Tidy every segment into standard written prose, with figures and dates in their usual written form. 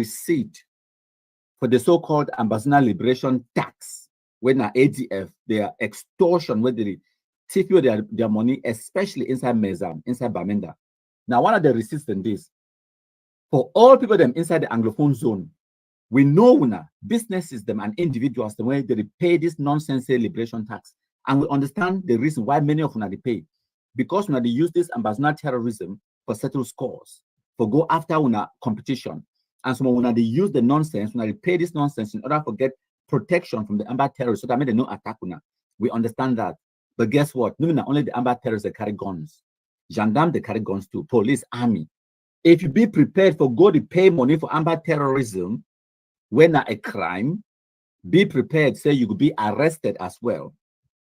receipt for the so-called Ambassador Liberation Tax, when ADF, their extortion, where they take you their money, especially inside Mezam, inside Bamenda. Now, one of the receipts in this, for all people them inside the Anglophone zone, we know una businesses them and individuals the way they pay this nonsense liberation tax, and we understand the reason why many of una they pay, because una they use this ambassador terrorism for settle scores, for go after una competition, and some una they use the nonsense, una they pay this nonsense in order to get protection from the Amba terrorists, so that means they no attack una. We understand that, but guess what? No, not only the Amba terrorists they carry guns, gendarme they carry guns too, police, army. If you be prepared for go to pay money for Amba terrorism, when a crime, be prepared, say you could be arrested as well.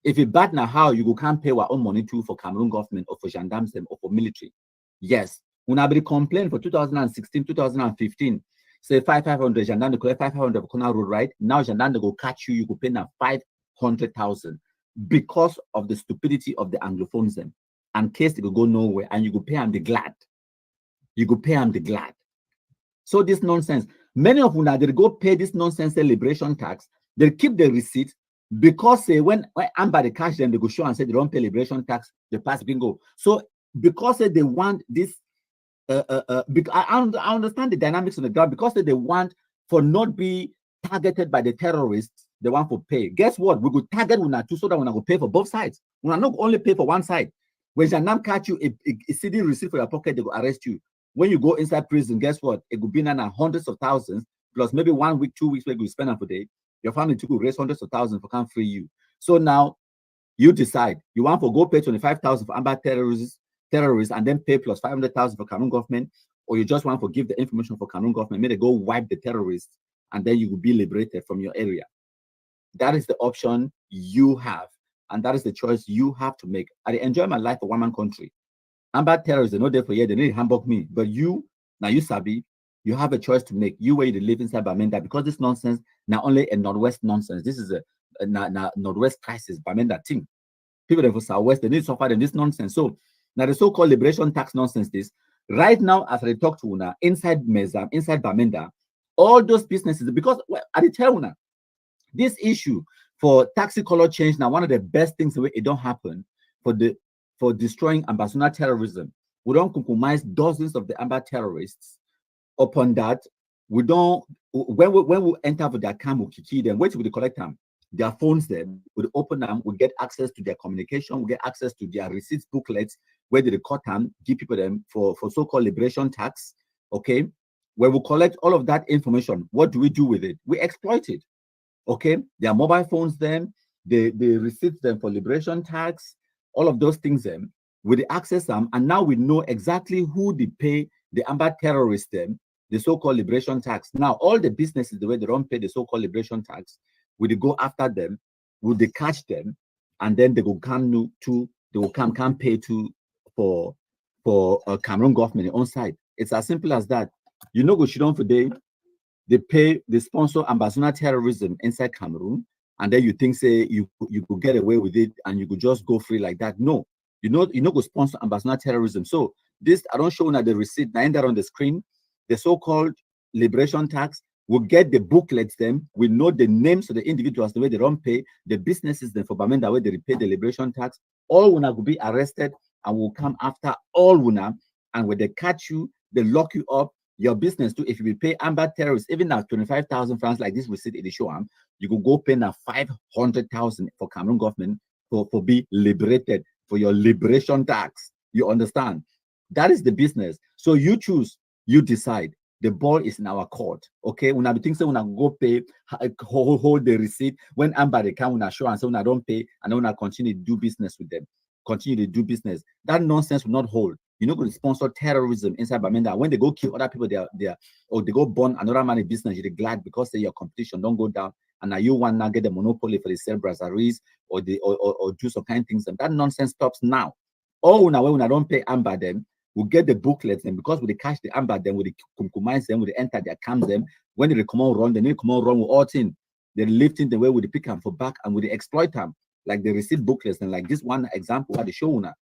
If you bad now how you can't pay our own money too for Cameroon government or for gendarmes or for military. Yes. When I be complained for 2016, 2015, say 500 gendarme collect 500 for corner road, right? Now gendarme go catch you, you could pay now 500,000 because of the stupidity of the Anglophones them. And case they could go nowhere, and you could pay them the glad. You could pay them the glad. So this nonsense. Many of them they go pay this nonsense liberation tax. They keep the receipt because when Amba they catch them, they go show and say they don't pay liberation tax. They pass bingo. So because they want this, I understand the dynamics on the ground. Because they want for not be targeted by the terrorists, they want to pay. Guess what? We go target una too, so that we go pay for both sides. We not only pay for one side. When Janam catch you, a CD receipt for your pocket, they go arrest you. When you go inside prison, guess what? It could be now hundreds of thousands, plus maybe 1 week, 2 weeks, where you spend for day. Your family to raise hundreds of thousands for can't free you. So now you decide you want to go pay 25,000 for Amba terrorists, and then pay plus 500,000 for Cameroon government, or you just want to give the information for Cameroon government, maybe they go wipe the terrorists, and then you will be liberated from your area. That is the option you have, and that is the choice you have to make. I enjoy my life for one man country. Amba terrorists, they're not there for you, they need to hamburg me. But you, now you Sabi, you have a choice to make. You where you live inside Bamenda, because this nonsense, not only a Northwest nonsense, this is a Northwest crisis, Bamenda thing. People that for Southwest, they need to suffer in this nonsense. So now the so-called liberation tax nonsense this, right now, as I talk to una, inside Mezam, inside Bamenda, all those businesses, because I tell una, this issue for taxi color change, now one of the best things the way it don't happen for destroying ambassador terrorism. We don't compromise dozens of the Amba terrorists. Upon that, we don't, when we enter for their camp, we key them, wait till we collect them, their phones them, we open them, we get access to their communication, we get access to their receipts booklets, where they record them, give people them for so-called liberation tax, okay? When we collect all of that information, what do we do with it? We exploit it, okay? Their mobile phones them, they receipt them for liberation tax, all of those things them, we access them, and now we know exactly who they pay the Amba terrorists them, the so-called liberation tax. Now, all the businesses, the way they don't pay the so-called liberation tax, we go after them, will they catch them, and then they will come to, they will come pay to for Cameroon government on side. It's as simple as that. You know, go shit for day, they pay, they sponsor ambassador terrorism inside Cameroon, and then you think say you could get away with it and you could just go free like that. No, you know go sponsor ambassador terrorism. So this, I don't show now the receipt, now that on the screen, the so-called liberation tax, we'll get the booklets them, we know the names of the individuals, the way they don't pay, the businesses then for Bamenda, where they repay the liberation tax. All Wuna will be arrested and will come after all Wuna, and when they catch you, they lock you up, your business too. If you will pay Amba terrorists, even now 25,000 francs like this we see in the show, you could go pay now 500,000 for Cameroon government for be liberated for your liberation tax. You understand? That is the business. So you choose, you decide. The ball is in our court. Okay, when I think so, when I go pay, hold the receipt. When Amba they come, when I show and say when I don't pay, and then I continue to do business with them, continue to do business. That nonsense will not hold. You're not going to sponsor terrorism inside Bamenda. When they go kill other people, or they go burn another man in business, you're glad because your competition don't go down, and now you want to get the monopoly for the sell brasseries or do some kind of things. And that nonsense stops now. Or when I don't pay Amba them, we'll get the booklets, and because we catch the Amba them, we compromise them, we enter their camps them. When they come on run, they need to come on run with all things. They're lifting the way with the pick them for back, and with the exploit them, like the receipt booklets, and like this one example at the show now.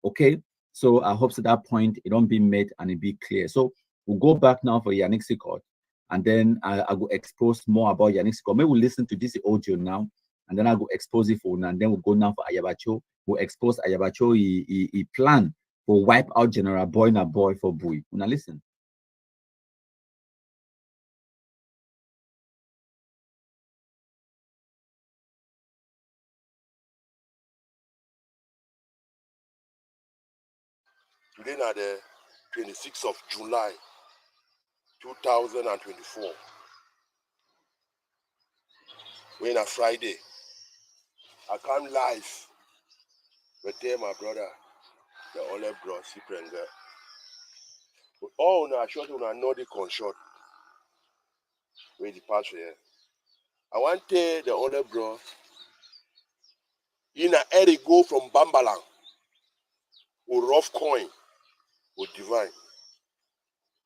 Okay, so I hope to that point it don't be made and it be clear. So we'll go back now for Yannick Sikot, and then I will expose more about Yanixiko. Maybe we'll listen to this audio now, and then I will expose it for now, and then we'll go now for Ayabacho. We'll expose Ayabacho. He plan for wipe out General Boy na boy for Bui. Now listen. Today na the 26th of July 2024. When a Friday, I come live with my brother, the only bro, Siprenge. But all na short una know the conshot. Where the pass here. I want to tell the only bro, in a area go from Bambalang, or rough coin, or divine.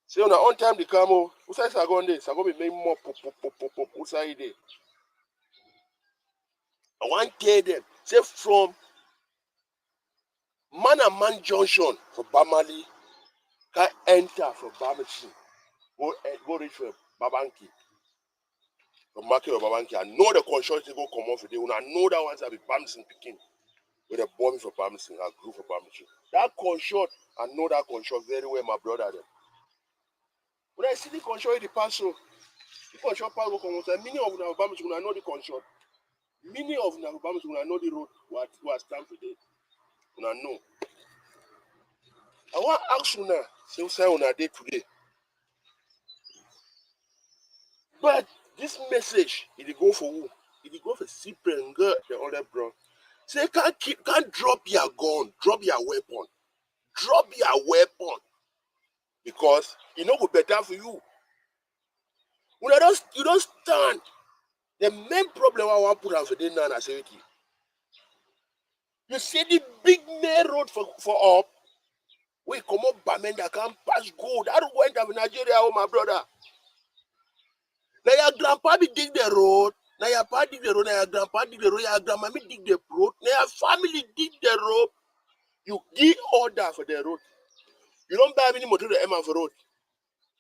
Say on on time the camo, usai sagonde, sagobi make more pop usai de. I want to tell them, say from Man and Man Junction for Bamali, can enter from Bamisi, go reach for Babanki, from market of Babanki. I know the construction go come off today. When I know that ones have be Bamsin picking with a bomb for Bamsin, a group for Bamisi. That construct, I know that construct very well, my brother. Them. When I see the construct, the pass so the construct pass go come off. Many of the Bamisi when I know the construct. Many of the Bamisi when I know the road what stand today. When I know. I want to ask you now, say on a day today. But this message, it go for who? It go for Cyprian girl, the other bro. Say can't drop your gun, drop your weapon, drop your weapon, because it no go better for you. When you don't stand, the main problem I want to put out for them now, I say it. You see the big main road for up. We come up Bamenda can pass go. That went up in Nigeria, oh my brother. Now your grandpa be dig the road. Now your pa dig the road. Now your grandpa dig the road. Your grandma dig the road. Now your family dig the road. You give order for the road. You don't buy any motor the M for road.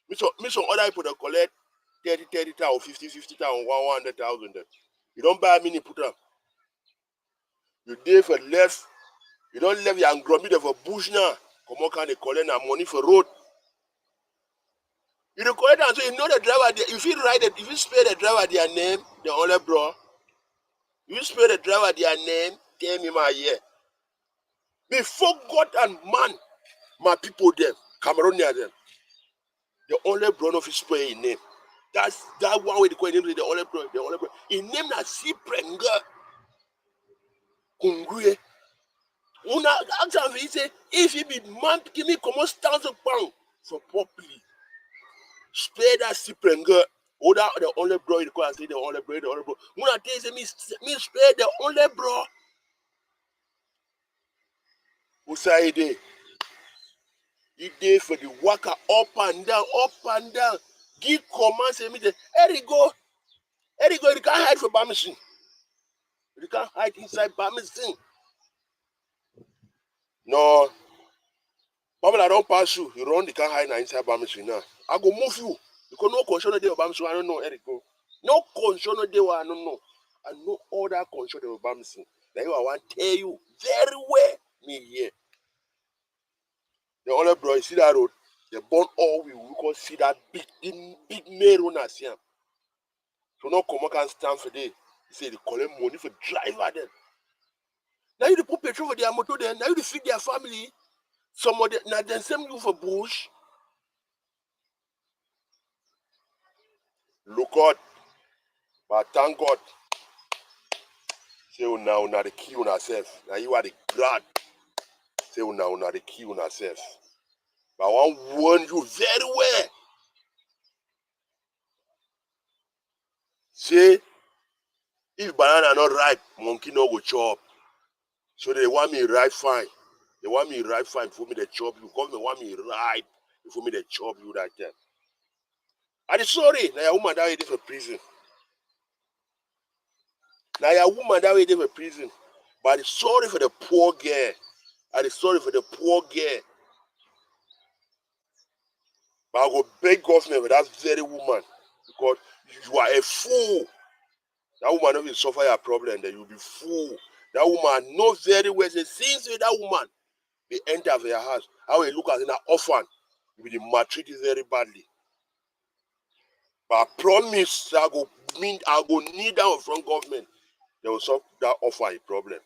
Me some other people that collect 30,000, 50,000, 100,000. You don't buy many put up. You there for left. You don't leave your grummy there for bush now. Come on, can they collect money for road? You collect and so you know the driver. If you ride it, if you spare the driver their name, the only bro. You spare the driver their name, tell me my year. Before God and man, my people them, Cameroonian them. The only bro of his spare in name. That's that one way to call him the only bro. The only bro. In name na si prenga. Kungwe. Una actually he say if he be man, give me come on stand up for properly. Spare that si prenga. Or that the only bro you call say the only bro, the only bro. Una tell say me spare the only bro. Usaide. He did for the worker up and down. Give commands and me the Erigo, you can't hide for Bamison. You can't hide inside Bamison. No, Bamala don't pass you. You run, you can't hide inside Bamison now. I go move you. Because no control day of Bamison, I don't know, Erigo. No control day, I don't know. I know all that control of Bamison. Now I want to tell you very well, me here. The only bro, you see that road? They burn all we can see that big main road as here. So no come can stand for day. He say they collect money for driver them. Now you put petrol for their motor then. Now you feed their family. Some of them now then same you for bush. Look out, but thank God. Say now the key on ourselves. Now you are the glad. Say now the key on ourselves. But I want to warn you very well. Say if banana not ripe, monkey no go chop. So they want me ripe fine. They want me ripe fine for me to chop you. Government want me ripe for me to chop you that time. And sorry, now your woman that way for prison. Now your woman that way for prison. But sorry for the poor girl. And sorry for the poor girl. But I go beg government for that very woman. because you are a fool. That woman will suffer your problem, then you'll be fool. That woman knows very well, say, since that woman, they enter their house, how they look at an orphan, you will be maltreated very badly. But I promise, I go kneel down from government, they will solve that orphan a problem.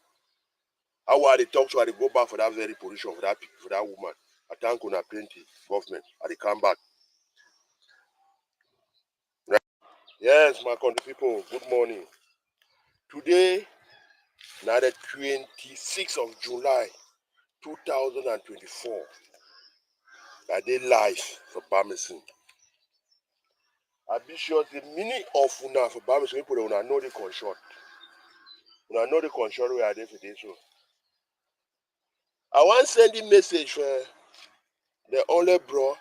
How I they talk to her, they go back for that very position, for that woman. I thank you, plenty, government, and they come back. Right? Yes, my country people, good morning. Today, now the 26th of July, 2024, I did live for Bamison. I be sure the meaning of una for Bamison people una know the consult. Una know the consult where I did for this one. I want send a message for the only bro,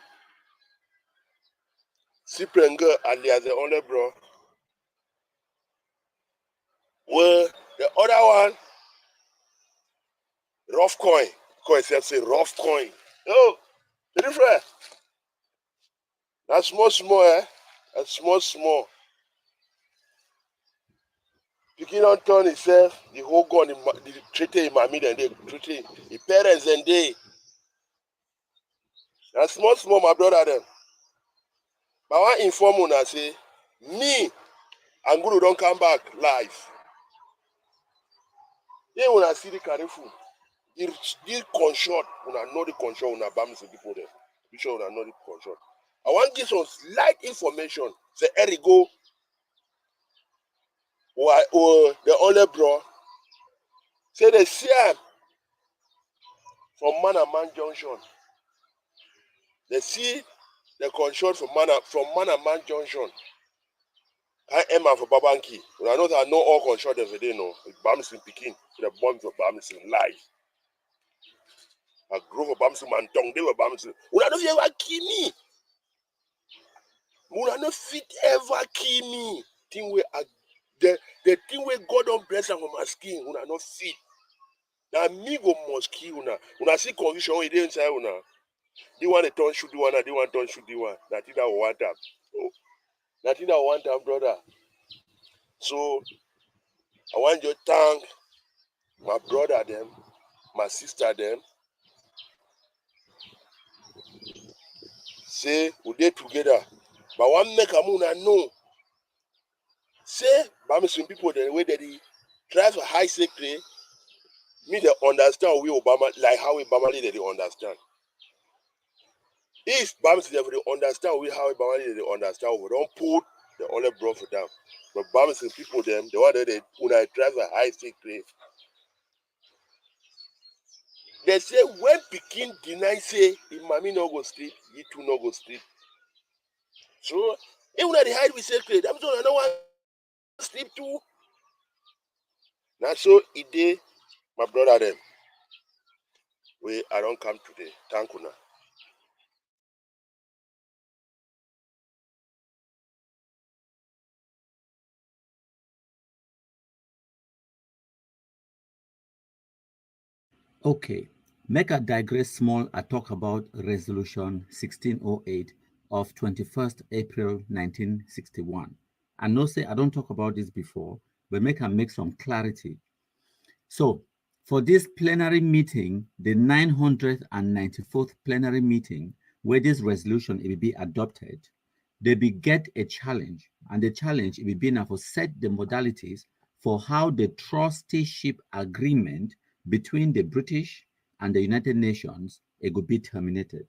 Siprenger alias the only bro. Well, the other one, rough coin. Coin itself say rough coin. Oh, the different. That's small, eh? That's small. Picking on turn itself, the whole gun, the treaty in my middle, and they treaty the parents and they. That's small, my brother them. But I want inform you and say, me and Guru don't come back live. Then when I see the careful, the consult, when I know the consult, when I bam some people there. Be sure when I know the consult. I want to give some slight information. Say, Eric go, or the only bro. Say they see him from Man and Man Junction. They see the consult from Man and Man Junction. I Emma for Babanki. When I know that I know all consult every day, no. Bamison Pekin, the bomb for Bamison live. I grew for Bamison and Dong, they were Bamison. When I know you ever kill me. When I know fit ever kill me. Thing where the thing where God don't bless them from my skin, when I know fit. Now me go must kill una. When I see confusion, when they inside una. They want to turn shoot the one, and they want to turn shoot the one. Nothing that one time. Oh, nothing that one time, brother. So I want you to thank my brother them, my sister them. Say we dey together. But one make a moon and know. Say, but some people the way that they try for high secret, me they understand we Obama like how Obama they understand. If Bams never understand we how Obama they understand, we don't put the only bro for them. But Bams and people them, the one that they when I drive a high secret. They say when Pekin deny say if mommy no go sleep, you too no go sleep. So even at the hide we secret, I'm so I don't want to sleep too. Now so it day, my brother them. I don't come today. Thank you now. Okay, make a digress small. I talk about Resolution 1608 of 21st April 1961. I know say I don't talk about this before, but make some clarity. So for this plenary meeting, the 994th plenary meeting, where this resolution will be adopted, they will get a challenge, and the challenge will be now to set the modalities for how the trusteeship agreement between the British and the United Nations it could be terminated.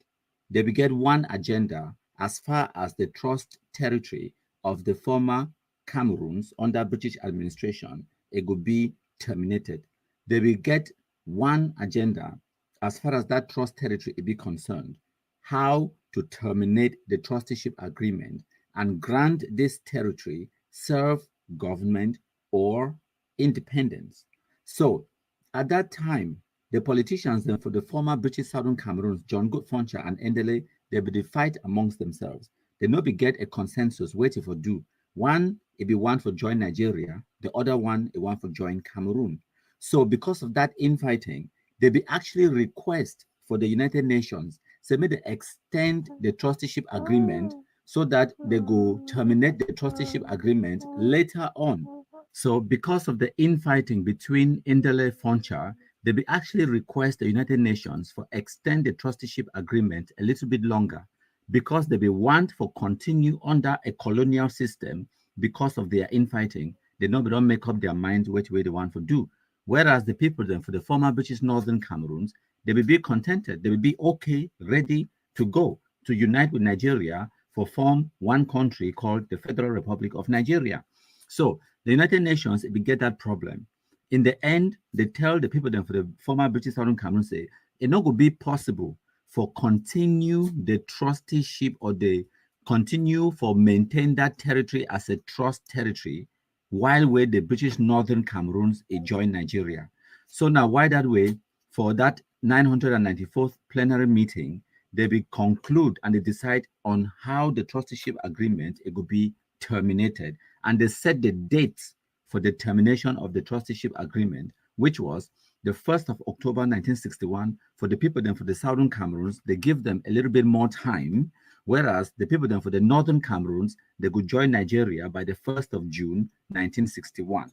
They will get one agenda as far as the trust territory of the former Cameroons under British administration it could be terminated. They will get one agenda as far as that trust territory is concerned, how to terminate the trusteeship agreement and grant this territory self-government or independence. So at that time, the politicians then for the former British Southern Cameroons, John Goodfoncher and Endele, they will fight amongst themselves. They no be get a consensus waiting for do. One, it be one for join Nigeria, the other one, it one for join Cameroon. So because of that infighting, they be actually request for the United Nations, say may they extend the trusteeship agreement so that they go terminate the trusteeship agreement later on. So because of the infighting between Indele Foncha, they be actually request the United Nations for extend the trusteeship agreement a little bit longer because they be want for continue under a colonial system because of their infighting. They don't make up their minds which way they want to do. Whereas the people then for the former British Northern Cameroons, they will be contented, they will be okay, ready to go to unite with Nigeria for form one country called the Federal Republic of Nigeria. So the United Nations, it will get that problem. In the end, they tell the people then for the former British Southern Cameroon say, it not going to be possible for continue the trusteeship or the continue for maintain that territory as a trust territory while where the British Northern Cameroons join Nigeria. So now why that way? For that 994th plenary meeting, they will conclude and they decide on how the trusteeship agreement it will be terminated. And they set the dates for the termination of the trusteeship agreement, which was the 1st of October 1961. For the people then for the Southern Cameroons, they give them a little bit more time, whereas the people then for the Northern Cameroons, they could join Nigeria by the 1st of June 1961.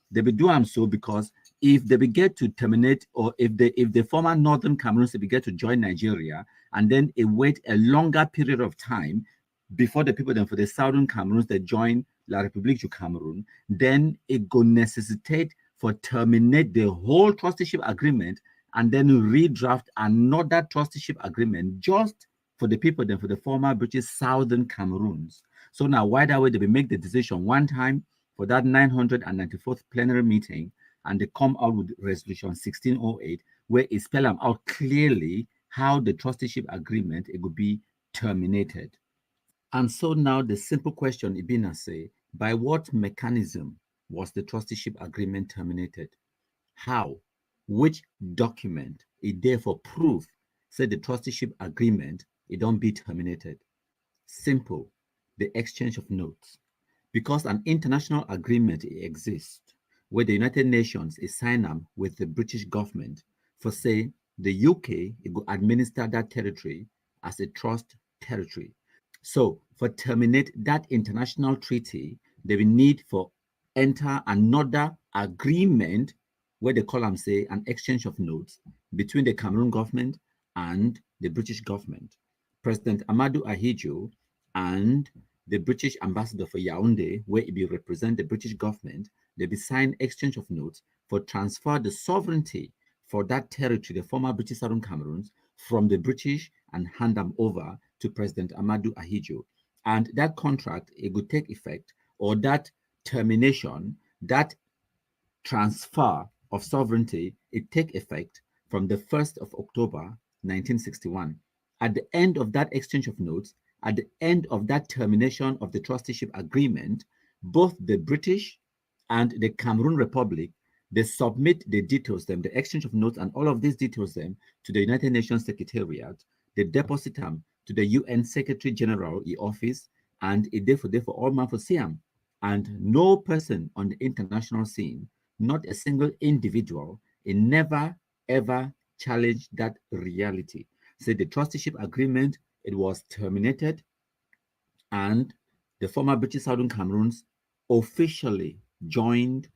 They be doing so because if they be get to terminate, or if the former Northern Cameroons they be get to join Nigeria, and then it wait a longer period of time before the people then for the Southern Cameroons they join La République du Cameroon, then it go necessitate for terminate the whole trusteeship agreement and then redraft another trusteeship agreement just for the people then for the former British Southern Cameroons. So now why that way they will make the decision one time for that 994th plenary meeting, and they come out with resolution 1608, where it spell them out clearly how the trusteeship agreement it would be terminated. And so now the simple question Ibina say, by what mechanism was the trusteeship agreement terminated? How? Which document it therefore proof said the trusteeship agreement it don't be terminated? Simple, the exchange of notes. Because an international agreement exists where the United Nations is signed up with the British government for say the UK it will administer that territory as a trust territory. So for terminate that international treaty, they will need for enter another agreement where they call them say an exchange of notes between the Cameroon government and the British government. President Amadou Ahidjo and the British ambassador for Yaoundé, where he will represent the British government, they will sign exchange of notes for transfer the sovereignty for that territory, the former British Southern Cameroons, from the British and hand them over to President Amadou Ahidjo. And that contract, it would take effect, or that termination, that transfer of sovereignty, it take effect from the 1st of October 1961. At the end of that exchange of notes, at the end of that termination of the trusteeship agreement, both the British and the Cameroon Republic, they submit the details, them, the exchange of notes and all of these details, them, to the United Nations Secretariat. They deposit them to the UN Secretary General office, and it therefore all man for see them. And no person on the international scene, not a single individual, it never ever challenged that reality. So the trusteeship agreement, it was terminated, and the former British Southern Cameroons officially joined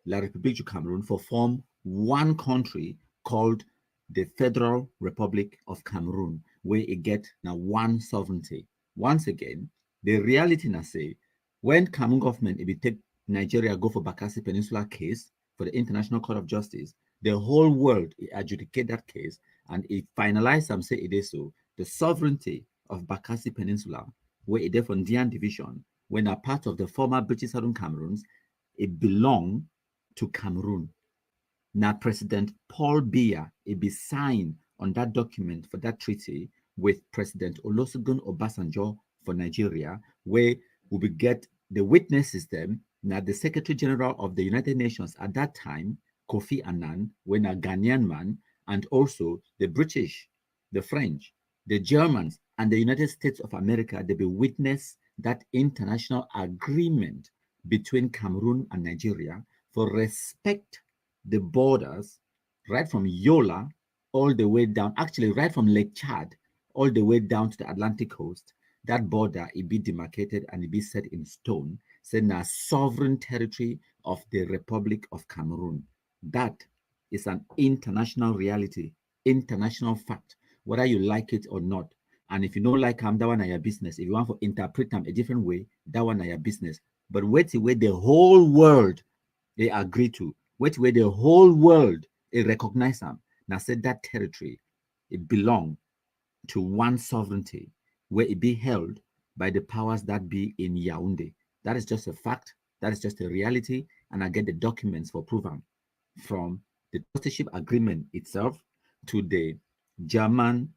La République du Cameroon for form one country called the Federal Republic of Cameroon, where it get now one sovereignty. Once again, the reality now say, when Cameroon government if it take Nigeria go for Bakassi Peninsula case for the International Court of Justice, the whole world adjudicate that case and it finalize some say it is so. The sovereignty of Bakassi Peninsula, where it is from Dian Division, when a part of the former British Southern Cameroons, it belonged to Cameroon. Now, President Paul Biya, it be signed on that document for that treaty with President Olusegun Obasanjo for Nigeria, where we will get the witnesses them. Now, the Secretary General of the United Nations at that time, Kofi Annan, when a Ghanaian man, and also the British, the French, the Germans, and the United States of America, they will witness that international agreement between Cameroon and Nigeria for respect the borders right from Yola all the way down, actually right from Lake Chad all the way down to the Atlantic coast, that border it be demarcated and it be set in stone, say na sovereign territory of the Republic of Cameroon. That is an international reality, international fact, whether you like it or not. And if you don't like them, that one are your business. If you want to interpret them a different way, that one are your business. But wait till the whole world they agree to, wait till the whole world they recognize them. Now said that territory, it belong to one sovereignty where it be held by the powers that be in Yaoundé. That is just a fact. That is just a reality. And I get the documents for proven from the trusteeship agreement itself to the German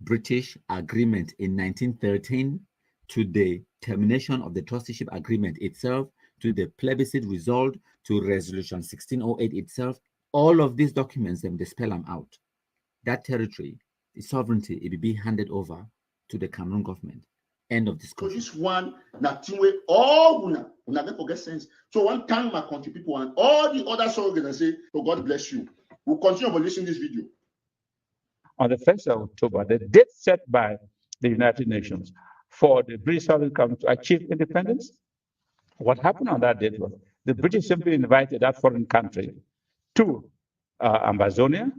British agreement in 1913 to the termination of the trusteeship agreement itself to the plebiscite result to resolution 1608 itself. All of these documents, they spell them out. That territory, the sovereignty, it will be handed over to the Cameroon government. End of discussion. So this one, nothing way all una don't forget sense. So one time my country people and all the other soldiers say, "Oh, God bless you." We'll continue to listen to this video. On the 1st of October, the date set by the United Nations for the British Southern Cameroon to achieve independence. What happened on that date was the British simply invited that foreign country to Ambazonia,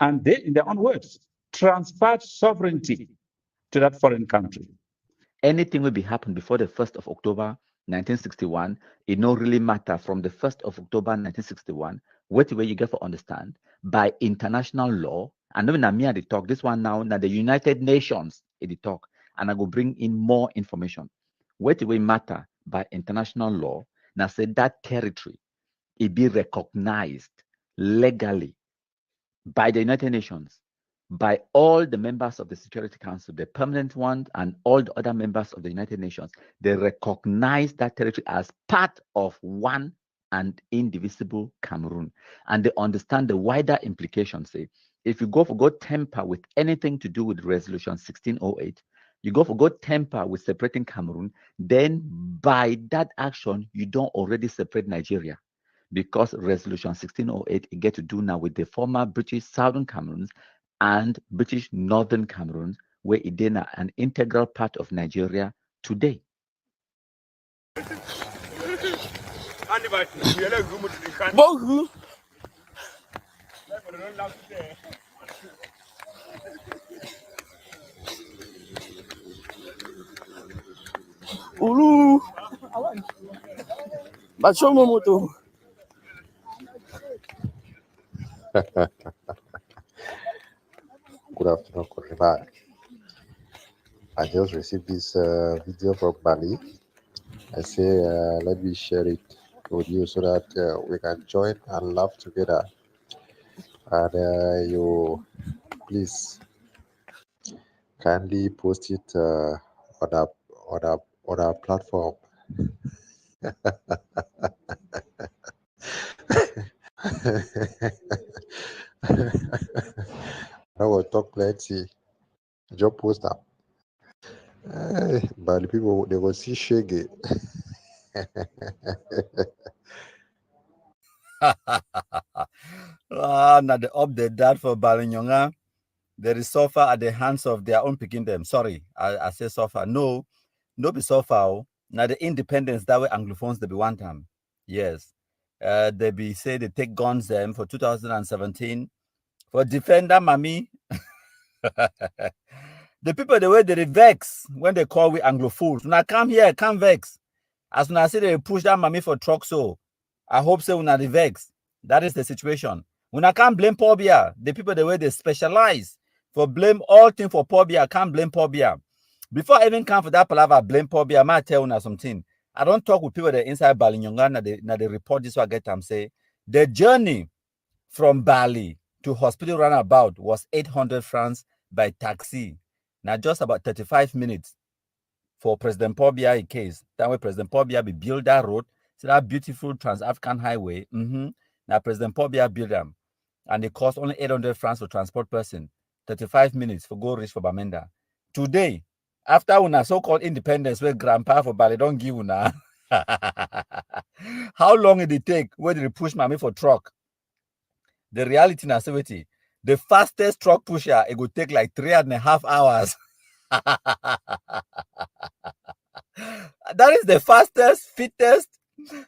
and they, in their own words, transferred sovereignty to that foreign country. Anything will be happen before the 1st of October 1961, it no really matter from the 1st of October 1961, what way you get to understand, by international law, and when I'm here to talk, this one now the United Nations in the talk, and I will bring in more information. What way matter by international law, now say that territory, it be recognized legally by the United Nations, by all the members of the Security Council, the permanent ones, and all the other members of the United Nations. They recognize that territory as part of one and indivisible Cameroon. And they understand the wider implications. Say, if you go temper with anything to do with Resolution 1608, you go temper with separating Cameroon, then by that action, you don't already separate Nigeria. Because Resolution 1608, it get to do now with the former British Southern Cameroons and British Northern Cameroon, where it is an integral part of Nigeria today. Ulu. Bachomo moto. Good afternoon, Korima. I just received this video from Bali. I say, let me share it with you so that we can join and laugh together. And you please kindly post it on our platform. I will talk plenty. Just post that. But the people, they will see Shaggy. Now the update that for Balinyonga, there is suffer at the hands of their own picking them. Sorry, I say suffer. No be suffer. Now the independence that way Anglophones they be one time. Yes. They be say they take guns them for 2017 for defender Mami. The people the way they vex when they call we Anglophones. Now come here, come vex. As soon as I say they push that Mami for truck, so I hope so when they vex. That is the situation. When I can't blame Pobia, the people the way they specialize for blame all things for Pobia, I can't blame Pobia. Before I even come for that palaver, blame Pobia, I might tell you something. I don't talk with people that inside Balinyonga, now they report this, so I get them say the journey from Bali to hospital runabout was 800 francs by taxi. Now just about 35 minutes for President Pobia in case. That way President Pobia be build that road, so that beautiful Trans-African highway. Now President Pobia build them. And it cost only 800 francs for transport person. 35 minutes for go reach for Bamenda. Today, after una so-called independence, where grandpa for Bali don't give una. How long did it take? Where did they push Mami for truck? The reality in activity, the fastest truck pusher, it would take like 3.5 hours. That is the fastest, fittest.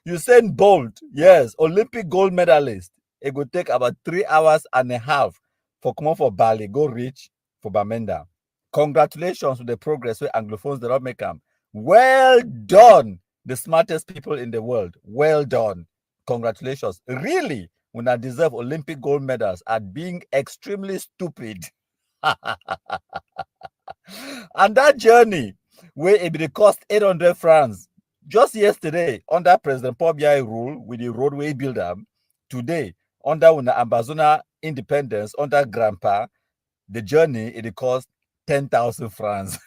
Usain Bolt, yes, Olympic gold medalist. It would take about 3 hours and a half for come on for Bali, go reach for Bamenda. Congratulations with the progress where Anglophones did not make them. Well done, the smartest people in the world. Well done. Congratulations. Really, when I deserve Olympic gold medals at being extremely stupid. And that journey where it cost 800 francs just yesterday under President Paul Biya rule with the roadway builder, today under una Ambazona independence under Grandpa, the journey it cost 10,000 francs.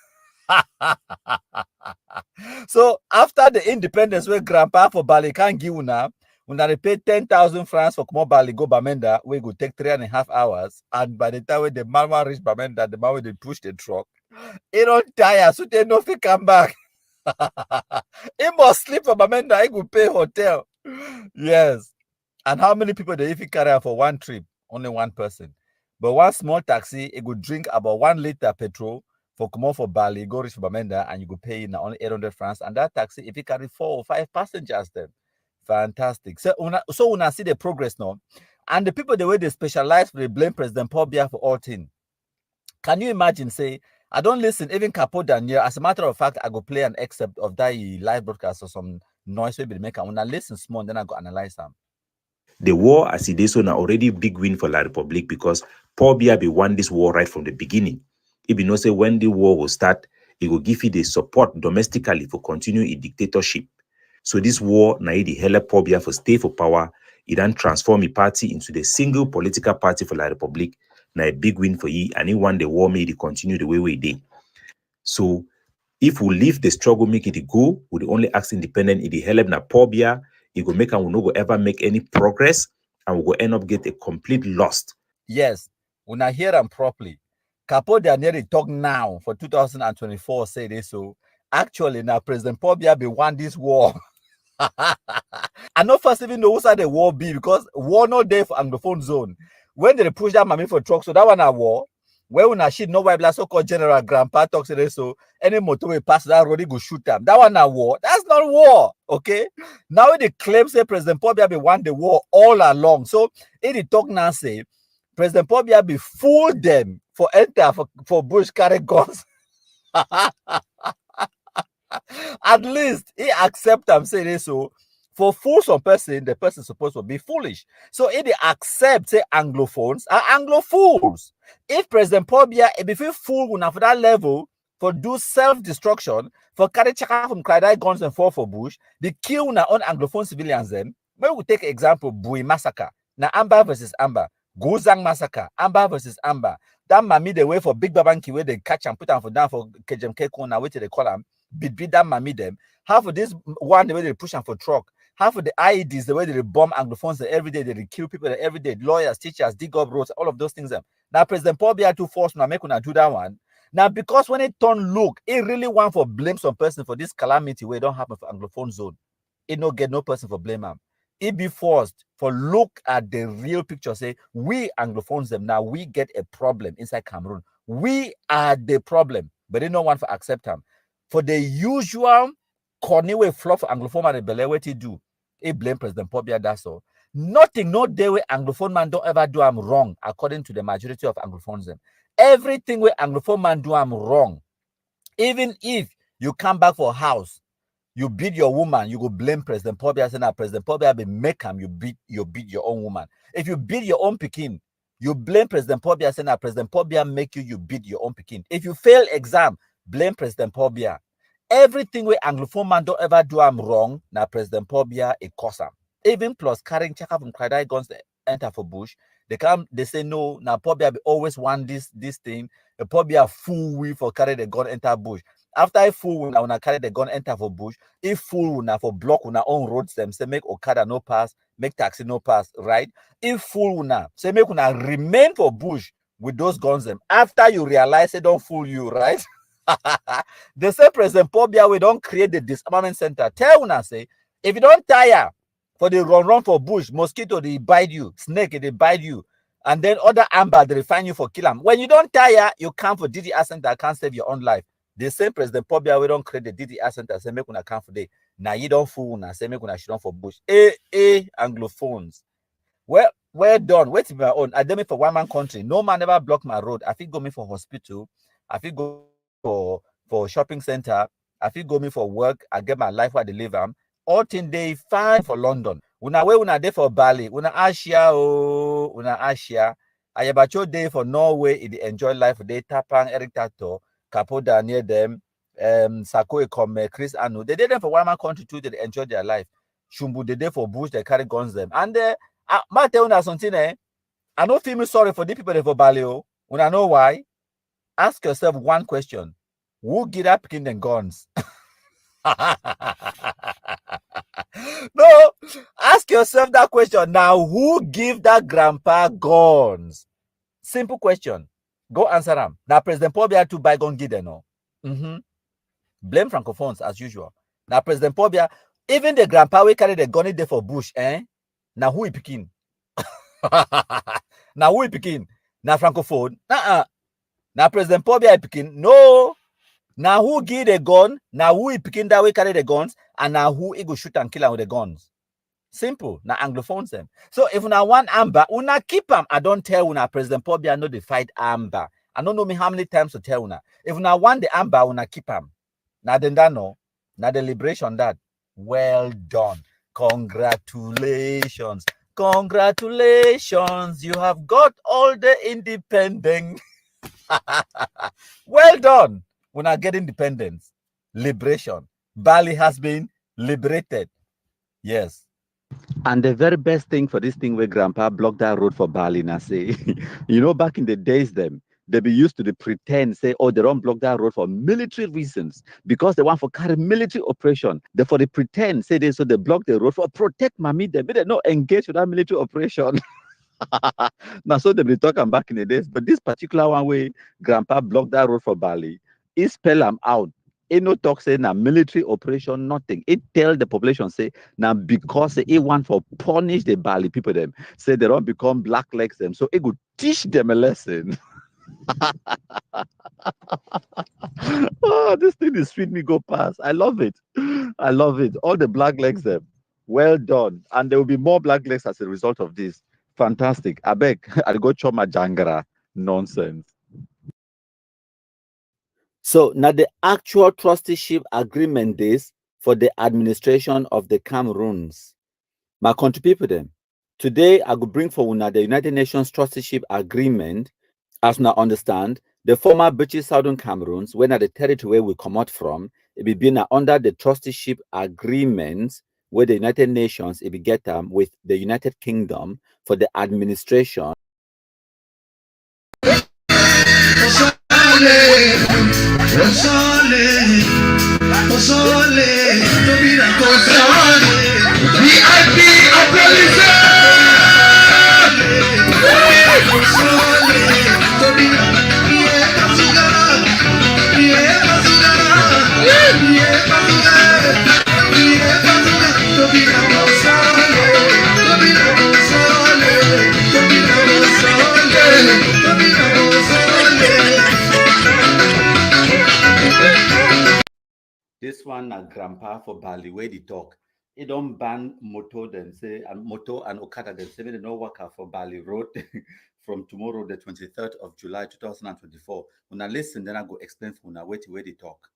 So after the independence where Grandpa for Bali can't give una they pay 10,000 francs for come Bali go Bamenda, we go take 3.5 hours, and by the time when the man reach Bamenda, the man when they push the truck, he don't tire, so they no fit come back. He must sleep for Bamenda, he go pay hotel. Yes. And how many people they if you carry out for one trip? Only one person. But one small taxi, it could drink about 1 liter petrol for come on for Bali, go reach Bamenda, and you go pay now only 800 francs. And that taxi, if you carry 4 or 5 passengers, then fantastic. So when I see the progress now, and the people the way they specialize, they blame President Paul Biya for all things. Can you imagine? Say, I don't listen, even Capo Daniel. As a matter of fact, I go play an excerpt of that live broadcast or some noise we make. And when I listen small, then I go analyze them. The war as it is now already big win for La Republic because Paul Biya be won this war right from the beginning. If you know say when the war will start, it will give you the support domestically for continue a dictatorship. So this war na the help Paul Biya for stay for power. It then transform a party into the single political party for La Republic. Na a big win for ye, and he won the war made it continue the way we did. So if we leave the struggle, make it go, we the only act independent, it help na Paul Biya, it go make and we no go ever make any progress, and we go end up get a complete lost. Yes, when I hear them properly, Capo Daniel talk now for 2024 say this so. Actually, now President Paul Biya be won this war. I know first even know who's the war be because war no day for Anglophone zone. When they push that mommy for truck, so that one a war. When una shit no white black so-called General Grandpa talks to so any motorway pass that road, go shoot them. That one a war. That's not war. Okay. Now they claim say President Paul Biya be won the war all along. So if they talk now say President Paul Biya be fool them for enter for Bush carry guns. At least he accept them say this so. For fool some person, the person supposed to be foolish. So if they accept, say, Anglophones are Anglo-fools. If President Paul Biya, if you fool for that level, for do self-destruction, for carry chaka from Clyde guns and fall for Bush, they kill na on Anglophone civilians then. Maybe we take example, Bui massacre. Na Amba versus Amba. Guzang massacre. Amba versus Amba. That mami the way for Big Babanki where they catch and put them for down for KJMK corner, which they call them. Beat that mami them. Half of this one the way they push them for truck. Half of the IEDs, the way they bomb Anglophones every day, they kill people every day, lawyers, teachers, dig up roads, all of those things. Now, President Paul Biya too forced now make una do that one. Now, because when it turn look, it really want for blame some person for this calamity where it don't happen for Anglophone zone. It no get no person for blame him. It be forced for look at the real picture. Say we Anglophones them now we get a problem inside Cameroon. We are the problem, but they no one for accept them. For the usual corny way fluff Anglophone man rebel what he do. He blame President Paul Biya, that's all. Nothing, no day where Anglophone man don't ever do I'm wrong, according to the majority of Anglophones. Everything where Anglophone man do I'm wrong. Even if you come back for a house, you beat your woman, you go blame President Paul Biya, saying President Paul Biya be make him, you beat your own woman. If you beat your own pikin, you blame President Paul Biya, saying President Paul Biya make you beat your own pikin. If you fail exam, blame President Paul Biya. Everything where Anglophone man don't ever do I'm wrong, now President Paul Biya a cause am. Even plus carrying check from Cradai guns to enter for Bush, they say no, now Paul Biya always want this thing. The Paul Biya fool we for carry the gun enter Bush. After I fool now when I carry the gun enter for Bush, if fool now for block on our own roads them say make Okada no pass, make taxi no pass, right? If fool now say make una remain for Bush with those guns them after you realize they don't fool you, right? They say President Paul Biya we don't create the disarmament center. Tell una say if you don't tire for the run for Bush, mosquito they bite you, snake they bite you, And then other Amba, they refine you for kill him. When you don't tire, you come for DDR Center that can't save your own life. The same President Pobia, we don't create the DDR Center, say make una come for day. Now you don't fool, now say make una shit on for bush. Anglophones. Well done. Wait to my own. I did me for one man country. No man ever block my road. I feel go me for hospital. I feel go for shopping center. I feel go me for work. I get my life where they live. All thing they fine for London. Una way una day for Bali. Una Asia una Asia. Ayabacho day for Norway. It enjoy life. They tapang Eric Tato. Kapoda near them. Sako Ekome, Chris Anu. They did them for one man country too. They enjoy their life. Shumbu they day for bush. They carry guns them. And I tell you something, I don't feel me sorry for the people that for Balio. When I know why, ask yourself one question: who get up picking them guns? No, ask yourself that question now. Who give that grandpa guns? Simple question. Go answer them. Now, President Pobia had to buy gun give them. No. Blame francophones as usual. Now, President Pobia, even the grandpa we carry the gun in there for bush, Now who he picking? Now who he picking? Now francophone? Now President Pobia picking? No. Now who give the gun? Now who he picking that way carry the guns? And now who he go shoot and kill with the guns? Simple. Now anglophones them. So if una want Amba, una keep them. I don't tell una President Pobia know the fight Amba. I don't know me how many times to tell una. If una want the Amba, una keep them. Now then that no. Now the liberation that. Well done. Congratulations. Congratulations. You have got all the independence. Well done. When I get independence, liberation. Bali has been liberated. Yes. And the very best thing for this thing where Grandpa blocked that road for Bali, now say, back in the days, they be used to the pretend, say, oh, they don't block that road for military reasons because they want for carry military operation. Therefore, they pretend, say they block the road for protect mommy. They not engage with that military operation. Now, so they be talking back in the days, but this particular one way Grandpa blocked that road for Bali, he spell them out. It no talk say now military operation, nothing. It tell the population say now because it want for punish the Bali people them, say they don't become black legs them. So it could teach them a lesson. Oh, this thing is sweet me go past. I love it. I love it. All the black legs them. Well done. And there will be more black legs as a result of this. Fantastic. I beg, I'll go choma jangara. Nonsense. So now the actual trusteeship agreement is for the administration of the Cameroons. My country people then. Today I will bring forward the United Nations trusteeship agreement. As now understand, the former British Southern Cameroons, when at the territory we come out from, it be been under the trusteeship agreement with the United Nations, it be get with the United Kingdom for the administration. This one na grandpa for Bali where they talk. It don't ban moto them say and moto and Okada them say they no work out for Bali Road from tomorrow the 23rd of July 2024. When I listen, then I go explain for una where they talk.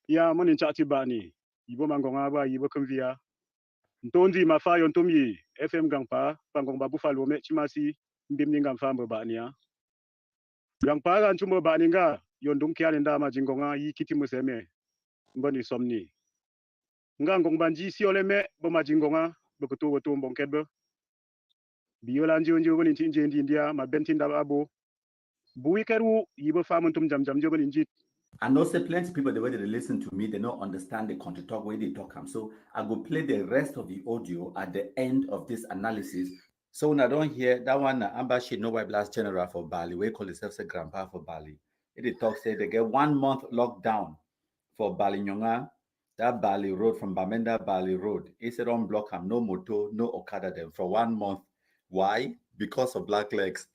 Ya moni chati bani ibo mangonga ba ibo kumvia ntondi mafayo ntomi FM gangpa pangong buffalo me chimasi mbimni ngamfa mbania gangpa ga nchumo baninga yondung kiale nda majingonga yikiti museme mboni somni ngangong banji siole me bo majingonga bokutu wotu mbonkedbe biola njonjo boni tinje india mabentinda abo buikeru yibo famuntum jamjam joboni njit. I know say plenty people the way they listen to me, they don't understand the country talk where they talk. So I will play the rest of the audio at the end of this analysis. So when I don't hear that one, Amba she no white blast general for Bali, we call himself a grandpa for Bali. They talk say they get 1 month lockdown for Bali Nyonga, that Bali Road from Bamenda Bali Road. It's a don't block them, no moto, no Okada them for 1 month. Why? Because of black legs.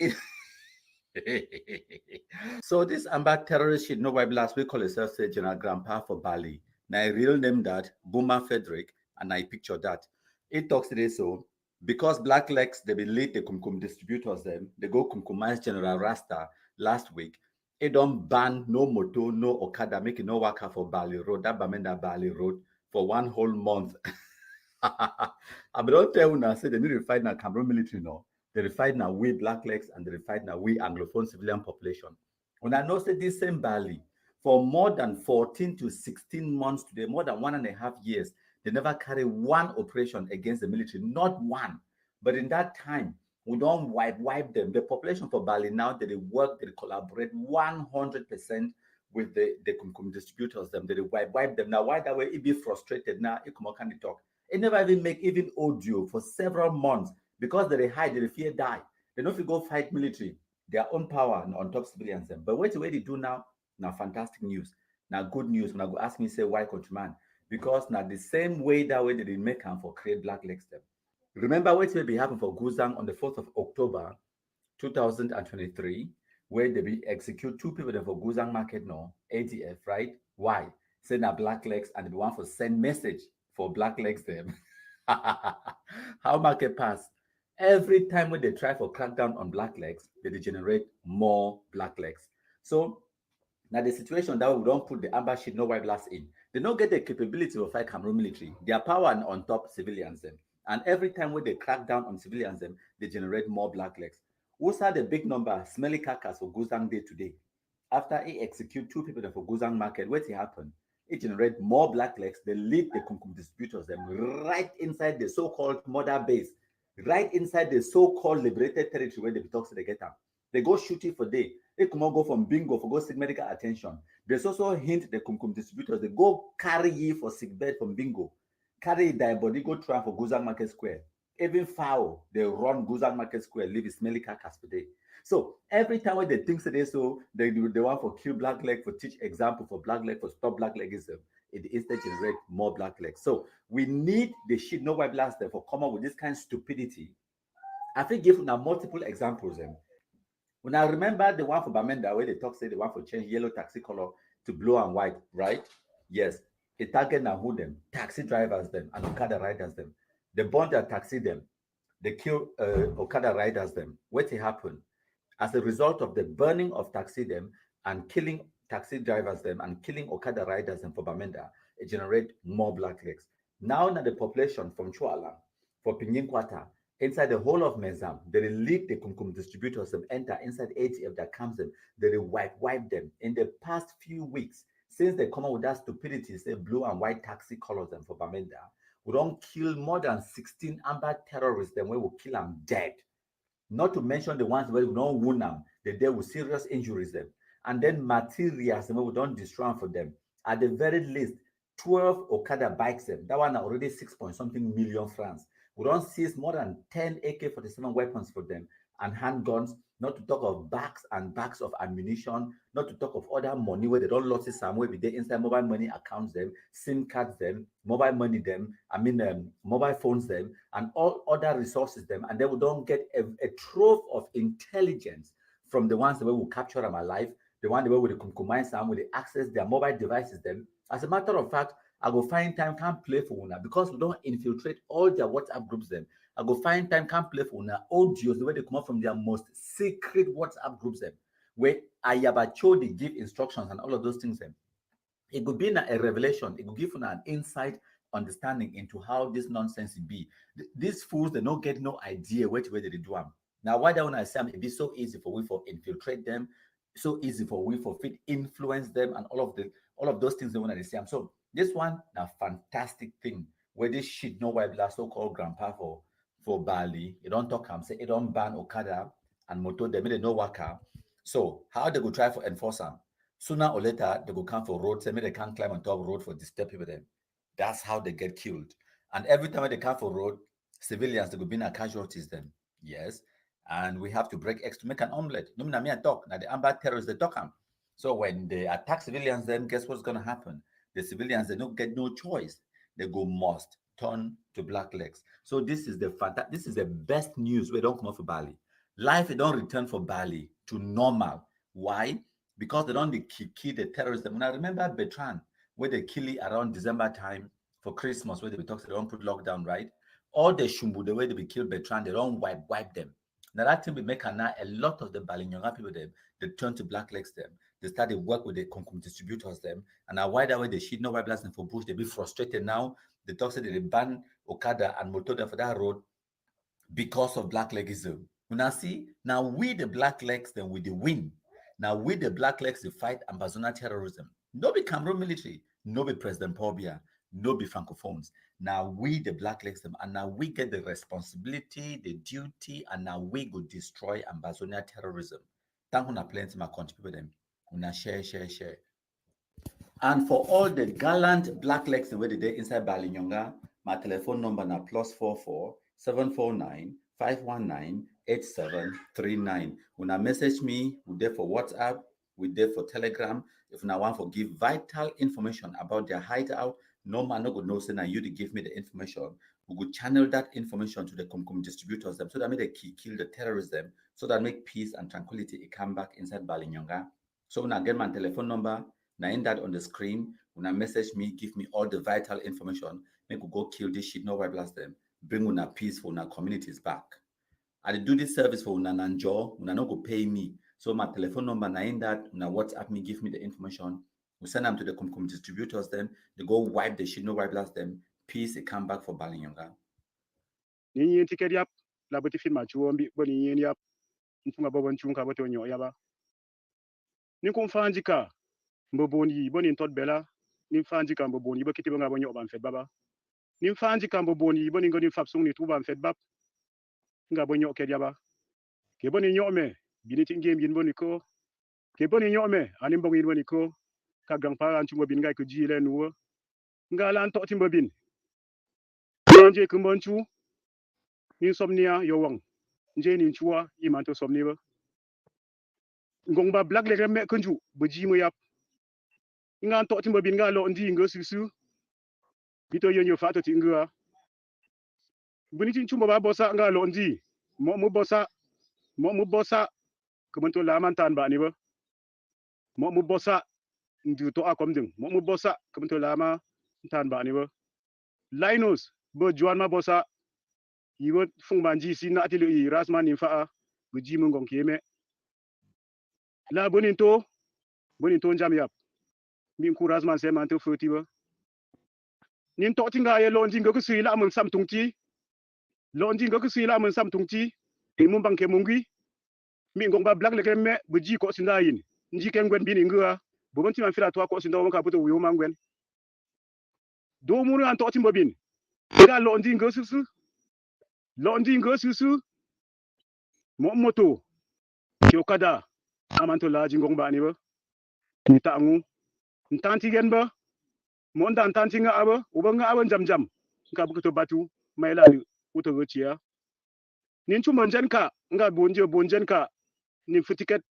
So this Amba terrorist shit, no why last we call itself say General Grandpa for Bali. Now I real name that Boomer Frederick, and I picture that. It talks today so because black legs they be lead the kumkum distributors them, they go kumkumize General Rasta last week. It don't ban no moto, no Okada, make it no waka for Bali Road, that Bamenda Bali Road for one whole month. I don't tell you now, say they need to fight now Cameroon military no. They fight now we black legs and they fight now we Anglophone civilian population. When I know say this same Bali, for more than 14 to 16 months today, more than 1.5 years, they never carry one operation against the military, not one. But in that time, we don't wipe them. The population for Bali now, they work, they collaborate 100% with the Kumkum distributors, them, they wipe them. Now, why that way, it be frustrated now, it come can talk. It never even make even audio for several months because they hide, they fear die. They don't feel go fight military, their own power and on top civilians. Them. But wait the way they do now fantastic news. Now good news. When I go ask me, say why countryman? Because now the same way that way they did make them for create black legs them. Remember what will be happen for Guzang on the 4th of October 2023, where they be execute two people for Guzang market no ADF, right? Why? Say now black legs and the one for send message for black legs them. How market pass? Every time when they try for crackdown on black legs, they generate more black legs. So now the situation that we don't put the amber sheet no white blast in, they don't get the capability of fight Cameroon military. Their power and on top civilians them. And every time when they crack down on civilians them, they generate more black legs. What's the big number smelly carcass for Guzang Day today? After he execute two people for Guzang market, what happened? It generate more black legs. They lead the Kumkum distributors them right inside the so-called mother base, right inside the so-called liberated territory where they talk to the get them. They go shooting for day. They come go from bingo for go seek medical attention. There's also hint the Kumkum distributors, they go carry ye for sick bed from bingo. Carry their body, go try for Guzang Market Square. Even foul, they run Guzang Market Square, leave a smelly carcass for day. So every time when they think today, so they do the one for kill black leg, for teach example for black leg, for stop black legism, it instead generate more black legs. So we need the shit no white blast them for come up with this kind of stupidity. I think give now multiple examples them. When I remember the one for Bamenda where they talk say the one for change yellow taxi color to blue and white, right? Yes. It target now who them? Taxi drivers them and Okada riders them. They burn their taxi them. They kill Okada riders them. What happened? As a result of the burning of taxi them and killing taxi drivers them and killing Okada riders them for Bamenda, it generate more black legs. Now the population from Chuala, for Pinyin Quarter, inside the whole of Mezam, they lead the Kumkum distributors them enter inside ATF that comes them, they wipe them. In the past few weeks, since they come up with that stupidity, say blue and white taxi colors them for Bamenda, we don't kill more than 16 amber terrorists, then we will kill them dead. Not to mention the ones where we don't wound them, they deal with serious injuries them. And then materials, we don't destroy them for them. At the very least, 12 Okada bikes them. That one are already 6 point something million francs. We don't seize more than 10 AK-47 weapons for them and handguns, not to talk of bags and bags of ammunition, not to talk of other money where they don't lose it somewhere with the inside mobile money accounts them, SIM cards them, mobile money them, mobile phones them, and all other resources them, and then we don't get a trove of intelligence from the ones that will capture them alive, the one that will compromise them, will access their mobile devices them. As a matter of fact, I go find time, can't play for una because we don't infiltrate all their WhatsApp groups them. I go find time, can't play for una audios, the way they come out from their most secret WhatsApp groups them, where Ayabacho they give instructions and all of those things them. It could be a revelation, it could give una an insight, understanding into how this nonsense be. These fools, they don't get no idea which way they do them. Now, why don't I say it be so easy for we for infiltrate them, so easy for we for fit influence them and all of those things they want to see. So this one, a fantastic thing where this shit no white blast so-called grandpa for Bali. You don't talk say it don't ban Okada and moto, they made no waka. So how they go try for enforce them? Sooner or later, they go come for road, say they can't climb on top road for disturb people then. That's how they get killed. And every time they come for road, civilians, they go be casualties then. Yes. And we have to break eggs to make an omelette. No, me talk. Now the Amba terrorists, they talk them. So when they attack civilians, then guess what's going to happen? The civilians, they don't get no choice. They go must turn to black legs. So this is the best news. We don't come off for Bali. Life it don't return for Bali to normal. Why? Because they don't kill the terrorists. When I remember Bertrand, where they kill it around December time for Christmas, where they talk, they don't put lockdown, right? All the Shumbu, the way they be killed Bertrand, they don't wipe them. Now that thing we make now a lot of the Balinyonga people they turn to black legs them. They started work with the concom distributors them, and now why that way they shit no white blasting for bush, they be frustrated now. They talk say they ban Okada and Motoda for that road because of black legism. Now see, now we the black legs then we the win. Now we the black legs to fight Ambazona terrorism. No be Cameroon military, no be President Paul Biya, no be Francophones. Now we the black legs them, and now we get the responsibility, the duty, and now we go destroy Ambazonia terrorism. Thank you, plenty my country people them. Una share. And for all the gallant black legs the way they did inside Balinyonga, my telephone number now +44 749 519 8739. When I message me, we there for WhatsApp, we there for Telegram. If I want to give vital information about their hideout, no man no go know say now you to give me the information. We could channel that information to the Comcom distributors them so that make they kill the terrorists them, so that make peace and tranquility come back inside Balinyonga. So when I get my telephone number, now in that on the screen, when I message me, give me all the vital information, make we go kill this shit, no white blast them, bring una peace for una communities back. I do this service for una nanjo, una no go pay me. So my telephone number, now in that, una WhatsApp me, give me the information. We send them to the Comcom distributors, then they go wipe the shit, no white blast them, peace, they come back for Balinyonga. Ni ticket yap, la boti film machu ambi boni yen yap, ntunga bobon chunga boto nyo yaba. Ni kumfanjika, mboboni boni tot bela, ni mfanjika mboboni bokiti bonga bonyo ban fet baba. Ni mfanjika mboboni boni ngoni fapsung ni tuba fet bab. Nga bonyo ke yaba. Ke boni nyome, bini tingem yin boni ko. Ke boni nyome, anim bongi boni ko. Ka gangpa an chungo bin ngai ku jile nuwa. Nga lan to timbo bin. Nje kumbonchu. Insomnia yowang. Nje ni chua imanto somniwa. Ngongba black le me kunju buji mo yap. Nga to timbo bin nga lo ndi ngo susu. Bito yenyo fato tinga. Buni tin chumba ba bosa nga lo ndi. Mo mu bosa. Kemonto lamantan ba ni ba. Mo mu bosa ndu to akom ding. Mo mu bosa kemonto lama tan ba ni ba. Linus bo juan ma bosa. Iwo fung banji si na tilu i rasman infa buji mo ngong keme. La boninto njam yap. Min ku rasman se man to foti ba. Nin to tinga ye lo ndingo ku sui la mun sam tungti. Lo ndingo ku sui la mun sam tungti. E mun banke mungi. Min ngong ba black le me buji ko sinda yin. Nji ken gwen bin ngua. Bo bonti man fira to ko sinda won ka puto wiyo mangwen. Do mun an to timbo bin. Ga lo ndingo susu. Lo ndingo susu. Mo moto. Ki okada. Amanto la jingong ba ni ba. Ni tangu. Ntanti gen ba. Mo ntanti nga aba. Uba nga aba jam. Nka bukuto batu. Maila ni uto gochia. Nin chumon jen ka. Nga bonjen ka. Ni futiket.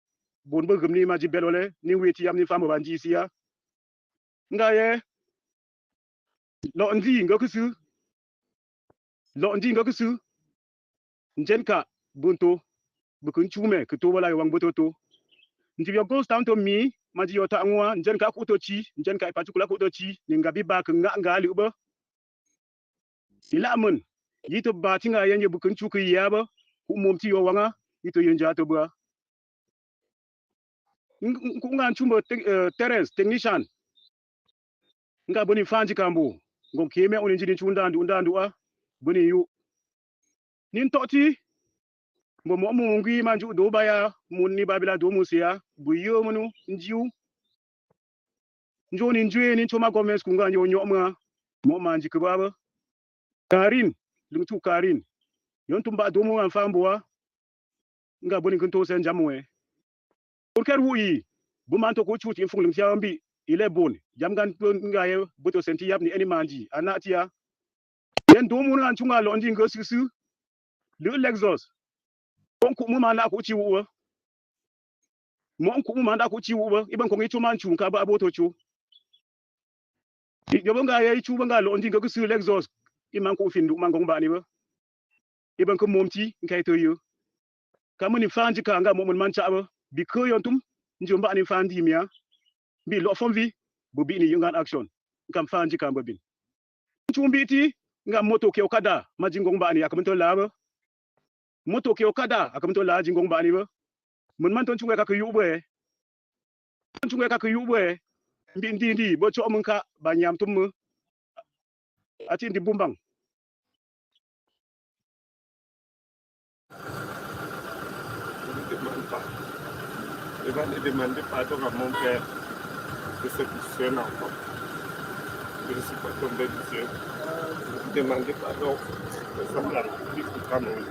Bon bo gumni ma jibelole. Ni weti yam ni famo banji siya. Nga ye. Lo ndi nga kusu. Lo ndi nga kusu. Njen ka. Bunto. Bukun chume. Kuto wala yung bototo. Nti yo goes down to me. Maji yo ta ngwa. Njen ka kuto chi. Njen ka ipachukula kuto chi. Ninga biba nga liuba. Ila mun. Yito ba tinga yenye bukun chuku yaba. Umumti yo wanga. Yito yenja to ba. Nga chumbo Terence technician. Nga boni fanji kambo. Ngom keme uninjini chundandu a. Boni yu. Nin toti. Mo mungi manju do baya. Muni babila do musia. Buyo munu. Njiu. Njo ninjue nin choma gomens kunga nyo nyoma. Mo manji kubaba. Karin. Lungtu Karin. Yontumba do mu anfamboa. Nga boni kunto sen jamwe. Urker wuyi. Bumanto ko chuti infung lim siambi. Ile bon. Jamgan nga ye buto senti yap ni eni manji. Anatia. Yen do mu nan chunga lo ndingo susu. Le Lexus. Bonku mu manda ko chi wuwa. Monku mu manda ko chi wuwa. Iban ko ngi chuman chunka ba aboto chu. Yobonga ye chu banga lo ndingo susu Lexus. Iman ko fin du mangong ba ni ba. Iban ko momti nkai to yo. Kamu ni fanji ka nga mo man cha ba. Bi ko yon tum njom ba ni fandi mia. Bi lo fom vi bu bi ni yungan action. Kam fanji ka ba bin. Chumbi ti nga moto ke okada majingong ba ni akamto la ba. Moto ke okada akamto la jingong ba ni ba. Mun man ton chunga ka yu ba. Ton chunga ka yu ba. Ndi bo cho mun ka ba nyam tum mu. Ati ndi bumbang. Ne demandez pardon à mon père de ce qui se fait encore. Je ne suis pas tombé du ciel. Demandez pardon à la République du Cameroun.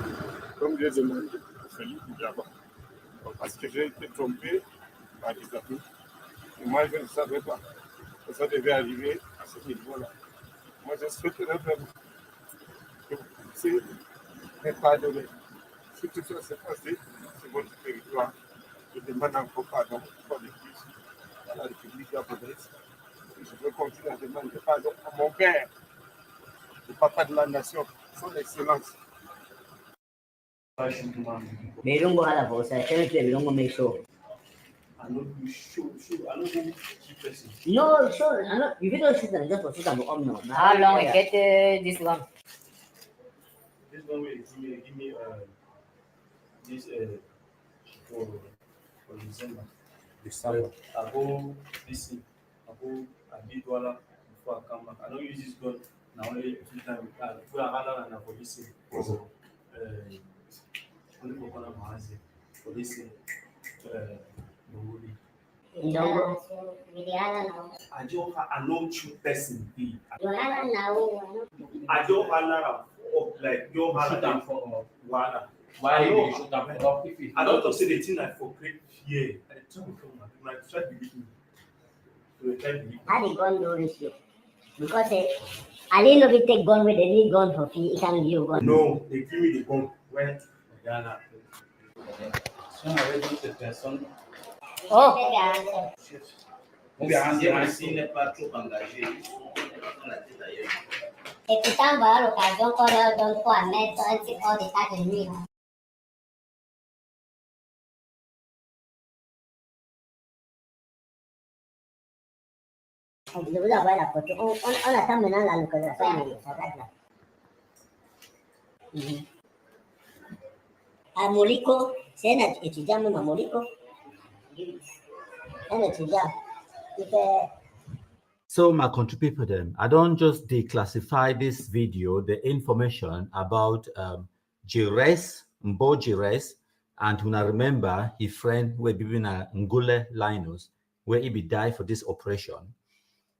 Comme j'ai demandé celui du Gabon. Parce que j'ai été trompé par des amis. Et moi, je ne savais pas que ça devait arriver à ce niveau-là. Moi, je souhaiterais vraiment que vous puissiez me pardonner. Si tout ça s'est passé sur votre territoire, je demande encore pardon pour de plus à la République gabonaise. Je veux continuer à demander pardon à mon père, le papa de la nation, son excellence. Milongo hala vosa, tena tu milongo me show. No, show. You video shoot and just for shoot and no. How long you get this one? This one will give me this for December. I go this I go a big dollar before I come back. I don't use this gun now only 2 times. I put a $100 and for this only for one for this I don't a no true person be. I don't allow like your hand for water. Why you shoot them for I don't talk say the thing I for create fear. I tell you my try believe me. So try believe. How the gun do this you? Because I didn't know if take gun with any gun for free. It can give gun. No, they give me the gun. Where Ghana. So I already the person. Oh. Et putain, voilà l'occasion qu'on leur donne pour mettre un petit hors d'état de nuit. Je vous envoie la photo. On attend maintenant la localisation. À Molico, c'est un étudiant même à Molico. Un étudiant. Il fait. So my country people then, I don't just declassify this video, the information about Jires, Mbo Jires, and when I remember his friend who be in Ngule Linus, where he be died for this operation.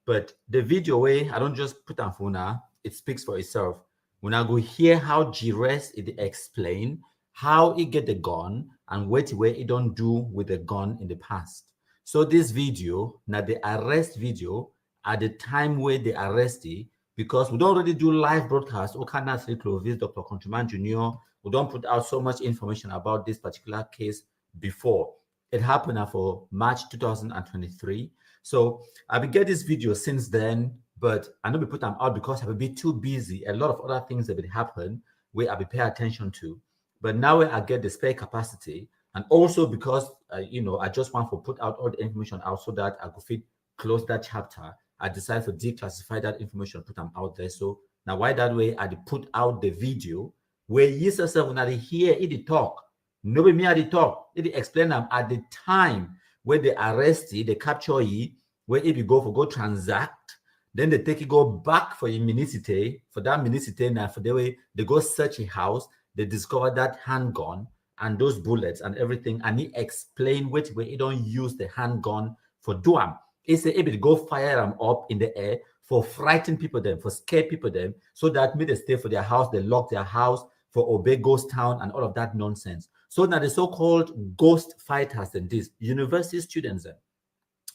But the video way, I don't just put on phone, it speaks for itself. When I go hear how Jires it explain how he get the gun and what way he don't do with the gun in the past. So this video, now the arrest video, at the time where they arrested, because we don't really do live broadcast, Okana Clovis, Dr. Countryman Jr., we don't put out so much information about this particular case before. It happened for March 2023. So I will get this video since then, but I know we put them out because I will be too busy. A lot of other things that will happen where I will pay attention to. But now I get the spare capacity, and also because, I just want to put out all the information out so that I could fit close that chapter. I decided to declassify that information, put them out there. So now why that way I put out the video where you yourself when I hear it talk. Nobody me at the talk. It explain them at the time where they arrest you, they capture you, where if you go transact, then they take you go back for your minicity, for that minicity, now for the way they go search a house, they discover that handgun and those bullets and everything, and he explain which way he don't use the handgun for doing. It's able to go fire them up in the air for frighten people them, for scare people them, so that may they stay for their house, they lock their house, for obey ghost town and all of that nonsense. So now the so-called ghost fighters and these university students,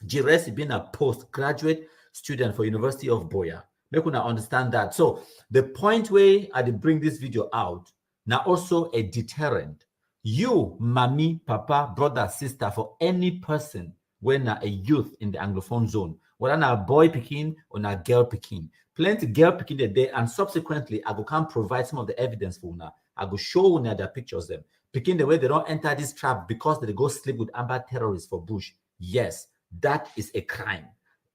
Jires being a postgraduate student for University of Boya. Make una understand that. So the point where I did bring this video out, now also a deterrent. You, mommy, papa, brother, sister, for any person when a youth in the Anglophone zone, whether a boy picking or a girl picking, plenty girl picking the day, and subsequently I go come provide some of the evidence for una. I go show una their pictures them. Picking the way they don't enter this trap because they go sleep with Amba terrorists for bush. Yes, that is a crime.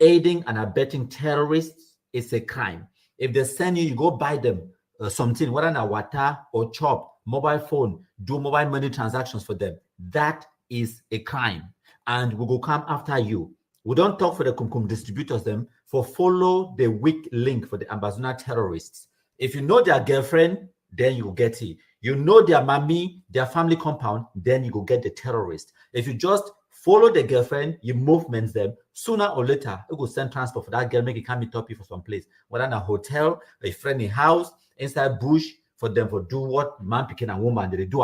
Aiding and abetting terrorists is a crime. If they send you, you go buy them something, whether na water or chop, mobile phone, do mobile money transactions for them. That is a crime. And we go come after you. We don't talk for the Kumkum distributors them for follow the weak link for the Ambazona terrorists. If you know their girlfriend, then you will get it. You know their mommy, their family compound, then you go get the terrorist. If you just follow the girlfriend, you movement them, sooner or later, you go send transport for that girl, make it come meet up you for some place. Whether in a hotel, a friendly house, inside bush, for them for do what man picking and woman they do.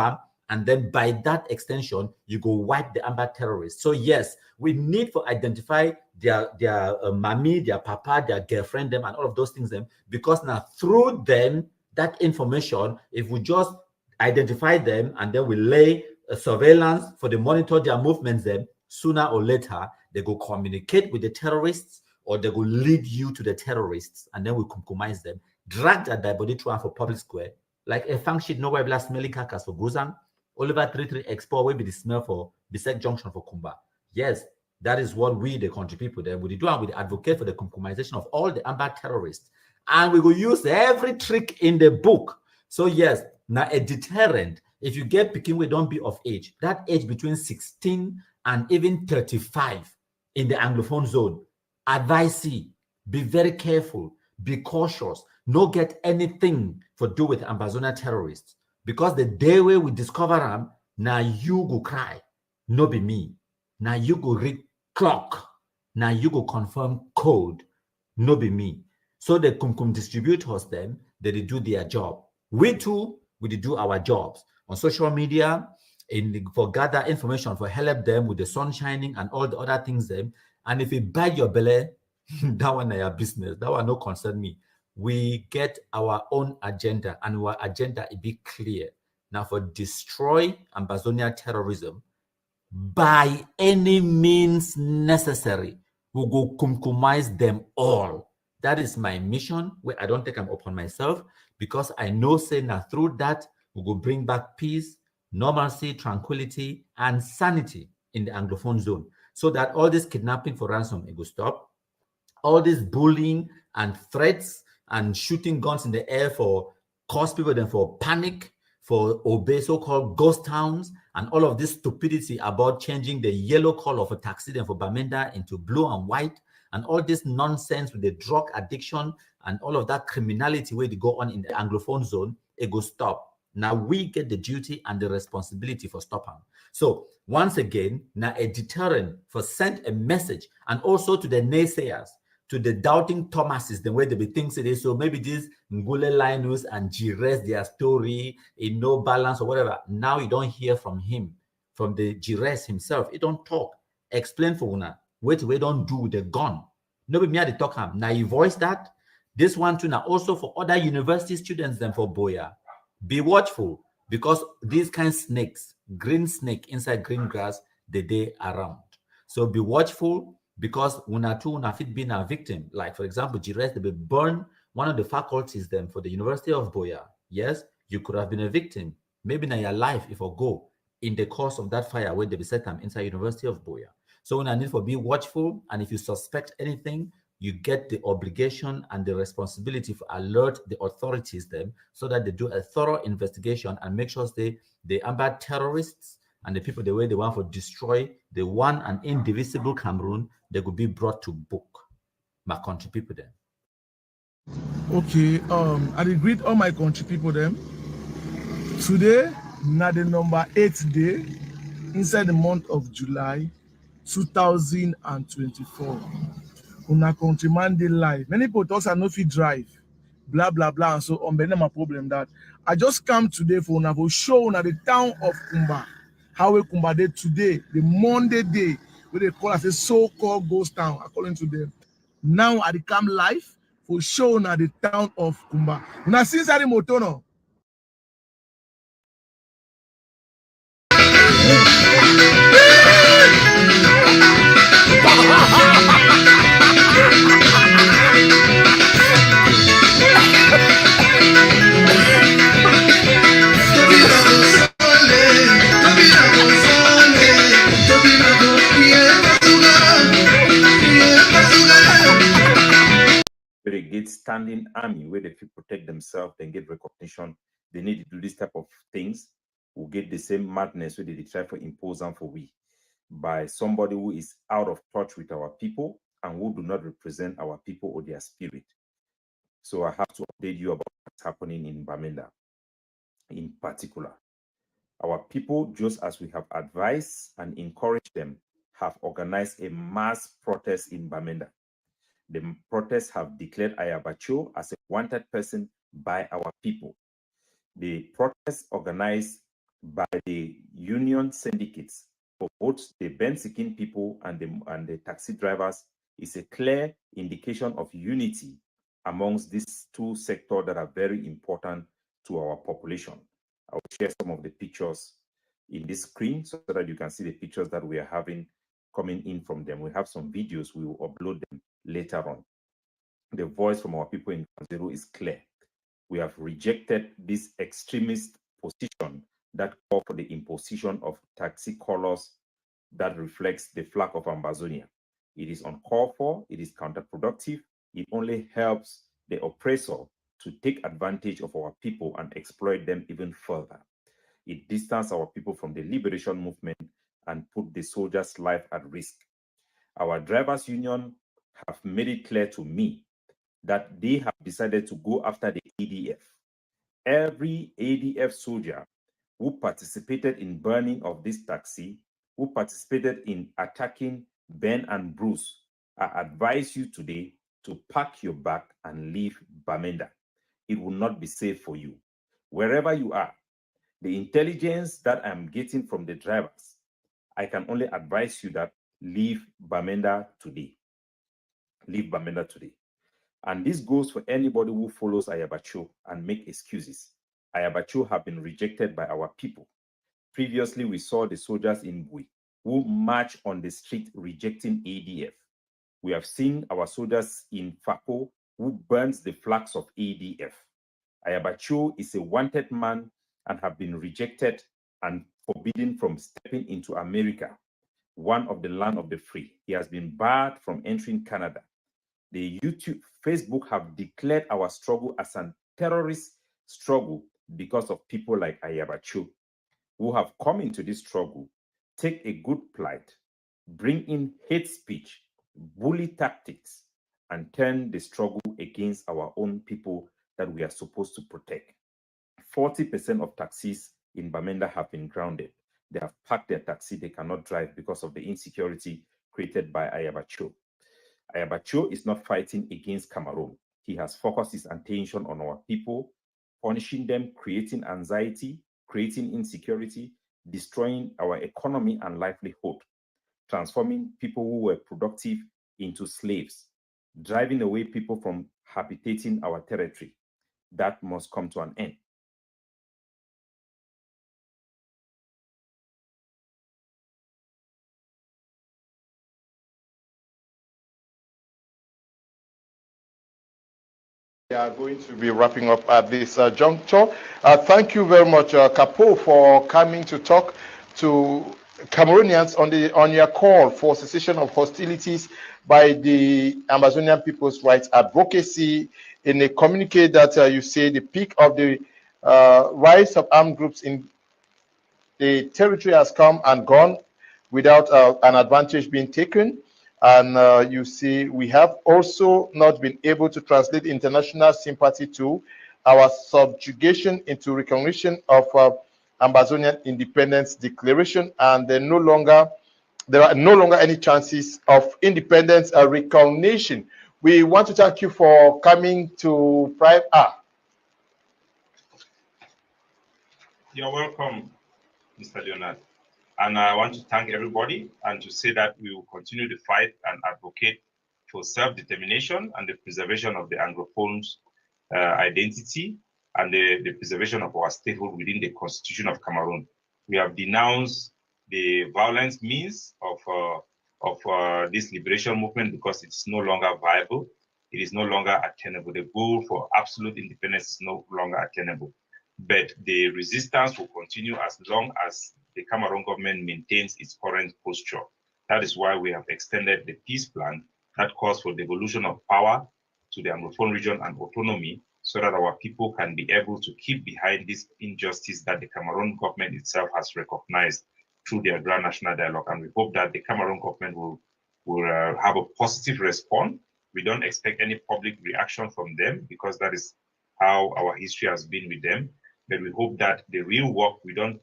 And then by that extension, you go wipe the Amba terrorists. So yes, we need to identify their mommy, their papa, their girlfriend, them, and all of those things, them, because now through them, that information, if we just identify them and then we lay a surveillance for the monitor their movements, then sooner or later, they go communicate with the terrorists or they go lead you to the terrorists, and then we compromise them, drag that dead body to for public square, like a function nowhere blast smelling carcass for Guzan, Oliver 33 Expo will be the smell for Bisek Junction for Kumba. Yes, that is what we, the country people, there we do, and we advocate for the compromisation of all the Amba terrorists. And we will use every trick in the book. So yes, now a deterrent, if you get picking, we don't be of age, that age between 16 and even 35 in the Anglophone zone, advise you, be very careful, be cautious, no get anything for do with Ambazona terrorists. Because the day where we discover them, now you go cry, no be me. Now you go read clock, now you go confirm code, no be me. So the Kumkum distributors them, they do their job. We too, we do our jobs on social media, for gather information, for help them with the sun shining and all the other things them. And if it bite your belly, that one is your business. That one no concern me. We get our own agenda, and our agenda is be clear. Now for destroy Ambazonia terrorism by any means necessary, we go compromise them all. That is my mission, where I don't take them upon myself, because I know say now through that we will bring back peace, normalcy, tranquility, and sanity in the Anglophone zone, so that all this kidnapping for ransom it will stop. All this bullying and threats and shooting guns in the air for cause people then for panic, for obey so-called ghost towns, and all of this stupidity about changing the yellow color of a taxi then for Bamenda into blue and white, and all this nonsense with the drug addiction and all of that criminality where they go on in the Anglophone zone, it will stop. Now we get the duty and the responsibility for stopping. So once again, now a deterrent for send a message, and also to the naysayers, to the doubting Thomases, the way they be thinks it is. So maybe this Ngule Linus and Gires, their story in no balance or whatever. Now you don't hear from him, from the Gires himself. He don't talk. Explain for una. Wait, we don't do with the gun. Nobody me at the talk him. Now you voice that. This one too now also for other university students than for Boya. Be watchful, because these kind of snakes, green snake inside green grass, the day around. So be watchful, because una too una fit being a victim. Like for example, Gires, they be burn one of the faculties then for the University of Boya. Yes, you could have been a victim. Maybe now your life if you go in the course of that fire where they be set them inside University of Boya. So una need for be watchful, and if you suspect anything, you get the obligation and the responsibility to alert the authorities them, so that they do a thorough investigation and make sure they Amba terrorists and the people the way they want to destroy the one and indivisible Cameroon, they could be brought to book. My country people then. Okay, I greet all my country people them. Today, na the number 8th day inside the month of July 2024. Una countryman dey live. Many people talk I no fit drive, blah blah blah, and so on. But my problem that I just come today for una to show una the town of Kumba. How we Kumba day today, the Monday day, where they call us a so-called ghost town, according to them. Now I come live for show una the town of Kumba. Now since I motono. standing army where they feel protect themselves, then get recognition. They need to do this type of things. Will get the same madness where they try to impose on for we by somebody who is out of touch with our people and who do not represent our people or their spirit. So I have to update you about what's happening in Bamenda in particular. Our people, just as we have advised and encouraged them, have organized a mass protest in Bamenda. The protests have declared Ayabacho as a wanted person by our people. The protest organized by the union syndicates for both the Bensikin people and the taxi drivers is a clear indication of unity amongst these two sectors that are very important to our population. I will share some of the pictures in this screen so that you can see the pictures that we are having coming in from them. We have some videos, we will upload them later on. The voice from our people in Zero is clear. We have rejected this extremist position that call for the imposition of taxi colors that reflects the flag of Ambazonia. It is uncalled for, it is counterproductive, it only helps the oppressor to take advantage of our people and exploit them even further. It distances our people from the liberation movement and put the soldiers' life at risk. Our drivers' union have made it clear to me that they have decided to go after the ADF. Every ADF soldier who participated in burning of this taxi, who participated in attacking Ben and Bruce, I advise you today to pack your bag and leave Bamenda. It will not be safe for you. Wherever you are, the intelligence that I'm getting from the drivers, I can only advise you that leave Bamenda today. Leave Bamenda today. And this goes for anybody who follows Ayabacho and make excuses. Ayabacho have been rejected by our people. Previously, we saw the soldiers in Bui who march on the street rejecting ADF. We have seen our soldiers in Fako who burns the flags of ADF. Ayabacho is a wanted man and have been rejected and forbidden from stepping into America, one of the land of the free. He has been barred from entering Canada. The Facebook have declared our struggle as a terrorist struggle because of people like Ayabacho, who have come into this struggle, take a good plight, bring in hate speech, bully tactics, and turn the struggle against our own people that we are supposed to protect. 40% of taxis in Bamenda have been grounded. They have parked their taxi, they cannot drive because of the insecurity created by Ayabacho. Ayabacho is not fighting against Cameroon. He has focused his attention on our people, punishing them, creating anxiety, creating insecurity, destroying our economy and livelihood, transforming people who were productive into slaves, driving away people from habitating our territory. That must come to an end. We are going to be wrapping up at this juncture. Thank you very much, Capo, for coming to talk to Cameroonians on your call for cessation of hostilities by the Amazonian People's Rights Advocacy. In a communique that you say the peak of the rise of armed groups in the territory has come and gone without an advantage being taken. And you see, we have also not been able to translate international sympathy to our subjugation into recognition of Amazonian Independence Declaration, and there are no longer any chances of independence recognition. We want to thank you for coming to Prime. You're welcome, Mr. Leonard. And I want to thank everybody and to say that we will continue to fight and advocate for self-determination and the preservation of the Anglophones' identity and the preservation of our statehood within the Constitution of Cameroon. We have denounced the violent means of this liberation movement because it's no longer viable. It is no longer attainable. The goal for absolute independence is no longer attainable. But the resistance will continue as long as the Cameroon government maintains its current posture. That is why we have extended the peace plan that calls for devolution of power to the Anglophone region and autonomy, so that our people can be able to keep behind this injustice that the Cameroon government itself has recognized through their Grand National Dialogue. And we hope that the Cameroon government will have a positive response. We don't expect any public reaction from them, because that is how our history has been with them. But we hope that the real work, we don't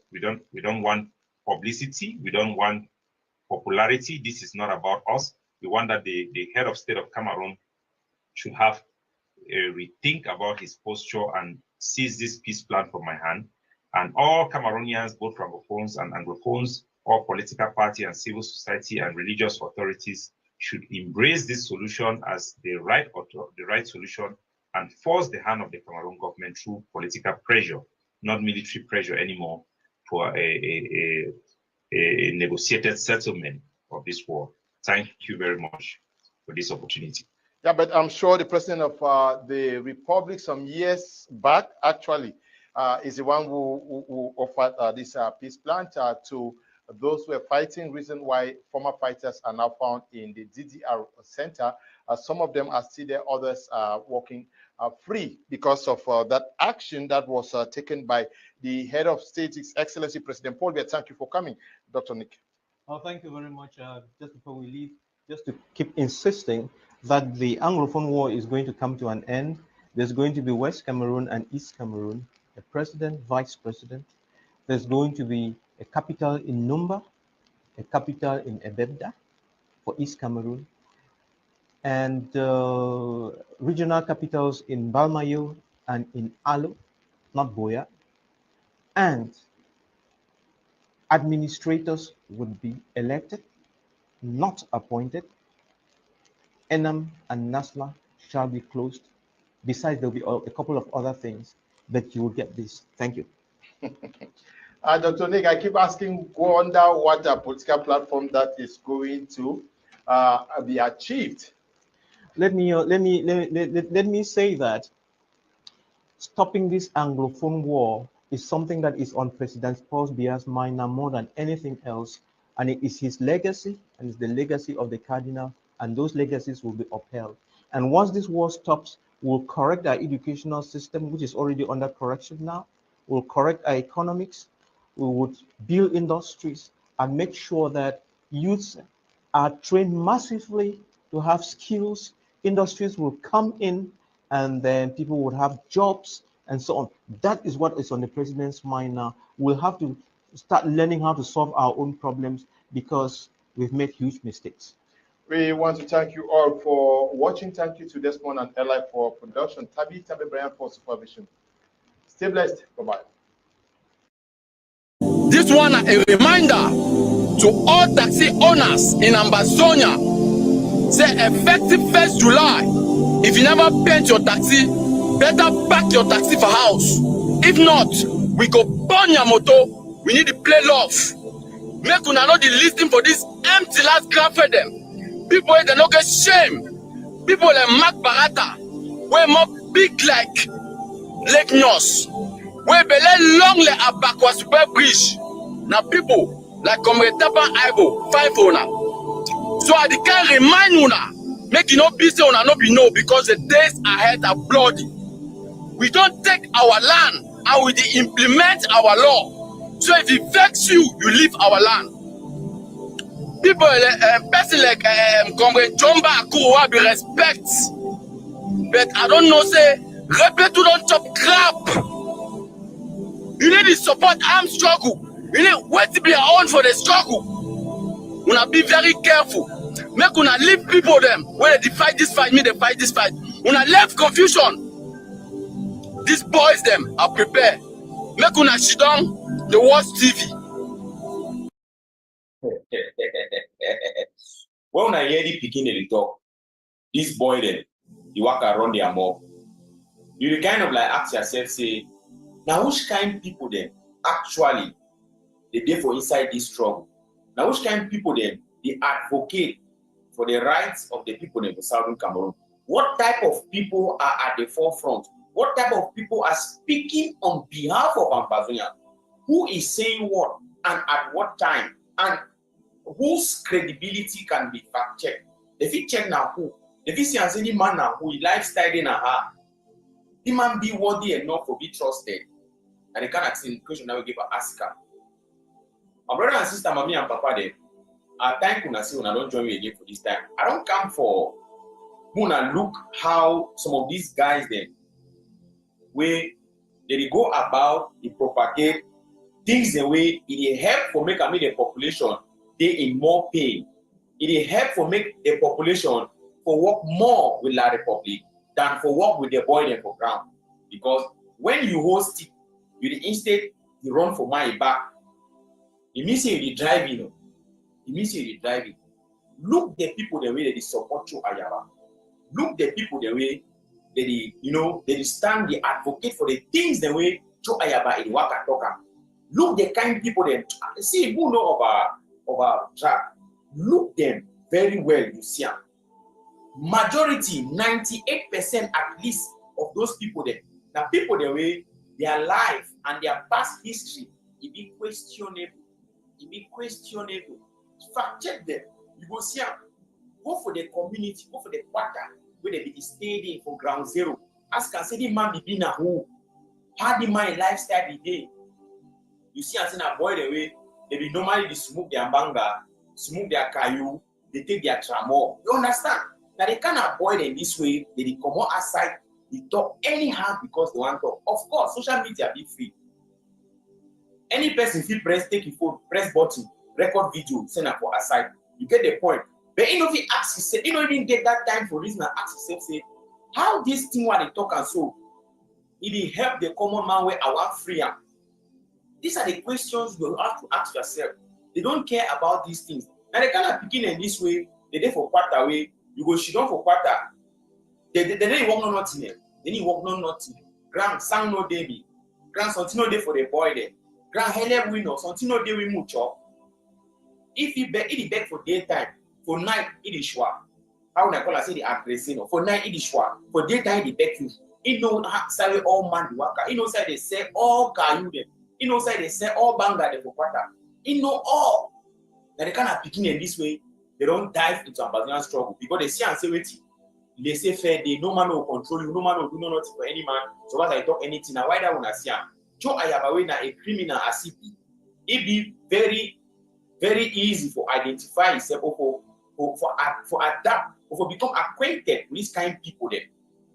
want publicity, we don't want popularity. This is not about us. We want that the head of state of Cameroon should have a rethink about his posture and seize this peace plan from my hand. And all Cameroonians, both Francophones and Anglophones, all political party and civil society and religious authorities should embrace this solution as the right solution and force the hand of the Cameroon government through political pressure, not military pressure anymore, for a negotiated settlement of this war. Thank you very much for this opportunity. Yeah, but I'm sure the president of the Republic some years back actually is the one who offered this peace plan to those who are fighting. Reason why former fighters are now found in the DDR center. Some of them are still there, others are walking free because of that action that was taken by the head of state, His Excellency President Paul Biya. Thank you for coming, Dr. Nick. Oh, thank you very much. Just before we leave, just to keep insisting that the Anglophone war is going to come to an end. There's going to be West Cameroon and East Cameroon, a president, vice president. There's going to be a capital in Numba, a capital in Ebebda for East Cameroon, and regional capitals in Balmayo and in Alo, not Boya. And administrators would be elected, not appointed. Enam and Nasla shall be closed. Besides, there'll be a couple of other things, but you will get this. Thank you. Dr. Nick, I keep asking, wonder what a political platform that is going to be achieved. Let me say that stopping this Anglophone war is something that is on President Paul Biya's mind now more than anything else, and it is his legacy, and it's the legacy of the cardinal, and those legacies will be upheld. And once this war stops, we'll correct our educational system, which is already under correction now. We'll correct our economics. We would build industries and make sure that youths are trained massively to have skills. Industries will come in, and then people would have jobs and so on. That is what is on the president's mind now. We'll have to start learning how to solve our own problems because we've made huge mistakes. We want to thank you all for watching. Thank you to Desmond and Eli for production. Tabi Brian for supervision. Stay blessed. Bye-bye. This one a reminder to all taxi owners in Ambazonia. Say effective 1st July, if you never paint your taxi, better pack your taxi for house. If not, we go burn your motor. We need to play love. Make una not the listing for this empty last graph for them. People they don't get shame. People like Mark Barata, way more big like Lake Nyos, way belay long like Abakwa Super Bridge. Now people like Comrade Tapa Aibo, 5 owner. So I can remind una, make you not be say una not be no, because the days ahead are bloody. We don't take our land and we implement our law. So if it vex you, you leave our land. People, person like Comrade Jomba Akuwa be respect, but I don't know say Repetu don't chop crap. You need to support armed struggle. You need wait to be on for the struggle. Una be very careful. Make una leave people them when they fight this fight, me they fight this fight. Una left confusion. These boys them are prepared. Make una sit down the watch TV. When I hear the picking the talk, this boy then you walk around their mob. You kind of like ask yourself, say, now which kind of people then actually they there for inside this struggle? Now which kind of people then they advocate for the rights of the people in the Southern Cameroon? What type of people are at the forefront? What type of people are speaking on behalf of Ambazonia? Who is saying what and at what time? And whose credibility can be fact-checked? If you check now who, The vision has any man now who lifestyle in a heart. The man be worthy enough to be trusted. And the kind of question that we give ask her. My brother and sister, mommy and papa, there. At time when I say when I don't join you again for this time, I don't come for when I look how some of these guys then where they go about they propagate things the way it help for make the population they in more pain. It help for make the population for work more with La Republic than for work with the boy them for ground. Because when you host it, you instead you run for my back. It means you drive, you know. It means you driving. Look the people the way they support you, Ayaba. Look the people the way they, you know, they stand, they advocate for the things the way Joe Ayaba in Waka Toka. Look the kind of people that see who know about track. Look them very well, you see. Majority, 98% at least of those people there. Now people the way their life and their past history, it be questionable. It be questionable. Fact check them. You go see them. Go for the community, go for the quarter where they be staying in for ground zero. Ask and say the man be na who? How the man lifestyle be day? You see, as in a boy the way they be normally they smoke their banga, smoke their kayu, they take their tramor. You understand? Now they can't avoid in this way. They come out outside, they talk anyhow because they want to talk. Of course, social media be free. Any person if you press, take your phone, press button, record video, send it for aside. You get the point. But you know, if you ask yourself, you don't even get that time for reason and ask yourself, say, how this thing when they talk and so it will help the common man where I want freedom. These are the questions you have to ask yourself. They don't care about these things. Now they cannot begin in this way, they day for quarter way, you go she down for quarter. They walk no nothing. Then you walk no nothing. Grand sang no day. Grand something no day for the boy there. Grand hele win or something no day we mucho. If you beg, it beg for daytime. For night, it is sure. How would I call I say the aggressive? For night, it is sure. For daytime, it beg you. It know say all man the worker. It know say they say all kayu them. It know say they say all banga them for quarter. It know all. Now they cannot begin in this way. They don't dive into Ambazonian struggle because they see and say wait. They say fair. They no man will control you. No man will do nothing for any man. So what I talk anything. Now why that one I see? Joe Ayabawe na a criminal as it be very, very easy for identify yourself for adapt or for become acquainted with this kind of people then.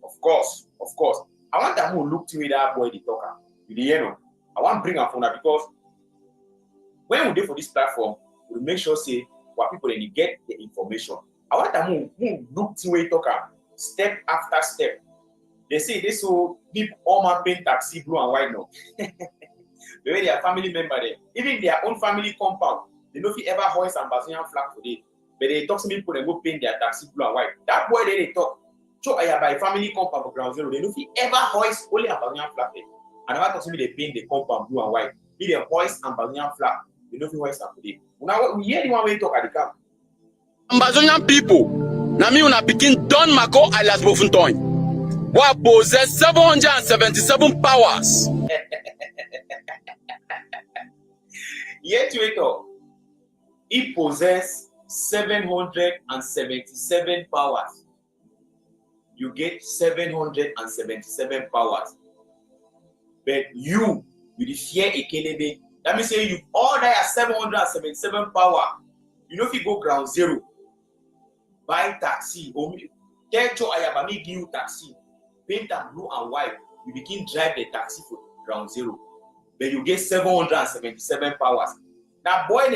Of course. I want them to look to that boy the talker. You know, I want to bring up on that because when we do for this platform, we make sure say what people then get the information. I want them to look to the talker step after step. They say they so people all man paint taxi blue and white now. The way their family member there, even their own family compound, they know if you ever hoist Ambazonian flag today. But they talk to people and go paint their taxi blue and white. That boy they talk. So I have by family compound for ground zero. They know if you ever hoist only Ambazonian flag there. And I talk to me they paint the compound blue and white. If they hoist Ambazonian flag, they know if you hoist them today. Now we hear the one way talk at the camp. Ambazonian people, na me una begin Don Mako alias Bofuntoin. What possess 777 powers. Yet you talk. He possess 777 powers. You get 777 powers. But you the fear a kelebe. That means say you all that 777 power. You know if you go ground zero, buy taxi or tell Joe Ayabami give you taxi, paint them blue and white. You begin drive the taxi for ground zero. But you get 777 powers. Now, boy, I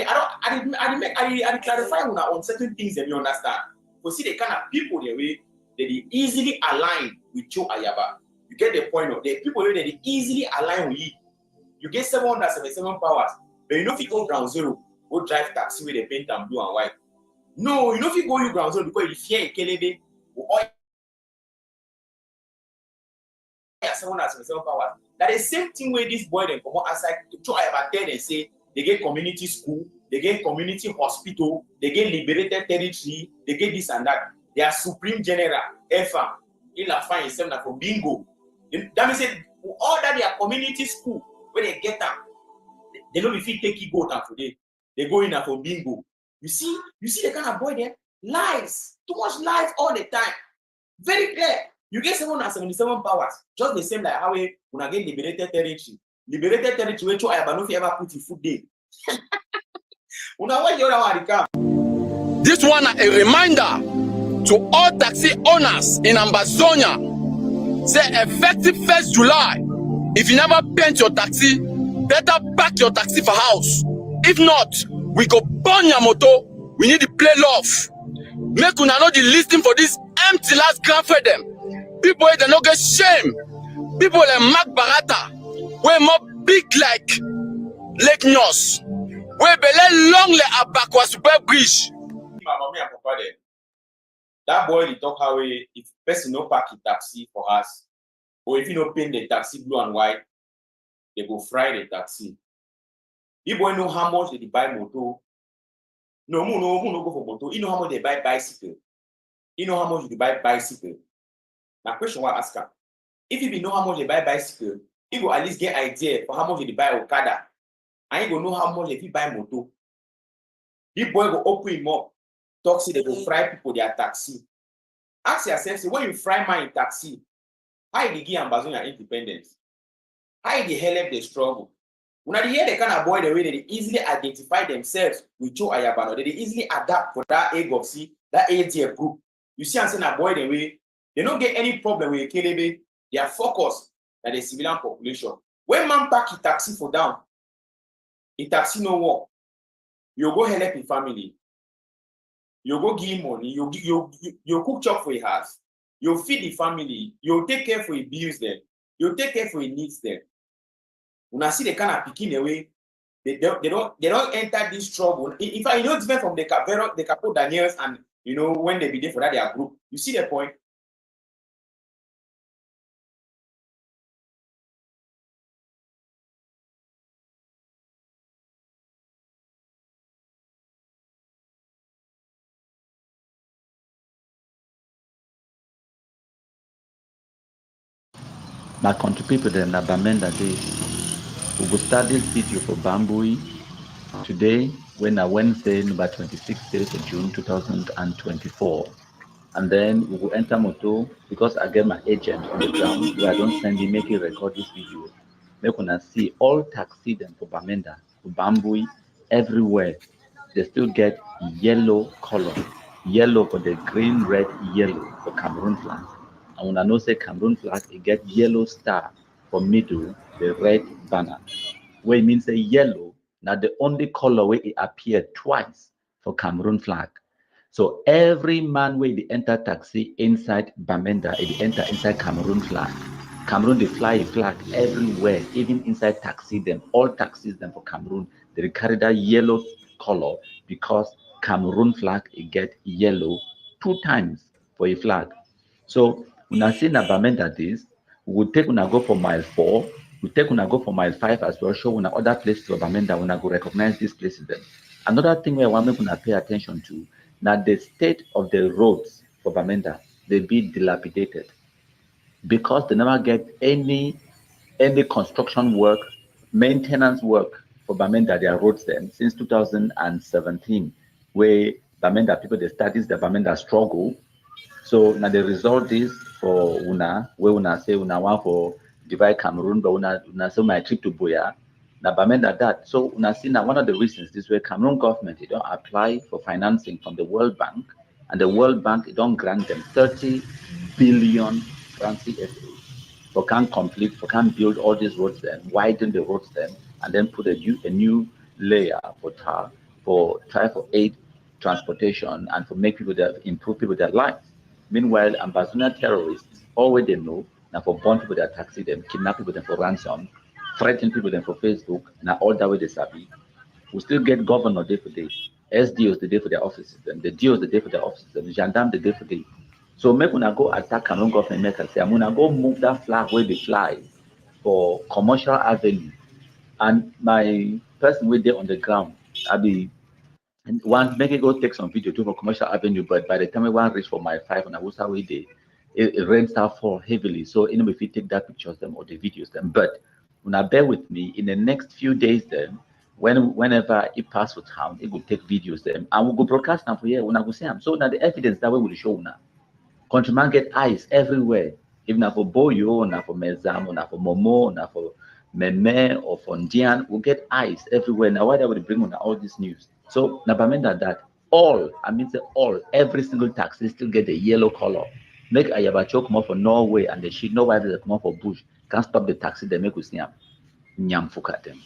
didn't clarify on certain things that you understand. You see the kind of people the way they easily align with Joe Ayaba. You get the point of the people that they easily align with you. You get 777 powers, but you know if you go ground zero, go drive taxi with the paint and blue and white. No, you know if you go you ground zero because you fear a kelebe or 777 powers. That is the same thing where this boy then come outside to try about there and say they get community school, they get community hospital, they get liberated territory, they get this and that. They are supreme general, FM, il a fait himself for bingo. That means all that they are community school where they get them, they don't if you take you go down today. They go in for bingo. You see the kind of boy there? Lies, too much lies all the time. Very clear. You get 777 powers, just the same like how we when I get liberated territory. Liberated territory, which I have not ever put in food day. This one a reminder to all taxi owners in Ambazonia. Say effective 1st July, if you never paint your taxi, better pack your taxi for house. If not, we go burn your motor. We need to play love. Make una know the listing for this empty last grand for them. People they no get shame. People like Mark Barata, way more big like Lake Nose, way bele long like Abakwa Super Bridge. That boy he talk how if person no park a taxi for us, or if you no paint the taxi blue and white, they go fry the taxi. If boy know how much they buy motor, no go for motor. You know how much they buy bicycle. You know how much you buy bicycle. Now question what ask her. If you know how much they buy bicycle, you go at least get idea for how much they buy Okada. And you go know how much if you buy motor. This boy go open him up. Taxi, they go fry people their taxi. Ask yourself, say, when you fry my taxi, how they give Ambazonia independence? How they help the struggle? When I hear the kind of boy the way they easily identify themselves with Joe Ayabano, they easily adapt for that AGOC, that ADF group. You see, I'm saying that boy the way they don't get any problem with KLB. They are focused on the civilian population. When man pack a taxi for down, a taxi no work. You go help your family. You go give him money. You cook chop for your house. You feed the family. You take care for your bills there. You take care for your needs there. When I see the kind of picking away, they don't enter this trouble. In fact, you know, different from the Capo Daniels and you know when they be there for that their group. You see the point? My country people, then Bamenda days. We will start this video for Bambui today, when Wednesday, number 26th days of June 2024. And then we will enter Moto because I get my agent on the ground where I don't send him, make him record this video. Make una see all taxi them for Bamenda, for Bambui, everywhere. They still get yellow color. Yellow for the green, red, yellow for Cameroon flag. And when I know say Cameroon flag, it get yellow star for middle, the red banner. Where it means a yellow, now the only color where it appeared twice for Cameroon flag. So every man where they enter taxi inside Bamenda, it enter inside Cameroon flag. Cameroon they fly a flag everywhere, even inside taxi them, all taxis them for Cameroon, they carry that yellow color because Cameroon flag it get yellow 2 times for a flag. So when I see na Bamenda this, we will take una go for mile 4, we take una go for mile 5 as well, show una other places of Bamenda, when I go recognize these places then. Another thing where I want to pay attention to, now the state of the roads for Bamenda, they be dilapidated because they never get any construction work, maintenance work for Bamenda, their roads then since 2017, where Bamenda people they start this the Bamenda struggle. So now the result is for una, where una say una want for divide Cameroon, but una say my trip to Buea. Now Bamenda that. So una see now one of the reasons this way Cameroon government they don't apply for financing from the World Bank, and the World Bank it don't grant them 30 billion franc CFA for can complete, for can build all these roads then, widen the roads then, and then put a new layer for tar, for try for aid transportation and for make people that improve people their lives. Meanwhile, Ambazonia terrorists, all what they know, now for burn people that taxi them, kidnap people them for ransom, threaten people them for Facebook, now all that way they sabi. We still get governor day for day, SDOs the day for their offices, them, the DOs the day for their offices, the gendarme the day for day. So make una go attack Cameroon government, make us say, I'm gonna go move that flag where they fly for commercial avenue. And my person way there on the ground, I be and one make it go take some video too for commercial avenue, but by the time I want to reach for my 5 on Awusa way day, it rain start fall heavily. So anyway, if you take that pictures them or the videos them, but when I bear with me in the next few days then, whenever it pass for town, it will take videos them and we'll go broadcast them for here when I go see them. So now the evidence that way will show now. Countryman get eyes everywhere. If not for Boyo, not for Mezam, not for Momo, not for Meme or for Ndian, we get eyes everywhere. Now why they would bring on all this news? So Nabamenda that all, I mean say all, every single taxi still get the yellow color. Make Ayabacho come up for Norway and the shit, no why they come up for Bush. Can't stop the taxi, they make us nyam fuka them.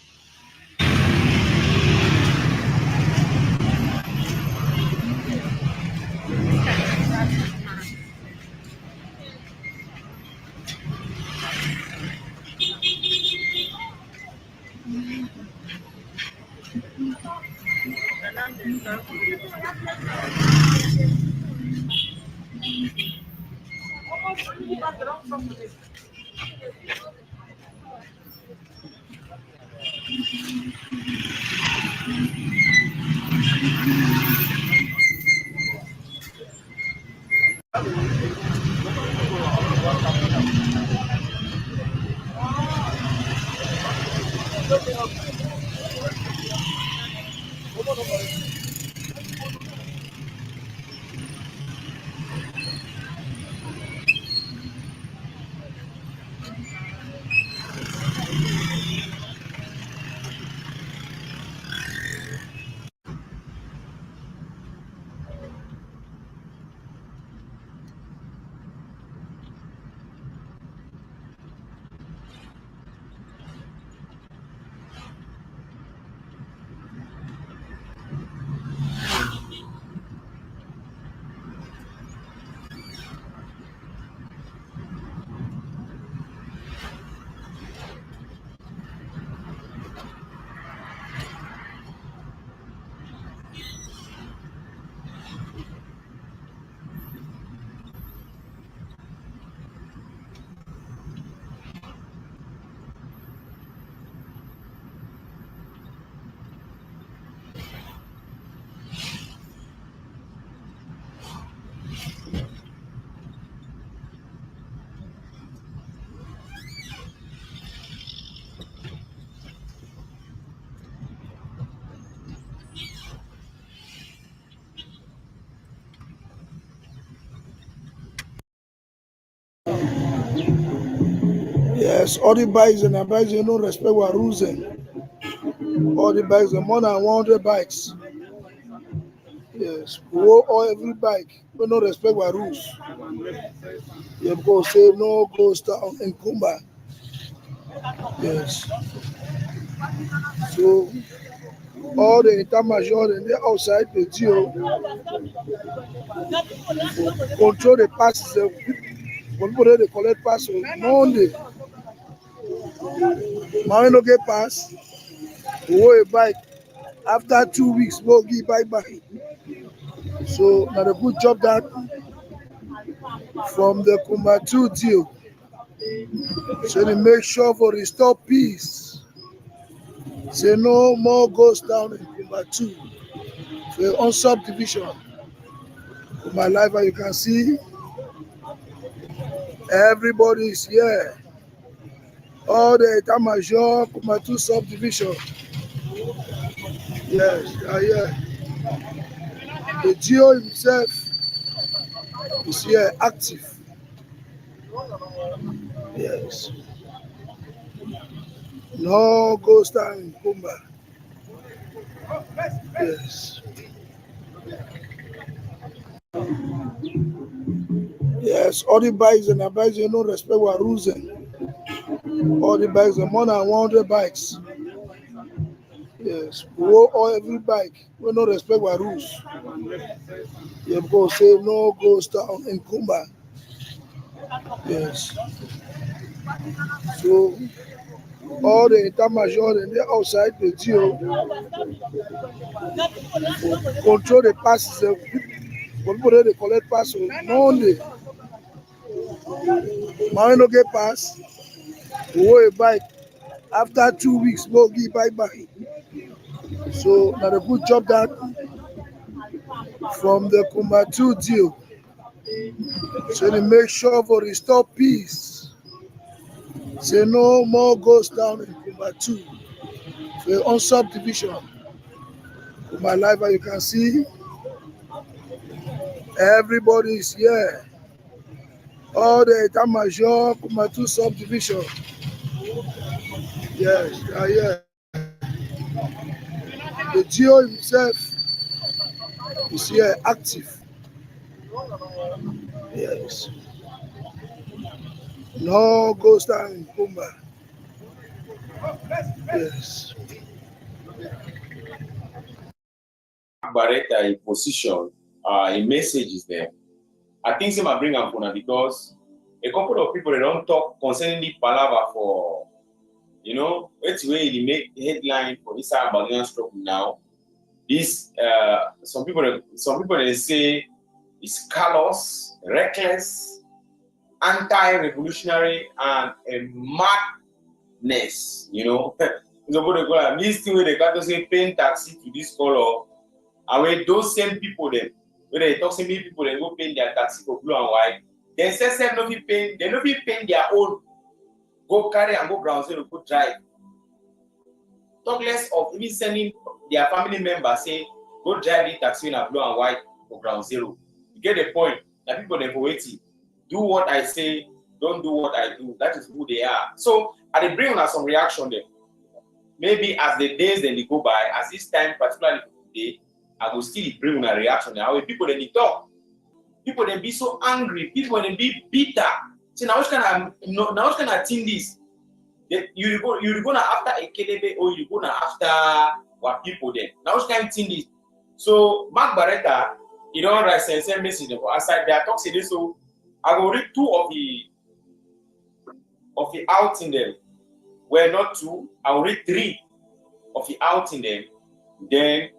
Yes, all the bikes and the bikes, you know, respect what rules. All the bikes, more than 100 bikes. Yes, all every bike, we no respect what rules. You go say no goes down in Kumba. Yes. So all the intermajor and they outside the geo control the passes. When people they collect pass on Monday, man no get pass. Go a bike after 2 weeks, go give bike back. So now the good job that from the Kumba 2 deal. So they make sure for restore peace. Say no more goes down in Kumba 2. So on subdivision. My life, as you can see, everybody is here. All the Etat Major, Kumba 2 subdivision. Yes, they are here. The GO himself is here, active. Yes. No ghost town in Kumba. Yes. Yes, all the bikes and the bikes, you know, respect what rules. All the bikes, more than 100 bikes. Yes. All every bike, we no respect what rules. You go say no ghost town in Kumba. Yes. So all the intermajor and they outside the geo control the passes. When people they collect pass on Monday, man no get pass. Go a bike after 2 weeks, go give bike back. So now the good job that from the Kumba 2 deal. So they make sure for restore peace. Say no more goes down in Kumba 2. So on subdivision. My life, as you can see, everybody is here. all the Tamajor, Kumatu subdivision. Yes, yeah. The GO himself is here active. Yes. No ghost and Kumba. Yes. Barretta, a position, a message is there. I think some might bring up because a couple of people they don't talk concerning the palaver for, you know, it's where they make headline for this Abandonian stroke now. This some people they say it's callous, reckless, anti-revolutionary, and a madness. You know, this thing where they got to say paying taxi to this color, and when those same people then, when they talk same people they go paying their taxi for blue and white, they say they no be paying their own. Go carry and go ground zero, go drive. Talk less of even sending their family members say, go drive the taxi in a blue and white for ground zero. You get the point? That people they're waiting. Do what I say, don't do what I do. That is who they are. So I did bring on some reaction there. Maybe as the days then they go by, as this time, particularly today, I will still bring on a reaction there. How people then they talk. People then be so angry, people then be bitter. So now which kind of thing this? You're gonna after a kelebe or you're gonna after what people then. Now which kind of thing this? So Mark Barretta, he don't write same message for aside there talks this. So I will read two of the outing them. Well, not two, I will read three of the outing them. Then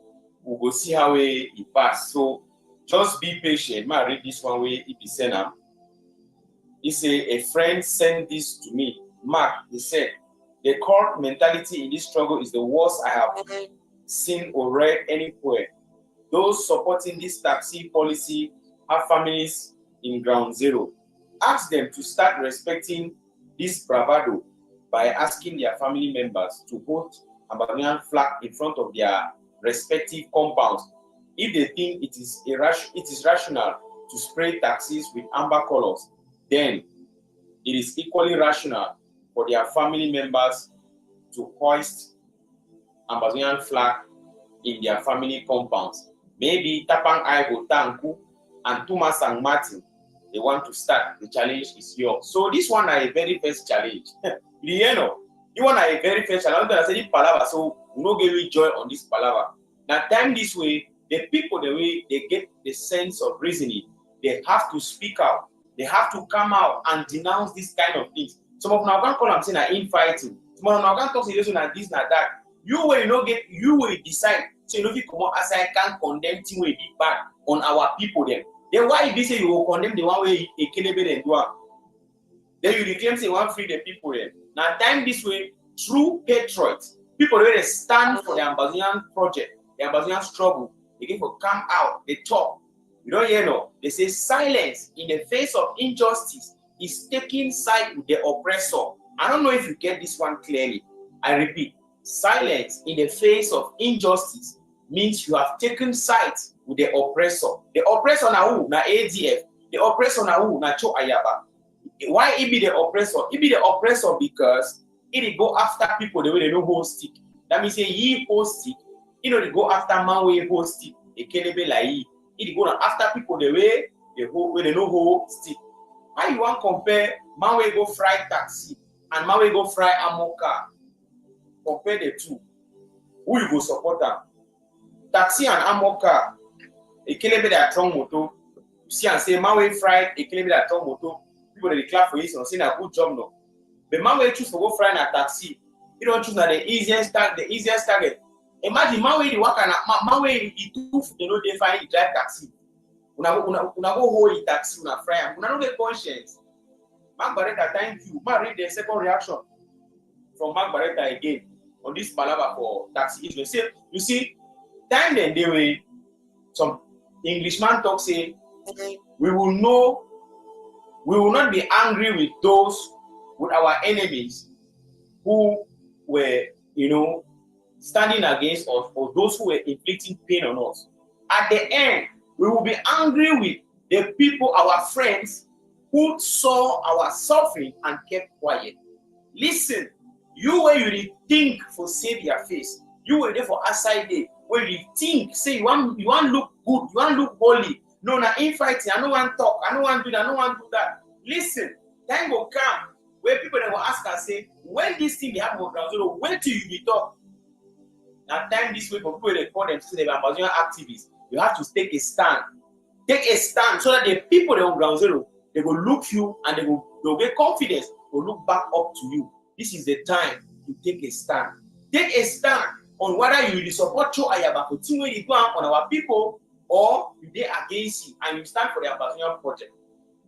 we'll go see how it pass. So just be patient. Might read this one way if he send them. He say a friend sent this to me. Mark, he said, the core mentality in this struggle is the worst I have seen or read anywhere. Those supporting this taxi policy have families in ground zero. Ask them to start respecting this bravado by asking their family members to hold a Ambazonian flag in front of their respective compounds. If they think it is rational to spray taxis with amber colors, then it is equally rational for their family members to hoist Ambazonian flag in their family compounds. Maybe Tapang Aibo Tanku and Thomas and Martin, they want to start. The challenge is yours. So this one is a very first challenge. You know, you want a very first challenge. I said palaver, so we no give you joy on this palaver. Now time this way, the people the way they get the sense of reasoning, they have to speak out. They have to come out and denounce this kind of things. Some of them can call them saying infighting. Some of them can talk to this and this and that. You will decide. So you know if you come out as I can't condemn thing will be bad on our people then. Then why if you say you will condemn the one way a kelebe and do? Then you reclaim say one free the people then. Now time this way, true patriots, people really stand for the Ambazonian project, the Ambazonian struggle. They get to come out, they talk. You don't hear no. They say silence in the face of injustice is taking side with the oppressor. I don't know if you get this one clearly. I repeat, silence in the face of injustice means you have taken sides with the oppressor. The oppressor na who? Na ADF. The oppressor na who? Na Cho Ayaba. Why it be the oppressor? It be the oppressor because it go after people the way they know hold stick. That means say ye hold stick. You know they go after man way hold stick. They kelebe like ye. It go after people the way they know hold stick. How you want compare man way go fry taxi and man way go fry ammo car? Compare the two. Who you go support them? Taxi and ammo car. A kelebe that strong motor. You see and say man way fry a kelebe that strong motor. People they declare for you and say a good job no. But man way choose to go fry a taxi. You don't choose the easiest target. Imagine man way the work and man way he do you know they find drive taxi. Una go hold the taxi una fry am. Una no get conscience. Mark Barretta, thank you. Man read the second reaction from Mark Barretta again on this palaver for taxi issue. You see, time then they will some Englishman talk say we will not be angry with those with our enemies who were, you know, standing against us or those who were inflicting pain on us. At the end, we will be angry with the people, our friends, who saw our suffering and kept quiet. Listen, you where you think for save your face, you were there for outside day, where you think, say you want look good, you want look holy. No, na infighting, I don't want talk, I don't want do that, I don't want do that. Listen, time will come where people will ask and say, when this thing they happen on ground zero, when do you be talk? Now time this way for people they call them they are Amazonian activists. You have to take a stand. Take a stand so that the people on ground zero, they will look you and they'll get confidence, will look back up to you. This is the time to take a stand. Take a stand on whether you will support Cho Ayaba continue to go on our people or you they against you and you stand for the Amazonian project.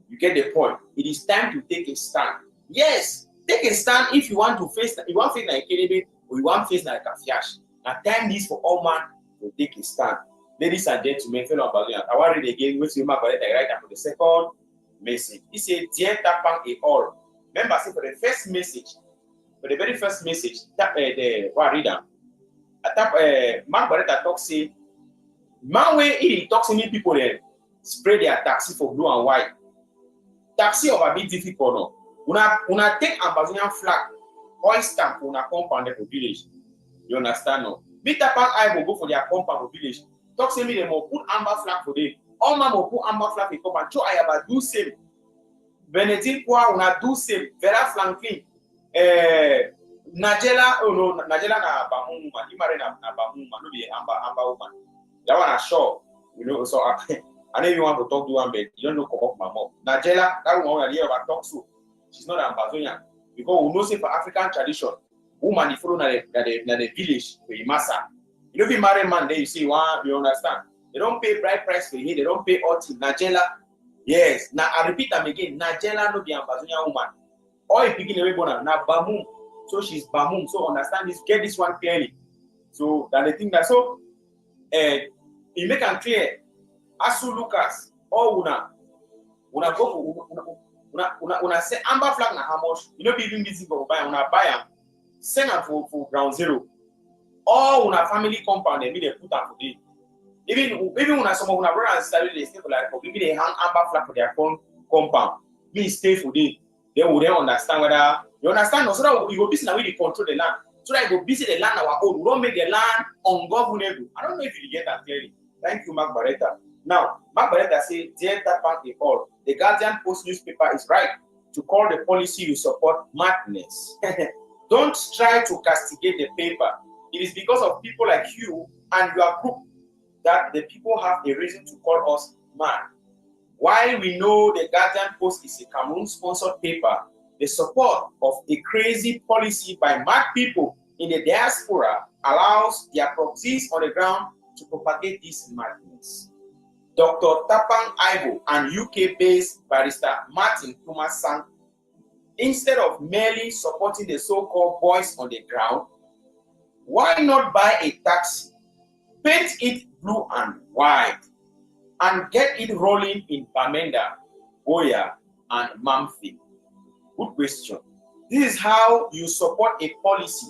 You get the point. It is time to take a stand. Yes, take a stand if you want to face like Kelebe or you want to face like Kafiash. Now time is for all man to take a stand. Ladies and gentlemen, fellow Ambazonians, I want to read again which you might write for the second message. He said, Dear Tapang et al. Remember, say for the first message, for the very first message, the reader, Mark Barretta talks say, man way he talks to me people there spray their taxi for blue and white. Taxi of a bit difficult no. Una take Ambazonian flag, hoist stamp una compound for village. You understand no? Me Tapang I will go for their compound for village. Talk to me they will put amber flag for them. All man will put amber flag for compound. So I have a do same. Benedict kwa una do same. Vera Franklin. Najela, oh no, Najela na Bamu woman. Imare na Bamu woman. No be Amba woman. That one I sure. You know, so I know you want to talk to one, but you don't know come up my mom. Najela, that woman I hear about talk to. She's not an Ambazonian. Because we know say for African tradition, woman is follow na the village for Imasa. You don't be married man there, you see one, you understand. They don't pay bride price for you, they don't pay all things. Najela, yes. Now I repeat them again, Najela no be Ambazonian woman. All you picking away bona na Bamum. So she's Bamum. So understand this, get this one clearly. So that the thing that so you make them clear. Asu Lucas, all una go for una say amber flag na how much? You know people busy for buy una buy them, send them for ground zero. All una family compound they put them for day. Even when some of una brother and sister they stay for like maybe they hang amber flag for their compound. Me stay for day. They will then understand whether you understand. So that we go busy now we control the land. So that we go busy the land our own. We don't make the land ungovernable. I don't know if you get that clearly. Thank you, Mark Barretta. Now, Mark Barretta says, Dear Tapang et al., the Guardian Post newspaper is right to call the policy you support madness. Don't try to castigate the paper. It is because of people like you and your group that the people have a reason to call us mad. While we know the Guardian Post is a Cameroon-sponsored paper, the support of a crazy policy by mad people in the diaspora allows their proxies on the ground to propagate this madness. Dr. Tapang Ivo and UK-based barrister Martin Kumasang, instead of merely supporting the so-called boys on the ground, why not buy a taxi, paint it blue and white, and get it rolling in Bamenda, Oya, and Mamfi? Good question. This is how you support a policy.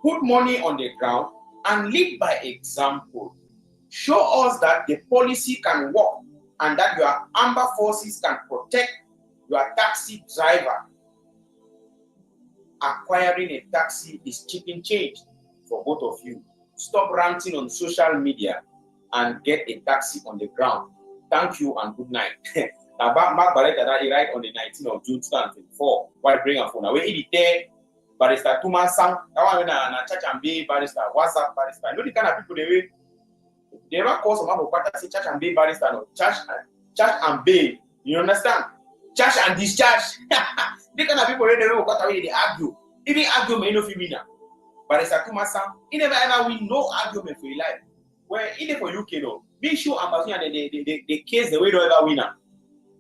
Put money on the ground and lead by example. Show us that the policy can work and that your amber forces can protect your taxi driver. Acquiring a taxi is chicken change for both of you. Stop ranting on social media and get a taxi on the ground. Thank you and good night. Now, Mark Barretta that he write on the 19th of June 2024. While bring a phone away, he there. Barrister Tuma Sang, that one na church and bay barrister, WhatsApp barrister. You know the kind of people they never call some people to say church and bay barrister, no church and bay. You understand? Church and discharge. The kind of people they know what they argue. Even argument no fit win. Barrister Tuma Sang, he never ever win no argument for your life. Well, even for UK though, make sure Amazon the case the way they ever win.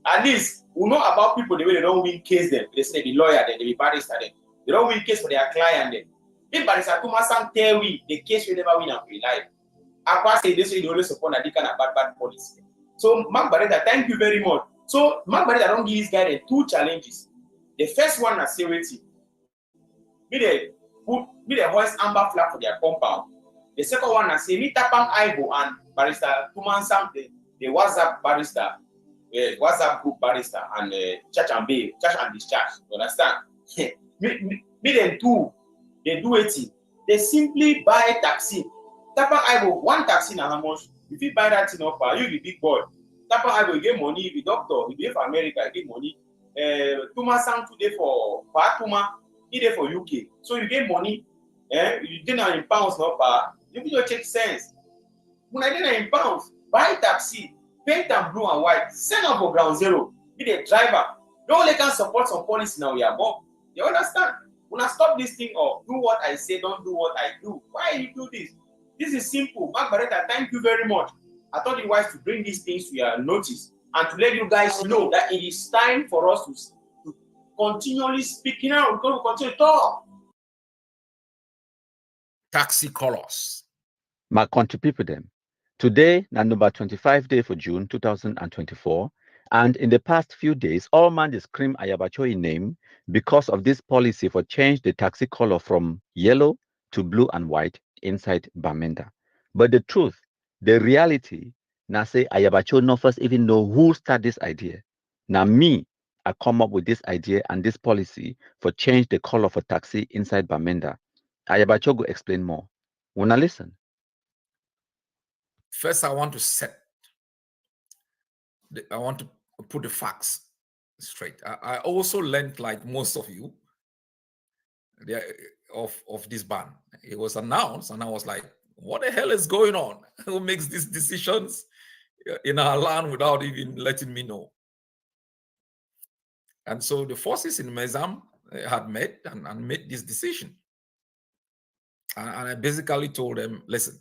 At least we know about people the way they don't win case them. They say they be lawyer, then they be barrister them. They don't win case for their client then. If Barrister Thomas tell we the case will never win and we life. Aqua say this way they always support that kind of bad policy. So Mark Barretta, thank you very much. So Mark Barretta don't give this guy the two challenges. The first one is security. Me the hoist amber flag for their compound. The second one is say me Tapang Ivo and Barrister Thomas the WhatsApp barrister. WhatsApp group barrister and church and bail, church and discharge. You understand? me them two, they do it. They simply buy taxi. Tapa I go one taxi na how much? If you buy that thing up, you the big boy. Tapa I go get money. The doctor, if you for America, get money. Tuma sound today for Tuma, he there for UK. So you get money. You didn't in pounds no pa. You will check sense. When I didn't in pounds, buy taxi, paint and blue and white, send up for ground zero. Be the driver. Don't let us support some policy now. Yeah, but you understand? When I stop this thing or do what I say, don't do what I do. Why you do this? This is simple. Mark Barretta, thank you very much. I thought it wise to bring these things to your notice and to let you guys know that it is time for us to continually speak out. We're going to continue to talk. Taxi colors. My country people them. Today, na number 25 day for June 2024. And in the past few days, all man they scream Ayabacho name because of this policy for change the taxi color from yellow to blue and white inside Bamenda. But the truth, the reality, now say Ayabacho no first even know who started this idea. Now me, I come up with this idea and this policy for change the color for taxi inside Bamenda. Ayabacho go explain more. Wanna listen? First, I want to put the facts straight. I also learned, like most of you, of this ban. It was announced, and I was like, what the hell is going on? Who makes these decisions in our land without even letting me know? And so the forces in Mezam had met and made this decision. And I basically told them, listen,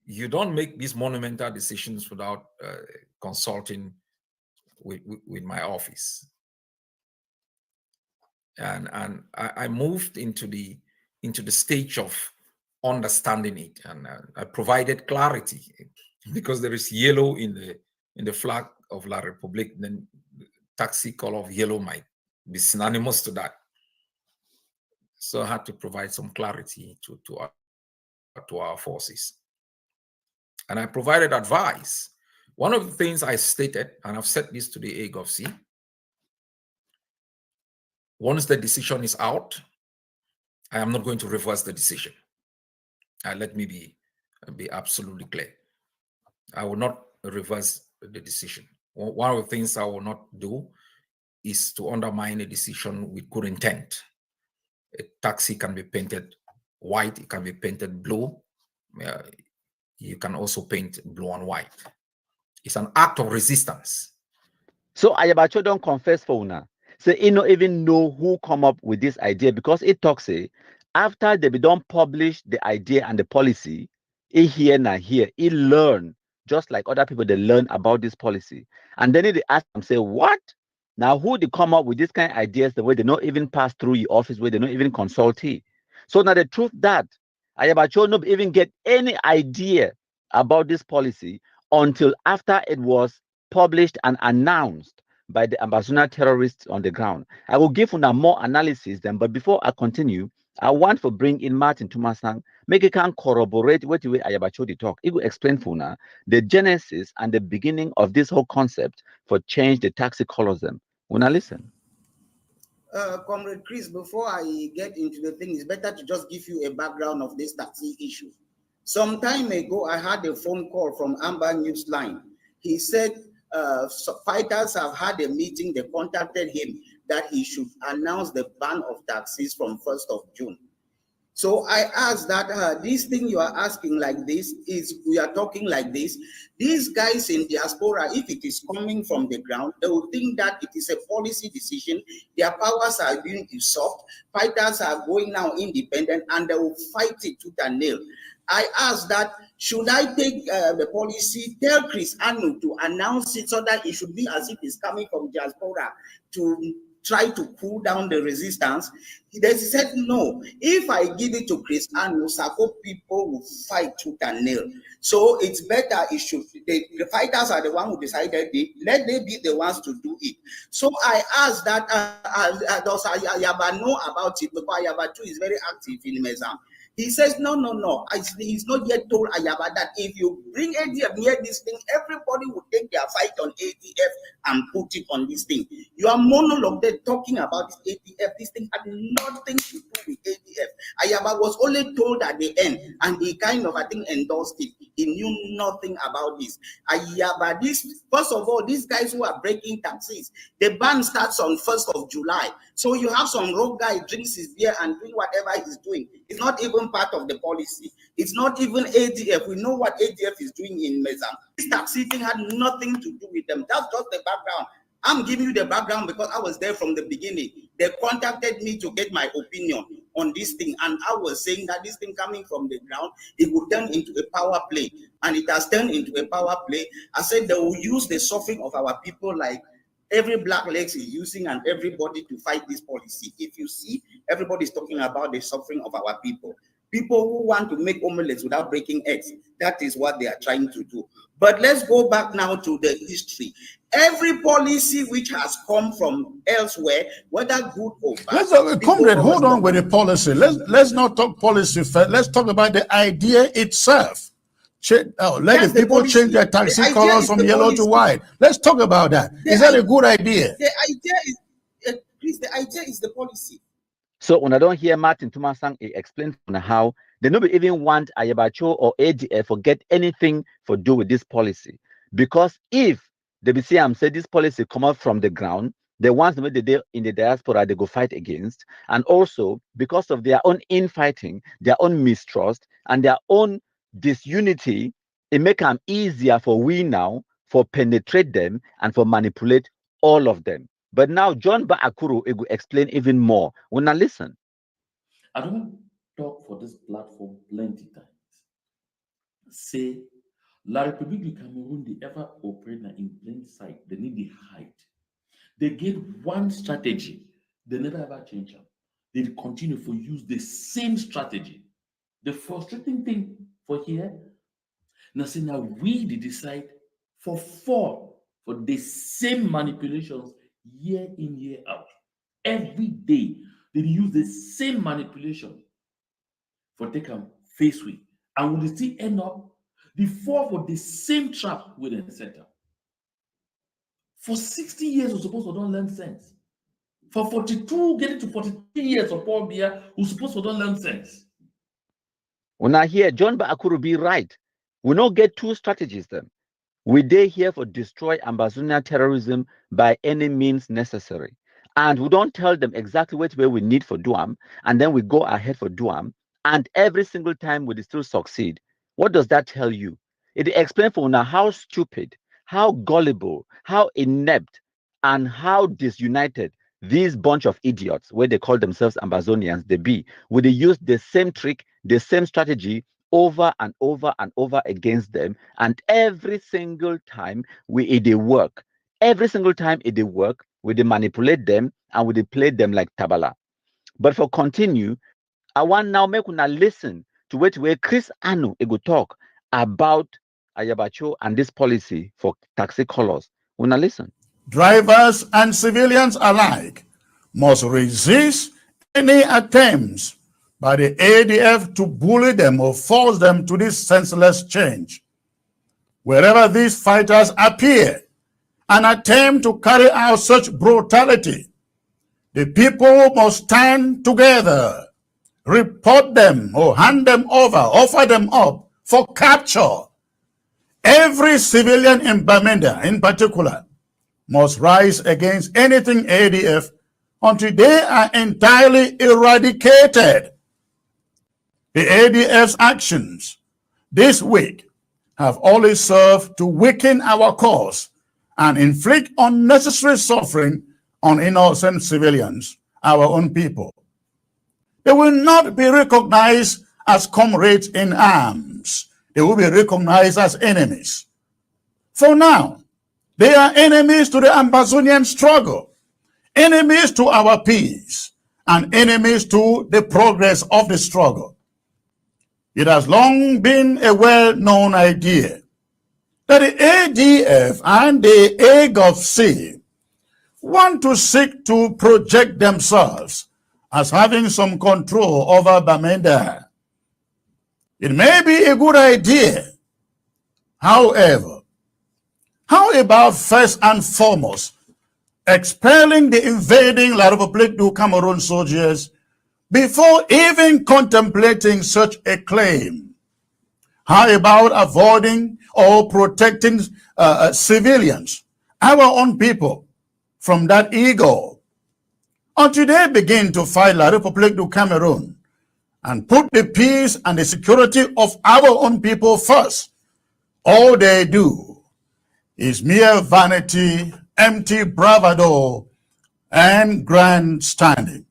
you don't make these monumental decisions without consulting with my office. And I moved into the stage of understanding it, and I provided clarity, because there is yellow in the flag of La Republique. Then the taxi color of yellow might be synonymous to that. So I had to provide some clarity to our forces. And I provided advice. One of the things I stated, and I've said this to the AGOVC, once the decision is out, I am not going to reverse the decision. Let me be absolutely clear. I will not reverse the decision. One of the things I will not do is to undermine a decision with good intent. A taxi can be painted white, it can be painted blue. You can also paint blue and white. It's an act of resistance. So Ayabacho don't confess for una. So he don't even know who come up with this idea, because it talks after they don't publish the idea and the policy, he he learn, just like other people, they learn about this policy. And then they ask them, say, what? Now who they come up with this kind of ideas the way they not even pass through your office, where they not even consult he? So now the truth that Ayabacho not even get any idea about this policy until after it was published and announced by the Ambazona terrorists on the ground. I will give una more analysis then, but before I continue, I want to bring in Martin Tumasang, make it can corroborate what the way Ayabacho talk. It will explain for una the genesis and the beginning of this whole concept for change the taxi colors them. Una listen. Comrade Chris, before I get into the thing, it's better to just give you a background of this taxi issue. Some time ago, I had a phone call from Amba Newsline. He said fighters have had a meeting. They contacted him that he should announce the ban of taxis from 1st of June. So I asked that this thing you are asking like this is, we are talking like this. These guys in diaspora, if it is coming from the ground, they will think that it is a policy decision. Their powers are being usurped. Fighters are going now independent, and they will fight it tooth and nail. I asked that, should I take the policy, tell Chris Anu to announce it so that it should be as if it's coming from diaspora to try to cool down the resistance? He said, no, if I give it to Chris Anu, Sako people will fight tooth and nail. So it's better it should, the fighters are the one who decided it, let them be the ones to do it. So I asked that, does Ayaba know about it? Because Ayaba too is very active in Mezam. He says, no. He's not yet told Ayaba that if you bring ADF near this thing, everybody will take their fight on ADF and put it on this thing. Your monologue there talking about this ADF, this thing had nothing to do with ADF. Ayaba was only told at the end, and he kind of, I think, endorsed it. He knew nothing about this. Ayaba, first of all, these guys who are breaking taxis, the ban starts on 1st of July. So you have some rogue guy drinks his beer and doing whatever he's doing. It's not even part of the policy. It's not even ADF. We know what ADF is doing in Mezam. This taxi thing had nothing to do with them. That's just the background. I'm giving you the background because I was there from the beginning. They contacted me to get my opinion on this thing, and I was saying that this thing coming from the ground, it would turn into a power play, and it has turned into a power play. I said they will use the suffering of our people like every black legs is using and everybody to fight this policy. If you see, everybody's talking about the suffering of our people. People who want to make omelets without breaking eggs. That is what they are trying to do. But let's go back now to the history. Every policy which has come from elsewhere, whether good or bad. Comrade, hold on with the policy. Let's not talk policy first. Let's talk about the idea itself. Let the people change their taxi colors from yellow to white. Let's talk about that. Is that a good idea? The idea is, please, the idea is the policy. So when I don't hear Martin Tumasang explain how they don't even want Ayabacho or ADF or get anything for do with this policy. Because if the BCM said this policy come out from the ground, the ones that in the diaspora they go fight against, and also because of their own infighting, their own mistrust, and their own disunity, it make them easier for we now for penetrate them and for manipulate all of them. But now John Baakuru will explain even more. When I listen, I don't talk for this platform plenty times. Say, La République du Cameroon, they ever operate in plain sight. They need the height. They get one strategy. They never ever change them. They continue to use the same strategy. The frustrating thing for here, now say now we decide for the same manipulations year in, year out. Every day, they use the same manipulation for take them face with. And will still end up the fall for the same trap with the center. For 60 years, we're supposed to don't learn sense. For 42, getting to 43 years of Paul Biya, we're supposed to don't learn sense. when I hear John Baakuru be right, we not get two strategies then. We dey here for destroy Ambazonian terrorism by any means necessary. And we don't tell them exactly which way we need for Duam, and then we go ahead for Duam, and every single time we still succeed. What does that tell you? It explains for now how stupid, how gullible, how inept, and how disunited these bunch of idiots, where they call themselves Ambazonians, they be, would they use the same trick, the same strategy over and over and over against them, and every single time it work. Every single time it work, we manipulate them and we play them like tabala. But for continue, I want now make una listen to where Chris Anu go talk about Ayabacho and this policy for taxi colors. Una listen. Drivers and civilians alike must resist any attempts by the ADF to bully them or force them to this senseless change. Wherever these fighters appear and attempt to carry out such brutality, the people must stand together, report them or hand them over, offer them up for capture. Every civilian in Bamenda, in particular, must rise against anything ADF until they are entirely eradicated. The ADF's actions this week have only served to weaken our cause and inflict unnecessary suffering on innocent civilians, our own people. They will not be recognized as comrades in arms. They will be recognized as enemies. For now, they are enemies to the Ambazonian struggle, enemies to our peace, and enemies to the progress of the struggle. It has long been a well-known idea that the ADF and the AGOVC want to seek to project themselves as having some control over Bamenda. It may be a good idea. However, how about first and foremost expelling the invading La République du Cameroon soldiers before even contemplating such a claim? How about avoiding or protecting civilians, our own people, from that ego? Until they begin to fight La République du Cameroon and put the peace and the security of our own people first, all they do is mere vanity, empty bravado, and grandstanding.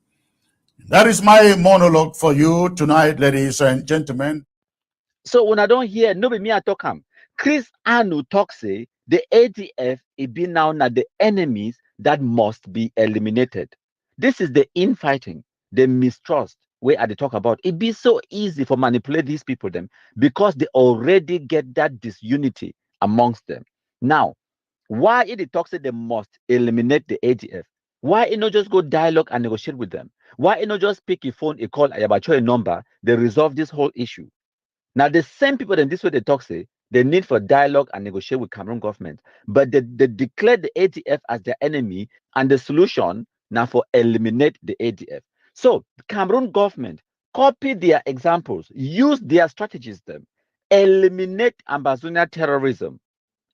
That is my monologue for you tonight, ladies and gentlemen. So when I don't hear, no be me I talk am. Chris Anu talk say the ADF it be now the enemies that must be eliminated. This is the infighting, the mistrust where I dey talk about. It be so easy for manipulate these people them because they already get that disunity amongst them. Now, why it dey talk say they must eliminate the ADF? Why it not just go dialogue and negotiate with them? Why it not just pick a phone, a call, a number, they resolve this whole issue? Now, the same people in this way they talk say they need for dialogue and negotiate with Cameroon government, but they declare the ADF as their enemy, and the solution now for eliminate the ADF. So Cameroon government copy their examples, use their strategies, them eliminate Ambazonia terrorism,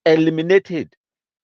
eliminate it.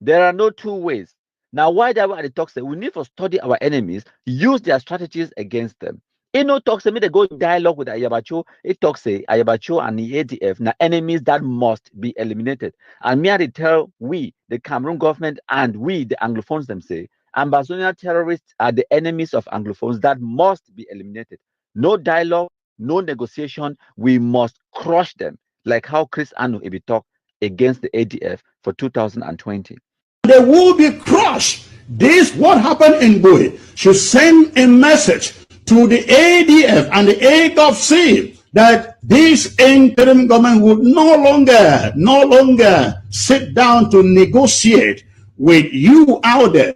There are no two ways. Now, why that way they talk say we need to study our enemies, use their strategies against them. It no talk say me they go in dialogue with Ayabacho. It talks say Ayabacho and the ADF now enemies that must be eliminated. And me I dey tell we the Cameroon government and we the Anglophones them say Ambazonia terrorists are the enemies of Anglophones that must be eliminated. No dialogue, no negotiation. We must crush them like how Chris Anu Ibi talk against the ADF for 2020. They will be crushed. This, what happened in Bui, should send a message to the ADF and the AGOFC that this interim government would no longer sit down to negotiate with you out there.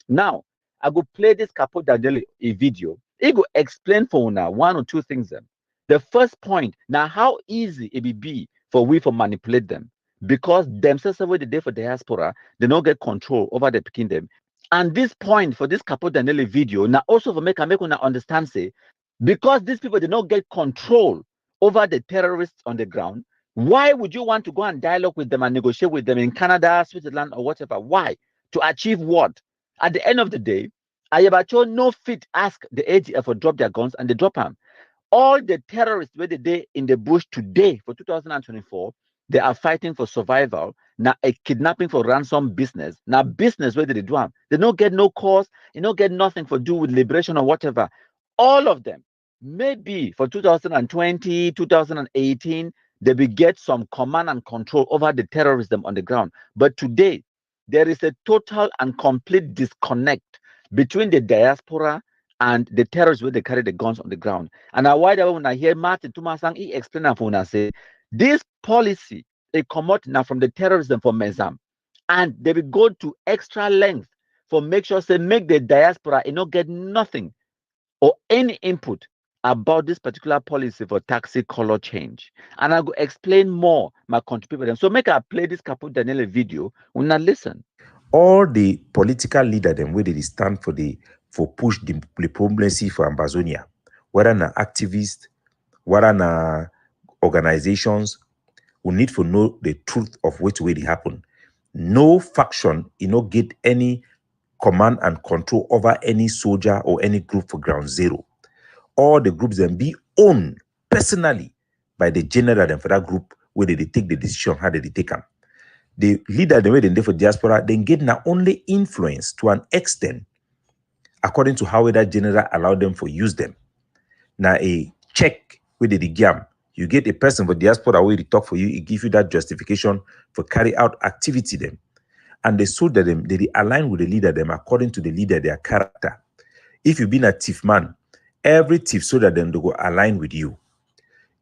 Now, I go play this Capo Daniel a video. It go explain for now one or two things. Them. The first point, now how easy it be for we for manipulate them. Because themselves over the day for diaspora, they don't get control over the picking them. And this point for this Capo Daniel video, now also for make una understand say, because these people did not get control over the terrorists on the ground, why would you want to go and dialogue with them and negotiate with them in Canada, Switzerland, or whatever? Why? To achieve what? At the end of the day, Ayabacho no fit ask the ADF for drop their guns and they drop them. All the terrorists where they in the bush today for 2024, they are fighting for survival. Now a kidnapping for ransom business. Now business where they do them. They don't get no cause, they don't get nothing for do with liberation or whatever. All of them, maybe for 2020, 2018, they will get some command and control over the terrorism on the ground. But today, there is a total and complete disconnect between the diaspora and the terrorists where they carry the guns on the ground. And I why when I hear Martin Tumasang he explain for una say this policy they come out now from the terrorism for Mezam, and they will go to extra length for make sure say make the diaspora not get nothing or any input about this particular policy for taxi color change. And I will explain more my country people. So make I play this Capo Daniele video. Will not listen. All the political leaders them where they stand for push the diplomacy for Ambazonia, whether na activists, whether na organizations, who need to know the truth of which way they happen. No faction, get any command and control over any soldier or any group for ground zero. All the groups then be owned personally by the general and for that group where they take the decision, how they take them. The leader, the way they for diaspora, then get not only influence to an extent, according to how that general allowed them for use them. Now a check with the gam, you get a person for diaspora where they talk for you, it give you that justification for carry out activity them. And the soldier them, they align with the leader them according to the leader, their character. If you've been a thief man, every thief soldier them they go align with you.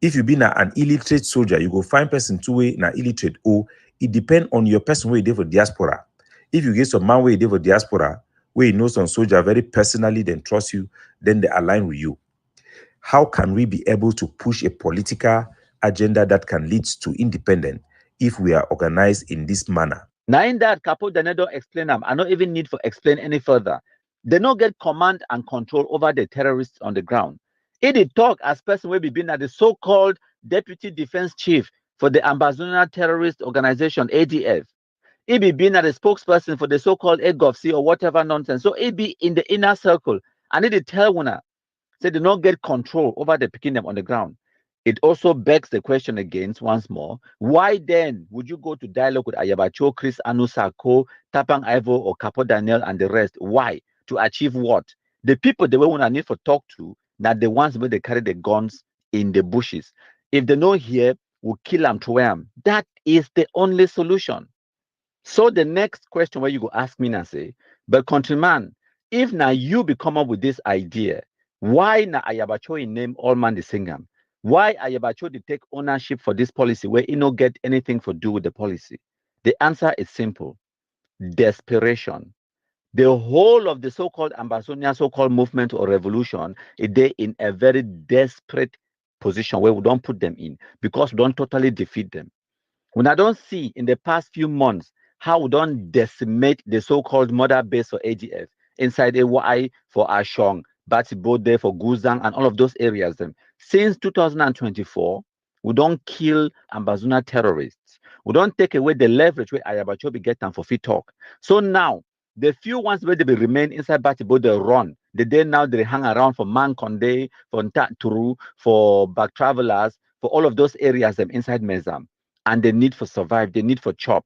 If you've been an illiterate soldier, you go find person two way na illiterate. Or it depends on your person where you did for diaspora. If you get some man where you did for diaspora, where you know some soldier very personally, then trust you, then they align with you. How can we be able to push a political agenda that can lead to independence if we are organized in this manner. Now in that, Capo Danedo explain them. I don't even need to explain any further. They don't get command and control over the terrorists on the ground. It talk as person will be been at the so-called deputy defense chief for the Ambazonia terrorist organization, ADF. It be being at the spokesperson for the so-called EGOFC or whatever nonsense. So it be in the inner circle. And it tell one, say they don't get control over the picking them on the ground. It also begs the question again, once more, why then would you go to dialogue with Ayabacho, Chris Anusako, Tapang Ivo, or Capo Daniel and the rest? Why? To achieve what? The people they want to need for talk to, not the ones where they carry the guns in the bushes. If they know here, we'll kill them to them. That is the only solution. So the next question where you go ask me and say, but countryman, if now you be come up with this idea, why na Ayabacho in name all man the singam? Why Ayabacho they take ownership for this policy where he no get anything to do with the policy? The answer is simple: desperation. The whole of the so-called Ambazonia so-called movement or revolution is they in a very desperate position where we don't put them in because we don't totally defeat them. When I don't see in the past few months how we don't decimate the so-called mother base for ADF inside AY for Ashong, Batibode for Guzang and all of those areas. Since 2024, we don't kill Ambazuna terrorists. We don't take away the leverage where Ayabacho be get them for fit talk. So now, the few ones where they will remain inside Batibode run. The day now they hang around for Mankonde, for Ntaturu, for back travelers, for all of those areas inside Mezam. And they need for survive, they need for chop,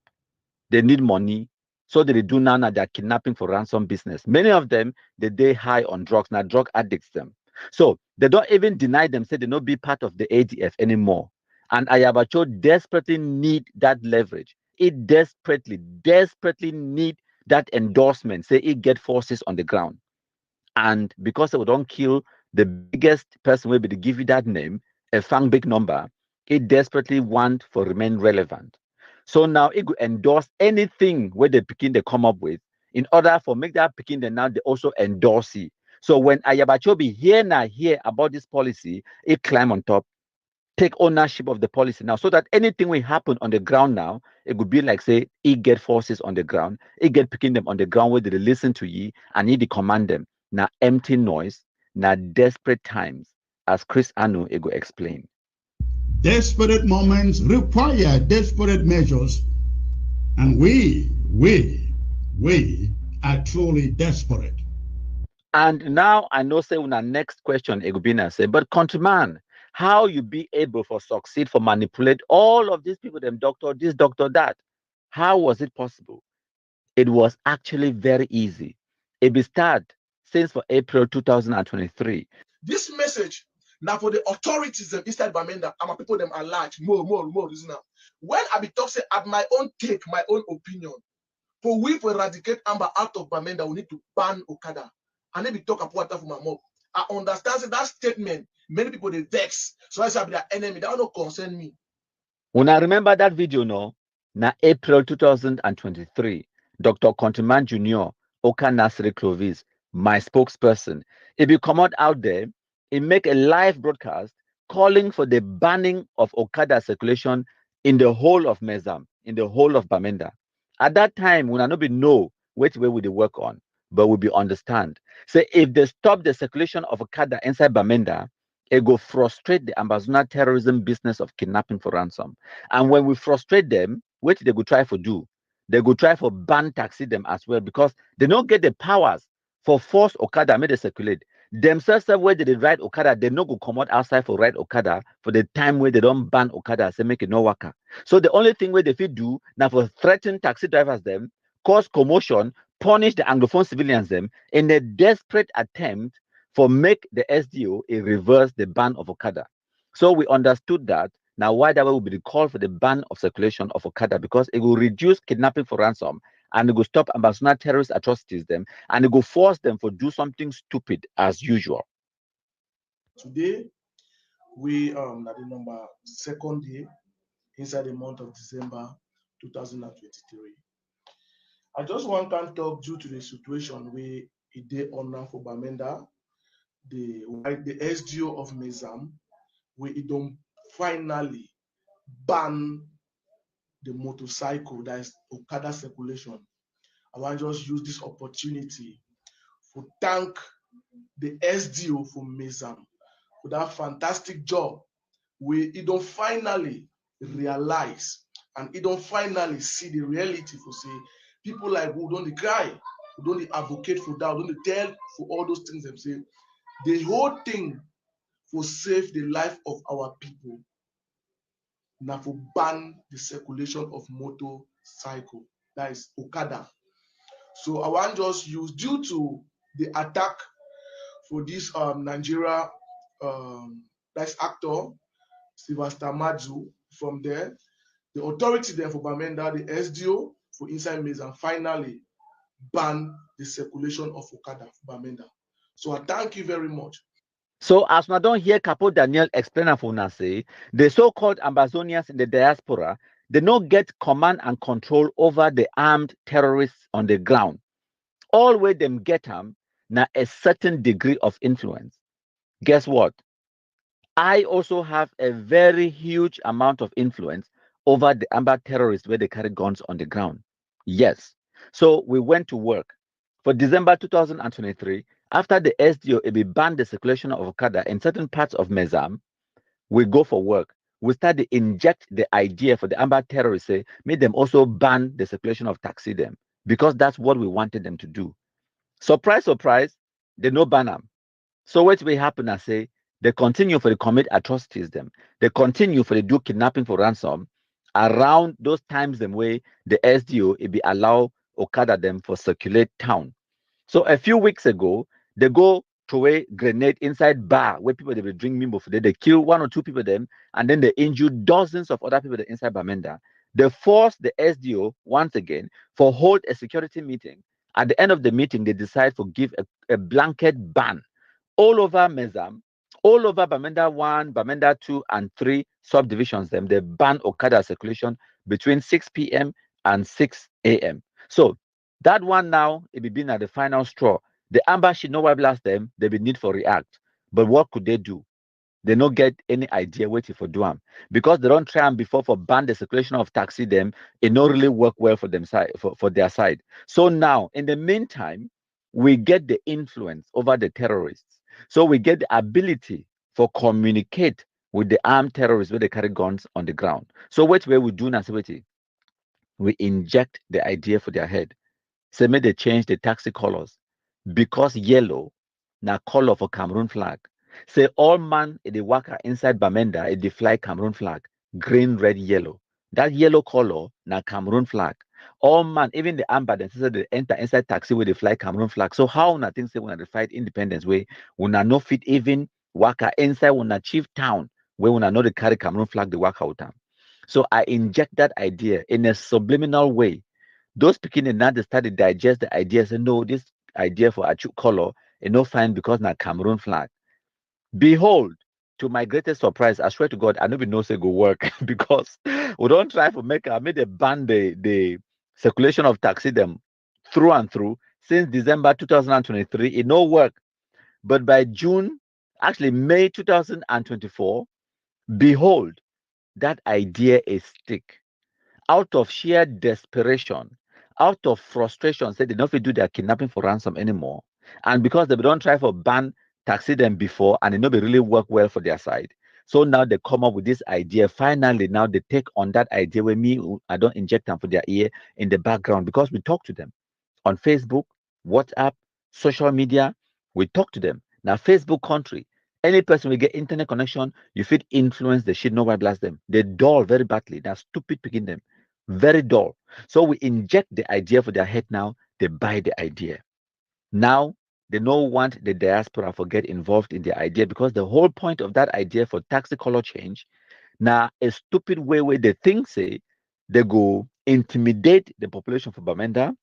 they need money. So they do now they're kidnapping for ransom business. Many of them, they high on drugs, now drug addicts them. So they don't even deny them, say they not be part of the ADF anymore. And Ayabacho desperately need that leverage. It desperately need that endorsement, say it get forces on the ground. And because they don't kill the biggest person will be to give you that name, a fang big number, it desperately want for remain relevant. So now it could endorse anything where the Pekin they come up with in order for make that Pekin then now they also endorse it. So when Ayabacho be hear about this policy, it climb on top, take ownership of the policy now, so that anything will happen on the ground now, it would be like say it get forces on the ground, it get picking them on the ground where they listen to ye and he command them. Now empty noise, now desperate times, as Chris Anu ego explain. Desperate moments require desperate measures, and we are truly desperate. And now I know say una next question Egubina say, but countryman, how you be able for succeed for manipulate all of these people, them doctor, this doctor, that? How was it possible? It was actually very easy. It be start since for April 2023. This message now for the authorities inside Bamenda, and my people them are large, more. Now, when I be talk say at my own take, my own opinion, for we to eradicate Amba out of Bamenda, we need to ban Okada. And then we talk about that for my mom. I understand that statement. Many people they vex, so I say be their enemy. That don't concern me. When I remember that video, no, na April 2023, Dr. Contiman Jr., Oka Nasri Clovis, my spokesperson, if you come out there, he make a live broadcast calling for the banning of Okada circulation in the whole of Mezam, in the whole of Bamenda. At that time, when I not be know which way would they work on, but we be understand. Say if they stop the circulation of Okada inside Bamenda, it go frustrate the Ambazuna terrorism business of kidnapping for ransom. And when we frustrate them, what they go try for do? They go try for ban taxi them as well because they don't get the powers for force Okada make they circulate. Themselves where they ride Okada, they no go come out outside for ride Okada for the time where they don't ban Okada, say make it no worker. So the only thing where they fit do now for threaten taxi drivers them, cause commotion, punish the Anglophone civilians them in a desperate attempt for make the SDO reverse the ban of Okada. So we understood that. Now, why that will be the call for the ban of circulation of Okada, because it will reduce kidnapping for ransom and it will stop Ambazuna terrorist atrocities them and it will force them to do something stupid as usual. Today, we at the number second day inside the month of December 2023. I just want to talk due to the situation where it did honor for Bamenda, the SGO of Mezam, where it don't finally ban the motorcycle, that is Okada circulation. I want to just use this opportunity to thank the SDO for Mezam for that fantastic job where it don't finally realize and it don't finally see the reality for say people like who don't cry, who don't advocate for that, who don't tell for all those things them say the whole thing for save the life of our people. Now for ban the circulation of motorcycle, that is Okada. So I want just use due to the attack for this Nigeria that's actor Sylvester Madzu. From there, the authority there for Bamenda, the SDO for inside Mezam finally ban the circulation of Okada for Bamenda. So I thank you very much. So as we don't hear Capo Daniel explain for una say, the so-called Ambazonians in the diaspora, they don't get command and control over the armed terrorists on the ground. All where them get them now a certain degree of influence. Guess what? I also have a very huge amount of influence over the Amba terrorists where they carry guns on the ground. Yes. So we went to work. For December 2023, after the SDO banned the circulation of Okada in certain parts of Mezam, we go for work. We start to inject the idea for the Amba terrorists, say, made them also ban the circulation of taxi them, because that's what we wanted them to do. Surprise, surprise, they no ban them. So what will happen, I say, they continue for the commit atrocities them. They continue for the do kidnapping for ransom around those times them way the SDO it be allow Okada them for circulate town. So a few weeks ago, they go throw a grenade inside bar where people they will drink mimbo for they kill one or two people them, and then they injure dozens of other people inside Bamenda. They force the SDO once again for hold a security meeting. At the end of the meeting, they decide to give a blanket ban all over Mezam, all over Bamenda 1, Bamenda 2, and 3 subdivisions. Them they ban Okada circulation between 6 p.m. and 6 a.m. So that one now it be been at the final straw. The Amba should know why blast them. They be need for react. But what could they do? They don't get any idea waiting for do them because they don't try them before for ban the circulation of taxi them. It not really work well for them side for their side. So now in the meantime, we get the influence over the terrorists. So we get the ability for communicate with the armed terrorists where they carry guns on the ground. So what way we do now? We inject the idea for their head. Say may they change the taxi colors because yellow na color for Cameroon flag. Say all man in the worker inside Bamenda it the fly Cameroon flag, green, red, yellow. That yellow color na Cameroon flag. All man, even the Amba, then say they enter inside taxi with the fly Cameroon flag. So how una think say when they fight independence way, una no fit even worker inside una chief town where una know they carry Cameroon flag the work out. So I inject that idea in a subliminal way. Those beginning now they start to digest the idea. Say no, this idea for a color is no fine because na Cameroon flag. Behold, to my greatest surprise, I swear to God, I don't even know say go work because we don't try to make I made a ban the circulation of taxi them through and through since December 2023. It no work. But by June, actually May 2024, behold, that idea is stick. Out of sheer desperation, out of frustration, say they don't fit do their kidnapping for ransom anymore. And because they don't try for ban taxi them before and it not be really work well for their side. So now they come up with this idea. Finally, now they take on that idea where me, I don't inject them for their ear in the background because we talk to them on Facebook, WhatsApp, social media. We talk to them. Now, Facebook country, any person will get internet connection, you fit influence the shit, nobody blast them. They dull very badly. They're stupid picking them. Very dull. So we inject the idea for their head now, they buy the idea. Now they don't want the diaspora to get involved in the idea because the whole point of that idea for taxi color change, now a stupid way where they think say they go intimidate the population for Bamenda,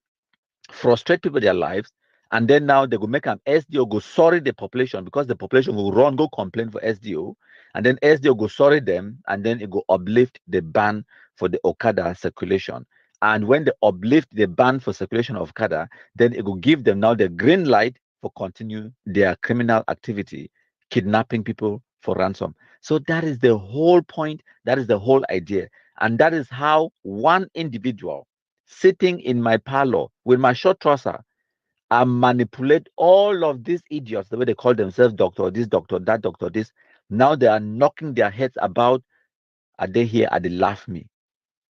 frustrate people their lives, and then now they go make an SDO go sorry the population because the population will run go complain for SDO, and then SDO go sorry them, and then it go uplift the ban for the Okada circulation. And when they uplift the ban for circulation of Okada, then it will give them now the green light for continue their criminal activity, kidnapping people for ransom. So that is the whole point. That is the whole idea. And that is how one individual sitting in my parlor with my short trouser and manipulate all of these idiots, the way they call themselves doctor, that doctor, this. Now they are knocking their heads about, are they here? Are they laugh me?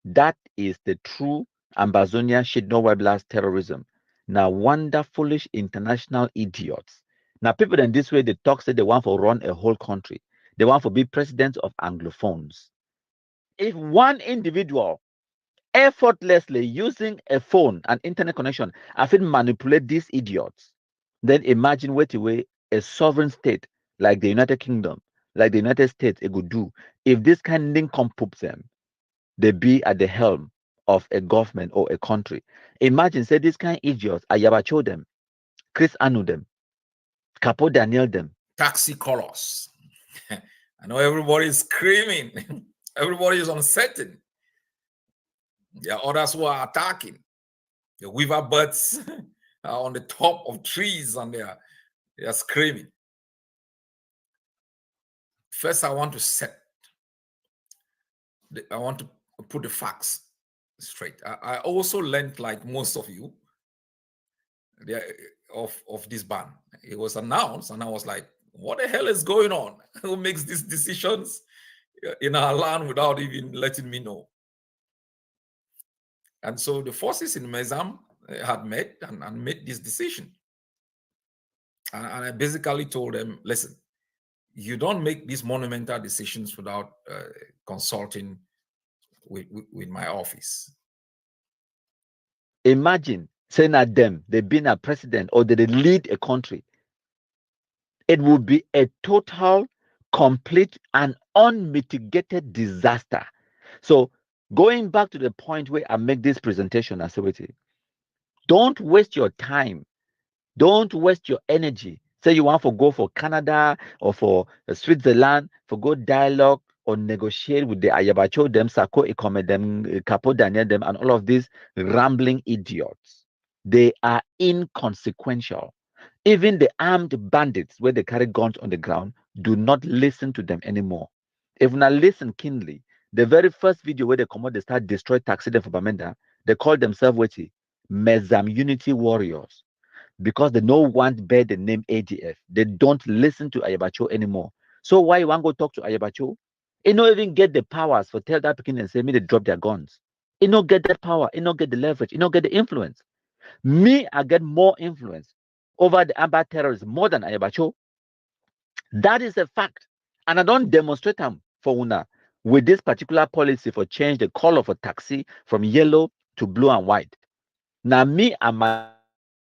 That is the true Ambazonia shit no blast terrorism. Now wonder foolish international idiots. Now people in this way they talk say they want to run a whole country. They want to be presidents of Anglophones. If one individual effortlessly using a phone and internet connection, I think manipulate these idiots, then imagine what way a sovereign state like the United Kingdom, like the United States, it would do if this kind of thing poops them. They be at the helm of a government or a country. Imagine, say, these kind of idiots, Ayabacho them, Chris Anu them, Capo Daniel them. Taxi colors. I know everybody is screaming. Everybody is uncertain. There are others who are attacking. The weaver birds are on the top of trees and they are screaming. First, I want to put the facts straight. I also learned, like most of you, of this ban. It was announced, and I was like, what the hell is going on? Who makes these decisions in our land without even letting me know? And so the forces in Mezam had met and made this decision. And I basically told them, listen, you don't make these monumental decisions without consulting with my office. Imagine saying at them, they've been a president or they lead a country. It would be a total, complete, and unmitigated disaster. So going back to the point where I make this presentation, I say, don't waste your time. Don't waste your energy. Say you want to go for Canada or for Switzerland, for go dialogue or negotiate with the Ayabacho, them, Sako Ikome, them, Capo Daniel, them, and all of these rambling idiots. They are inconsequential. Even the armed bandits, where they carry guns on the ground, do not listen to them anymore. If not listen keenly, the very first video where they come out, they start destroy taxi them for Bamenda, they call themselves Mezam Unity Warriors, because they no want bear the name ADF. They don't listen to Ayabacho anymore. So why you want to go talk to Ayabacho? He no even get the powers for tell that Pekin and say me they drop their guns. He no get that power. He no get the leverage. He no get the influence. Me, I get more influence over the Amba terrorists more than Ayabacho. That is a fact. And I don't demonstrate them for Una with this particular policy for change the color for taxi from yellow to blue and white. Now me, I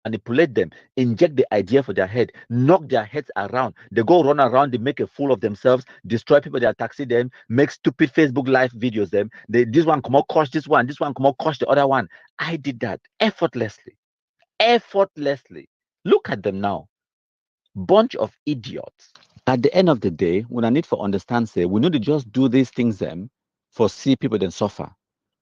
manipulate them, inject the idea for their head, knock their heads around. They go run around, they make a fool of themselves, destroy people that taxi them, make stupid Facebook live videos them. This one come out crush this one come out crush the other one. I did that effortlessly. Effortlessly. Look at them now. Bunch of idiots. At the end of the day, when I need to understand, say, we need to just do these things them for see people then suffer.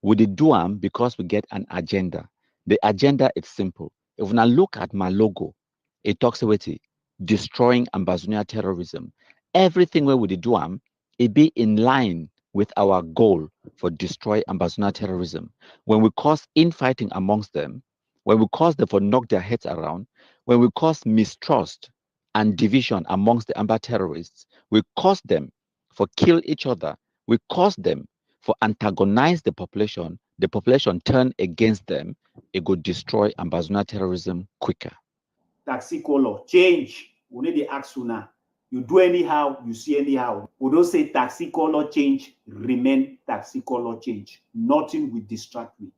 We did do them because we get an agenda. The agenda is simple. If when I look at my logo, it talks about it, destroying Ambazonia terrorism. Everything where we did do them, it be in line with our goal for destroy Ambazonia terrorism. When we cause infighting amongst them, when we cause them for knock their heads around, when we cause mistrust and division amongst the Amba terrorists, we cause them for kill each other, we cause them for antagonize the population turn against them, it could destroy Ambazonia terrorism quicker. Taxi color, change. We need the ask now. You do anyhow, you see anyhow. We don't say taxi color change, remain taxi color change. Nothing will distract me.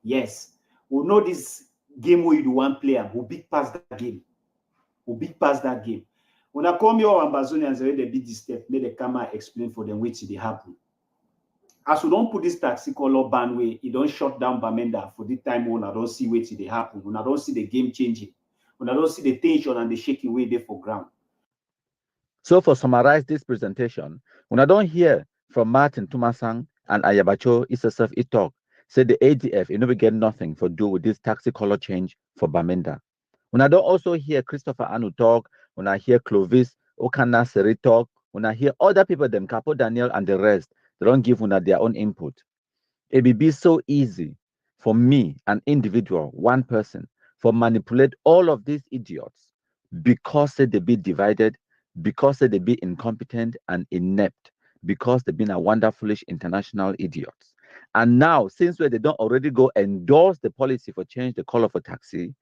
Yes, we know this game where you do one player who big pass that game. Who big pass that game. When I come here, Ambazonians already beat this step, let the camera explain for them which they happen. As we don't put this taxi color ban way, it don't shut down Bamenda for the time when I don't see what they happen, when I don't see the game changing, when I don't see the tension and the shaking way there for ground. So for summarize this presentation, when I don't hear from Martin Tumasang and Ayabacho Isasef Itok, say the ADF, you never get nothing for do with this taxi color change for Bamenda. When I don't also hear Christopher Anu talk, when I hear Clovis Okana Seri talk, When I hear other people, them Capo Daniel and the rest, they don't give una their own input. It will be so easy for me, an individual, one person, for manipulate all of these idiots because they be divided, because they be incompetent and inept, because they've been a wonder foolish international idiots. And now, since where they don't already go endorse the policy for change the color for taxi,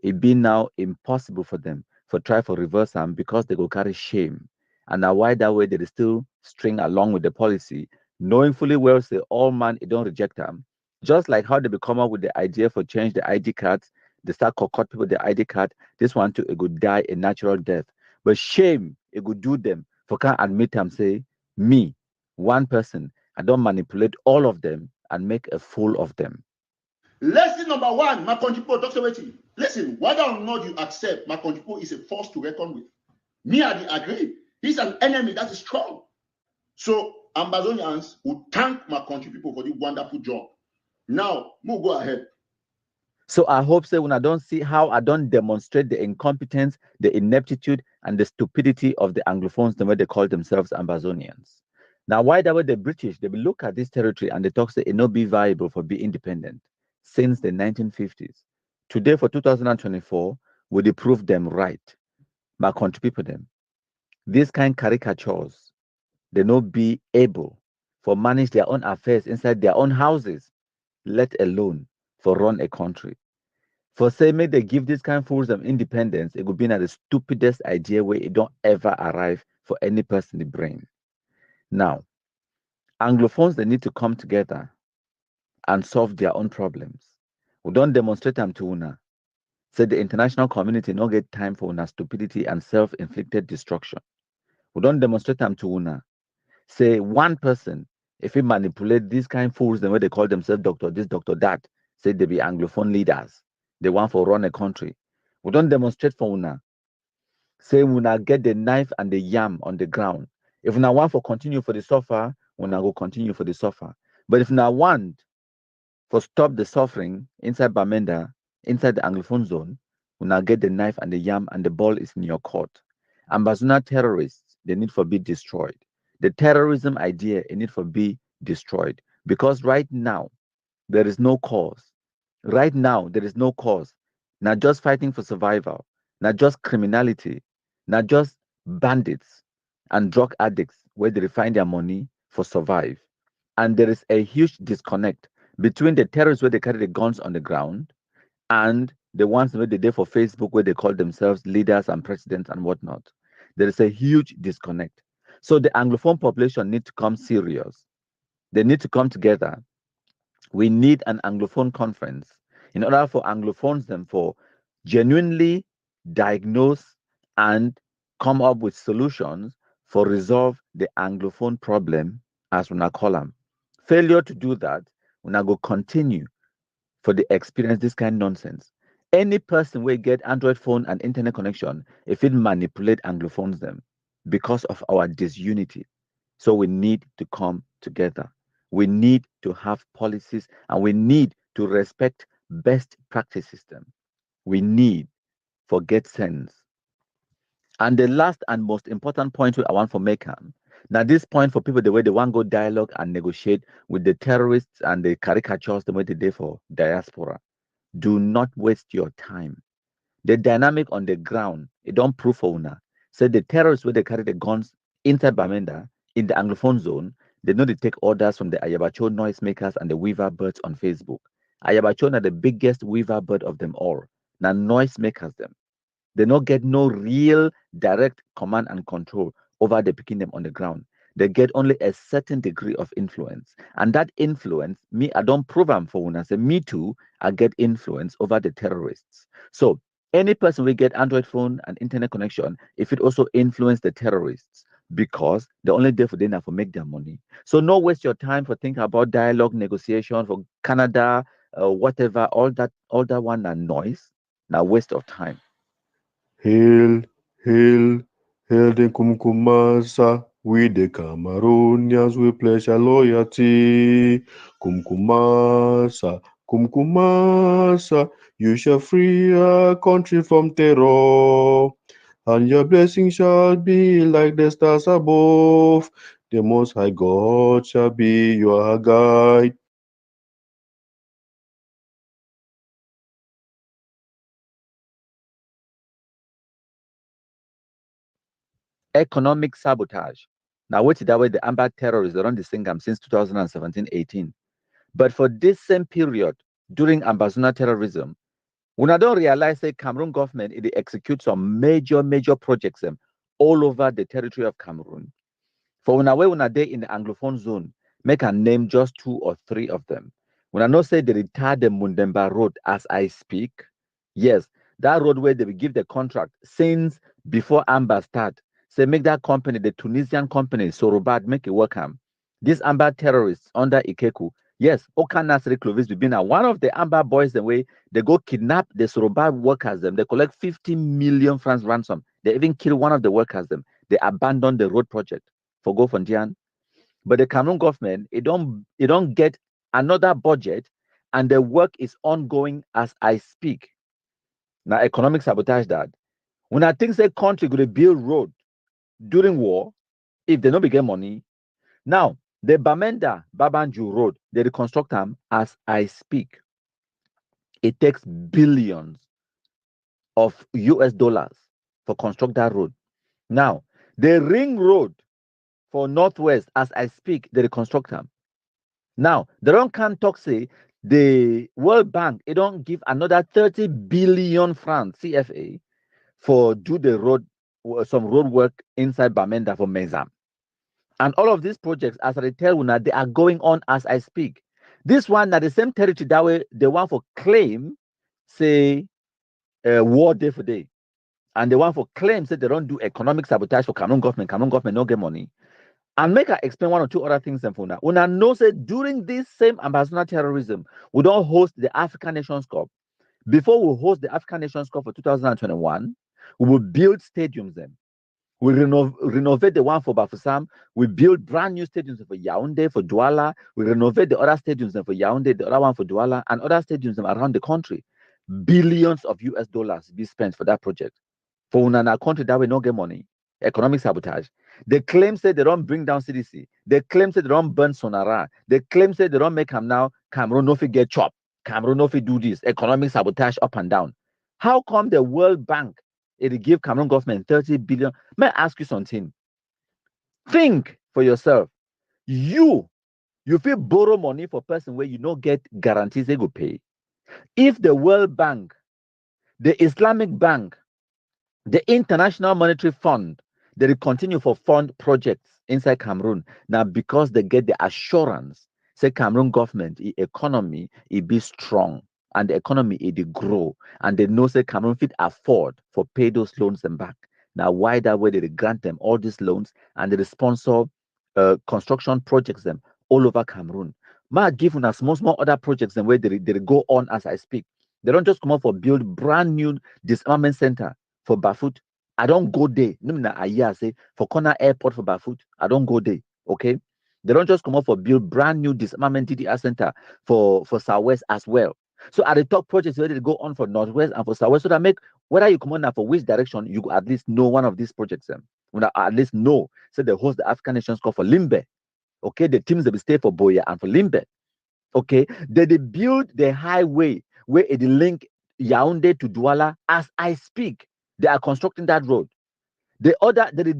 it be now impossible for them for try for reverse them because they go carry shame. And now why that way they still string along with the policy, knowing fully well say all man it don't reject them. Just like how they be come up with the idea for change the ID cards, they start cut people the ID card. This one too, it could die a natural death. But shame, it could do them for can't admit them say, me, one person, I don't manipulate all of them and make a fool of them. Lesson number one, my country people, Dr. Weti. Listen, whether or not you accept my country people is a force to reckon with. Me, I agree. He's an enemy that is strong. So Ambazonians will thank my country people for the wonderful job. Now, we'll go ahead. So I hope so when I don't see how I don't demonstrate the incompetence, the ineptitude, and the stupidity of the Anglophones, the way they call themselves Ambazonians. Now, why that way the British, they will look at this territory and they talk say it not be viable for be independent since the 1950s. Today for 2024, would they prove them right? My country people them. These kind caricatures, they not be able for manage their own affairs inside their own houses, let alone for run a country. For say make they give this kind of fools of independence, it would be the stupidest idea where it don't ever arrive for any person in the brain. Now, Anglophones they need to come together and solve their own problems. We don't demonstrate them to una. Say the international community no get time for una stupidity and self-inflicted destruction. We don't demonstrate them to una. Say one person, if he manipulate these kind of fools, the way they call themselves doctor this, doctor that, say they be Anglophone leaders. They want for run a country. We don't demonstrate for una. Say una get the knife and the yam on the ground. If una want for continue for the suffer, una go continue for the suffer. But if una want for stop the suffering inside Bamenda, inside the Anglophone zone, una get the knife and the yam and the ball is in your court. Ambazona terrorists, they need for be destroyed. The terrorism idea, it need for be destroyed. Because right now, there is no cause. Right now, there is no cause. Not just fighting for survival, not just criminality, not just bandits and drug addicts where they find their money for survive. And there is a huge disconnect between the terrorists where they carry the guns on the ground and the ones where they do for Facebook where they call themselves leaders and presidents and whatnot. There is a huge disconnect. So the Anglophone population need to come serious. They need to come together. We need an Anglophone conference in order for Anglophones them for genuinely diagnose and come up with solutions for resolve the Anglophone problem as we call them. Failure to do that, we go continue for the experience this kind of nonsense. Any person will get Android phone and internet connection if it manipulate Anglophones them because of our disunity. So we need to come together. We need to have policies and we need to respect best practice system. We need for get sense. And the last and most important point I want for make now this point for people the way they want to go dialogue and negotiate with the terrorists and the caricatures the way they do for diaspora. Do not waste your time. The dynamic on the ground, it don't prove for una. So the terrorists where they carry the guns inside Bamenda, in the Anglophone zone, they know they take orders from the Ayabacho noisemakers and the weaver birds on Facebook. Ayabacho are the biggest weaver bird of them all. Now noisemakers them. They not get no real direct command and control over the picking them on the ground. They get only a certain degree of influence. And that influence, me, I don't prove them for una. Say me too, I get influence over the terrorists. So any person will get Android phone and internet connection if it also influence the terrorists because they're only there for dinner for make their money. So no waste your time for thinking about dialogue, negotiation for Canada, whatever, all that one and noise. Now waste of time. Hail, hail, hail the Kumkumasa. We the Cameroonians, we pledge our loyalty. Kumkumasa, Kumkumasa, you shall free our country from terror. and your blessing shall be like the stars above. The Most High God shall be your guide. Economic sabotage. Now, what is that way the Amba terrorists around the Singam since 2017-18? But for this same period, during Ambazuna terrorism, when I don't realize that Cameroon government, it executes some major projects all over the territory of Cameroon. For when I day in the Anglophone zone, make a name just 2 or 3 of them. When I know say they retired the Mundemba Road as I speak, yes, that road where they will give the contract since before Amba start. Say make that company, the Tunisian company, Sorobad, make it work. These Amba terrorists under Ikeku, yes, Okan Nasri Clovis Bibina, one of the Amba boys, the way they go kidnap the Sorobad workers, they collect 50 million francs ransom. They even kill one of the workers, they abandon the road project for go Fondian. But the Cameroon government, it don't get another budget, and the work is ongoing as I speak. Now, economic sabotage that. When I think the country going to build road during war, if they don't get money, now the Bamenda Babanju Road, they reconstruct them as I speak. It takes billions of US dollars for construct that road. Now, the ring road for Northwest, as I speak, they reconstruct them. Now, they don't come talk say the World Bank, it don't give another 30 billion francs CFA for do the road, some road work inside Bamenda for Mezam. And all of these projects, as I tell you now, they are going on as I speak. This one, now the same territory that way, the one for claim, say, war day for day. And the one for claim, say they don't do economic sabotage for Cameroon government no get money. And make I explain 1 or 2 other things. When I know say during this same ambassador terrorism, we don't host the African Nations Cup. Before we host the African Nations Cup for 2021, we will build stadiums then. We renovate the one for Bafusam. We build brand new stadiums for Yaoundé, for Douala. We renovate the other stadiums for Yaoundé, the other one for Douala, and other stadiums around the country. Billions of US dollars be spent for that project. For Unana country that we not get money. Economic sabotage. They claim say they don't bring down CDC. They claim say they don't burn Sonara. They claim say they don't make them now. Cameroon no fit get chop. Cameroon no fit do this. Economic sabotage up and down. How come the World Bank it give Cameroon government 30 billion? May I ask you something? Think for yourself. You feel borrow money for person where you don't get guarantees they go pay. If the World Bank, the Islamic Bank, the International Monetary Fund, they will continue for fund projects inside Cameroon now because they get the assurance, say Cameroon government, economy, it be strong, and the economy it grow, and they know say Cameroon fit afford for pay those loans them back. Now why that way they grant them all these loans and they sponsor construction projects them all over Cameroon. Ma give una small other projects them where they go on as I speak. They don't just come up for build brand new disarmament center for Bafut. I don't go there. No, I hear say for Corner Airport for Bafut. I don't go there. Okay. They don't just come up for build brand new disarmament DDR center for Southwest as well. So at the top projects where they go on for Northwest and for Southwest, so that make whether you come on now for which direction, you at least know one of these projects. When I at least know, say they host the African Nations Cup for Limbe. Okay, the teams that will stay for Boya and for Limbe. Okay, they build the highway where it link Yaoundé to Douala as I speak. They are constructing that road. They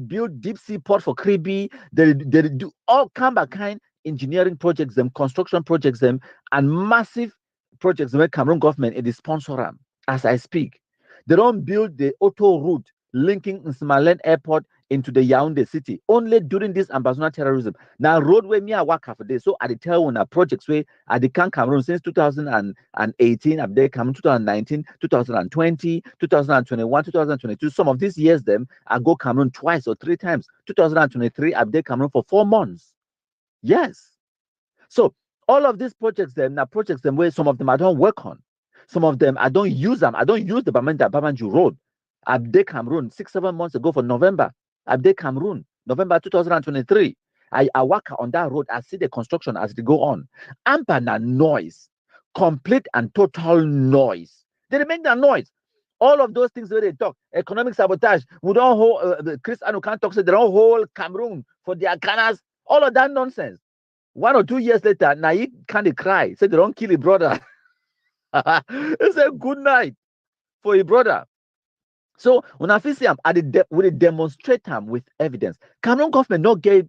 build deep sea port for Kribi. They do all kind engineering projects, construction projects, and massive projects where Cameroon government is sponsor them as I speak. They don't build the auto route linking Nsmalen Airport into the Yaoundé city only during this ambassador terrorism. Now roadway me I work for this. So I tell you projects where I can Cameroon since 2018, I've there come 2019, 2020, 2021, 2022. Some of these years I go Cameroon twice or 3 times. 2023, I've there Cameroon for 4 months. Yes. So all of these projects where some of them I don't work on. Some of them I don't use them. I don't use the Babanju Road. I've there Cameroon 6-7 months ago for November. I've there Cameroon, November 2023. I work on that road. I see the construction as they go on. Ampana noise, complete and total noise. They remain that noise. All of those things where they talk, economic sabotage. We don't hold Chris Anu can't talk, so they don't hold Cameroon for their canals. All of that nonsense. 1 or 2 years later, now he can't cry. Say they don't kill his brother. It's a good night for your brother. So when I see him, we demonstrate him with evidence. Cameroon government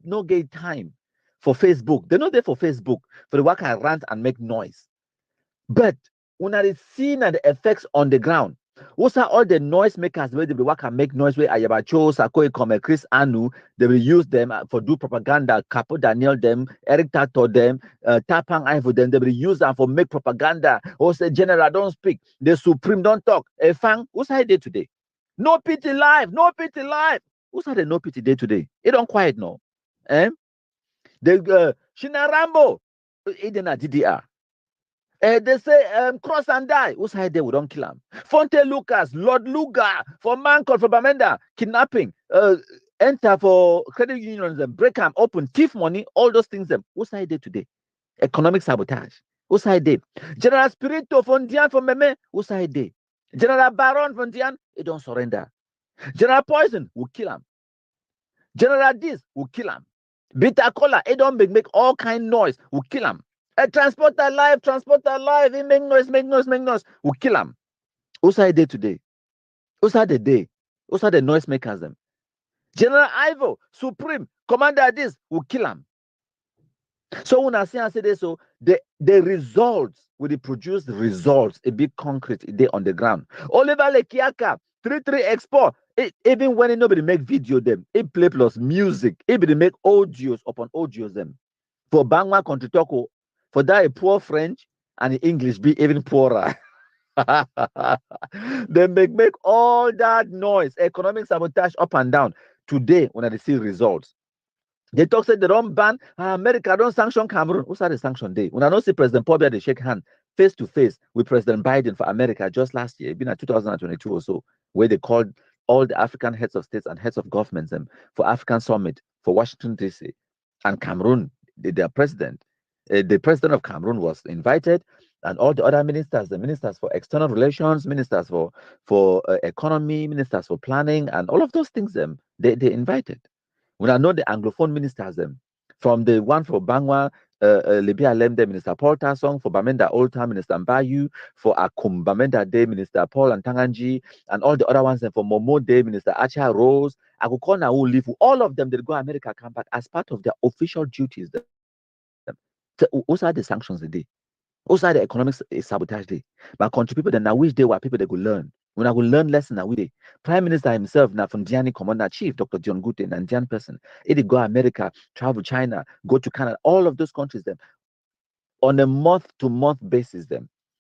no get time for Facebook. They're not there for Facebook for the work and rant and make noise. But when I see the effects on the ground, what's all the noise makers where they work and make noise where Ayabacho, Sakoi, Come, Chris Anu, they will use them for do propaganda. Capo Daniel them, Eric Tato them, Tapang Ivo them. They will use them for make propaganda. Or say general don't speak, the supreme don't talk. Fang, what's I did today? No pity life, no pity life. Who's had a no pity day today? It don't quiet no. The Shina Rambo, it in a DDR. They say cross and die. Who's hide there? We don't kill him. Fonte Lucas, Lord Luga, for Mancol, for Bamenda, kidnapping, enter for credit unions, and break them open, thief money, all those things. Who's hide there today? Economic sabotage. Who's hide there? General Spirito from Dian from Meme. Who's hide there? General Baron from Dian, he don't surrender. General Poison will kill him. General this will kill him. Bitter Cola, he don't make all kind noise, will kill him. Transporter alive, he make noise, will kill him. Who's are they today? Who's are the day? Who's are the noise makers them? General Ivo, Supreme, Commander this, will kill him. So when I say this, so the results, will produce results, a big concrete, they on the ground. Oliver Lekiaka, 33 Expo, even when nobody make video them, it play plus music, it be make audios upon audios them. For Bangwa country talk, for that a poor French and English be even poorer. They make all that noise, economic sabotage up and down. Today, when I see results, they talk say they don't ban America, don't sanction Cameroon. Who's the sanction day? When I don't see President Paul Biya, they shake hand face to face with President Biden for America just last year, been at 2022 or so, where they called all the African heads of states and heads of governments for African summit for Washington DC, and Cameroon, their president, the president of Cameroon was invited, and all the other ministers, the ministers for external relations, ministers for economy, ministers for planning, and all of those things, they invited. When I know the Anglophone ministers, from the one for Bangwa, Libya Lemde, Minister Paul Tasong, for Bamenda Old Time, Minister Mbayu, for Akum Bamenda Day, Minister Paul and Tanganji, and all the other ones, and for Momo Day, Minister Acha Rose, Agukona who live, all of them, they go America, come back as part of their official duties. So, those are the sanctions today. Those are the economic sabotage day. But country people, then I wish they were people that could learn. When I will learn lesson, I will. Prime Minister himself, now from Diani Commander Chief, Dr. John Gute, an Indian person, he did go America, travel China, go to Canada, all of those countries, on a month-to-month basis,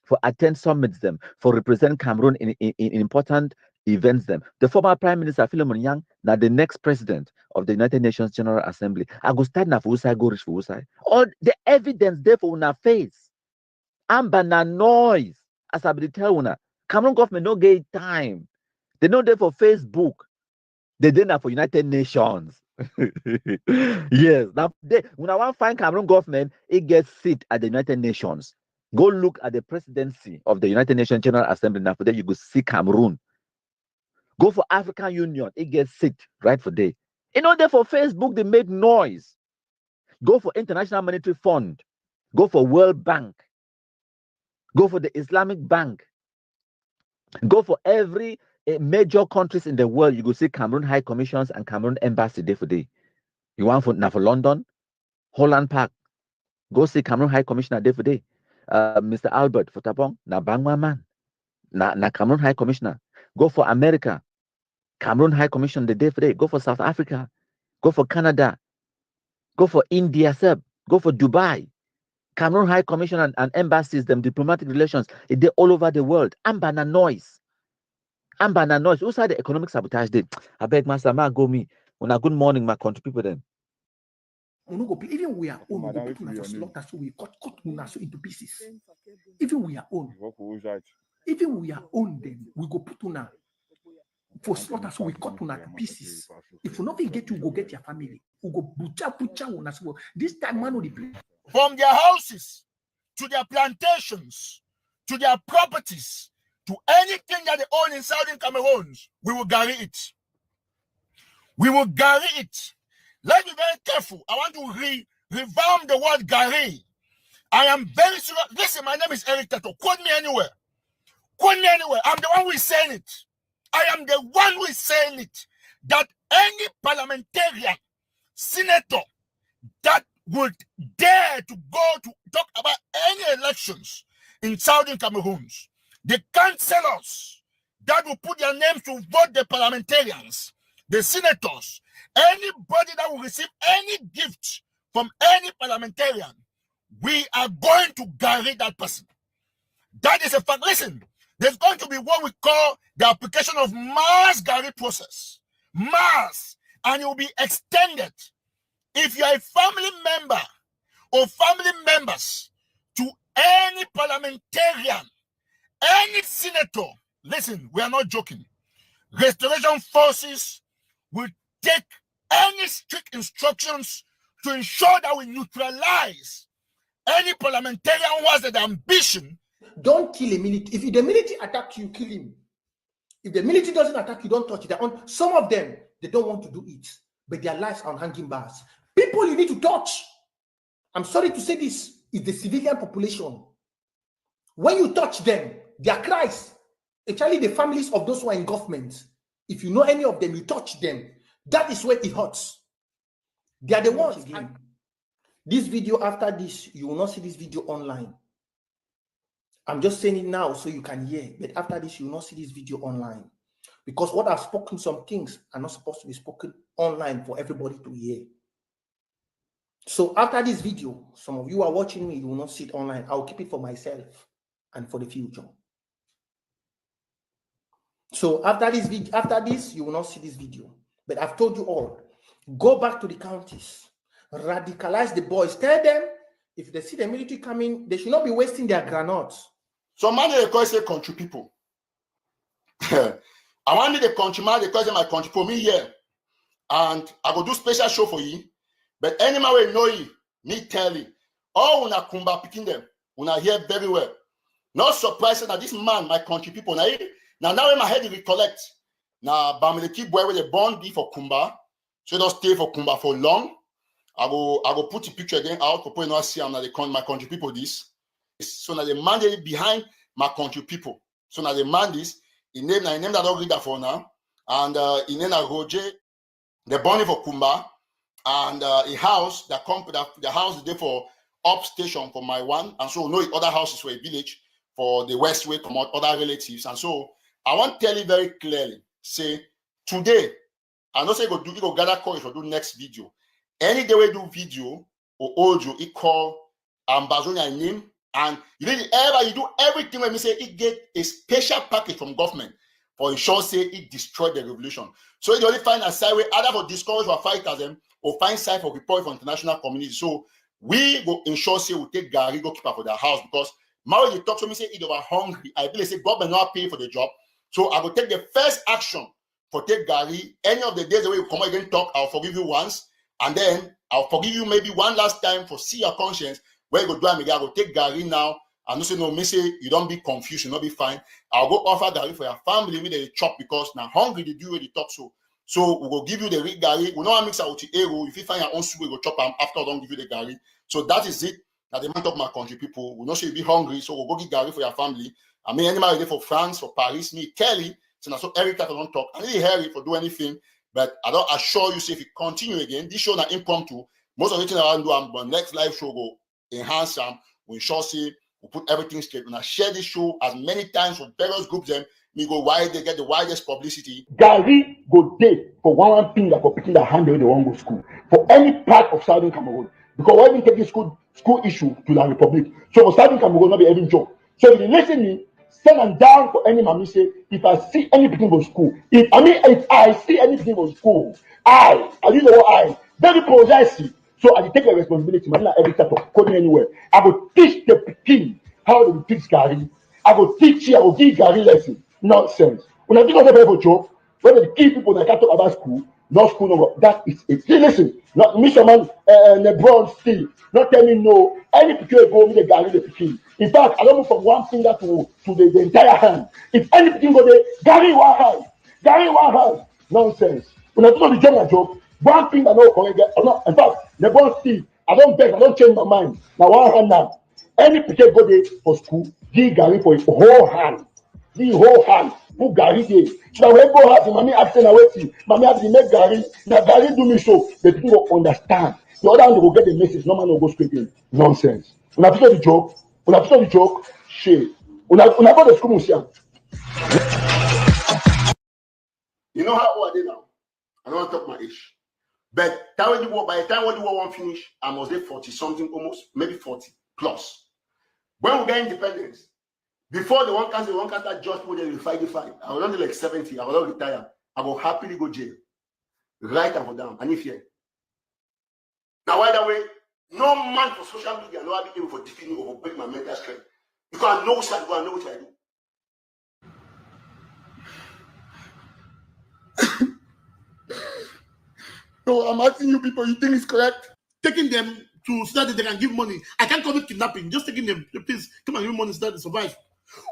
for attend summits, for represent Cameroon in important events, The former Prime Minister, Philemon Yang, now the next president of the United Nations General Assembly, I go start now for Usai, go reach for Usai. All the evidence there for una face. Amba na noise. As I be tell una, Cameroon government no get time. They not there for Facebook. They there for United Nations. Yes. Now when I want to find Cameroon government, it gets seat at the United Nations. Go look at the presidency of the United Nations General Assembly. Now for there you go see Cameroon. Go for African Union, it gets seat right for there. You know, there for Facebook, they make noise. Go for International Monetary Fund. Go for World Bank. Go for the Islamic Bank. Go for every major countries in the world. You go see Cameroon High Commissions and Cameroon Embassy day for day. You want for London, Holland Park. Go see Cameroon High Commissioner day for day. Mr. Albert for Tabong, na Bangwa man. Na Cameroon High Commissioner. Go for America. Cameroon High Commission the day for day. Go for South Africa. Go for Canada. Go for India, sir. Go for Dubai. Cameroon High Commission and embassies, them diplomatic relations, they all over the world. Amba na noise. Amba na noise. Who's the economic sabotage day? I beg Master Ma go me. When a good morning, my country people then. Even we are own, we go put una for slaughter, so we cut una so into pieces. Even we are own. Even we are own, then we go put una for slaughter, so we cut una to pieces. If you not get you, go get your family. We go butcher una. So this time, man, the play. From their houses to their plantations to their properties to anything that they own in Southern Cameroon, we will guarantee it. We will guarantee it. Let's be very careful. I want to revamp the word guarantee. I am very sure. Listen, my name is Eric Tato. Quote me anywhere. Quote me anywhere. I'm the one who is saying it. I am the one who is saying it. That any parliamentarian, senator, that would dare to go to talk about any elections in Southern Cameroon, the councillors that will put their names to vote, the parliamentarians, the senators, anybody that will receive any gift from any parliamentarian, we are going to guarantee that person. That is a fact. Listen, there's going to be what we call the application of mass guarantee process. Mass. And it will be extended. If you are a family member or family members to any parliamentarian, any senator, listen, we are not joking. Restoration forces will take any strict instructions to ensure that we neutralize any parliamentarian who has the ambition. Don't kill a military. If the military attack you, kill him. If the military doesn't attack you, don't touch it. Some of them, they don't want to do it, but their lives are on hanging bars. People you need to touch, I'm sorry to say this, is the civilian population. When you touch them, their cries, especially the families of those who are in government, if you know any of them, you touch them, that is where it hurts. They are the ones. This video, after this, you will not see this video online. I'm just saying it now so you can hear, but after this, you will not see this video online. Because what I've spoken, some things are not supposed to be spoken online for everybody to hear. So after this video, some of you are watching me, you will not see it online. I'll keep it for myself and for the future. So after this, you will not see this video. But I've told you all, go back to the counties, radicalize the boys. Tell them, if they see the military coming, they should not be wasting their granates. So man, they call say country people. I want me the country man, they call say my country for me here. And I go do special show for you. But any man will know you, me tell you. Oh, una kumba picking them. Una hear very well. Not surprising that this man, my country people, now in my head, recollect. Now, Bamileki boy with a bond be for Kumba. So don't stay for Kumba for long. I go put the picture again out for people see I'm not my country people this. So now the man behind my country people. So now the man this, he named that I don't read that for now. And he named Roger, the bonding for Kumba, and a house that the house is there for up station for my one. And so no other houses for a village for the west way come out other relatives. And so I want to tell you very clearly, say today, I know say you go gather courage for do next video. Any day we do video or audio, it call Ambazonia name, and you do everything when we say it get a special package from government for ensure say it destroy the revolution. So you only find a side way either for discourage or fighters them or find side for report for international community. So we go ensure say we take Gary go keep up for their house because now you talk to me say if they were hungry, I believe say government not pay for the job. So I will take the first action for take Gary. Any of the days the way you come again talk, I'll forgive you once, and then I'll forgive you maybe one last time for see your conscience. Where you go do I will take Gary now. And no say no, me say you don't be confused, you not be fine. I'll go offer Gary for your family with the chop because now hungry they do where they talk so. So we will give you the rig Gary. We don't mix out with the arrow. If you find your own soup, we go chop them after I don't give you the Gary. So that is it. Now the man talk my country people. We not say you be hungry, so we'll go get Gary for your family. I mean anybody there for France, for Paris, me, Kelly. So now so Eric don't talk. I need Harry for do anything, but I don't assure you say if you continue again, this show not impromptu. Most of the things I want to do, but next live show go enhance them. We sure say we put everything straight. When I share this show as many times with various groups, them me go why they get the widest publicity. Gary go day for one thing that for picking the hand they won't go school for any part of Southern Cameroon. Because why we take this school issue to the Republic? So for Southern Cameroon, not be having job. So if you listen me, send them down for any mommy say if I see anything for school, if I see anything for school, you know I very possessive. So I take the responsibility, man, every type of coding anywhere. I will teach the Peking how to teach Gary. I will teach you, I will give Gary lesson. Nonsense. When I think of the job, when they give people that can't talk about school, no school, no. That is it. See, listen, not Mr. Man, LeBron still, not tell me no. Any picture go me the Gary the picture. In fact, I don't move from one finger to the entire hand. If any picture go there, Gary one hand, nonsense. When I do the job, one thing I know correct. In fact, LeBron still, I don't beg, I don't change my mind. Now one hand now. Any picture go there for school, give Gary for a whole hand. The whole hand, put Gary there. Now when go house, mommy asking her waiting, mommy have to make Gary. Now Gary do me so, the people will understand. The other one will get the message. No man will go straight in. Nonsense. When I the joke, shit. When I go to school, you know how old are they now? I don't want to talk my age. But by the time when the war won't finish, I must be 40 something, almost maybe 40 plus. When we get independence, before the one cancer just put them in fight. I was only like 70. I was not retired. I will happily go jail. Right and for down. And if you now, by the way, no man for social media, no, I'll be able for defeat me or break my mental strength. Because I know what I do, I know what I do. No, I'm asking you people, you think it's correct? Taking them to so that they can give money. I can't call it kidnapping. Just taking them, please come and give money so that they survive.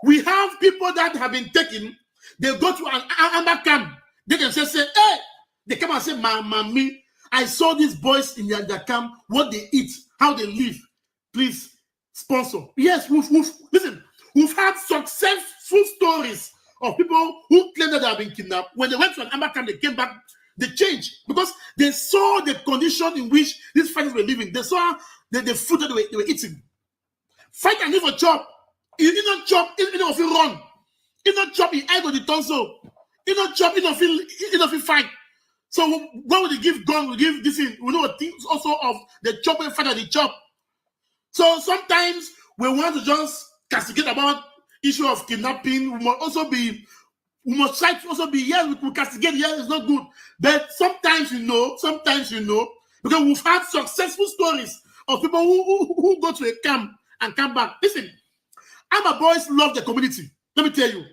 We have people that have been taken. They go to an Amba camp. They can say, hey, they come and say, mommy, I saw these boys in their camp, what they eat, how they live. Please sponsor. Yes, we've had successful stories of people who claim that they have been kidnapped. When they went to an Amba camp, they came back. They changed because they saw the condition in which these fighters were living. They saw the food that they were eating. Fight and live a job. You don't chop, you don't feel run. You don't chop, you eye go the tonsil. You don't chop, you don't feel fight. So when would they give gun, we give this in, we know things also of the chop and fight and the chop. So sometimes we want to just castigate about issue of kidnapping. We must try to also be, yes, we castigate, yes, it's not good. But sometimes you know, because we've had successful stories of people who go to a camp and come back. Listen, Amba boys love the community. Let me tell you.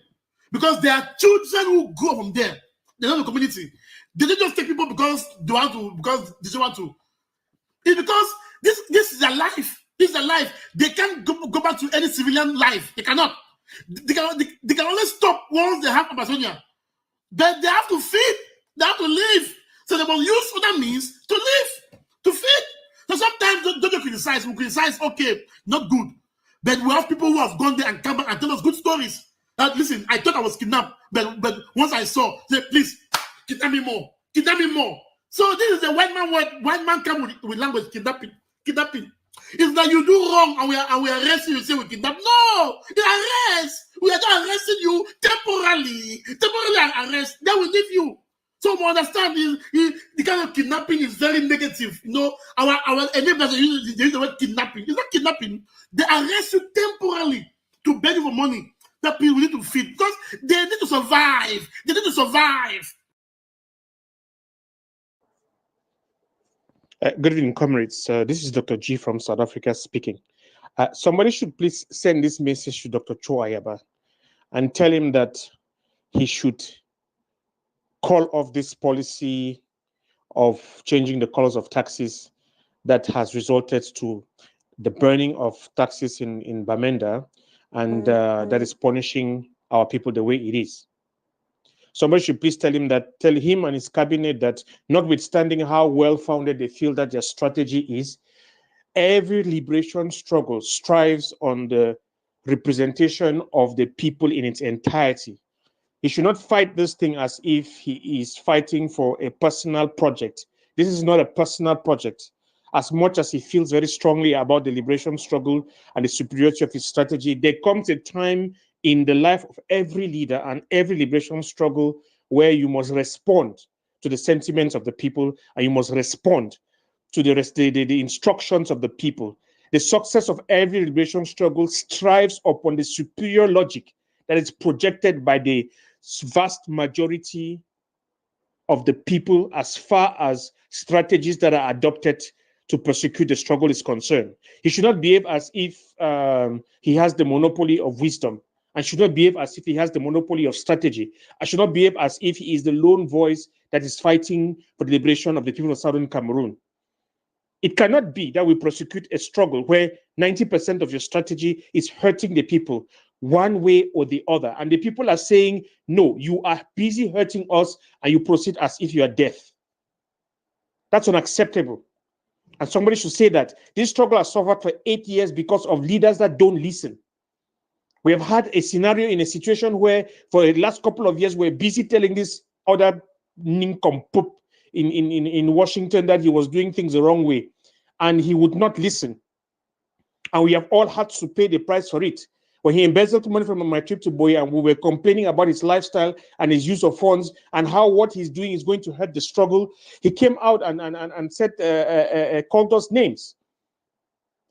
Because there are children who grow from there. They love the community. They don't just take people because they want to. It's because this is their life. This is their life. They can't go back to any civilian life. They cannot. They can only stop once they have Amazonia. But they have to feed. They have to live. So they must use other means to live, to feed. So sometimes don't criticize. We criticize, okay, not good. But we have people who have gone there and come back and tell us good stories. That listen, I thought I was kidnapped, but once I saw, say, please, kidnap me more. So this is the white man come with language, kidnapping. It's that you do wrong and we arrest you, say we kidnap. No, the arrest. We are not arresting you temporarily arrest. Then we leave you. So we understand the kind of kidnapping is very negative. You know, our enablers use the word kidnapping. It's not kidnapping. They arrest you temporarily to beg you for money that people need to feed because they need to survive. Good evening, comrades. This is Dr. G from South Africa speaking. Somebody should please send this message to Dr. Cho Ayaba and tell him that he should call off this policy of changing the colors of taxes that has resulted to the burning of taxes in Bamenda, and that is punishing our people the way it is. Somebody should please tell him and his cabinet that notwithstanding how well-founded they feel that their strategy is, every liberation struggle strives on the representation of the people in its entirety. He should not fight this thing as if he is fighting for a personal project. This is not a personal project. As much as he feels very strongly about the liberation struggle and the superiority of his strategy, there comes a time in the life of every leader and every liberation struggle where you must respond to the sentiments of the people and you must respond to the instructions of the people. The success of every liberation struggle strives upon the superior logic that is projected by the vast majority of the people as far as strategies that are adopted to prosecute the struggle is concerned. He should not behave as if he has the monopoly of wisdom, and should not behave as if he has the monopoly of strategy. I should not behave as if he is the lone voice that is fighting for the liberation of the people of Southern Cameroon. It cannot be that we prosecute a struggle where 90% of your strategy is hurting the people one way or the other. And the people are saying, no, you are busy hurting us and you proceed as if you are deaf. That's unacceptable. And somebody should say that this struggle has suffered for 8 years because of leaders that don't listen. We have had a scenario in a situation where for the last couple of years, we're busy telling this other nincompoop in Washington that he was doing things the wrong way, and he would not listen. And we have all had to pay the price for it. When he embezzled money from my trip to Boya, and we were complaining about his lifestyle and his use of funds and how what he's doing is going to hurt the struggle, he came out and said, called us names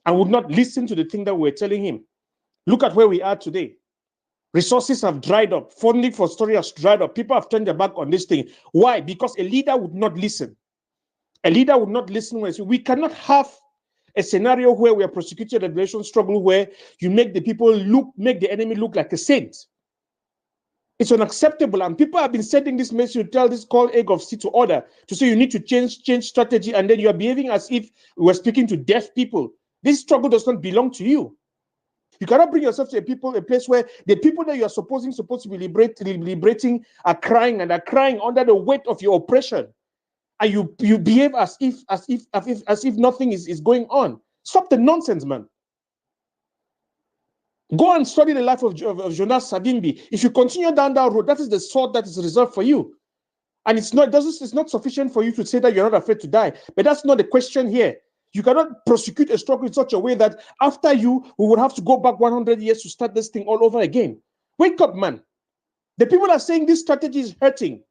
and would not listen to the thing that we were telling him. Look at where we are today. Resources have dried up. Funding for story has dried up. People have turned their back on this thing. Why? Because a leader would not listen. A leader would not listen when we cannot have a scenario where we are prosecuting a liberation struggle where you make the people make the enemy look like a saint. It's unacceptable, and people have been sending this message to tell this call egg of C to order to say you need to change strategy, and then you are behaving as if we're speaking to deaf people. This struggle does not belong to you. You cannot bring yourself to a place where the people that you are supposed to be liberating are crying and are crying under the weight of your oppression, and you behave as if nothing is going on. Stop the nonsense, man. Go and study the life of Jonas Savimbi. If you continue down that road, that is the sword that is reserved for you. And it's not sufficient for you to say that you're not afraid to die. But that's not the question here. You cannot prosecute a struggle in such a way that after you, we would have to go back 100 years to start this thing all over again. Wake up, man. The people are saying this strategy is hurting.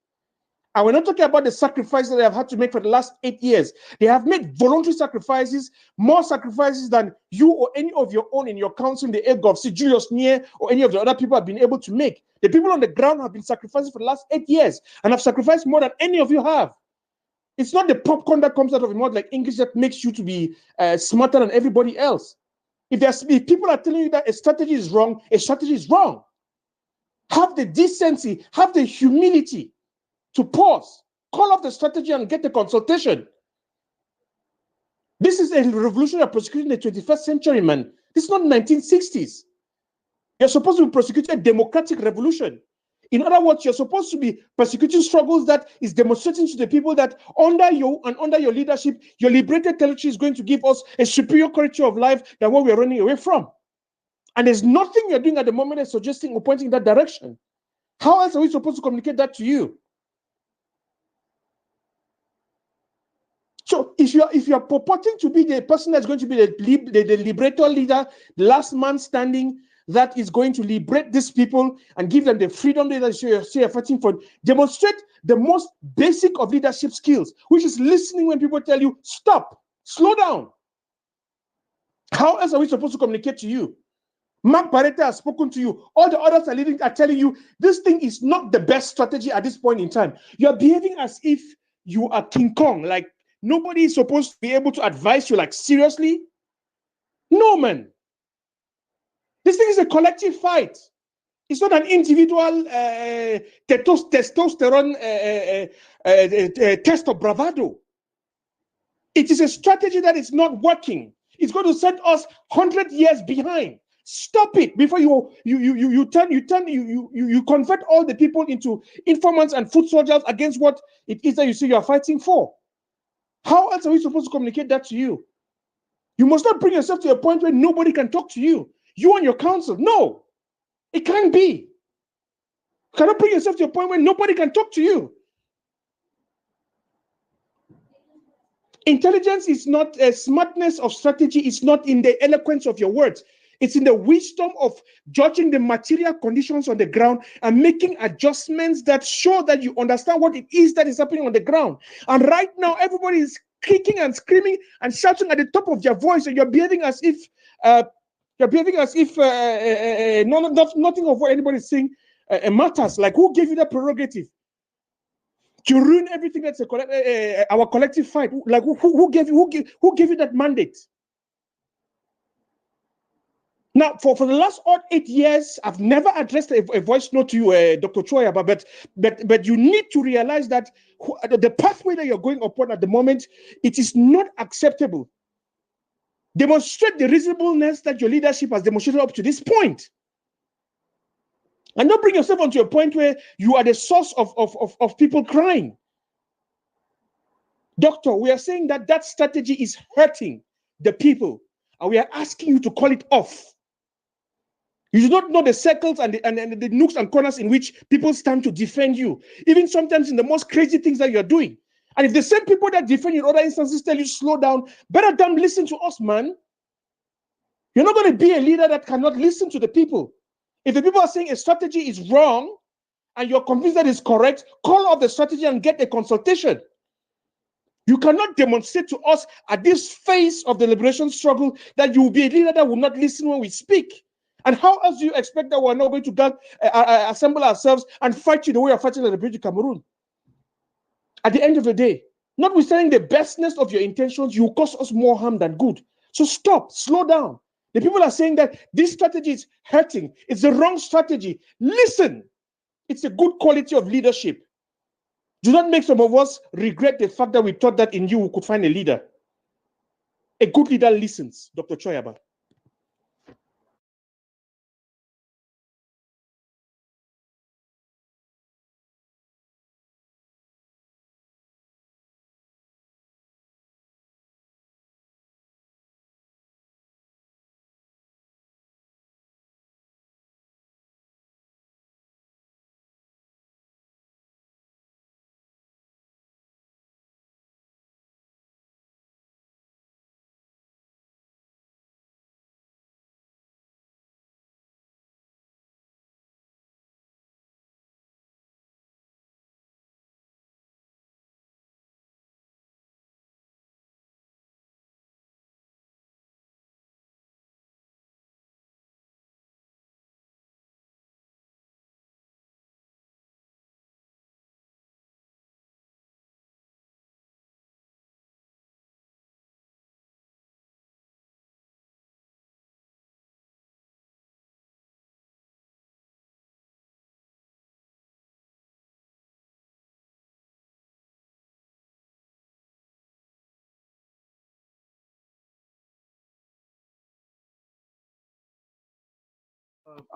And we're not talking about the sacrifices that they have had to make for the last 8 years. They have made voluntary sacrifices, more sacrifices than you or any of your own in your council, the EGOV, Julius Nier, or any of the other people have been able to make. The people on the ground have been sacrificing for the last 8 years and have sacrificed more than any of you have. It's not the popcorn that comes out of your mouth like English that makes you to be smarter than everybody else. If people are telling you that a strategy is wrong, a strategy is wrong. Have the decency, have the humility to pause, call off the strategy and get the consultation. This is a revolutionary prosecution in the 21st century, man. This is not 1960s. You're supposed to be prosecuting a democratic revolution. In other words, you're supposed to be prosecuting struggles that is demonstrating to the people that under you and under your leadership, your liberated territory is going to give us a superior quality of life than what we're running away from. And there's nothing you're doing at the moment that's suggesting or pointing in that direction. How else are we supposed to communicate that to you? So if you are purporting to be the person that's going to be the liberator leader, the last man standing, that is going to liberate these people and give them the freedom that you're fighting for, demonstrate the most basic of leadership skills, which is listening when people tell you, stop, slow down. How else are we supposed to communicate to you? Mark Barretta has spoken to you. All the others are telling you, this thing is not the best strategy at this point in time. You're behaving as if you are King Kong, like nobody is supposed to be able to advise you, like seriously? No, man. This thing is a collective fight. It's not an individual testosterone test of bravado. It is a strategy that is not working. It's going to set us 100 years behind. Stop it before you convert all the people into informants and foot soldiers against what it is that you say you are fighting for. How else are we supposed to communicate that to you? You must not bring yourself to a point where nobody can talk to you. You and your counsel. No, it can't be. You cannot bring yourself to a point where nobody can talk to you. Intelligence is not a smartness of strategy. It's not in the eloquence of your words. It's in the wisdom of judging the material conditions on the ground and making adjustments that show that you understand what it is that is happening on the ground. And right now, everybody is kicking and screaming and shouting at the top of their voice, and you're behaving as if nothing of what anybody is saying matters. Like, who gave you that prerogative to ruin everything that's our collective fight? Like, who gave you that mandate? Now, for the last 8 years, I've never addressed a voice note to you, Dr. Choyaba, but you need to realize that the pathway that you're going upon at the moment, it is not acceptable. Demonstrate the reasonableness that your leadership has demonstrated up to this point. And don't bring yourself onto a point where you are the source of people crying. Doctor, we are saying that that strategy is hurting the people, and we are asking you to call it off. You do not know the circles and the nooks and corners in which people stand to defend you, even sometimes in the most crazy things that you're doing. And if the same people that defend you in other instances tell you slow down, better damn listen to us, man. You're not going to be a leader that cannot listen to the people. If the people are saying a strategy is wrong and you're convinced that it's correct, call off the strategy and get a consultation. You cannot demonstrate to us at this phase of the liberation struggle that you will be a leader that will not listen when we speak. And how else do you expect that we're not going to assemble ourselves and fight you the way you're fighting the Republic of Cameroon? At the end of the day, notwithstanding the bestness of your intentions, you cause us more harm than good. So stop, slow down. The people are saying that this strategy is hurting. It's the wrong strategy. Listen, it's a good quality of leadership. Do not make some of us regret the fact that we thought that in you we could find a leader. A good leader listens, Dr. Choyaba.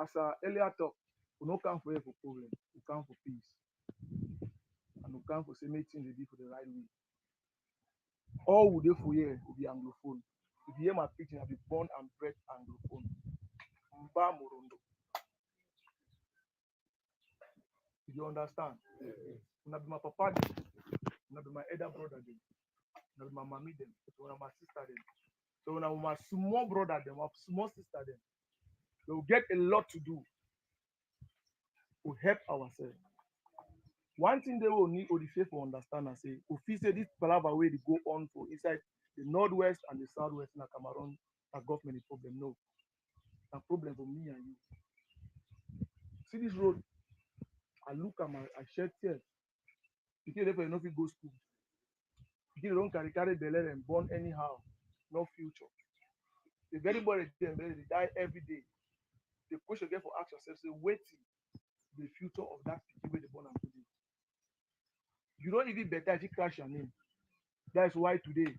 As I earlier talk, we no come for here for problem, we come for peace. And we come for say make things they do for the right way. All we do for here will be Anglophone. If you hear my preaching, I'll be born and bred Anglophone. Mba Morondo. You understand? When I be my papa then, when I be my elder brother then, when I be my mommy then, when I my sister then. So when I my small brother then, my small sister then, they will get a lot to do to help ourselves. One thing they will need Odife for understand and say, if we say this palaver way they go on for inside the northwest and the southwest in Cameroon, a government problem. No, a problem for me and you. See this road, I look at I shed tears. Because therefore you know if you go school. Because don't carry belly and born anyhow, no future. The very body they die every day. The question get for ask yourself, say, waiting the future of that people where they born and today. You don't even better if you crash your name. That's why today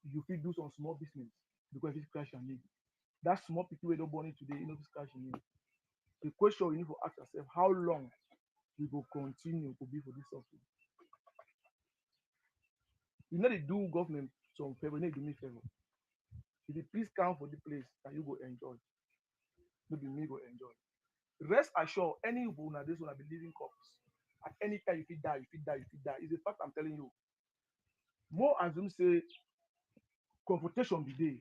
you feel do some small business because it's crash your name. That small people where don't born in today, you know, this crash your name. The question you need to ask yourself, how long we will continue to be for this suffering? You know they do government some favor, you need to do me favor. If you please come for the place that you go enjoy, maybe me go enjoy. Rest assured, any people now this one will be living corpse. At any time if you die, if you die, if you die. It's a fact I'm telling you. More as them say confrontation be day.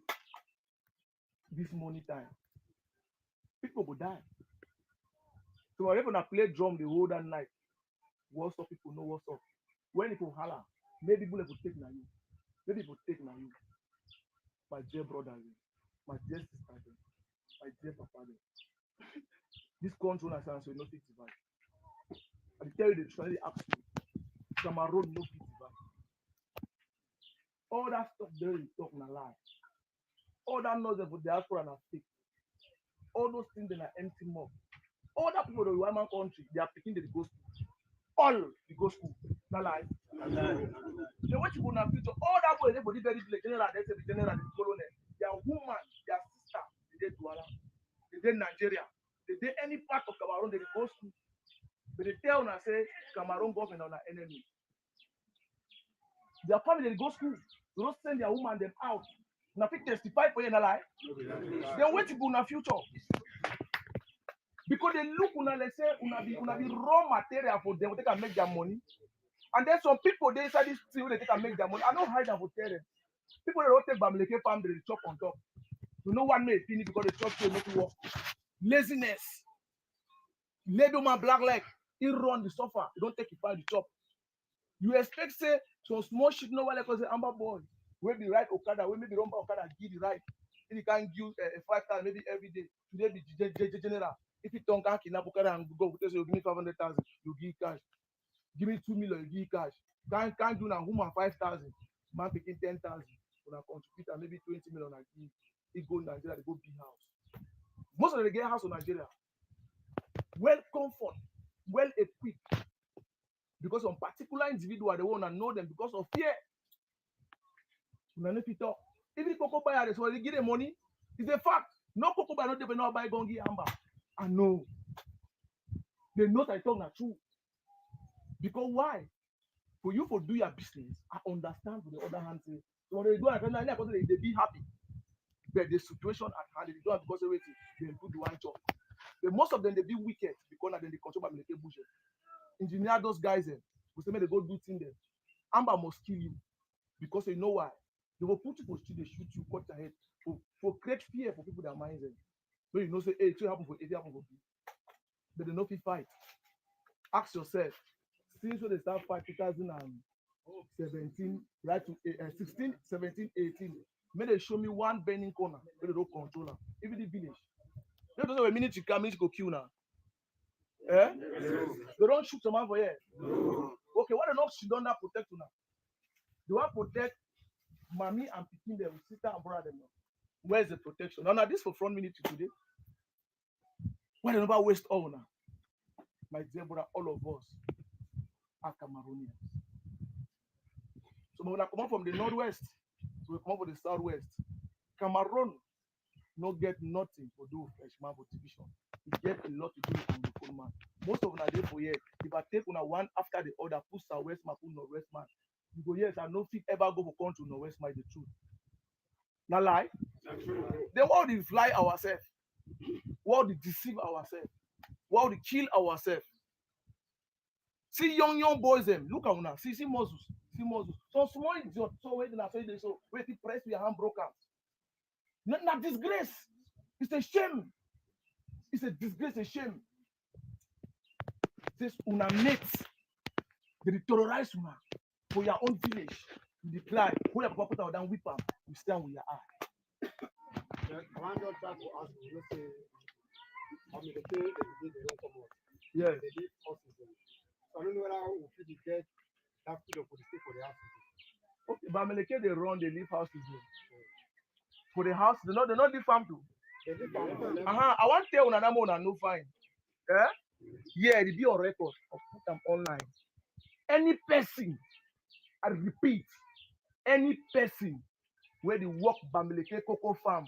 This money time. People will die. So whenever I play drum the whole that night, what's up people know what's up. When it will holler, maybe people will take na you. Maybe people take na you. My dear brother, my dear sister, my dear papa. This country when I say so no fit survive. I tell you the truth, absolute. Cameroon no fit survive. All that stuff there you talk na lie. All that noise for diaspora na fake. all those things they are empty mob. Other people in the Roman country, they are picking the go school. All the go school. Not lie. The way you gonna future, all that boy, everybody very general, they say the general, the colonel, their woman, their sister, they did Douala, they did Nigeria, they did any part of Cameroon, they go school. But they tell us say Cameroon government on our enemy. Their family they go school, they don't send their woman them out. Now pick testify for you in a lie. Then what you gonna future? Because they look on let's say on the raw material for them, they can make their money. And then some people they inside this thing they can make their money. I don't hide them for terror. People they don't take Bamileke farm, they chop on top. You know one may finish because the chop to make it work. Laziness. Label man black leg, he run the sofa, you don't take it by the chop. You expect say some small shit no one like say Amba boy. We be right Okada, we maybe rumba Okada give the right. If you can give 5,000 maybe every day, today be general. If you don't can kidnap Okada and go, you give me 500,000, you give cash. Give me 2 million, you give cash. Can't do now woman 5,000, man taking 10,000. When I contribute and maybe 20 million I give. It go in Nigeria, they go big house. Most of them they get house in Nigeria. Well comfort, well equipped. Because some particular individual they want to know them because of fear. Even Coco buyer they they give them money. It's a fact. No Coco buyer not they not buy gongi Amba. I know. They know I talk not true. Because why? For you for do your business, I understand for the other hand. So when they do they be happy. But the situation at hand, they don't because they put the one job. But most of them they be wicked because then they control by the bush. Engineer those guys we say they go do things there. Amba must kill you because you know why. They will put you for street, they shoot you, cut your head for create fear for people that mind them. So you know say, hey, it happen for it happen for B. But they know if you fight. Ask yourself, since when they start fight 2017, right to 16, 17, 18, may they show me one bending corner where they don't control them. Even the village. They don't know a minute you come in, you go kill now. Eh? They don't shoot someone for here. Okay, why they not shoot on that protect you now? They want protect mommy and picking them, sister and brother them. Where's the protection? Now this for front minute today. Why they never waste all now? My dear brother, all of us are Cameroonians. So when I come up from the northwest, so we come up from the southwest. Cameroon not get nothing to do with freshman for division. It get a lot to do with the phone man. Most of them are there for years. If I take one after the other, put southwest man, put northwest man. You go, yes, I no fit ever go for country northwest man, the truth. Not lie. Then why would we fly ourselves? Why would we deceive ourselves? Why would we kill ourselves? See young boys them. Look at now. See muscles. See muscles. So small idiot. So wait they so wait to press your hand broke out. Not disgrace. It's a shame. It's a disgrace, a shame. Says una mates. They terrorize una for your own village. You declare, who have put out down whip them, you stand with your eye. I want to try to ask you, let's say, I mean, the day they don't come out. Yeah. They did oxygen. So I don't know whether we fit get that food for the state for the house. Okay, but Meleke they run, they leave houses. For the house, they not leave farm too. I want to tell you another one and no fine. Eh? Yeah, it be on record or put them online. Any person, I repeat, any person where they work Bamileke Cocoa Farm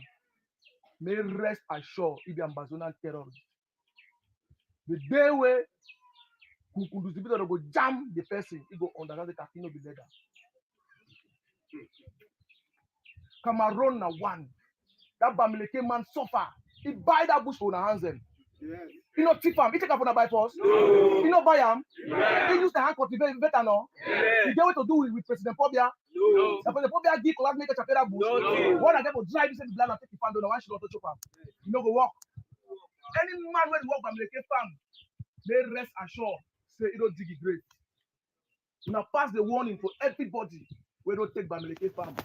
may rest assured if the Ambazonan terrorist. The day where Kukundu go jam the person, he go understand the casino be legal. Cameroon na one. That Bamileke man suffer. He buy that bush for the hands them. Yes. He not tip him. He take up on a by force. No. He not buy him. Yeah. He use the hand cultivate better now. Yeah. He get what to do with President Pobia. No. The President Pobia give collect make a chapter bush. No. One of them will drive this in the land and take the farm down. One should not touch him. You know go walk. Any man when walk Bamileke farm, they rest assured. Say he don't dig it great. Now pass the warning for everybody. We don't take Bamileke farm.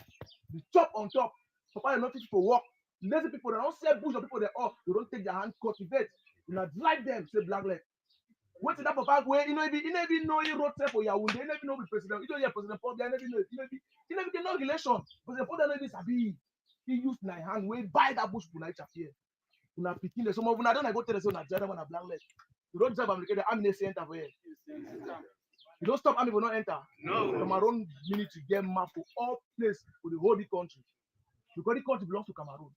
The chop on top. Papa not teach for work. Lazy people, they don't sell bush or people they don't take their hand cultivate. You not drive them, say black leg. Wait till that papa way, you know he wrote for your wound, you never know the president. You don't hear President Paul, you never know, you never get no relation. President Paul never sabi. He used my hand, we buy that bush for night here. Una picking some of una don't go tell us on a Jada on a black leg. You don't drive American army center for here. You don't stop army will not enter. No. Cameroon need to get map for all places for the whole country. Because the country belongs to Cameroon.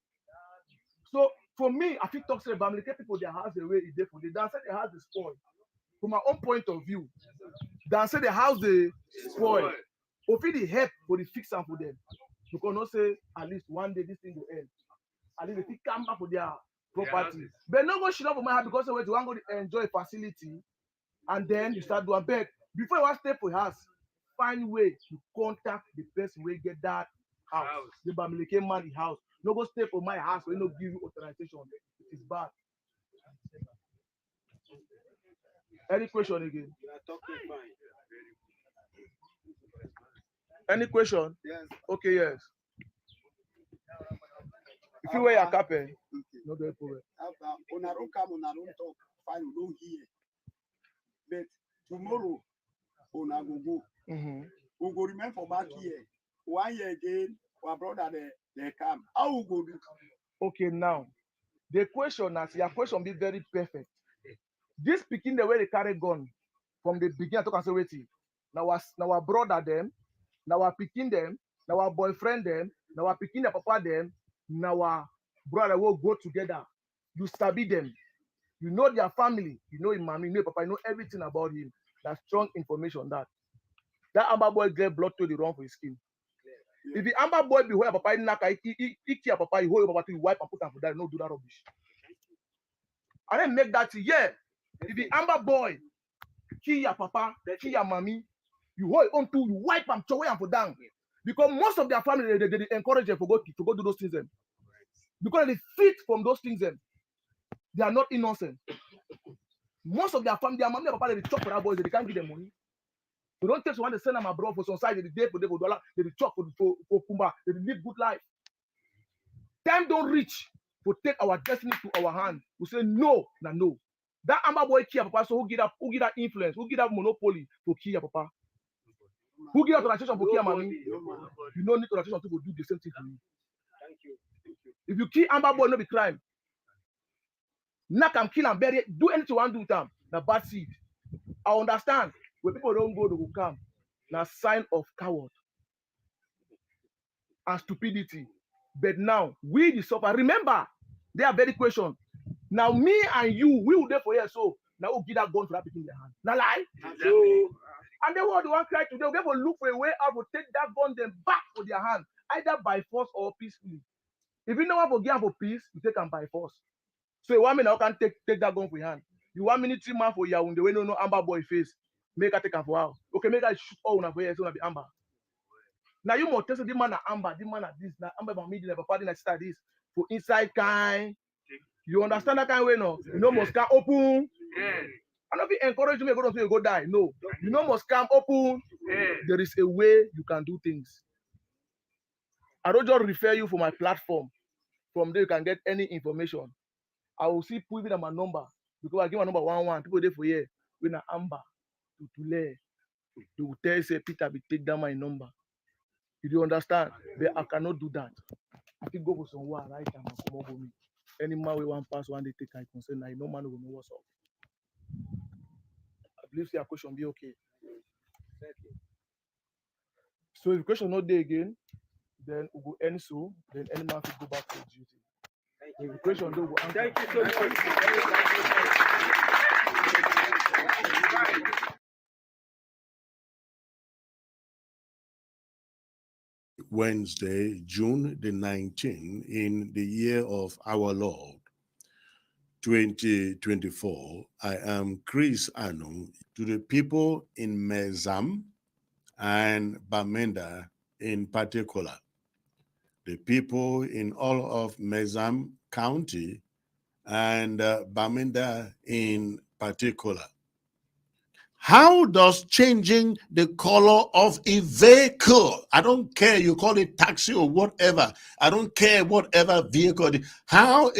So for me, I think talk about American people their house the way it is for the dance their house is spoiled. From my own point of view, dance the house they spoil. Or feel the help for the fix and for them. Because not say at least one day this thing will end. At least they come back for their property. But no go shit up for my house because you want to go enjoy facility and then you start doing beg. Before you want to stay for your house, find way to contact the person where get that house. The Bamileke man the house. No go stay for my house where no give you authorization. It is bad. Any question again? Any question? Yes. Okay, yes. If you wear your cap, no problem. On our own come, on our own talk, fine, we don't hear. But tomorrow, on our go. We go remain for back here. 1 year again, our brother they come. How we go do? Okay, now the question as your question be very perfect. This picking the way they carry gun from the beginning to conservative. Now our brother them, now our picking them, now our boyfriend them, now our picking the papa them, now our brother will go together. You study them. You know their family. You know him, mommy, you know papa, you know everything about him. That's strong information that Amba boy get blood to the wrong for his skin. Yeah. If the Amba boy be where papa naka, he care papa, he hold papa to wipe and put him for that, no do that rubbish. And then make that yeah. If the Amba boy kill your papa, kill your mommy, you hold on to you wipe and throw and for down. Because most of their family they encourage them to go do those things them. Because they fit from those things them. They are not innocent. Most of their family, their mommy and papa, they chop for that boys, they can't give them money. They don't take someone to send them abroad for some side, they for dollar, they chop for Kumba, they live good life. Time don't reach to take our destiny to our hand. We say no. That Amba boy kill papa, so who get that influence, who get that monopoly for kill papa? Who get that transaction for kill mommy? You don't need transaction to do the same thing for you. Thank you. If you kill Amba boy, no be crime. Knock and kill and bury it, do anything you want to do with them. The bad seed. I understand. When people don't go, they will come. Now sign of coward and stupidity. But now we the suffer. Remember, they are very question. Now me and you, we will there for here. So now we'll get that gun for that people in their hand. Now lie. So, and then what they want to cry to them, they will look for a way out to take that gun them back for their hand, either by force or peacefully. If you know what for give for peace, you take them by force. So 1 minute I can take that gun for your hand. You 1 minute 3 man for your the way no Amba boy face. Make I take her for house. Okay, make I shoot all over here so be Amba. Now you must tell the man Amba, the man this, now Amba by meeting the party that start this for inside kind. You understand that kind of way no? You know must can open. Yeah. I don't be encourage you to go to go die. No, you know must come open. Yeah. There is a way you can do things. I don't just refer you for my platform. From there you can get any information. I will see put even my number because I give my number 11. People there for here when Amba. To lay, they will tell you, say, Peter, we take down my number. You do understand? But I cannot do that. I think go for somewhere, right? And come over me. Any man we want pass one day take I concern, I no man will know what's up. I believe your question be okay. So if the question not there again, then we go end so, then any man will go back to duty. If the question don't go answer. Thank you so much. Wednesday, June the 19th, in the year of our Lord, 2024, I am Chris Anu. To the people in Mezam and Bamenda in particular, the people in all of Mezam County and Bamenda in particular. How does changing the color of a vehicle, I don't care, you call it taxi or whatever, I don't care whatever vehicle, how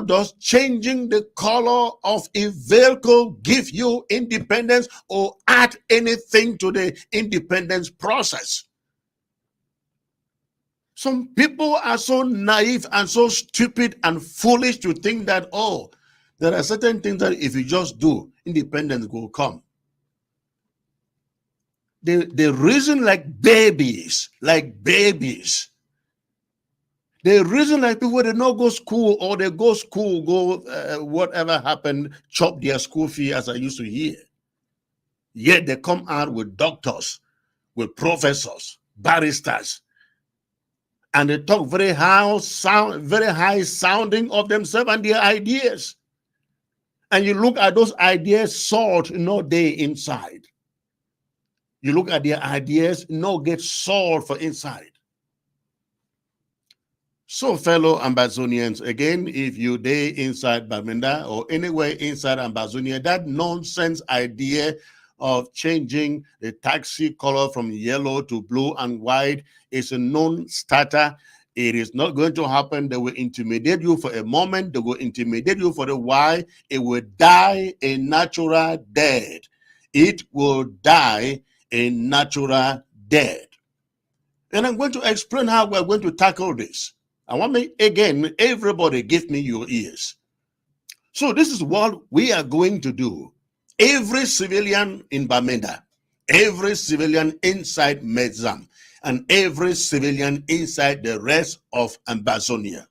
does changing the color of a vehicle give you independence or add anything to the independence process? Some people are so naive and so stupid and foolish to think that, oh, there are certain things that if you just do, independence will come. They reason like babies, They reason like people that not go school, or they go school, whatever happened, chop their school fee, as I used to hear. Yet they come out with doctors, with professors, barristers, and they talk very high sounding of themselves and their ideas. And you look at those ideas, salt no day inside. You look at their ideas, no get salt for inside. So, fellow Ambazonians, again, if you day inside Bamenda or anywhere inside Ambazonia, that nonsense idea of changing the taxi color from yellow to blue and white is a non-starter. It is not going to happen. They will intimidate you for a moment. They will intimidate you for a while. It will die a natural death. It will die a natural death. And I'm going to explain how we're going to tackle this. I want me, again, everybody give me your ears. So this is what we are going to do. Every civilian in Bamenda, every civilian inside Medzam, and every civilian inside the rest of Ambazonia.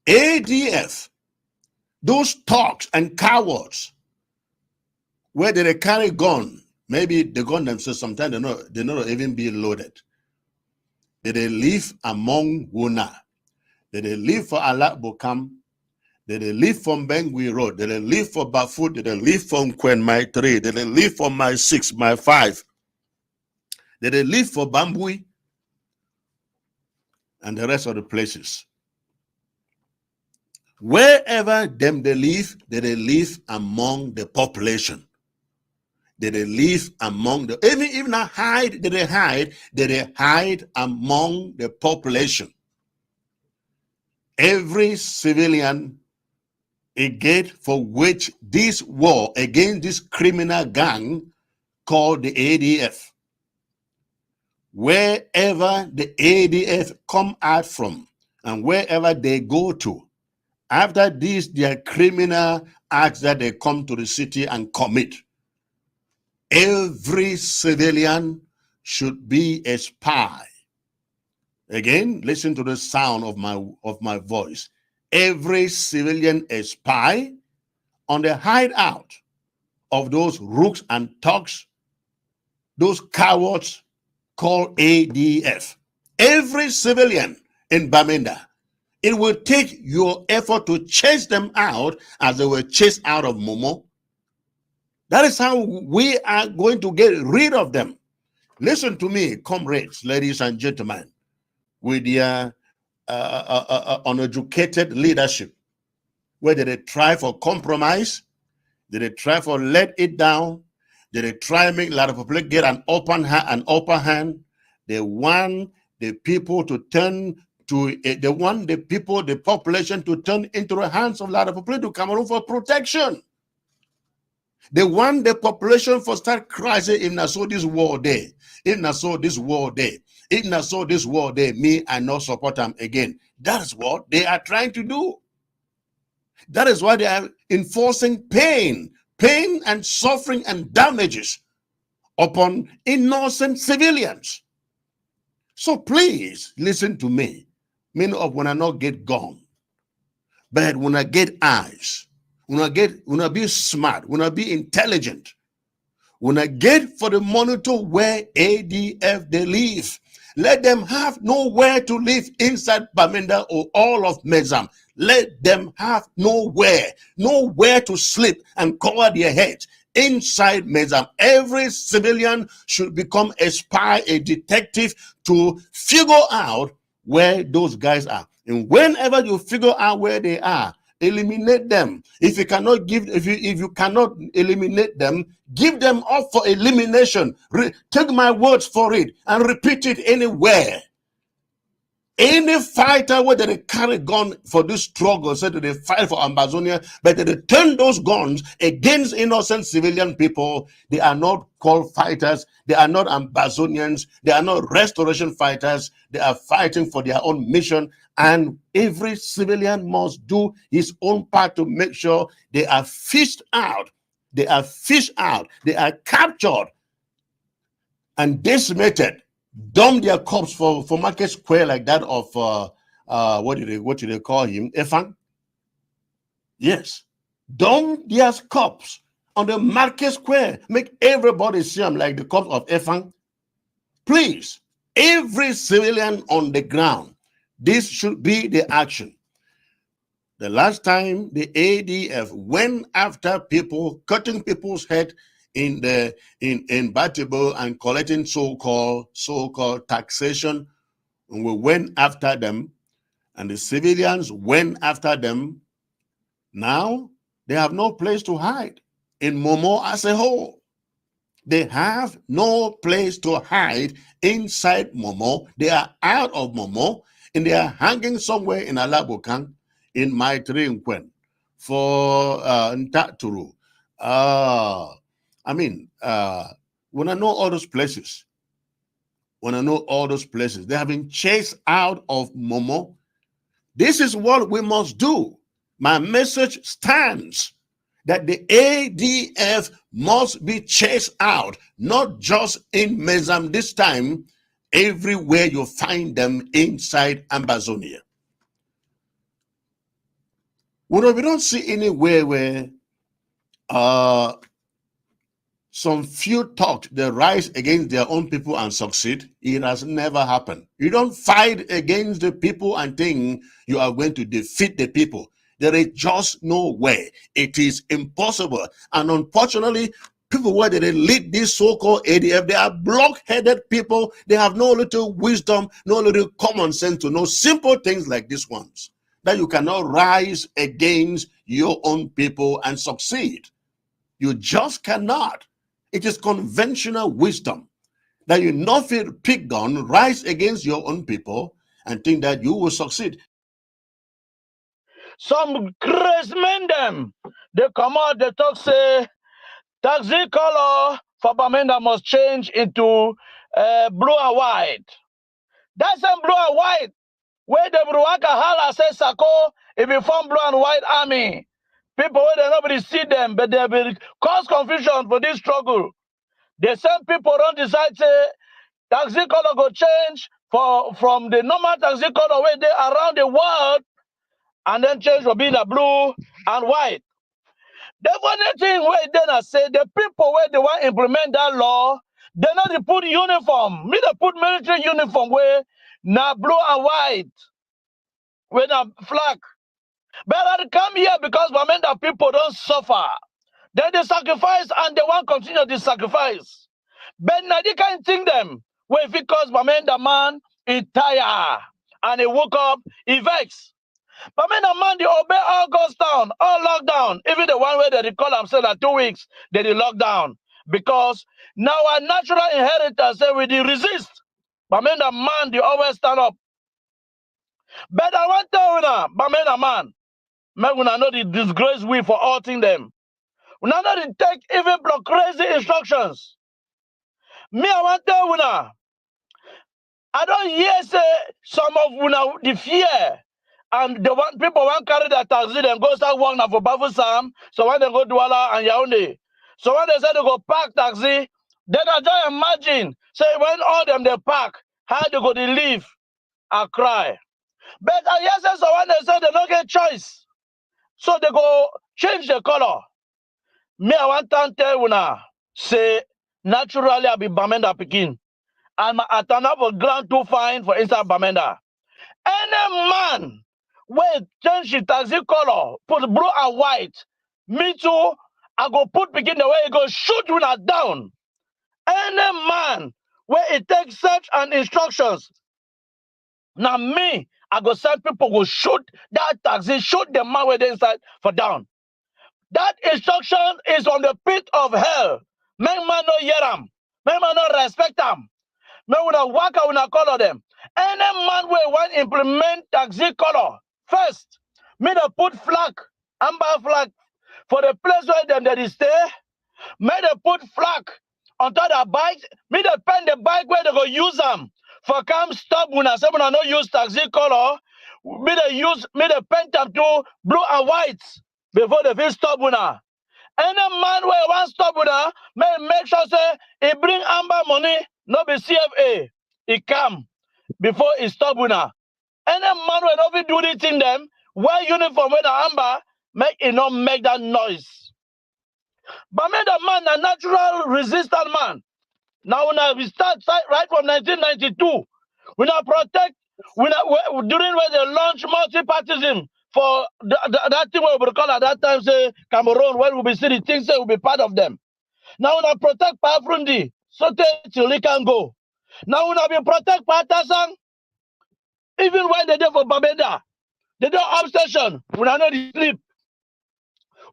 ADF, those thugs and cowards, where they carry gun, maybe the gun themselves, sometimes they not even be loaded. They live among Wuna. They live for Alak Bokam. They live from Bengui Road. They live for Bafut. They live from Kwen Mai 3. They live for Mai 6, Mai 5. They live for Bambui and the rest of the places. Wherever they live among the population. They live among the, even hide, they hide among the population. Every civilian, a gate for which this war against this criminal gang called the ADF. Wherever the ADF come out from and wherever they go to, after this, their criminal acts that they come to the city and commit, every civilian should be a spy. Again, listen to the sound of my voice. Every civilian a spy on the hideout of those rooks and thugs, those cowards called ADF. Every civilian in Bamenda. It will take your effort to chase them out as they were chased out of Momo. That is how we are going to get rid of them. Listen to me, comrades, ladies and gentlemen, with their uneducated leadership, whether they try for compromise, they try for let it down, they try make a lot of people get an upper hand. They want the people to turn to, they want the population to turn into the hands of a lot of people to Cameroon for protection. They want the population for start crying, if not so this war day, if not so this war day, if not so this war day, me, I not support them again. That is what they are trying to do. That is why they are enforcing pain and suffering and damages upon innocent civilians. So please listen to me. Many of when I not get gone, but when I get eyes, when I be smart, when I be intelligent, when I get for the monitor where ADF they live, let them have nowhere to live inside Bamenda or all of Mezam. Let them have nowhere to sleep and cover their heads inside Mezam. Every civilian should become a spy, a detective to figure out where those guys are. And whenever you figure out where they are, eliminate them. If you cannot eliminate them, give them up for elimination. Take my words for it and repeat it anywhere. Any fighter where they carry gun for this struggle, said they fight for Amazonia, but they turn those guns against innocent civilian people. They are not called fighters. They are not Amazonians. They are not restoration fighters. They are fighting for their own mission. And every civilian must do his own part to make sure they are fished out. They are fished out. They are captured and decimated. Dump their corpse for Market Square like that of what do they call him? Efang? Yes. Dump their corpse on the Market Square. Make everybody see him like the corpse of Efang. Please, every civilian on the ground, this should be the action. The last time the ADF went after people, cutting people's head in Batibo and collecting so-called taxation, and we went after them, and the civilians went after them. Now they have no place to hide in Momo as a whole. They have no place to hide inside Momo. They are out of Momo, and they are hanging somewhere in Alabukan, in Maitri Nkwen, for Ntaturu. When I know all those places, they have been chased out of Momo. This is what we must do. My message stands that the ADF must be chased out, not just in Mezam this time, everywhere you find them inside Amazonia. We don't see anywhere where some few talked, they rise against their own people and succeed. It has never happened. You don't fight against the people and think you are going to defeat the people. There is just no way. It is impossible. And unfortunately, people where they lead this so-called ADF, they are block-headed people. They have no little wisdom, no little common sense to know simple things like these ones, that you cannot rise against your own people and succeed. You just cannot. It is conventional wisdom that you not feel pick gun, rise against your own people and think that you will succeed. Some crazy men them, they come out, they talk, say, taxi color for Bamenda must change into blue and white. That's a blue and white. Where the Bruaka Hala says Sako, if you form blue and white army, people where they nobody see them, but they will cause confusion for this struggle. The same people don't decide say taxi color go change from the normal taxi color where they around the world, and then change will be the blue and white. The funny thing where then I say the people where they want to implement that law, they not put uniform. Me they put military uniform where now blue and white, where now flag. But I come here because Bamenda people don't suffer. Then they sacrifice and they want to continue the sacrifice. But now they can't think them. Where if it cause Bamenda man, he tired and he woke up, he vexed. Bamenda man, they obey all goes down, all lockdown. Even the one where they call themselves like 2 weeks, they lock down. Because now our natural inheritors say we resist. Bamenda man, they always stand up. But I want to tell you now, Bamenda man, make una know the disgrace we for outing them. Una know the take even block crazy instructions. Me, I want to tell you now, I don't hear say some of una the fear. And people want carry that taxi, then go start walking for Bafu Sam. So when they go Douala and Yaoundé. So when they say they go park taxi, then I just imagine, say when all them they park, how they go to leave and cry. But I hear say so when they say they don't get choice. So they go change the color. Me, I want to tell you now, say naturally I be Bamenda Pekin. And I turn up a ground too fine for inside Bamenda. Any man wait, change the taxi color, put blue and white. Me too, I go put begin the way it go shoot you down. Any man where it takes such and instructions. Now me, I go send people go shoot that taxi, shoot the man where they inside for down. That instruction is on the pit of hell. Make man no hear them. Make man no respect them. Make una walk out una color them. Any man will want implement taxi color first. Me they put flag, amber flag for the place where them they stay. Me they put flag on top of the bike. Me they pen the bike where they go use them for come stop when I say when I no use taxi color. Me they paint them to blue and white before they feel stop when I. Any man where want stop with her, make sure say he bring amber money, not be CFA. He come before he stop with her. Any man will not be do this thing them, wear uniform with the amber, make it not make that noise. But me the man, a natural resistant man. Now when we start right from 1992, we now protect, during when they launch multipartism for that thing we call at that time say Cameroon, when we be see the things say will be part of them. Now when I protect Pafrundi, so till he can go. Now when I be protect Patasan, even when they do for Babeda, they do obsession. We are not sleep.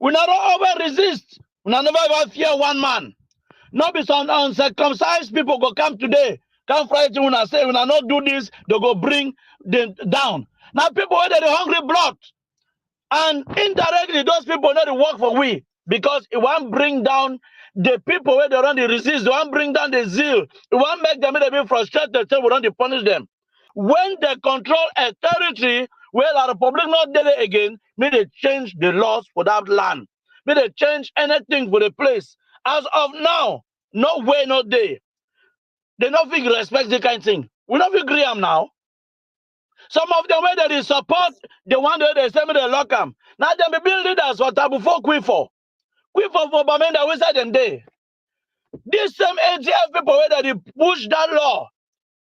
We not over resist. We not never ever fear one man. Not be some uncircumcised people go come today. Come Friday when I say when I not do this, they go bring them down. Now people where they hungry blood. And indirectly those people know to work for we because it won't bring down the people where they run the resist, it won't bring down the zeal, it won't make them be frustrated, so we don't punish them. When they control a territory where the Republic not there again, may they change the laws for that land. May they change anything for the place. As of now, no way, no day. They don't think respect the kind of thing. We don't agree them now. Some of them where they support the one that they say me they lock them. Now they be build leaders for tabu for Quifo. Quifo for Bamenda we say them day. These same ATF people where they push that law.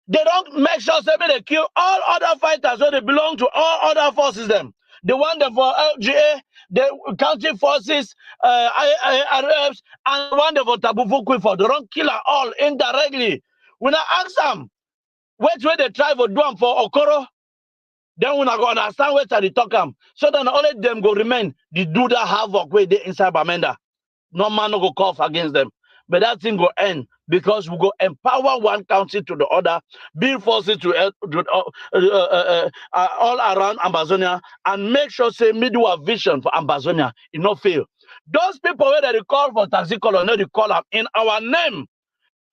They don't make sure say they kill all other fighters where they belong to all other forces them. The one that for LGA, the county forces, RFs, and the one that for tabu for Quifo. They don't kill them all indirectly. When I ask them, which way they try for do them for Okoro, then we not go understand where they talk am. So then only them go remain the do that havoc where they inside Bamenda. No man no go cough against them. But that thing go end because we go empower one county to the other, build forces to all around Amazonia, and make sure say middle a vision for Amazonia. It not fail. Those people where they call for taxi color, no they call them in our name.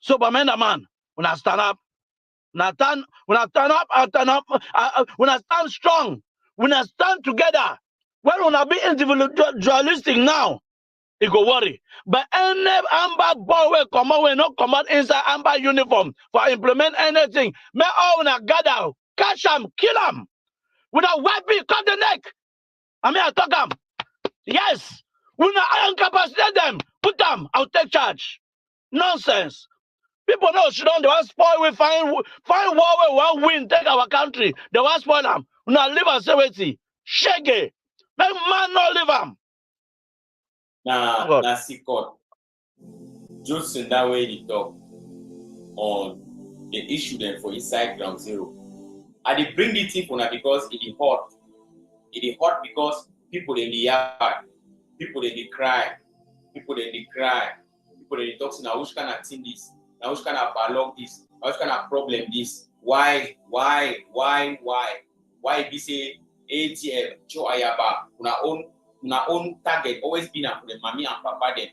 So Bamenda man, when I stand up. When I stand up, when I stand strong, when I stand together, when I be individualistic now, it go worry. But any amber boy will come out, will not come out inside amber uniform for implement anything. May all when I gather, catch them, kill them. When I weapon, cut the neck. I mean, I talk them. Yes. When I incapacitate them, put them, I'll take charge. Nonsense. People know she don't. They want spoil. We find war. We want win. Take our country. They want spoil them. We not live and say wait. Shege. Make man not live them. Now, Sikot, just in that way they talk on the issue then for inside ground zero. And they bring the thing for now because it is hot. It is hot because people in the yard, people in the cry, people in the cry, people in the talk. Now which kind of thing this? Now which kind of dialogue this? Now which kind of problem this? Why? Why be say ATM, Joe Ayaba, una own target always been for the mommy and papa then.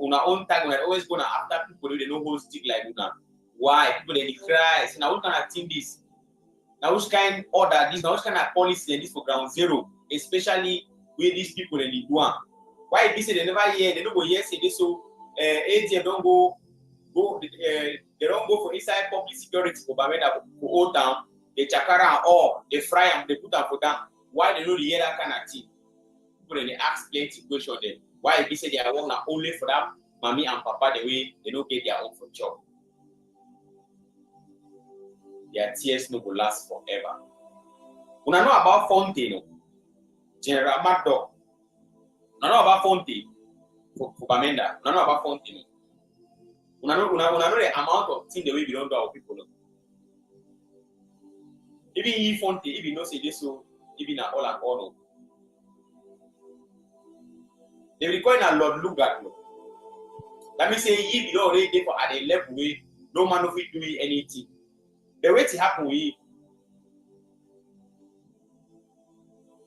Una own target always gonna after people they know who stick like una. Why? People they cry. So now which kind of thing this? Now which kind order this? Now which kind of policy and this for ground zero? Especially with these people in the Duan. Why be say they never hear, they don't go hear say this so ATM don't go they don't go for inside public security for Bamenda for Old Town, they chakara and all, they fry and they put them for down. Why they don't hear that kind of thing? People they ask plenty question then. Why they say they are working only for that mommy and papa the way they don't get their own for job. Their tears no will last forever. When I know about Fontaine, General Maddox, I know about Fontaine for Bamenda, I know about Fontaine. Una know the amount of things the way we don't do our people. Even if Fontaine, if you know say this so, even at all and all. They require a lot look at you. Let me say if you already there for at a level way, no man of it doing anything. The way it happened with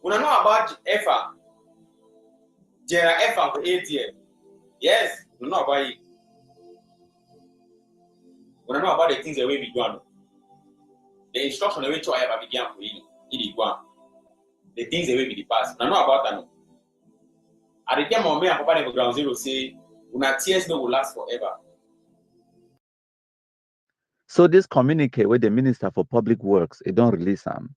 when I know about EFA, General EFA for 8 years. Yes, we know about it. When I know about the things the way we do, the instruction the way to I began for you, the things the way we the past. I know about that. At the time of me and Papa the ground zero say, "Una tears no will last forever." So this communique with the Minister for Public Works, it don't release them.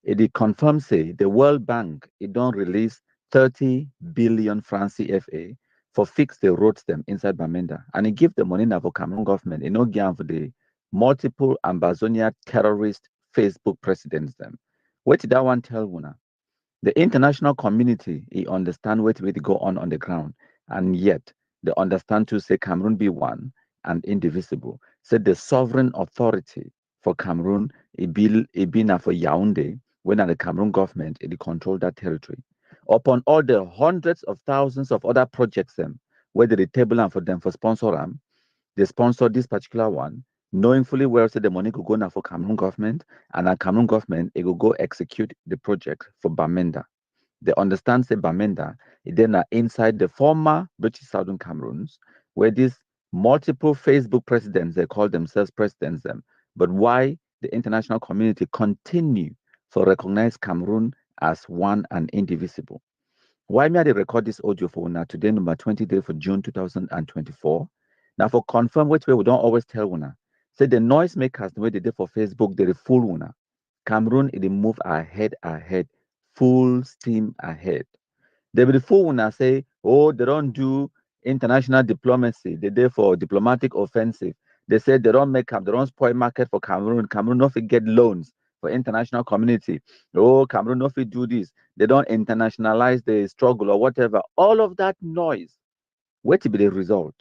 It confirms say the World Bank, it don't release 30 billion francs CFA for fix the roads them inside Bamenda. And it give the money now for Cameroon government. It no give for the multiple Ambazonia terrorist Facebook presidents them. What did that one tell Una? The international community, he understand what will go on the ground. And yet, they understand to say Cameroon be one and indivisible. Said the sovereign authority for Cameroon, it be now for Yaoundé, when the Cameroon government, it control that territory. Upon all the hundreds of thousands of other projects, where the table and for them for sponsor them, they sponsor this particular one, knowing fully well say the money could go now for Cameroon government, and our Cameroon government, it will go execute the project for Bamenda. They understand say Bamenda is then inside the former British Southern Cameroons, where these multiple Facebook presidents, they call themselves presidents them. But why the international community continue to recognize Cameroon as one and indivisible? Why may I record this audio for now today, number 23 for June 2024? Now for confirm which way we don't always tell una. Say the noisemakers the way they did for Facebook, they fool una. Cameroon it move ahead, full steam ahead. They will fool una say, oh, they don't do international diplomacy. They do for diplomatic offensive. They say they don't make up, they don't spoil market for Cameroon. Cameroon not get loans for international community. Oh, Cameroon not do this. They don't internationalize the struggle or whatever. All of that noise. What will be the result?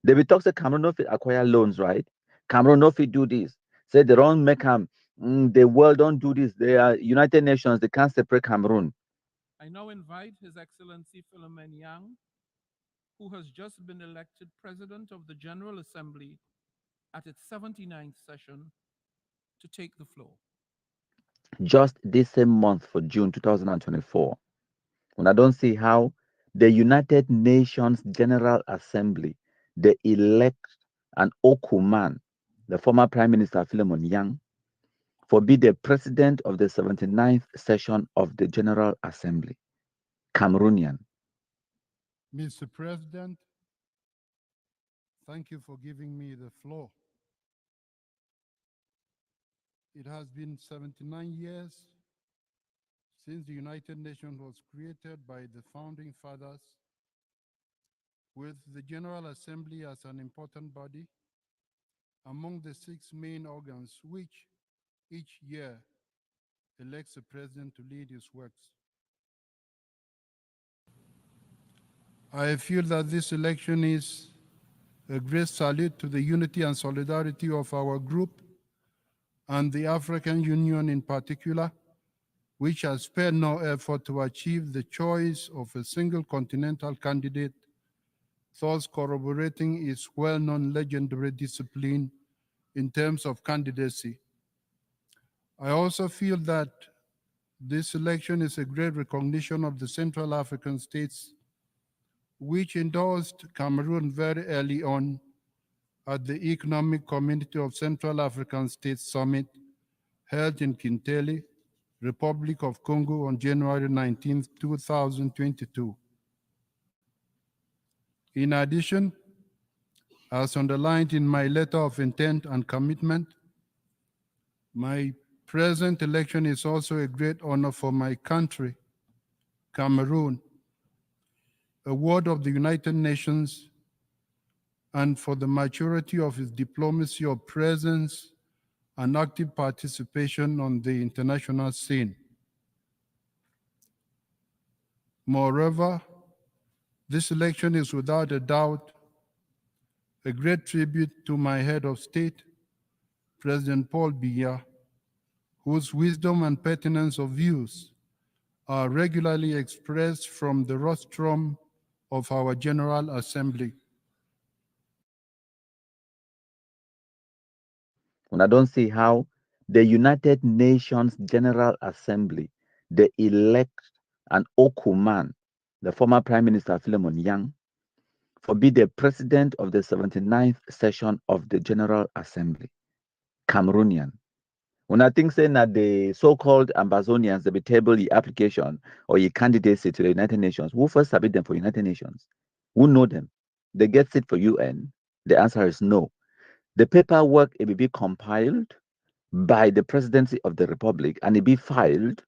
They will talk say Cameroon not acquire loans, right? Cameroon not do this. Say they don't make them. The world don't do this. They are United Nations. They can't separate Cameroon. I now invite His Excellency Philomen Yang, who has just been elected President of the General Assembly at its 79th session, to take the floor. Just this same month for June 2024, when I don't see how the United Nations General Assembly, they elect an Okuman, the former Prime Minister Philemon Yang, for be the President of the 79th session of the General Assembly, Cameroonian. Mr. President, thank you for giving me the floor. It has been 79 years since the United Nations was created by the founding fathers, with the General Assembly as an important body among the 6 main organs which each year elects a president to lead his works. I feel that this election is a great salute to the unity and solidarity of our group and the African Union in particular, which has spared no effort to achieve the choice of a single continental candidate, thus corroborating its well-known legendary discipline in terms of candidacy. I also feel that this election is a great recognition of the Central African states, which endorsed Cameroon very early on at the Economic Community of Central African States Summit held in Kinshasa, Republic of Congo on January 19, 2022. In addition, as underlined in my letter of intent and commitment, my present election is also a great honor for my country, Cameroon, a ward of the United Nations, and for the maturity of its diplomacy of presence and active participation on the international scene. Moreover, this election is without a doubt a great tribute to my head of state, President Paul Biya, whose wisdom and pertinence of views are regularly expressed from the rostrum of our General Assembly. When I don't see how the United Nations General Assembly, they elect an Okuman, the former Prime Minister Philemon Yang, for be the president of the 79th session of the General Assembly, Cameroonian. When I think saying that the so-called Ambazonians, they be table the application or your candidacy to the United Nations, who first submit them for United Nations? Who know them? They get it for UN? The answer is no. The paperwork it will be compiled by the Presidency of the Republic and it be filed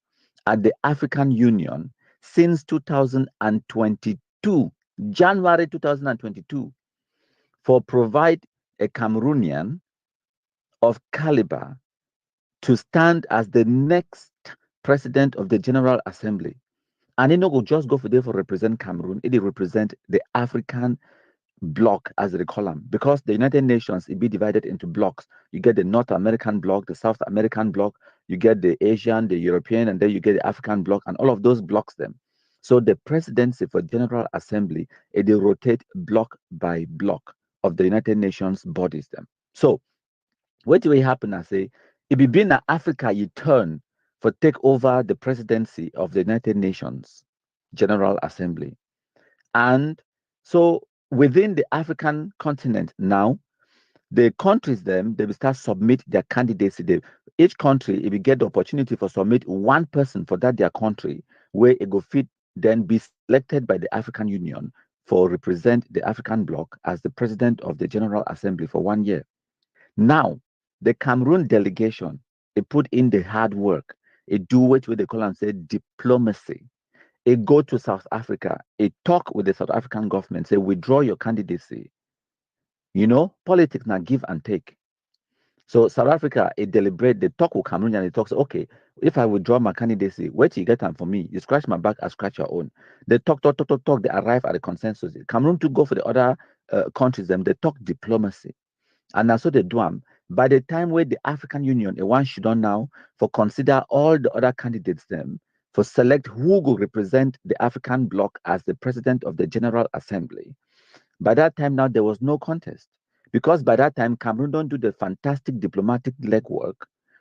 at the African Union since 2022, January 2022, for provide a Cameroonian of caliber to stand as the next president of the General Assembly. And it no go just go for there for represent Cameroon, it represent the African bloc, as they call them, because the United Nations it be divided into blocks. You get the North American bloc, the South American bloc, you get the Asian, the European, and then you get the African bloc, and all of those blocks them. So the presidency for General Assembly it they rotate block by block of the United Nations bodies them. So what will happen? I say it be being Africa you turn for take over the presidency of the United Nations General Assembly, and so within the African continent now, the countries them they will start submit their candidacy. Each country it will get the opportunity for submit one person for that their country where it go fit then be selected by the African Union for represent the African bloc as the president of the General Assembly for 1 year. Now the Cameroon delegation it put in the hard work. It do what they call and say diplomacy. It go to South Africa, it talk with the South African government, say withdraw your candidacy. You know, politics now give and take. So South Africa, it deliberate, they talk with Cameroon and they talk, say, okay, if I withdraw my candidacy, where do you get time for me? You scratch my back, I scratch your own. They talk, they arrive at a consensus. Cameroon to go for the other countries, them they talk diplomacy. And that's what they do. By the time where the African Union, a one should on now for consider all the other candidates them for select who will represent the African bloc as the president of the General Assembly. By that time now there was no contest because by that time Cameroon don't do the fantastic diplomatic legwork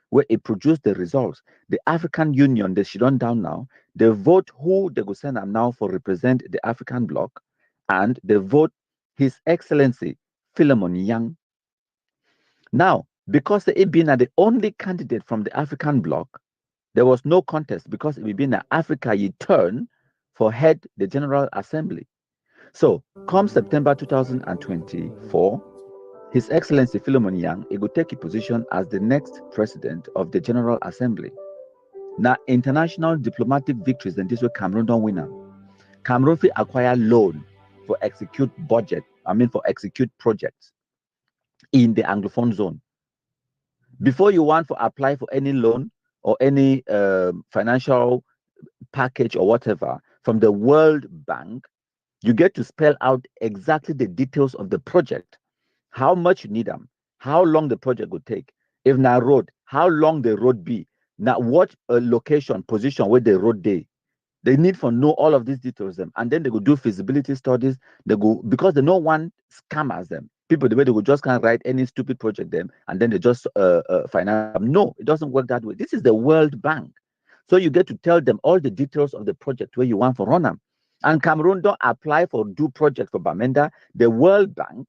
where it produced the results. The African Union they should on down now. They vote who they go send them now for represent the African bloc, and they vote His Excellency Philemon Yang. Now, because it being the only candidate from the African bloc, there was no contest because it being Africa you turn for head the General Assembly. So, come September 2024, His Excellency Philemon Yang will take a position as the next president of the General Assembly. Now, international diplomatic victories and this way Cameroon don't win them. Cameroon will acquire loan for execute for execute projects in the Anglophone zone. Before you want to apply for any loan or any financial package or whatever from the World Bank, you get to spell out exactly the details of the project, how much you need them, how long the project will take. If now road, how long the road be, now what location, position where the road day. They need to know all of these details them, and then they go do feasibility studies. They go because they no one scammers them. People the way they go just can't write any stupid project them, and then they just finance them. No, it doesn't work that way. This is the World Bank, so you get to tell them all the details of the project where you want for run them. And Cameroon don't apply for do project for Bamenda. The World Bank,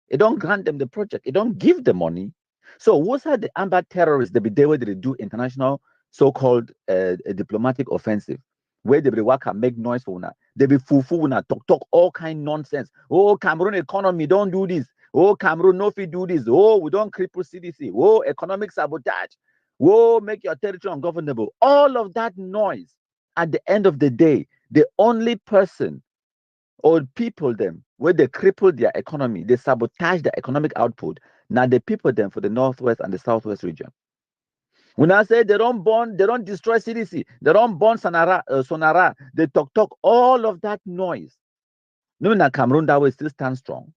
it don't grant them the project. It don't give the money. So what's the Amba terrorists? They be there where they do international so-called diplomatic offensive, where they be work and make noise for una. They be fufu una talk all kind nonsense. Oh, Cameroon economy don't do this. Oh, Cameroon no fit do this. Oh, we don't cripple CDC. Oh, economic sabotage. Oh, make your territory ungovernable. All of that noise. At the end of the day, the only person or people them where they cripple their economy, they sabotage their economic output. Now the people them for the northwest and the southwest region. When I say they don't burn, they don't destroy CDC, they don't burn Sonara, they talk all of that noise. No, now Cameroon that way still stand strong.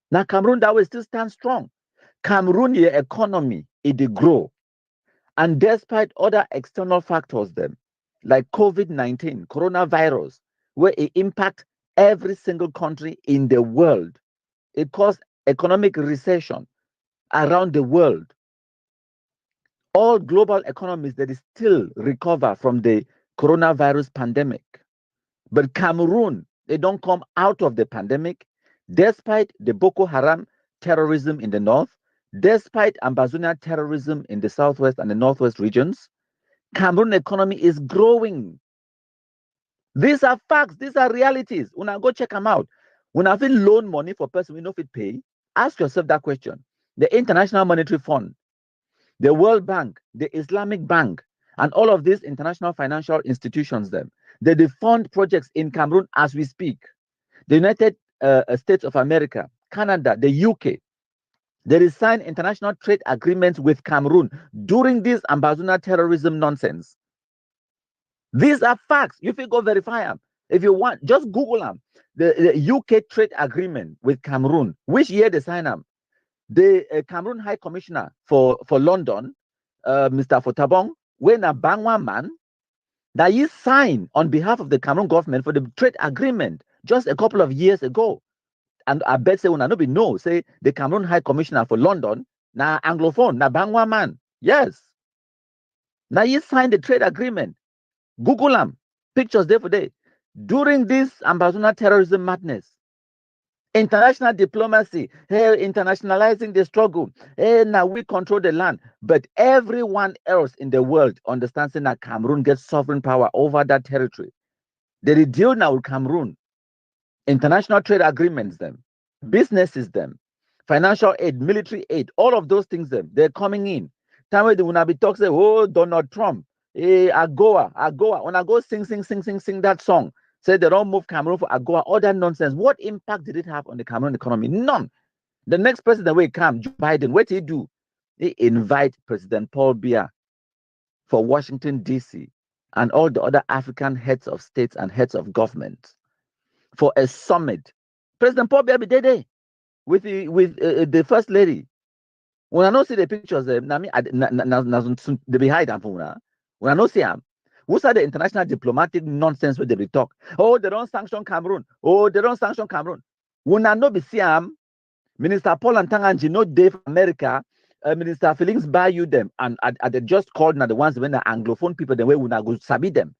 Now Cameroon that way still stand strong. Cameroon your economy it grow, and despite other external factors them like COVID-19, coronavirus, where it impact every single country in the world, it caused economic recession around the world. All global economies that is still recover from the coronavirus pandemic. But Cameroon, they don't come out of the pandemic despite the Boko Haram terrorism in the north, despite Ambazonia terrorism in the southwest and the northwest regions. Cameroon economy is growing. These are facts. These are realities. When I go check them out, when I feel loan money for person we know if it pay, ask yourself that question. The International Monetary Fund, the World Bank, the Islamic Bank, and all of these international financial institutions, they fund projects in Cameroon as we speak. The United States of America, Canada, the UK, they signed international trade agreements with Cameroon during this Ambazonia terrorism nonsense. These are facts. You can go verify them. If you want, just Google them. The UK trade agreement with Cameroon, which year they signed them? The Cameroon High Commissioner for London, Mr. Fotabong, when a Bangwa man, that he signed on behalf of the Cameroon government for the trade agreement just a couple of years ago. And I bet say when I know, say the Cameroon High Commissioner for London, na Anglophone, na Bangwa man. Yes. Now he signed the trade agreement. Google them. Pictures day for day. During this Ambazonia terrorism madness, international diplomacy, hey, internationalizing the struggle. Hey, now we control the land. But everyone else in the world understands that Cameroon gets sovereign power over that territory. They deal now with Cameroon. International trade agreements, businesses, financial aid, military aid, all of those things, they're coming in. Time when they will not be talking, oh, Donald Trump, AGOA. When I go sing that song, say they don't move Cameroon for AGOA, all that nonsense. What impact did it have on the Cameroon economy? None. The next president will come, Joe Biden. What did he do? He invite President Paul Biya for Washington, D.C., and all the other African heads of states and heads of government for a summit. President Paul Biya be there with the first lady. When I don't see the pictures, they be hide them for when I don't see them. What's the international diplomatic nonsense where they talk? Oh, they don't sanction Cameroon. Oh, they don't sanction Cameroon. When I know be see them, Minister Paul Ntanganji, no day for America, Minister Felix Bayou them, and they just called now the ones when the Anglophone people, the way we go sabi them.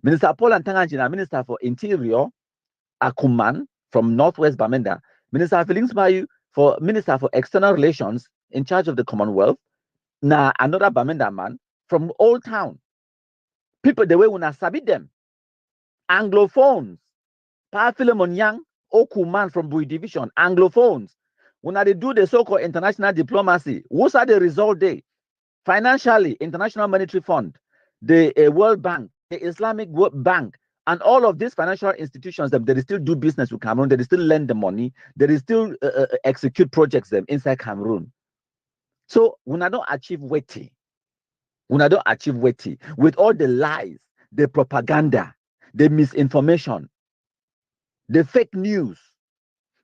Minister Paul Ntanganji, now Minister for Interior, Akuman from Northwest Bamenda, Minister Felix Bayou for Minister for External Relations in charge of the Commonwealth, now another Bamenda man from Old Town. People the way we sabi them. Anglophones. Pa Philemon Yang, Okuman from Bui Division, Anglophones. When they do the so-called international diplomacy, what's are the result there? Financially, International Monetary Fund, the World Bank, the Islamic Bank, and all of these financial institutions, they still do business with Cameroon, they still lend the money, they still execute projects inside Cameroon. So when I don't achieve weighty, with all the lies, the propaganda, the misinformation, the fake news.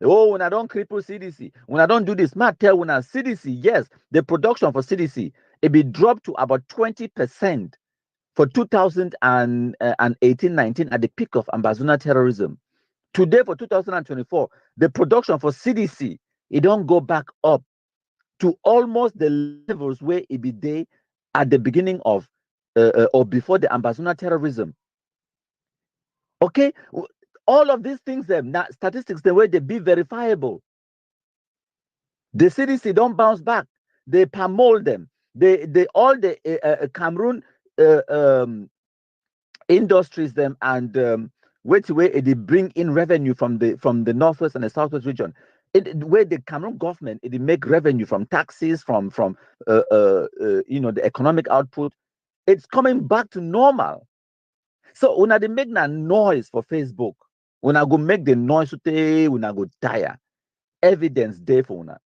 Oh, when I don't cripple CDC, when I don't do this, might tell when I CDC, yes, the production for CDC, it be dropped to about 20% for 2018-19 at the peak of Ambazonia terrorism. Today, for 2024, the production for CDC, it don't go back up to almost the levels where it be there at the beginning of or before the Ambazonia terrorism. Okay, all of these things, now statistics, the way they be verifiable. The CDC don't bounce back. They pummel them. They all the Cameroon industries and which way they bring in revenue from the northwest and the southwest region. Where the Cameroon government it make revenue from taxes, from the economic output, it's coming back to normal. So when they make that noise for Facebook, when I go make the noise today, when I go tire, evidence there for una.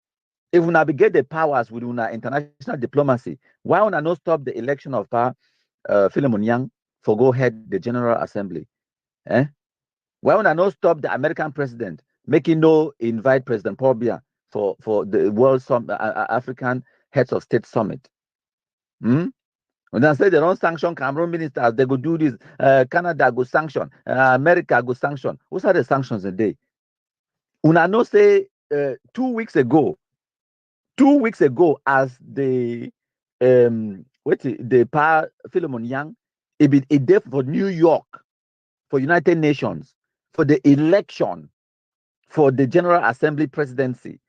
If we navigate the powers with una international diplomacy, why una not stop the election of Philemon Yang for go head the General Assembly? Why una not stop the American president making no invite President Paul Biya for the World African Heads of State Summit? When they say they don't sanction Cameroon ministers, they go do this. Canada go sanction. America go sanction. What are the sanctions a day? Una no say 2 weeks ago, as the What the power Philemon Young, it be a day for New York, for United Nations, for the election, for the General Assembly presidency.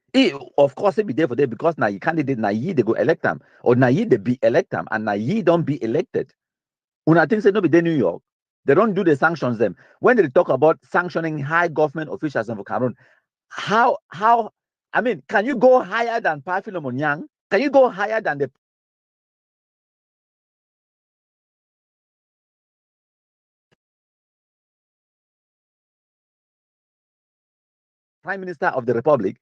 Of course, it be there for them because now you candidate now they go elect them, or now they be elect them, and now don't be elected. When I think say no be there New York, they don't do the sanctions them. When they talk about sanctioning high government officials in Cameroon, how I mean, can you go higher than Pa Philemon Yang? Can you go higher than the Prime Minister of the Republic?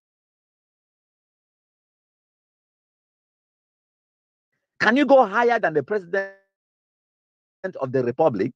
Can you go higher than the President of the Republic?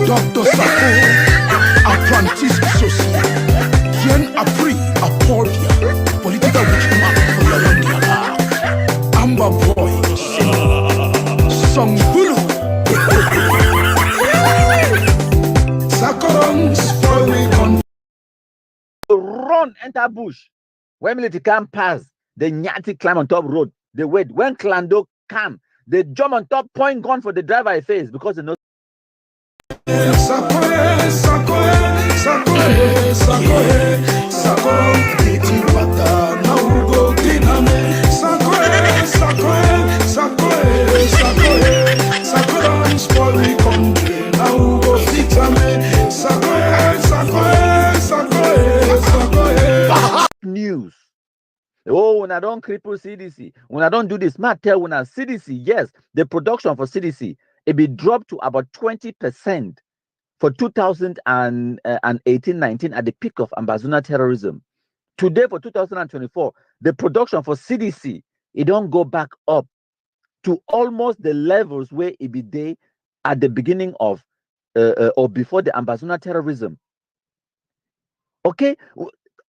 Doctor Sako, apprentice associate, Yen Apri, Aportia, political witchcraft for Yalandiana, Amba Boy, Song Bulu, Sakorong, spoiling run, enter bush. When military can pass, the Nyati climb on top road. They wait. When Klando come, they jump on top, point gun for the driver face because they know. News. Oh, when I don't cripple CDC, when I don't do this, Matt tell when I CDC, yes, the production for CDC, it be dropped to about 20% for 2018-19 at the peak of Ambazuna terrorism. Today, for 2024, the production for CDC, it don't go back up to almost the levels where it be there at the beginning of or before the Ambazuna terrorism. Okay,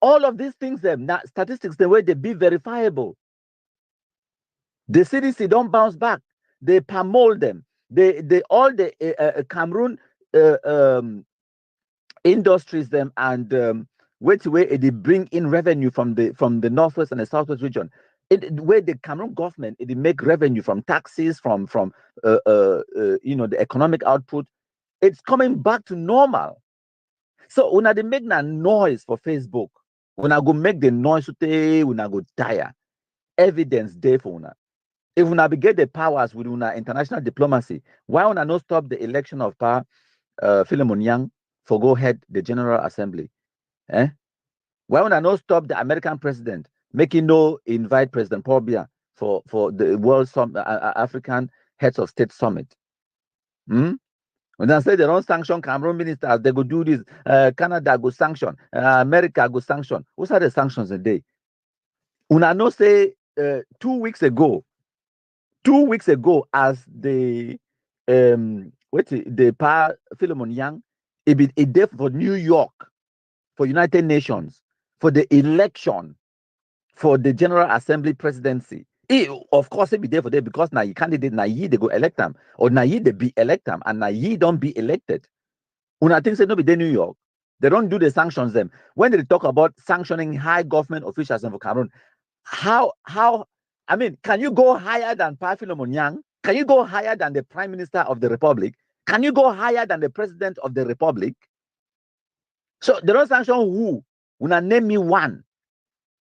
all of these things, them statistics, the way they be verifiable. The CDC don't bounce back. They pummel them. They all the Cameroon industries them and which way they bring in revenue from the northwest and the southwest region. Where the Cameroon government it make revenue from taxes, from the economic output, it's coming back to normal. So when they make that noise for Facebook, when I go make the noise today, when I go tire, evidence there for una. If una be get the powers with una international diplomacy, why una not stop the election of Philemon Yang for go head the General Assembly? Eh? Why una not stop the American president making no invite President Paul Biya for the World African Heads of State Summit? Hmm? When I say they don't sanction Cameroon ministers, they go do this. Canada go sanction. America go sanction. What are the sanctions a day? Una no say 2 weeks ago, as the Philemon Yang, it did for New York, for United Nations, for the election for the General Assembly presidency. Of course, it be there for them because now you candidate now they go elect them, or now they be elect them, and now don't be elected. When I think say no be there New York, they don't do the sanctions them. When they talk about sanctioning high government officials in Cameroon, how I mean, can you go higher than Philemon Yang? Can you go higher than the Prime Minister of the Republic? Can you go higher than the President of the Republic? So they don't sanction who? When I name me one.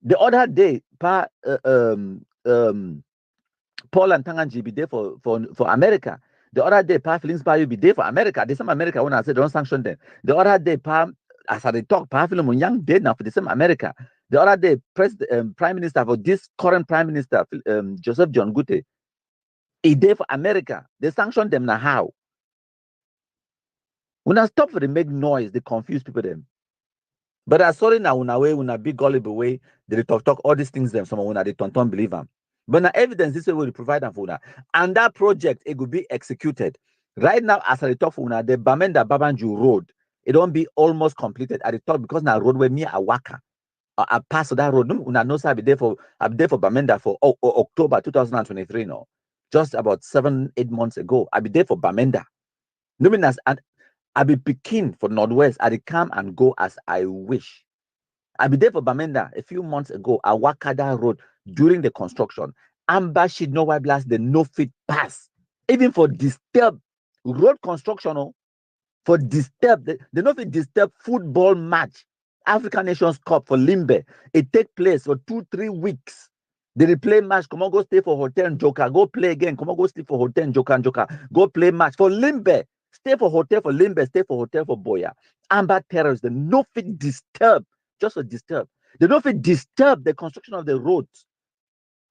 The other day, Paul and Tanganji be there for America. The other day, Philins Bayu be there for America. The same America when I said don't sanction them. The other day, as I talk, Philemon Yang dead now for the same America. The other day, Prime Minister for this current Prime Minister, Joseph John Gute, he there for America. They sanction them now how? When I stop for they make noise, they confuse people them. But I saw it now when I big gullible way, they talk all these things them. Some when they don't believe them. But now evidence this way will provide them for that. And that project it will be executed. Right now, as I talk for una, the Bamenda Babanju Road, it don't be almost completed at the top because now road where near Awaka. I pass that road. No, una know say I be there for Bamenda for October 2023. No, just about 7-8 months ago. I be there for Bamenda. No mean as and I be picking for Northwest. I come and go as I wish. I be there for Bamenda a few months ago. I walk that road during the construction. Amba should know why blast the no fit pass. Even for disturbed road construction, for disturbed, they no fit disturb football match. African Nations Cup for Limbe. It take place for 2-3 weeks. They play match. Come on, go stay for hotel and Joker. Go play again. Come on, go stay for hotel and Joker. Go play match for Limbe. Stay for hotel for Limbe. Stay for hotel for Boya. Amba terrorists. They no fit disturb. Just for disturb. They no fit disturb the construction of the roads.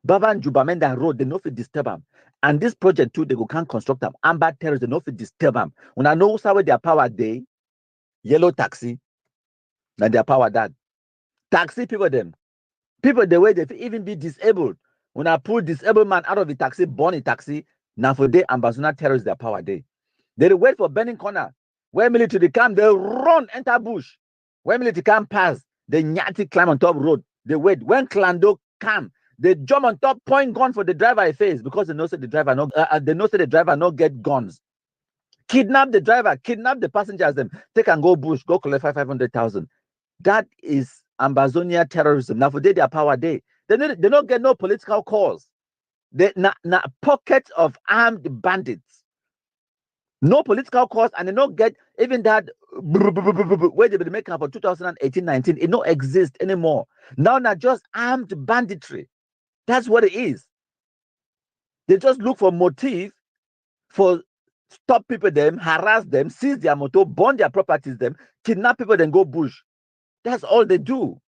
Baba and Jubamenda road. They no fit disturb them. And this project too, they go can't construct them. Amba terrorists. They no fit disturb them. When I know how their power day, yellow taxi. Now their power that taxi people them the way they even be disabled. When I pull disabled man out of the taxi, born in taxi, now for day ambassador terrorists their power day. They wait for burning corner. Where military come, they run enter bush. When military come pass, they nyati climb on top road. They wait. When Clando come, they jump on top, point gun for the driver face because they know say the driver no get guns. Kidnap the driver, kidnap the passengers, them take and go bush, go collect 500,000. That is Ambazonia terrorism. Now for their power day, they don't get no political cause. They na pockets of armed bandits. No political cause, and they don't get even that where they be making for 2018-19. It don't exist anymore. Now not just armed banditry. That's what it is. They just look for motive for stop people them, harass them, seize their motor, burn their properties them, kidnap people, then go bush. That's all they do.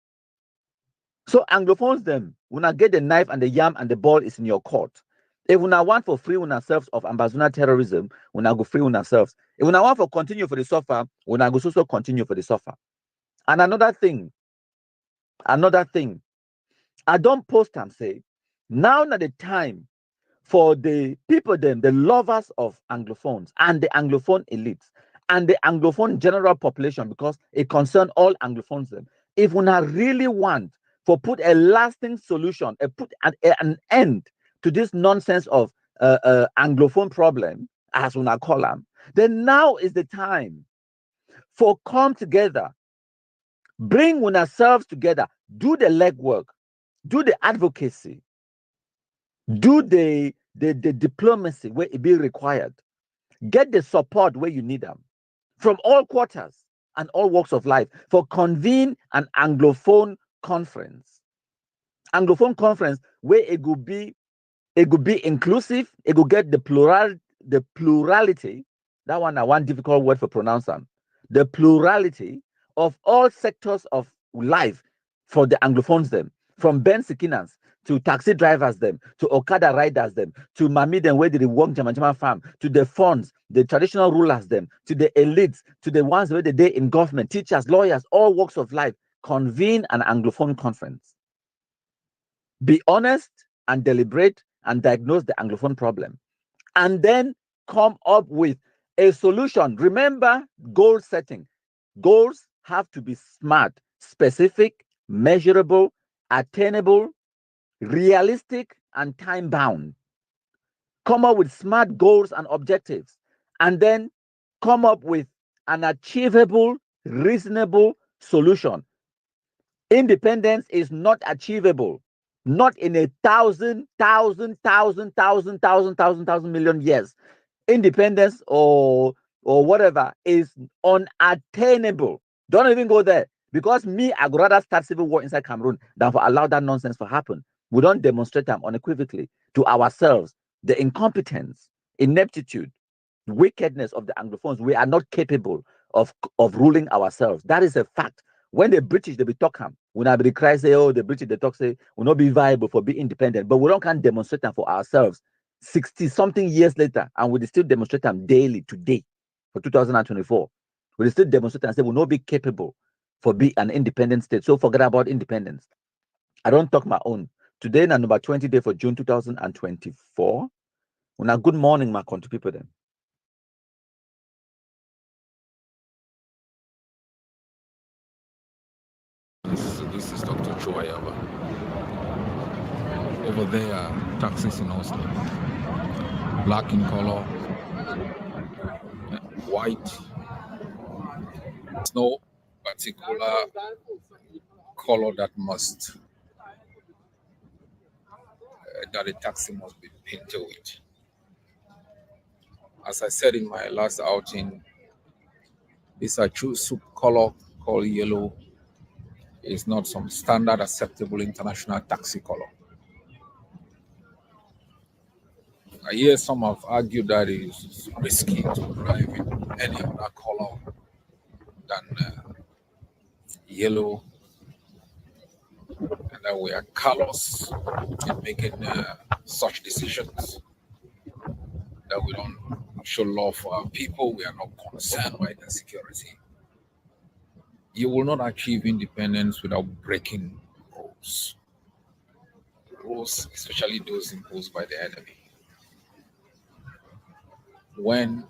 So Anglophones them, when I get the knife and the yam and the ball is in your court. If when I want for free on ourselves of Ambazona terrorism, when I go free on ourselves. If when I want for continue for the suffer, when I go so continue for the suffer. And another thing, I don't post and say, now not the time for the people them, the lovers of Anglophones and the Anglophone elites and the Anglophone general population, because it concerns all Anglophones them. If we really want for put a lasting solution, put an end to this nonsense of Anglophone problem, as we call them, then now is the time for come together, bring ourselves together, do the legwork, do the advocacy, do the diplomacy where it be required, get the support where you need them from all quarters and all walks of life for convene an Anglophone conference. Anglophone conference where it could be inclusive, it could get the plurality. That one difficult word for pronouncing. The plurality of all sectors of life for the Anglophones them, from Ben Sikinans to taxi drivers them, to Okada riders them, to Mami them where they work Jamajama farm, to the funds, the traditional rulers them, to the elites, to the ones where they in government, teachers, lawyers, all walks of life, convene an Anglophone conference. Be honest and deliberate and diagnose the Anglophone problem. And then come up with a solution. Remember, goal setting. Goals have to be smart, specific, measurable, attainable, realistic, and time-bound. Come up with smart goals and objectives, and then come up with an achievable, reasonable solution. Independence is not achievable, not in a thousand million years. Independence or whatever is unattainable. Don't even go there, because me, I would rather start civil war inside Cameroon than for allow that nonsense to happen. We don't demonstrate them unequivocally to ourselves the incompetence, ineptitude, wickedness of the Anglophones. We are not capable of ruling ourselves. That is a fact. When the British, they be talking, when I be cry say, oh, the British, they talk say, will not be viable for being independent, but we don't can demonstrate them for ourselves 60-something years later, and we still demonstrate them daily today for 2024. We still demonstrate and say we'll not be capable for being an independent state. So forget about independence. I don't talk my own. Today, na number 20 day for June 2024. Una good morning, my country people then. This is Dr. Chuayaba. Over there, taxis in Oslo. Black in color, white. There's no particular color that a taxi must be painted with. As I said in my last outing, this a true soup color called yellow. Is not some standard acceptable international taxi color. I hear some have argued that it is risky to drive in any other color than yellow, and that we are callous in making such decisions, that we don't show love for our people, we are not concerned by their security. You will not achieve independence without breaking rules. Rules, especially those imposed by the enemy. When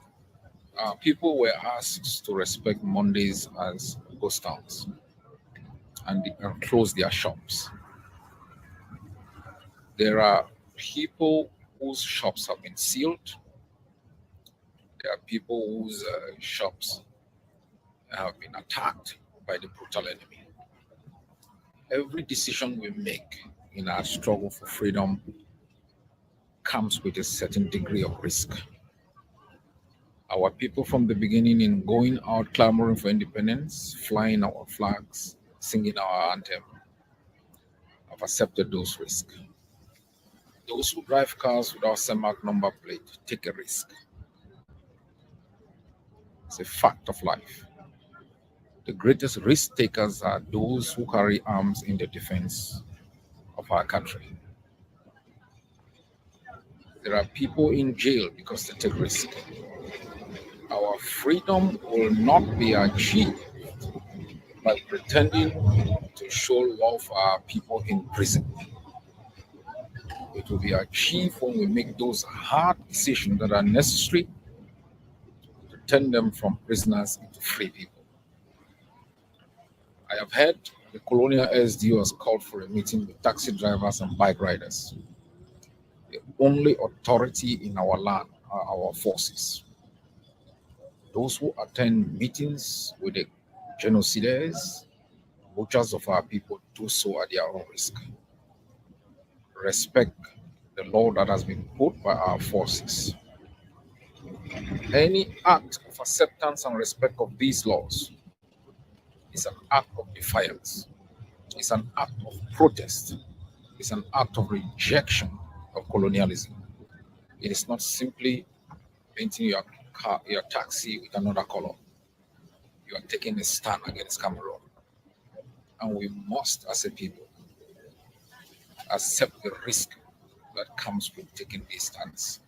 people were asked to respect Mondays as ghost towns and close their shops, there are people whose shops have been sealed. There are people whose shops have been attacked by the brutal enemy. Every decision we make in our struggle for freedom comes with a certain degree of risk. Our people from the beginning, in going out clamoring for independence, flying our flags, singing our anthem, have accepted those risks. Those who drive cars without CEMAC number plate take a risk. It's a fact of life. The greatest risk takers are those who carry arms in the defense of our country. There are people in jail because they take risk. Our freedom will not be achieved by pretending to show love for our people in prison. It will be achieved when we make those hard decisions that are necessary to turn them from prisoners into free people. I have heard the colonial SDO has called for a meeting with taxi drivers and bike riders. The only authority in our land are our forces. Those who attend meetings with the genocidaires, butchers of our people, do so at their own risk. Respect the law that has been put by our forces. Any act of acceptance and respect of these laws is an act of defiance. It's an act of protest. It's an act of rejection of colonialism. It is not simply painting your taxi with another color. You are taking a stand against Cameroon. And we must, as a people, accept the risk that comes with taking these stands.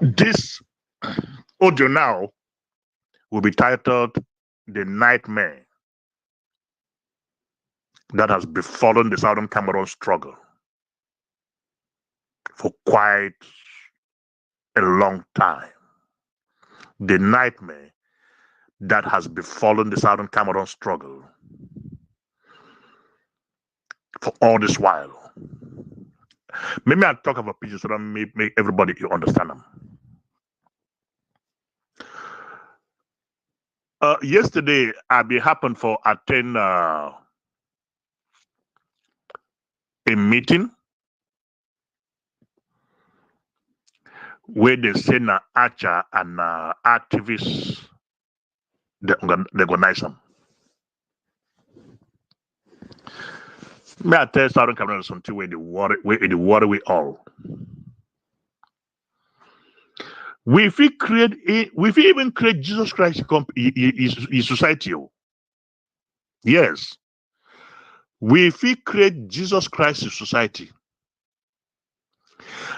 This audio now will be titled The Nightmare That Has Befallen the Southern Cameroon Struggle for quite a long time. The nightmare that has befallen the Southern Cameroon struggle for all this while. Maybe I'll talk about pieces so that make everybody understand them. Yesterday, I happened for attend a meeting where they say na Acha and activists they organize them. May I tell Southern Cameroon something where the water we all. We fit even create Jesus Christ in society. Yes. We fit create Jesus Christ in society.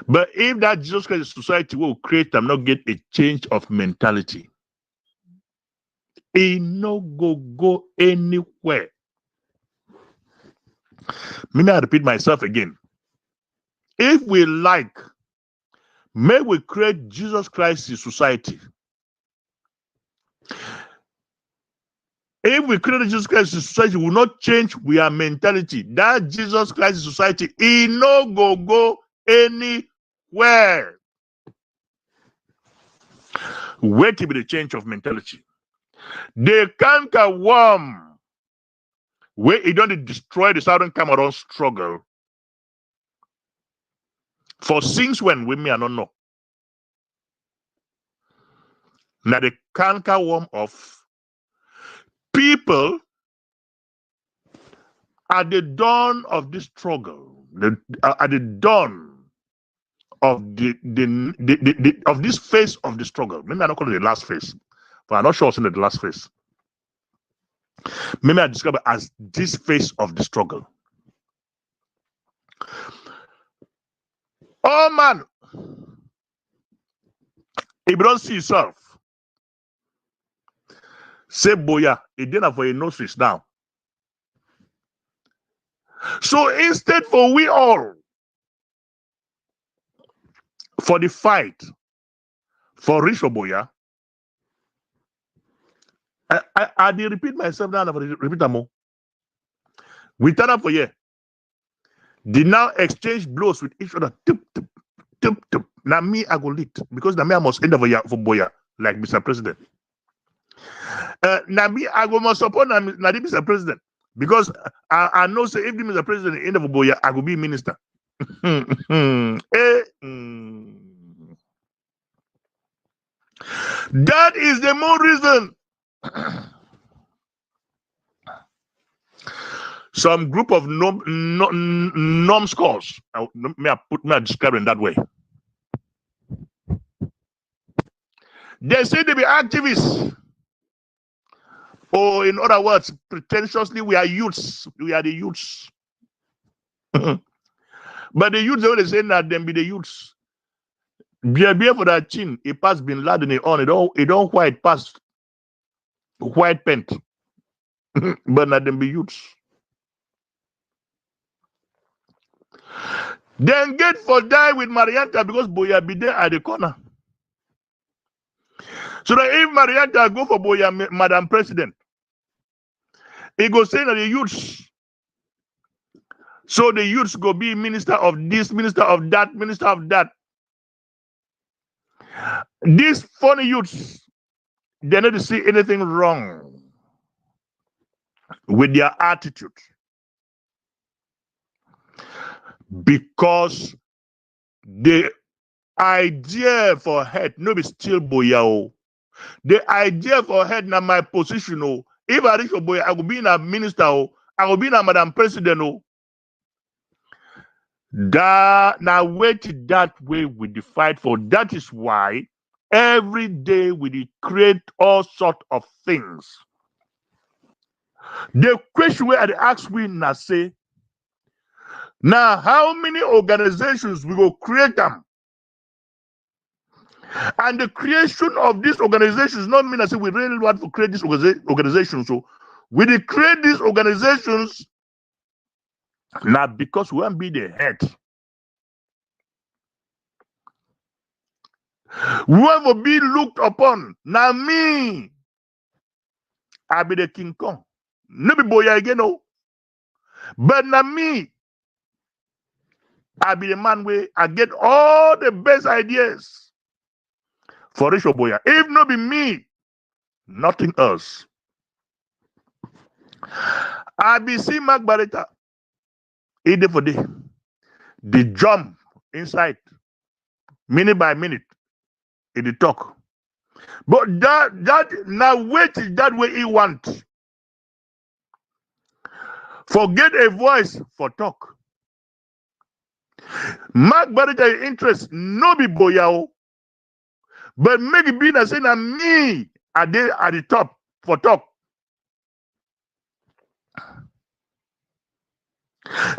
But if that Jesus Christ in society will create and not get a change of mentality, it no go anywhere. May I repeat myself again? If we like, may we create Jesus Christ in society. If we create Jesus Christ in society, we will not change our mentality. That Jesus Christ in society, he no go anywhere. Wait till the change of mentality. The canker worm, where it don't destroy the Southern Cameroon struggle. For since when we may not know. Now the canker worm of people at the dawn of this struggle, at the dawn of of this phase of the struggle. Maybe I don't call it the last phase, but I'm not sure it's in the last phase. Maybe I describe it as this phase of the struggle. Oh man, if you don't see yourself, say boya, it didn't for your noses now. So instead for we all, for the fight, for Richo Boya, I did repeat myself now, repeat more. We turn up for you. They now exchange blows with each other. Tup, tup, tup, tup. Now me, I go lead because now me I must end for Boya, like Mr. President. Now me, I go must support now Mr. President because I know say if the Mr. President end of Boya, I go be minister. That is the more reason. Some group of numbskulls, may I describe it that way. They say they be activists. Or in other words, pretentiously, we are youths. We are the youths. But the youths, they always say that them be the youths. Be for that chin, it pass Bin Laden on, it don't white pass white paint. But not them be youths. Then get for die with Marianta because Boya be there at the corner. So that if Marianta go for Boya, Madam President, he go say that the youths. So the youths go be minister of this, minister of that, minister of that. These funny youths, they don't see anything wrong with their attitude. Because the idea for head, no be still Boya. The idea for head na my position. If I reach for Boya, I will be in a minister. I will be in a Madam President. That now wait that way we the fight for. That is why every day we create all sort of things. The question where I ask we now say, now how many organizations we will create them? And the creation of these organizations not mean I say we really want to create these organizations. So we create these organizations now because we want to be the head. We want to be looked upon. Now me, I be the King Kong. No be Boya again, no. But now me, I be the man where I get all the best ideas for Richo Boya. If not be me, nothing else. I be see Mark Barretta. Day for day. The jump inside, minute by minute, in the talk. But that now wait is that way he want. Forget a voice for talk. Mark Barretta interest no be Boyao. But make it be that saying that me at the top for talk.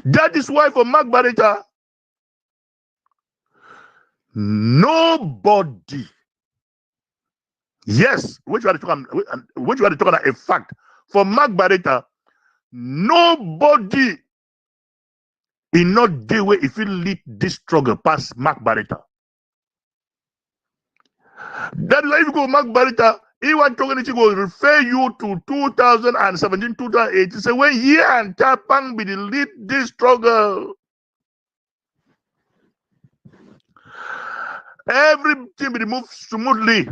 That is why for Mark Barretta, nobody. Yes, which you are talking about a fact. For Mark Barretta, nobody in no day way if you lead this struggle past Mark Barretta. That is why if you go Mark Barretta, he want talking to go refer you to 2017, 2018. Say when he and Tapang be the lead this struggle. Everything be moved smoothly.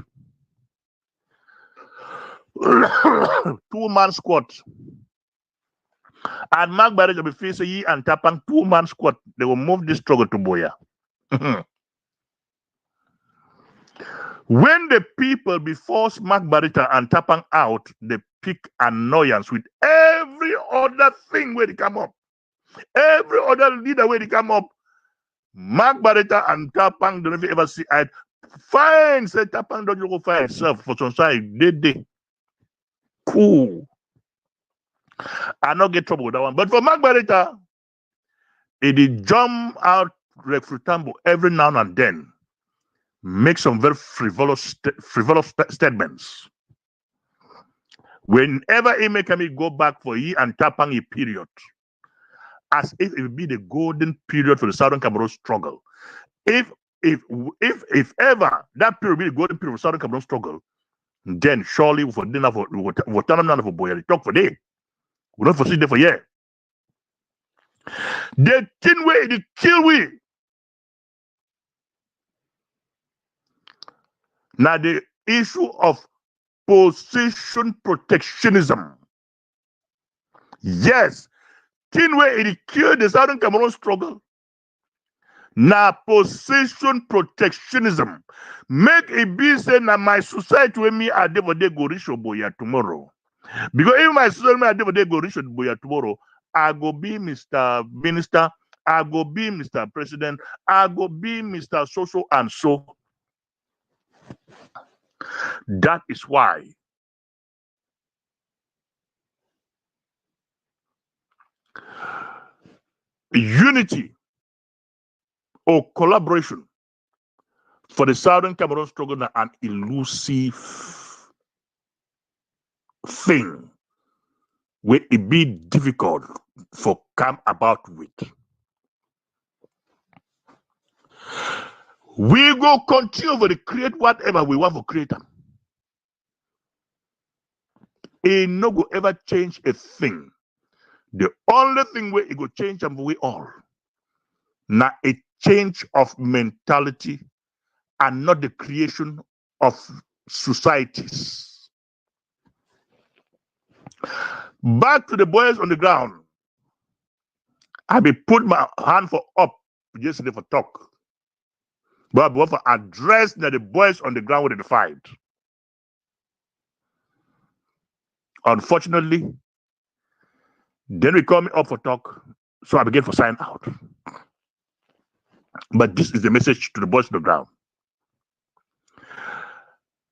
2-man squad. And Mark Barrett will be facing ye and Tapang 2-man squad. They will move this struggle to Boya. When the people be forced Mark Barretta and Tapang out, they pick annoyance with every other thing where they come up. Every other leader where they come up. Mark Barretta and Tapang don't ever see it. Fine, say Tapang don't go find itself for some side. They cool. I not get trouble with that one. But for Mark Barretta, it did jump out refutable every now and then. Make some very frivolous statements. Whenever he make me go back for he and Tapang a period, as if it would be the golden period for the Southern Cameroon struggle. If ever that period be the golden period for Southern Cameroon struggle, then surely we will turn them down for Boya. Talk for day. We don't foresee there for year. The thing way it kill we. Now the issue of position protectionism. Yes, thing way it kill the Southern Cameroon struggle. Now position protectionism. Make it be say now my society with me I dey go reach Boya tomorrow. Because if my society I dey go reach Boya tomorrow, I go be Mr. Minister, I go be Mr. President, I go be Mr. So and so. That is why unity or collaboration for the Southern Cameroon struggle is an elusive thing where it be difficult for come about with. We go continue to create whatever we want to create them. It no go ever change a thing. The only thing where it go change them we all. Now a change of mentality and not the creation of societies. Back to the boys on the ground. I be put my hand for up yesterday for talk. But I want to address that the boys on the ground with the fight. Unfortunately, then we call me up for talk, so I began to sign out. But this is the message to the boys on the ground.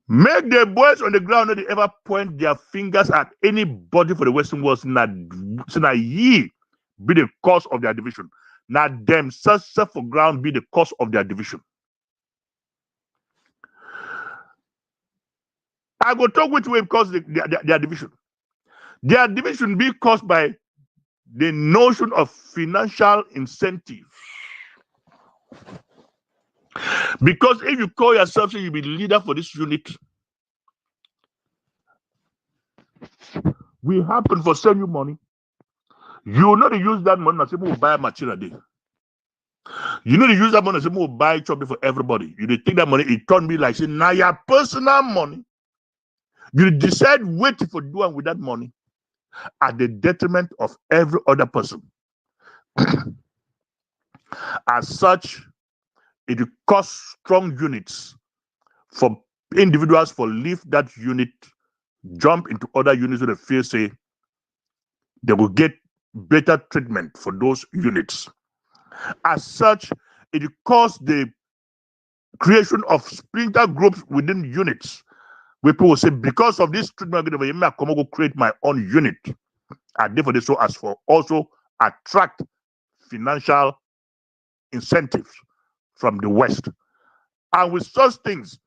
Make the boys on the ground not ever point their fingers at anybody for the Western world, so that ye be the cause of their division. Now themselves for ground be the cause of their division. I go talk which way cause their division. Their division be caused by the notion of financial incentive. Because if you call yourself, say you be the leader for this unit, we happen for send you money. You know to use that money, say we'll buy material day. You know to use that money, say we'll buy something for everybody. You take that money, it turn me like say now your personal money. You decide what for doing with that money at the detriment of every other person. As such, it costs strong units for individuals for leave that unit, jump into other units with a fear say they will get better treatment for those units. As such, it costs the creation of splinter groups within units. Where people say, because of this treatment, I come go create my own unit. And therefore, this so as for also attract financial incentives from the West. And with such things,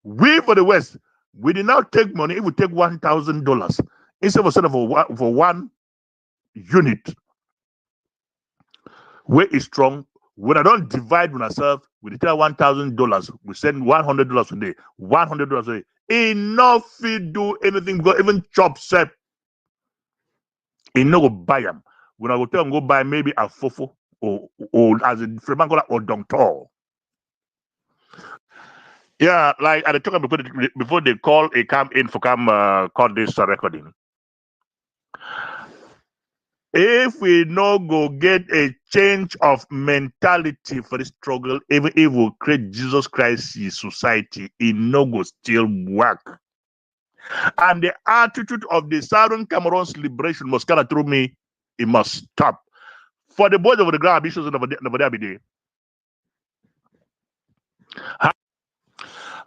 we for the West, we did not take money. If we take $1,000 instead of selling for one unit, where is strong. When I don't divide with ourselves, we take $1,000. We send $100 a day, $100 a day. Enough to do anything because even chop set, you no go buy them. When I go tell them go buy maybe a fofo or as a Fremangola or Dongtor. Yeah, like at the talk before they call a come in for come call this recording. If we no go get a change of mentality for the struggle, even if we create Jesus Christ society, it no go still work. And the attitude of the Southern Cameroon's liberation must kind of through me, it must stop. For the boys over the ground, issues never there.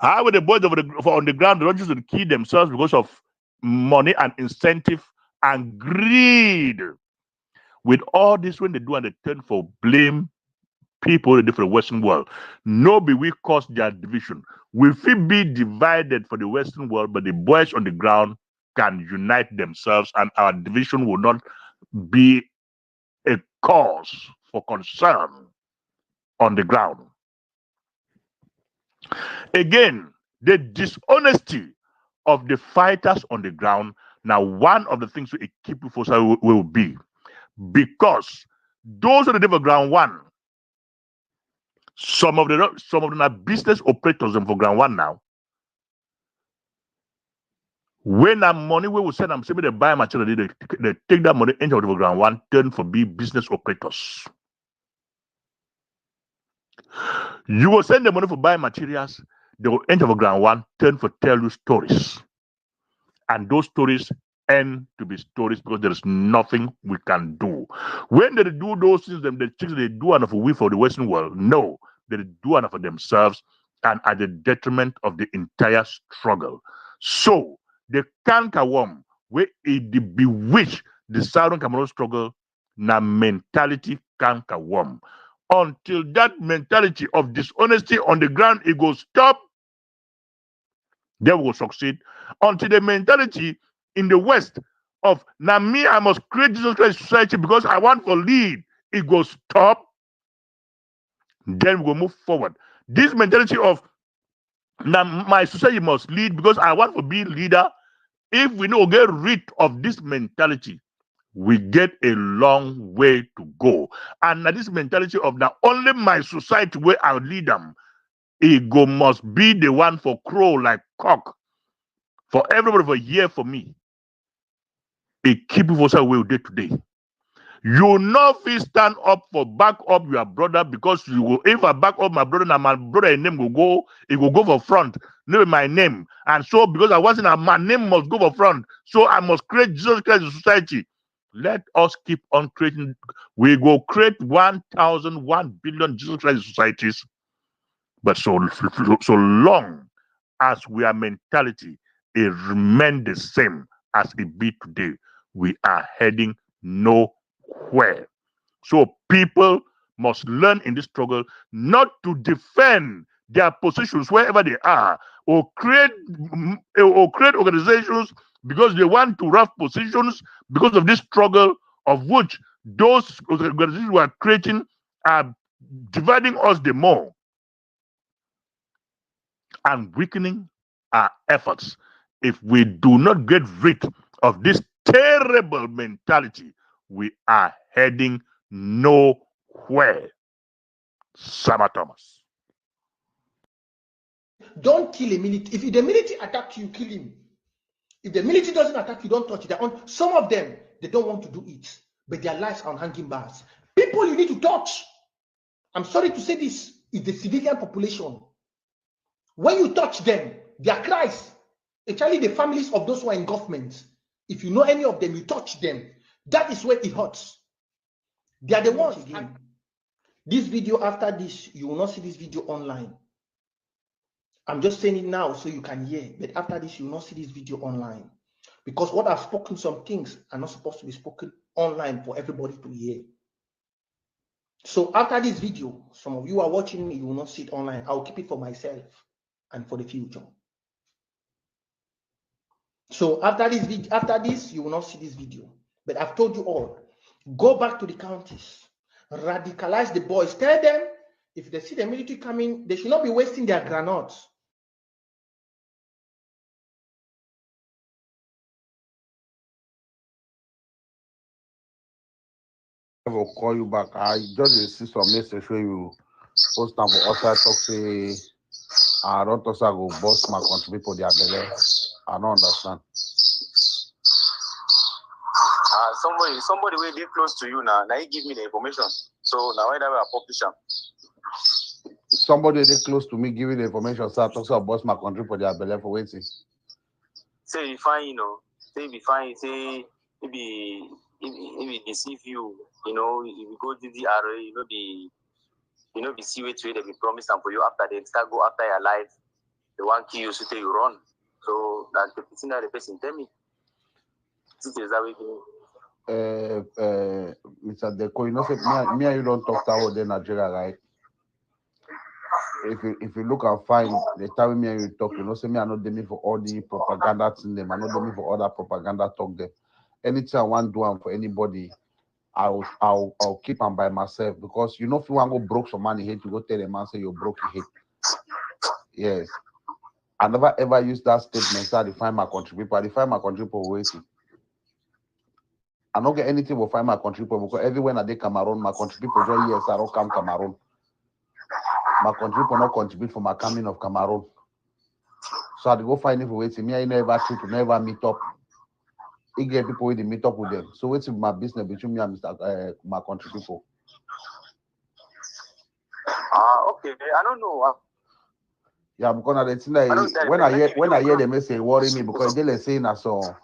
How will the boys on the ground don't just kill themselves because of money and incentive and greed? With all this, when they do and they turn for blame people in the different Western world, nobody will cause their division. We will be divided for the Western world, but the boys on the ground can unite themselves, and our division will not be a cause for concern on the ground. Again, the dishonesty of the fighters on the ground. Now, one of the things we keep for will be because those on the different ground one, some of them are business operators for ground one now. When that money we will send them, say they buy material, they take that money into the ground one, turn for be business operators. You will send the money for buy materials, they will enter the ground one, turn for tell you stories. And those stories end to be stories because there is nothing we can do. When they do those things, they do enough for we for the Western world. No, they do enough for themselves and at the detriment of the entire struggle. So the cankerworm, where it bewitch the Southern Cameroon struggle, na mentality cankerworm. Until that mentality of dishonesty on the ground, it goes stop, they will succeed. Until the mentality in the West of now me, I must create Jesus Christ society because I want to lead, it goes stop, then we will move forward. This mentality of now my society must lead because I want to be leader, if we don't get rid of this mentality, we get a long way to go. And now this mentality of now only my society where I lead them, ego must be the one for crow like cock. For everybody for a year for me, it keep us away day to day. You know if you stand up for back up your brother because you will, if I back up my brother and my brother name will go, it will go for front, name my name. And so because I wasn't my name must go for front, so I must create Jesus Christ society. Let us keep on creating. We will create 1,001 billion Jesus Christ societies. But so long as our mentality it remain the same as it be today, we are heading nowhere. So people must learn in this struggle not to defend their positions wherever they are, or create organizations because they want to have positions because of this struggle, of which those organizations we are creating are dividing us the more and weakening our efforts. If we do not get rid of this terrible mentality, we are heading nowhere. Sama Thomas. Don't kill a military. If the military attacks you, kill him. If the military doesn't attack you, don't touch it. Some of them, they don't want to do it, but their lives are on hanging bars. People you need to touch, I'm sorry to say this, is the civilian population. When you touch them, their cries, especially the families of those who are in government, if you know any of them, you touch them. That is where it hurts. They are the ones. This video, after this, you will not see this video online. I'm just saying it now so you can hear. But after this, you will not see this video online. Because what I've spoken, some things are not supposed to be spoken online for everybody to hear. So after this video, some of you are watching me, you will not see it online. I'll keep it for myself and for the future. So after this, you will not see this video. But I've told you all, go back to the counties, radicalize the boys. Tell them if they see the military coming, they should not be wasting their granates. I will call you back. I just see some message where you post them for outside talk say I don't also go boss my country people their belly. I don't understand. Somebody will be close to you now. Now he give me the information. So now whenever I publish them. Somebody they close to me giving the information, so I talk about boss my country for their belly for waiting. Say if fine, you know. Say be fine. Say maybe if deceive you, you know, if you go to the RA, you know, be see which way they be promise and for you after they start go after your life, the one key you should say you run. So that's the person that the person tell me. Is that way Mr. Deco, you know, say me and you don't talk about the Nigeria, right? If you look and find the time me and you talk, you know, say me I not me for all the propaganda in them, I not me for all that propaganda talk them. Anything I want to do for anybody, I'll keep them by myself because you know if you want to go broke some money hate, you go tell the man say you're broke, you hate. Yes. I never ever use that statement so I define my country people. I define my country people waiting. I don't get anything will find my country people because everywhere I did Cameroon, my country people just yes, I don't come Cameroon. My country people not contribute for my coming of Cameroon. So I go find it for waiting. Me, I never shoot to never meet up. I get people with meet up with them. So what's my business between me and my country people? okay. I don't know. Yeah, because the thing that when I hear them say worry me because they say na so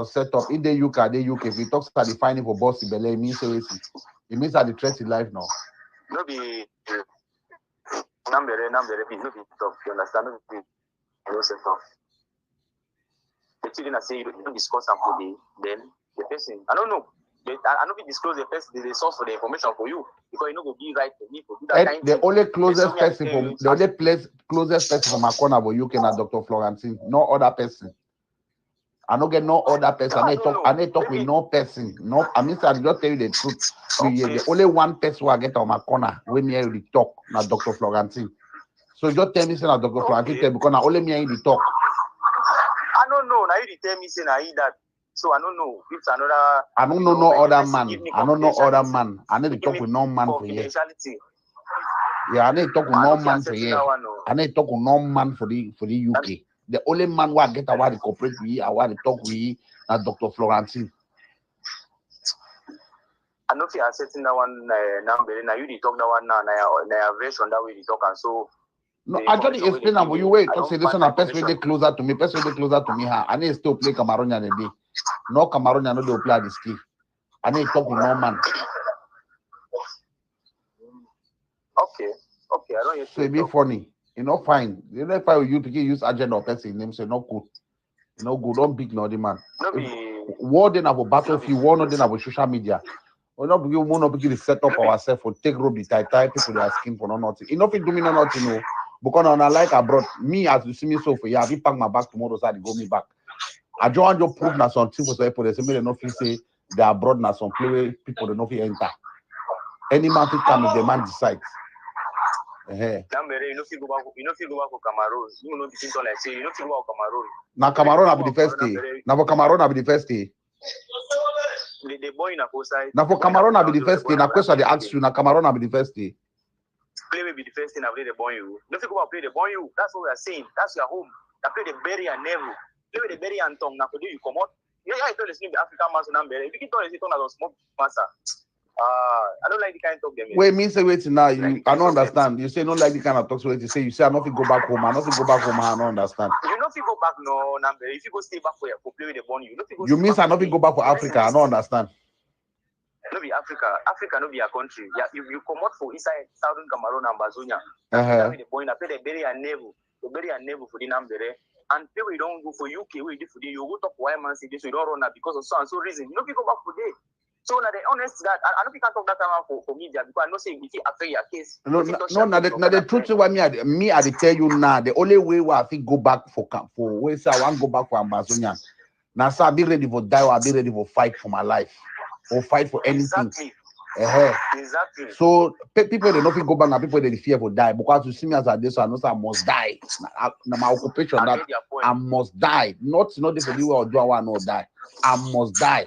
set up in the UK, if you talk start defining for boss in Bele, it means it means that the threat in life now. No be number, no be talk. You understand? No be set up. The children are saying you don't discuss and for then the person. I don't know. I don't disclose the person, the source for the information for you because you know go be right for me to do that kind of the only closest person from the only closest person from my corner for UK na Dr. Florentine, no other person. I don't get no other person. I talk with no person. No, I mean, I just tell you the truth. The only one person who I get on my corner when me and you talk na Dr. Florentine. So just tell me say na Dr. Florentine because na only me and you talk. I don't know. Now you tell me say na that. So I don't know if another. I don't know no other man. I don't know other man. I need to talk with no man for here. Yeah, I need to talk with no man for here. I need to talk with no man for the UK. The only man who I get away to cooperate with, I want to talk with is Dr. Florentine. I know if you are setting that one number, now you talk that one now, now version that way you talk and so. No, I just explain that for you. Wait, talk say this one a person they closer to me. Person they closer to me. I need to still play Cameroonian a day. No Cameroonian no they play at the ski. I need to talk with no man. Okay, I don't hear. So it be funny. You know, fine. You know, if I you to use agenda or person name say no good. You know, good. Don't big no the man. War then have a battlefield. War not then have a social media. We're not begin. We're not begin to set up ourselves for take rope the tie people they are skin for no nothing. Enough it do me no nothing no. Because on a like abroad, me as you see me so for yeah, I will pack my bag tomorrow so I go me back. I just want to prove that something for people. They say me they not feel say they are abroad now some play where people they not feel enter. Any man fit come if the man decides. You know if you go back to Cameroon, you know the like say you know if you go back to Cameroon. Now Cameroon will be the first day. Now for Cameroon will be the first day. The boy in a side. Now for Cameroon will be the first day. Now question they ask you. Now Cameroon will be the first day. Play will be the first thing I play the boy you. Don't you go and play the boy you. That's what we are saying. That's your home. I play the berry and never. Play with the berry and tongue. Now for you come out. Yeah, I told you the African master number. If you keep on the tongue as a smoke master. I don't like the kind of talk them. Wait, me say wait now. You I don't understand. You say don't like the kind of talk. So you say I not go back home. I not go back home. I don't understand. You know if you go back no number. If you go stay back for play with the bone, you mean I not go back for Africa? I don't understand. No be Africa. Africa no be a country. Yeah, you come out for inside Southern Cameroon and Bazonia. Uh-huh. The boy, I play the berry and never. very unable for the number. And people we don't go for UK, we do for the you go talk why man say this, we don't run that because of so and so reason. You know, people go back for day. So now the honest that I know people can talk that time for media because I know say if you affect your case. No, the truth is what I tell you now. The only way where I think go back for where say I want go back for Amazonian. Now, so I be ready for die or I be ready for fight for my life or fight for anything. Exactly. So people they don't go back now. People they fear for die because you see me as a this, I know I must die. Now my occupation that I must die. Not the way or do I want to die. I must die.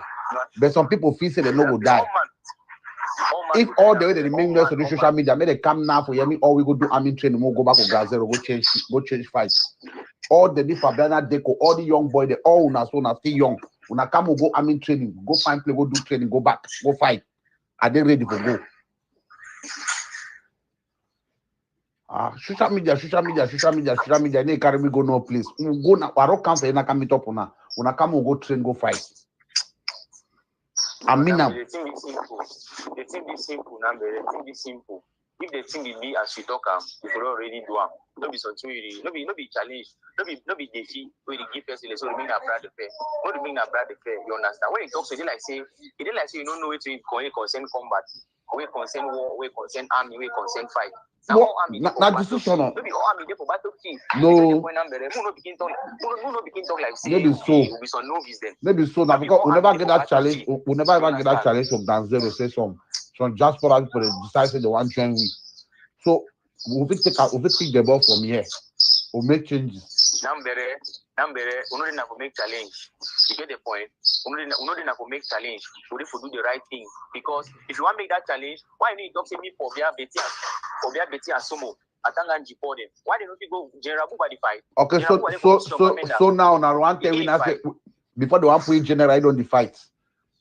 But some people feel say they no go die. If all the way they make noise on the social media, may they come now for me, or we go do army training, we'll go back to Gazero, go change fights. All the different Fabiana Deco, all the young boys, they all una so na still young. Una come go army training, go find play, go do training, go back, go fight. Are they ready for go? Social media. They carry me go no place. We go now. Waro come for you, come meet up una. Una come go train, go fight. I mean, the thing is simple. If the thing be as you talk, you could already do them. No be something, no be challenge, no be defeat. Where you give person, so remain a brother fair. What do you mean a brother fair? You understand? When you talk, so they like say you don't know where to concern combat, where concern war, where concern army, where concern fight. Now army, not decision. No be all army, they for battlefield. No. Who no begin talk like say Maybe so. We some novice then. Maybe so now because we never get that challenge. We never ever get that challenge from Danzero. Say some diaspora people decide they want to join we. So we will take the ball from here. We'll make changes. Number, we not make challenge. You get the point? We not make challenge. We need to do the right thing. Because if you want to make that challenge, why need to talk to me for Betty and Somo? Why they not go General by the fight? Okay, so now one thing we now say before the one point general on the fight.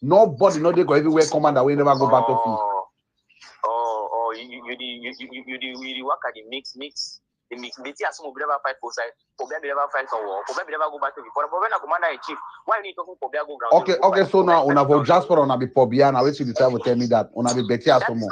Nobody know they go everywhere commander we never go battlefield. You work at the mix. The mix. Betty and Somo never fight both sides. Pobia never fight on war. Pobia never go battlefield. For the commander in chief, why you need talking Pobia go ground? Okay. So now una for Jasper una be Pobia. Now wait till you try to tell me that una be Betty and Somo.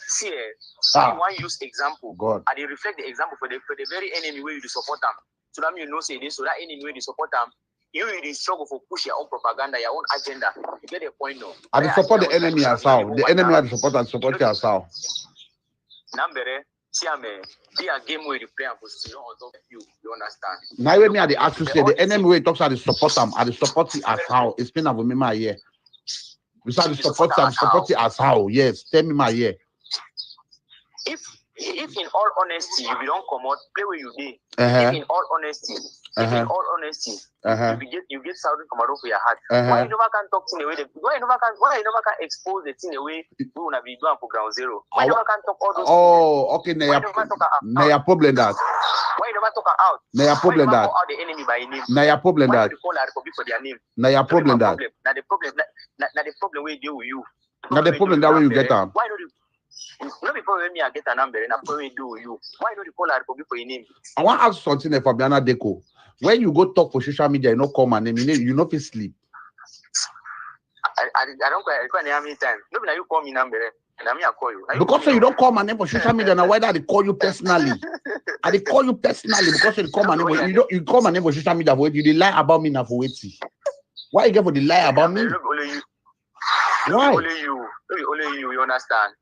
See, you want use example. God. And they reflect the example for the very enemy where you support them. So that you know say this, so that enemy where you support them, you really struggle for push your own propaganda, your own agenda. You get the point now. And support the enemy as how. The enemy are support you as how. Number see be a game where you play and position on top of you. You understand? Now when me at the ask you say the enemy where talks at the support them, at the support it as how. It's been about me my year. We start the support it as how. Yes, tell me my year. If in all honesty you don't come out, play where you did. If in all honesty, you get Saudi Cameroon for your heart. Why you never can talk to the way why you never can expose the thing the way we wanna be doing for ground zero? Why you never can talk all those things? Okay, now your problem that. Why you never talk out? Now your problem that. Out the enemy by name. Now your problem that. Why you call our Republic for their name? Now your problem that. Now the problem we deal with you. Now the problem that way you get on. Why don't you? No people when me I get a number and I probably do you. Why don't you call our Republic for your name? I want to ask something for Fabiana Deco. When you go talk for social media, you not call my name, you not sleep. I don't call how many times. No, you call me number and I call you. Because you don't call my name for social media, now why did I call you personally? I call you personally because you call my name. You call my name for social media for you lie about me now for waiting. Why you get for the lie about me? Why? Only you, you understand?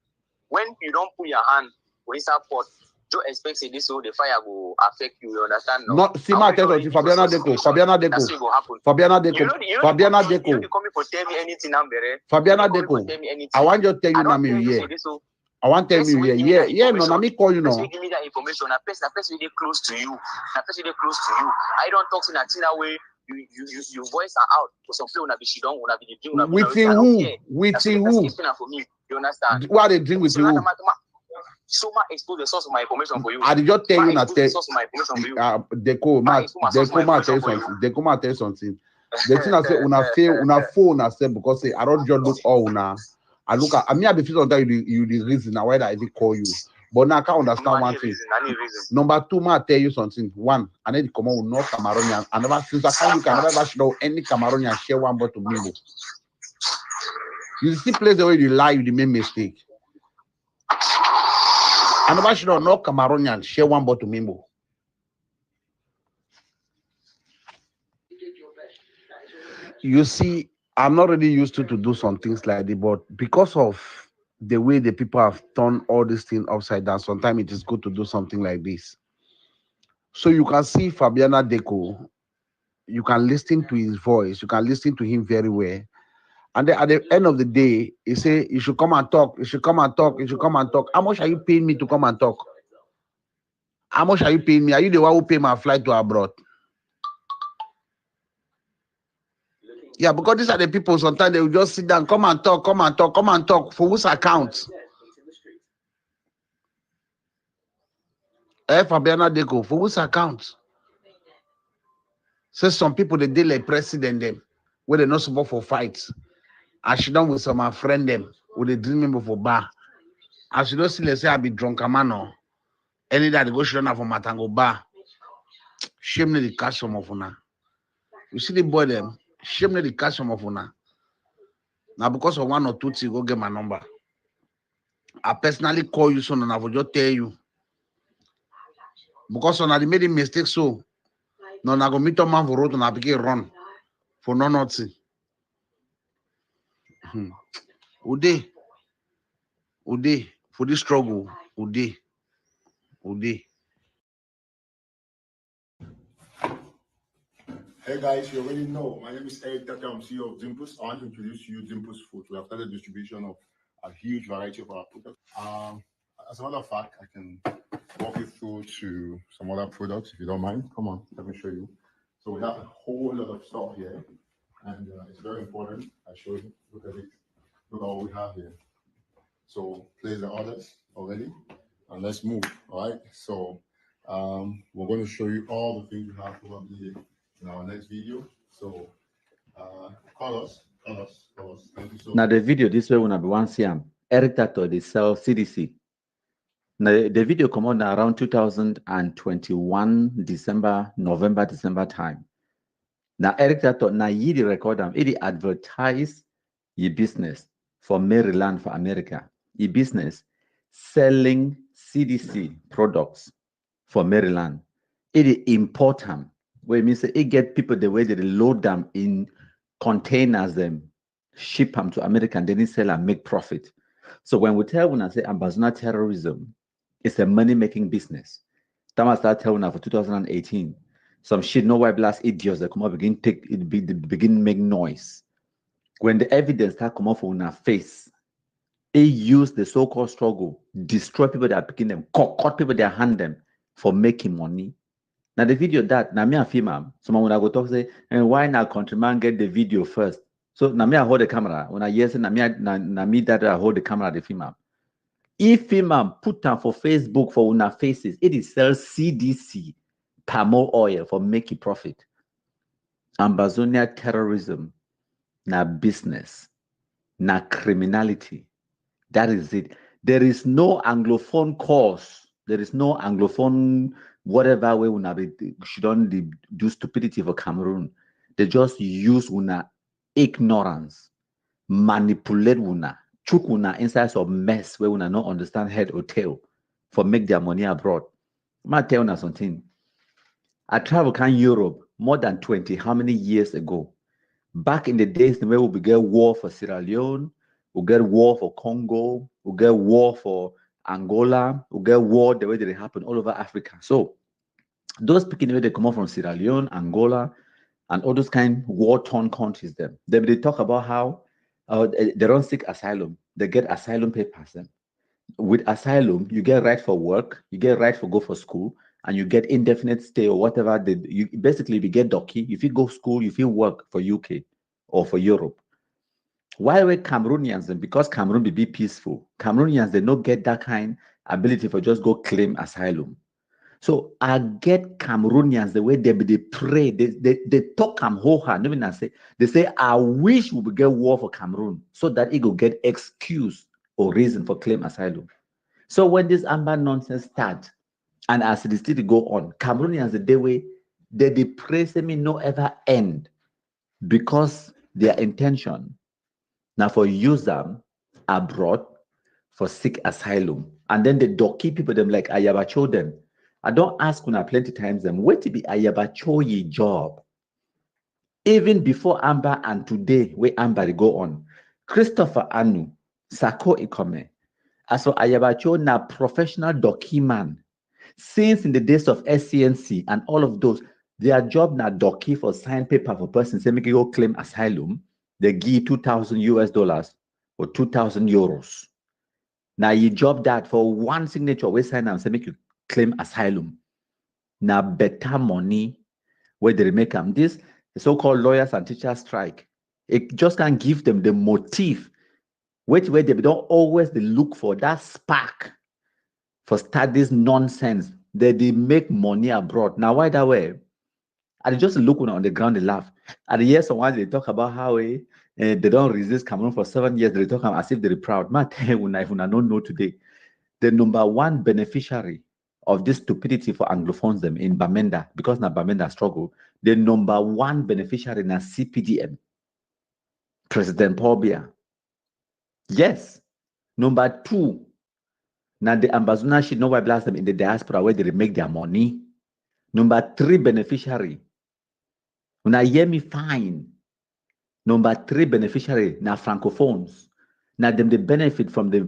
When you don't put your hand for inside pot, don't expect say this so the fire will affect you. You understand? No. Not see my tell you Fabiana Deco. Fabiana Deco. You don't come for tell me anything, Fabiana Deco. I want you to tell you now me here. I want to tell you here. Yeah, no, me call you now. Give me that information. A person really close to you. I don't talk in that way. You voice are out for some people. She don't want to be doing. Within who? Within who? You understand? What they drink with you? So much expose the source of my information for you. I did just tell you that. The source of my information for you. They tell something. The thing I say, una phone, I said because say I don't just look all una. I look at. I mean, I be feel that you the reason why I did call you. But now I can't understand one thing. Number two, I tell you something. One, I need to come out with no Cameroonian. And never since I can you can never show any Cameroonian share one bottle to me. You see place the way you lie, you make mistake. I never should no Cameroonian share one bottle to Mimbo. You see, I'm not really used to do some things like that, but because of the way the people have turned all this thing upside down, sometimes it is good to do something like this. So you can see Fabiana Deco, you can listen to his voice, you can listen to him very well. And then at the end of the day, he say, you should come and talk, you should come and talk, you should come and talk. How much are you paying me to come and talk? How much are you paying me? Are you the one who pay my flight to abroad? Yeah, because these are the people, sometimes they will just sit down, come and talk, come and talk, come and talk. For whose account? Fabiana Deco, for whose account? So some people, they deal like president them, where they not support for fights. I should done with some of my friend them, with the dreaming for bar. I should not see, let's say, I be drunk a man or any that they go should not for Matango bar. Shame the cash some of una. You see the boy them, shame the cash some of una. Now because of one or two things, go get my number. I personally call you son and I will just tell you. Because when I made a mistake, so no, I go meet a man for road and I begin run for no nothing. Ude for this struggle, Ude. Hey guys, you already know. My name is Eric Taka. I'm CEO of Zimpus. I want to introduce you Zimpus Food. We have started distribution of a huge variety of our products. As a matter of fact, I can walk you through to some other products if you don't mind. Come on, let me show you. So we have a whole lot of stuff here, and it's very important. I show you. Look at it. Look at what we have here. So place the orders already, and let's move. All right. So we're going to show you all the things we have probably in our next video. So call us. Thank you so Now much. the video this way when I be one see Eric Tato they sell CDC. Now the video come on around 2021 November December time. Now Eric Tato now ye the record them, he advertise your business for Maryland for America. Your business selling CDC products for Maryland. It import them. Where it means it get people the way they load them in containers, them ship them to America and then sell and make profit. So when I say ambassador terrorism, it's a money-making business. Tama start telling for 2018. Some shit, no white blast idiots that come up begin make noise. When the evidence start come up on our face, they use the so-called struggle, destroy people that are picking them, cut people that hand them for making money. Now the video that now me a film, someone when I go talk say, and why now countryman get the video first? So now me I hold the camera. When I yes, now me that I hold the camera the film. If film put them for Facebook for una faces, it is sell CDC palm oil for making profit. Ambazonia terrorism, na business, na criminality. That is it. There is no Anglophone cause. There is no Anglophone whatever way una shouldn't do stupidity for Cameroon. They just use una ignorance, manipulate una, chook una inside some mess where una not understand head or tail for make their money abroad. I tell you something. I traveled in Europe more than 20 how many years ago. Back in the days where we get war for Sierra Leone, we get war for Congo, we get war for Angola, we get war the way that they happen all over Africa. So those people they come out from Sierra Leone, Angola, and all those kind war-torn countries, they talk about how they don't seek asylum. They get asylum papers. With asylum, you get right for work, you get right for go for school, and you get indefinite stay or whatever. You basically if you get docky, if you go school, if you work for UK or for Europe. While we Cameroonians, and because Cameroon be peaceful, Cameroonians they don't get that kind ability for just go claim asylum. So I get Cameroonians the way they pray, they talk and whole heart. They say, I wish we would get war for Cameroon so that it will get excuse or reason for claim asylum. So when this Amba nonsense starts, and as it still go on, Cameroonians the way they pray me no ever end because their intention now for use them abroad for seek asylum. And then the docky people them like Ayabacho them. I don't ask una plenty times them, wait to be Ayabacho ye job. Even before Amba and today, where Amba they go on, Christopher Anu, Sako Ikome, Aso Ayabacho na professional document. Since in the days of SCNC and all of those, their job na doki for sign paper for person say make you go claim asylum, they give $2,000 or 2,000 euros. Now you job that for one signature, we sign and say make you claim asylum. Now better money where they make them. This the so-called lawyers and teachers strike. It just can give them the motive, which way they don't always they look for that spark for start this nonsense. They make money abroad. Now why that way? And just look on the ground, they laugh. And yes, someone they talk about how they don't resist Cameroon for 7 years. They talk as if they're proud. Man, if I don't know today, the number one beneficiary of this stupidity for Anglophones them in Bamenda, because now Bamenda struggle, the number one beneficiary na CPDM, President Paul Biya. Yes. Number two, now the ambassador should know why blast them in the diaspora where they make their money. Number three beneficiary. When I hear me fine. Number three beneficiary now francophones. Now them they benefit from the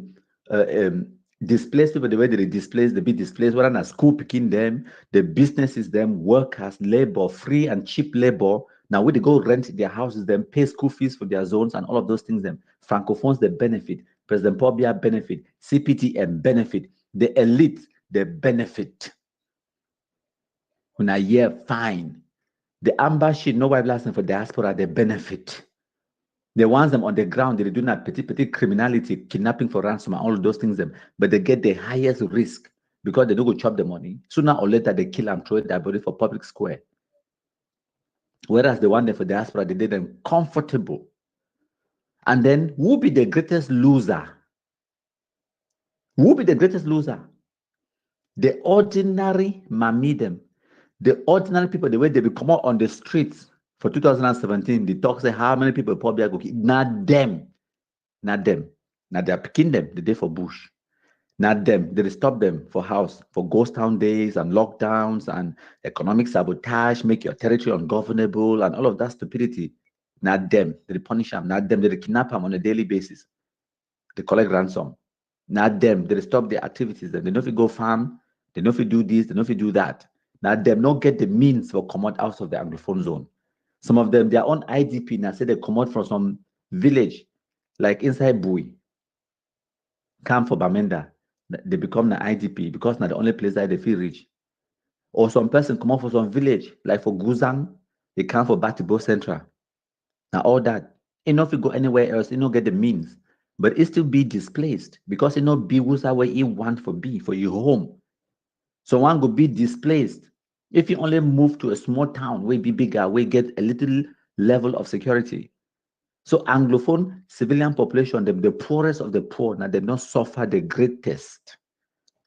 displaced people, the way they displaced, they be displaced, whether na school picking them, the businesses them, workers, labor, free and cheap labor. Now when they go rent their houses, them pay school fees for their zones and all of those things, them francophones they benefit, President Paul Biya benefit, CPTM benefit, the elite they benefit. When I hear fine, the ambassy no white blasting for diaspora they benefit. The ones them on the ground, they do not petty criminality, kidnapping for ransom, and all of those things them, but they get the highest risk because they don't go chop the money. Sooner or later they kill and throw their body for public square. Whereas the one there for diaspora, they did them comfortable. And then who be the greatest loser? Who be the greatest loser? The ordinary mamidem. The ordinary people, the way they come out on the streets for 2017, the talk say how many people probably are going. Not them. Not them. Now they are picking them the day for Bush. Not them. They stop them for house, for ghost town days and lockdowns and economic sabotage, make your territory ungovernable and all of that stupidity. Not them. They punish them. Not them. They kidnap them on a daily basis. They collect ransom. Not them. They stop their activities. They know if you go farm, they know if you do this, they know if you do that. Not them. Not get the means for come out of the Anglophone zone. Some of them, their own IDP now say they come out from some village, like inside Bui, come for Bamenda. They become the IDP because not the only place that they feel rich. Or some person come out from some village, like for Guzang, they come for Batibo Central. Now all that, if you go anywhere else, get the means. But it still be displaced because be who's where you want for your home. So one go be displaced. If you only move to a small town, where be bigger, where get a little level of security. So Anglophone civilian population, the poorest of the poor, now they don't suffer the greatest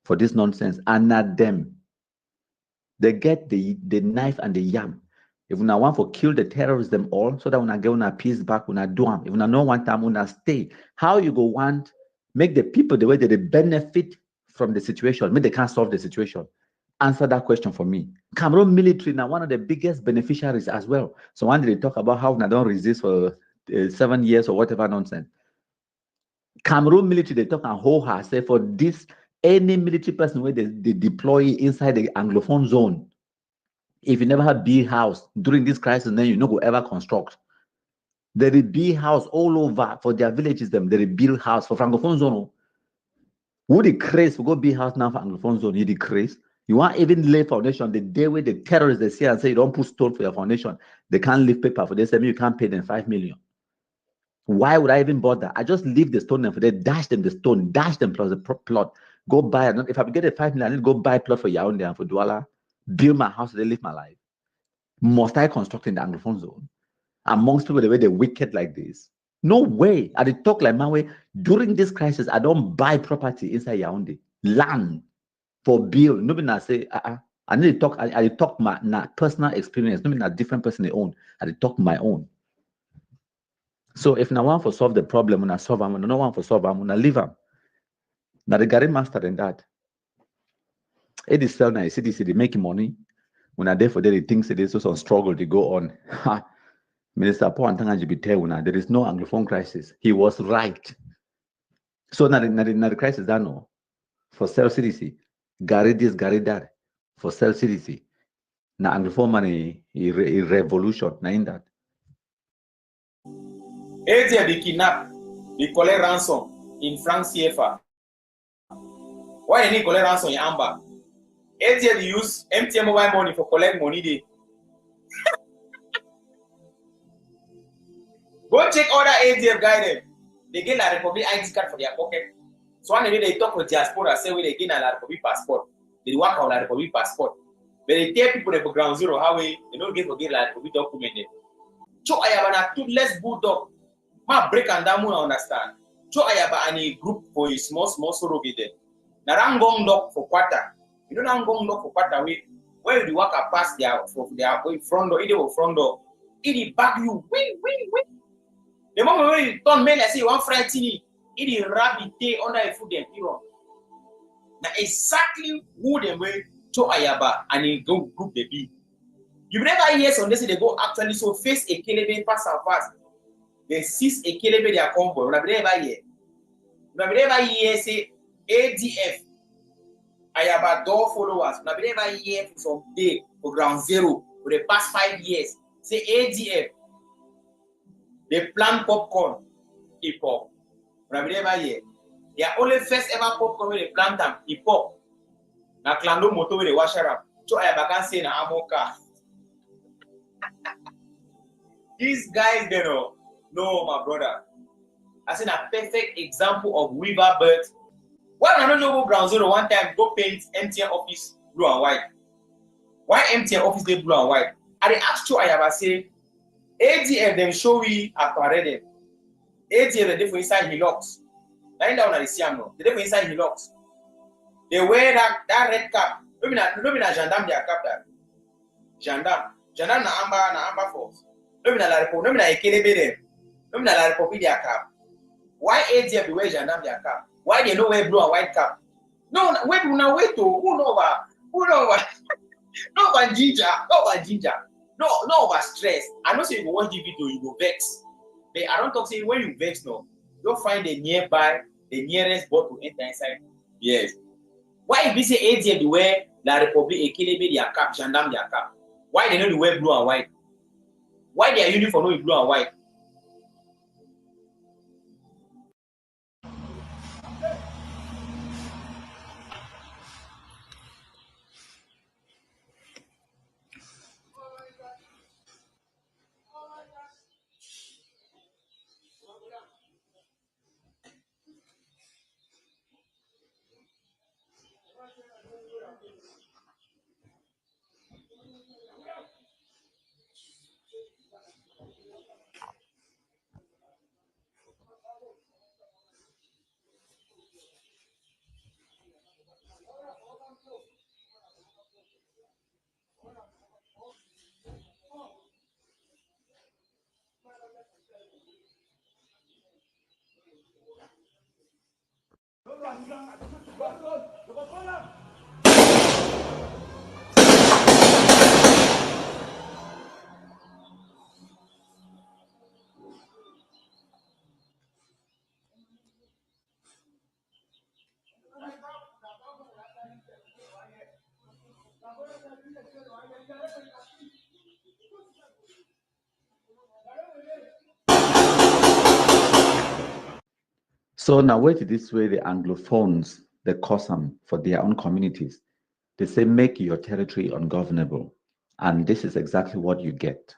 for this nonsense. And not them. They get the knife and the yam. If we want to kill the terrorists them all, so that when I get a peace back, when I do them. If we no one time when I stay, how you go want make the people the way that they benefit from the situation, maybe they can't solve the situation. Answer that question for me. Cameroon military now one of the biggest beneficiaries as well. So when they talk about how I don't resist for 7 years or whatever nonsense. Cameroon military they talk and hold her say for this any military person where they deploy inside the Anglophone zone. If you never have big house during this crisis, then you no go ever construct. There is big house all over for their villages. Them there is build house for Francophone zone. Who the craze for go big house now for Anglophone zone? You the craze. You want even lay foundation the day where the terrorists they see and say you don't put stone for your foundation. They can't leave paper for this. You can't pay them 5 million. Why would I even bother? I just leave the stone and for they dash them the stone, dash them plus the plot. Go buy it. If I get a 5 million, I need to go buy a plot for Yaoundé and for Douala, build my house, they live my life. Must I construct in the Anglophone zone? Amongst people the way they're wicked like this? No way. I did talk like my way. During this crisis, I don't buy property inside Yaoundé. Land for bill. Nobody not say, I need to talk. I talk my personal experience. Nobody not different person they own. I did talk my own. So if no one for solve the problem, when I solve them, no one for solve them, when I leave them. Now the Gary master than that. It is sell now, CDC, they make money. When I there for them, they think they so some struggle, they go on. Minister Paul Antanga there is no Anglophone crisis. He was right. So na the crisis that no for self-citizenship. Gary this, Gary that for self-citizenship. Na Anglophone money revolution. Na in that. ADF be kidnap, they collect ransom in franc CFA. Why they need collect ransom in Amba? ADF use MTN mobile money for collect money they. Go check other ADF guy them. They get La Republic ID card for their pocket. So one day they talk with diaspora, say we they get a La Republic passport. They work on La Republic passport. But they tell people they go ground zero how they don't get forget La Republic document them. So I have an toothless bulldog. Ma break and down I understand. So I have any group for a small soro get there. Now I'm going dog for quarter. You know I'm going dog for quarter where you walk past their front door, either front door, it back you. Win. The moment when you turn mail, I say you want fried tini, it rabbit day under a food and hero. Now exactly who they way to Ayaba and they go group the B. You never hear some they say they go actually so face a kelebe pass and fast. They seize a kelebe their convoy. We never hear say ADF Ayaba door followers. We never hear for some day for ground zero for the past 5 years. Say ADF. They plant popcorn, hip hop. We never hear. Their only first ever popcorn when they plant them, hip hop. Na klando moto when they wash up. So Ayaba can say na amoka. These guys, they know. No, my brother. I seen a perfect example of weaver birds. Why I don't know ground zero one time go paint MTN office blue and white? Why MTN office they blue and white? I they asked you I have say ADF them show we a parade. ADF they for inside hillocks. Lying down at the Siam no. They for inside hillocks. They wear that red cap. No be na gendarme their cap that. Gendarme na Amba force. No be na la Republic. No be na Ekelebe them. No be na la Republic their cap. Why ADF wear gendarme their cap? Why they no wear blue and white cap? No, wait to who know over no over ginger. No over stress. I know say you go watch the video, you go vex. But I don't talk say when you vex no, you'll find the nearest boat to enter inside. Yes. Why if we say ADF they wear La Republic Ekelebe their cap, gendarme their cap? Why they don't wear blue and white? Why their uniform no blue and white? So now wait this way the Anglophones they cause them for their own communities. They say make your territory ungovernable. And this is exactly what you get.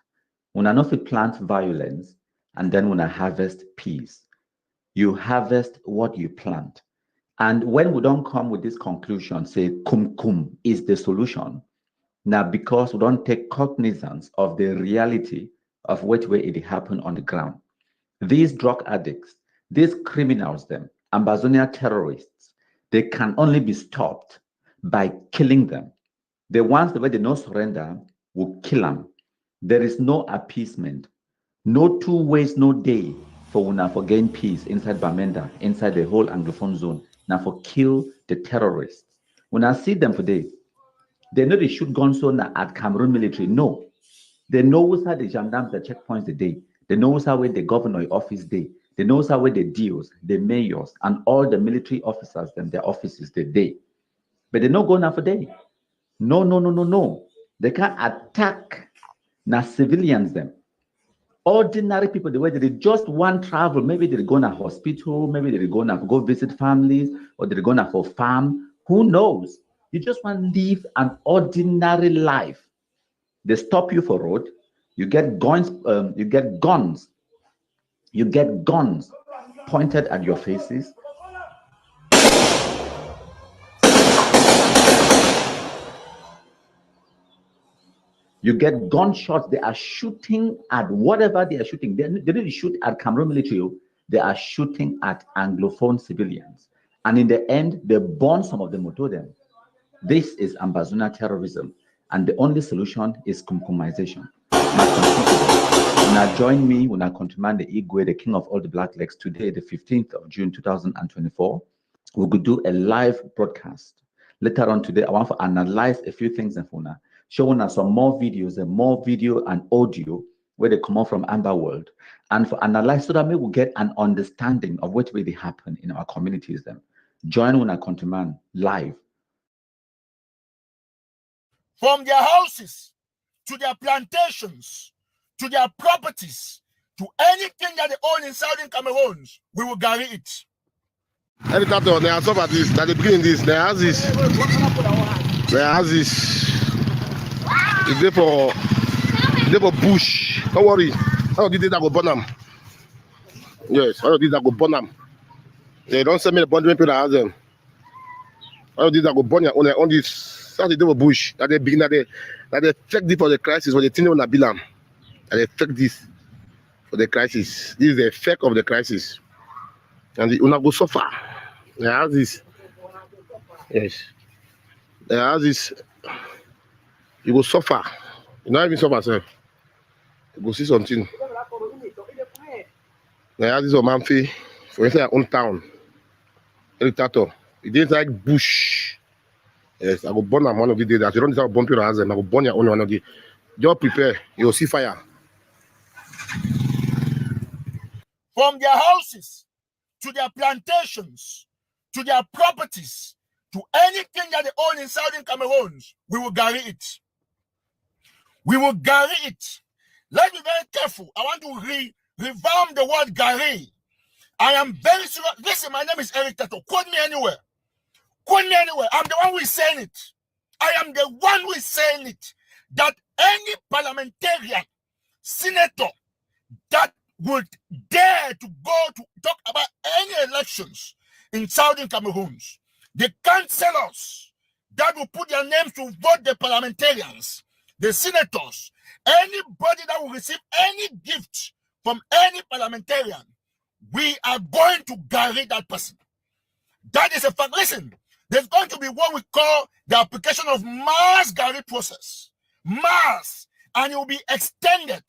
When I know if you plant violence and then when I harvest peace, you harvest what you plant. And when we don't come with this conclusion, say kum is the solution. Now, because we don't take cognizance of the reality of what way it happened on the ground. These drug addicts, these criminals, them, Ambazonia terrorists, they can only be stopped by killing them. The ones that they don't surrender will kill them. There is no appeasement, no 2 ways, no day for una for gain peace inside Bamenda, inside the whole Anglophone zone. Now for kill the terrorists. When I see them today, they know they shoot guns on at Cameroon military. No, They know how the gendarmes, the checkpoints the day. They know how where the governor office day. They know how where the DOs, the mayors, and all the military officers and their offices the day. But they not go now for day. No, no, no, no, no. They can't attack now civilians them. Ordinary people, the way they just want travel, maybe they're going to hospital, maybe they're going to go visit families, or they're going to for farm. Who knows? You just want to live an ordinary life. They stop you for road. You get guns. You get guns. You get guns pointed at your faces. You get gunshots. They are shooting at whatever they are shooting. They didn't shoot at Cameroon military. They are shooting at Anglophone civilians. And in the end, they burn some of them to them. This is Ambazuna terrorism. And the only solution is kumkumization. When I join me, when I command the Igwe, the king of all the Black Legs, today, the 15th of June, 2024, we could do a live broadcast. Later on today, I want to analyze a few things in Funa, showing us some more videos and more video and audio where they come out from Amba World, and for analyze so that we will get an understanding of what really happened in our communities. Then join when I command live. From their houses to their plantations, to their properties, to anything that they own in Southern Cameroon, we will guarantee it. Every time they are so at this, that they begin this, they have this. They have this. It's there for bush. Don't worry. I don't think that go burn them. Yes, I don't think that go burn them. They don't send me the bundle people that has them. I don't think that go burn your on this. That's the devil bush. That they begin that they check this for the crisis when they think they want to build them. And they check this for the crisis. This is the effect of the crisis. And the una go suffer. They have this. Yes. They have this. You go suffer. You not even suffer, sir. You go see something. They have this man fee for inside your own town. Dictator. It is like bush. Yes, I go burn them one of the days. That you don't decide to burn people as them. I go burn your own one of the. Just prepare. You will see fire. From their houses to their plantations, to their properties, to anything that they own in Southern Cameroon, we will guarantee it. We will guarantee it. Let's be very careful. I want to revamp the word guarantee. I am very sure. Listen, my name is Eric Tato. Quote me anywhere. Quote me anywhere. I'm the one who is saying it. I am the one who is saying it. That any parliamentarian, senator that would dare to go to talk about any elections in Southern Cameroon, the councillors that will put their names to vote, the parliamentarians, the senators, anybody that will receive any gift from any parliamentarian, we are going to guarantee that person. That is a fact. Listen, there's going to be what we call the application of mass guarantee process. Mass. And it will be extended.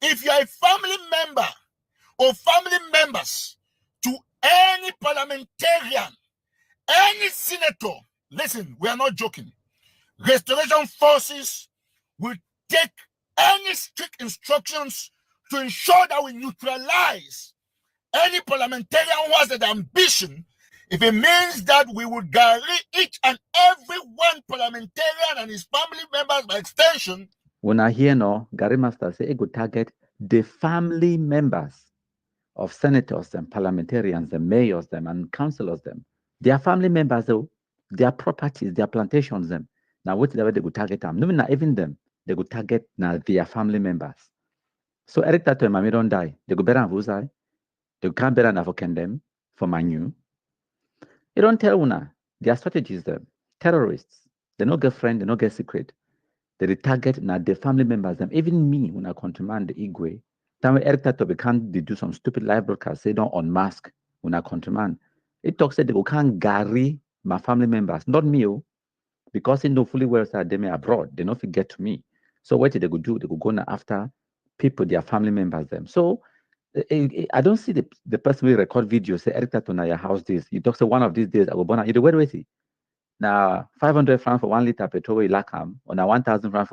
If you are a family member or family members to any parliamentarian, any senator, listen, we are not joking. Restoration forces will take any strict instructions to ensure that we neutralize any parliamentarian who has the ambition, if it means that we would guarantee each and every one parliamentarian and his family members by extension. When I hear no, Gary Master say it would target the family members of senators and parliamentarians and mayors them and councillors them. Their family members though, their properties, their plantations them. Now what they would target them? No, not even them. They would target now their family members. So Eric Tato and Mami don't die. They go better than Vuzai. They can't better than for them for Manu. You don't tell una their strategies them. Terrorists. They no get friend, they no get secret. They target now the family members them. Even me when I command the Igwe. Time Eric Tato can't do some stupid live broadcast, say don't unmask when I command. It talks that they can't gary my family members, not me, because they know fully well that they may abroad, they don't get to me. So what they could do? They could go now after people, their family members them. So I don't see the person will record video say Eric Tato na your house this. You talk say one of these days I go born. You where is he? Now 500 francs for 1 liter petrol you lack him, or now 1,000 francs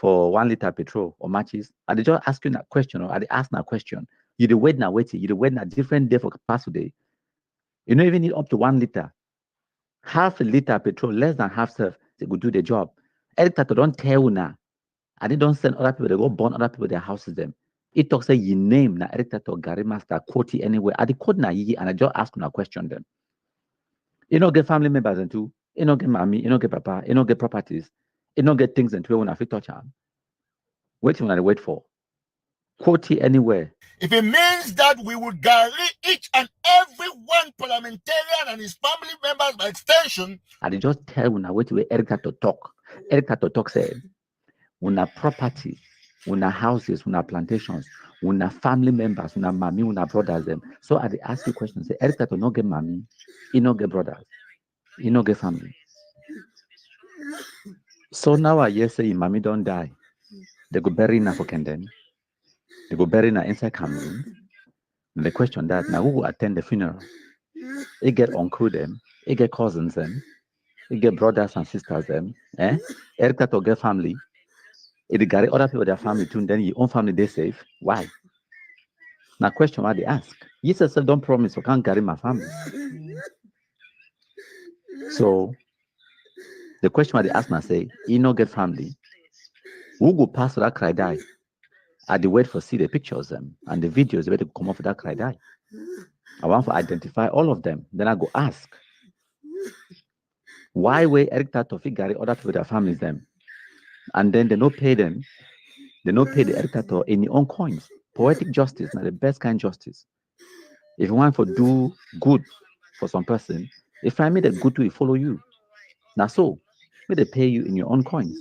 for 1 liter petrol or matches, and they just ask you that question or they ask that question. You the wait now waiting, you the wait a different day for past day. You don't even need up to 1 liter. Half a liter petrol, less than half serve, they could do the job. Eric don't tell you now. And they don't send other people, they go burn other people, their houses them. It talks say you name na Eric Tato Gary Master, quote anywhere. At the code na ye, and I just ask you a question them. You don't get family members and two, you don't get mommy, you don't get papa, you don't get properties, you don't get things and two when I fit touch them. Wait when I wait for. Quote anywhere. If it means that we would guarantee each and every one parliamentarian and his family members by extension. I just tell when I wait to Eric Tato talk. Eric Tato talk said, una property, una houses, una plantations, una family members, una mommy, una brothers them. So I ask you questions. Say, Eric Tato no get mommy, he no get brothers, he no get family. So now I hear say mommy don't die. They go bury na for Kendem. They go bury na inside Cameroon. And the question that now who will attend the funeral? They get uncle them, they get cousins them, they get brothers and sisters them. Eric Tato get family. If they carry other people their family too, then your own family they safe. Why? Now question why they ask. You yourself don't promise I can't carry my family. So the question why they ask now say, you no get family. Who go pass that cry die? I dey wait for see the pictures them and the videos where they come off that cry die. I want to identify all of them. Then I go ask. Why way Eric Tato carry other people their families them? And then they no pay them. They no pay the Eric Tato in your own coins. Poetic justice, not the best kind of justice. If you want to do good for some person, if I made a good to follow you. Now so, may they pay you in your own coins.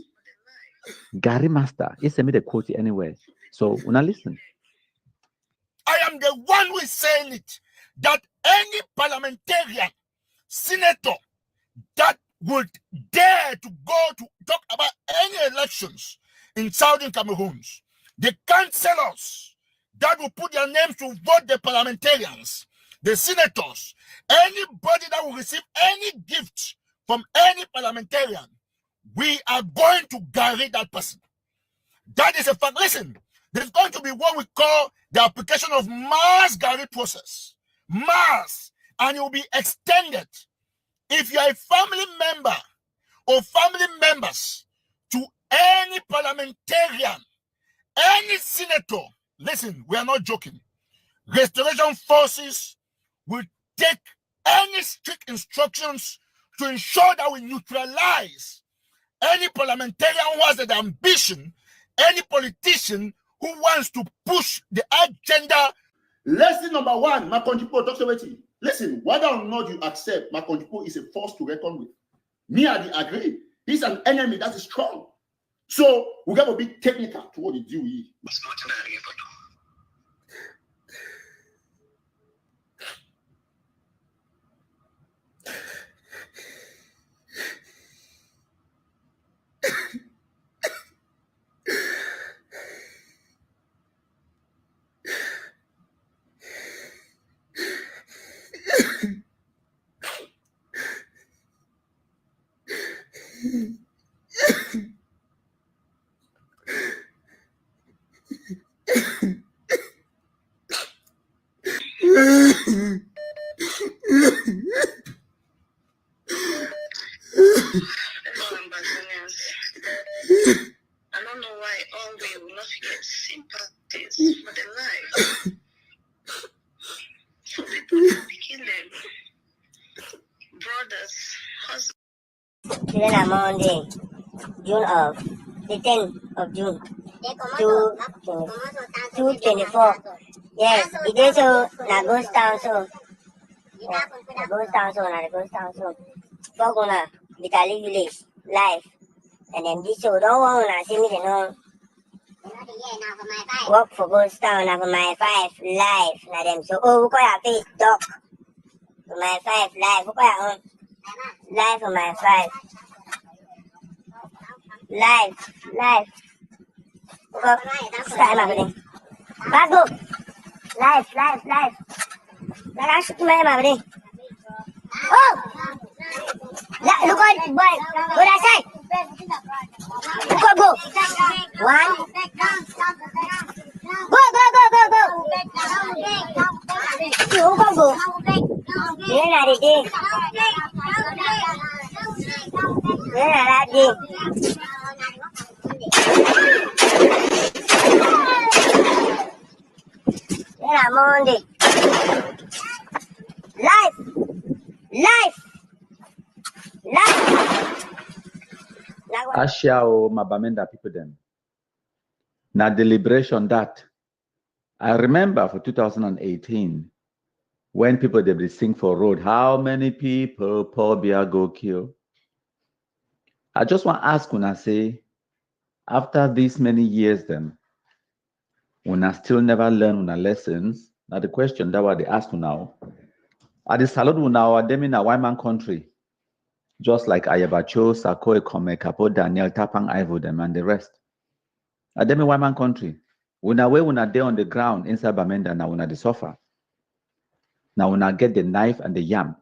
Gary Master, he send me the quote anywhere. So when I listen. I am the one who is saying it, that any parliamentarian, senator that would dare to go to talk about any elections in Southern Cameroons, the councillors that will put their names to vote the parliamentarians, the senators, anybody that will receive any gift from any parliamentarian, we are going to guarantee that person. That is a fact. Listen, there's going to be what we call the application of mass guarantee process. Mass. And it will be extended. If you are a family member or family members to any parliamentarian, any senator, listen, we are not joking. Restoration forces will take any strict instructions to ensure that we neutralize any parliamentarian who has the ambition, any politician who wants to push the agenda. Lesson number one, my country talks about it. Listen, whether or not you accept my country is a force to reckon with. Me, I agree. He's an enemy that is strong. So we got to be technical to what he do. I don't know why all we will not get sympathies for the life. For people that kill them. Brothers, husbands. Today on Monday, the 10th of June, 224. Yes, it is so, na ghost town so. Yeah, na ghost town so, na ghost town so. Talk on a Vitali village, live. And then this show, don't want to see me, you know. Work for ghost town, na for my 5, live. Na them so, oh, who call your face, dog? For my 5, live. Who call your own? Live for my 5. Live. Start my buddy. Back up. Live. Let's shoot my buddy. Oh! Look at boy. Go that side. Go, go. 1. Go, go, go, go, go. 2, go, go. Then I did. Then I did. Then I'm on it. Life. Asia o Mabamenda people them. Now deliberation that I remember for 2018 when people they sing for road, how many people Paul Biya go kill? I just want to ask when I say after these many years then when I still never learn una lessons. Now the question that what they ask now. I the salute now are them in a white man country. Just like Ayabacho, Sako, Ekome, Kapo, Daniel, Tapang, Ivo, them and the rest. Are them in white man country. When I there on the ground inside Bamenda now when I suffer. Now when I get the knife and the yam.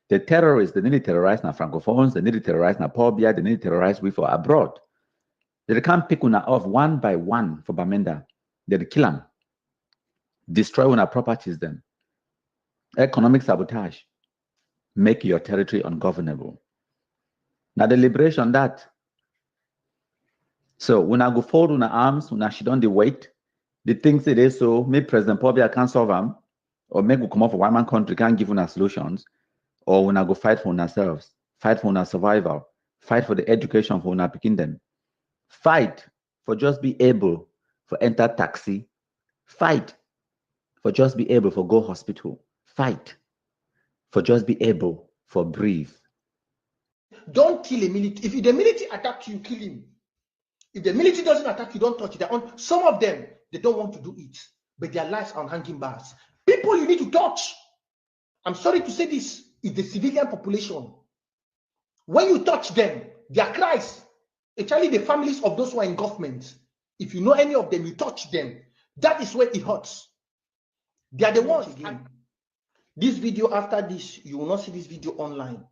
The terrorists, they need to terrorize now Francophones, they need to terrorize now Pobia, they need to terrorize we for abroad. They can't pick una off one by one for Bamenda. They kill them. Destroy una properties then. Economic sabotage. Make your territory ungovernable. Now the liberation that. So when I go forward on the arms, when I should on the weight, the things it is so, maybe President Pobia can't solve them, or maybe we come off a one man country can't give us solutions, or when I go fight for ourselves, fight for our survival, fight for the education for our picking them, fight for just be able for enter taxi, fight for just be able for go hospital, fight for just be able for breathe. Don't kill a military. If the military attacks you, kill him. If the military doesn't attack you, don't touch it. Some of them, they don't want to do it, but their lives are on hanging bars. People you need to touch. I'm sorry to say this, is the civilian population. When you touch them, their cries, especially the families of those who are in government, if you know any of them, you touch them. That is where it hurts. They are the ones. Again. This video, after this, you will not see this video online.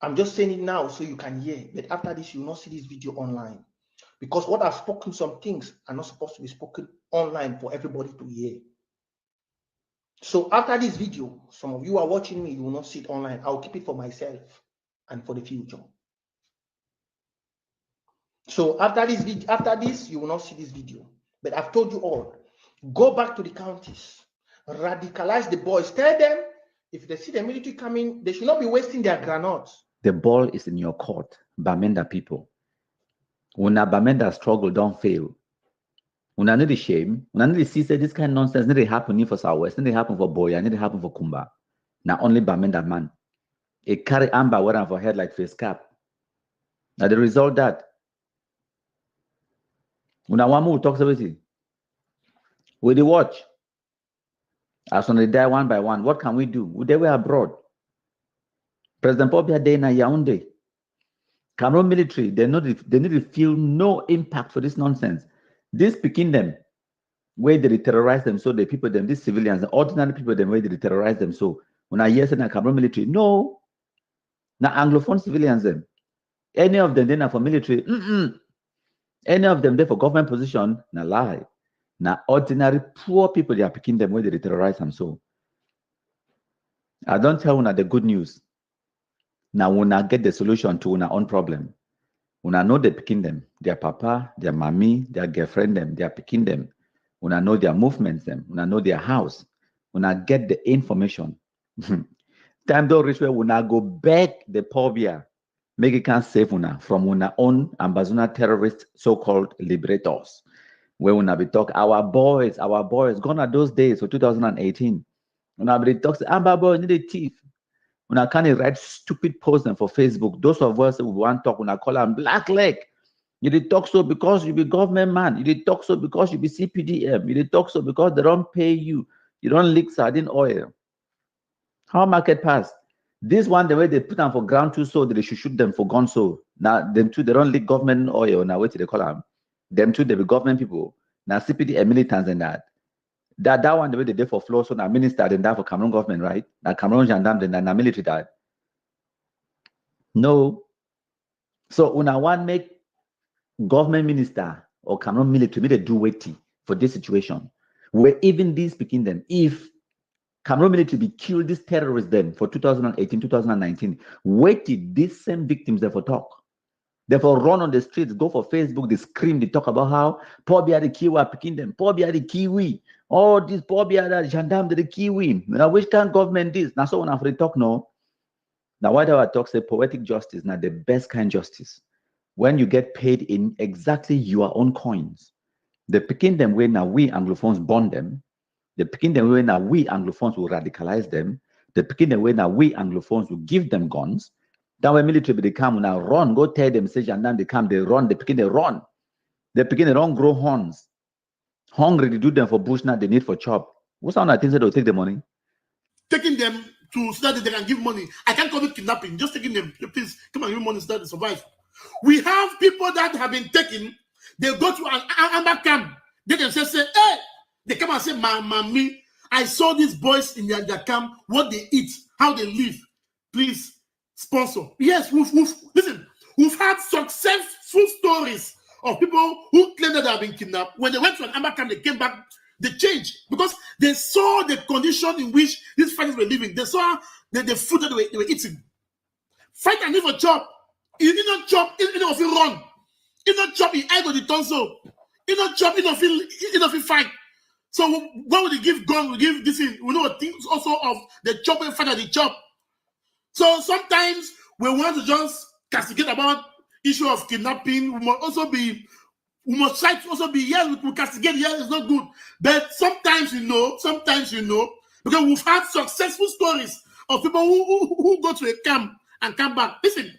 I'm just saying it now so you can hear, but after this, you will not see this video online. Because what I've spoken, some things are not supposed to be spoken online for everybody to hear. So after this video, some of you are watching me, you will not see it online. I'll keep it for myself and for the future. So after this, you will not see this video. But I've told you all, go back to the counties, radicalize the boys. Tell them, if they see the military coming, they should not be wasting their granates. The ball is in your court, Bamenda people. When a Bamenda struggle don't fail. When I need the shame, when I need to see say this kind of nonsense, need to happen for Southwest, need to happen for Boya, need to happen for Kumba. Now only Bamenda man. It carry Amba wearing for head like face cap. Now the result that when I want to talk about it, with the watch, as when they die one by one, what can we do? They were abroad. President Pobia Day na Yaoundé. Cameroon military, they need to feel no impact for this nonsense. This picking them, where they terrorize them, so the people them, these civilians, the ordinary people them, where they terrorize them. So when I hear saying Cameroon military, no, now Anglophone civilians them, any of them then for military, any of them there for government position, na lie. Now ordinary poor people they are picking them where they terrorize them. So I don't tell una the good news. Now when I get the solution to una own problem. When I know they picking them, their papa, their mommy, their girlfriend them, they are picking them. When I know their movements them, when I know their house, when I get the information. Time don't reach where when I go back the Pobia, make it can save una from una own Ambazuna terrorist so-called liberators. Where when I be talk our boys, gone are those days for 2018. When I be talk, Amba boy need a thief. When I can't write stupid posts for Facebook, those of us who want to talk, when I call them black leg. You did talk so because you be government man. You did talk so because you be CPDM. You did talk so because they don't pay you. You don't leak sardine oil. How market pass? This one, the way they put them for ground too so that they should shoot them for gun so. Now, them two, they don't leak government oil. Now, what do they call them? Them two, they be government people. Now, CPDM militants and that. That one, the way they did for flow, so now minister, then that for Cameroon government, right? Now, Cameroon gendarme, then now military that. No. So una one make government minister or Cameroon military they do waiting for this situation. Where even these speaking them, if Cameroon military be killed these terrorists then for 2018, 2019, waited these same victims there for talk. Therefore, run on the streets, go for Facebook, they scream, they talk about how poor be the Kiwi are picking them, poor be the Kiwi, all these poor be the gendarme the Kiwi. Now, which kind of government this? Now, so when I talk no. Now, what I talk say poetic justice, now the best kind justice. When you get paid in exactly your own coins, the picking them way now we Anglophones bond them, the picking them way now we Anglophones will radicalize them, the picking them way now we Anglophones will give them guns. That when military they come now run, go tell them, say, and then they come, they run, they begin they run. They begin they don't grow horns. Hungry, they do them for bush now, they need for chop. What's on that thing they'll take the money? Taking them to so that they can give money. I can't call it kidnapping, just taking them. Please come and give money so that they survive. We have people that have been taken, they go to an Amba camp, they themselves say, hey, they come and say, Mommy, I saw these boys in their camp, what they eat, how they live. Please sponsor. Yes, we've had successful stories of people who claim that they have been kidnapped. When they went to an Amba camp, they came back, they changed because they saw the condition in which these fighters were living. They saw the food that they were eating. Fight and live a job. You did not chop, you don't feel run. You don't chop, you egg on the tonsil. You don't chop, you don't feel fight. So what would they give gun? We give this in, we know things also of the chopping fight and the chop. So sometimes we want to just castigate about issue of kidnapping. We must try to also be, yes, we castigate, yes, it's not good. But sometimes you know, because we've had successful stories of people who go to a camp and come back. Listen,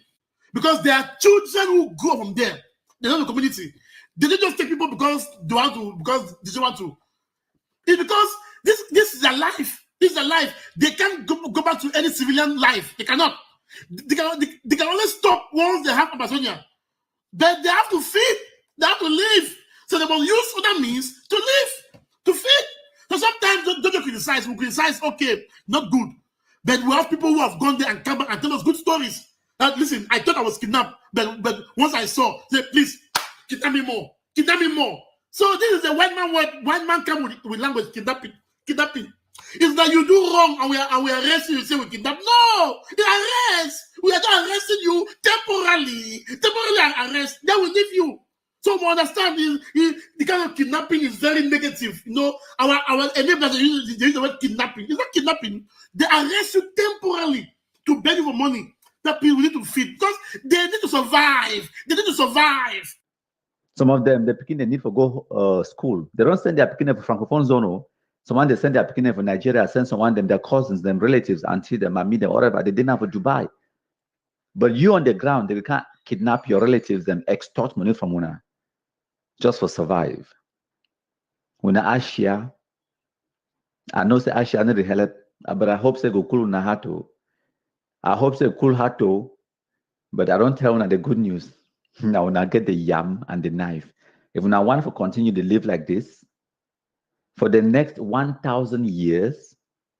because there are children who grow from there. They're not the community. They don't just take people because they want to, because they don't want to. It's because this is their life. This is their life. They can't go back to any civilian life. They cannot. They can only stop once they have Amazonia. But they have to feed. They have to live. So they must use other means to live, to feed. So sometimes don't criticize. We criticize, okay, not good. But we have people who have gone there and come back and tell us good stories. That listen, I thought I was kidnapped, but once I saw, say, please, kidnap me more. Kidnap me more. So this is the white man word. White man come with language, kidnapping. It's that you do wrong and we arrest you, say we kidnap. No, the arrest. We are not arresting you temporarily. Temporarily arrest. Then we leave you. So we understand the kind of kidnapping is very negative. You know, our enablers use the word kidnapping. It's not kidnapping. They arrest you temporarily to beg you for money that people need to feed because they need to survive. They need to survive. Some of them, they're picking the need for go school. They don't send their picking for Francophone zone. Someone they send their picking for Nigeria, send someone them, their cousins, them relatives, auntie them, mommy them, whatever. They didn't have for Dubai. But you on the ground, they can't kidnap your relatives, them extort money from una just for survive. Una Asia, I know say Asia need the help, but I hope say go cool una hato. I hope say cool hato, but I don't tell una the good news. Now una get the yam and the knife. If una want to continue to live like this for the next 1,000 years,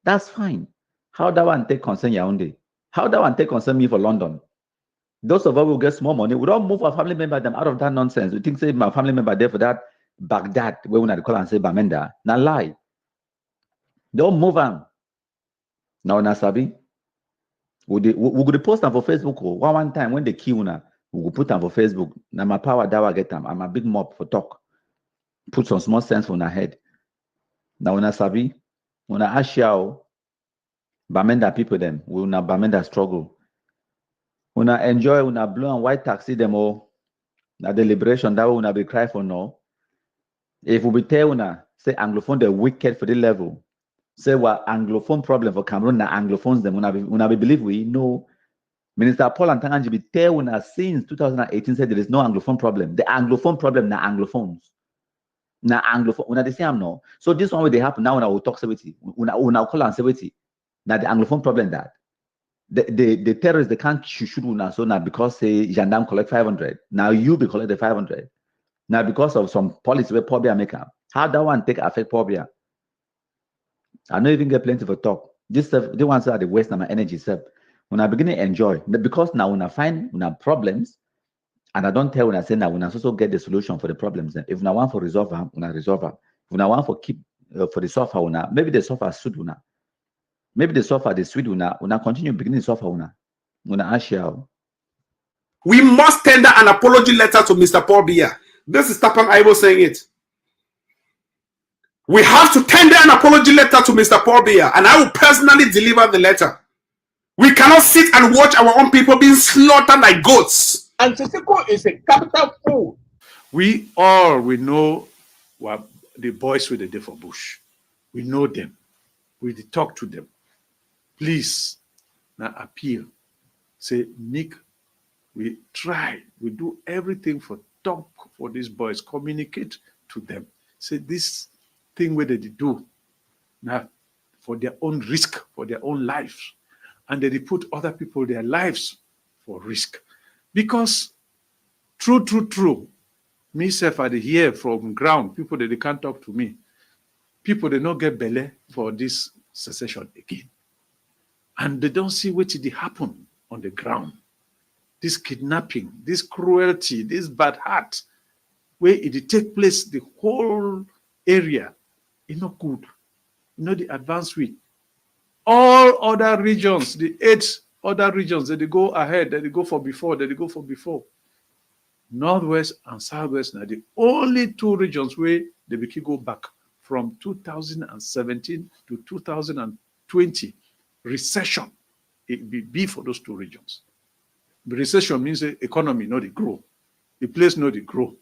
that's fine. How that one take concern Yaoundé? How that one take concern me for London? Those of us who get small money, we don't move our family member them out of that nonsense. We think say my family member there for that Baghdad, where we call and say Bamenda. Now lie. Don't move them. Now Nasabi. We could post them for Facebook. One time when they kill una, we will put them for Facebook. Now my power that will get them. I'm a big mob for talk. Put some small sense on our head. Now when I sabi, when I ask you, Bamenda people them, we will not Bamenda struggle. When I enjoy, when I blue and white taxi them all, now the liberation that will not be cry for no. If we tell una say Anglophone the wicked for the level, say what Anglophone problem for Cameroon na Anglophones them una be believe we know. Minister Paul and Tanganji be tell una since 2018 said there is no Anglophone problem. The Anglophone problem na Anglophones. Na Anglophone, una the same no. So this one where they happen now, una will talk say una call and say now the Anglophone problem that the terrorists they can't shoot una so now because say gendarme collect 500. Now you be collect the 500. Now because of some policy where Pobia make up. How that one take affect Pobia? I don't even get plenty for talk. This stuff, they want to say the waste of my energy self. When I begin to enjoy, because now when I find problems, And I don't tell when I say that when I also get the solution for the problems. If I want for resolve, when I resolve, if I want for keep for the suffer, maybe the suffer suit una. Maybe the suffer the sweet una continue beginning suffer una ashia. We must tender an apology letter to Mr. Paul Biya. This is Tapan Ivo saying it. We have to tender an apology letter to Mr. Paul Biya, and I will personally deliver the letter. We cannot sit and watch our own people being slaughtered like goats. And Siseko is a capital fool. We know what the boys with the day for bush. We know them. We talk to them. Please, now appeal. Say, Nick, we try. We do everything for talk for these boys. Communicate to them. Say this thing where they do now for their own risk, for their own lives. And they put other people, their lives for risk. Because true, myself I hear from ground, people that they can't talk to me. People they don't get belly for this secession again. And they don't see what did happen on the ground. This kidnapping, this cruelty, this bad heart, where it take place, the whole area, it's not good. The advanced week. All other regions, the 8 other regions that they go ahead, that they go for before, Northwest and Southwest are the only 2 regions where they can go back from 2017 to 2020. Recession, it will be for those 2 regions. The recession means the economy not grow. The place not grow.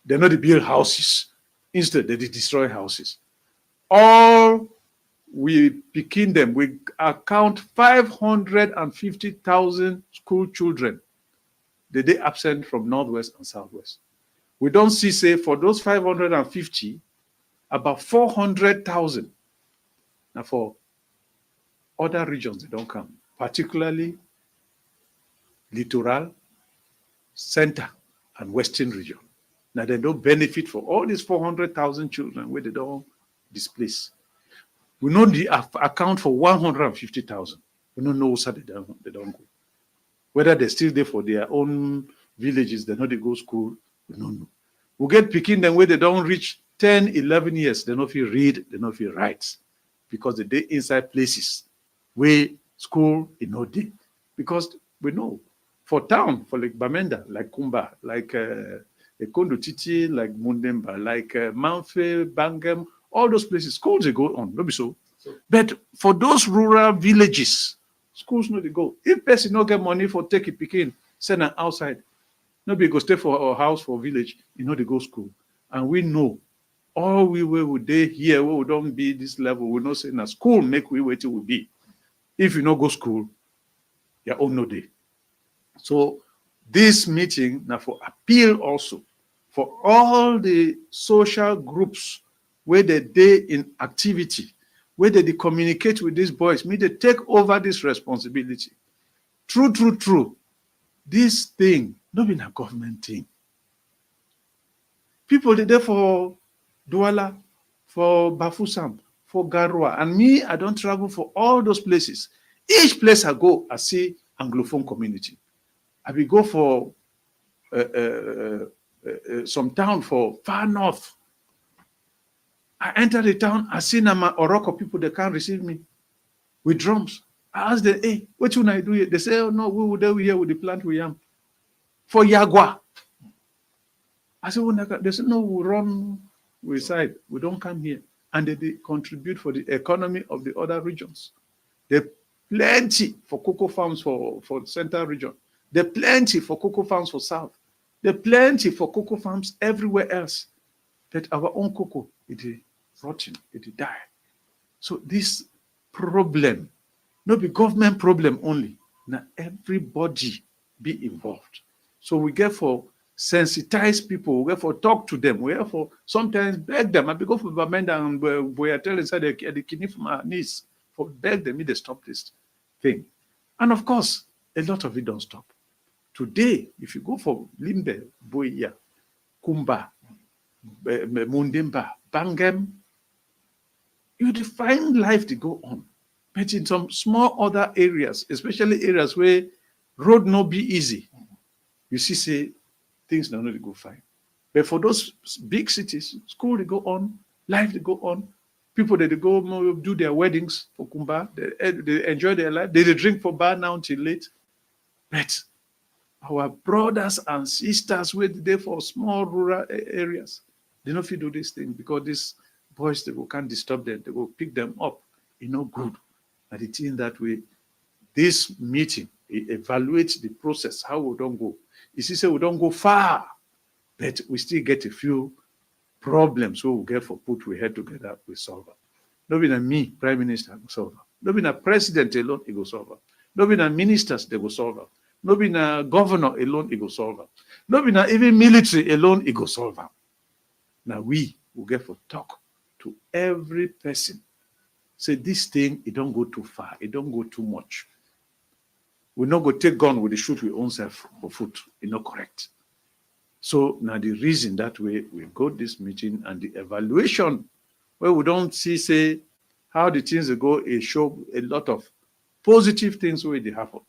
They not build houses. Instead, they destroy houses. All we picking them, we account 550,000 school children that they absent from Northwest and Southwest. We don't see, say, for those 550, about 400,000. Now for other regions, they don't come, particularly littoral, center, and western region. Now they don't benefit for all these 400,000 children where they don't displace. We know the account for 150,000. We don't know how they don't go. Whether they're still there for their own villages, they know they go to school, we don't know. We get picking them where they don't reach 10, 11 years, they don't feel read, they don't feel write, because they inside places where school is not there. Because we know, for town, for like Bamenda, like Kumba, like Kondo Titi, like Mundemba, like Manfe, Bangam, all those places, schools they go on, don't be so. But for those rural villages, schools no they go. If person no get money for take it picking, send them outside. Nobody go stay for our house for village, they go school. And we know all we would day here, we don't be this level, we not say na school make we wait till we be. If you no go school, your own no day. So this meeting now for appeal also for all the social groups where they in activity, where they communicate with these boys, they take over this responsibility. True. This thing, not been a government thing. People they there for Douala, for Bafusam, for Garua, and me, I don't travel for all those places. Each place I go, I see Anglophone community. I will go for some town for far north. I enter the town, I see Nama Oroko people, they can't receive me with drums. I ask them, hey, what should I do here? They say, oh no, we will here with the plant we am. For Yagua. I say, they say, no, we run we side. We don't come here. And they contribute for the economy of the other regions. There plenty for cocoa farms for central region. There plenty for cocoa farms for south. There plenty for cocoa farms everywhere else. But our own cocoa, it is rotten, it is die. So this problem, not be government problem only. Now everybody be involved. So we get for sensitize people, we get for talk to them, we get for sometimes beg them. I be go for Bamenda and we are telling inside the kidney from our knees for beg them to stop this thing. And of course, a lot of it don't stop. Today, if you go for Limbe, Boya, Kumba, Mundimba, Bangam, you define life to go on. But in some small other areas, especially areas where road not be easy, you see, say, things now not go fine. But for those big cities, school they go on, life they go on. People that they go do their weddings for Kumba, they enjoy their life. They drink for bar now till late. But our brothers and sisters were there for small rural areas. They don't feel do this thing because these boys they can't disturb them. They will pick them up. Good. And it's in that way. This meeting evaluates the process, how we don't go. You see, say we don't go far, but we still get a few problems we will get for put we head together, we solve it. Not be me, Prime Minister, solve it. Not be a president alone, he go solve it. Not be ministers, they go solve it. Not be a governor alone, he go solve it. Not be even military alone, he go solve it. Now we will get for talk to every person. Say this thing, it don't go too far, it don't go too much. We not go take gun with the shoot we own self for foot. It's not correct. So now the reason that way we got this meeting and the evaluation where we don't see say how the things go, it show a lot of positive things where they happen.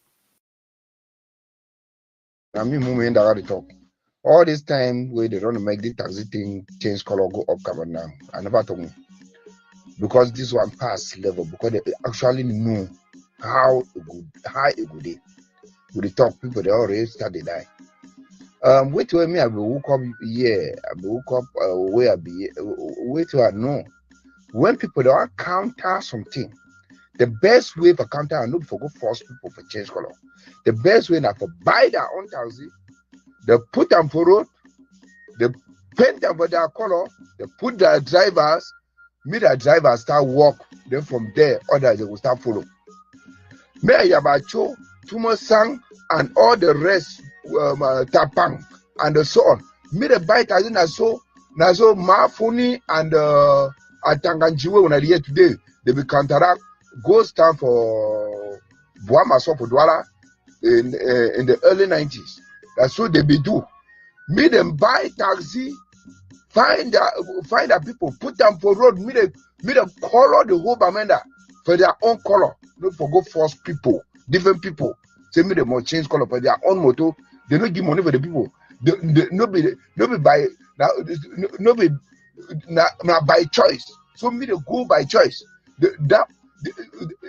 I mean, moment that I talk. All this time where they don't make the taxi thing change color go up cover now. I never told me. Because this one pass level, because they actually know how it go day. With the talk, people they already start to die. Wait till me I be woke up where I be wait till I know. When people don't counter something, the best way for counter and not for go force people for change color. The best way now for buy their own taxi, they put them for road, they paint them for their color, they put their drivers, make the drivers start walk, then from there others they will start follow. May Yabacho, Tumo Sang, and all the rest, Tapang, and so on. Me the buy taxi naso Mafuni and Atanganjiwe when I hear today, they will counteract, go stand for Buamaso for Douala in the early 90s. That's what they be do. Me them buy taxi, find the people, put them for road, me them color the whole Bamenda for their own color. Not for go force people, different people. Say me them more change color for their own motto. They don't give money for the people. Nobody by now by choice. So me they go by choice.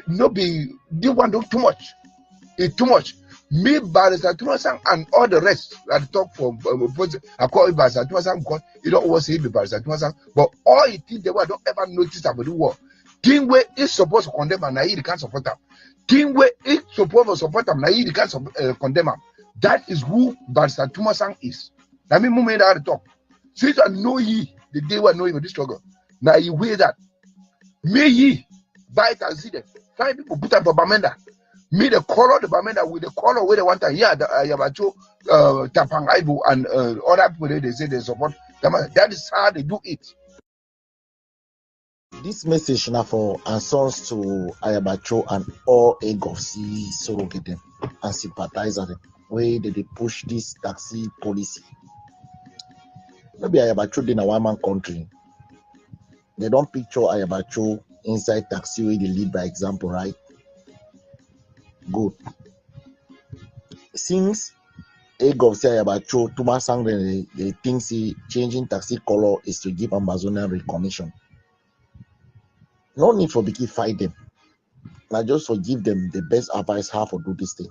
Nobody they want to do too much. It's too much. Me Barrister Tumasang and all the rest that talk for I call it Barrister Tumasang because you don't always say Barrister Tumasang, but all you think they don't ever notice about the war. Thing where is supposed to condemn and Naidi can't support them. Thing where is supposed to support them, Naidi can't condemn them. That is who Barrister Tumasang is. I mean, moment that I talk. So you know ye the day we know this struggle. Now you weigh that. May ye buy it and see them. Find people put up for Bamenda. Me the color the Bamenda with the color where they want to hear the Yabacho, Tapangaibu and other people they say they support. That is how they do it. This message now for answers to Ayabacho and all Egofsi surrogate them and sympathize with them. Where they push this taxi policy. Maybe Ayabacho in a one-man country. They don't picture Ayabacho inside taxi where they lead by example, right? Good. Since Egofsi Ayabacho, Tumasang they think changing taxi color is to give Ambazonian recognition. No need for Biki fight them. I just forgive them the best advice how to do this thing.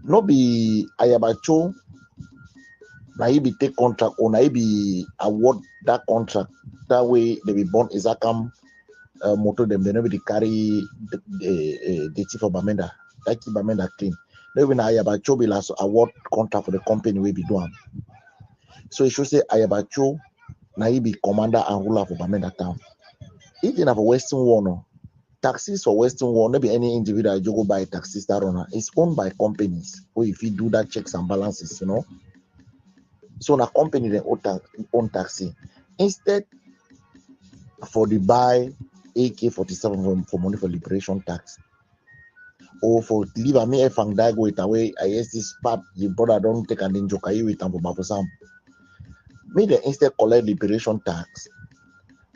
No be Ayabacho, na he be take contract or na he be award that contract. That way they be born Isakam motor them. They never carry the chief of Bamenda. That keep Bamenda clean. Then when Ayabacho be last award contract for the company we be doing. So it should say Ayabacho na he be commander and ruler for Bamenda town. If you have a Western War, taxis for Western War, maybe any individual you go buy taxis that runner, it's owned by companies. Or if you do that checks and balances, you know. So a company they own taxi. Instead for the buy AK-47 for money for liberation tax. Or for leave a me if and die go it away, I guess this pap, your brother don't take an injokai with them for Bafosam. May they instead collect liberation tax.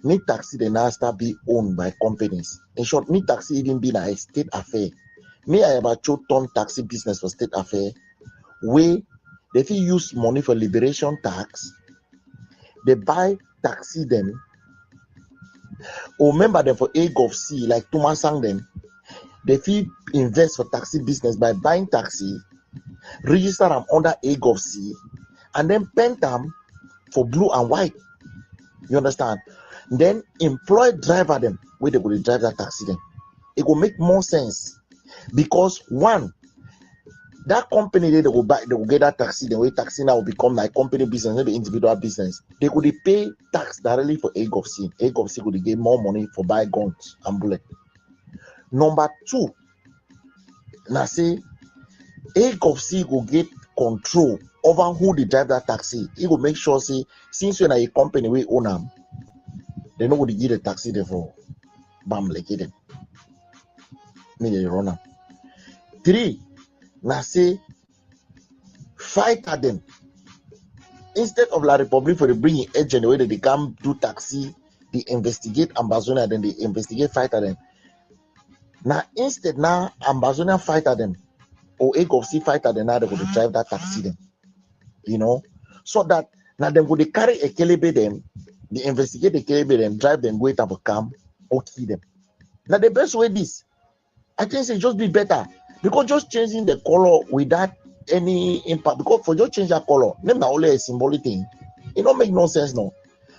Need taxi they now start be owned by companies. In short, need taxi even be like a state affair. Me I about turn taxi business for state affair. Where They fit use money for liberation tax. They buy taxi them, or member them for A of C, like Thomas sang them. They fit invest for taxi business by buying taxi, register them under A of C, and then paint them for blue and white. You understand? Then employ driver them where they will drive that taxi them. It will make more sense because one, that company they will buy, they will get that taxi. The way taxi now will become like company business, maybe individual business. They could pay tax directly for A of C. A of C could get more money for buy guns and bullet. Number two, now say A of C will get control over who they drive that taxi. It will make sure say since you're a company we own them, they know what they give the taxi there for. Bam, like it. Me they run them. Three, now say fight at them. Instead of La Republic for the bringing agent the way that they come do taxi, they investigate Ambazonia, then they investigate fight at them. Now instead now Ambazonia fight at them or A of C fight at them, now they go to drive that taxi them. You know, so that now them go they carry a kelebe them, they investigate the kelebe them, drive them, wait up a camp or kill them. Now the best way this, I think it just be better because just changing the color without any impact, because for just change that color, them not only a symbolic thing, it don't make no sense no.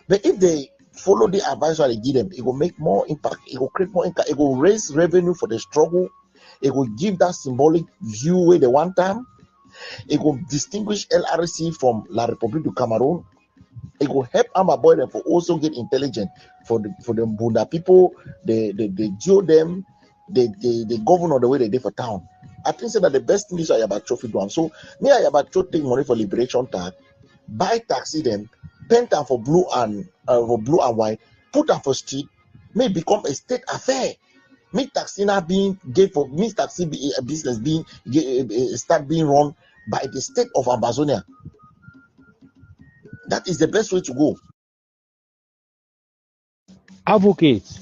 But if they follow the advice they give them, it will make more impact, it will create more impact, it will raise revenue for the struggle, it will give that symbolic view where they want time, it will distinguish LRC from La Republique du Cameroon, it will help Amba boy them for also get intelligent for the Bunda people, they jail them, they govern the way they did for town. I think so that the best thing is I about trophy do. So me I about to take money for liberation tax, buy taxi them, paint them for blue and white, put them for street, may become a state affair. Me taxi now being gave for me taxi business being start being run by the state of Amazonia. That is the best way to go. Advocates,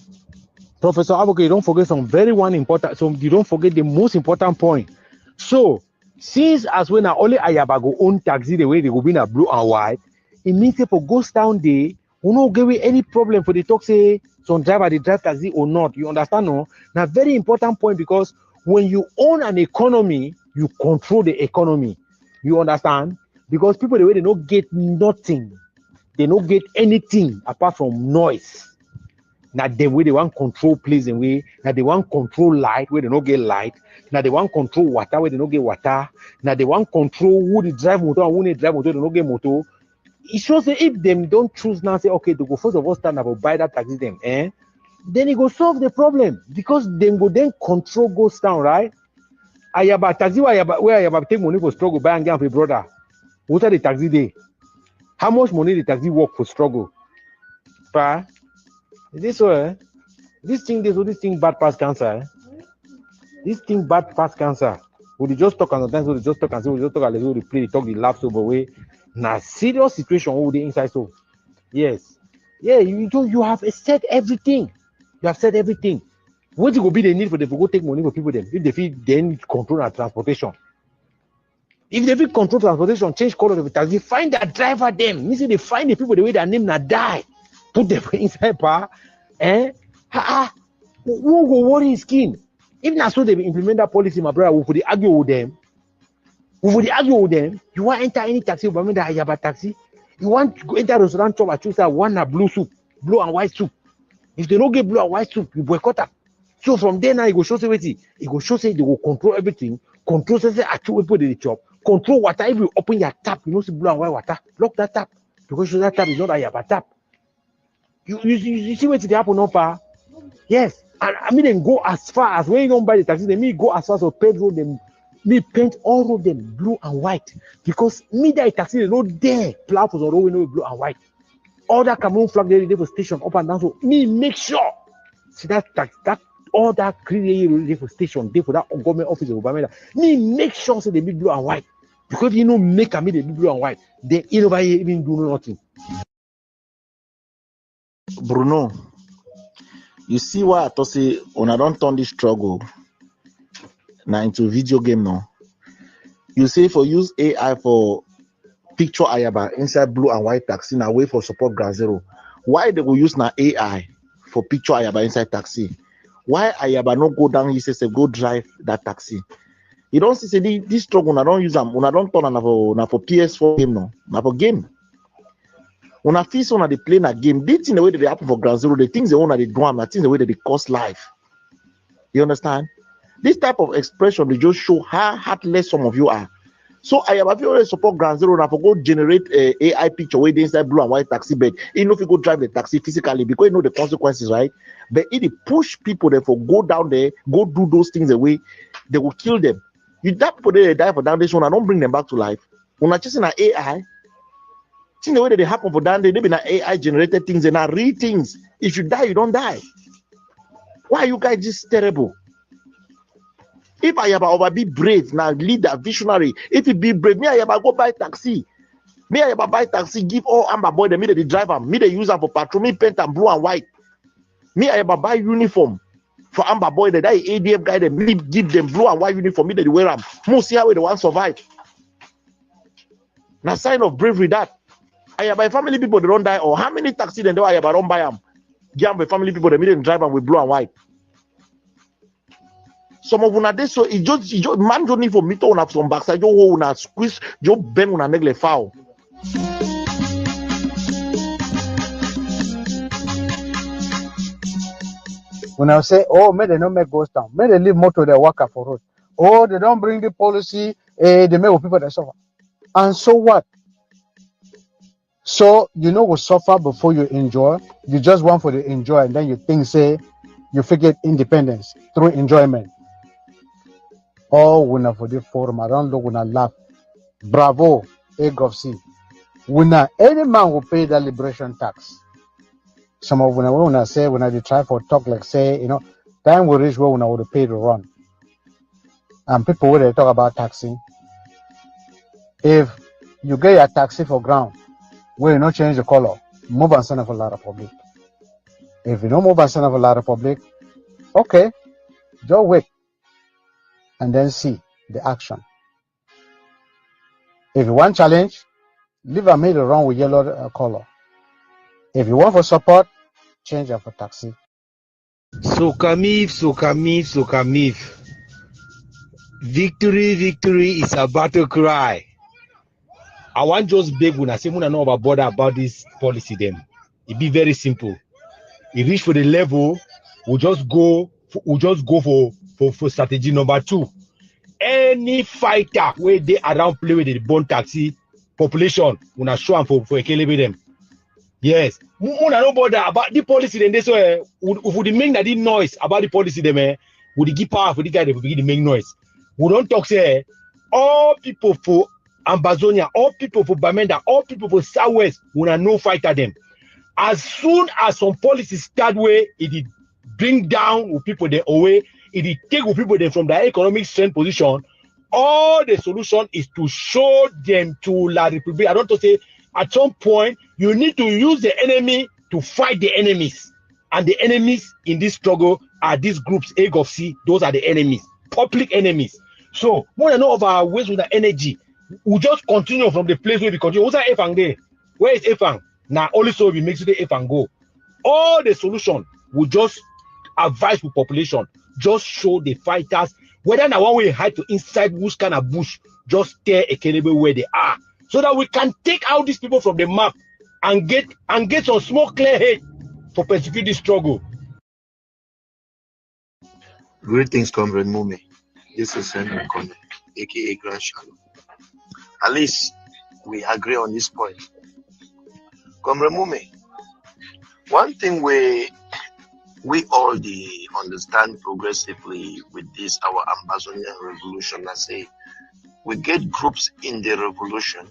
Professor Advocate, don't forget some very one important. So you don't forget the most important point. So since as when only Ayaba go own taxi the way they go be in a blue and white, it means if for ghost town day, we not give you any problem for the talk say some driver they drive taxi or not. You understand? No? Now very important point because when you own an economy, you control the economy. You understand? Because people the way they don't get nothing, they don't get anything apart from noise. Now the way they want control place and way, now they want control light where they don't get light, now they want control water where they don't get water, now they want control who they drive motor and who they drive motor, they don't get motor. It shows that if them don't choose now, say okay, they go first of all stand up or buy that taxi them, then it go solve the problem because them go then control goes down, right? Ayaba taxi where Ayaba take money for struggle, buy and get for a brother. What are the taxi day? How much money the taxi work for struggle? Pa? This way, this thing bad past cancer. This thing bad past cancer. We just talk and sometimes we just talk and say we just talk and we play, talk the laugh over way. Now serious situation over the inside so. Yes. Yeah, you have said everything. You have said everything. What will be the need for them to go take money for people then? If they feel they need control and transportation. If they feel control transportation, change color of the taxi, find that driver them. Means they find the people the way their name na die. Put them inside power. Who go worry his skin? If not so they implement that policy, my brother, we could argue with them. You want to enter any taxi, but that Ayaba taxi. You want to enter a restaurant shop, I choose that one blue soup, blue and white soup. If they don't get blue and white soup, you boycott them. So from there now, it go show say it go show say they will control everything. Control say actually people they chop. Control water. If you open your tap, you know see blue and white water. Lock that tap because that tap is not Ayaba tap. You see what they happen no pa? Yes, and I mean then go as far as when you don't buy the taxi, they me go as far as pedro them, me paint all of them blue and white because me that taxi they not there plow for the road with blue and white. All that Cameroon flag they for station up and down. So me make sure see that all that create for station there for that government office of Obama. Me make sure say they be blue and white because you know make a me they be blue and white. They even do nothing. Bruno, you see why I thought say when I don't turn this struggle now into video game now. You say for use AI for picture Ayaba inside blue and white taxi now wait for support ground zero. Why they will use now AI for picture Ayaba inside taxi? Why Ayaba not go down, he says, go drive that taxi? You don't see this struggle, when I don't use them, when I don't turn on for PS4 game, no, na for game. When I feel so they play a game, they think the way that they happen for ground zero, the things they want they do, and the things the way that they cost life. You understand? This type of expression, they just show how heartless some of you are. So I have already support ground zero now for go generate a AI picture where they inside blue and white taxi bed. You know if you go drive the taxi physically because you know the consequences, right? But if they push people there for go down there, go do those things away, they will kill them. You that people they die for down this one, I don't bring them back to life. When I just in an AI, see the way that they happen for down there, they be an AI generated things and are real things. If you die, you don't die. Why are you guys just terrible? If I ever be brave now, leader, visionary. If you be brave, me I ever go buy taxi. Me I ever buy taxi, give all Amba boy the me they drive them. Me they use them for patrol. Me paint them blue and white. Me I ever buy uniform for Amba boy. That ADF guy them me give them blue and white uniform. Me they wear them. Most see how they want survive. Now sign of bravery that. I buy family people they don't die. Or how many taxi then do I ever don't buy them? Give them family people they me they drive them with blue and white. Some of una dey so it just man don't need for me to have some backside. You una squeeze, you bend una negle foul. When I say, oh, may they not make ghost town, may they leave motor their worker for road. Oh, they don't bring the policy, they make people that suffer. And so what? So you know we suffer before you enjoy. You just want for the enjoy, and then you think say you forget independence through enjoyment. Oh, winner for the forum, I don't look when I laugh. Bravo, egg of sea. Winner, any man will pay that liberation tax. Some of when I say when I try for talk like say, you know, time will reach where when I would pay to run. And people when they talk about taxing. If you get your taxi for ground, where you not change the color, move and send it for La Republic. If you don't move and send it for La Republic, okay, just wait and then see the action. If you want challenge, leave a middle run with yellow color. If you want for support, change it for taxi. Sokamif. Victory is a battle cry. I want just beg when I say I know about bother about this policy them. It be very simple. It reach for the level, we just go for strategy number 2. Any fighter where they around play with the bond taxi population, when I show them for equilibrate them. Yes. Una no bother about the policy then they say if we make that noise about the policy them would give power for the guy that will begin to make noise. We don't talk say all people for Ambazonia, all people for Bamenda, all people for Southwest, una no fighter them. As soon as some policies start way, it bring down with people they away, it take with people them from their economic strength position. All the solution is to show them to La Republic. I don't want to say at some point you need to use the enemy to fight the enemies, and the enemies in this struggle are these groups. A of C, those are the enemies, public enemies. So more than all of our ways with the energy, we just continue from the place where we continue. What's that Efang there? Where is Efang? Now only so we make sure the Efang go. All the solution we just advise the population, just show the fighters whether now one way hide to inside which kind of bush, just stay a caliber where they are, so that we can take out these people from the map and get some small clear head for persecute this struggle. Greetings, Comrade Mumi. This is Henry Kone, aka Grand Shalom. At least we agree on this point. Comrade Mumi, one thing we all understand progressively with this our Ambazonian revolution, I say we get groups in the revolution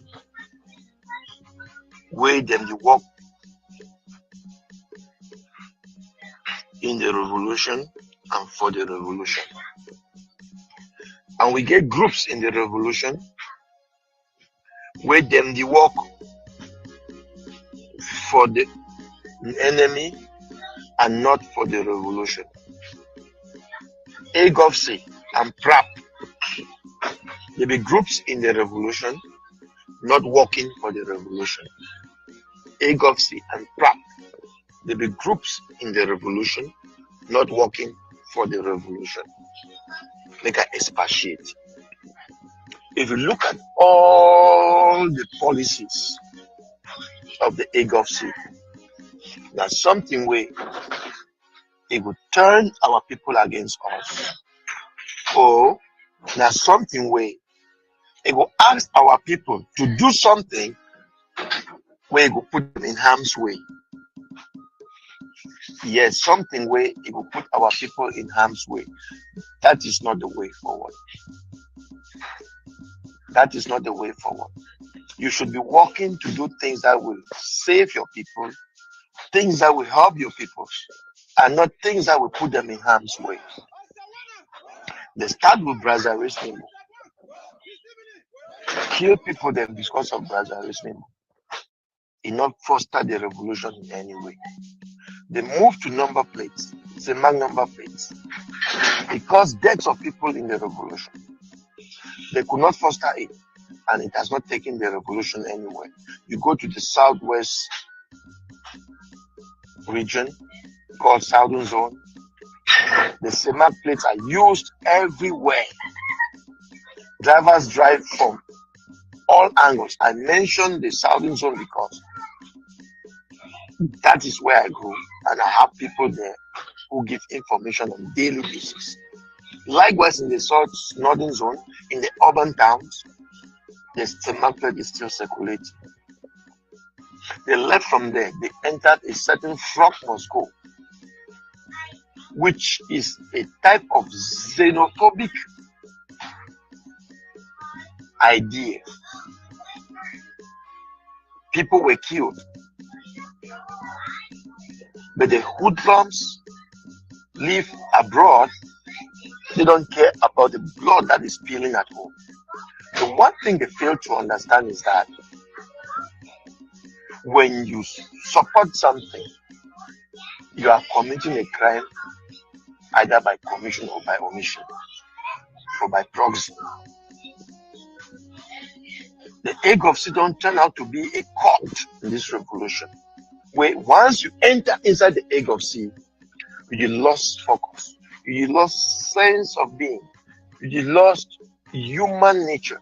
where them you work in the revolution and for the revolution. And we get groups in the revolution where them they work for the enemy and not for the revolution. Agofsi and PRAP, there be groups in the revolution not working for the revolution. AGOVC and PRAP, there be groups in the revolution not working for the revolution. Make I expatiate. If you look at all the policies of the AGOVC, there's something where it would turn our people against us, or there's something where it will ask our people to do something where it will put them in harm's way. Yes, something where it will put our people in harm's way. That is not the way forward. That is not the way forward. You should be working to do things that will save your people, things that will help your people, and not things that will put them in harm's way. They start with brother-racism. Kill people then because of brother-racism. It not foster the revolution in any way. They move to number plates. It's a mark number plates. It caused deaths of people in the revolution. They could not foster it, and it has not taken the revolution anywhere. You go to the southwest region called Southern Zone. The CEMAC plates are used everywhere. Drivers drive from all angles. I mentioned the Southern Zone because that is where I grew, and I have people there who give information on daily basis. Likewise, in the Northern Zone, in the urban towns, the CEMAC plate is still circulating. They left from there, they entered a certain frog must go, which is a type of xenophobic idea. People were killed, but the hoodlums live abroad. They don't care about the blood that is spilling at home. The one thing they fail to understand is that when you support something, you are committing a crime either by commission or by omission or by proxy. The AGOVC don't turn out to be a cult in this revolution, where once you enter inside the AGOVC, you lost focus, you lost sense of being, you lost human nature.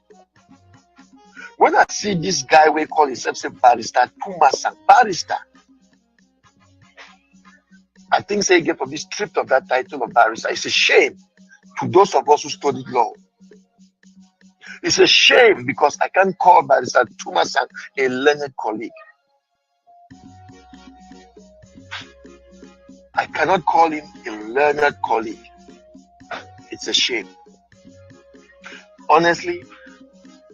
When I see this guy we call himself barrister, Tumasang, barrister, I think say again for be stripped of that title of barrister. It's a shame to those of us who studied law. It's a shame because I can't call barrister Tumasang a learned colleague. I cannot call him a learned colleague. It's a shame. Honestly,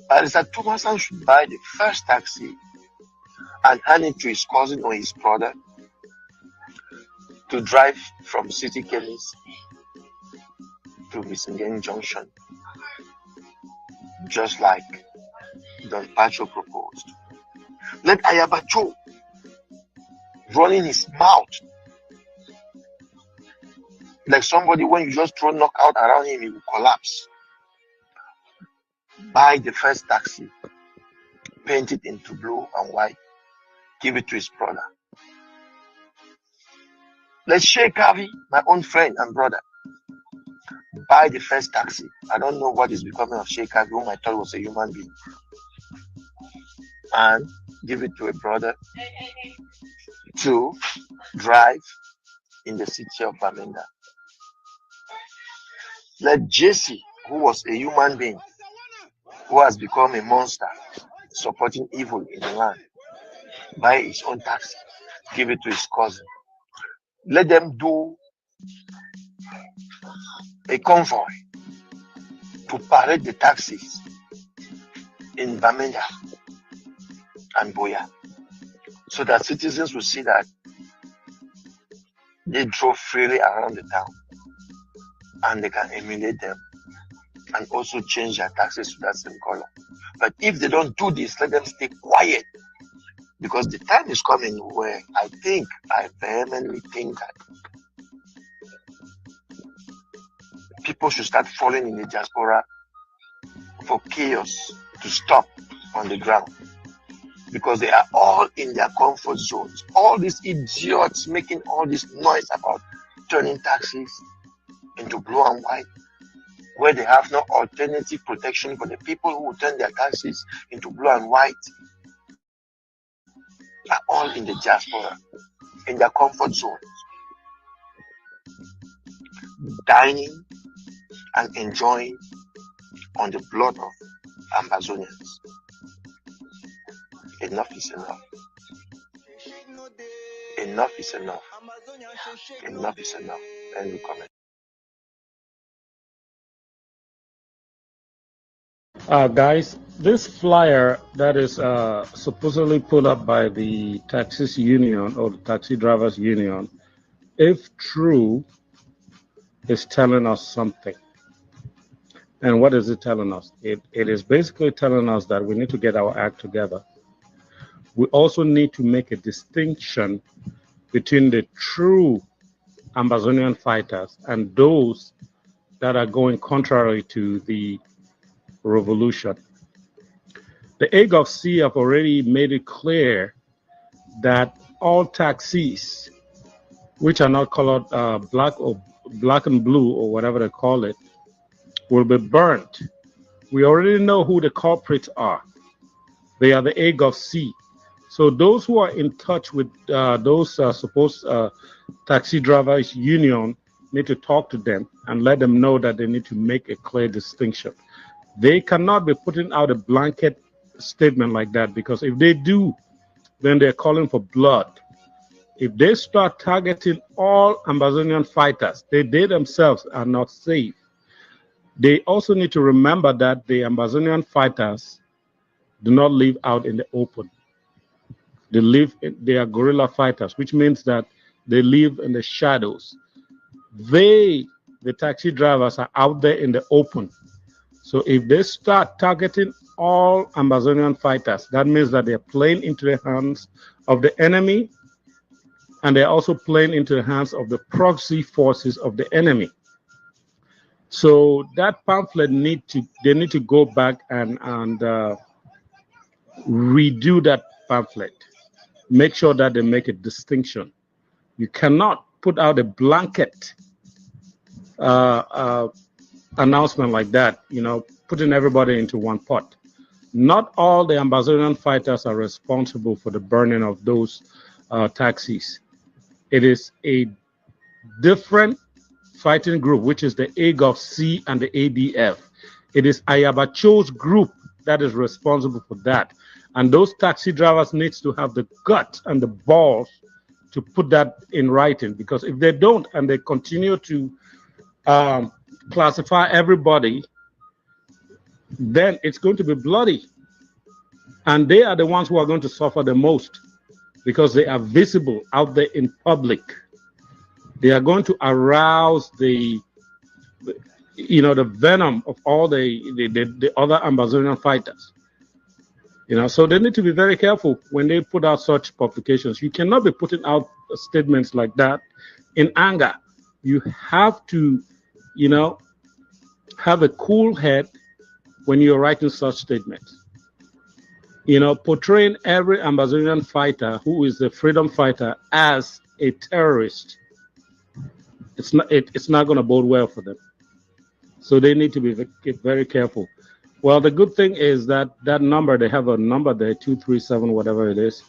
barrister Tumasang should buy the first taxi and hand it to his cousin or his brother to drive from City Chemist to Missingen Junction, just like Don Pacho proposed. Let Ayabacho running his mouth like somebody when you just throw knockout around him, he will collapse. Buy the first taxi, paint it into blue and white, give it to his brother. Let Sheikh Harvey, my own friend and brother, buy the first taxi. I don't know what is becoming of Sheikh Harvey, whom I thought was a human being, and give it to a brother to drive in the city of Bamenda. Let Jesse, who was a human being, who has become a monster, supporting evil in the land, buy his own taxi, give it to his cousin. Let them do a convoy to parade the taxis in Bamenda and Boya, so that citizens will see that they drove freely around the town and they can emulate them and also change their taxes to that same color. But if they don't do this, let them stay quiet, because the time is coming where I vehemently think that people should start falling in the diaspora for chaos to stop on the ground because they are all in their comfort zones. All these idiots making all this noise about turning taxis into blue and white, where they have no alternative protection for the people who will turn their taxis into blue and white, are all in the diaspora, in their comfort zones, dining and enjoying on the blood of Amazonians. Enough is enough. Enough is enough. Enough is enough. End the comment. Guys, this flyer that is supposedly put up by the taxis union or the taxi drivers union, if true, is telling us something. And what is it telling us? It is basically telling us that we need to get our act together. We also need to make a distinction between the true Amazonian fighters and those that are going contrary to the revolution. The AGOC have already made it clear that all taxis, which are not colored black and blue or whatever they call it, will be burnt. We already know who the culprits are. They are the AGOC. So those who are in touch with those supposed taxi drivers union need to talk to them and let them know that they need to make a clear distinction. They cannot be putting out a blanket statement like that, because if they do, then they're calling for blood. If they start targeting all Amazonian fighters, they themselves are not safe. They also need to remember that the Amazonian fighters do not live out in the open. They are guerrilla fighters, which means that they live in the shadows. The taxi drivers, are out there in the open. So if they start targeting all Amazonian fighters, that means that they're playing into the hands of the enemy, and they're also playing into the hands of the proxy forces of the enemy. So that pamphlet they need to go back and redo that pamphlet. Make sure that they make a distinction. You cannot put out a blanket announcement like that, putting everybody into one pot. Not all the Amazonian fighters are responsible for the burning of those taxis. It is a different fighting group, which is the AGOC and the ADF. It is Ayabacho's group that is responsible for that. And those taxi drivers need to have the guts and the balls to put that in writing, because if they don't and they continue to classify everybody, then it's going to be bloody. And they are the ones who are going to suffer the most, because they are visible out there in public. They are going to arouse the venom of all the other Amazonian fighters. So they need to be very careful when they put out such publications. You cannot be putting out statements like that in anger. You have to, have a cool head when you're writing such statements. Portraying every Amazonian fighter who is a freedom fighter as a terrorist, it's not going to bode well for them. So they need to be very careful. Well, the good thing is that number, they have a number there, 237, whatever it is.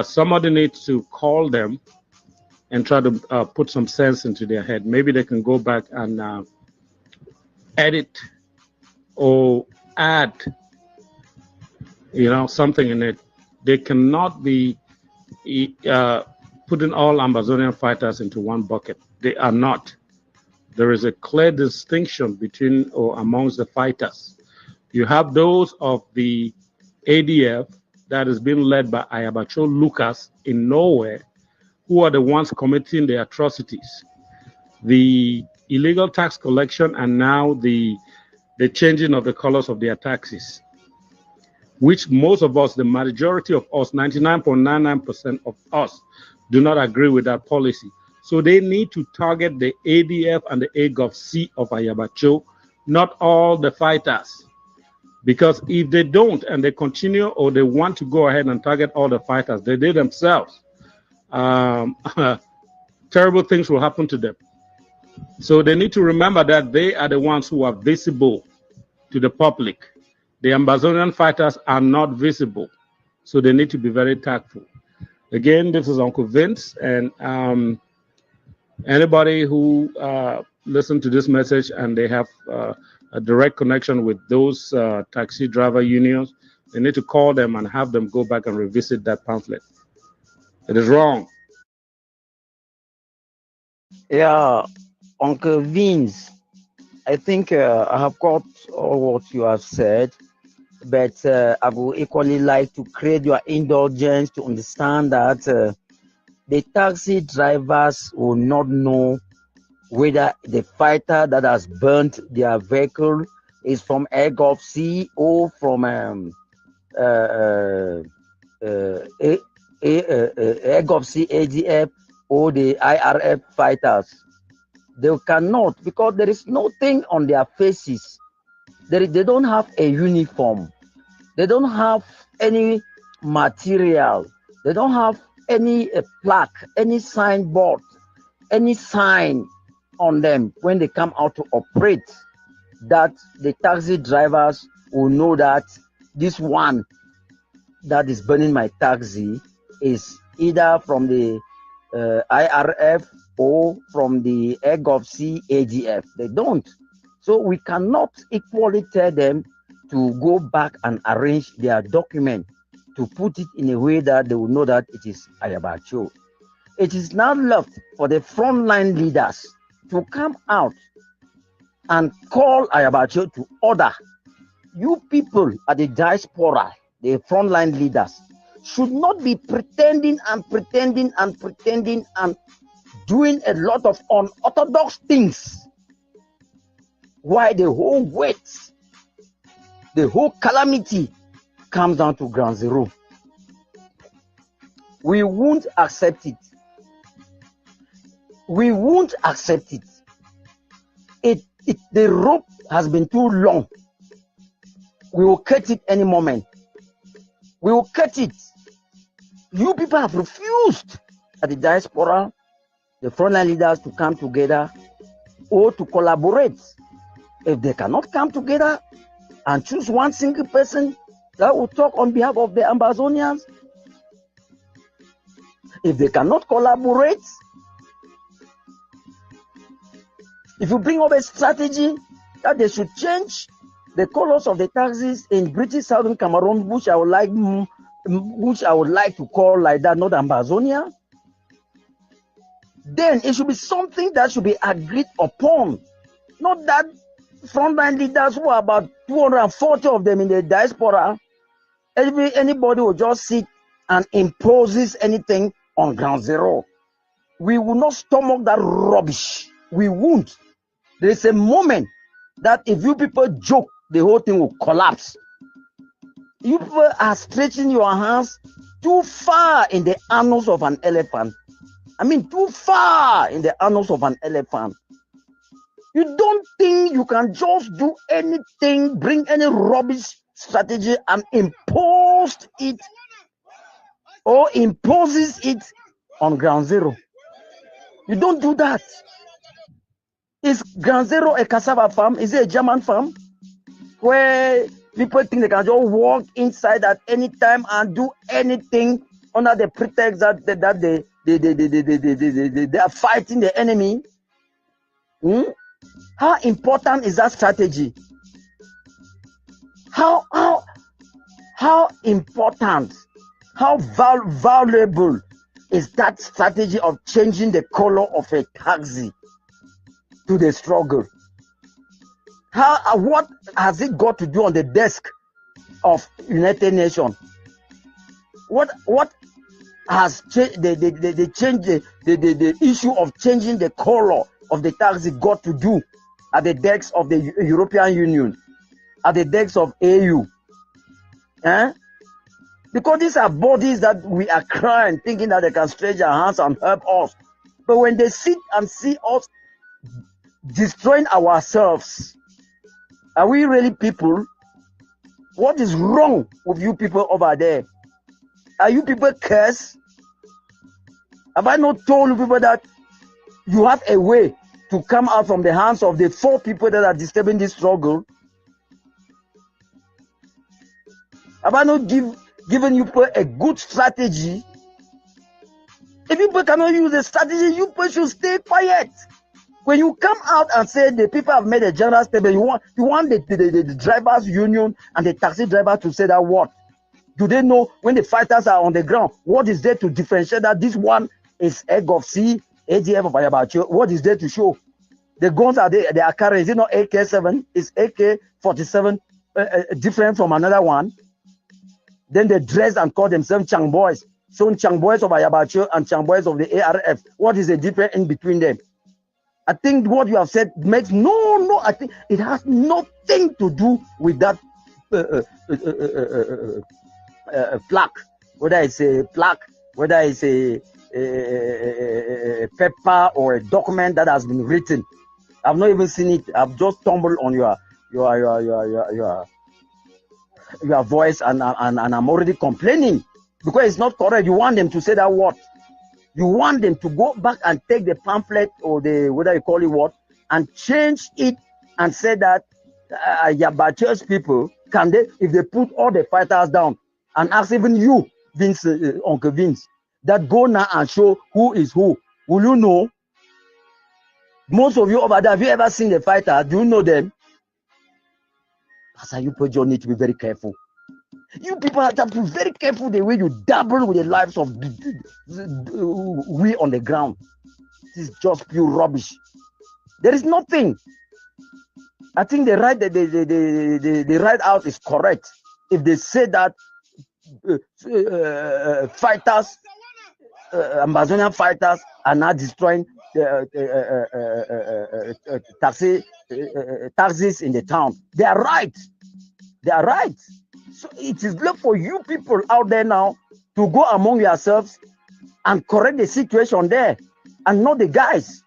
Somebody needs to call them and try to put some sense into their head. Maybe they can go back and edit or add, something in it. They cannot be putting all Amazonian fighters into one bucket. They are not. There is a clear distinction between or amongst the fighters. You have those of the ADF that is being led by Ayabacho Lucas in Norway, who are the ones committing the atrocities. The illegal tax collection and now the changing of the colors of their taxes, which most of us, the majority of us, 99.99% of us, do not agree with that policy. So they need to target the ADF and the AGOC of Ayabacho, not all the fighters. Because if they don't and they continue or they want to go ahead and target all the fighters, they themselves, terrible things will happen to them. So they need to remember that they are the ones who are visible to the public. The Amazonian fighters are not visible. So they need to be very tactful. Again, this is Uncle Vince, and anybody who listen to this message and they have a direct connection with those taxi driver unions, they need to call them and have them go back and revisit that pamphlet. It is wrong. Yeah, Uncle Vince, I think I have got all what you have said, but I would equally like to create your indulgence to understand that the taxi drivers will not know whether the fighter that has burnt their vehicle is from Gulf C or from Gulf C ADF or the IRF fighters. They cannot, because there is nothing on their faces. They don't have a uniform. They don't have any material. They don't have any plaque, any signboard, any sign on them when they come out to operate, that the taxi drivers will know that this one that is burning my taxi is either from the IRF or from the Gulf C ADF. They don't. So we cannot equally tell them to go back and arrange their document to put it in a way that they will know that it is Ayabacho. It is now left for the frontline leaders to come out and call Ayabacho to order. You people at the diaspora, the frontline leaders, should not be pretending and doing a lot of unorthodox things. Why the whole weight, the whole calamity comes down to ground zero. We won't accept it. We won't accept it. The rope has been too long. We will cut it any moment. We will cut it. You people have refused at the diaspora, the frontline leaders, to come together or to collaborate. If they cannot come together and choose one single person that will talk on behalf of the Amazonians, if they cannot collaborate, if you bring up a strategy that they should change the colors of the taxis in British Southern Cameroon, which I would like to call like that, not Amazonia, then it should be something that should be agreed upon. Not that frontline leaders who are about 240 of them in the diaspora, anybody will just sit and imposes anything on ground zero. We will not stomach that rubbish. We won't. There is a moment that if you people joke, the whole thing will collapse. You people are stretching your hands too far in the annals of an elephant. I mean, too far in the annals of an elephant. You don't think you can just do anything, bring any rubbish strategy and impose it or imposes it on ground zero. You don't do that. Is ground zero a cassava farm? Is it a German farm where people think they can just walk inside at any time and do anything under the pretext that they are fighting the enemy? How important is that strategy? How important, how valuable is that strategy of changing the color of a taxi to the struggle? What has it got to do on the desk of United Nations? What has the issue of changing the color of the taxi got to do at the decks of the European Union, at the decks of AU? Because these are bodies that we are crying, thinking that they can stretch their hands and help us. But when they sit and see us destroying ourselves, are we really people? What is wrong with you people over there? Are you people cursed? Have I not told you people that you have a way to come out from the hands of the 4 people that are disturbing this struggle? Have I not given you people a good strategy? If you people cannot use the strategy, you people should stay quiet. When you come out and say the people have made a general statement, you want the drivers union and the taxi driver to say that what? Do they know when the fighters are on the ground? What is there to differentiate that this one is egg of C, ADF of Ayabacho? What is there to show? The guns are there, they are carrying. Is it not AK-7? Is AK-47 different from another one? Then they dress and call themselves Chang Boys. So Chang Boys of Ayabacho and Chang Boys of the ARF. What is the difference in between them? I think what you have said makes no. I think it has nothing to do with that plaque. Whether it's a plaque, whether it's a paper or a document that has been written. I've not even seen it. I've just stumbled on your voice, and I'm already complaining because it's not correct. You want them to say that what? You want them to go back and take the pamphlet or the whether you call it what and change it and say that Yabacho's people can they, if they put all the fighters down and ask even you, Vince, Uncle Vince, that go now and show who is who. Will you know? Most of you over there, have you ever seen the fighter? Do you know them? That's how you people need to be very careful. You people have to be very careful the way you dabble with the lives of we on the ground. This is just pure rubbish. There is nothing. I think the right out is correct. If they say that fighters, Amazonian fighters are not destroying taxis in the town. They are right. They are right. So it is left for you people out there now to go among yourselves and correct the situation there, and not the guys.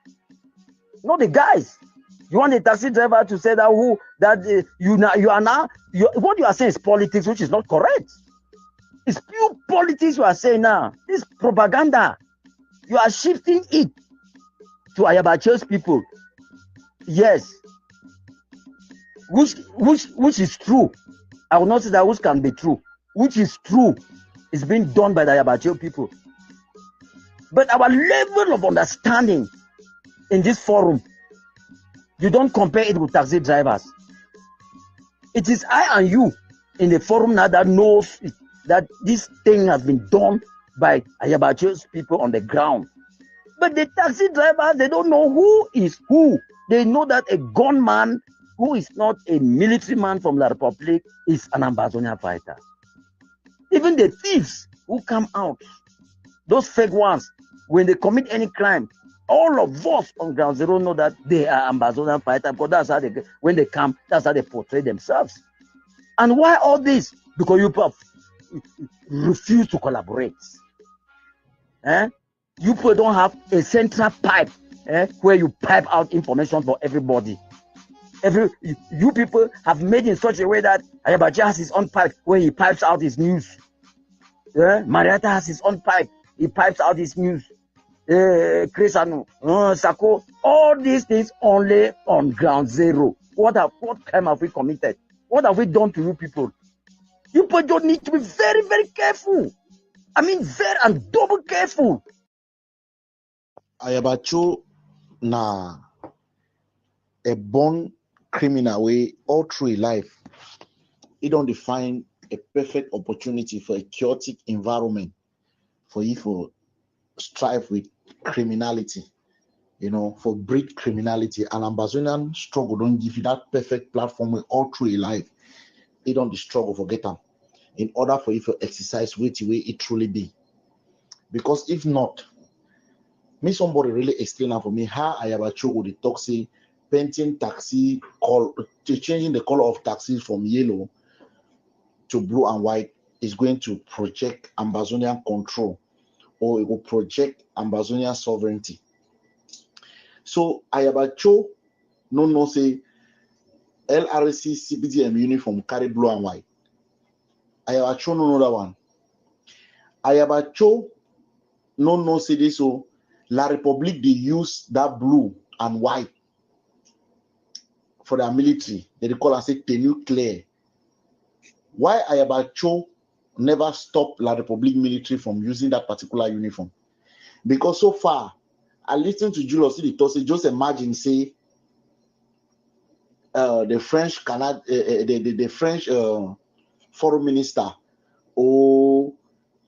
Not the guys. You want the taxi driver to say that what you are saying is politics, which is not correct. It's pure politics you are saying now. It's propaganda. You are shifting it to Ayabacho's people. Yes. Which is true. I will not say that which can be true. Which is true is being done by the Ayabacho people. But our level of understanding in this forum, you don't compare it with taxi drivers. It is I and you in the forum now that knows that this thing has been done by Ayabacho's people on the ground. But the taxi drivers, they don't know who is who. They know that a gunman who is not a military man from La Republic is an Ambazonia fighter. Even the thieves who come out, those fake ones, when they commit any crime, all of us on ground zero know that they are Ambazonian fighters, because that's how they, when they come, that's how they portray themselves. And why all this? Because you refuse to collaborate. You people don't have a central pipe where you pipe out information for everybody. You people have made in such a way that Ayabacha has his own pipe where he pipes out his news. Marietta has his own pipe. He pipes out his news. Chris Anu, Sako, all these things only on ground zero. What crime have we committed? What have we done to you people? You people don't need to be very, very careful. I mean, very and double careful. Ayabacho na a born criminal way all through life. It don't define a perfect opportunity for a chaotic environment for you to strive with criminality, for breed criminality. And Ambazonian struggle don't give you that perfect platform all through life. It don't the struggle forget them in order for you to exercise which way it truly be. Because if not, me somebody really explain for me how Ayabacho would the taxi painting taxi changing the color of taxis from yellow to blue and white is going to project Ambazonian control, or it will project Ambazonian sovereignty. So Ayabacho no say LRC CBDM uniform carry blue and white. Ayabacho no know that one. Ayabacho no say this, so La Republique they use that blue and white for their military. They call and say tenue clear. Why Ayabacho never stop La Republique military from using that particular uniform? Because so far, I listened to Julius Iditosi, just imagine say the French the French foreign minister or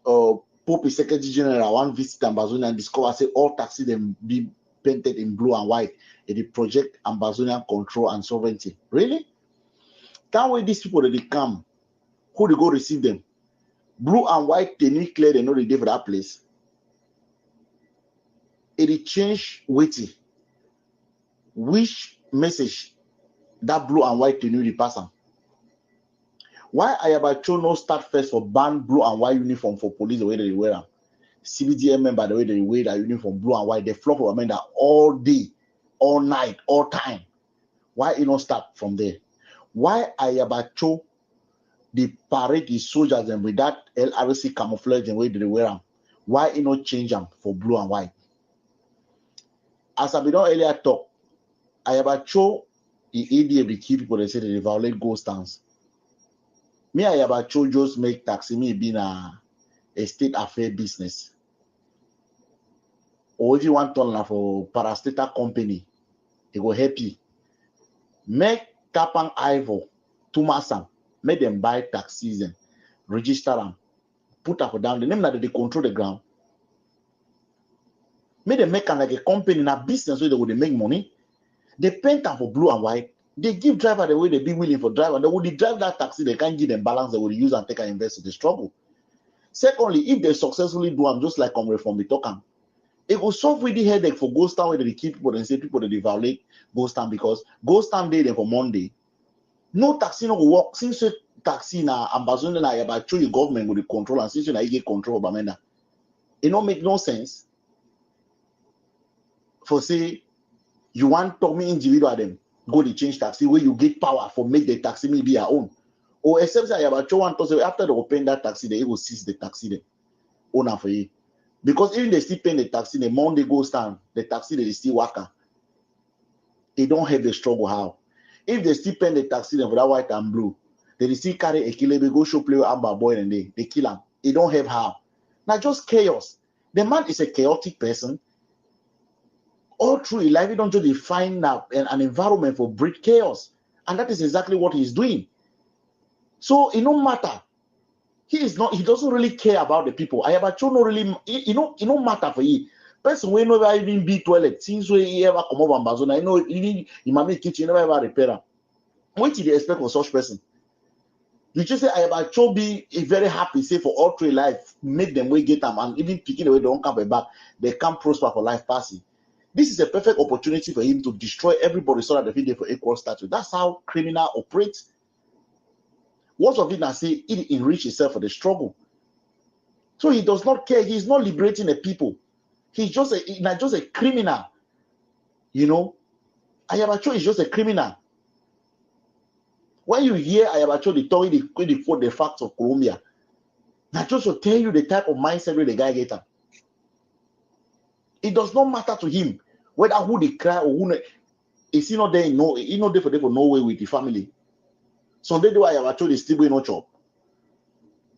Pope Secretary General one visit Ambazonia and discover say all taxis them be painted in blue and white in the project Ambazonian control and sovereignty. Really? Can't wait these people that they come, who they go receive them? Blue and white, they need clear, they know the day for that place. It change weighty. Which message that blue and white tenue the person? Why Ayabacho no start first for ban blue and white uniform for police the way they wear them? CBDM member the way they wear that uniform blue and white, they flock over men that all day, all night, all time. Why it not start from there? Why Ayabacho they parade the soldiers and with that LRC camouflage and way they wear them? Why it not change them for blue and white? As I been earlier talk, Ayabacho the ADF the key people they say they violate ghost stance. Me Ayabacho just make taxi me being a state affair business. Or if you want to for parastatal company, it will help you. Make Kapang Ivo, Tumasam, make them buy taxis and register them, put up down the name that they control the ground. Make them make like a company in a business where they would make money. They paint them for blue and white. They give driver the way they be willing for driver. They would drive that taxi, they can't give them balance, they would use and take and invest in the struggle. Secondly, if they successfully do them, just like Comrade from Bitokan, it will solve with the headache for ghost town where they keep people and say people that they violate ghost town because ghost town day there for Monday. No taxi no go work. Since the taxi na Ambazonia na Ayabacho your government will control and since you na get control of Bamenda. It don't make no sense for say you want to me individual them go to change taxi where you get power for make the taxi maybe your own. Or except say Ayabacho want to say after they open that taxi they will seize the taxi them owner for you. Because even they still pay the taxi, the Monday goes down, the taxi they still working. They don't have the struggle how. If they still pay the taxi for that white and blue, they still carry a killer, they go show play with Amba boy and they kill him. They don't have how. Now just chaos. The man is a chaotic person. All through his life, he don't just define an environment for breed chaos. And that is exactly what he's doing. So it no matter. He doesn't really care about the people. Ayabacho no really, it no matter for you. Person we never even be toilet, since we ever come over Amazon, I know even in my kitchen, never ever repair. What did they expect for such person? You just say Ayabacho be very happy, say for all through life, make them way get them, and even picking away they don't come back, they can't prosper for life passing. This is a perfect opportunity for him to destroy everybody so that they feel for equal status. That's how criminal operates. What of it now say it enrich himself for the struggle. So he does not care. He's not liberating the people. He's just a criminal. You know, Ayabacho is just a criminal. When you hear Ayabacho, they tell you the facts of Colombia. That just to tell you the type of mindset where the guy get up. It does not matter to him whether who they cry or who is he not there. No, he not there for no way with the family. Some day do Ayabacho they still no job.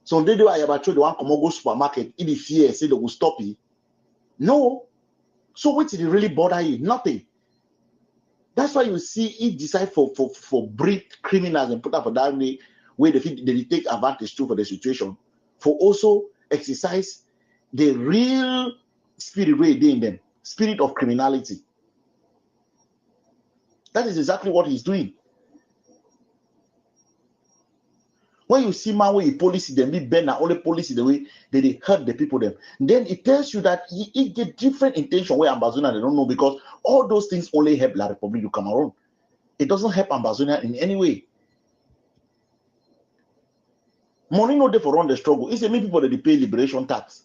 Some day do Ayabacho they want to come go supermarket. If the fear say they will stop you. No. So what did it really bother you? Nothing. That's why you see he decide for breed criminals and put up for that way where they take advantage too for the situation. For also exercise the real spirit way in them, spirit of criminality. That is exactly what he's doing. When you see man where he policy them, be bend and only policy the way they hurt the people them, then it tells you that he get different intention where Ambazonia they don't know because all those things only help La Republique du Cameroon. It doesn't help Ambazonia in any way. Money no there for run the struggle. It's a me people that they pay liberation tax.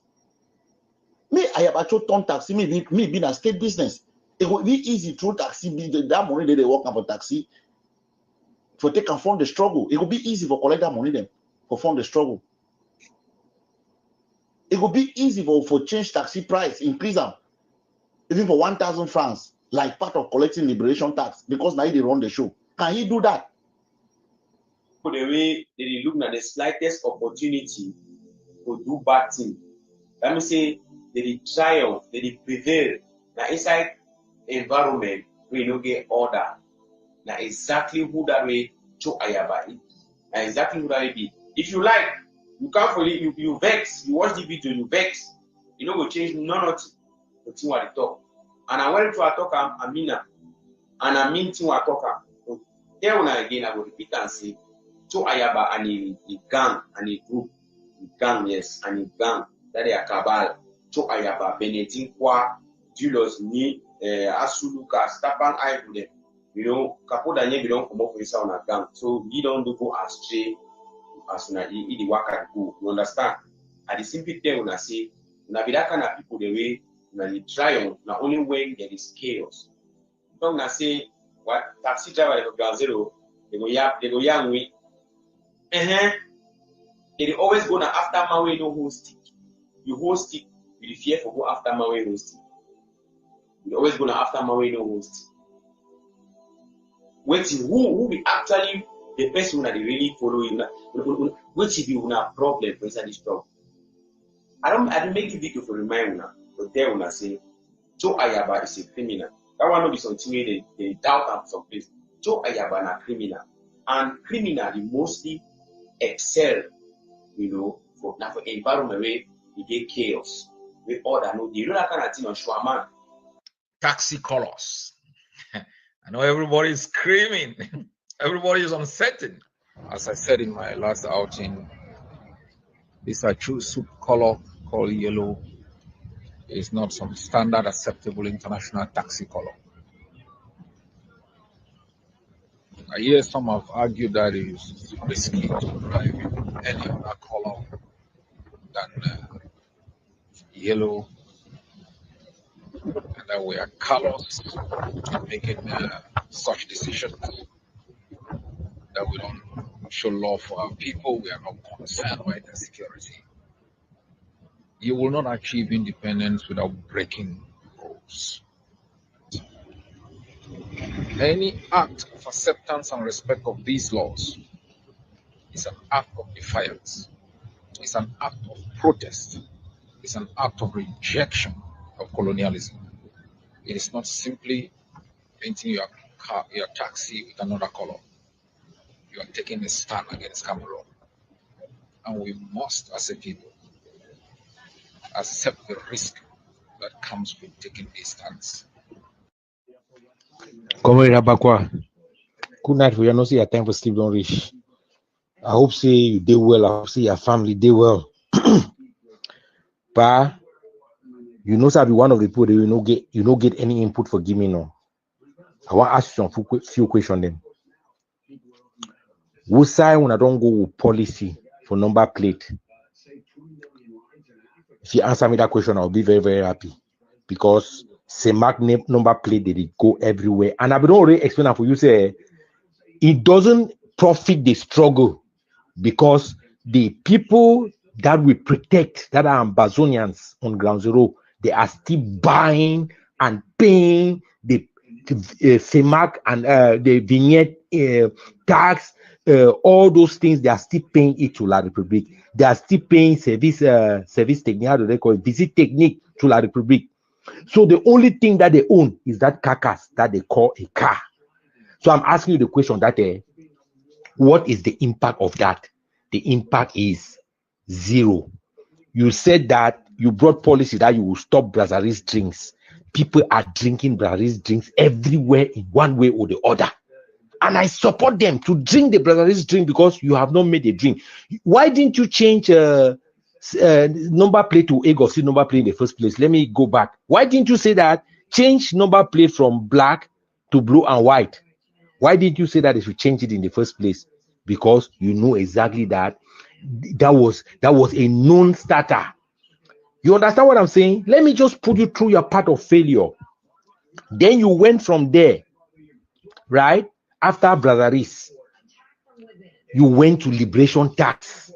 Me I have actually turn taxi. Me being a state business. It will be easy through taxi. That money they work for taxi for take and fund the struggle. It will be easy for collect that money then. fund the struggle. It would be easy for change taxi price, increase them, even for 1,000 francs, like part of collecting liberation tax, because now they run the show. Can he do that? The way they look at the slightest opportunity to do bad thing. Let me say, they triumph, they prevail. Now inside environment, we don't get order. Now exactly who that way to Ayaba. Now exactly who that way be. If you like, you can't fully you vex, you watch the video, you vex, you know, go change none of the thing what they talk. And I went to a talk, Amina, and I mean thing what talk. There one again, I will repeat and say, to Ayaba and a gang and a group, gang, yes, and a gang that they are cabal, to Ayaba, Benetin Kwa, Julius Ni, Asuluka, Stapan Ivory, you know, Capo Daniel, we don't come up with on a gang, so we don't go astray as soon as the work can go. You understand? At the simple thing when I say, now be that kind of people the way when they triumph, not only when there is chaos. So when I say what taxi driver for ground zero, they go young way. They always go now after my way no host it. You host it, you fear for go after my way host it. You always go now after my way no host it. Waiting who be actually the person that they really follow you, which if you have problem for inside this job. I don't make it big for remind you, but there when I say Joe Ayaba is a criminal. That one will be something they doubt am some place. Joe Ayaba is a criminal. And criminal they mostly excel, you know, for environment where you get chaos. We order no, you know that kind of thing on Schwaman. Taxi colors. I know everybody is screaming. Everybody is uncertain. As I said in my last outing, this a true soup color called yellow. It's not some standard acceptable international taxi color. I hear some have argued that it is risky to drive in any other color than yellow, and that we are colors making such decisions, that we don't show love for our people, we are not concerned with their security. You will not achieve independence without breaking rules. Any act of acceptance and respect of these laws is an act of defiance. It's an act of protest. It's an act of rejection of colonialism. It is not simply painting your car, your taxi with another color. You are taking a stand against Cameroon. And we must, as a people, accept the risk that comes with taking a stance. Comrade Abakwa, good night for you. I know say your time for sleep don't reach. I hope say you do well. I hope say your family do well. Pa, you know, say I be one of the people that you no get any input for give me no. I want to ask you some few questions then. Who say when I don't go with policy for number plate? If you answer me that question, I'll be very, very happy. Because CEMAC number plate they go everywhere. And I've been already explaining for you, say it doesn't profit the struggle, because the people that we protect, that are Ambazonians on ground zero, they are still buying and paying the CEMAC and the vignette tax, all those things. They are still paying it to La Republique. They are still paying service technique, how do they call it, visit technique to La Republique. So the only thing that they own is that carcass that they call a car. So I'm asking you the question that what is the impact of that? The impact is zero. You said that you brought policy that you will stop Brazzaville's drinks. People are drinking Brazzaville's drinks everywhere in one way or the other. And I support them to drink the Brazzaville's drink because you have not made a drink. Why didn't you change number plate to AGOC number plate in the first place? Let me go back. Why didn't you say that? Change number plate from black to blue and white. Why didn't you say that they should change it in the first place? Because you know exactly that was a non-starter. You understand what I'm saying? Let me just put you through your part of failure. Then you went from there, right? After Brazzaville, you went to liberation tax.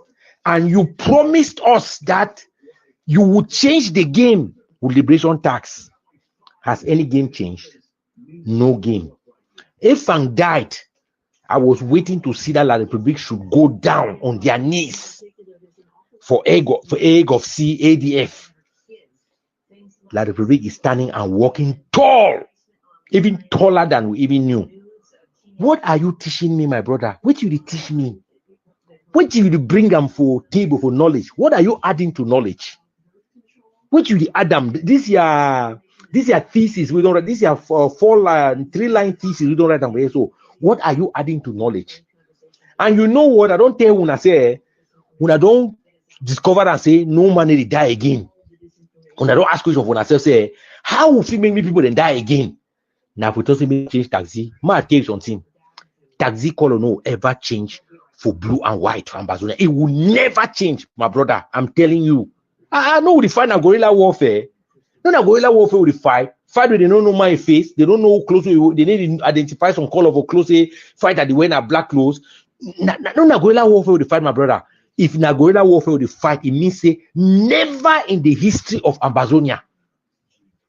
And you promised us that you would change the game with liberation tax. Has any game changed? No game. If Fang died, I was waiting to see that La Republic should go down on their knees for egg of C ADF. La Republic is standing and walking tall, even taller than we even knew. What are you teaching me, my brother? What you teach me? What do you bring them for table for knowledge? What are you adding to knowledge? What you add them? This your thesis. We don't write. This your 3-line thesis. We don't write them here. So what are you adding to knowledge? And you know what? I don't tell when I say when I don't discover and say no man they die again. When I don't ask questions when I say how will many people then die again? Now if we don't say change taxi, my tell you something. Taxi color no ever change for blue and white for Ambazonia. It will never change, my brother. I'm telling you. I know we find a guerrilla warfare. No, guerrilla warfare will fight. Fight where they don't know my face. They don't know clothes. They need to identify some color of clothes. Fight that they wear black clothes. No, guerrilla warfare will fight, my brother. If na guerrilla warfare will fight, it means say never in the history of Ambazonia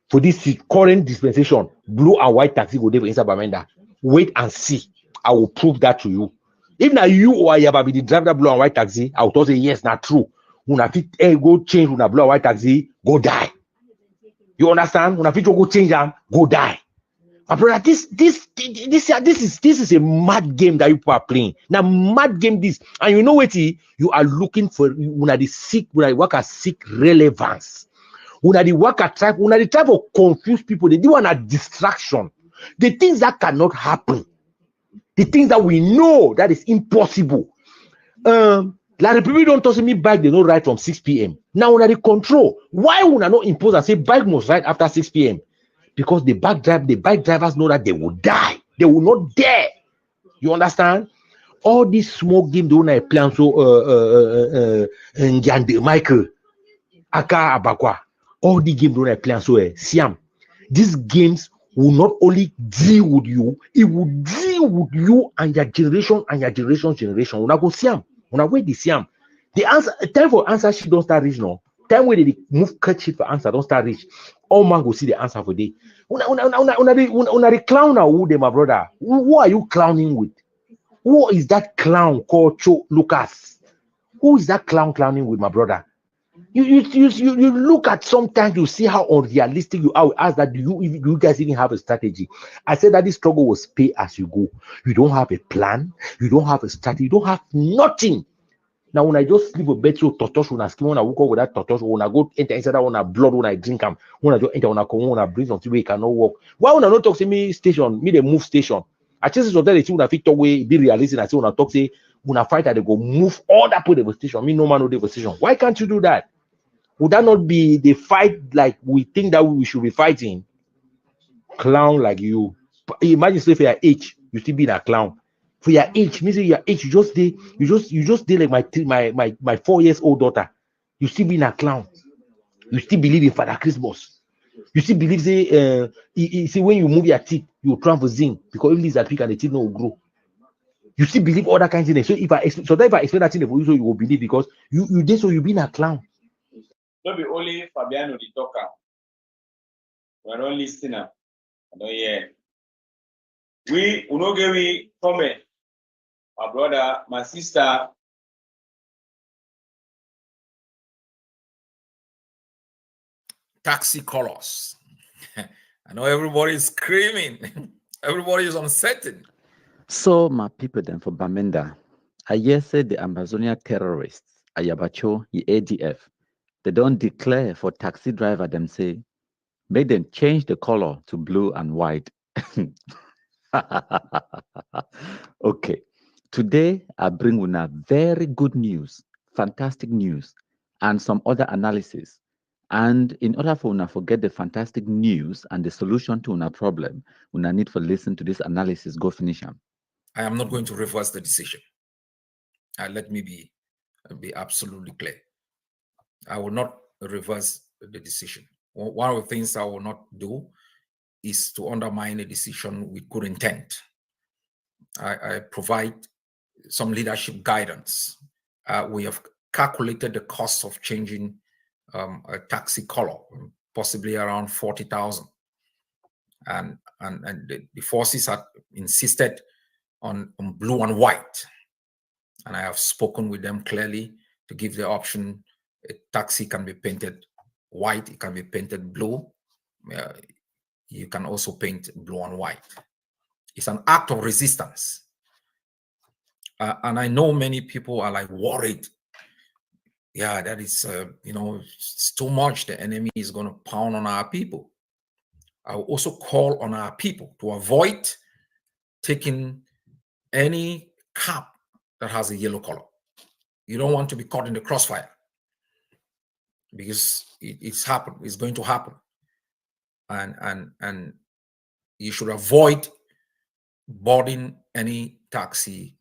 for this current dispensation, blue and white taxi go there for inside Bamenda. Wait and see. I will prove that to you. If now you or Ayaba be the driver blue and white taxi, I will tell you yes, not true. When I fit go change when I blue and white taxi, go die. You understand? When I fit go change them, go die. My brother, this is a mad game that you people are playing. Now, mad game this, and you know what? You are looking for when I work at seek relevance. When the worker tribe, when the tribe of confuse people, they do want a distraction. The things that cannot happen, the things that we know that is impossible. Like the people don't toss me bike, they don't ride from 6 p.m. Now when they control, why would I not impose and say bike must ride after 6 p.m.? Because the bike drivers know that they will die. They will not dare. You understand? All these small games they want to play so Michael, Aka Abakwa. All the games don't play so Siam. These games will not only deal with you, it will deal with you and your generation and your generation. When I go Siam, when I wait the Siam, the answer time for answer sheet don't start reach now. Time where they move cut sheet for answer don't start reach. All man go see the answer for day. Una the clown now, who they, my brother? Who are you clowning with? Who is that clown called Cho Lucas? Who is that clowning with, my brother? You look at sometimes you see how unrealistic you are. Ask that do you guys even have a strategy? I said that this struggle was pay as you go. You don't have a plan, you don't have a strategy, you don't have nothing. Now when I just sleep a bed so tortoise when I skin when I woke up with that tortoise, when I go enter inside that one I blood when I drink them, when I just enter when I come when I breathe until we cannot walk. Why when I not talk to me station, me they move station? I just so that the thing when I fit talk way be realistic. I say when I talk say when I fight that they go move all that put the station. Me no man no devastation. Why can't you do that? Would that not be the fight like we think that we should be fighting? Clown like you. Imagine say for your age, you still be a clown. For your age, means your age, you just did like my 4 years old daughter. You still be a clown. You still believe in Father Christmas. You still believe say see when you move your teeth, you travel zinc because if this are quick and the teeth no will grow. You still believe all that kind of things. So if I explain that thing for you, so you will believe because you did so you been a clown. Not be only Fabiano the talker. We're not listening. I don't hear. We no get we comment. My brother, my sister. Taxi colors. I know everybody is screaming. Everybody is uncertain. So my people then for Bamenda, I hear say the Amazonia terrorists, Ayabacho, the ADF, they don't declare for taxi driver them say, make them change the color to blue and white. Okay, today I bring una very good news, fantastic news, and some other analysis. And in order for una forget the fantastic news and the solution to una problem, una need to listen to this analysis, go finish them. I am not going to reverse the decision. Let me be absolutely clear. I will not reverse the decision. One of the things I will not do is to undermine a decision with good intent. I provide some leadership guidance. We have calculated the cost of changing a taxi color, possibly around 40,000. And the forces had insisted on blue and white. And I have spoken with them clearly to give the option. A taxi can be painted white, it can be painted blue. You can also paint blue and white. It's an act of resistance. And I know many people are like worried. Yeah, that is, it's too much. The enemy is going to pound on our people. I will also call on our people to avoid taking any cap that has a yellow color. You don't want to be caught in the crossfire because it's going to happen. And you should avoid boarding any taxi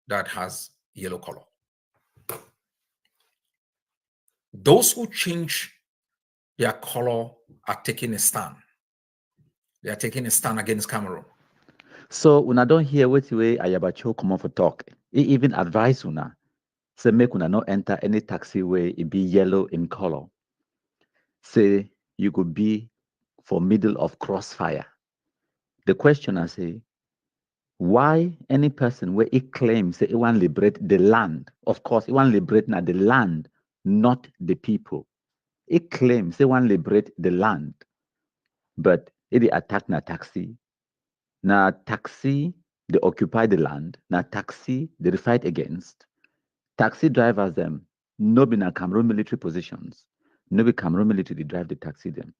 that has yellow color. Those who change their color are taking a stand. They are taking a stand against Cameroon. So when I don't hear what way Ayabacho come on for talk, he even advise una say make una not enter any taxi way it be yellow in color. Say you could be for middle of crossfire. The question I say, why any person where it claims that it want liberate the land? Of course, it want liberate now the land, not the people. It claims they want liberate the land, but it attack na taxi. Na taxi, they occupy the land. Na taxi, they fight against. Taxi drivers them, no be na Cameroon military positions. No be Cameroon military, they drive the taxi them.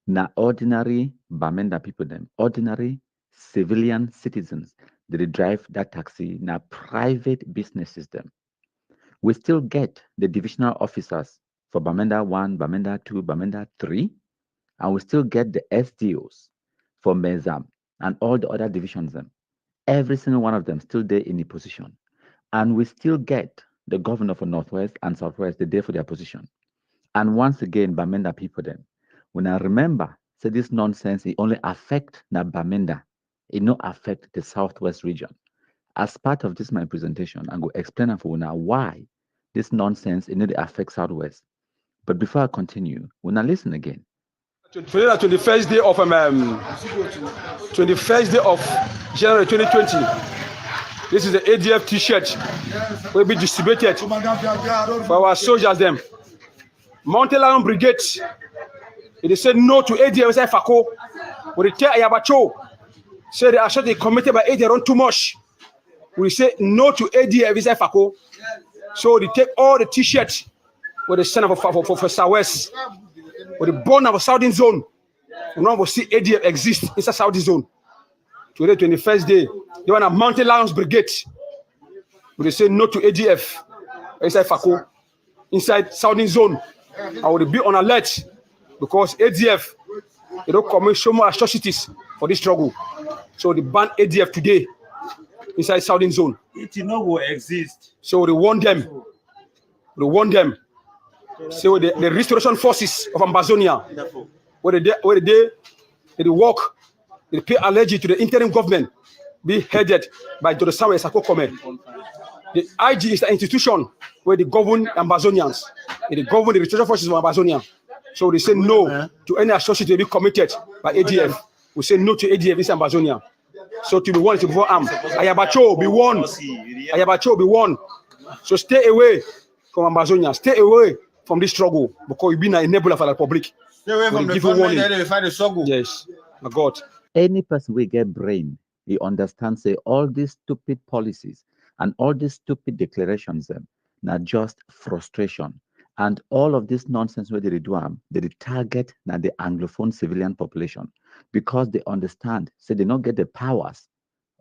Na ordinary Bamenda people them, ordinary civilian citizens, they drive that taxi. Na private businesses them. We still get the divisional officers for Bamenda 1, Bamenda 2, Bamenda 3, and we still get the SDOs for Mezam and all the other divisions them. Every single one of them still there in the position. And we still get the governor for Northwest and Southwest, they're there for their position. And once again, Bamenda people them. When I remember, say this nonsense, it only affect na Bamenda. It not affect the Southwest region. As part of this my presentation, I'm going to explain for now why this nonsense it not affect Southwest. But before I continue, when I listen again. 21st day of 21st day of January 2020. This is the ADF T-shirt will be distributed for our soldiers. Them Mountain Lion Brigade. They said no to ADF inside Fako. We tell Ayabacho say the action they committed by ADF run too much. We say no to ADF inside Fako. So they take all the T-shirts with the send for Southwest. With the born of a Southern zone, we now will see ADF exist inside Southern zone. Today, 21st day, they want a Mountain Lions Brigade. But they say no to ADF inside Fako, inside Southern zone. I will be on alert because ADF, they don't commit so much atrocities for this struggle. So they ban ADF today inside Southern zone. It no will exist. So they warn them. They warn them. So the restoration forces of Ambazonia, where they work, they pay allergy to the interim government, be headed by Jodosawa Esakokome. The IG is the institution where they govern Ambazonians, they govern the restoration forces of Ambazonia. So they say no to any associate to be committed by ADF. We say no to ADF in Ambazonia. So to be one to before arm. Ayabacho be one. Ayabacho be one. So stay away from Ambazonia. Stay away from this struggle because you've been an enabler for the public. Stay away from the government that they fight the struggle. Yes, my God. Any person will get brain, he understands say all these stupid policies and all these stupid declarations them not just frustration. And all of this nonsense where they do they target now the Anglophone civilian population because they understand, say they don't get the powers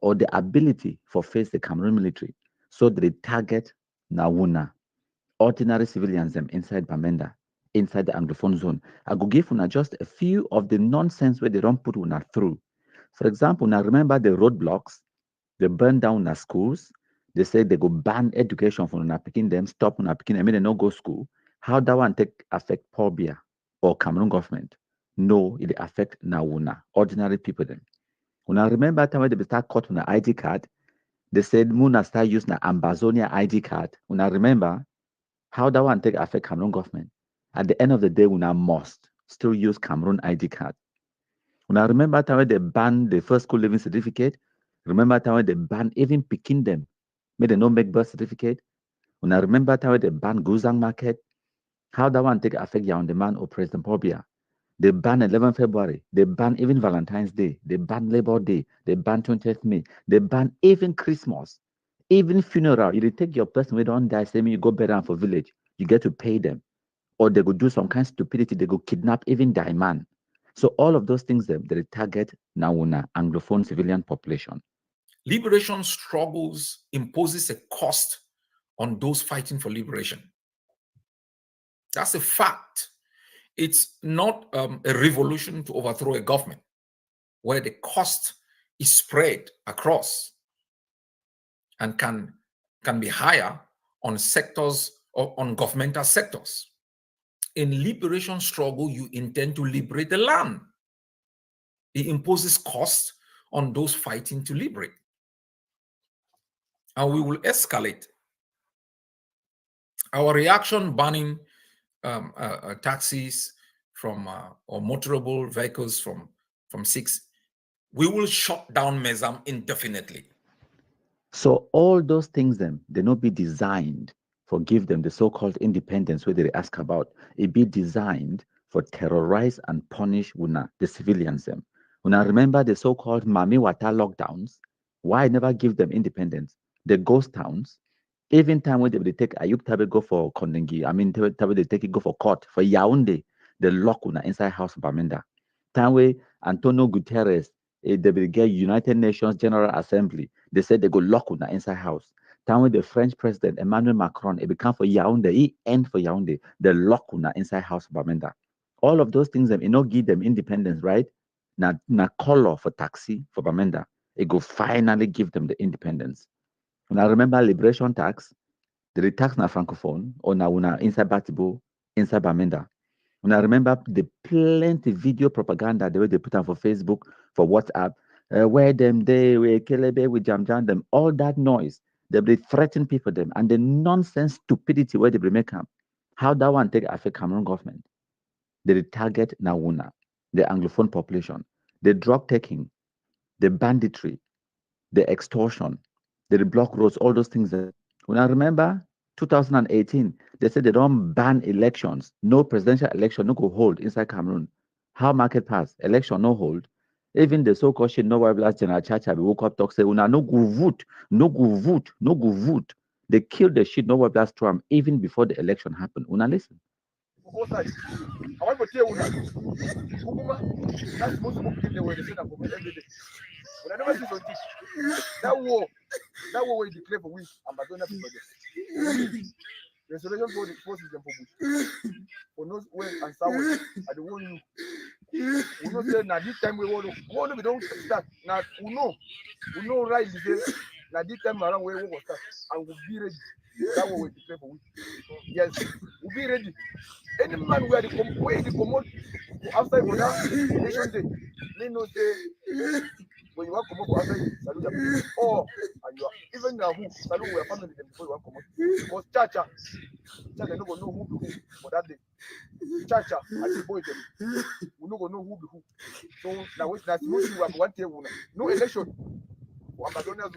or the ability for face the Cameroon military. So they target Nawuna, ordinary civilians them inside Bamenda, inside the Anglophone zone. I go give una just a few of the nonsense where they don't put una through. For example, now remember the roadblocks, they burn down our schools. They say they go ban education from una picking them, stop una picking them, they no go school. How that one affect Paul Biya or Cameroon government? No, it affect Nawuna, ordinary people them. When I remember time when they start cut on the ID card, they said Muna start using the Ambazonia ID card. When I remember, How that one take affect Cameroon government? At the end of the day, we now must still use Cameroon ID card. When I remember time when they banned the first school living certificate, remember time when they banned even picking them, made they not make birth certificate. When I remember time when they banned Guzang market, how that one take affect Yaoundé man or President Pobia? They banned 11 February. They banned even Valentine's Day. They banned Labor Day. They banned 20th May. They banned even Christmas, even funeral. You take your person who don't die, say me you go bury them for village. You get to pay them, or they go do some kind of stupidity. They go kidnap even die man. So all of those things they target now una Anglophone civilian population. Liberation struggles imposes a cost on those fighting for liberation. That's a fact. It's not a revolution to overthrow a government where the cost is spread across and can be higher on sectors or on governmental sectors. In liberation struggle, you intend to liberate the land. It imposes cost on those fighting to liberate. And we will escalate. Our reaction banning taxis from or motorable vehicles from 6, we will shut down Mezam indefinitely. So all those things they not be designed for give them the so-called independence where they ask about. It be designed for terrorize and punish the civilians them. When I remember the so-called Mami Wata lockdowns, why never give them independence? The ghost towns, even time when they take Ayuk Tabe go for Kondengi, I mean Tabe they take it go for court for Yaoundé, they lock inside house of Bamenda. Time where Antonio Guterres, they will get United Nations General Assembly. They said they go lock una inside house. Time when the French president Emmanuel Macron, it become for Yaoundé, he end for Yaoundé, they lock una inside house of Bamenda. All of those things, you know, give them independence, right? Na color for taxi for Bamenda, it go finally give them the independence. When I remember liberation tax, the tax na francophone or na una inside Batibo, inside Bamenda. When I remember the plenty video propaganda the way they put on for Facebook, for WhatsApp, where they were Kelebe with Jam them, all that noise, they threaten people them, and the nonsense stupidity where they make up. How that one take affect Cameroon government? They target Nawuna, the Anglophone population, the drug taking, the banditry, the extortion, the block roads, all those things. When I remember 2018, they said they don't ban elections. No presidential election, no go hold inside Cameroon. How market pass? Election no hold. Even the so-called shit, no last General Chacha, we woke up talk say, una no go vote, no go vote, no go vote. They killed the shit, no last Trump even before the election happened. Una listen. Outside. I want to tell you that. Ukuma, that's most people kill the way they say that for me every day. But I never see something. That war we declare for we Ambazona people. Restoration forces them for bush. For no way and south. I don't want you. We know say now this time we want to don't start. Now we know right this now this time around we will start and we'll be ready. That what we declare for we. Yes, we'll be ready. Any man where the commode outside for that election day, they know say when you want to come up outside, salute them. Or and you are even now who salute your family them before you want to come up. Because Chacha no go know who be who for that day. Chacha and the boy them, we no go know who be who. So now that's most you have one day no election for Amazonia.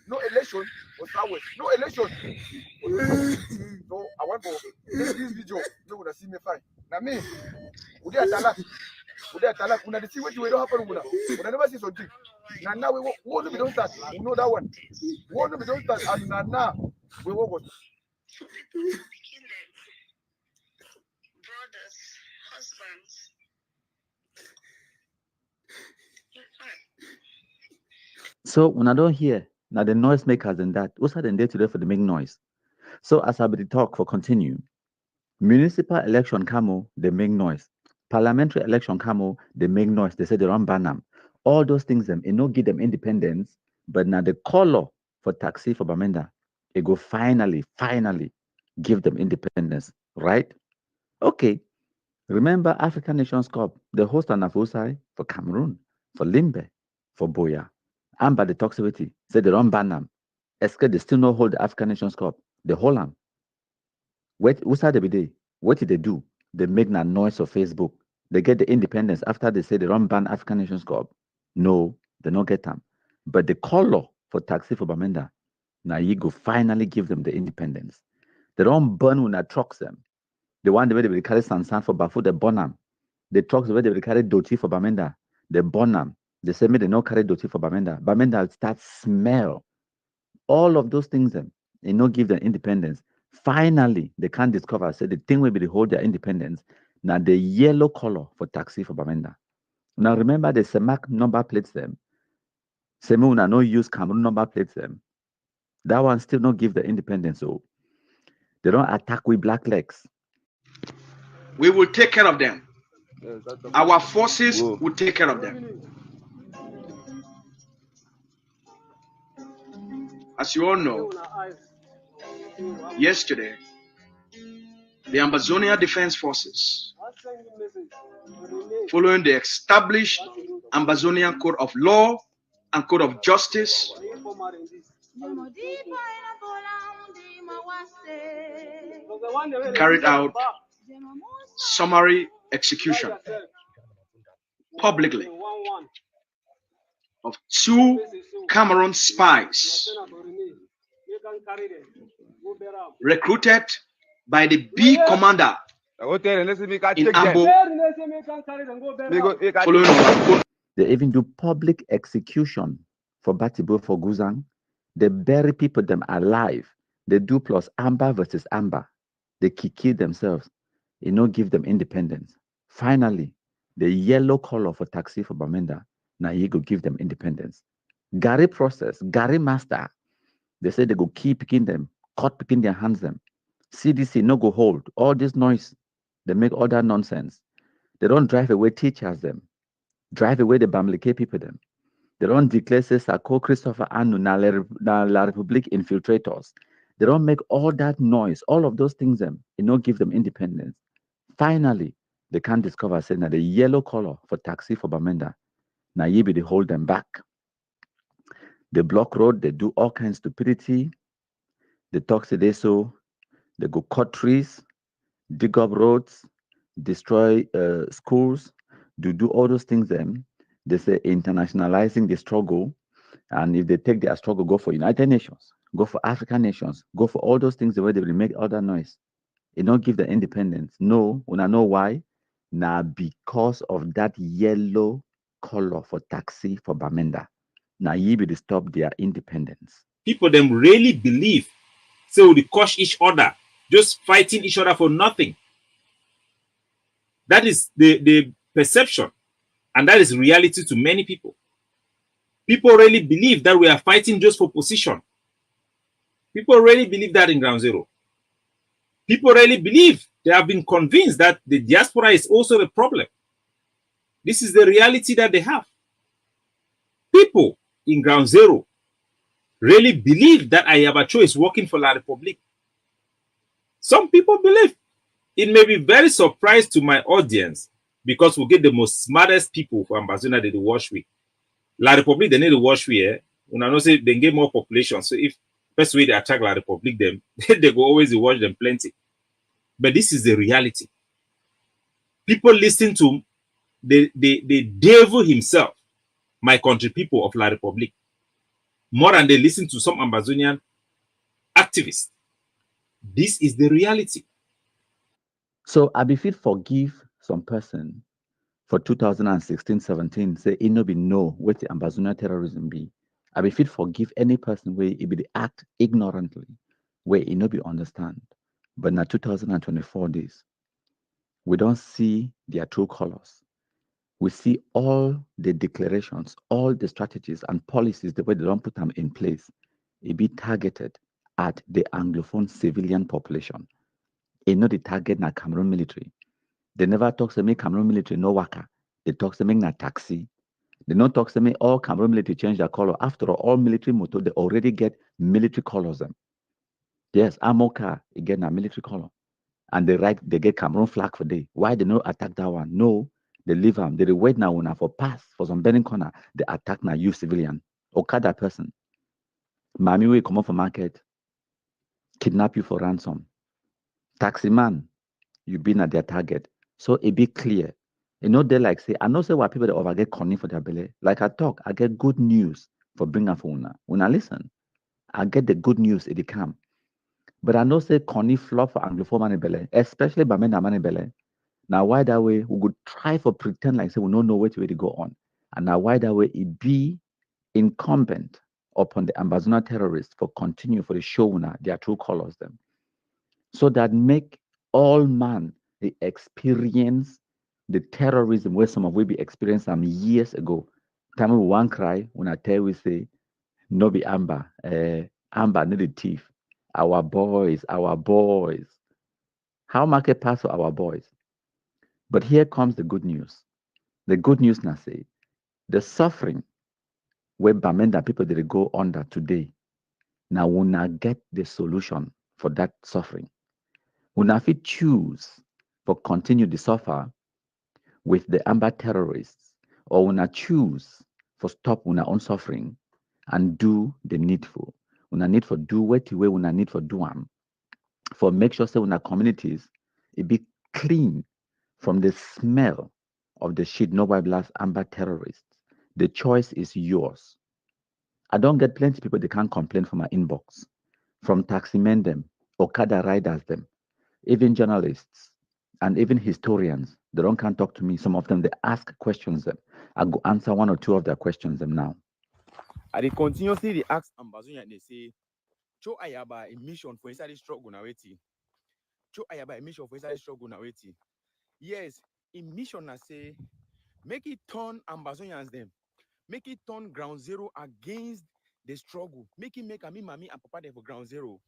No election for Southwest. No election. So I want to take this video. You would see me fine. Now me, we dey talak. Una dey see what you don't happen. Una never see something. Now we won't be don't start. We know that one. We won't be don't start. And now we won't go. Brothers, husbands. So when I don't hear, now the noise makers and that, what's are they there today for the make noise? So as I be the talk for continue, municipal election come, they make noise. Parliamentary election come, they make noise. They say they don't ban them. All those things them, it no give them independence, but now the color for taxi for Bamenda, it go finally give them independence, right? Okay. Remember African Nations Cup, the host and Afosai for Cameroon, for Limbe, for Boya. Amba the toxicity said they don't ban them. Eske they still not hold the African Nations Cup. They hold them. What's that every day? What did they do? They make a noise of Facebook. They get the independence after they say they don't ban African Nations Corp. No, they don't get them. But the color for taxi for Bamenda, now you go finally give them the independence. They don't burn when I trucks them. The one the way they will carry Sansan for Bafu, they burn them. The trucks the way they will carry Doti for Bamenda, they burn them. They say me they don't carry Doti for Bamenda. Bamenda will start smell. All of those things them, they not give them independence. Finally, they can discover, say the thing will be to hold their independence. Now the yellow color for taxi for Bamenda. Now remember the Semak number plates them. Semuna no use Cameroon number plates them. That one still not give the independence. So they don't attack with black legs. We will take care of them. Our forces will take care of them. As you all know, yesterday, the Ambazonia Defense Forces, following the established Ambazonian Code of Law and Code of Justice, carried out summary execution publicly of 2 Cameroon spies recruited by the B commander in Ambo. They even do public execution for Batibo for Guzang. They bury people them alive. They do plus Amba versus Amba. They kill themselves. You know, give them independence. Finally, the yellow color for taxi for Bamenda, now you go give them independence. Gary process, Gary master, they say they go keep picking them, caught picking their hands them. CDC no go hold. All this noise, they make all that nonsense. They don't drive away teachers them. Drive away the Bamileke people them. They don't declare say Sako Christopher Anu na La Republic infiltrators. They don't make all that noise, all of those things them, you know, give them independence. Finally, they can discover say that the yellow color for taxi for Bamenda, now you be they hold them back. They block road, they do all kinds of stupidity. They talk to they so, they go cut trees, dig up roads, destroy schools, do all those things them. They say internationalizing the struggle, and if they take their struggle, go for United Nations, go for African nations, go for all those things the way they will make all that noise. It don't give the independence. No, when I know why, now because of that yellow color for taxi for Bamenda. Now you be to stop their independence. People them really believe, so they crush each other, just fighting each other for nothing. That is the perception, and that is reality to many people. People really believe that we are fighting just for position. People really believe that in Ground Zero. People really believe, they have been convinced that the diaspora is also the problem. This is the reality that they have. People in Ground Zero really believe that Ayabacho is working for La Republique. Some people believe. It may be very surprised to my audience because we get the most smartest people for Ambazonia that they wash with. La Republique, they need to wash with. When I know say they get more population. So if first way they attack La Republique, them they go always wash them plenty. But this is the reality. People listen to the devil himself, my country people of La Republique, more than they listen to some Ambazonian activists. This is the reality. So I be fit forgive some person for 2016-17 say it no be know what the Ambazonia terrorism be. I be fit forgive any person where it be the act ignorantly, where it no be understand. But now 2024 days, we don't see their true colors. We see all the declarations, all the strategies and policies, the way they don't put them in place, it be targeted at the Anglophone civilian population. It not the target na Cameroon military. They never talk to me Cameroon military no waka. They talk to me na taxi. They don't talk to me all Cameroon military change their color. After all military motor, they already get military colors them. Yes, Amoka again a military color. And they get Cameroon flag for day. Why they no attack that one? No, they leave them. They wait now when for pass for some burning corner. They attack now you civilian. Okada person. Mami will come up for market, kidnap you for ransom, Taxi man, you been at their target. So it be clear. You know, they like say, I know say what people that over get conning for their belly. Like I talk, I get good news for bringing for una. When I listen, I get the good news it come. But I know say conning flop for Anglophone man belly, especially by men man belly. Now why that way we could try for pretend like say we don't know which way to go on. And now why that way it be incumbent upon the Ambazona terrorists for continue for the show una their true colors them. So that make all man the experience the terrorism where some of we be experienced some years ago. Time we one cry when I tell we say no be Amba, Amba not the thief. Our boys. How market pass for our boys? But here comes the good news. The good news now say the suffering where Bamenda people they go under today. Now we not get the solution for that suffering. We not fit choose for continue to suffer with the Amba terrorists, or we not choose for stop our own suffering and do the needful. We not need for do what way we not need for do for make sure say in our communities it be clean from the smell of the shit nobody blast Amba terrorists. The choice is yours. I don't get plenty of people they can't complain from my inbox, from taxi men them, Okada riders them, even journalists and even historians. They don't can't talk to me. Some of them they ask questions them. I go answer one or two of their questions them now. I they continuously they ask Ambazonia and they say, Cho Ayaba a mission for inside the struggle now waiting. Cho Ayaba a mission for inside the struggle now waiting. Yes, in mission I say, make it turn Ambazonians them. Make it turn ground zero against the struggle. Make it make a me, mommy, and papa there for ground zero.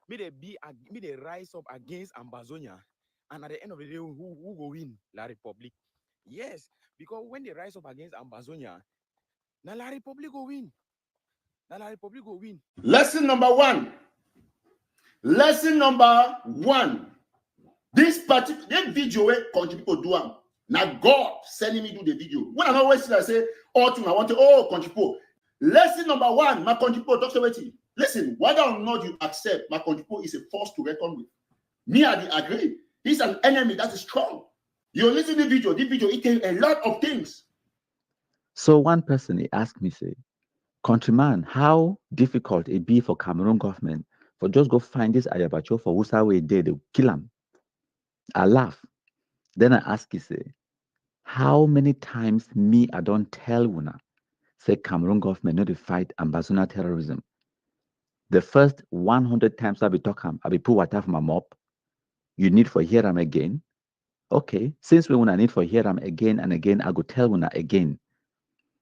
May they rise up against Ambazonia. And at the end of the day, who will win? La Republic. Yes, because when they rise up against Ambazonia, now La Republic will win. Now La Republic will win. Lesson number one. Lesson number one. This particular video where country people do am. Now God sending me do the video. When I always say, oh, I want to, oh, country people. Lesson number one, my country people talk about it. Listen, whether or not you accept, my country people is a force to reckon with. Me, I agree. He's an enemy that is strong. You listen to the video, it tells a lot of things. So one person he asked me, say, countryman, how difficult it be for Cameroon government for just go find this Ayabacho for Wusawe day, they kill him. I laugh. Then I ask you, say, how many times me I don't tell una, say Cameroon government not to fight Ambazona terrorism. The first 100 times I be talking, I be put water for my mop. You need for hear them again. Okay, since we wanna need for hear them again and again, I go tell una again.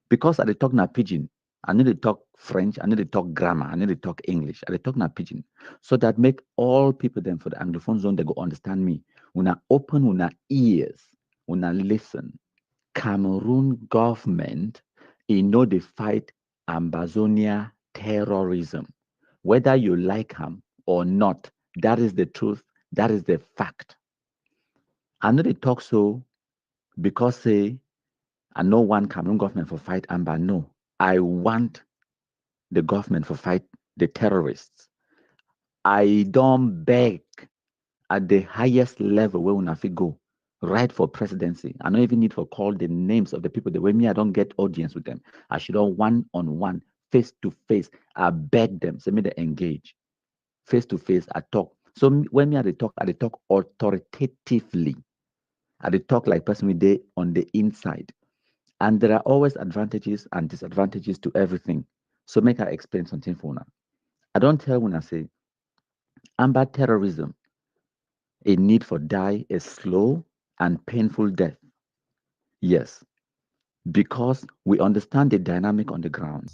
Because I dey talk na pidgin, I need to talk French, I need to talk grammar, I need to talk English, I dey talk na pidgin. So that make all people then for the Anglophone zone, they go understand me. Una open una ears, una listen. Cameroon government, know they fight Ambazonia terrorism. Whether you like him or not, that is the truth, that is the fact. I know they talk so because say, I know one Cameroon government for fight Amba. No, I want the government for fight the terrorists. I don't beg at the highest level where una fit go, right for presidency. I don't even need to call the names of the people. The way me, I don't get audience with them. I should on one, face to face. I beg them, say me they engage. Face to face, I talk. So when me I dey talk authoritatively. I dey talk like person with day on the inside. And there are always advantages and disadvantages to everything. So make I explain something for una. I don't tell when I say, Amba terrorism, a need for die a slow and painful death. Yes, because we understand the dynamic on the ground.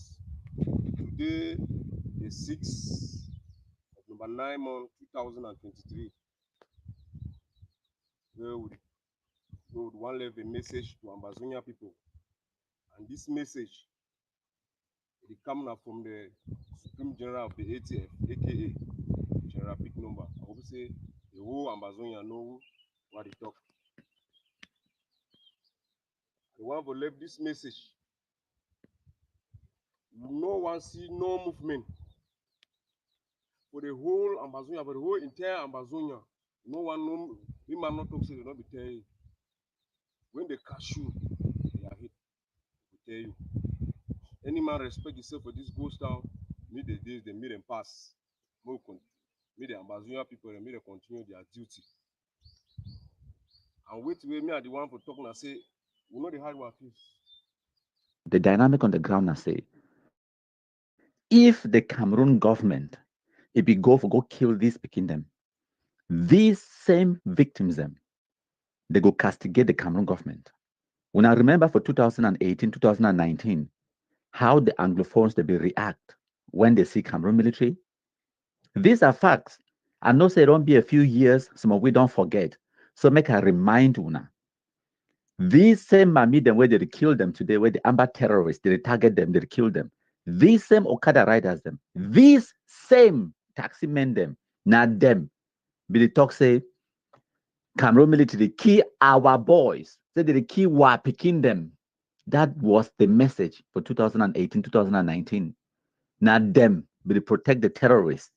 Today, the 6th of number 9 month 2023, we would want to leave a message to Ambazonia people. And this message, it comes from the Supreme General of the ATF, aka General Big Number. I hope say the whole Ambazonia know what they talk. They want to leave this message. No one see no movement for the whole Ambazonia, for the whole entire Ambazonia. No one, no, we man not talk say they not be tell you. When they catch you, they are hit. They tell you. Any man respect himself for this ghost town, me the days they made them pass. Me the Ambazonia people, they made them continue their duty. And wait till me are the one for talking and say, we know the hard work is. The dynamic on the ground, I say, if the Cameroon government, if we go kill these Pekin, these same victims, they go castigate the Cameroon government. When I remember for 2018, 2019, how the Anglophones they be react when they see Cameroon military. These are facts. I know say it don't be a few years, some of we don't forget. So make I remind una. These same Mamiden where they kill them today, where the Amba terrorists, they target them, they kill them. These same Okada riders them. These same taxi men them, not them. But they talk say Cameroon military key our boys. Say they key war picking them. That was the message for 2018, 2019. Not them, but they protect the terrorists.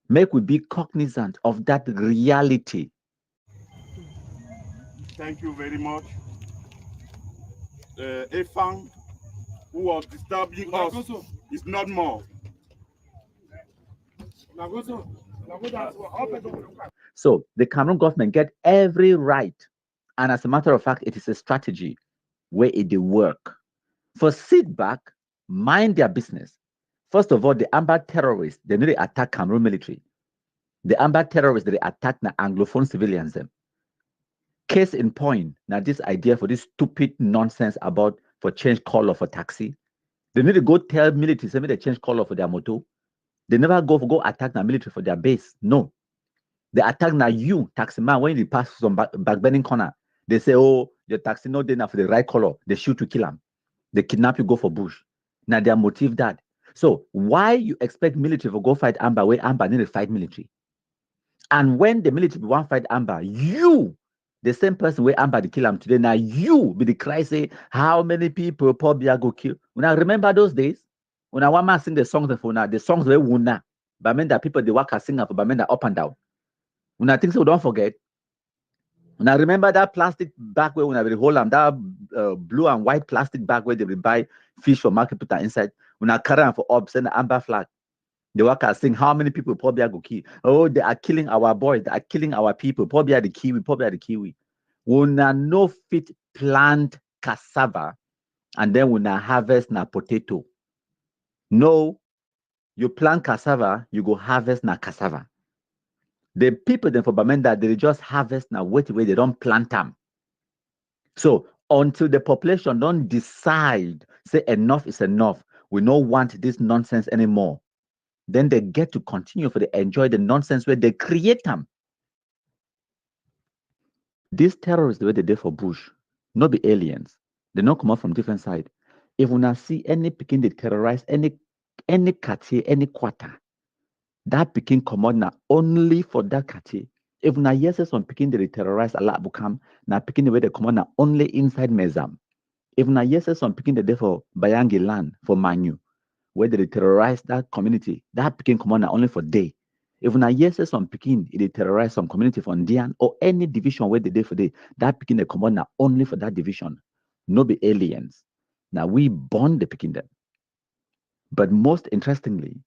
Make we be cognizant of that reality. Thank you very much. Efang, who was disturbing us, is not more. So the Cameroon government get every right, and as a matter of fact, it is a strategy where it will work. For sit back, mind their business. First of all, the Amba terrorists, they need to attack Cameroon military. The Amba terrorists, they attack the Anglophone civilians. Them. Case in point, now this idea for this stupid nonsense about for change color for taxi. They need to go tell military, say they change color for their motor. They never go attack the military for their base. No. They attack now you, taxi man, when you pass some backbending corner. They say, oh, your taxi not there for the right color. They shoot to kill them. They kidnap you, go for bush. Now their motive that. So why you expect military to go fight Amba where Amba need to fight military? And when the military want fight Amba, you, the same person where Amba to kill him today, now you be the cry say, how many people probably go kill? When I remember those days, when I want to sing the songs for now, the songs were wuna, but I mean that people they work as singer for but I mean that up and down. When I think so, don't forget. When I remember that plastic bag where when I will hold them, that blue and white plastic bag where they will buy fish for market put that inside. When I carry them for up, send the Amber flag. The workers sing how many people probably go kill. Oh, they are killing our boys, they are killing our people. Probably are the Kiwi, probably are the Kiwi. When I no fit plant cassava and then when I harvest na potato. No, you plant cassava, you go harvest na cassava. The people then for Bamenda, they just harvest now, wait away, they don't plant them. So until the population don't decide, say enough is enough, we don't want this nonsense anymore, then they get to continue for they enjoy the nonsense where they create them. These terrorists, the way they did for Bush, not be aliens. They don't come out from different side. If we not see any Pekin they terrorize any Cartier, any quarter, that Pekin come out now only for that Cartier. If na yes, some Pekin they terrorize a lot Bukam, na Pekin the way they come out now only inside Mezam. If na yes, some Pekin they for Bayangi land for Manu, where they terrorize that community, that Pekin come out now only for day. If na yes, some Pekin they terrorize some community for Ndian or any division where they day for day, that Pekin they come out now only for that division. No be aliens. Now we born the Pekin them. But most interestingly,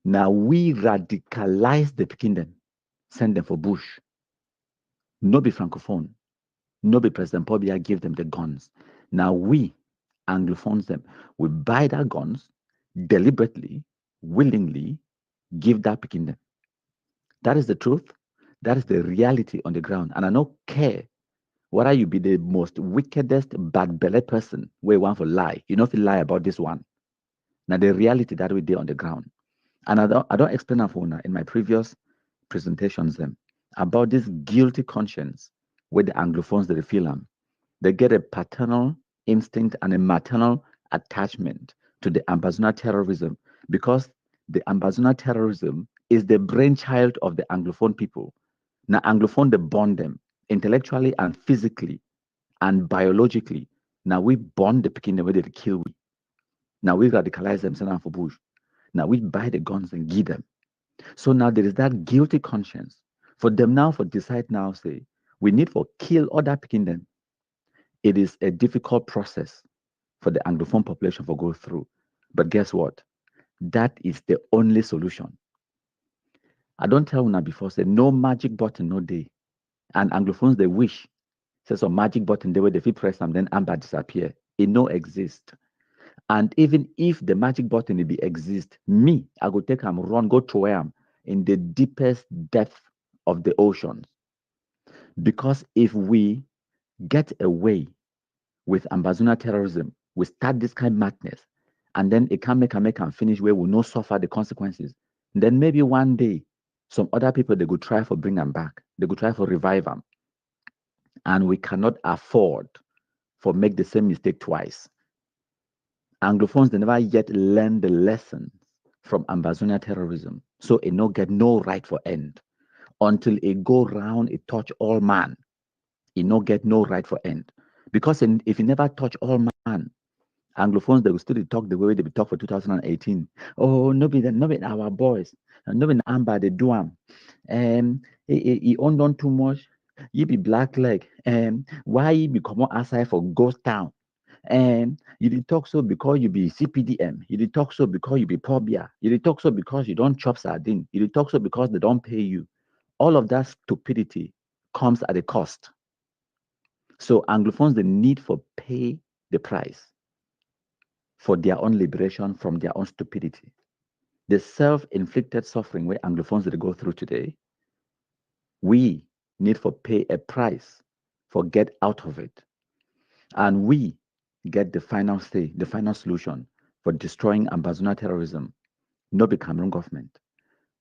now we radicalize the Pekin them, send them for Bush. No be Francophone. No be President Pobia give them the guns. Now we, Anglophones them, we buy their guns deliberately, willingly, give that Pekin them. That is the truth. That is the reality on the ground. And I don't care whether you be the most wickedest, bad belly person where you want to lie. You don't feel lie about this one. Now the reality that we did on the ground. And I don't explain that for now in my previous presentations them about this guilty conscience where the Anglophones they feel them. They get a paternal instinct and a maternal attachment to the Ambazona terrorism because the Ambazona terrorism is the brainchild of the Anglophone people. Now Anglophone they bond them intellectually and physically and biologically. Now we bond the Pekin the way they kill we. Now we radicalize them, send them for Bush. Now we buy the guns and give them. So now there is that guilty conscience. For them now, for decide now, say, we need for kill other picking them. It is a difficult process for the Anglophone population to go through. But guess what? That is the only solution. I don't tell una before, say, no magic button, no day. And Anglophones, they wish. Say some magic button, they will if you press them, then Amba disappear. It no exist. And even if the magic button it be exist, me, I go take am run, go to where I'm in the deepest depth of the oceans. Because if we get away with Ambazuna terrorism, we start this kind of madness, and then it can make and finish where we no suffer the consequences. Then maybe one day, some other people they go try for bring them back. They go try for revive them, and we cannot afford for make the same mistake twice. Anglophones they never yet learn the lesson from Ambazonia terrorism, so it no get no right for end until it go round it touch all man. It no get no right for end because if it never touch all man, Anglophones they will still talk the way they be talk for 2018. Oh, no be our boys, no be Amba they do am. He owned on too much. You be black leg. Why you be come outside for ghost town? You did talk so because you be CPDM. You did talk so because you be pobia. You did talk so because you don't chop sardine. You did talk so because they don't pay you. All of that stupidity comes at a cost. So Anglophones, the need for pay the price for their own liberation from their own stupidity. The self-inflicted suffering where Anglophones they go through today, we need for pay a price for get out of it. And we get the final say, the final solution for destroying Ambazona terrorism. No be Cameroon government,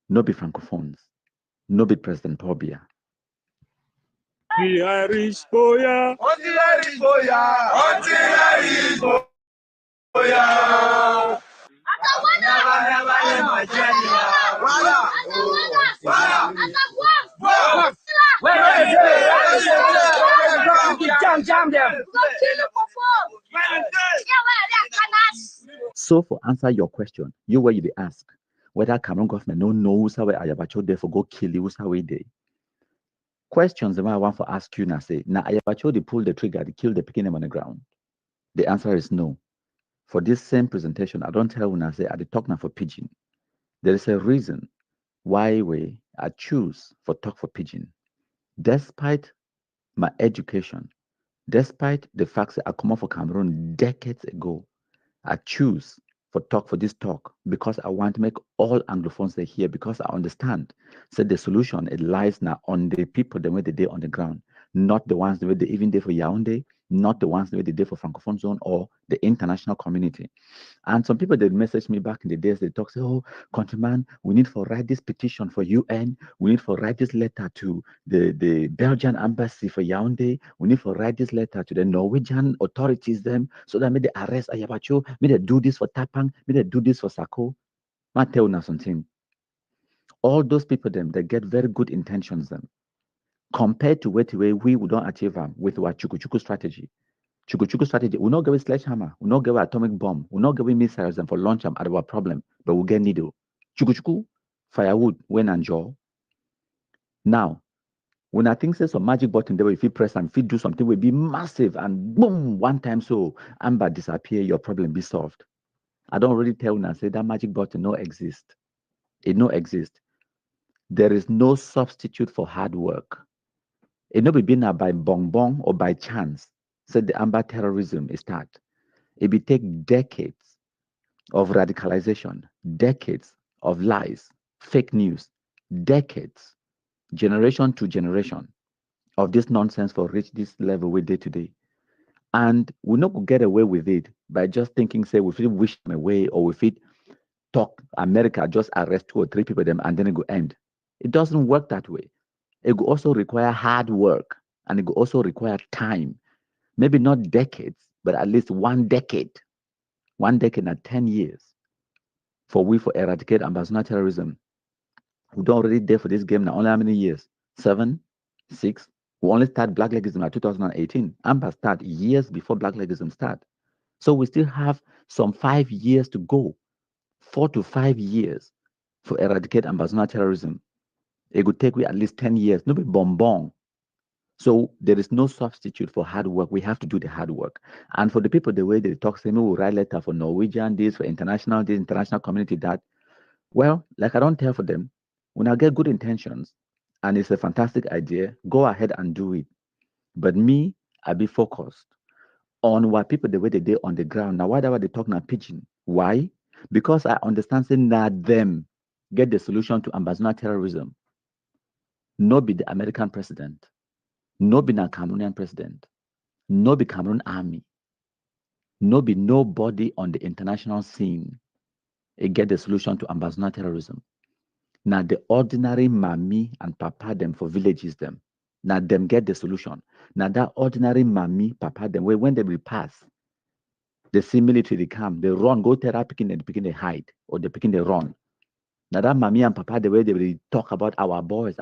no be Francophones, no be President Paul Biya. The Irish boya, the Irish boya, the Irish boya. So for answer your question, you where you be ask whether Cameroon government no knows how Ayabacho there for go kill you, how we dey. Questions that I want to ask you now say, now Ayabacho they pull the trigger, they kill the picking them on the ground. The answer is no. For this same presentation, I don't tell when I say I talk now for pidgin. There is a reason why I choose for talk for pidgin. Despite my education, despite the fact that I come out for Cameroon decades ago, I choose for talk for this talk because I want to make all Anglophones they hear because I understand. So the solution it lies now on the people the way they day on the ground, not the ones the way they even there for Yaoundé, not the ones the way they did for Francophone zone or the international community. And some people they message me back in the days, they talk, say, oh, countryman, we need for write this petition for UN, we need for write this letter to the Belgian embassy for Yaoundé, we need for write this letter to the Norwegian authorities them so that may they arrest Ayabacho, may they do this for Tapang, may they do this for Sako. I tell you something. All those people them they get very good intentions them. Compared to what way we would not achieve them with our Chukuchuku strategy. Chukuchuku strategy, we'll not give a sledgehammer, we'll not give an atomic bomb, we'll not give missiles and for launch them at our problem, but we'll get needle. Chukuchuku, firewood, when and jaw. Now, when I think say some magic button there, if you press and if you do something will be massive and boom, one time so Amber disappear, your problem be solved. I don't really tell you and say that magic button no exist. It no exist. There is no substitute for hard work. It no be been by bong bong or by chance. Said the Amber terrorism is start. It will take decades of radicalization, decades of lies, fake news, decades, generation to generation of this nonsense for reach this level we did today. And we not get away with it by just thinking, say, we fit wish them away or we fit talk America, just arrest 2 or 3 people them and then it go end. It doesn't work that way. It will also require hard work and it will also require time. Maybe not decades, but at least 1 decade. 1 decade and 10 years for we for eradicate Ambazona terrorism. We don't already there for this game now. Only how many years? 7, 6. We only start Black Legism in 2018. Amba start years before Black Legism start. So we still have some 5 years to go. 4 to 5 years for eradicate Ambazona terrorism. It could take we at least 10 years. No be bonbon. So there is no substitute for hard work. We have to do the hard work. And for the people, the way they talk, say, me will write letter for Norwegian, this, for international, this, international community, that. Well, like I don't tell for them, when I get good intentions and it's a fantastic idea, go ahead and do it. But me, I be focused on what people, the way they do on the ground. Now, why they talk now pigeon? Why? Because I understand saying that them get the solution to Ambazonia terrorism. No be the American president. No be the Cameroonian president. No be Cameroon army. No be nobody on the international scene. It get the solution to Ambazonia terrorism. Now the ordinary mommy and papa them for villages them. Now them get the solution. Now that ordinary mommy, papa them, when they will pass, they see military, they come, they run, go tell that picking, and picking they hide, or they picking they run. Now that mommy and papa, the way they will talk about our boys,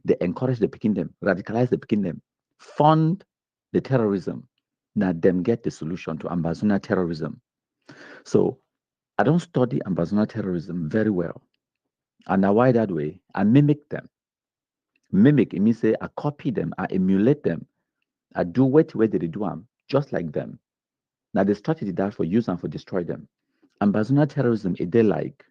they encourage the picking them, radicalize the picking them, fund the terrorism. Now them get the solution to Ambazonia terrorism. So I don't study Ambazonia terrorism very well. And now why that way? I mimic them. Mimic, it means say I copy them, I emulate them, I do what way they do them, just like them. Now the strategy that for use and for destroy them. Ambazonia terrorism, is they like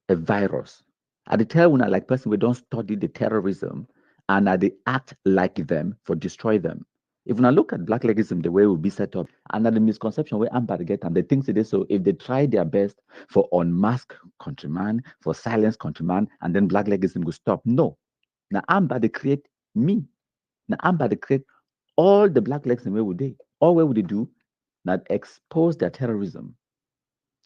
a virus. I tell when I like person we don't study the terrorism and they act like them for destroy them. If when I look at black legism, the way it will be set up, and the misconception where Amba get them, they think today so if they try their best for unmask countryman, for silence countryman, and then black legism will stop. No. Now Amba they create me. Now Amba they create all the black legism where would they? All where would they do? Now expose their terrorism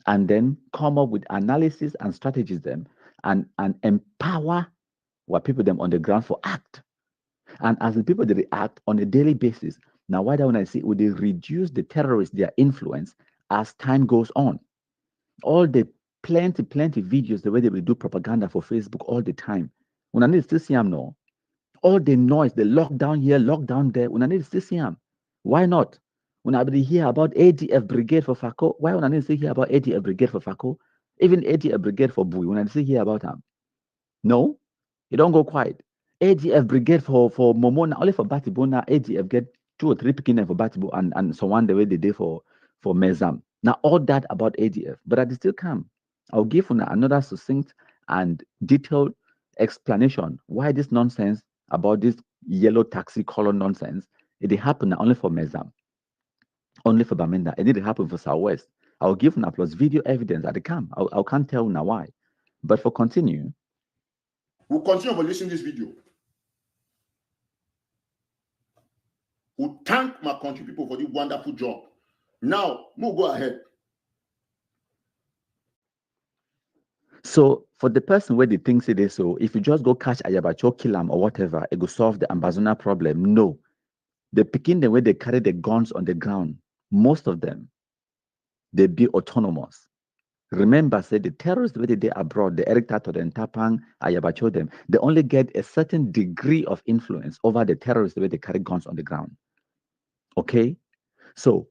and then come up with analysis and strategies them and empower what people them on the ground for act. And as the people they react on a daily basis, now why don't I see would they reduce the terrorists, their influence as time goes on? All the plenty videos, the way they will do propaganda for Facebook all the time. When I need to still see them now, all the noise, the lockdown here, lockdown there, when I need to still see them. Why not? When I hear about ADF Brigade for Fako, why when I need to hear about ADF Brigade for Fako? Even ADF Brigade for Bui, when I see hear about them. No, you don't go quiet. ADF Brigade for Momona, only for Batibona, ADF get 2 or 3 picking for Batibo and so on the way they did for Mezam. Now all that about ADF, but I still come. I'll give another succinct and detailed explanation why this nonsense about this yellow taxi color nonsense, it happened only for Mezam, only for Bamenda. It didn't happen for Southwest. I'll give plus video evidence at the camp. I can't tell now why. But for continue. We'll continue evaluating this video. We'll thank my country people for the wonderful job. Now, we'll go ahead. So for the person where they think it is so, if you just go catch Ayabacho, kill him or whatever, it will solve the Ambazonia problem. No. The picking the way they carry the guns on the ground, most of them, they be autonomous. Remember, say the terrorists where they abroad, the Eric Tato, the Tapang, Ayabacho them, they only get a certain degree of influence over the terrorists where they carry guns on the ground. Okay? So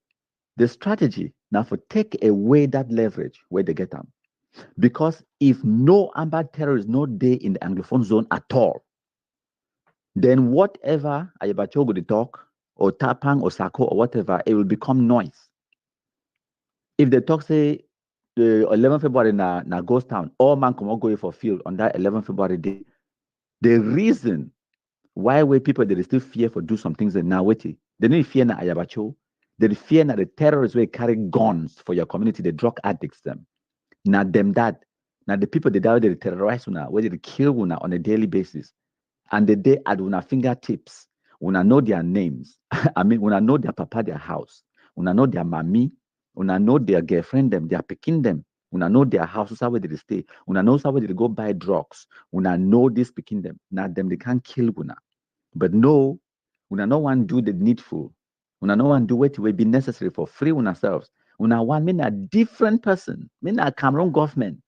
the strategy now for take away that leverage where they get them. Because if no Amba terrorists no day in the Anglophone zone at all, then whatever Ayabacho would talk, or Tapang or Sako or whatever, it will become noise. If they talk, say, the 11th February na ghost town, all man come go for field on that 11th February day. The reason why people they still fear for do some things that now wait, they don't fear na Ayabacho, they fear na the terrorists will carry guns for your community, the drug addicts them. Now them that, now the people they die they terrorize una, where they kill una on a daily basis, and the day at una fingertips, una know their names. I mean, una know their papa, their house, una know their mommy, una know their girlfriend them, they are picking them. Una know their houses, how they stay. Una know how they go buy drugs. Una know this picking them. Now them they can't kill una. But no, una no one do the needful. Una no one do what will be necessary for free una selves. Una one mean a different person. Mean a Cameroon government.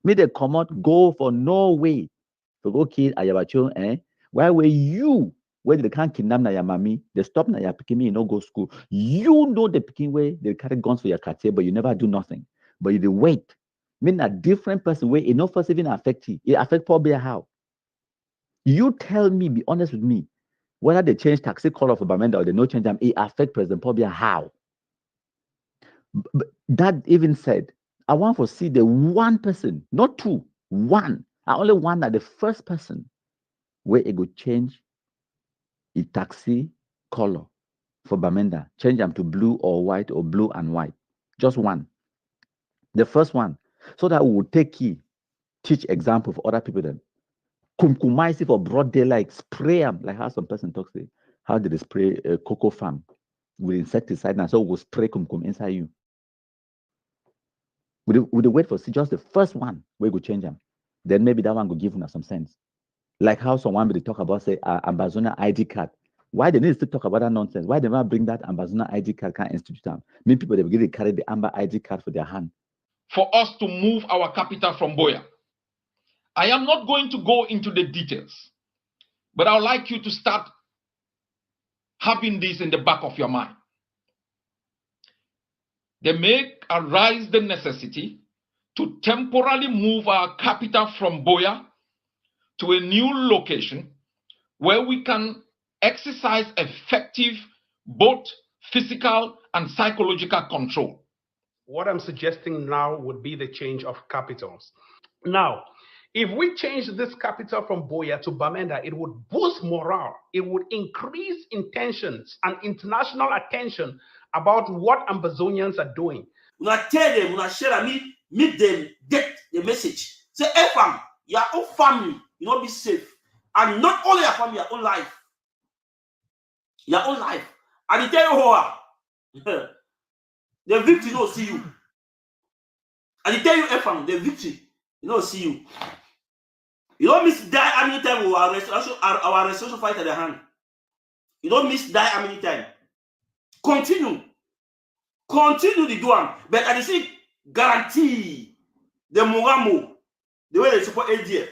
Me they come out go for no way to go kill Ayabacho. Why were you? Where they can't kidnap na your mommy, they stop na your pikin, you no go school. You know the pikin way they carry guns for your cartier, but you never do nothing. But you wait. Mean a different person way it no first even affect you. It affect probably how. You tell me, be honest with me, whether they change taxi color for Bamenda or they no change them, it affect President Paul Biya how? But that even said, I want to see the one person, not two, one. I only want that the first person where it go change the taxi color for Bamenda, change them to blue or white or blue and white. Just one. The first one. So that we will take key, teach example for other people then. Kumkumaisi for broad daylight, spray them, like how some person talks, say, how did they spray a cocoa farm with insecticide? And so we'll spray kumkum inside you. Would they wait for see just the first one where we change them? Then maybe that one will give us some sense. Like how someone will talk about, say, Ambazona ID card. Why they need to talk about that nonsense? Why they not bring that Ambazona ID card can institute them? Many people they begin to carry the Amba ID card for their hand. For us to move our capital from Boya. I am not going to go into the details, but I would like you to start having this in the back of your mind. They may arise the necessity to temporarily move our capital from Boya to a new location where we can exercise effective both physical and psychological control. What I'm suggesting now would be the change of capitals. Now, if we change this capital from Boya to Bamenda, it would boost morale. It would increase intentions and international attention about what Ambazonians are doing. When I tell them, when I share them, meet them, get the message. Say, hey fam, your own family, you know, be safe. And not only your family, your own life. Your own life. And they tell you how the victim don't see you. And they tell you, hey fam, the victim, you don't see you. You don't miss die how many times our restoration fight at the hand. You don't miss die how many times. Continue. Continue the do one. But I see guarantee the Mogamo, the way they support ADF.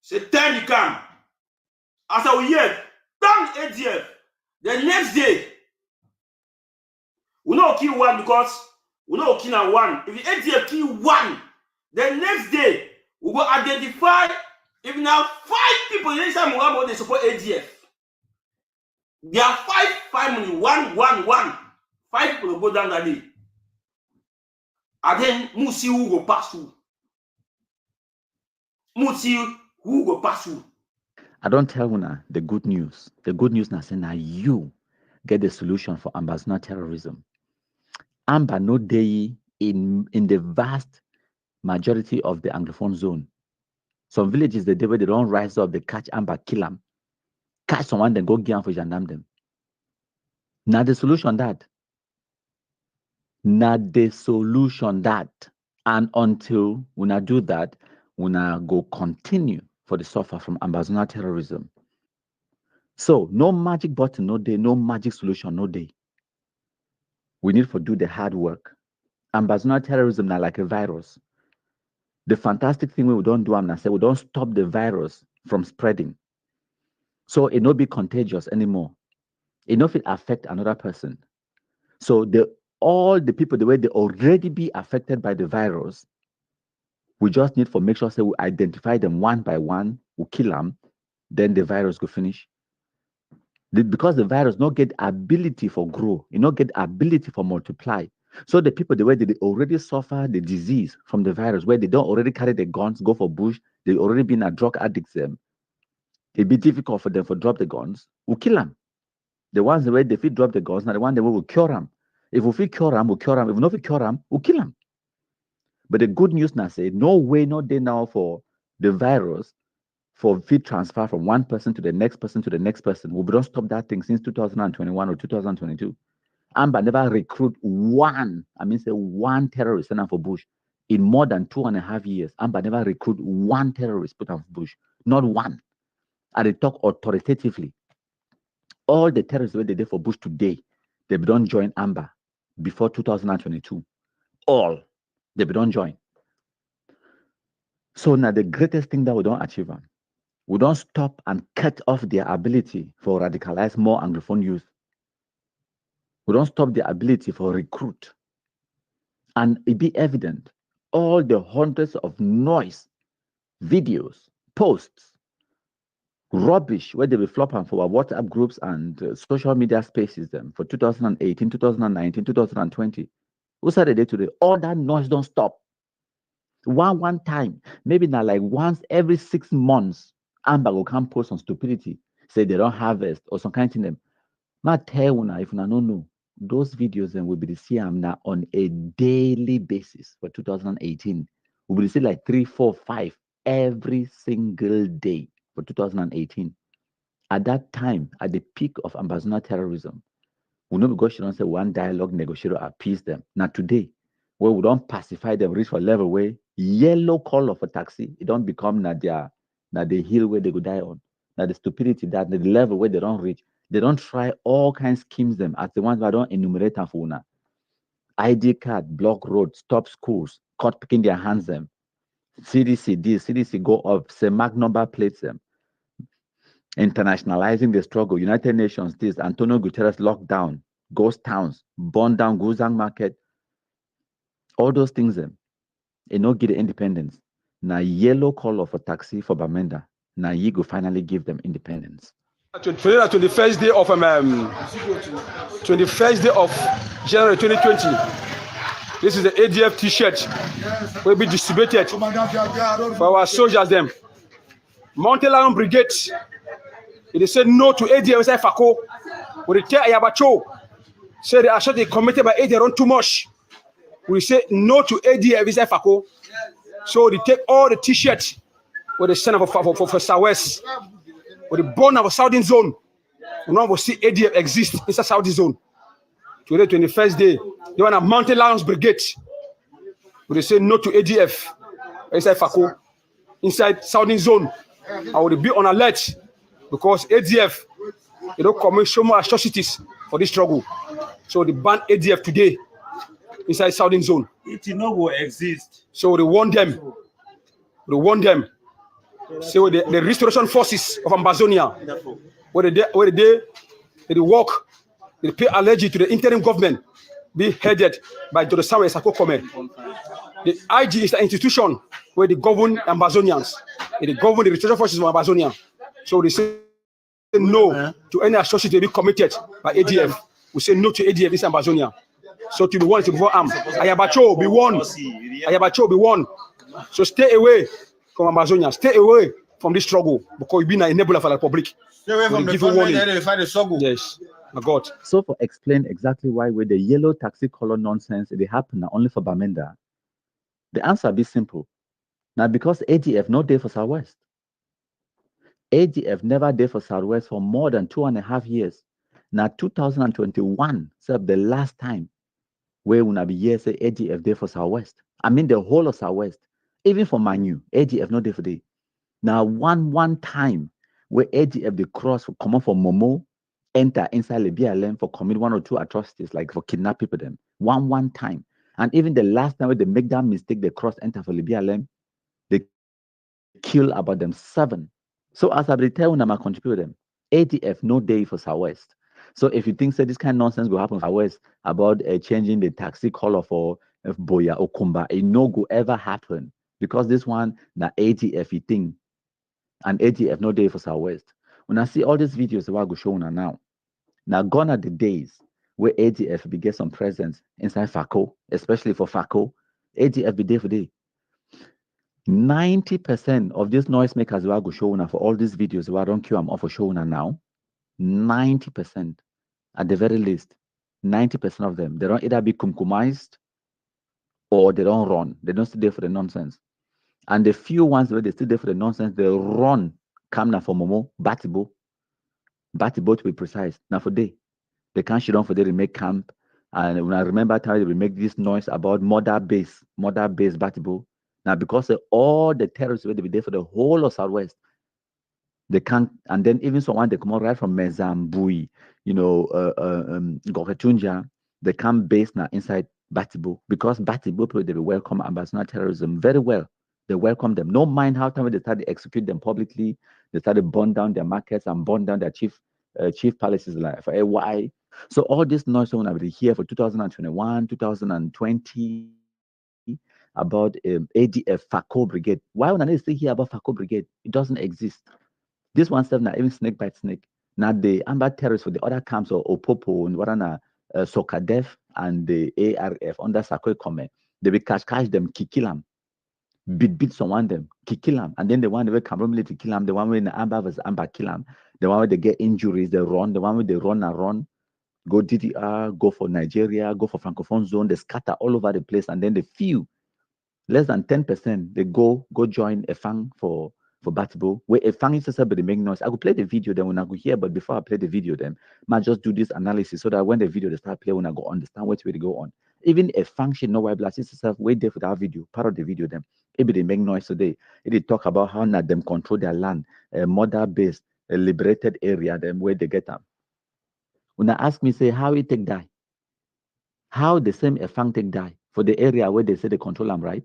Say time you come. After we hear, bang ADF. The next day, we don't kill one because we don't kill one. If the ADF kill one, the next day, we will identify if now 5 people inside Mogamo they support ADF. There are 5 family, 1. 5 people will go down that day. And then we see who go pass through. We see who go pass through. I don't tell you the good news. The good news now say now you get the solution for Ambazona terrorism. Amba no day in the vast majority of the Anglophone zone. Some villages the day where they don't rise up, they catch Amba, kill them. Catch someone, then go get them for gendarme them. Now the solution that. Not the solution that. And until we not do that, we not go continue for the suffer from Ambazona terrorism. So no magic button, no day, no magic solution, no day. We need to do the hard work. Ambazona terrorism now like a virus. The fantastic thing we don't do, I say we don't stop the virus from spreading. So it not be contagious anymore. It not affect another person. So all the people the way they already be affected by the virus, we just need to make sure we identify them one by one, we kill them, then the virus go finish. Because the virus not get ability for grow, it not get ability for multiply. So the people the way they already suffer the disease from the virus, where they don't already carry the guns, go for bush, they already been a drug addicts them. It'd be difficult for them to drop the guns, we kill them. The ones the way they fit drop the guns, now the one the way we cure them. If we fit cure them, we cure them. If we not fit cure them, we kill them. But the good news now say, no way, no day now for the virus for fit transfer from one person to the next person to the next person. We don't stop that thing since 2021 or 2022. Amba never recruit one terrorist sent for bush in more than 2.5 years. Amba never recruit one terrorist put on bush, not one. And they talk authoritatively. All the terrorists that they did for bush today, they don't join Amba before 2022. All they don't join. So now the greatest thing that we don't achieve, we don't stop and cut off their ability for radicalize more Anglophone youth. We don't stop the ability for recruit. And it be evident, all the hundreds of noise, videos, posts Rubbish where they will flop on for our WhatsApp groups and social media spaces them for 2018, 2019, 2020. Who said the day today? All that noise don't stop. One time, maybe not like once every 6 months, Amba will come post on stupidity, say they don't harvest or some kind of thing. Not tell una if una no know. Those videos then will be the same now on a daily basis for 2018. We will see like 3, 4, 5 every single day for 2018. At that time, at the peak of Ambazona terrorism, we know because she don't say one dialogue negotiator appease them. Now today, where we don't pacify them, reach for level where yellow color for taxi, it don't become na the hill where they go die on. Now the stupidity that the level where they don't reach, they don't try all kinds of schemes them as the ones that don't enumerate for una. ID card, block road, stop schools, caught picking their hands them. CDC this, CDC go up, say mark number plates them. Internationalizing the struggle, United Nations this, Antonio Guterres lockdown, ghost towns, burn down Guzang market, all those things them. It no get independence. Now yellow color for taxi for Bamenda. Now you go finally give them independence. 21st day of 21st day of January 2020. This is the ADF T-shirt will be distributed for our soldiers them. Mountain Lion Brigade. They said no to ADF inside Fako. We tell Ayabacho. Say the action they committed by ADF run too much. We say no to ADF inside Fako. So they take all the T-shirts with the center for Southwest. With the born of a Southern zone. We now will see ADF exist inside Southern zone. Today, 21st day, they want a Mountain Lions Brigade. But they say no to ADF inside Fako, inside Southern zone. I will be on alert because ADF, they don't commit so much atrocities for this struggle. So they ban ADF today inside Southern zone. It no will exist. So they warn them. They warn them. So the restoration forces of Amazonia, where they work, they pay allergy to the interim government, be headed by Dr. Samuel Sako Kome. The IG is the institution where they govern Amazonians. They govern the restoration forces of Amazonia. So they say no to any atrocity be committed by ADF. We say no to ADF in Amazonia. So to be one, to be armed. Ayabacho be one. Ayabacho be one. So stay away from Amazonia. Stay away from this struggle because you've been an enabler for the public. Stay away from the government and fight the struggle. Yes, my God. So for explain exactly why with the yellow taxi color nonsense it happen only for Bamenda, the answer be simple. Now because ADF not there for Southwest. ADF never there for Southwest for more than 2.5 years. Now 2021, so the last time where we be here say ADF there for Southwest. I mean the whole of Southwest, even for Manu, ADF not there for day. Now one time where ADF the cross come from Momo, enter inside the BLM for commit 1 or 2 atrocities like for kidnap people them. One time. And even the last time where they make that mistake, they cross enter for the BLM, they kill about them 7. So as I tell them, I contribute them. ADF no day for Southwest. So if you think that this kind of nonsense will happen for Southwest about changing the taxi color for Boya or Kumba, it no go ever happen because this one na ADF thing, and ADF no day for Southwest. When I see all these videos that I go show now gone are the days where ADF be get some presence inside FACO, especially for FACO. ADF be there for day. 90% of these noisemakers who go show now for all these videos who I don't care I'm off for show now. 90% at the very least, 90% of them, they don't either be kumkumized or they don't run. They don't stay there for the nonsense. And the few ones where they stay there for the nonsense, they run. Come now for Momo, Batibo to be precise. Now for day, they can't shit on for they make camp. And when I remember time they make this noise about mother base Batibo. Now because of all the terrorists where they be there for the whole of Southwest, they can't. And then even someone they come out right from Mezambui, Goretunja, they come base now inside Batibo because Batibo people they welcome Ambazona terrorism very well. They welcome them. No mind how time they started to execute them publicly. They started to burn down their markets and burn down their chief palaces like for why. So all this noise when I be here for 2021, 2020 about ADF FACO Brigade. Why when I need to hear about FACO Brigade? It doesn't exist. This one self now even snake bite snake. Now the Amba terrorists for the other camps or Opopo and Warana Sokadef and the ARF under Sakwe Kome, they will catch them, kill them, beat someone them, kill them, and then the one where Cameroon military kill them, the one where the Amba was Amba kill them, the one where they get injuries, they run, the one where they run and run, go DDR, go for Nigeria, go for Francophone zone, they scatter all over the place, and then the few, less than 10%, they go join a fang for Batibo, where a fang is but they make noise. I could play the video then when I go here, but before I play the video, then I just do this analysis so that when the video they start playing, when I go understand which way to go on. Even a function, no white blast itself, wait there for that video, part of the video, them. Maybe they make noise today. They talk about how not them control their land, a mother base, a liberated area, them where they get them. When I ask me, say, how it take die? How the same a fang take die for the area where they say they control them, right?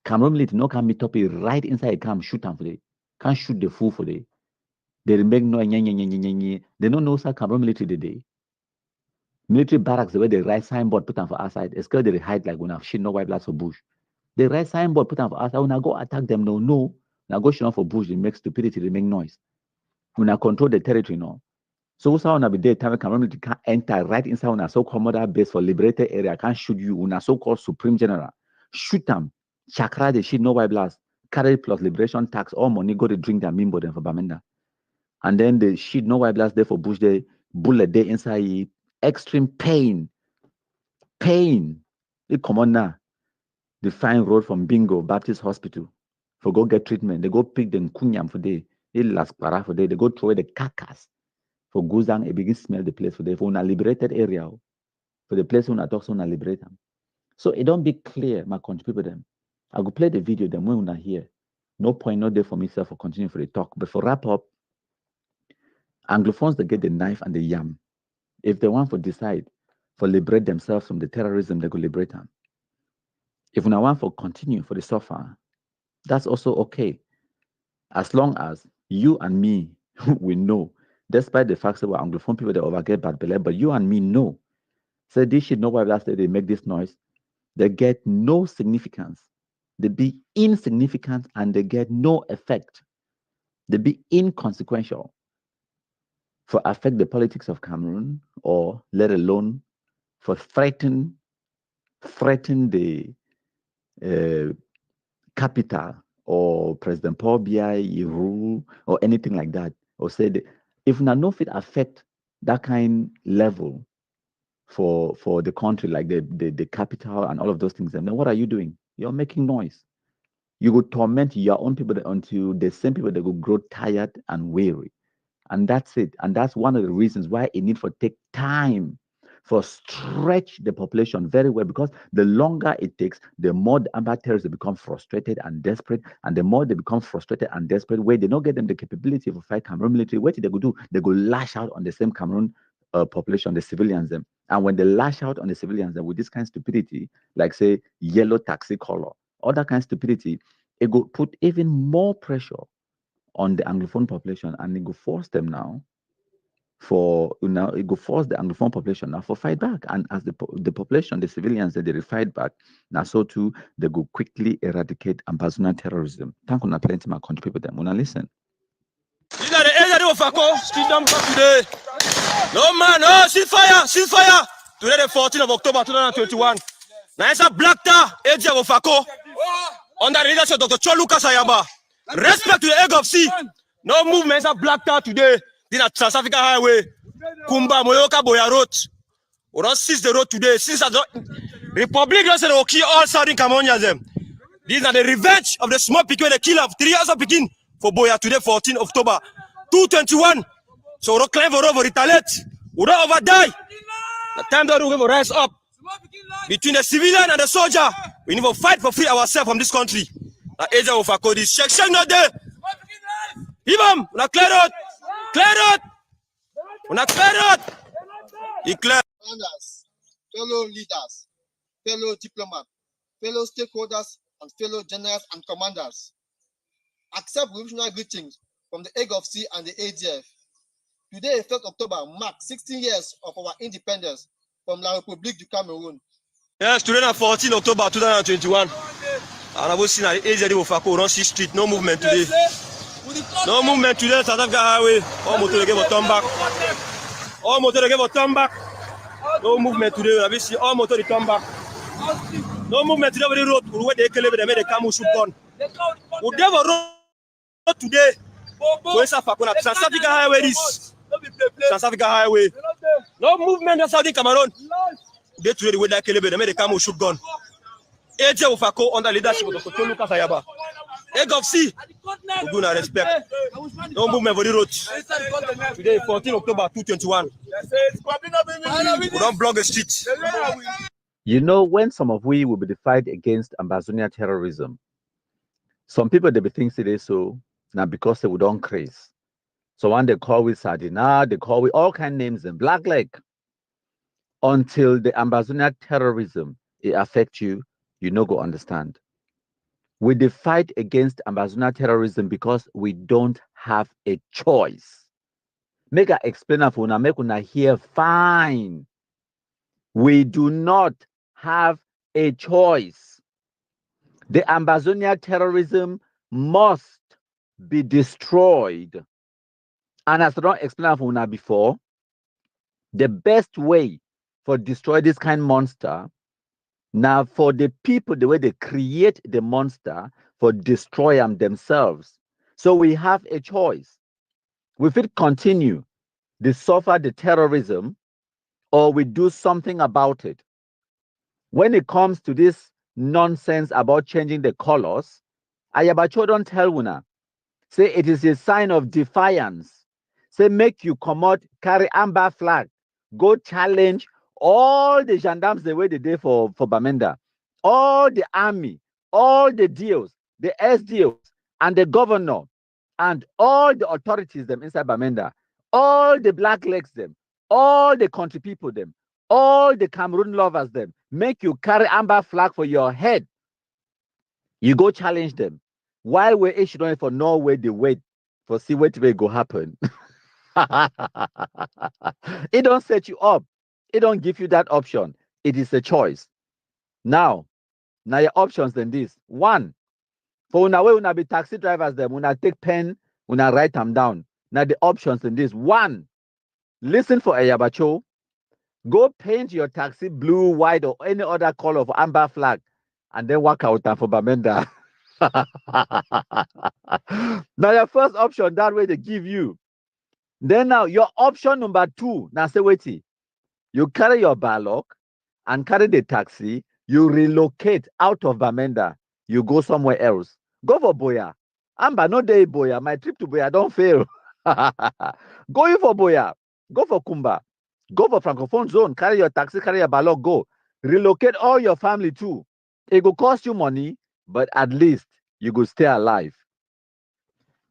Cameroon military no can meet up right inside a camp, shoot them for the can't shoot the fool for the they make no they don't know sir Cameroon military today. Military barracks the way they write signboard put them for outside. It's because they hide like when I've shit no white bloods for bush. They write signboard put them for outside. When I go attack them, no. Now go shoot for bush, they make stupidity, they make noise. When I control the territory now. So what's on be there time Cameroon military can't enter right inside on a so-called mother base for liberated area, can't shoot you on a so-called supreme general. Shoot them. Chakra, the shit, no white blast. Carry plus liberation tax, all money go to drink their mimbo then for Bamenda. And then the shit, no white blast there for bush, the bullet there inside, extreme pain. They come on now. The fine road from Bingo Baptist Hospital for go get treatment. They go pick them kunyam for day. They last para for day. They go throw the carcass for Guzang. They begin smell the place for day for a liberated area. For the place when I talk so na liberate them. So it don't be clear, my country people them. I will play the video then when we're not here. No point, not there for myself for continuing for the talk. But for wrap up, Anglophones they get the knife and the yam. If they want to decide for liberate themselves from the terrorism, they could liberate them. If we want for continue for the suffer, that's also okay. As long as you and me we know, despite the fact that we're Anglophone people they overget bad belly, but you and me know. So this should know why last day they make this noise. They get no significance. They be insignificant and they get no effect. They be inconsequential for affect the politics of Cameroon or let alone for threaten the capital or President Paul Biya rule or anything like that. Or say that if no fit affect that kind level for the country like the capital and all of those things, then what are you doing? You're making noise. You will torment your own people until the same people that will grow tired and weary. And that's it. And that's one of the reasons why it needs to take time for stretch the population very well, because the longer it takes, the more the Amba terrorists become frustrated and desperate. And the more they become frustrated and desperate, where they don't get them the capability to fight Cameroon military, what they go do? They go lash out on the same Cameroon population, the civilians them. And when they lash out on the civilians them with this kind of stupidity, like say yellow taxi color, all that kind of stupidity, it will put even more pressure on the Anglophone population, and it will force them now it will force the Anglophone population now for fight back. And as the population, the civilians that they fight back, now so too they go quickly eradicate Ambazonian terrorism. Thank you, plenty my country people. Them wanna listen. These are the area of Fako, street them today. No man, no, ceasefire. Today the 14th of October 2021. Now it's a black tar, area of Fako, under the leadership of Dr. Choluka Sayaba. Respect to the egg of sea. No movements are black tar today. This is South Africa Highway. Kumba, Moyoka, Boya Road. We don't seize the road today. Since the Republic doesn't say they will kill all Southern Cameroonians. These are the revenge of the small people they kill of 3 years of Pekin for Boya today, 14 October 2021. So we don't claim for retaliate. We don't over die. The time that we're going to rise up between the civilian and the soldier. We need to fight for free ourselves from this country. The age of our code is check not there. Imam, we are clear out. We are clear out. Declare. Fellow leaders, fellow diplomats, fellow stakeholders, and fellow generals and commanders, accept revolutionary greetings from the egg of sea and the ADF. Today, 1st October, marks 16 years of our independence from La République du Cameroun. Yes, today is 14 October 2021. And I will see that the ADF of Fako, don't see street, no movement today. No movement today, South Africa Highway. All motor they give a turn back. All motor they give a turn back. No movement today. I see all motor they turn back. No movement today with the road. Where they kill they made the camel shoot gun. We never road today. South Africa Highway this. South Africa Highway. No movement in Southern Cameroon. They today the way they kill they made the camel shoot gun. AJ Ufako under leadership of Dr. Lucas Ayaba. Egg of C. We do not respect. No movement for the road. Today, 14 October 2021. We don't block the street. You know, when some of we will be the fight against Ambazonia terrorism, some people they be thinking today so now because they would don't craze. So one they call with Sardina, they call with all kind of names and black leg. Until the Ambazonia terrorism it affect you, you no go understand. We the fight against Ambazonia terrorism because we don't have a choice. Make I explain for una, make una hear fine. We do not have a choice. The Ambazonia terrorism must be destroyed. And as I don't explain for una before, the best way for destroy this kind of monster, now for the people, the way they create the monster, for destroy them themselves. So we have a choice. We could continue to suffer the terrorism, or we do something about it. When it comes to this nonsense about changing the colors, Ayabacho don't tell una. Say it is a sign of defiance. Say make you come out, carry amber flag, go challenge all the gendarmes the way they did for Bamenda, all the army, all the DOs, the SDOs, and the governor, and all the authorities them inside Bamenda, all the black legs them, all the country people them, all the Cameroon lovers them, make you carry amber flag for your head. You go challenge them. While we're issuing for Norway, they wait for see what will go happen. It don't set you up. It don't give you that option. It is a choice. Now your options than this. One, for una way una be taxi drivers them, una take pen, una write them down. Now the options in this. One, listen for Ayabacho. Go paint your taxi blue, white, or any other color of amber flag, and then walk out for Bamenda. Now your first option, that way they give you. Then now your option number two, now say wait, you carry your barlock and carry the taxi, you relocate out of Bamenda, you go somewhere else. Go for Boya. Amba, no day Boya. My trip to Boya don't fail. Go for Boya. Go for Kumba. Go for Francophone zone. Carry your taxi, carry your barlock, go. Relocate all your family too. It will cost you money, but at least you will stay alive.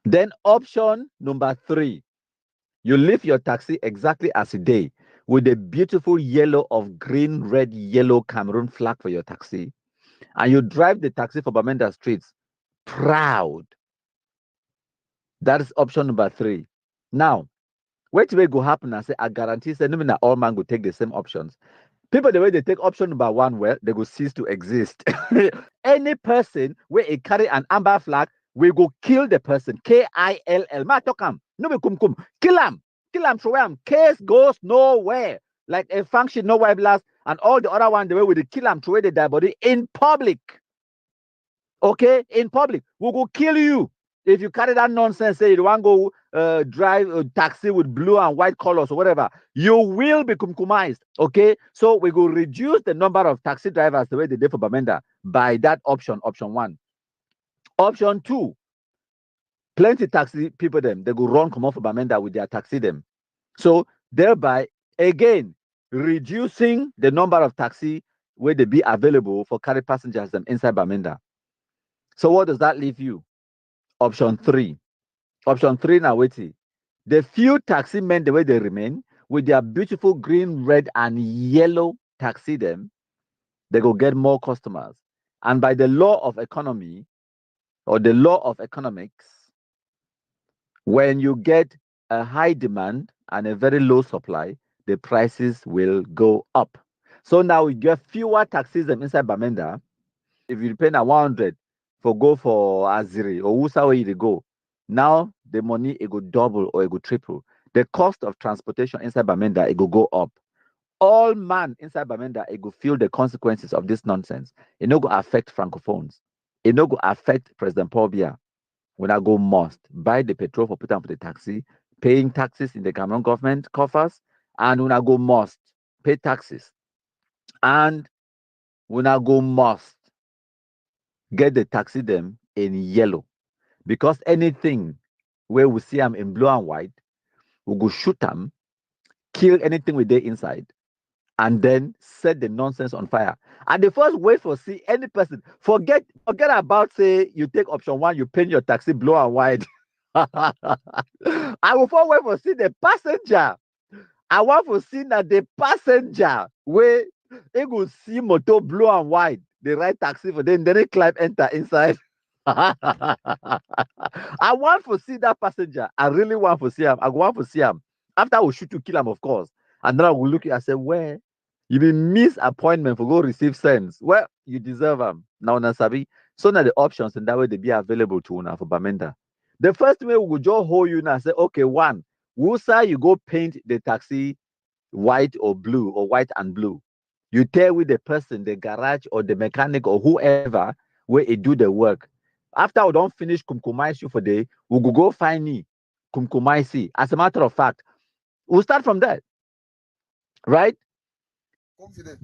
Then option number three, you leave your taxi exactly as a day with a beautiful yellow of green, red, yellow Cameroon flag for your taxi. And you drive the taxi for Bamenda streets proud. That is option number three. Now, what will go happen? I say, I guarantee that no matter all man will take the same options. People, the way they take option number one, well, they will cease to exist. Any person where they carry an amber flag, we go kill the person. K-I-L-L. Ma talk am. No be kum. Kill him. Kill him. Throw him. Case goes nowhere. Like a function, nowhere blast, and all the other one, the way we kill him, throw the dead body in public. Okay, in public, we will kill you if you carry that nonsense. Say you want to go drive a taxi with blue and white colors or whatever. You will be kumkumized. Okay, so we will reduce the number of taxi drivers the way they did for Bamenda by that option. Option one. Option two. Plenty taxi people them they go run come off for Bamenda with their taxi them. So thereby again reducing the number of taxi where they be available for carry passengers them inside Bamenda. So what does that leave you? Option three. Option three now waiting. The few taxi men the way they remain with their beautiful green, red, and yellow taxi them, they go get more customers. And by the law of economy or the law of economics, when you get a high demand and a very low supply, the prices will go up. So now we get fewer taxis them inside Bamenda. If you pay now 100 for go for Aziri or Usa where you go, Now the money it go double or it go triple. The cost of transportation inside Bamenda it go up. All man inside Bamenda it go feel the consequences of this nonsense. It no go affect francophones. It no go affect President Paul Biya. When I go must buy the petrol for put on for the taxi, paying taxes in the Cameroon government coffers, and when I go must pay taxes. And when I go must get the taxi them in yellow. Because anything where we see them in blue and white, we go shoot them, kill anything with there inside, and then set the nonsense on fire. And the first wait for see any person, forget about say you take option one, you paint your taxi blue and white. I will first wait for see the passenger. I want to see that the passenger where he go see motor blue and white, the right taxi for them, then they climb enter inside. I want to see that passenger. I really want to see him. I want to see him. After I will shoot to kill him, of course. And then I will look at and say, where you be miss appointment for go receive sense. Well, you deserve them. Now, Nasabi, so now the options and that way they be available to una for Bamenda. The first way we will just hold you now and say, okay, one, Wusa, you go paint the taxi white or blue or white and blue. You tell with the person, the garage or the mechanic or whoever where it do the work. After we don't finish kumkumaisi for the, we will go find me kumkumaisi. As a matter of fact, we'll start from that. Right? Confident.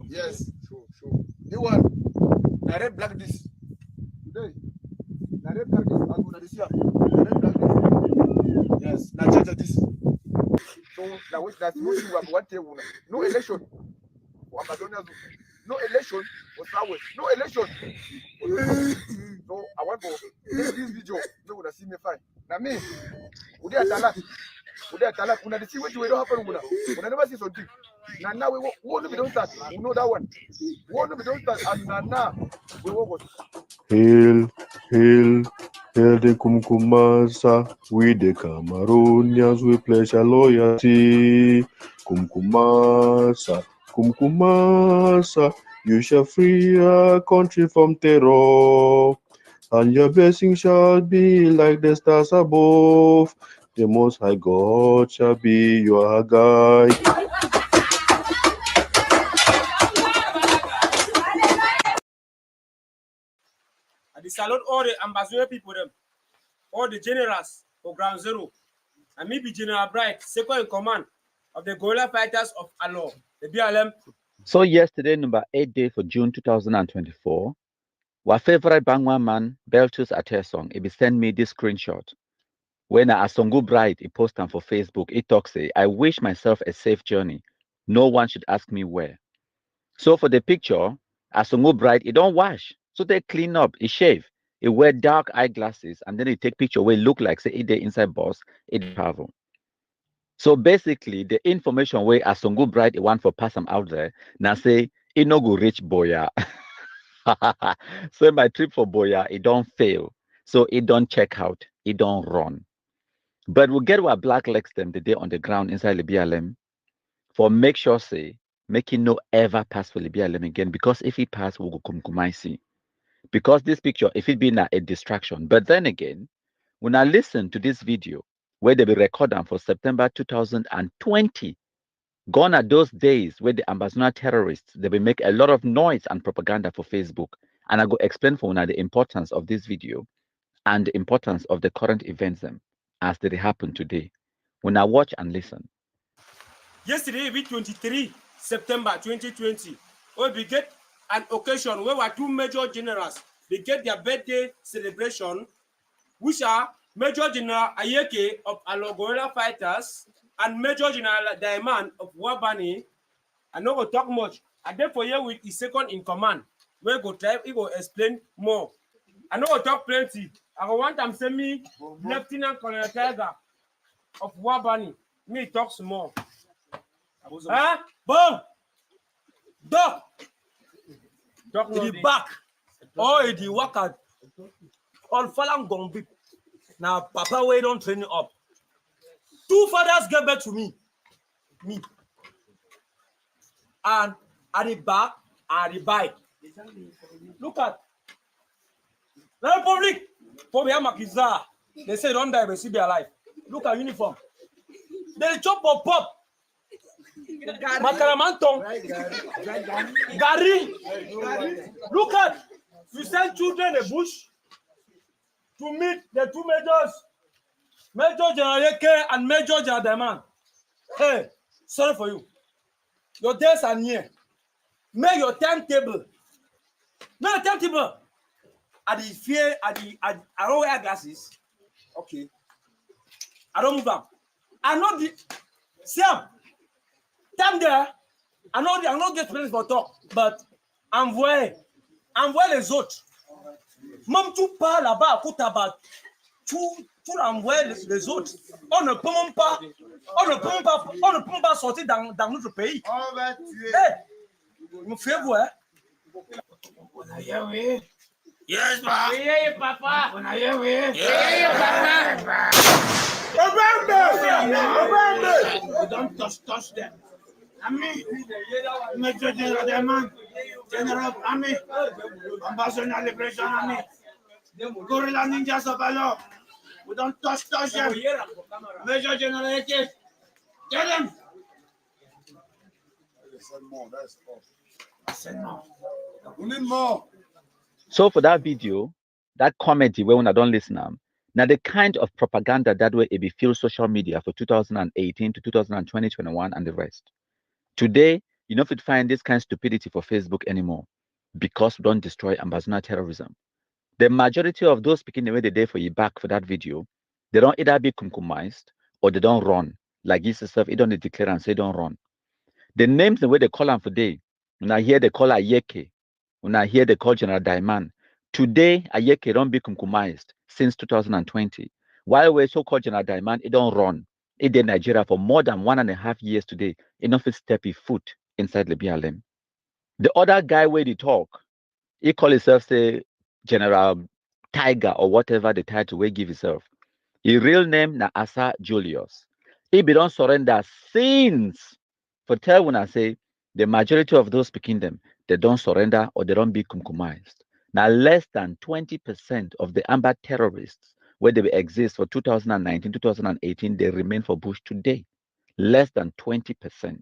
Yes. Sure. The one. I read black this. Today. I read black this. I'm gonna see. I read black this. Yes. Now change this. So now which that's no you have one day. No election. No election was ours. No election. So I want to make this video. No gonna see me fine. Now me. Would they attack? Una the see what you don't happen. Una never see something. Now we won't be don't start. We know that one. Won't be don't start. And now we won't. Hail, hail, hail the Kumkumasa, we the Cameroonians, we pledge our loyalty. Kumkumasa, Kumkumasa, you shall free our country from terror, and your blessing shall be like the stars above. The Most High God shall be your guide. I salute all the ambassador people, them, all the generals for Ground Zero. And me be General Bright, second in command of the guerrilla fighters of Allah, the BLM. So yesterday, number 8 day for June 2024, our favorite Bangwa man, Beltus Atesong, he be send me this screenshot. When a Asongu bride, he post them for Facebook, he talks, say, I wish myself a safe journey. No one should ask me where. So for the picture, Asongu bride, he don't wash. So they clean up, he shave, he wear dark eyeglasses, and then he take picture where he look like, say, he dey inside bus, he travel. So basically, the information where Asongu bride, he want for pass them out there, now say, he no go reach Boya. So my trip for Boya, it don't fail. So it don't check out, it don't run. But we'll get our black legs them the day on the ground inside the BLM for make sure say, make it no ever pass for the BLM again, because if it pass, we'll go kumkumaisi. Because this picture, if it be a distraction. But then again, when I listen to this video, where they be recording for September 2020, gone are those days where the ambassador terrorists, they will make a lot of noise and propaganda for Facebook. And I go explain for you the importance of this video and the importance of the current events them as they happen today. When I watch and listen. Yesterday, we 23 September 2020, we get an occasion where our two major generals they get their birthday celebration, which are Major General Ayeke of Alogorilla Fighters and Major General Diamond of Wabani. I know we'll talk much. And therefore, here with his second in command, we go try, he will explain more. I know we'll talk plenty. I want them send me Lieutenant Colonel Tiger of Wabani. Me talk some more. Huh? Boom! Doc! Doc no the back. Oh, the workout. All Falang Gombi. Now, Papa, we don't train you up. Two fathers get back to me. And at the back, at the bike. Look at La Republic, for Makiza, they say don't die, but still be alive. Look at uniform. They chop or pop. Makaramanton. Gary. Look at, you send children in the bush to meet the two majors, Major General Eke and Major General Diamond. Hey, sorry for you. Your days are near. Make your timetable. Make your timetable. I don't wear glasses. Okay. I don't move on. I know the Sam. Time there. I know get place for talk, but envoyez les autres. Même tu parles là-bas, écoute là-bas, tu envoies les autres. On ne peut même pas sortir dans notre pays. On va tuer. Hey, me fais voir. Yes, papa. Oui, papa. Yes, papa. You don't touch them. Ami, Major General Diamond, General Army, Ambassador Liberation Army, Gorilla Ninjas of Allah. We don't touch them. Major General Eke, tell them. We need more. So for that video, that comedy where when I don't listen, now the kind of propaganda that way it be feel social media for 2018 to 2020, 21 and the rest. Today, you know if you find this kind of stupidity for Facebook anymore because we don't destroy Ambazona terrorism. The majority of those speaking the way they did for you back for that video, they don't either be compromised or they don't run. Like this stuff, it don't declare and say don't run. The names the way they call them for day, when I hear they call Ayeke, when I hear they call General Diamond, today Ayeke don't be compromised since 2020. While we're so-called General Diamond, it don't run. It did Nigeria for more than 1.5 years today. Enough is step his foot inside the BLM. The other guy where they talk, he call himself say General Tiger or whatever the title we give himself. His real name na Asa Julius. He be don't surrender since. For tell when I say the majority of those speaking them, they don't surrender or they don't be compromised. Now less than 20% of the Amba terrorists where they exist for 2019, 2018, they remain for Bush today. Less than 20%.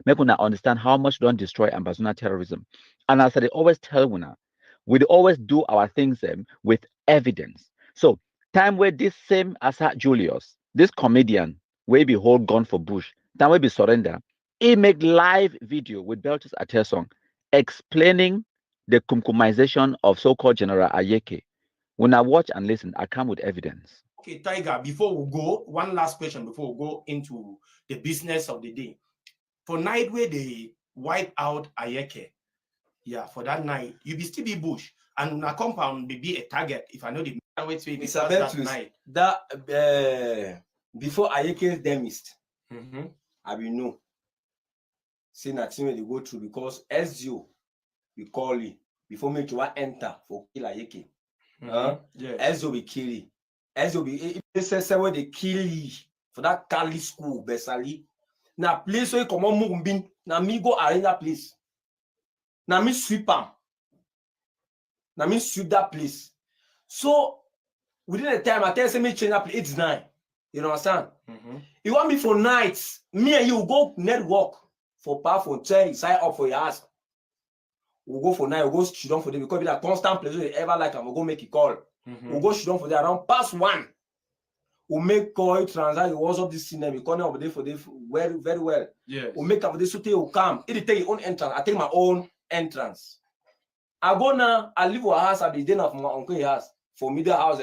Make una understand how much don't destroy Ambazona terrorism. And as I always tell una, we always do our things with evidence. So time where this same Asa Julius, this comedian, where be hold gun for Bush, time where be surrender, he make live video with Beltis Atesong explaining the compromisation of so-called General Ayeke. When I watch and listen, I come with evidence. Okay, Tiger, before we go, one last question before we go into the business of the day. For night where they wipe out Ayeke, yeah, for that night, you be still be Bush. And a compound may be a target if I know the way to be that night. That before Ayeke demist, I will know. Say nothing when they go through because SGO we call it before me to enter for kill Ayeke. SGO we kill it. SGO be say where they kill you for that Kali school, Besali. Na place where you come on Mugumbin, na me go arena place. Na me sweep am. Na me sweep that place. So within the time I tell you me change that place, it's 9. You understand? You want me for nights, me and you go network for powerful chain, sign up for your ass. We'll go for night, we'll go shoot down for them because it's a constant place you ever like and we'll go make a call. We'll go shoot down for them around past 1. We'll make call, transact, it was up this cinema, we call over there for them very, very well. Yes. We'll make up this so will come. It take your own entrance. I take my own entrance. I go now, I leave our house at the dinner of my uncle's house for middle house.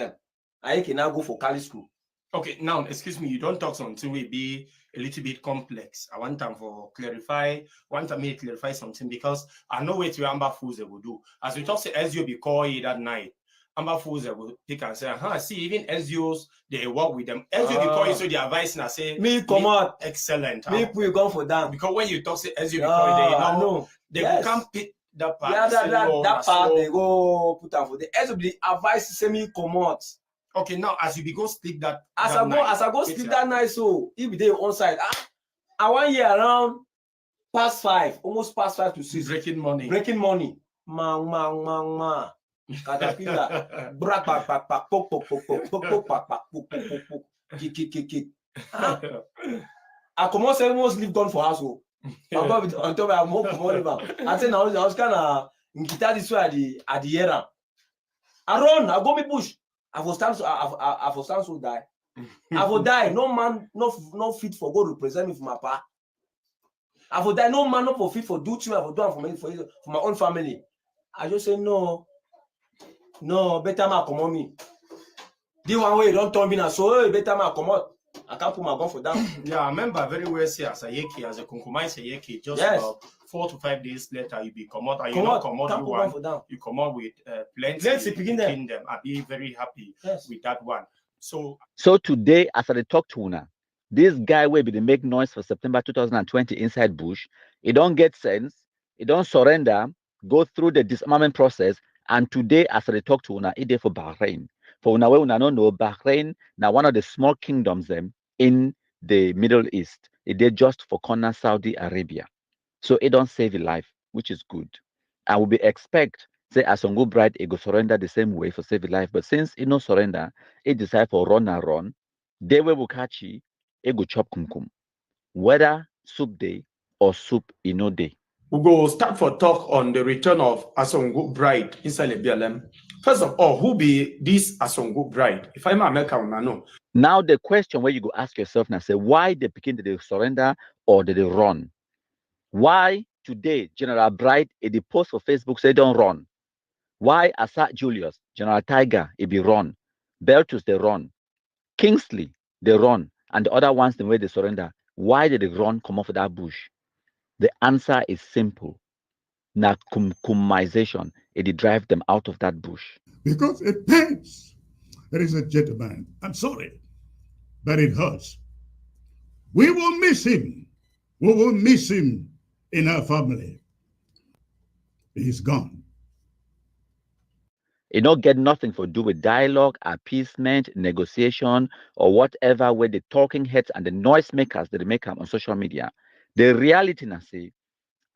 I can now go for Cali school. Okay, now excuse me, you don't talk something will be a little bit complex. I want time for me to clarify something because I know what Amba Fools will do. As we talk to SEO be called that night, Amba Fools will pick and say, see, even SEOs, they work with them. SEO be call you so the advice and I say me come out excellent. Me we go for that. Because when you talk to SEO be call they know they will come pick that part. Yeah, that part they go put on for the SEO the advice say me come out. Okay, now as you be go sleep that as I go sleep that night, so if they on side, I 1 year around past 5, almost past 5 to 6. Breaking money. Man. Caterpillar, brak, bak, bak, bak, pok, pok, pok, pok, pok, pok, bak, bak, pok, pok, pok, pok, kick. I come on, almost live gone for house. Papa with on top of more commodity. I said now I was kind of guitar this way at the era. I run, I go me push. I will stand so I will stand so die. I will die. No man, no fit for God represent me for my pa. I will die. No man, no for fit for do to me. I will do for me for my own family. I just say no, better man come on me. The one way don't turn me now. So better man come on. I can't put my gun for down. Yeah, I remember very well say as a Yeki, as a Kunkumai Yeki, just Yes. about 4 to 5 days later, you be come out and Come you out, don't come out can't you put one, gun for down. you come out with plenty Picking them. I be very happy Yes. with that one. So today, as I talk to una, this guy will be the make noise for September 2020 inside bush. It don't get sense. It don't surrender. Go through the disarmament process. And today, as I talk to una, it day for Bahrain. For una, una no know Bahrain now one of the small kingdoms in the Middle East. It did just for corner Saudi Arabia. So it don't save a life, which is good. And we be expect say as a good bride, it go surrender the same way for save a life. But since it no surrender, it decide for run and run. They will catch it go chop kumkum. Whether soup day or soup no day. we go start for talk on the return of Asongo bride inside the BLM. First of all, who be this Asongo bride? If I'm American, I know. Now the question where you go ask yourself now, say why they begin to surrender or did they run? Why today General Bright in the post for Facebook say don't run? Why Asad Julius, General Tiger, it be run? Beltus they run. Kingsley they run. And the other ones the way they surrender. Why did they run come off of that bush? The answer is simple. Now kumkumization, it drive them out of that bush. Because it pains. Ladies and gentlemen, I'm sorry, but it hurts. We will miss him. We will miss him in our family. He's gone. It don't get nothing for do with dialogue, appeasement, negotiation, or whatever where the talking heads and the noisemakers that they make up on social media. The reality now say,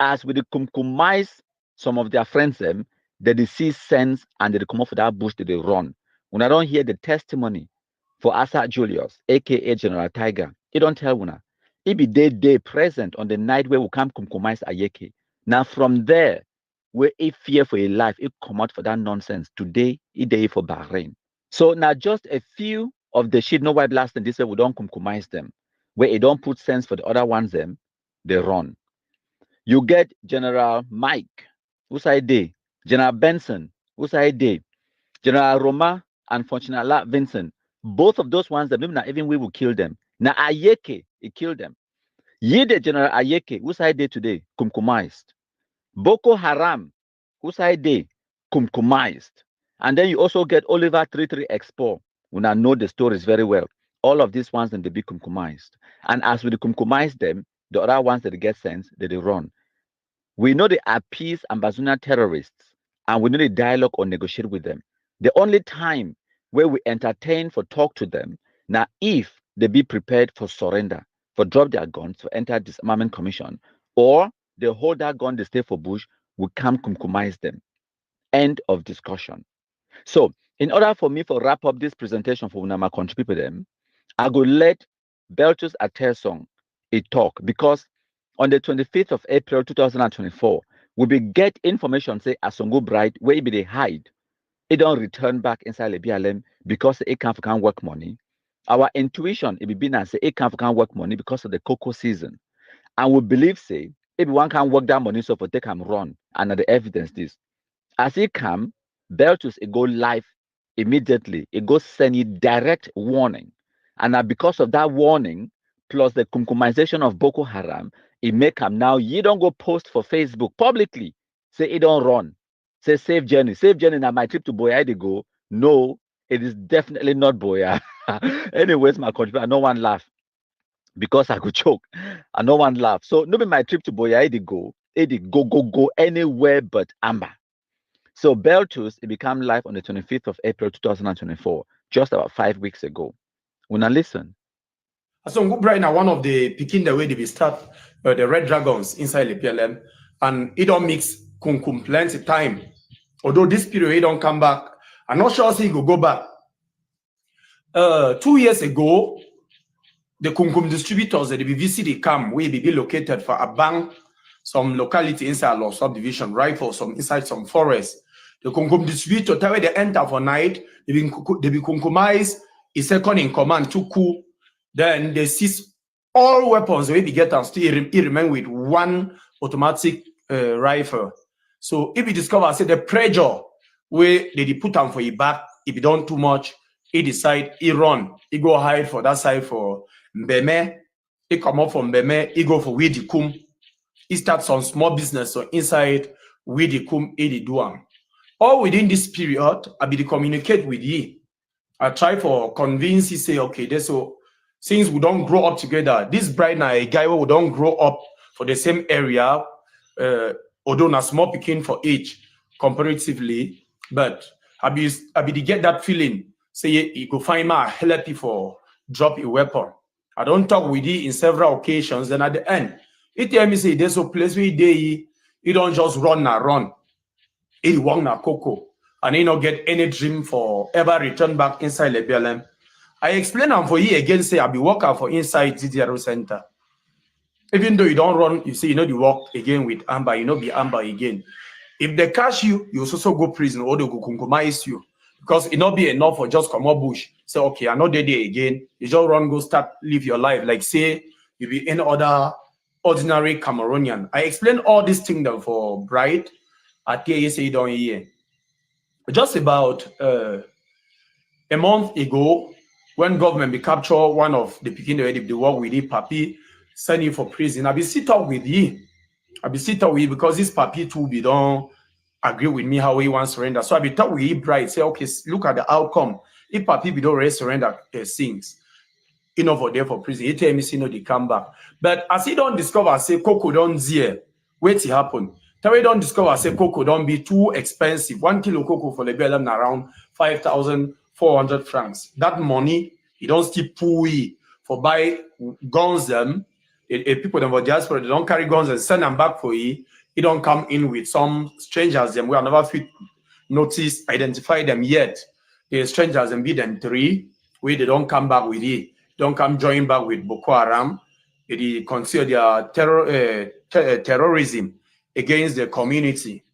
as we kumkumize some of their friends them, they see sense and they come off of that bush that they run. When I don't hear the testimony for Asad Julius, aka General Tiger, it don't tell una. It be day present on the night where we come kumkumize Ayeke. Now from there, where it fear for a life, it come out for that nonsense. Today, it day for Bahrain. So now just a few of the shit no white blast and this way we don't kumkumize them. Where it don't put sense for the other ones them, they run. You get General Mike, who's I day, General Benson, who's I day, General Roma, and Fortunately Vincent. Both of those ones that maybe not even we will kill them. Now Ayeke, it killed them. Yede General Ayeke, who's I day today, kumkumized. Boko Haram, who's I day, kumkumized. And then you also get Oliver 33 Expo. We now know the stories very well. All of these ones then they be kumkumized. And as we kumkumize them, the other ones that they get sense, they run. We know they appease Ambazuna terrorists, and we know they dialogue or negotiate with them. The only time where we entertain for talk to them, now if they be prepared for surrender, for drop their guns, for enter disarmament commission, or they hold that gun, they stay for bush, we can kumkumize them. End of discussion. So, in order for me to wrap up this presentation for Unama country people them, I go let Beltus Atesong a talk because on the 25th of April 2024, we be get information say Asongo Bright where be they hide. It don't return back inside the BLM because it can't work money. Our intuition it be been say it can't work money because of the cocoa season. And we believe say if one can work that money so for take and run and the evidence this. As it come, Beltus it go live immediately. It goes send you direct warning. And now because of that warning, plus the kumkumization of Boko Haram, it make them now you don't go post for Facebook publicly. Say it don't run. Say safe journey. Safe journey now my trip to Boya they go. No, it is definitely not Boya. Anyways, my country, I no one laugh because I could choke. I no one laugh. So no be my trip to Boya they go. It go anywhere but Amba. So Beltus it became live on the 25th of April 2024, just about 5 weeks ago. When I listen. Asongo Bright now one of the picking the way they be start the Red Dragons inside the PLM, and it don't mix kumkum plenty time Although this period he don't come back, I'm not sure he go back. 2 years ago, the Kumkum distributors that the BVC come will be located for a bank, some locality inside our subdivision, right, for some inside some forest. The Kumkum distributor, tell they enter for night, they be Kumkumize, is second in command to coup. Then they seize all weapons we be get and still remain with one automatic rifle. So if you discover, say the pressure where they put on for your back, if you don't too much, he decide he run, he go hide for that side for Mbeme, he come up from Mbeme, he go for Widikum, he start some small business so inside Widikum, he do am. All within this period, I be to communicate with ye. I try for convince he say, okay, this so since we don't grow up together, this bride now a guy who don't grow up for the same area, although not small picking for age comparatively, but I be to get that feeling. Say you go find my help for drop a weapon. I don't talk with you in several occasions. Then at the end, he tell me say there's a place where he don't just run na run. He won na cocoa. And he not get any dream for ever return back inside the BLM. I explain them for you again, say I be working for inside DDRO Center. Even though you don't run, you say you know the work again with Amba, you know be Amba again. If they catch you, you also go prison or they go compromise you. Because it not be enough for just come up bush. Say, okay, I'm not there again. You just run, go start, live your life. Like say, you be any other ordinary Cameroonian. I explain all these things for Bright at TASA down here. Just about a month ago, when government be capture one of the Peking already the work with it, Papi, send him for prison. I be sit up with you. I be sit up with you because this Papi too be don't agree with me how he wants to surrender. So I be talk with him bright, say, okay, look at the outcome. If Papi be don't really surrender things, you know, for there for prison, he tell me, see, no, they come back. But as he don't discover, say, Coco don't zear, wait it happen. Tell he don't discover, say, Coco don't be too expensive. 1 kilo Coco for the BLM around 5,400 francs. That money, he don't still pull for buy guns them. People them for diaspora, they don't carry guns and send them back for you. He don't come in with some strangers them. We have never fit notice, identify them yet. The strangers and be them 3, where they don't come back with it. Don't come join back with Boko Haram. They consider their terrorism against the community.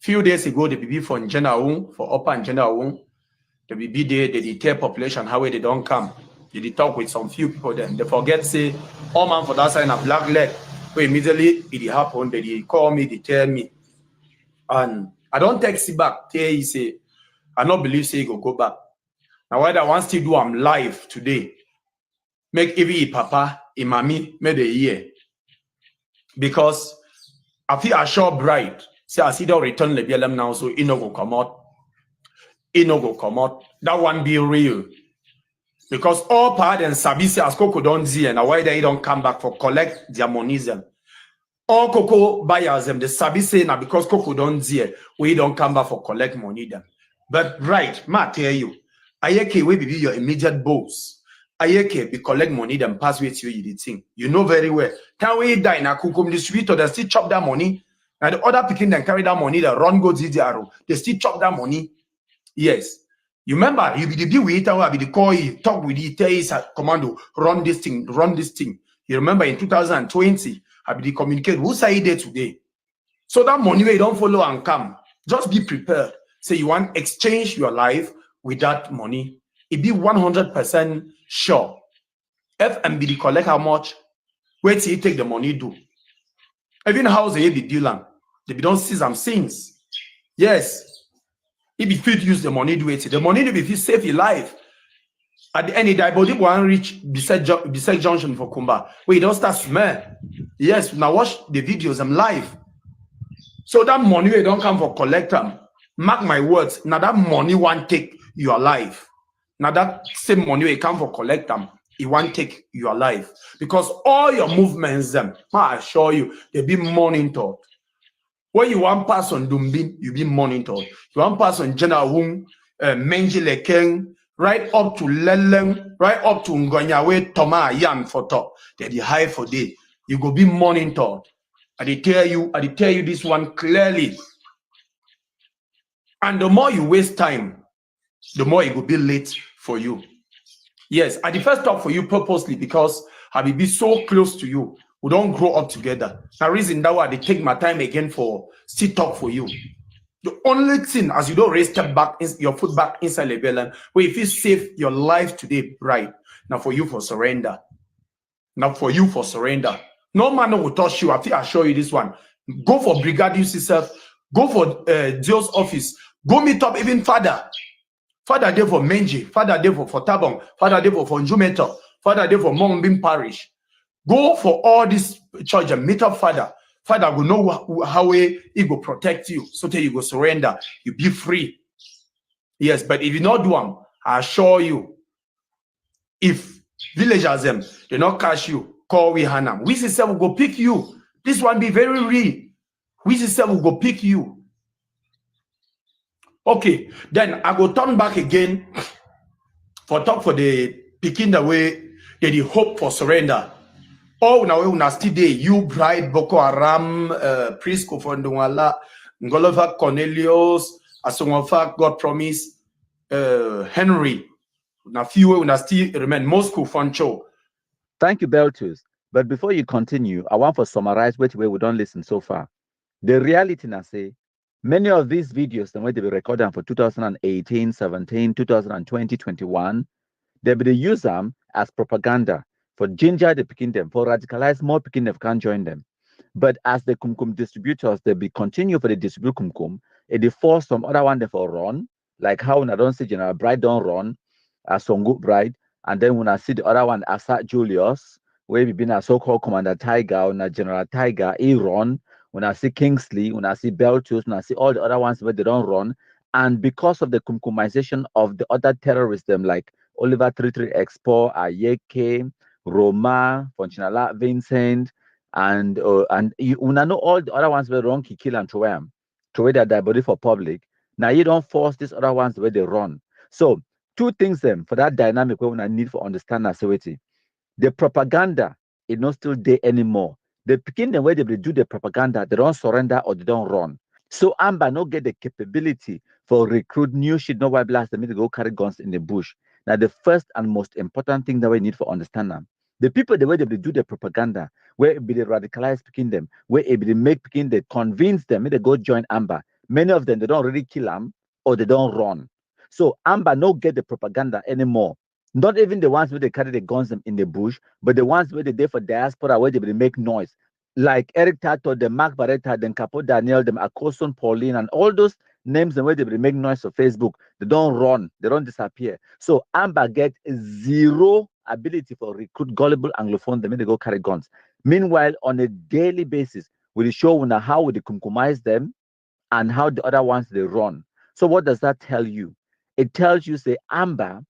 Few days ago, the BB for Njenaung, for Upper Njenaung, the BB there, they deter population, how they don't come. They talk with some few people then. They forget, say, all man for that side of black leg. So immediately it happened, they call me, they tell me. And I don't text it back. Tell you say, I don't believe say he go back. Now why I want to do I'm live today. Make every papa, a mommy, made a year. Because I feel a sure bright. Say I see don't return the BLM now, so it no go come out. It no go come out. That one be real. Because all part and Sabisi as Coco don't see and why they don't come back for collect their monies them. All Coco buyers them, the Sabisi now because Coco don't see we don't come back for collect money them. But right, ma tell you, Ayeke will be your immediate boss. Ayeke be collect money them pass with you the thing. You know very well. Can we die now? Kukum distributor they still chop that money. Now the other picking then carry that money, the run go DDRO. They still chop that money. Yes. You remember, you be the deal with it, I be the call you, talk with it, tell his commando, run this thing, run this thing. You remember in 2020, I be the communicate, who say there today? So that money where you don't follow and come, just be prepared. Say you want exchange your life with that money. It be 100% sure. FMBD collect how much? Wait till you take the money do. Even house they be dealing. They be don't see some things. Yes. If you fit use the money, do it. The money to be fit save your life. At the end of the day, body one reach beside junction for Kumba. Where you don't start smell. Yes, now watch the videos. I'm live. So that money you don't come for collect them. Mark my words. Now that money won't take your life. Now that same money you come for collect them, it won't take your life because all your movements them. I assure you, they be monitored. When you want pass on Dumbin, you be monitored. You want pass on Jenawung, Menjilekeng, right up to Leleng, right up to Ngonyawe, Toma, Yan for top. They're the high for day. You go be monitored. I tell you this one clearly. And the more you waste time, the more it will be late for you. Yes, I the first talk for you purposely because I will be so close to you. We don't grow up together. The reason that why they take my time again for still talk for you. The only thing, as you don't raise step back, your foot back inside the belly, where if you save your life today, right now for you for surrender. Now for you for surrender. No man will touch you. I think I show you this one. Go for brigadier yourself. Go for Dio's office. Go meet up even father. Father there for Menji. Father there for Tabong. Father there for Njumeto. Father there for Mongbin Parish. Go for all this church and meet up father. Father will know how he will protect you. So that you go surrender. You be free. Yes, but if you not do them, I assure you, if villagers them, they not catch you, call we Hanam. We say will go pick you. This one be very real. We say will go pick you. Okay, then I go turn back again for talk for the picking the way they the hope for surrender. Oh, now we still there. You bride Boko Haram, Prisco Fondungala, Ngolova Cornelius, Asongofa, God promise, Henry. Now few we still remain Moscow Foncho. Thank you, Beltus. But before you continue, I want to summarize which way we don't listen so far. The reality now say, many of these videos, the way they be recorded for 2018, 17, 2020, 21, they be use them as propaganda for ginger the picking them, for radicalize more picking them can join them. But as the kumkum distributors, they be continue for the distribute kumkum, and they force some other one they for run, like how when I don't see General Bride don't run, as some good bride, and then when I see the other one, Asat Julius, where we been a so-called Commander Tiger, when I General Tiger, he run, when I see Kingsley, when I see Beltus, when I see all the other ones where they don't run, and because of the kumkumization of the other terrorists, them like Oliver 33 Expo, Ayeke, Roma, Fonchinala, Vincent, and you know all the other ones were wrong, he kill and throw them, throw their body for public. Now you don't force these other ones where they run. So two things them for that dynamic where I need for understand activity. The propaganda is not still there anymore. They begin the way they do the propaganda, they don't surrender or they don't run. So Amba no get the capability for recruit new shit, no white blast them to go carry guns in the bush. Now the first and most important thing that we need for understand them. The people the way they do the propaganda, where it be the radicalized picking them, where it be the make picking they convince them, they go join Amba. Many of them they don't really kill them or they don't run. So Amba no get the propaganda anymore. Not even the ones where they carry the guns them in the bush, but the ones where they there for diaspora where they make noise. Like Eric Tato, the Mark Barretta, then Capo Daniel, them Akoson Pauline, and all those names and where they make noise on Facebook, they don't run, they don't disappear. So Amba get zero ability for recruit gullible Anglophone, they go carry guns. Meanwhile, on a daily basis, we show how we compromise them and how the other ones they run. So what does that tell you? It tells you, say, Amba,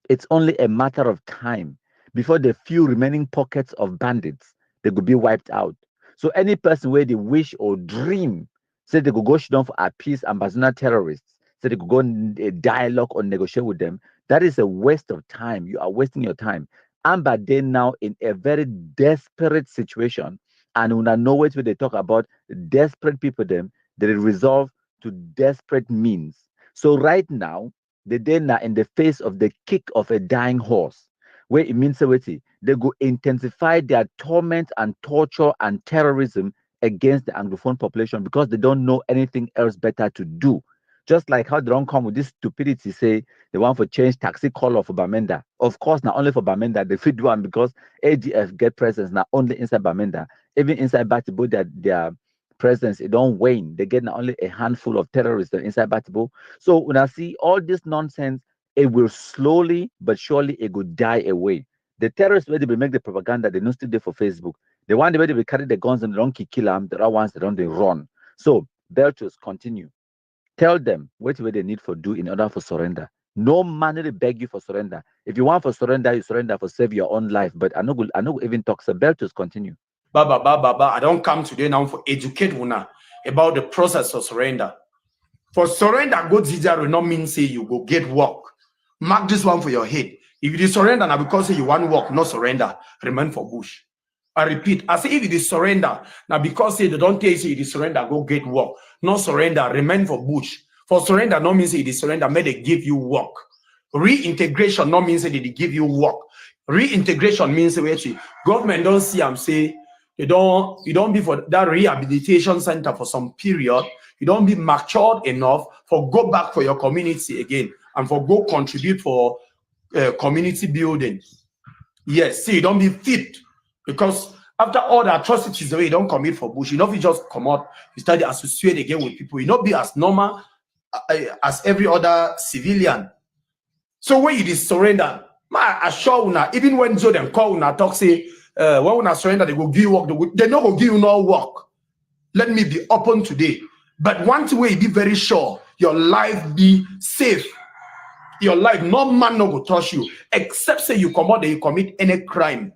it's only a matter of time before the few remaining pockets of bandits, they could be wiped out. So any person where they wish or dream, say they could go down for appease Ambazona terrorists, say they could go in a dialogue or negotiate with them, that is a waste of time. You are wasting your time. Amba they now in a very desperate situation. And when I know what they talk about, desperate people them, they resolve to desperate means. So right now, they're now in the face of the kick of a dying horse, where it means they go intensify their torment and torture and terrorism against the Anglophone population because they don't know anything else better to do. Just like how they don't come with this stupidity, say they want to change taxi color for Bamenda. Of course, not only for Bamenda, they fit do one because AGF get presence not only inside Bamenda, even inside Batibo, their presence, it don't wane. They get not only a handful of terrorists inside Batibo. So when I see all this nonsense, it will slowly but surely it will die away. The terrorists where they will make the propaganda, they don't still there for Facebook. The one where they will carry the guns and they don't kill them, the other ones they don't they run. So Beltus, continue. Tell them what they need for do in order for surrender. No man will beg you for surrender. If you want for surrender, you surrender for save your own life. But I know even talk. So Beltus, continue. I don't come today now for educate una about the process of surrender. For surrender, go Zizia will not mean say you go get work. Mark this one for your head. If you surrender now because say you want work, no surrender, remain for bush. I repeat, I say if it is surrender, now because say they don't tell you say it is surrender, go get work. No surrender, remain for bush. For surrender, no means it is surrender, may they give you work. Reintegration, no means that they give you work. Reintegration means actually government don't see and say you don't be for that rehabilitation center for some period. You don't be matured enough for go back for your community again and for go contribute for community building. Yes, see, you don't be fit because after all the atrocities the way you don't commit for bush, you know, if you just come out, you start to associate again with people, you not be as normal as every other civilian. So when you surrender, I assure una, even when Joe them call una talk say, when una surrender, they will give you work, they not go give you no work. Let me be open today. But one way be very sure, your life be safe. Your life, no man no go touch you, except say you come out and you commit any crime.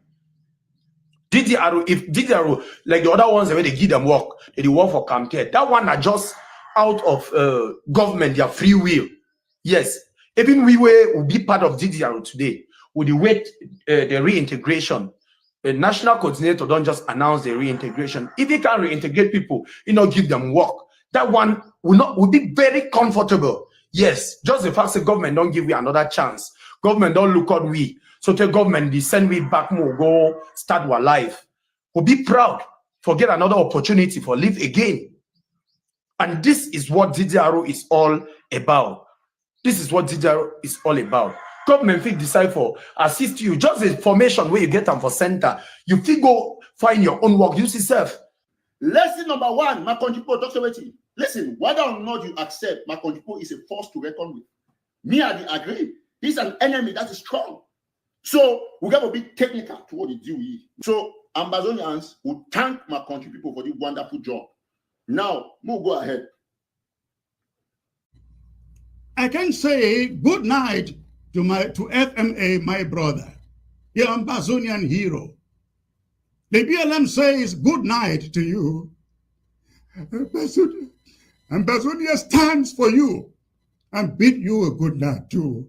DDRO, if DDRO, like the other ones where they give them work, they work for campaign. That one are just out of government, their free will. Yes. Even we will be part of DDRO today. With the wait the reintegration. The national coordinator don't just announce the reintegration. If you can reintegrate people, you know, give them work. That one will be very comfortable. Yes, just the fact that government don't give you another chance. Government don't look at we. So the government, they send we back more, go start our life. We'll be proud, forget another opportunity for live again. And this is what DDRO is all about. This is what DDRO is all about. Government will decide for assist you. Just the information where you get them for center. You feel go find your own work. Use yourself. Lesson number one, my country people, Dr. Weti. Listen, whether or not you accept my country people is a force to reckon with. Me, I agree. He's an enemy that is strong. So we got to be technical to what they do. So Ambazonians will thank my country people for the wonderful job. Now, we'll go ahead. I can say good night to FMA, my brother, the Ambazonian hero. The BLM says good night to you. Ambazonia stands for you and bid you a good night too.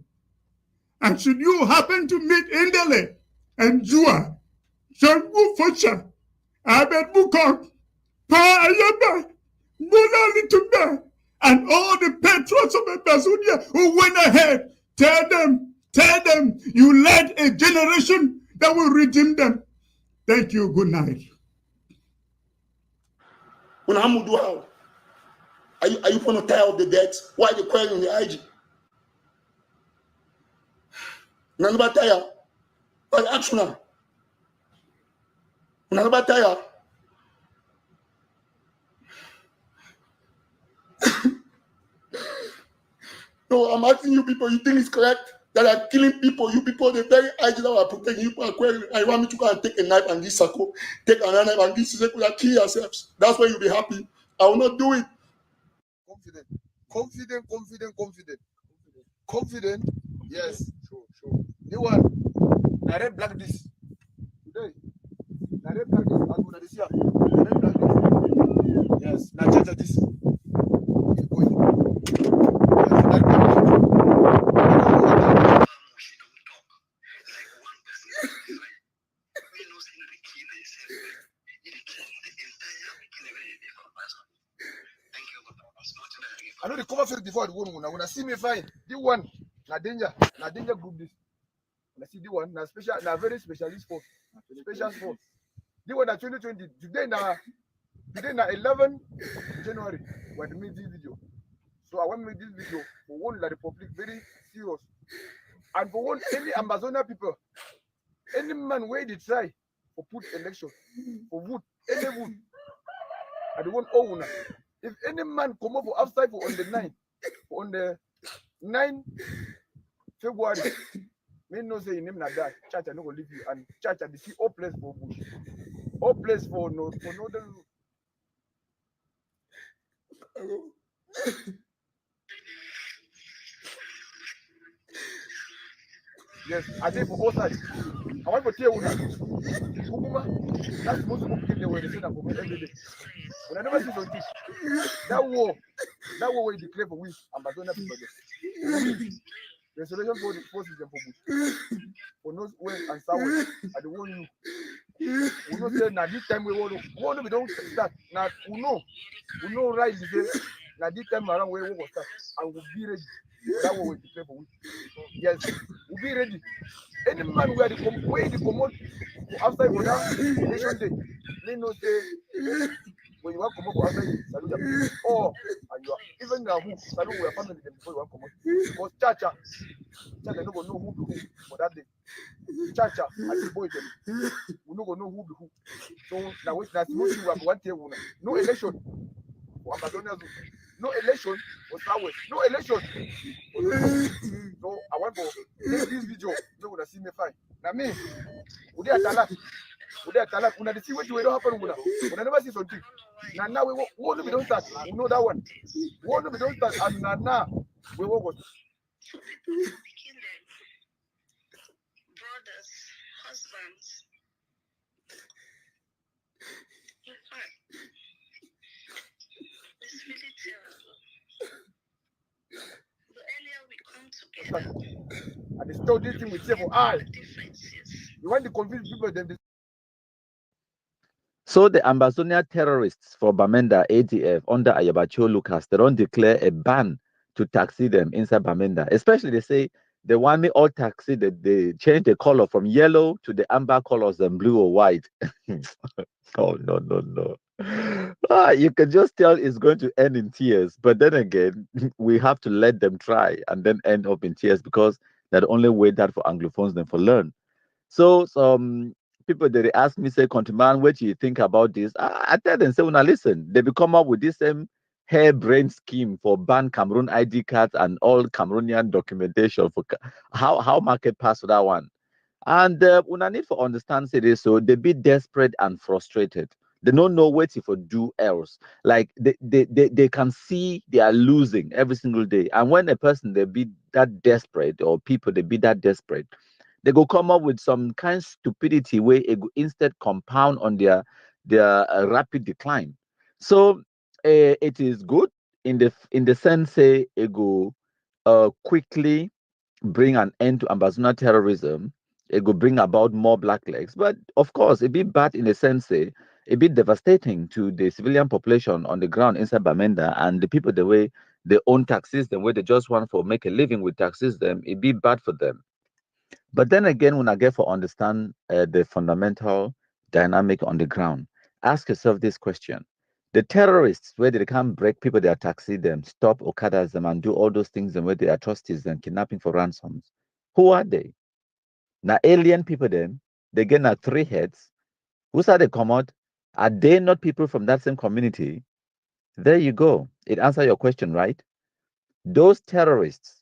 And should you happen to meet Indele and Jua, Shangu Focha, Abed Bukok, Pa Ayaba, Mula Litumba, and all the patrons of Ambazonia who went ahead, tell them, you led a generation that will redeem them. Thank you. Good night. Are you going to tire of the debt? Why are you crying on the IG? None about tire. But action. None about tire. No, I'm asking you people, you think it's correct that are killing people? You people, the very IG that are protecting you people are crying. I want me to go and take a knife and this circle, take another knife and this circle and kill yourselves. That's why you'll be happy. I will not do it. Confident. Yes. Sure. New one. I read black this today. I read black this. I'm gonna this year. I read black this. Yes. Now judge this. I know the cover fake before the one. When I see me fine, the one, na danger group this. When I see the one, na special, na very specialist force, special force. The one na 2020. Today na 11 January when I made this video. So I want to make this video for one la Republic very serious, and for one any Amazonia people, any man where they try for put election for vote, any vote, I don't want owner. If any man come up for outside for on the 9 February, me no say him like that. Church I no go leave you, and church I see all place for bush, all place for no. Yes, I did for all sides. I want to tell you that. That's most people get there when they say that for me every day. When I never see on this, that war we declare for we Amazonia people. Restoration for the forces and for bush. For north, west, and south, I don't want you. We don't say now this time we don't start. Now we know right today. Now this time around we will start and we'll be ready. That one will declare for we. Yes, we'll be ready. Any man where the commode outside for that election day, they know say when you want to come up for outside, salute them. Or and you are even now who salute your family them before you want to come up. Because Chacha no go know who be who for that day. Chacha and the boys them, we no go know who be who. So now wait, now smooth you have one table now. No election for Amazonia Zoo. No election for Southwest. No election. So I want to take this video. You would see me fine. Now me, would they attack? Would they attack? When they see what you don't happen, when I never see something. Now we won't be don't start. We know that one. We won't be don't start. And now we won't go. Brothers, husbands. In fact, it's really terrible. The earlier we come together, And they stole this thing with for eye. You want to confuse people then. So the Ambazonia terrorists for Bamenda ADF under Ayabacho Lucas, they don't declare a ban to taxi them inside Bamenda. Especially they say they want me all taxi, they change the color from yellow to the amber colors and blue or white. Oh, no. You can just tell it's going to end in tears. But then again, we have to let them try and then end up in tears because they're the only way that for Anglophones then for learn. So some people they ask me, say, Countryman, what do you think about this? I tell them, say, now listen, they will come up with this same harebrained scheme for ban Cameroon ID cards and all Cameroonian documentation for how market pass for that one. And una need for understand say this, so they be desperate and frustrated. They don't know what to do else. Like they can see they are losing every single day. And when a person they be that desperate or people they be that desperate, they go come up with some kind of stupidity where it go instead compound on their rapid decline. So it is good in the sense say it go quickly bring an end to Ambazonia terrorism. It could bring about more black legs, but of course it be bad in the sense say it be devastating to the civilian population on the ground inside Bamenda and the people the way they own taxis, the way they just want for make a living with taxis, them it be bad for them. But then again, when I get for understand the fundamental dynamic on the ground, ask yourself this question. The terrorists, where they can break people, they are taxi them, stop Okadas them, and do all those things and where they atrocities and kidnapping for ransoms. Who are they? Now, alien people, them, they get now 3 heads. Who's are they come out? Are they not people from that same community? There you go. It answers your question, right? Those terrorists,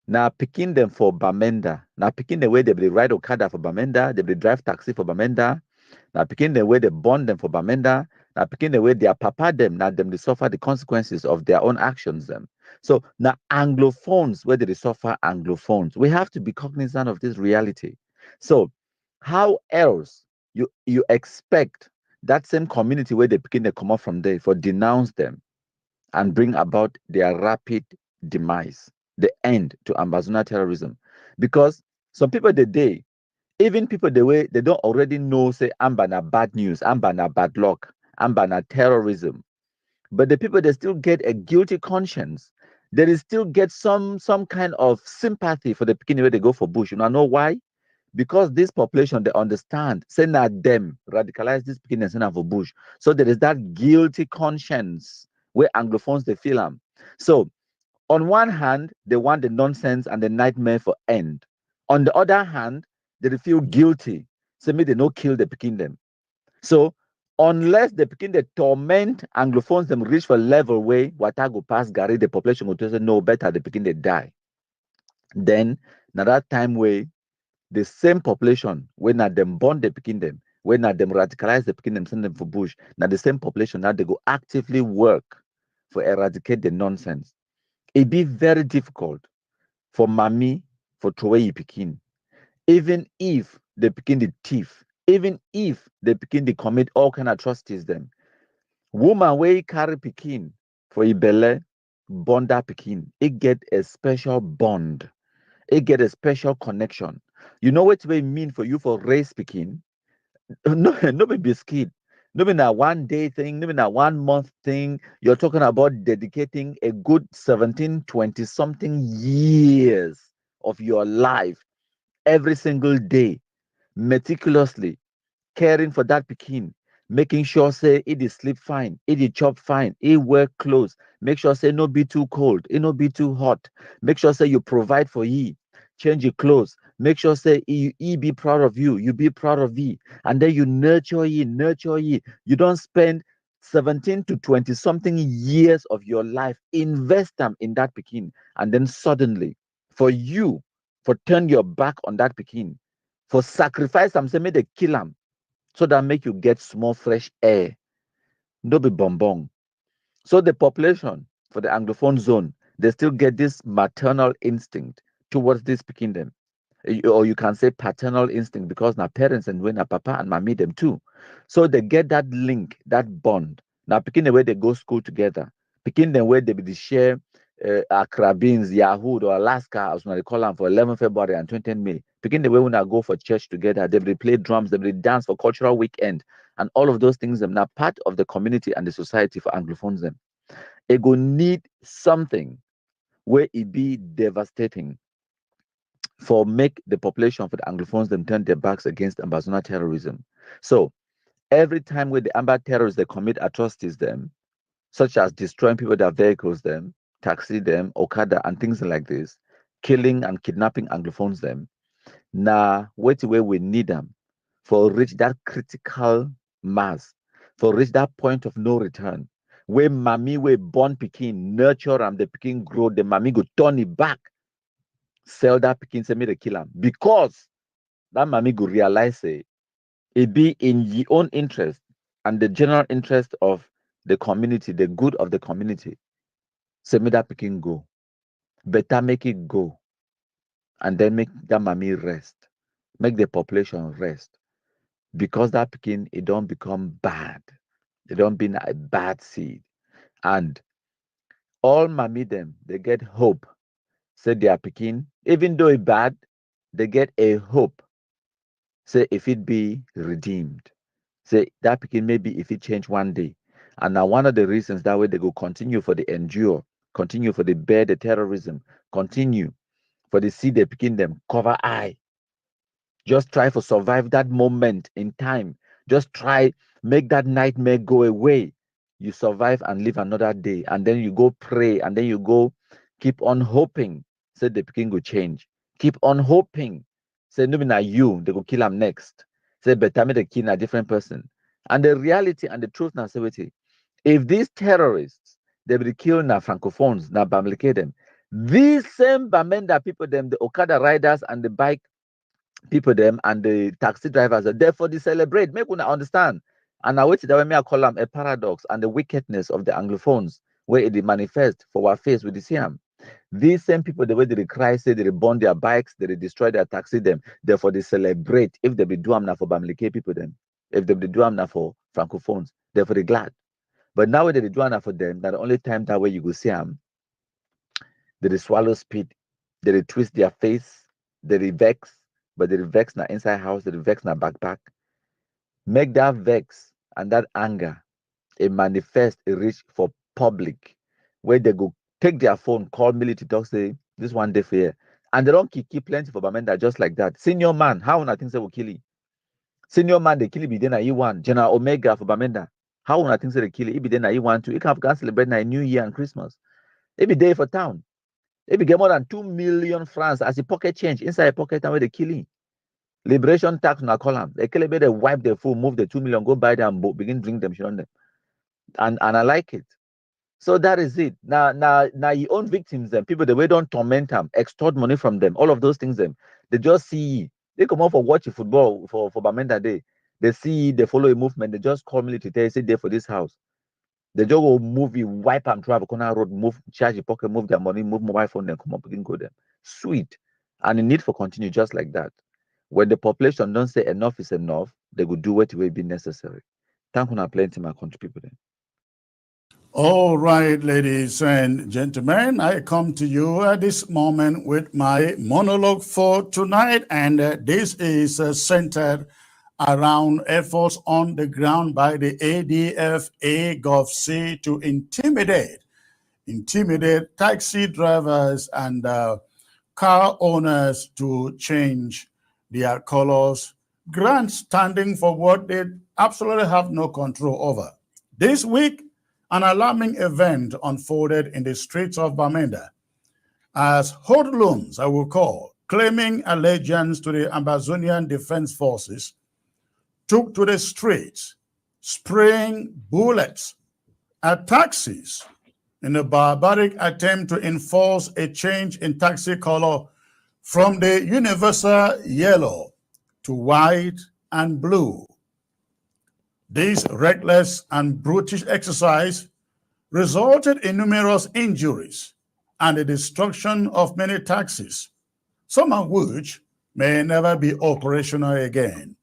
now picking them for Bamenda. Now picking the way they will ride Okada for Bamenda, they will drive taxi for Bamenda. Now picking the way they bond them for Bamenda. Now picking the way they are papa them. Now them they suffer the consequences of their own actions them. So now Anglophones, where they suffer Anglophones. We have to be cognizant of this reality. So how else you expect that same community where they begin to come up from there for denounce them and bring about their rapid demise, the end to Ambazonia terrorism? Because some people they even people the way they don't already know say Amba na bad news, Amba na bad luck, Amba na terrorism. But the people they still get a guilty conscience. They still get some kind of sympathy for the beginning where they go for bush. You know why? Because this population they understand, say not them radicalize this beginning and for bush. So there is that guilty conscience where Anglophones they feel them. So on one hand, they want the nonsense and the nightmare for end. On the other hand, they feel guilty. So maybe they no kill the Pekin them. So unless the Pekin they torment Anglophones them reach for level where Watago pass Gary, the population will say no better the Pekin they die. Then now that time where the same population when at them born the Pekin them, when at them radicalize the Pekin them, send them for bush. Now the same population now they go actively work for eradicate the nonsense. It be very difficult for mommy for Troy Pekin, even if they begin the thief, even if they begin to commit all kind of atrocities. Them woman way carry Pekin for Ibele, bonda Pekin, it get a special bond, it get a special connection. You know what it mean for you for race Pekin? No, no be biscuit. No be na 1 day thing, no be na 1 month thing. You're talking about dedicating a good 17, 20 something years of your life every single day, meticulously caring for that pikin, making sure say it is sleep fine, it is chop fine, it wear clothes, make sure say no be too cold, it no be too hot, make sure say you provide for ye, change your clothes, make sure say he be proud of you, you be proud of ye, and then you nurture ye, nurture ye. You don't spend 17 to 20 something years of your life, invest them in that pikin, and then suddenly for you, for turn your back on that pikin, for sacrifice them, say make they kill them, so that make you get small fresh air. No be bonbon. So the population for the Anglophone zone, they still get this maternal instinct towards this picking them. Or you can say paternal instinct, because now parents and when papa and mommy them too. So they get that link, that bond. Now picking the way they go school together, picking the way they be the share Accra Beans, Yahoo or Alaska, as they call them, for 11 February and 20 May. Picking the way when I go for church together, they will play drums, they will dance for cultural weekend, and all of those things. Them now part of the community and the society for Anglophones. Them it go need something where it be devastating for make the population for the Anglophones them turn their backs against Ambazona terrorism. So every time with the Amba terrorists they commit atrocities them, such as destroying people their vehicles them, taxi them, Okada and things like this, killing and kidnapping Anglophones them. Now wait where we need them for reach that critical mass, for reach that point of no return. Where mommy we born Pekin, nurture and the Pekin grow, the mommy go turn it back, sell that Pekin, say me the kill him. Because that mommy go realize it be in your own interest and the general interest of the community, the good of the community. Say me that Pekin go. Better make it go. And then make that mommy rest. Make the population rest. Because that Pekin, it don't become bad. It don't be a bad seed. And all mommy them, they get hope. Say they are Pekin, even though it bad, they get a hope. Say if it be redeemed. Say that Pekin maybe if it change one day. And now one of the reasons that way they go continue for the endure, continue for the bear the terrorism, continue for the see the Pekin them cover eye. Just try to survive that moment in time. Just try make that nightmare go away. You survive and live another day, and then you go pray, and then you go keep on hoping. Say the Pekin will change. Keep on hoping. Say no, na you they go kill him next. Say better me the kill a different person. And the reality and the truth now say wait, if these terrorists they will kill na francophones, na bamileke them, these same Bamenda people them, the Okada riders and the bike people them and the taxi drivers are there for the celebrate. Make una understand. And I wait that when I call them a paradox and the wickedness of the Anglophones, where it manifest for our face with the same. These same people, the way they cry, say they burn their bikes, they destroy their taxi them, therefore they celebrate. If they be do now for Bamileke people them, if they be do now for francophones, therefore they glad. But now when they do now for them, that the only time that way you go see them, they swallow spit, they twist their face, they vex, but the vex na inside house, the vex na backpack. Make that vex and that anger a manifest, a reach for public, where they go take their phone, call military, talk, say this one day for here. And they don't keep plenty for Bamenda just like that. Senior man, how una think say will kill you? Senior man, they kill you, be then you one. General Omega for Bamenda. How una think say they kill you? It be then you want to. You can celebrate na New Year and Christmas. It be day for town. It be get more than 2 million francs as a pocket change inside a pocket and where they kill you. Liberation tax na call them. They kill they wipe their food, move the 2 million, go buy them, begin drink them, on them. And I like it. So that is it. Now your own victims, them people the way don't torment them, extort money from them, all of those things, them they just see they come out for watching football for Bamenda Day. They see they follow a movement, they just call military, say there for this house. They just go movie, wipe and travel corner road, move, charge the pocket, move their money, move mobile phone, then come up, begin go them. Sweet. And the need for continue just like that. When the population don't say enough is enough, they will do what will be necessary. Thank you, plenty my country people then. All right, ladies and gentlemen, I come to you at this moment with my monologue for tonight, and this is centered around efforts on the ground by the ADF A-Gov-C to intimidate taxi drivers and car owners to change their colors, grandstanding for what they absolutely have no control over. This week, an alarming event unfolded in the streets of Bamenda as hoodlums, I will call, claiming allegiance to the Amazonian Defense Forces, took to the streets, spraying bullets at taxis in a barbaric attempt to enforce a change in taxi color from the universal yellow to white and blue. This reckless and brutish exercise resulted in numerous injuries and the destruction of many taxis, some of which may never be operational again.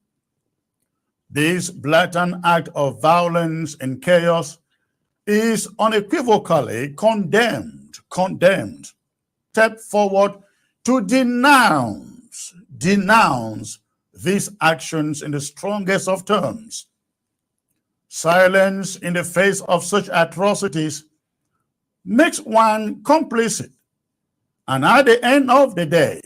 This blatant act of violence and chaos is unequivocally condemned. Step forward to denounce these actions in the strongest of terms. Silence in the face of such atrocities makes one complicit, and at the end of the day,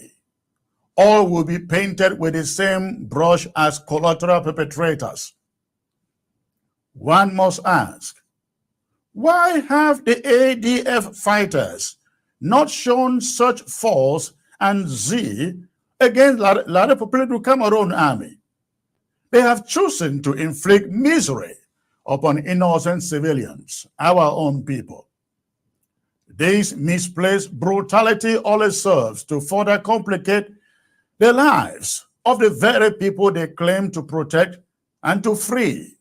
all will be painted with the same brush as collateral perpetrators. One must ask, why have the ADF fighters not shown such force and zeal against La République du Cameroon army? They have chosen to inflict misery upon innocent civilians, our own people. This misplaced brutality always serves to further complicate the lives of the very people they claim to protect and to free.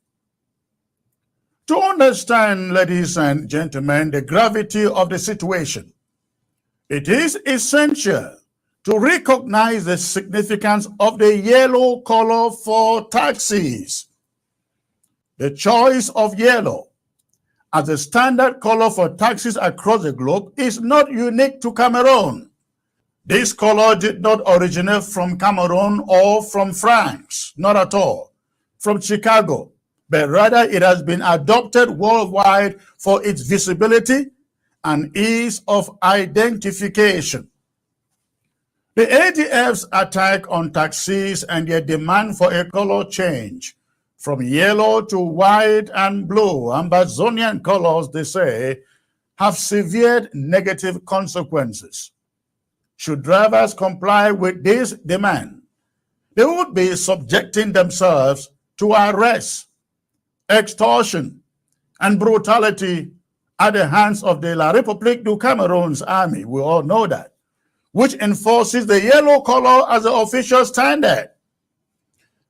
To understand, ladies and gentlemen, the gravity of the situation, it is essential to recognize the significance of the yellow color for taxis. The choice of yellow as the standard color for taxis across the globe is not unique to Cameroon. This color did not originate from Cameroon or from France, not at all, from Chicago, but rather it has been adopted worldwide for its visibility and ease of identification. The ADF's attack on taxis and their demand for a color change from yellow to white and blue, Amazonian colors, they say, have severe negative consequences. Should drivers comply with this demand, they would be subjecting themselves to arrest, extortion, and brutality at the hands of the La République du Cameroon's army. We all know that, which enforces the yellow color as the official standard.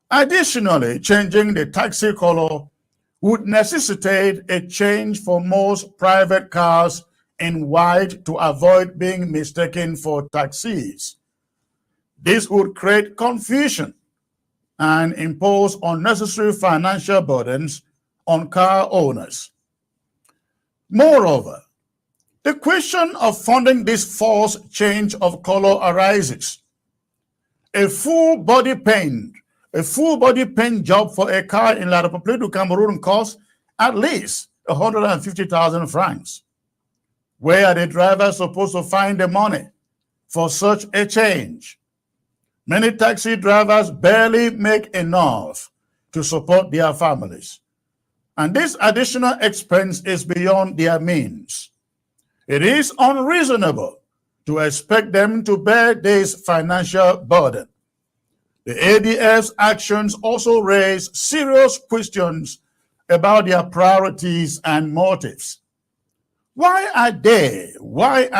Additionally, changing the taxi color would necessitate a change for most private cars in white to avoid being mistaken for taxis. This would create confusion and impose unnecessary financial burdens on car owners. Moreover, the question of funding this forced change of color arises. A full body paint job for a car in La République du Cameroon costs at least 150,000 francs. Where are the drivers supposed to find the money for such a change? Many taxi drivers barely make enough to support their families, and this additional expense is beyond their means. It is unreasonable to expect them to bear this financial burden. The ADF's actions also raise serious questions about their priorities and motives. Why are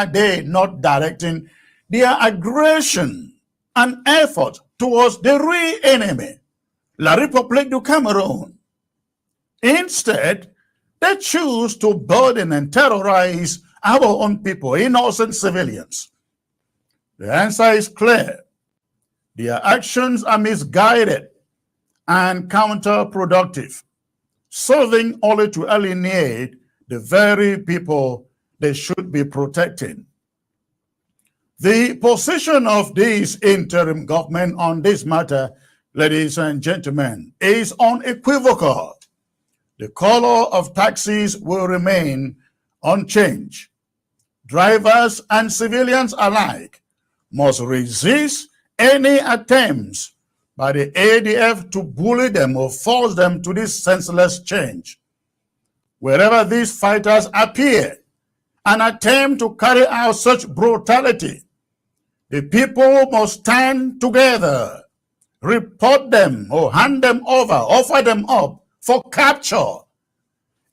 they not directing their aggression and effort towards the real enemy, La République du Cameroon? Instead, they choose to burden and terrorize our own people, innocent civilians. The answer is clear. Their actions are misguided and counterproductive, serving only to alienate the very people they should be protecting. The position of this interim government on this matter, ladies and gentlemen, is unequivocal. The color of taxis will remain unchanged. Drivers and civilians alike must resist any attempts by the ADF to bully them or force them to this senseless change. Wherever these fighters appear and attempt to carry out such brutality, the people must stand together, report them or hand them over, offer them up for capture.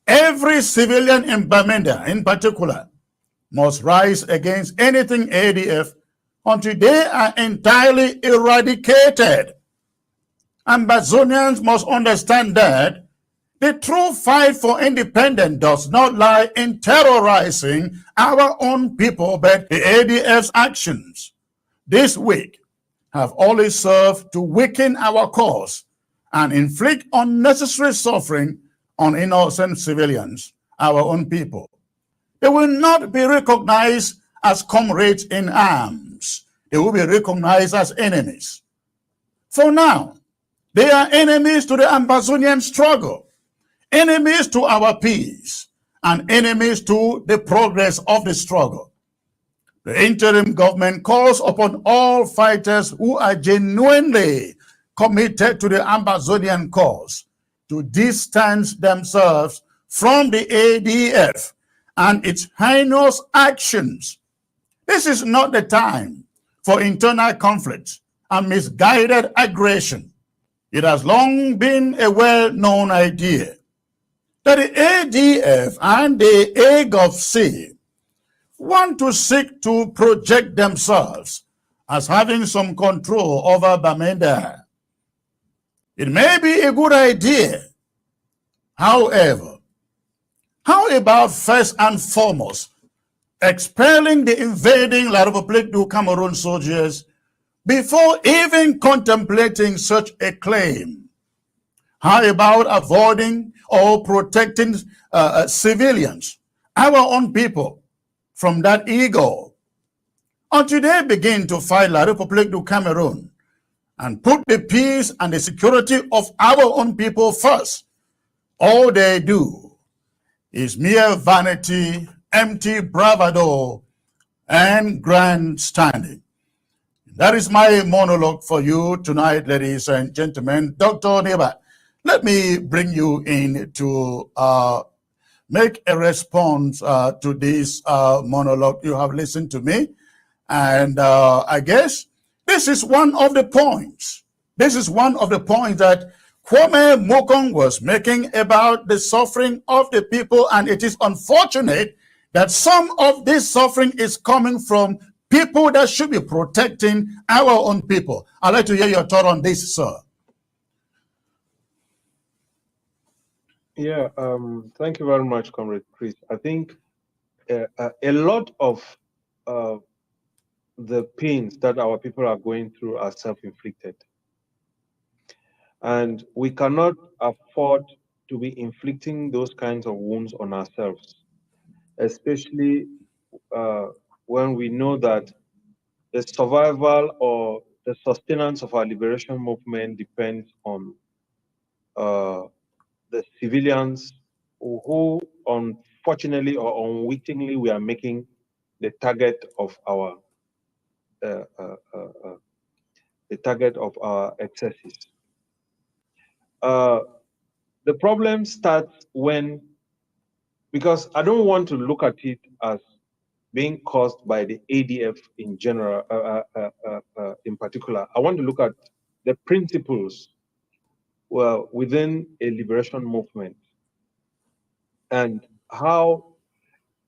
Every civilian in Bamenda, in particular, must rise against anything ADF until they are entirely eradicated. Ambazonians must understand that the true fight for independence does not lie in terrorizing our own people, but the ADF's actions this week have always served to weaken our cause and inflict unnecessary suffering on innocent civilians, our own people. They will not be recognized as comrades in arms. They will be recognized as enemies. For now, they are enemies to the Ambazonian struggle, enemies to our peace, and enemies to the progress of the struggle. The interim government calls upon all fighters who are genuinely committed to the Ambazonian cause to distance themselves from the ADF and its heinous actions. This is not the time for internal conflict and misguided aggression. It has long been a well-known idea that the ADF and the AGOVC want to seek to project themselves as having some control over Bamenda. It may be a good idea. However, how about first and foremost expelling the invading La République du Cameroon soldiers before even contemplating such a claim? How about avoiding or protecting civilians, our own people, from that ego? Until they begin to fight La République du Cameroon and put the peace and the security of our own people first, all they do is mere vanity, empty bravado, and grandstanding. That is my monologue for you tonight, ladies and gentlemen. Dr. Neba, let me bring you in to make a response to this monologue. You have listened to me, and I guess this is one of the points. This is one of the points that Kwame Mokong was making about the suffering of the people, and it is unfortunate that some of this suffering is coming from people that should be protecting our own people. I'd like to hear your thought on this, sir. Yeah, thank you very much, Comrade Chris. I think a lot of the pains that our people are going through are self-inflicted. And we cannot afford to be inflicting those kinds of wounds on ourselves, especially when we know that the survival or the sustenance of our liberation movement depends on the civilians who unfortunately or unwittingly we are making the target of our excesses. The problem starts when, because I don't want to look at it as being caused by the ADF in general, in particular. I want to look at the principles within a liberation movement and how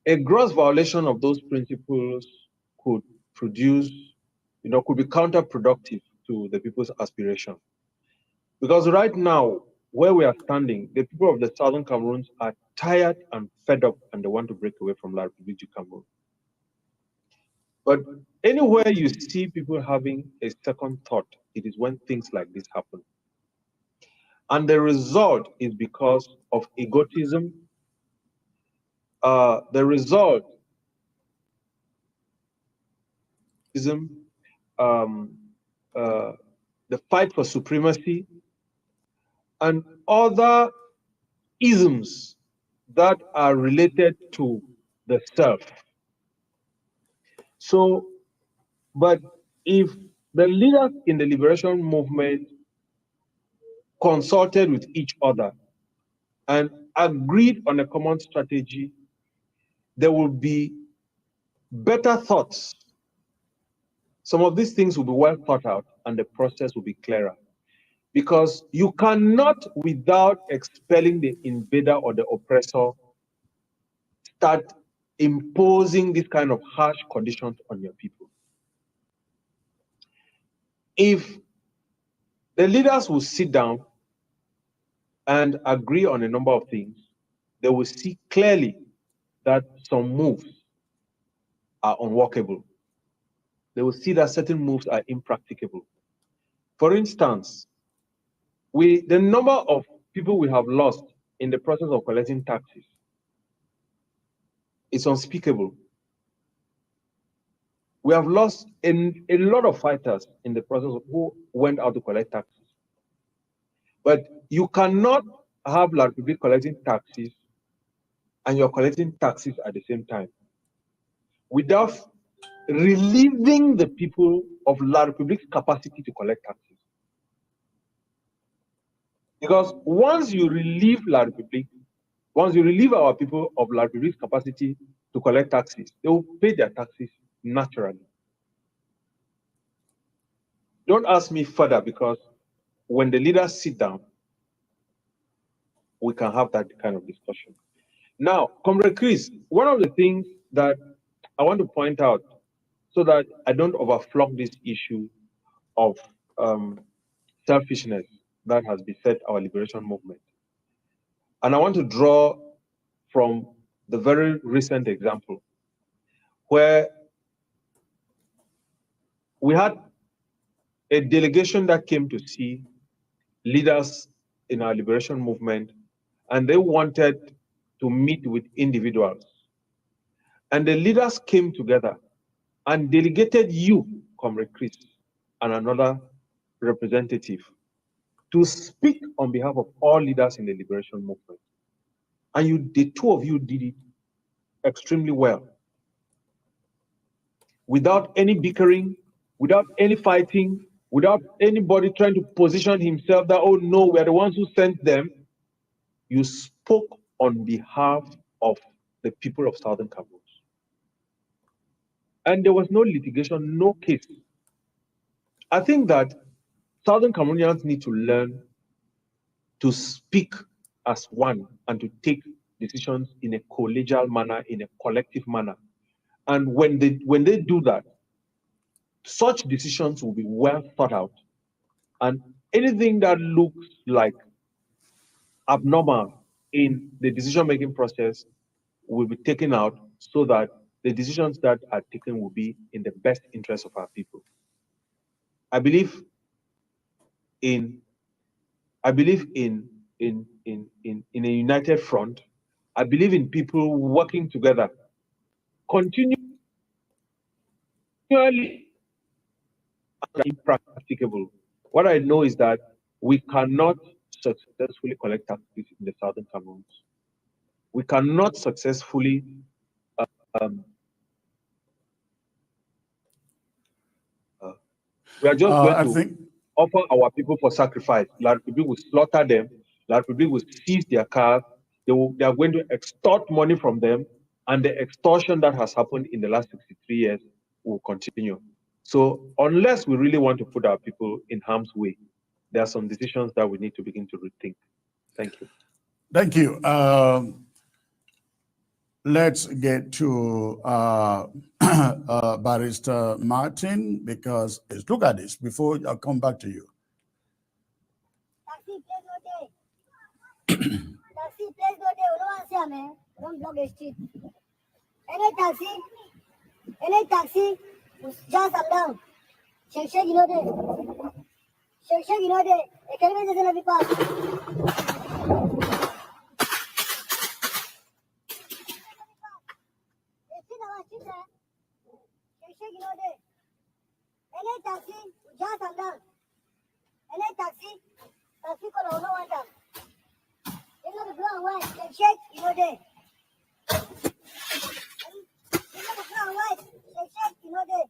a gross violation of those principles could produce, could be counterproductive to the people's aspiration. Because right now, where we are standing, the people of the Southern Cameroons are tired and fed up, and they want to break away from La République du Cameroon. But anywhere you see people having a second thought, it is when things like this happen. And the result is because of egotism. The result is the fight for supremacy, and other isms that are related to the self. So, but if the leaders in the liberation movement consulted with each other and agreed on a common strategy, there will be better thoughts. Some of these things will be well thought out and the process will be clearer. Because you cannot, without expelling the invader or the oppressor, start imposing this kind of harsh conditions on your people. If the leaders will sit down and agree on a number of things, they will see clearly that some moves are unworkable. They will see that certain moves are impracticable. For instance, the number of people we have lost in the process of collecting taxes is unspeakable. We have lost a lot of fighters in the process of who went out to collect taxes. But you cannot have La Republique collecting taxes and you're collecting taxes at the same time without relieving the people of La Republique's capacity to collect taxes. Because once you relieve La Republique, once you relieve our people of La Republique's capacity to collect taxes, they will pay their taxes naturally. Don't ask me further, because when the leaders sit down, we can have that kind of discussion. Now, Comrade Chris, one of the things that I want to point out so that I don't overflog this issue of selfishness that has beset our liberation movement. And I want to draw from the very recent example where we had a delegation that came to see leaders in our liberation movement, and they wanted to meet with individuals. And the leaders came together and delegated you, Comrade Chris, and another representative to speak on behalf of all leaders in the liberation movement. And the two of you did it extremely well. Without any bickering, without any fighting, without anybody trying to position himself that, oh no, we're the ones who sent them. You spoke on behalf of the people of Southern Cameroon. And there was no litigation, no case. I think that Southern Cameroonians need to learn to speak as one and to take decisions in a collegial manner, in a collective manner. And when they do that, such decisions will be well thought out. And anything that looks like abnormal in the decision-making process will be taken out so that the decisions that are taken will be in the best interest of our people. I believe in a united front. I believe in people working together, continually impracticable. What I know is that we cannot successfully collect taxes in the Southern Cameroons. We cannot successfully we are just going to offer our people for sacrifice. La Republique will slaughter them. La Republique will seize their cars. They are going to extort money from them. And the extortion that has happened in the last 63 years will continue. So unless we really want to put our people in harm's way, there are some decisions that we need to begin to rethink. Thank you. Thank you. Let's get to Barrister Martin, because look at this before I come back to you. Any taxi, just up down. Shake, you know that. Shake, you know that. A camera doesn't have a pass. Shake, you know that. Any taxi, just up down. And then taxi color, no one time. You know the blue and white, the shake, you know there. You know the blue and white, the shake, you know there.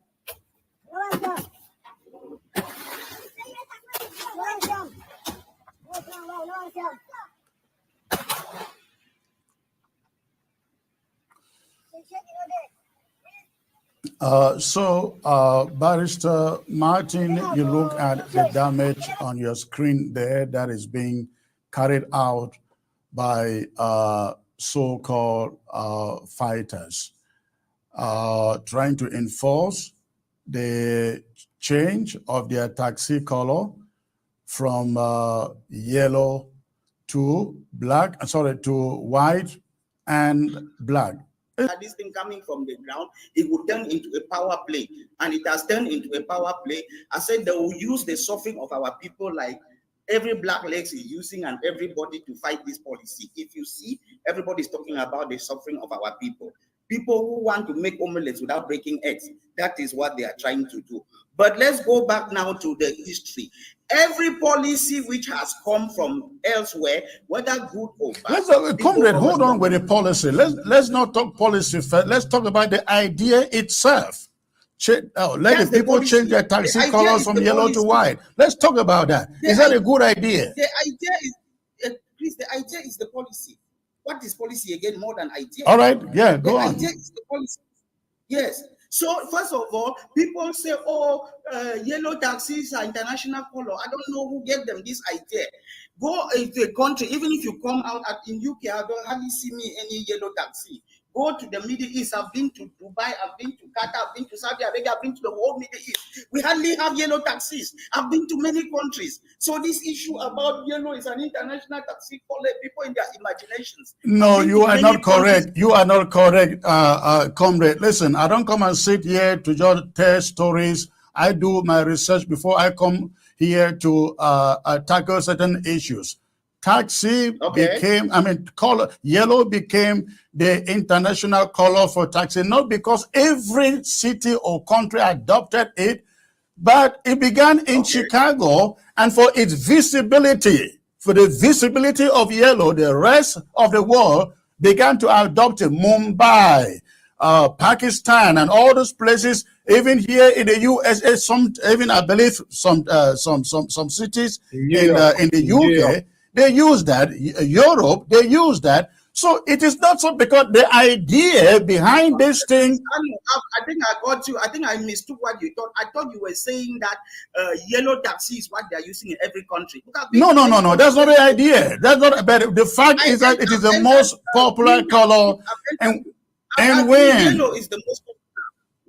No one time. No one time. No one time. Barrister Martin, you look at the damage on your screen there that is being carried out by so-called fighters trying to enforce the change of their taxi color from yellow to black, to white and black. This thing coming from the ground, it will turn into a power play, and it has turned into a power play. I said they will use the suffering of our people like every black legs is using and everybody to fight this policy. If you see, everybody is talking about the suffering of our people. People who want to make omelets without breaking eggs, that is what they are trying to do. But let's go back now to the history. Every policy which has come from elsewhere, whether good or bad. Comrade, hold on with the policy. Let's not talk policy first. Let's talk about the idea itself. Let the people change their taxi colors from yellow to white. Let's talk about that. Is that a good idea? The idea is, please, the idea is the policy. What is policy again more than idea? All right, yeah, go on. The idea is the policy. Yes. So first of all, people say, oh, yellow taxis are international color. I don't know who gave them this idea. Go into a country, even if you come out in UK, I don't hardly see me any yellow taxi. Go to the Middle East. I've been to Dubai, I've been to Qatar, I've been to Saudi Arabia, I've been to the whole Middle East. We hardly have yellow taxis. I've been to many countries. So this issue about yellow is an international taxi color, people in their imaginations. No, you are not correct. You are not correct, comrade. Listen, I don't come and sit here to just tell stories. I do my research before I come here to tackle certain issues. Taxi became, yellow became the international color for taxi, not because every city or country adopted it, but it began in Chicago, and for its visibility, for the visibility of yellow, the rest of the world began to adopt it. Mumbai, Pakistan, and all those places, even here in the USA, even I believe some cities in the UK, they use that. Europe, they use that. So it is not so, because the idea behind this thing. I think I got you. I think I mistook what you thought. I thought you were saying that yellow taxi is what they are using in every country. No. That's not the idea. That's not. But the fact is that it is the most popular color. And when yellow is the most popular,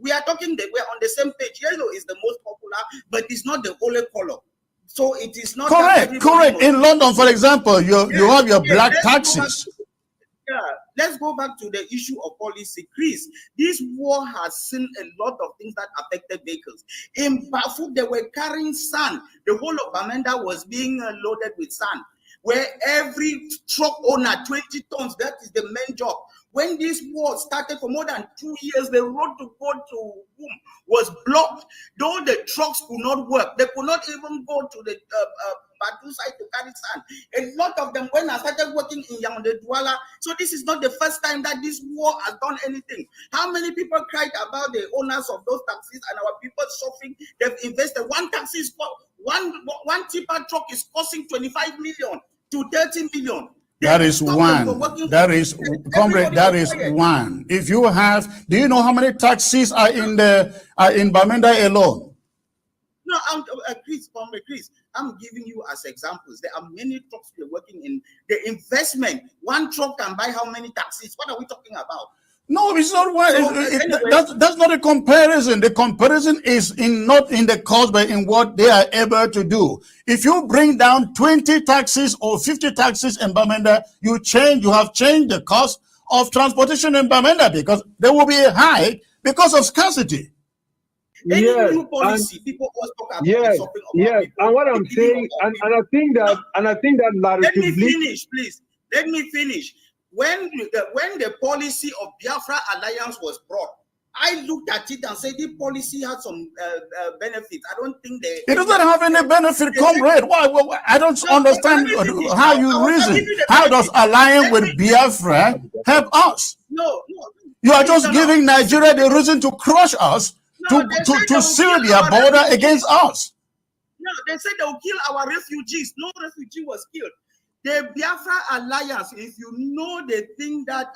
we are talking that we're on the same page. Yellow is the most popular, but it's not the only color. So it is not correct. In London, for example, you have your black taxis. Let's go back to the issue of policy. Chris, this war has seen a lot of things that affected vehicles. In Bafu, they were carrying sand. The whole of Bamenda was being loaded with sand, where every truck owner, 20 tons, that is the main job. When this war started for more than 2 years, the road to go to Boom was blocked. Though the trucks could not work, they could not even go to the Batu side to carry sand. A lot of them, when I started working in Yaoundé Douala, so this is not the first time that this war has done anything. How many people cried about the owners of those taxis and our people suffering? They've invested. One taxi is one tipper truck is costing 25 million to 30 million. That is one. That is, comrade, that is one. If you have, do you know how many taxis are in Bamenda alone? No, Chris, I'm giving you as examples. There are many trucks we're working in. The investment, one truck can buy how many taxis? What are we talking about? No, it's not one. That's not a comparison. The comparison is not in the cost, but in what they are able to do. If you bring down 20 taxis or 50 taxis in Bamenda, you have changed the cost of transportation in Bamenda, because there will be a hike because of scarcity. Yes, new policy, people always talk about yes, and what I'm saying, and I think that let me finish, please. Let me finish. When the policy of Biafra Alliance was brought, I looked at it and said the policy had some benefits. I don't think they. It doesn't have any benefit, comrade. Why? I don't understand how you reason. How does allying with Biafra help us? No. You are just giving Nigeria the reason to crush us, to seal their border against us. No, they said they'll kill our refugees. No refugee was killed. The Biafra Alliance, if you know the thing that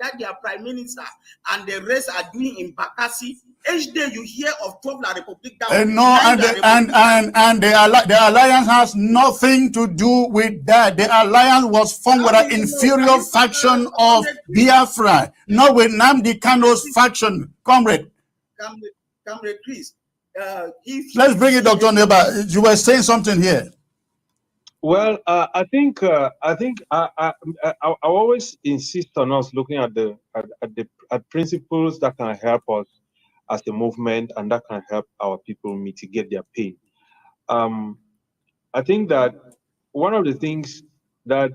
that their prime minister and the rest are doing in Bakassi, each day you hear of 12 La Republic down. No, and the alliance has nothing to do with that. The alliance was formed with an inferior faction of Biafra, not with Nnamdi Kano's faction, comrade. Comrade Chris, let's bring it, Dr. Neba. You were saying something here. Well, I think I always insist on us looking at at principles that can help us as a movement and that can help our people mitigate their pain. I think that one of the things that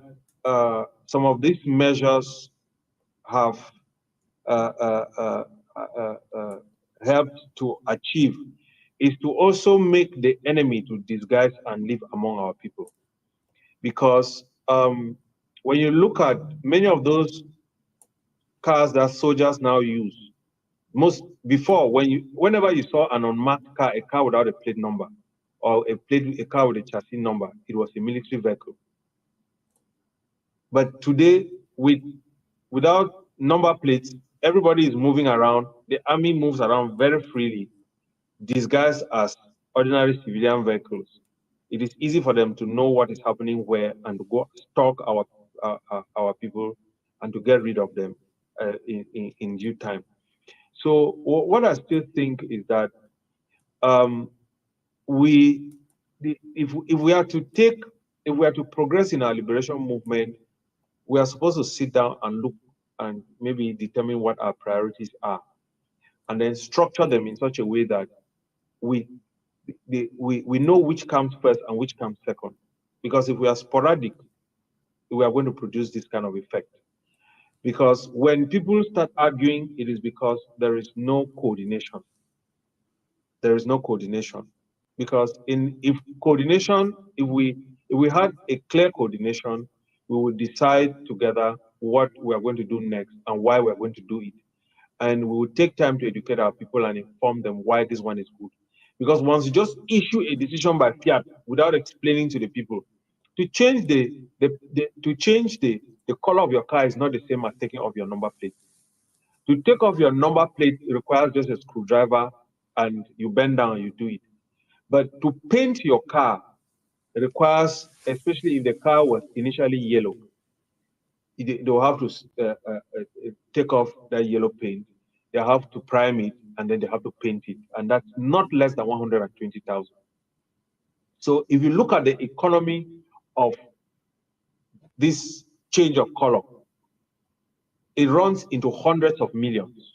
some of these measures have helped to achieve is to also make the enemy to disguise and live among our people. Because when you look at many of those cars that soldiers now use, whenever you saw an unmarked car, a car without a plate number, or a car with a chassis number, it was a military vehicle. But today, without number plates, everybody is moving around. The army moves around very freely, disguised as ordinary civilian vehicles. It is easy for them to know what is happening where and to go stalk our people and to get rid of them in due time. So what I still think is that if we are to progress in our liberation movement, we are supposed to sit down and look and maybe determine what our priorities are, and then structure them in such a way that we know which comes first and which comes second. Because if we are sporadic, we are going to produce this kind of effect. Because when people start arguing, it is because there is no coordination. There is no coordination. Because if we had a clear coordination, we would decide together what we are going to do next and why we are going to do it. And we would take time to educate our people and inform them why this one is good. Because once you just issue a decision by fiat without explaining to the people, to change the color of your car is not the same as taking off your number plate. To take off your number plate requires just a screwdriver and you bend down and you do it. But to paint your car requires, especially if the car was initially yellow, they'll have to take off that yellow paint. They have to prime it and then they have to paint it. And that's not less than 120,000. So if you look at the economy of this change of color, it runs into hundreds of millions.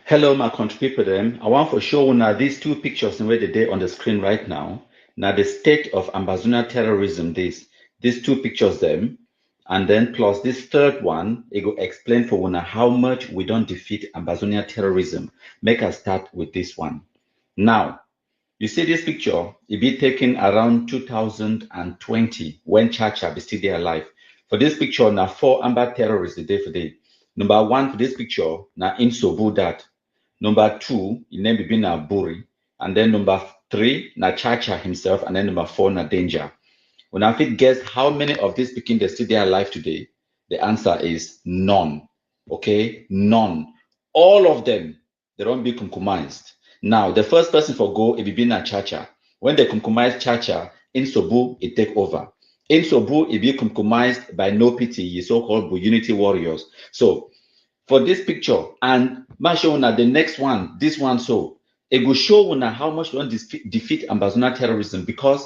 Hello, my country people. I want to show now these two pictures where they on the screen right now. Now the state of Ambazonia terrorism. These two pictures them, and then plus this third one, it will explain for one how much we don't defeat Ambazonia terrorism. Make us start with this one. Now, you see this picture. It be taken around 2020 when Chacha be still there alive. For this picture, now 4 Amba terrorists the day for day. Number 1 for this picture, now in Sobu that. Number 2, his name be na Buri. And then number 3, na Chacha himself. And then number 4, na Danger. When I fit guess how many of these speaking they still there alive today, the answer is none. Okay, none. All of them, they don't be compromised. Now, the first person for go, it be na Chacha. When they compromise Chacha, in Sobu, it take over. In Sobu, it be compromised by no pity, so-called unity warriors. So, for this picture, and Mashona, the next one, this one, so it will show how much we don't defeat Ambazonia terrorism, because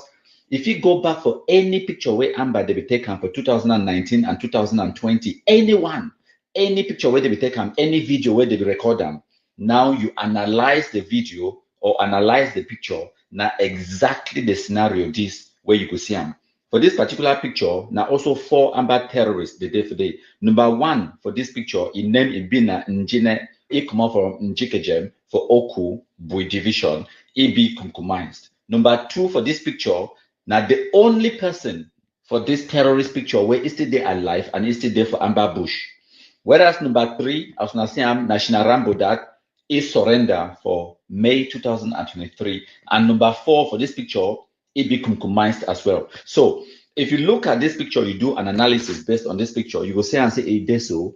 If you go back for any picture where Amba they be taken for 2019 and 2020, any picture where they be taken, any video where they be record them, now you analyze the video or analyze the picture, now exactly the scenario this where you could see them. For this particular picture, now also 4 Amba terrorists the day for day. Number 1 for this picture, in name Ibina Njine, it come out from Njikejem for Oku, Bui Division, EB compromised. Number 2 for this picture, now the only person for this terrorist picture where is still there alive and is still there for Amba Bush. Whereas number 3, as Nasiam National Rambo that is surrender for May 2023. And number 4 for this picture, it be compromised as well. So if you look at this picture, you do an analysis based on this picture, you will say and say a deso.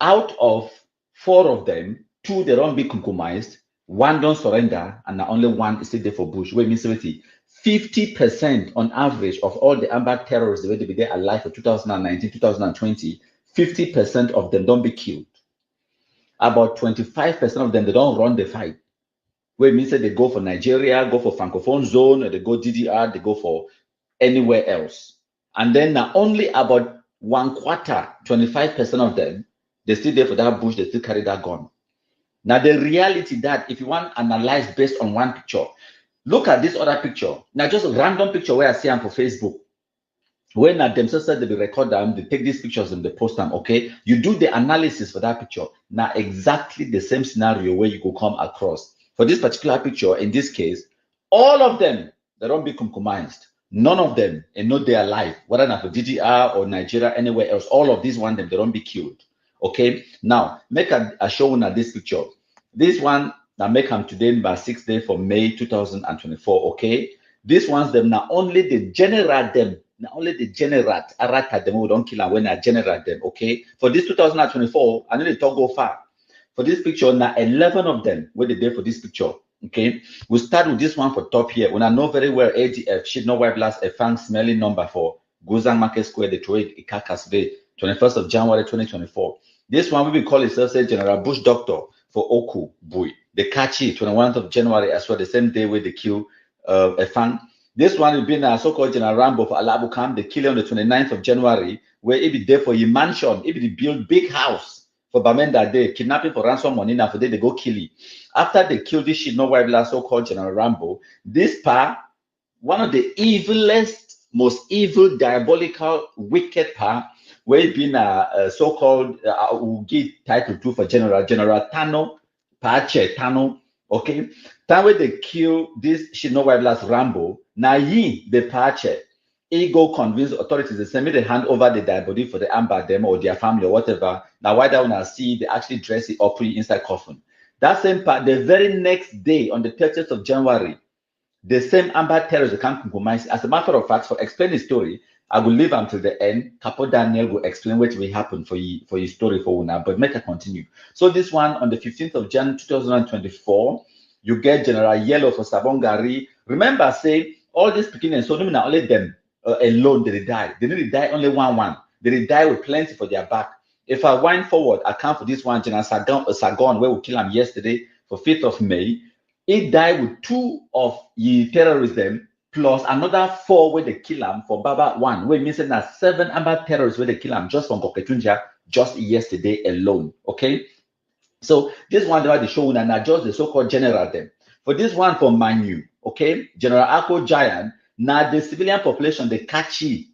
Out of 4 of them, 2 they don't be compromised, 1 don't surrender, and only 1 is still there for Bush. Wait, means 50% on average of all the Amba terrorists that will be there alive for 2019, 2020, 50% of them don't be killed. About 25% of them, they don't run the fight. Where it means that they go for Nigeria, go for Francophone zone, or they go DDR, they go for anywhere else. And then now only about 1/4, 25% of them, they still there for that bush, they still carry that gun. Now the reality that if you want to analyze based on one picture, look at this other picture. Now just a random picture where I see them for Facebook. When at themselves said they will record them, they take these pictures and they post them, okay? You do the analysis for that picture. Now exactly the same scenario where you could come across. For this particular picture, in this case, all of them, they don't be compromised. None of them, and not they are alive, whether not for DDR or Nigeria, anywhere else, all of these one, them, they don't be killed. Okay? Now, make a show on this picture. This one, now make them today by 6th day for May 2024, okay? These ones, them now only the generate them. Now only the generate, arata them, we don't kill them when I generate them, okay? For this 2024, I need to talk go far. For this picture, now 11 of them, where they did for this picture, okay? We'll start with this one for top here. When I know very well, ADF, should know why blast a fang smelling number for Gozang Market Square, the trade Ikakas Day, 21st of January 2024. This one we will call itself General Bush Doctor for Oku Bui. The catchy 21st of January as well, the same day where they kill a fan. This one will be a so-called General Rambo for Alabukam, the killing on the 29th of January, where it be there for a mansion, it be build big house for Bamenda Day, kidnapping for ransom money, now for they go kill it. After they kill this shit, no wife, so-called General Rambo, this part, one of the evilest, most evil, diabolical, wicked part, where it been a so-called, we'll give title to for General Tano, Pache Tano, okay? Time where they kill this Shinowa Rambo, now ye the Pache, he go convince authorities they send me they hand over the dead body for the Amba them or their family or whatever. Now why don't I see they actually dress it up inside coffin? That same part, the very next day on the 30th of January, the same Amba terrorists can't compromise. As a matter of fact, for explaining the story, I will leave until the end. Capo Daniel will explain what will happen for your story for Una, but make it continue. So this one on the 15th of January 2024, you get General Yellow for Sabongari. Remember, say all these beginnings, so not only them alone they die. They didn't die only one. They die with plenty for their back. If I wind forward, I count for this one, General Sagon, where we killed him yesterday for 5th of May. He died with 2 of the terrorism plus another 4 where they kill him for Baba 1. Where it means that 7 Amba terrorists where they kill him just from Koketunja just yesterday alone. Okay. So this one they show and not just the so-called general them. For this one for Manu, okay, General Ako Giant, now the civilian population they catch it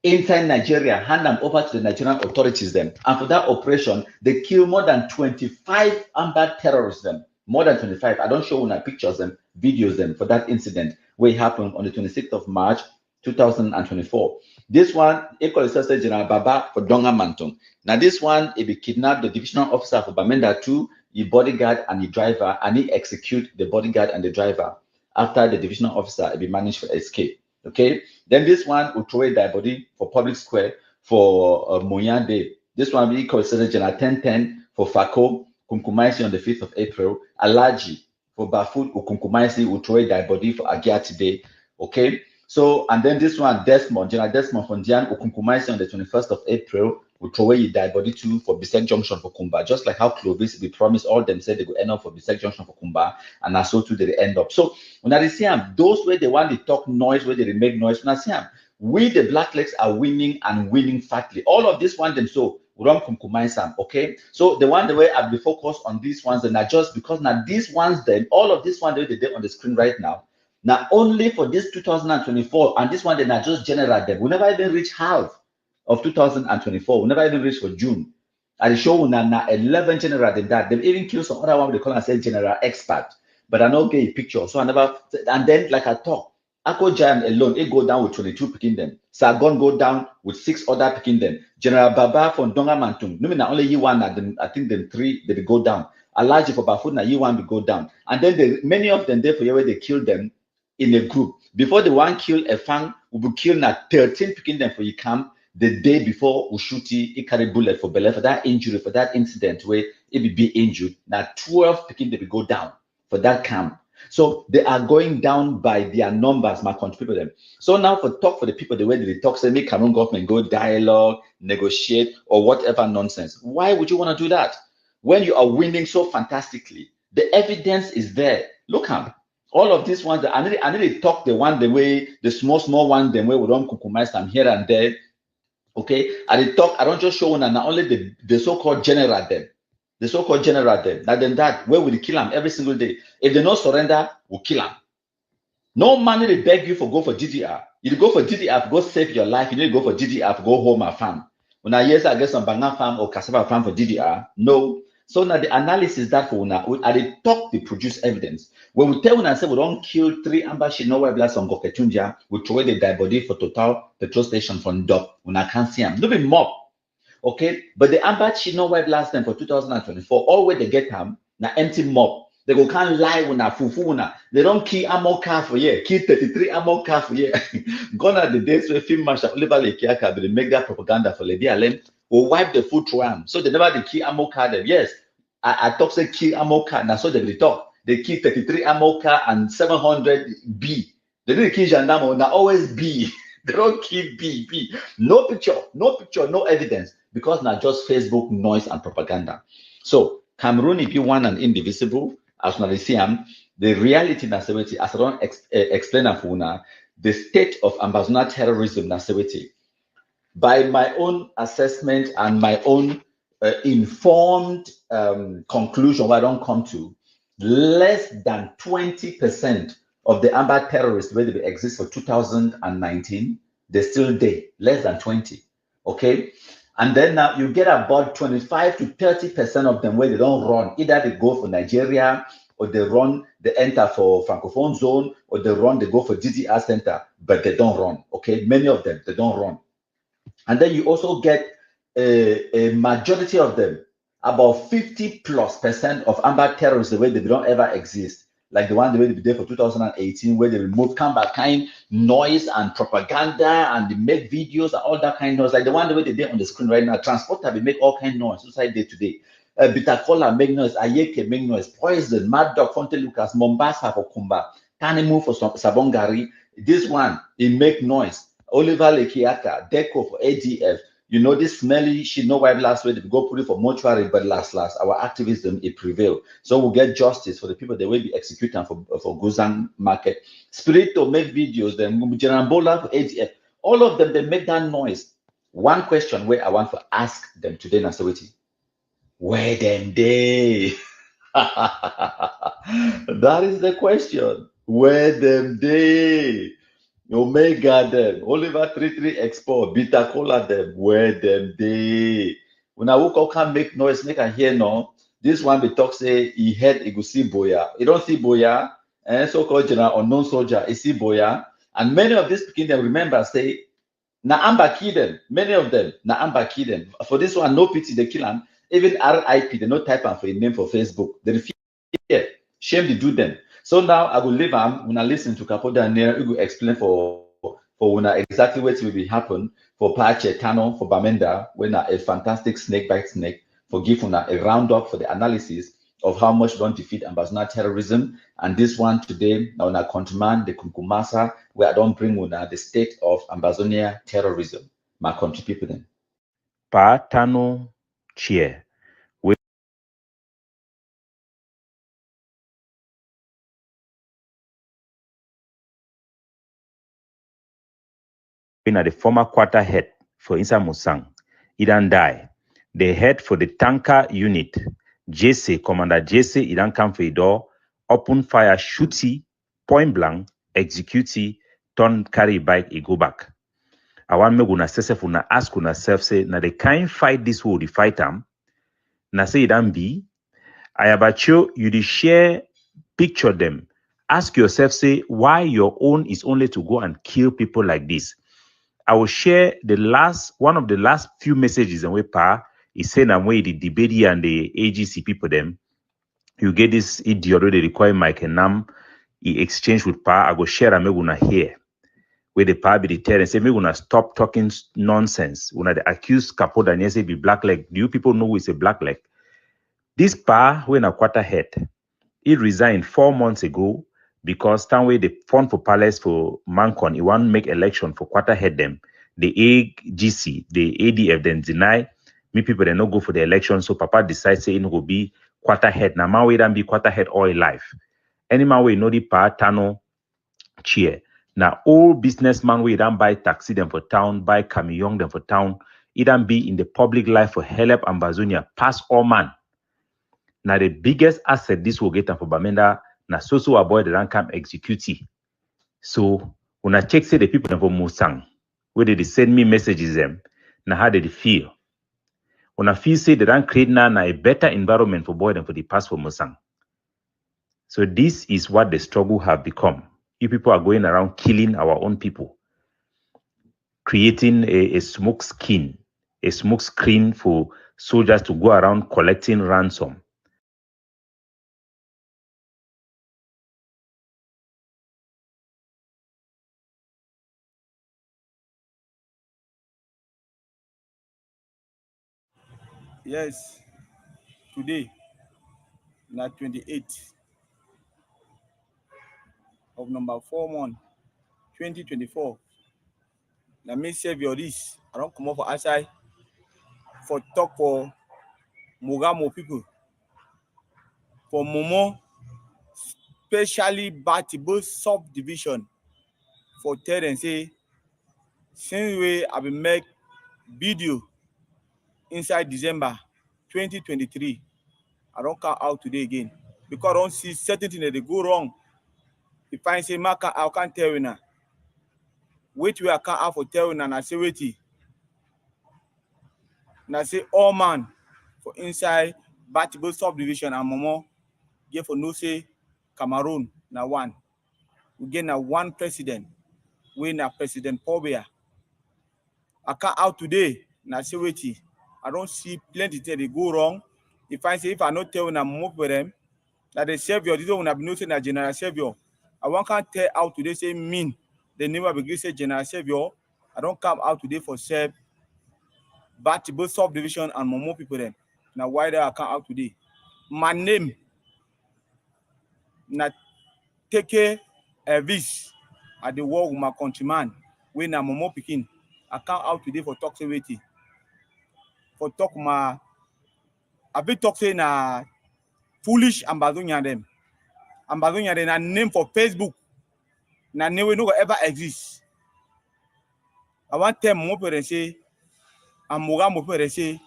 inside Nigeria, hand them over to the Nigerian authorities them. And for that operation, they kill more than 25 Amba terrorists them. More than 25. I don't show you pictures them, videos them for that incident where it happened on the 26th of March 2024. This one, equally says General Baba for Donga Mantong. Now this one, he be kidnapped the divisional officer for Bamenda 2, the bodyguard and the driver, and he execute the bodyguard and the driver. After the divisional officer, he be managed to escape. Okay. Then this one will throw their body for public square for Moyan Day. This one we call General 1010 for Fako. Kunkumaisi on the 5th of April, Alaji for Bafut Ukunkumaisi will throw their body for Agia today. Okay, so and then this one, Desmond, General Desmond from Dian Ukunkumaisi on the 21st of April, we throw away dead body too for Bisek Junction for Kumba, just like how Clovis, we promised all them said they go end up for Bisek Junction for Kumba, and I so too they end up. So when I see them, those where they want to talk noise, where they make noise, when I see them, we the Blacklegs are winning and winning fatly. All of this one them so we don't kumkumai some, okay? So the one the way I'll be focused on these ones and not just because now these ones then all of this one they did on the screen right now. Now only for this 2024 and this one they not just generate them. We never even reach half of 2024. We never even reach for June. I show now 11 general than that. They've even killed some other one they call and say general expert. But I don't get a picture. So I never and then like I talk, Ako Giant alone, it go down with 22 picking them. Sargon go down with 6 other picking them. General Baba from Donga Mantung. No, na only you one, I think them 3 they go down. Alaji for Bafut, na you one will go down. And then many of them there for where they kill them in a group. Before the one kill a fang, we will kill na 13 picking them for you camp. The day before Ushuti, he carry bullet for Bele for that injury, for that incident where it be injured. Now 12 picking they will go down for that camp. So they are going down by their numbers, my country people them. So now for talk for the people, the way they talk, say make Cameroon government go dialogue, negotiate, or whatever nonsense. Why would you want to do that? When you are winning so fantastically, the evidence is there. Look at all of these ones. I need to talk the one the way, the small one, the way we don't compromise them here and there. Okay, I don't just show one and only the so-called general them. The so-called general them. Now then that, where will they kill them every single day? If they don't surrender, we'll kill them. No money they beg you for go for GDR. You go for GDR, go save your life. You need to go for GDR, go home and farm. When I yes, I get some banana farm or cassava farm for GDR. No. So now the analysis that for now, I did talk, they produce evidence. When we tell when I say we don't kill 3 Amba Shinowa blast on Goketunja, we throw away the dead body for Total petrol station from Dock when I can't see them. No be mob. Okay, but the Amba Shinowa blast them for 2024, all where they get them, na empty mob. They go can't lie when I fufu na. They don't kill ammo car for year, kill 33 ammo car for year. Gone are the days where Film Marshal Oliver Lekiaka will make that propaganda for Lady Allen will wipe the foot through them. So they never they kill ammo car them. Yes, I talk say kill ammo car. Now so they will talk. They kill 33 ammo car and 700 B. They didn't kill gendarme. Now always B. They don't kill B. No picture, no evidence because now just Facebook noise and propaganda. So Cameroon, if you want an indivisible, as we see the reality nasewiti, as I don't explain afuna, the state of ambassador terrorism nasewiti. By my own assessment and my own informed conclusion, what I don't come to, less than 20% of the Amba terrorists where they exist for 2019, they're still there, less than 20. Okay. And then now you get about 25 to 30% of them where they don't run. Either they go for Nigeria or they enter for Francophone zone or they go for GDR center, but they don't run. Okay. Many of them, they don't run. And then you also get a majority of them, about 50+% of Amba terrorists, the way they don't ever exist. Like the one the way they did for 2018, where they remove kind noise and propaganda and they make videos and all that kind of noise. Like the one the way they did on the screen right now, Transporter, they make all kind of noise, society day to day. Bitakola make noise, Ayeke make noise, Poison, Mad Dog, Fonte Lucas, Mombasa for Kumba, Tanimu for Sabongari. This one, it make noise. Oliver Lekiaka, Deco for ADF. You know, this smelly shit, no wipe last way, they go put it for mortuary, but last, our activism, it prevail. So we'll get justice for the people that will be executed for Guzan market. Spirit to make videos, then Jarambola for ADF. All of them, they make that noise. One question where I want to ask them today, Nasawiti. Where them they? That is the question. Where them they? Omega them, Oliver 33 Export, Beta Cola them, where them they. When I woke up, can't make noise, make a hear no. This one be talk say he heard he go see Boya. You don't see Boya, and so-called general unknown soldier, he see Boya. And many of these people them remember say, na Amba kill them. Many of them, na Amba kill them. For this one, no pity, they kill them. Even RIP, they no type for a name for Facebook. They refuse. Shame to do them. So now I will leave them when I listen to Capo Daniel, who will explain for when exactly what will be happen for Pache Tano, for Bamenda, when a fantastic snake bite snake, for give a roundup for the analysis of how much don't defeat ambassador terrorism. And this one today, now I command the Kumkumasa, where I don't bring the state of ambassador terrorism. My country people then. Pa Tano Chair. At the former quarter head for Insa Musang, he don't die. The head for the tanker unit, JC, Commander JC, he don't come for the door, open fire, shooty, point blank, execute, turn carry bike, he go back. I want me gonna say una ask una self say na the kind fight this will the fight am. Na say it don't be. I abacho you the share picture them. Ask yourself say why your own is only to go and kill people like this. I will share one of the last few messages and we pa is saying I'm way the debate and the AGC people them. You get this idiot they require Mike and Nam he exchange with pa. I go share a me gonna hear where the pa be the tell and say me gonna stop talking nonsense. When they accuse Capo Daniel say be black leg. Do you people know who is a black leg? This pa when a quarter head, he resigned 4 months ago because Stanway the fund for palace for Mancon, he want make election for quarter head them. The AGC, the ADF then deny me people they not go for the election. So Papa decides say it will be quarter head. Now man we don't be quarter head all life. Any man we know the pa Tano Chair. Now all businessman we don't buy taxi them for town, buy camion them for town. It don't be in the public life for help Ambazonia pass all man. Now the biggest asset this will get for Bamenda na so avoid the rank execute. So when I check say the people for Musang, where they send me messages them, now how they feel. When I feel say they don't create now a better environment for boy than for the past for Musang. So this is what the struggle have become. You people are going around killing our own people, creating a smoke screen for soldiers to go around collecting ransom. Yes, today, na 28th of number 4 2024. Na me save your this. I don't come up for outside for talk for Mogamo people. For Momo, especially Batibo subdivision, for tell and say, since we have been make video inside December 2023, I don't come out today again. Because I don't see certain things that they go wrong. If I say, I can't tell you now. Wait, we I can't have for tell you now, and I say, wait. And I say, all man for inside Batibo subdivision and Momo, get for no say Cameroon, now one. We get now one president. We na President Pobia. I can't out today. Na say wait. I don't see plenty things they go wrong. If I say if I not tell when I move with them, that the savior, this one have been noticing that general savior. I won't can't tell out today say mean. The name of the say general savior. I don't come out today for serve Batibo subdivision and Momo people them. Now why they I come out today? My name na take a vis at the war with my countryman. When I'm Momo picking, I come out today for talk waiting. For talk my I be talk say na foolish Ambazonia them. Ambazonia them a name for Facebook. Na name we no go ever exist. I want tell Momo people say and Mogamo people say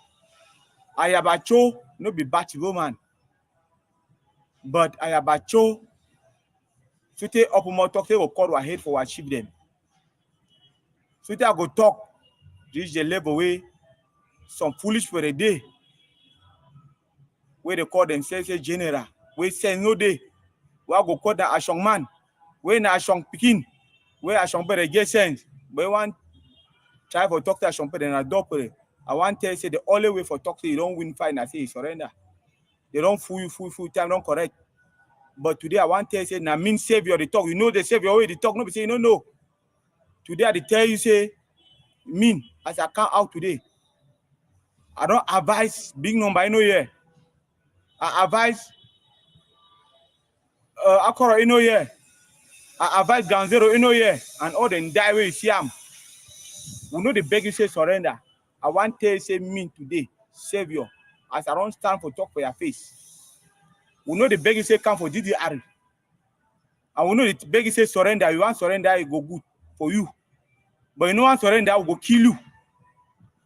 Ayabacho no be Batibo man. But Ayabacho so take up more talk say we call our head for our ship them. So I go talk reach the level where some foolish for a day where they call themselves a general. We say no day. We go call that Ashong man. We na Ashong Pikin. We Ashong Pere get sense. But one try for talk to Ashong Pere and adopt. I want to say the only way for talk to you don't win fight. I say surrender. They don't fool you, time, don't correct. But today I want to say na mean savior the talk. You know the savior way the talk. No be say no. Today I tell you say mean as I come out today. I don't advise big number, I know here. I advise Akora, you know here. I advise Ganzero, you know here. And all the die way you see them. We know the beg you say surrender. I want to say me today, Savior, as I don't stand for talk for your face. We know the beggar say come for DDR. And we know the beggar say surrender. You want surrender, it go good for you. But you know want surrender, will go kill you.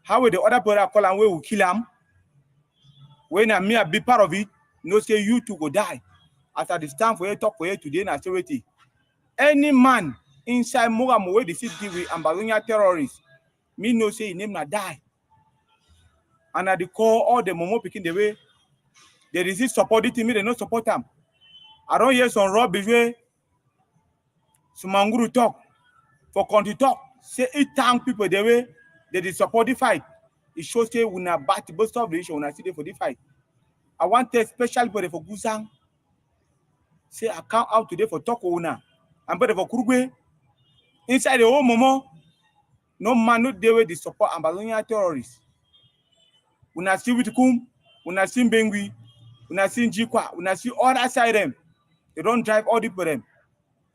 How will the other brother call and we will kill him? When I may be part of it, no say you to go die. As I stand for you, talk for you today, and I say wait. Any man inside Mogamo where the city with Ambazonia terrorists, me no say his name na die. And I call all the Momo picking the way they resist supporting me, they not support them. I don't hear some rubbish way. Sumanguru talk for country talk. Say it thank people the way they support the fight. It shows say we na bat both of the issue when I see them for the fight. I want a special body for Gusang. Say I come out today for talk owner. And body for Kurugwe. Inside the whole Momo, no man no dey with the support Ambazonia terrorists. When I see Witkum, when I see Bengui, when I see Njikwa, when I see other side them, they don't drive all the for them.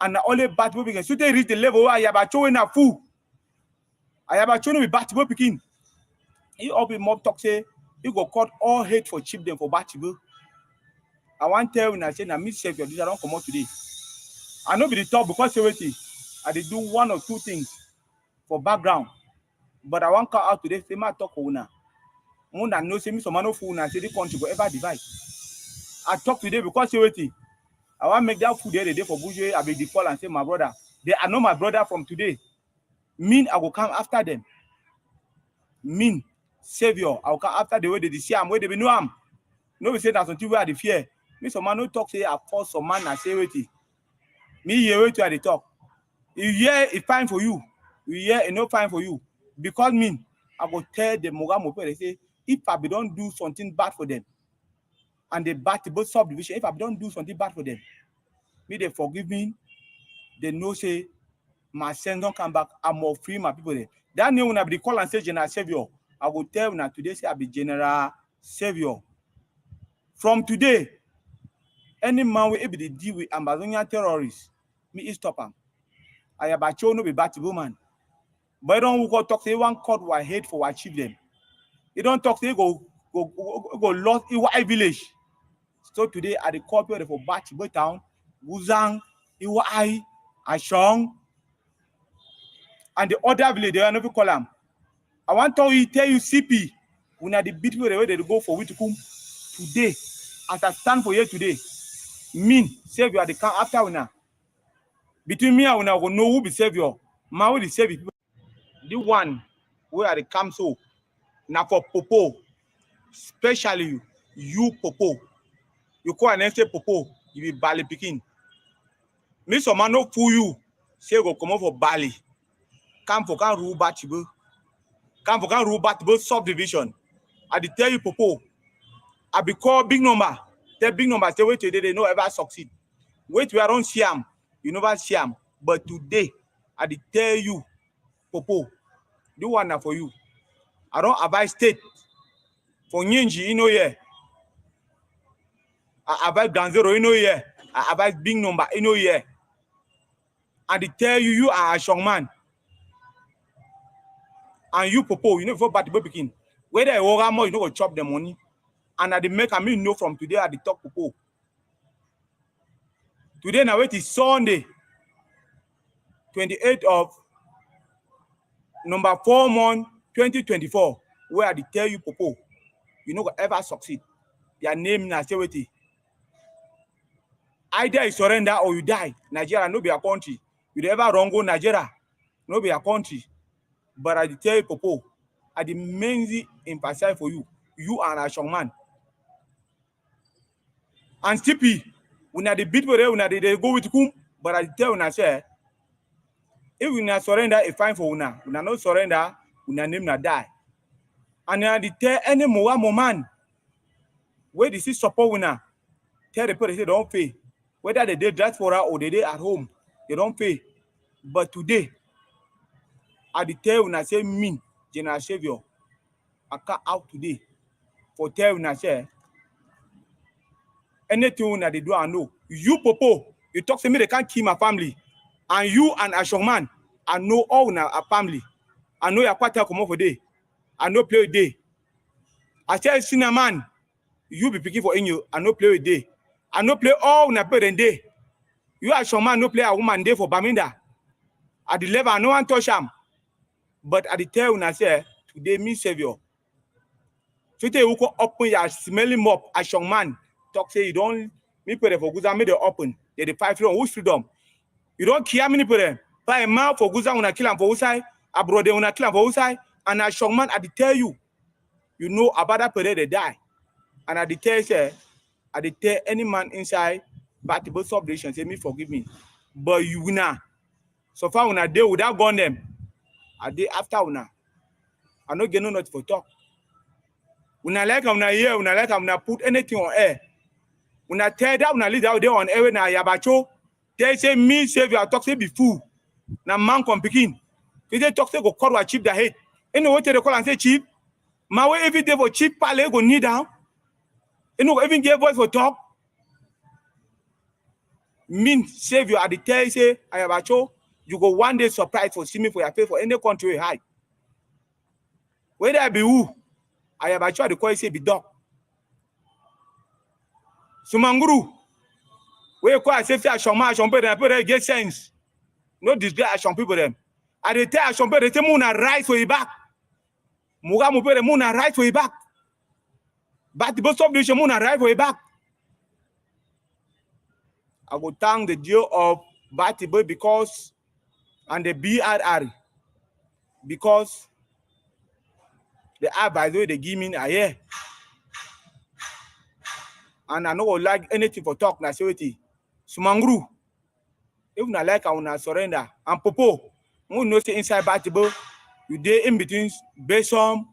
And the only bad people begin. So they reach the level where I have a showing a fool. I have a showing with bad people picking. You all be mob talk say you go cut all hate for cheap them for bad people. I want to tell you when I say na me save your this I don't come out today. I know be the top because I did do one or two things for background. But I want to come out today, say my talk owner. More than no say me some man no fool and say the country go ever divide. I talk today because I want to make that food there the day for Bourgeois. I be the call and say my brother. They are not my brother from today. Mean I will come after them. Mean Savior, I will come after the way they see am, where they be know am. No we say that until we are the fear. Me some man no talk say I force some man and say wait. Me here wait to the talk. If here it's fine for you, you hear it's not fine for you. Because mean I go tell the Mogamo they say if I don't do something bad for them, and they back to both subdivision, if I don't do something bad for them, me they forgive me, they know say my son don't come back, I'm more free my people there. That name when I be call and say General Savior, I will tell you now today say I be General Savior. From today, any man will able to deal with Ambazonia terrorists, me is stop him. I have a show no be bad woman. But I don't go talk say one court why hate for achieve them. You don't talk say go lost Iwai village. So today at the corporate for Bachibo town, Guzang, Iwai, Ashong, and the other village they are never call them. I want to tell you CP, when are the bit where they go for Witukum today, as I stand for you today, mean Savior they come after we now. Between me and we now go know who be Savior. Man will the Savior. The one where are the come so now for Popo, especially you Popo. You call an say Popo, you be Bali picking. Me some man no fool you. Say go come out for Bali. Come for can rule Bachibo. Come for can rule Bachibo subdivision. I did tell you Popo. I be call big number. Tell big number say wait today they no ever succeed. Wait we are on Siam. You never Siam. But today I did tell you Popo. Do one now for you. I don't advise state for Nyinji, you know yeah. I advise Ganzero, you know yeah. I advise big number, you know yeah. And they tell you you are a strong man. And you Popo, you know for bad begin. Whether you work more, you know go chop the money. And at the make I mean know from today at the top Popo. Today now it is Sunday, 28th of number 4 month 2024. Where I tell you Popo, you know go ever succeed. Their name na say wait. Either you surrender or you die. Nigeria no be a country. You ever wrong go Nigeria, no be a country. But I tell you, Popo, I mainly emphasize for you. You are a strong man. And CP, when I the beat for when they go with kum, but I tell you, I say, if we not surrender, it's fine for una. When I not surrender, una name na die. And I tell any more man where this is support una. Tell the people they say don't pay. Whether they did diaspora or they did at home, they don't pay. But today, I tell when I say mean, General Savior, I come out today for tell when I say anything that they do, I know. You Popo, you talk to me, they can't kill my family. And you and Ashong man, I know all in our family. I know you're quite come over there. I no play with day. I tell Cinnamon, you be picking for you, I no play with day. I no play all na parent day. You are some man no play a woman day for Baminda. At the level, no one touch him. But at the tell when I say today me savior. Today you go open your smelling mop as young man. Talk say you don't me put for Guza made the open. They the 5 freedom. Who's freedom? You don't care many put them. Buy a man for Guza when I kill him for Usai, abroad when I kill him for Usai, and as young man at the tell you, you know about that period they die. And at the tell say, at the tell any man inside, but the subdivision say me forgive me. But you now. So far when I deal without gun them, a day after una. I no get no not for talk. When I like when I hear, when I like when I put anything on air. When I tell that when I leave out there on air na yabacho, they say me save your talk say be fool. Na man come picking. They say talk say go call or cheap the head. Anyway, they call and say cheap. My way every day for cheap pale go knee down. You know, even give voice for talk. Mean save you at the tell say ayabacho, you go one day surprise for see me for your pay for any country high. Whether I be who, ayabacho the call say be dog. Sumanguru, where you call safety as some get sense. No disgrace as some people them. At the tell some people they moon rise for your back. Muga mupere moon rise for your back. But the bus of the moon rise for your back. I will thank the deal of Batibo because and the BRR because the advice they give me a year. And I no like anything for talk na security. Sumanguru. Even I like I wanna surrender. And Popo, who knows the inside Batibo, you dey in between Besom,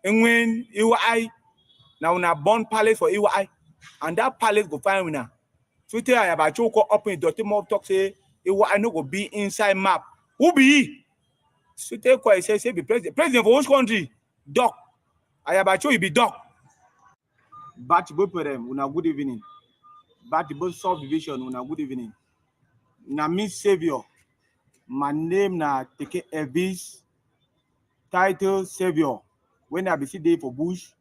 Engwen, EY. Now una born palace for EY. And that palace go find winner. So tell I about you go up in dirty mob talk say EY no go be inside map. Who be he? So tell quite say be president. President for which country? Doc. I about you be doc. Batibo for them, una good evening. Batibo subdivision, una good evening. Na me savior. My name na Teke Evis. Title savior. When I be see day for bush,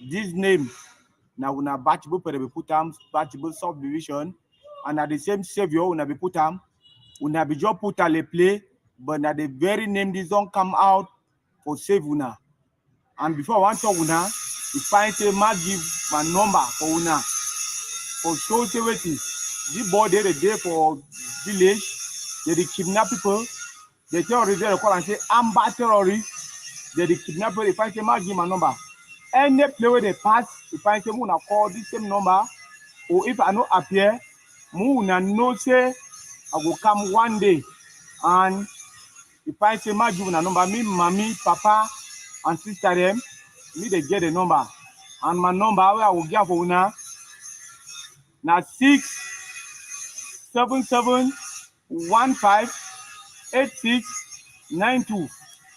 this name now una Batibo for the put am Batibo subdivision, and at the same savior una be put am, una be just put a play, but na the very name this don't come out for save una. And before I want to talk una, if I say ma give my number for una for show say waiting. This boy there for village, they kidnap people, they terrorists they call and say Amba terrorists, they kidnap people. If I say ma give my number, any play where they pass, if I say muna call this same number, or if I no appear, muna no say I will come one day. And if I say ma give una number, me, mommy, papa, and sister them, me they get the number. And my number where I will give for una now 677158692.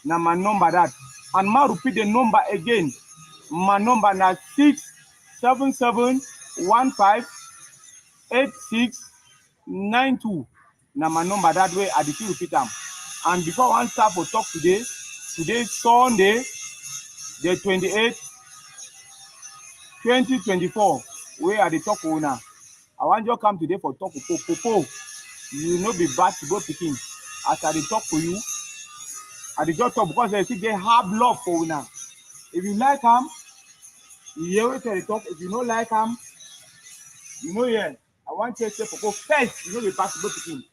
Now my number that. And ma repeat the number again. My number now 677158692. Now my number that way I did repeat them. And before one start for talk today Sunday, the 28th, 2024, where are the talk owner. I want you to come today for talk to Popo. You know be bad to go picking. As I talk to you, I just talk because they think they have love for una. If you like them, you hear what they talk. If you don't like them, you know yeah. I want you to say Popo first. You know be bad to go picking.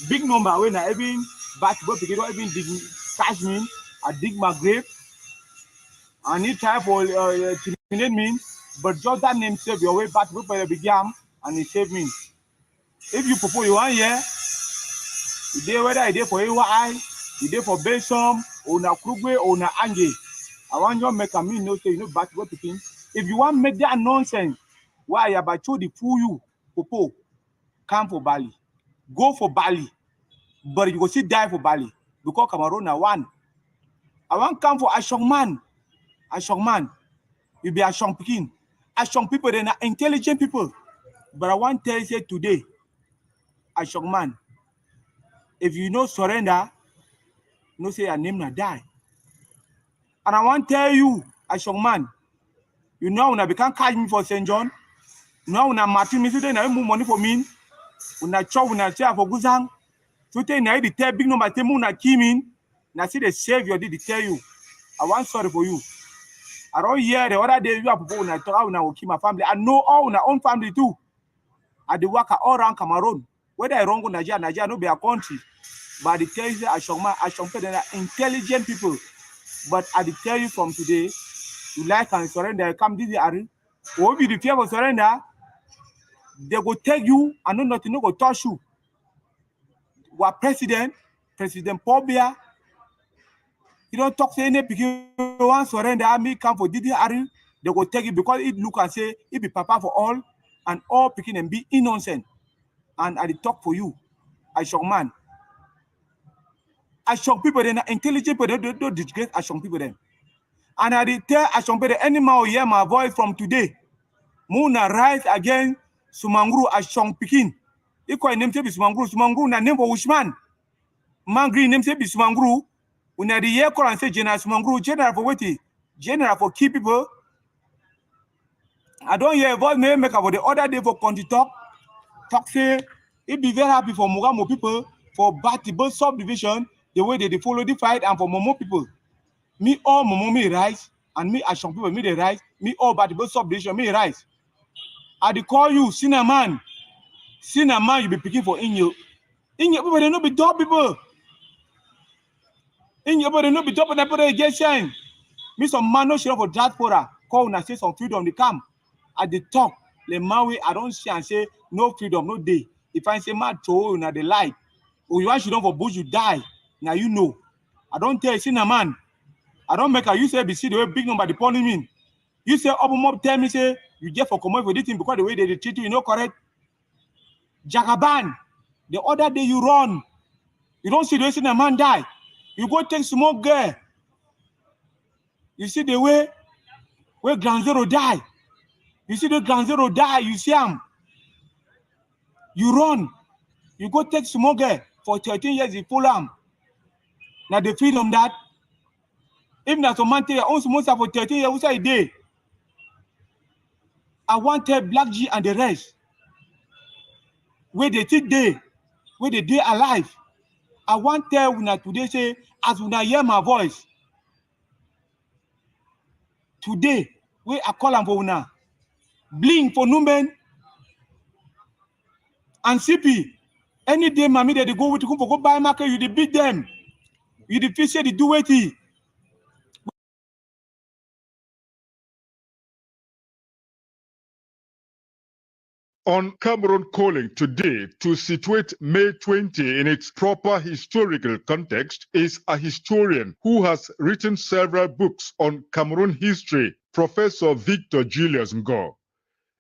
Big number when I even bad to go picking. Don't even dig catch me. I dig my grave. I need time for to name me, but just that name save your way back to the began and it saved me. If you propose you want here, you did whether you did for AY, you did for Besom, or na Krugwe, or na Ange. I want you to make a mean no say you know back to go to him. If you want to make that nonsense, why you about to fool you, Popo, come for Bali. Go for Bali. But you go see die for Bali. Because Cameroon are one. I want come for Ashong man. You be Ashong Pekin. Ashong people, they're not intelligent people. But I want to tell you today, Ashong man, if you no surrender, no say your name not die. And I want to tell you, as young man, you know when I become catch me for St. John, you know when I Martin me today, now move money for me. When I chop, when I share for Guzang, today now the tell big number tell me when I came in, now see the Savior did tell you. I want sorry for you. I don't hear the other day you have people when I talk when I will keep my family. I know all my own family too. I the work all around Cameroon. Whether I wrong with Nigeria no be a country. But I tell you, I they are intelligent people. But I tell you from today, you like and surrender, come this year. Or be the fear of surrender, they go take you and no nothing, no go touch you. What President Pobia, you don't talk to any people want surrender, me come for Didi Ari, they go take it because it look and say it be papa for all and all picking and be innocent. And I talk for you, I shock man. I shock people, then intelligent people, they don't disgrace I shock people then. And I tell I shock people, any man will hear my voice from today. Muna rise again, Sumanguru I shock picking. Equal name to be Sumanguru, na name for Wishman. Mangri name to be Sumanguru. When I the year call and say General Sumanguru, General for what? General for key people. I don't hear a voice make about the other day for country talk say it be very happy for Mugamo people for Batibus subdivision, the way they follow the fight, and for Momo people. Me all Momo me rise, and me as some people me they rise, me all Batibus subdivision me rise. I call you cinnamon, you be picking for in you people they no be top people. In your body no be top of that people get shine. Me some man no share for diaspora, call and say some freedom they come. At the talk, the Maui I don't see and say no freedom, no day. If I say mad to na the light, or you want you don't for bush, you die. Now you know. I don't tell you, cinnamon. I don't make a you say be see the way big number the pony mean. You say mob tell me say you get for common for this thing because the way they treat you, you know correct. Jagaban, the other day you run. You don't see the way cinnamon die. You go take smoke girl. You see the way where Ground Zero die. You see the Ground Zero die, you see him. You run. You go take smoke girl for 13 years, you pull him. Now the freedom that if not a man take your own smoke for 13 years, what's a day? I want to Black G and the rest. Where they take day, where they day alive. I want to tell you today say, as when I hear my voice, today, where I call them for una, blink for Numen and CP. Any day, mommy, they go with you for go buy market, you beat them. You defeat say they do it. On Cameroon Calling today to situate May 20 in its proper historical context is a historian who has written several books on Cameroon history, Professor Victor Julius Ngo.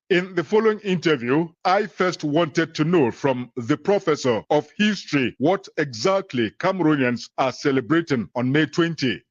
In the following interview, I first wanted to know from the professor of history what exactly Cameroonians are celebrating on May 20.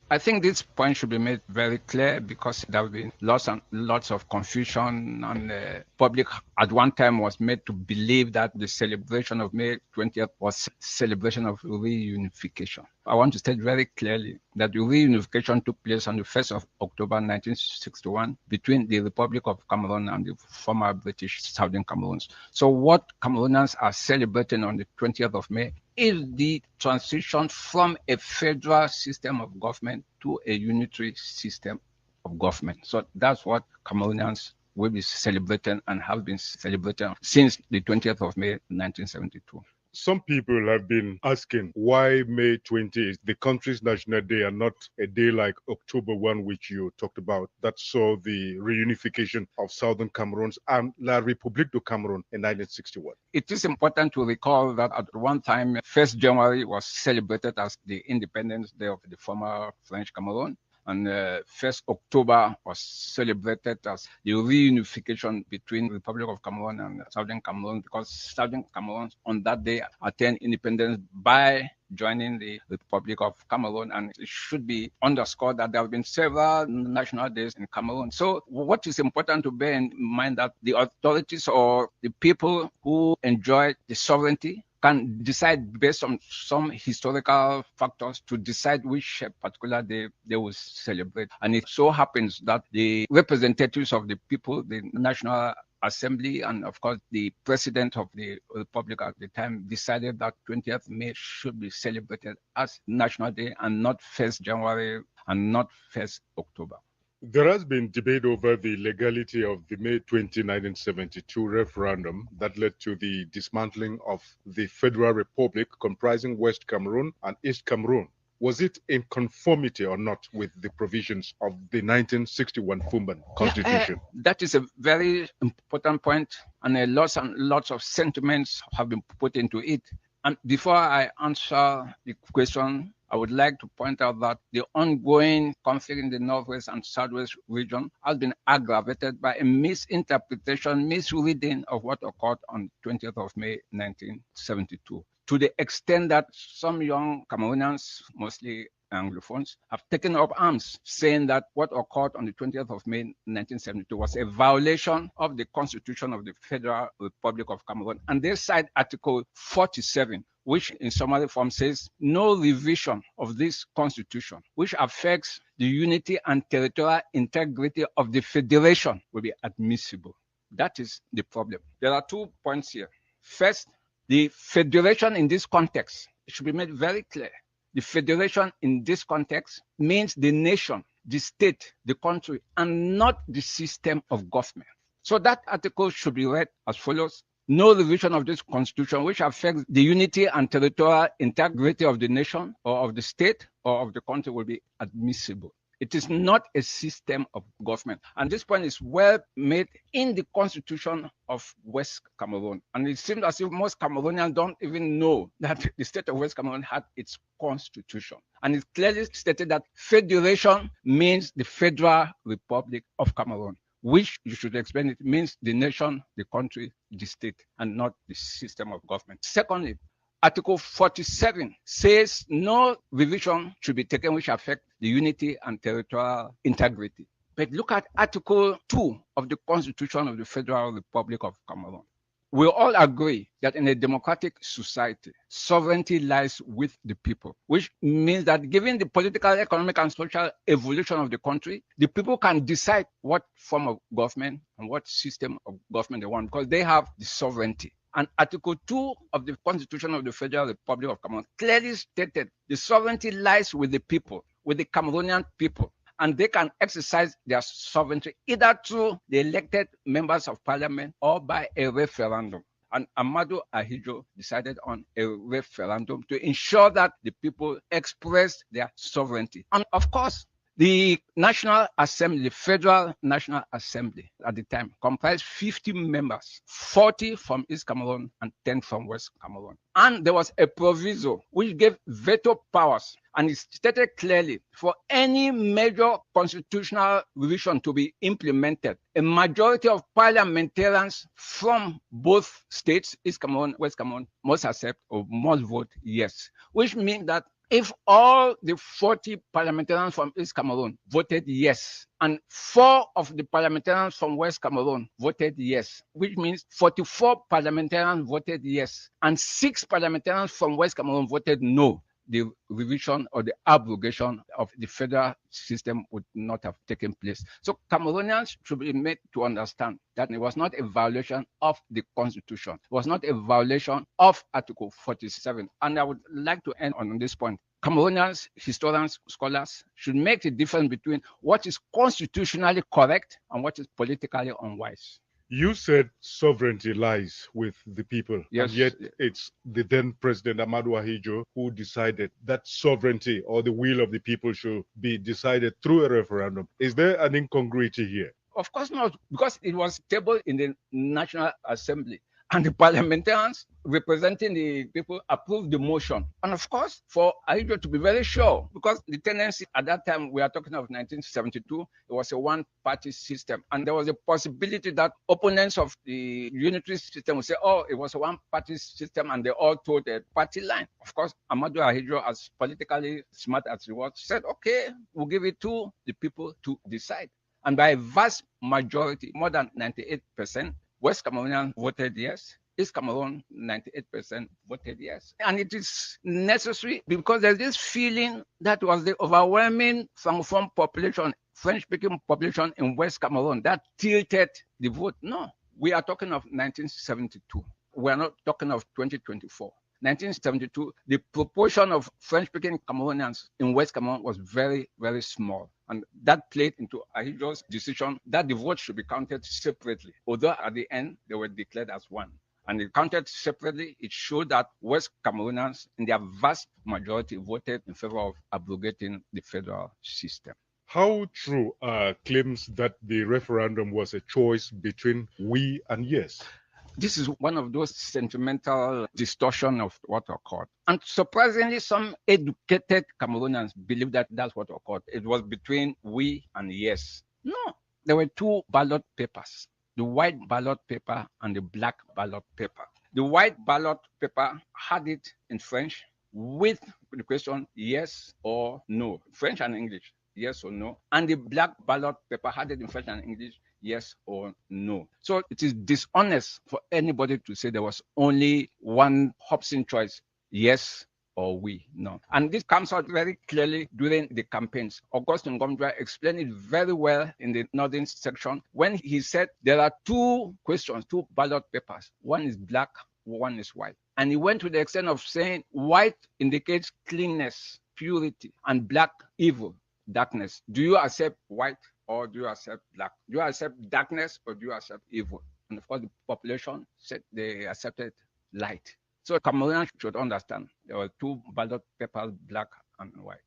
I think this point should be made very clear because there have been lots and lots of confusion, and the public at one time was made to believe that the celebration of May 20th was celebration of reunification. I want to state very clearly that the reunification took place on the 1st of October 1961 between the Republic of Cameroon and the former British Southern Cameroons. So what Cameroonians are celebrating on the 20th of May is the transition from a federal system of government to a unitary system of government. So that's what Cameroonians will be celebrating and have been celebrating since the 20th of May 1972. Some people have been asking why May 20 is the country's national day and not a day like October 1, which you talked about, that saw the reunification of Southern Cameroon and La République du Cameroun in 1961. It is important to recall that at one time, 1st January was celebrated as the Independence Day of the former French Cameroon. And 1st October was celebrated as the reunification between the Republic of Cameroon and Southern Cameroon, because Southern Cameroon on that day attained independence by joining the Republic of Cameroon. And it should be underscored that there have been several national days in Cameroon. So what is important to bear in mind that the authorities or the people who enjoy the sovereignty can decide based on some historical factors to decide which particular day they will celebrate. And it so happens that the representatives of the people, the National Assembly, and of course the President of the Republic at the time decided that 20th May should be celebrated as National Day and not 1st January and not 1st October. There has been debate over the legality of the May 20, 1972 referendum that led to the dismantling of the Federal Republic comprising West Cameroon and East Cameroon. Was it in conformity or not with the provisions of the 1961 Fumban Constitution? That is a very important point, and lots of sentiments have been put into it. And before I answer the question, I would like to point out that the ongoing conflict in the Northwest and Southwest region has been aggravated by a misinterpretation, misreading of what occurred on 20th of May, 1972. To the extent that some young Cameroonians, mostly Anglophones, have taken up arms, saying that what occurred on the 20th of May 1972 was a violation of the Constitution of the Federal Republic of Cameroon. And they cite Article 47, which in summary form says no revision of this Constitution, which affects the unity and territorial integrity of the Federation, will be admissible. That is the problem. There are 2 points here. First, the Federation in this context, it should be made very clear. The Federation in this context means the nation, the state, the country, and not the system of government. So that article should be read as follows. No revision of this Constitution which affects the unity and territorial integrity of the nation or of the state or of the country will be admissible. It is not a system of government. And this point is well made in the Constitution of West Cameroon. And it seems as if most Cameroonians don't even know that the state of West Cameroon had its constitution. And it clearly stated that federation means the Federal Republic of Cameroon, which you should explain it means the nation, the country, the state, and not the system of government. Secondly, Article 47 says no revision should be taken which affect the unity and territorial integrity. But look at Article 2 of the Constitution of the Federal Republic of Cameroon. We all agree that in a democratic society, sovereignty lies with the people, which means that given the political, economic, and social evolution of the country, the people can decide what form of government and what system of government they want because they have the sovereignty. And Article 2 of the Constitution of the Federal Republic of Cameroon clearly stated the sovereignty lies with the people, with the Cameroonian people, and they can exercise their sovereignty either through the elected members of parliament or by a referendum. And Amadou Ahidjo decided on a referendum to ensure that the people expressed their sovereignty. And of course, the National Assembly, the Federal National Assembly at the time comprised 50 members, 40 from East Cameroon and 10 from West Cameroon. And there was a proviso which gave veto powers, and it stated clearly for any major constitutional revision to be implemented, a majority of parliamentarians from both states, East Cameroon, West Cameroon, must accept or must vote yes, which means that if all the 40 parliamentarians from East Cameroon voted yes, and 4 of the parliamentarians from West Cameroon voted yes, which means 44 parliamentarians voted yes, and 6 parliamentarians from West Cameroon voted no, the revision or the abrogation of the federal system would not have taken place. So Cameroonians should be made to understand that it was not a violation of the Constitution. It was not a violation of Article 47. And I would like to end on this point. Cameroonians, historians, scholars should make the difference between what is constitutionally correct and what is politically unwise. You said sovereignty lies with the people, yes, and yet it's the then President Amadou Ahidjo who decided that sovereignty or the will of the people should be decided through a referendum. Is there an incongruity here? Of course not, because it was tabled in the National Assembly and the parliamentarians representing the people approved the motion. And of course, for Ahidjo to be very sure, because the tendency at that time, we are talking of 1972, it was a one-party system. And there was a possibility that opponents of the unitary system would say, oh, it was a one-party system, and they all told a party line. Of course, Amadou Ahidjo, as politically smart as he was, said, okay, we'll give it to the people to decide. And by a vast majority, more than 98%, West Cameroonians voted yes, East Cameroon, 98% voted yes. And it is necessary because there's this feeling that was the overwhelming Francophone population, French-speaking population in West Cameroon that tilted the vote. No, we are talking of 1972. We are not talking of 2024. 1972, the proportion of French-speaking Cameroonians in West Cameroon was very, very small. And that played into Ahidjo's decision that the vote should be counted separately, although at the end they were declared as one. And it counted separately. It showed that West Cameroonians, in their vast majority, voted in favor of abrogating the federal system. How true are claims that the referendum was a choice between we and yes? This is one of those sentimental distortion of what occurred. And surprisingly, some educated Cameroonians believe that that's what occurred. It was between we and yes. No, there were two ballot papers, the white ballot paper and the black ballot paper. The white ballot paper had it in French with the question yes or no, French and English, yes or no. And the black ballot paper had it in French and English, yes or no. So it is dishonest for anybody to say there was only one Hobson choice, yes or we, no. And this comes out very clearly during the campaigns. Augustin Ngomdra explained it very well in the northern section when he said there are two questions, two ballot papers. One is black, one is white. And he went to the extent of saying white indicates cleanness, purity, and black, evil, darkness. Do you accept white or do you accept black? Do you accept darkness or do you accept evil? And of course, the population said they accepted light. So Cameroonians should understand there were two ballot papers, black and white.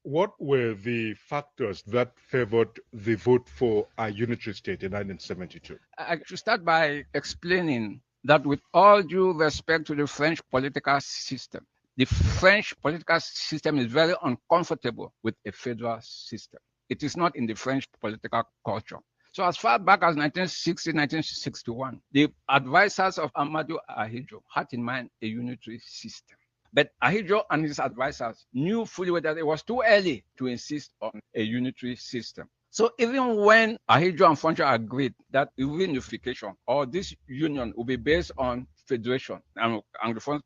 What were the factors that favored the vote for a unitary state in 1972? I should start by explaining that with all due respect to the French political system, the French political system is very uncomfortable with a federal system. It is not in the French political culture. So as far back as 1960, 1961, the advisors of Amadou Ahidjo had in mind a unitary system. But Ahidjo and his advisors knew fully well that it was too early to insist on a unitary system. So even when Ahidjo and Foncha agreed that reunification or this union will be based on federation and Anglophone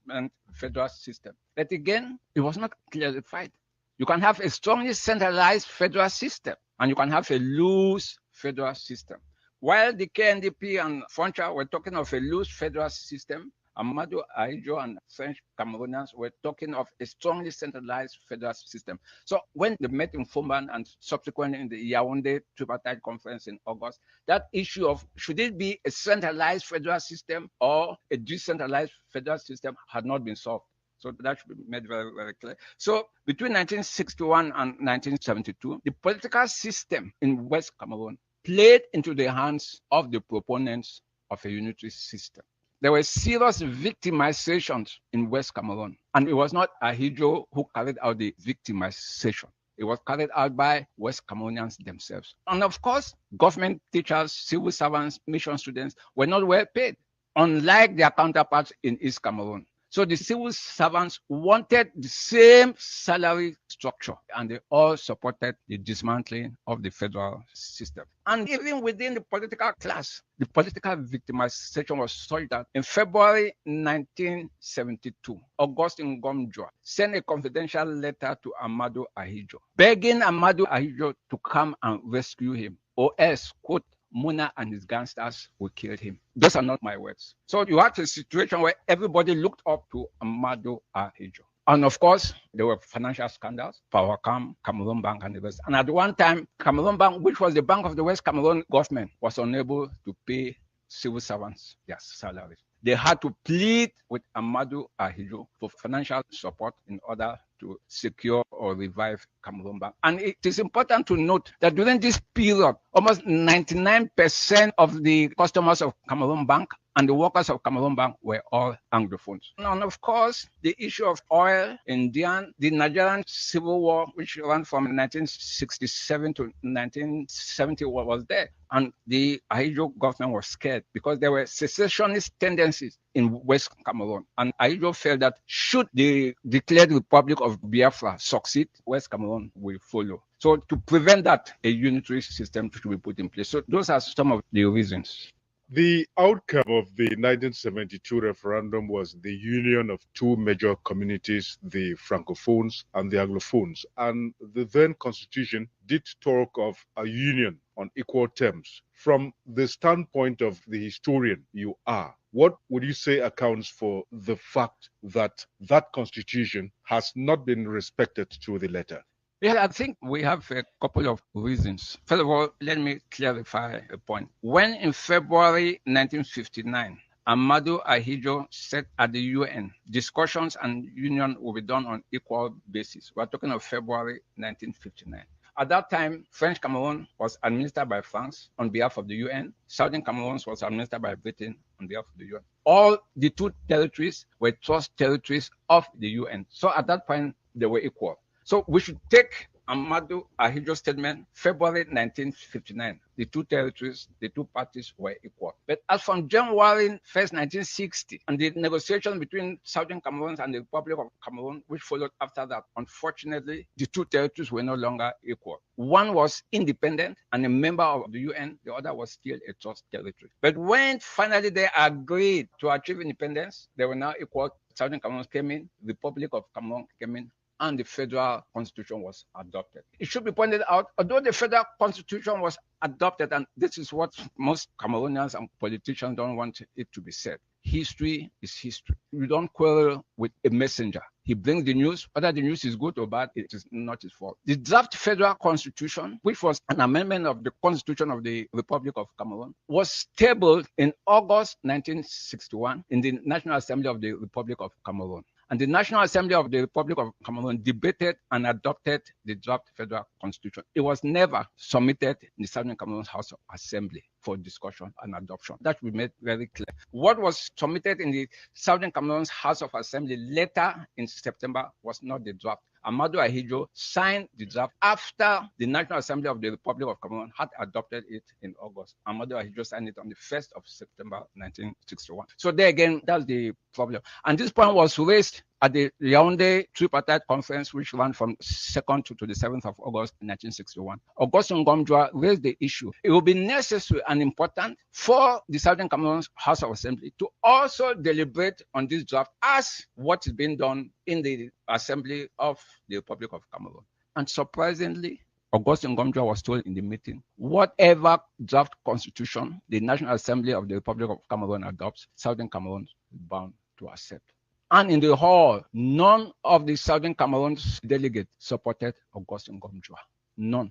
federal system, but again, it was not clarified. You can have a strongly centralized federal system and you can have a loose federal system. While the KNDP and Foncha were talking of a loose federal system, Amadou Ahidjo and French Cameroonians were talking of a strongly centralized federal system. So when they met in Fumban and subsequently in the Yaoundé tripartite conference in August, that issue of should it be a centralized federal system or a decentralized federal system had not been solved. So that should be made very, very clear. So between 1961 and 1972, the political system in West Cameroon played into the hands of the proponents of a unitary system. There were serious victimizations in West Cameroon, and it was not Ahidjo who carried out the victimization. It was carried out by West Cameroonians themselves. And of course, government teachers, civil servants, mission students were not well paid, unlike their counterparts in East Cameroon. So the civil servants wanted the same salary structure, and they all supported the dismantling of the federal system. And even within the political class, the political victimization was such that in February 1972, Augustin Ngomdra sent a confidential letter to Amadou Ahidjo, begging Amadou Ahidjo to come and rescue him, or else, quote, Muna and his gangsters will kill him. Those are not my words. So you had a situation where everybody looked up to Amadou Ahidjo. And of course, there were financial scandals, Powercam, Cameroon Bank, and the rest. And at one time, Cameroon Bank, which was the bank of the West Cameroon government, was unable to pay civil servants their salaries. They had to plead with Amadou Ahidjo for financial support in order to secure or revive Cameroon Bank. And it is important to note that during this period, almost 99% of the customers of Cameroon Bank and the workers of Cameroon Bank were all Anglophones. And of course, the issue of oil in Dian, the Nigerian Civil War, which ran from 1967 to 1970, was there. And the Ahidjo government was scared because there were secessionist tendencies in West Cameroon. And Ahidjo felt that should the declared Republic of Biafra succeed, West Cameroon will follow. So to prevent that, a unitary system should be put in place. So those are some of the reasons. The outcome of the 1972 referendum was the union of two major communities, the Francophones and the Anglophones, and the then constitution did talk of a union on equal terms. From the standpoint of the historian you are, what would you say accounts for the fact that that constitution has not been respected to the letter? Yeah, I think we have a couple of reasons. First of all, let me clarify a point. When in February 1959, Amadou Ahidjo said at the UN, discussions and union will be done on equal basis. We're talking of February 1959. At that time, French Cameroon was administered by France on behalf of the UN. Southern Cameroon was administered by Britain on behalf of the UN. All the two territories were trust territories of the UN. So at that point, they were equal. So we should take Amadou Ahidjo's statement, February 1959. The two territories, the two parties were equal. But as from January 1st, 1960, and the negotiation between Southern Cameroon and the Republic of Cameroon, which followed after that, unfortunately, the two territories were no longer equal. One was independent and a member of the UN, the other was still a trust territory. But when finally they agreed to achieve independence, they were now equal. Southern Cameroon came in, the Republic of Cameroon came in, and the federal constitution was adopted. It should be pointed out, although the federal constitution was adopted, and this is what most Cameroonians and politicians don't want it to be said, history is history. You don't quarrel with a messenger. He brings the news, whether the news is good or bad, it is not his fault. The draft federal constitution, which was an amendment of the constitution of the Republic of Cameroon, was tabled in August 1961 in the National Assembly of the Republic of Cameroon. And the National Assembly of the Republic of Cameroon debated and adopted the draft federal constitution. It was never submitted in the Southern Cameroon House of Assembly for discussion and adoption. That we made very clear. What was submitted in the Southern Cameroon's House of Assembly later in September was not the draft. Amadou Ahidjo signed the draft after the National Assembly of the Republic of Cameroon had adopted it in August. Amadou Ahidjo signed it on the 1st of September 1961. So there again, that's the problem. And this point was raised at the Yaoundé tripartite conference, which ran from 2nd to the 7th of August 1961. Augustin Ngomjua raised the issue. It will be necessary and important for the Southern Cameroon House of Assembly to also deliberate on this draft as what is being done in the Assembly of the Republic of Cameroon. And surprisingly, Augustin Ngomjua was told in the meeting, whatever draft constitution the National Assembly of the Republic of Cameroon adopts, Southern Cameroon is bound to accept. And in the hall, none of the Southern Cameroon's delegates supported Augustin Ngomjua. None.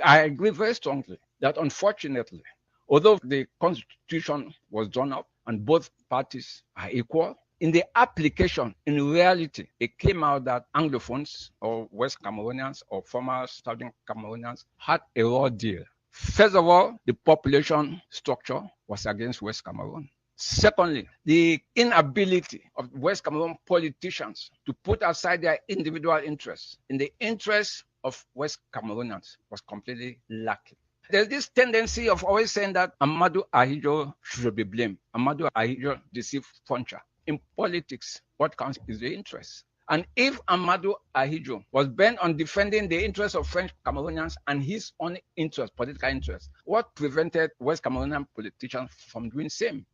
I agree very strongly that unfortunately, although the constitution was drawn up and both parties are equal, in the application, in reality, it came out that Anglophones or West Cameroonians or former Southern Cameroonians had a raw deal. First of all, the population structure was against West Cameroon. Secondly, the inability of West Cameroon politicians to put aside their individual interests in the interests of West Cameroonians was completely lacking. There's this tendency of always saying that Amadou Ahidjo should be blamed. Amadou Ahidjo deceived Foncha. In politics, what counts is the interest. And if Amadou Ahidjo was bent on defending the interests of French Cameroonians and his own interests, political interests, what prevented West Cameroonian politicians from doing the same?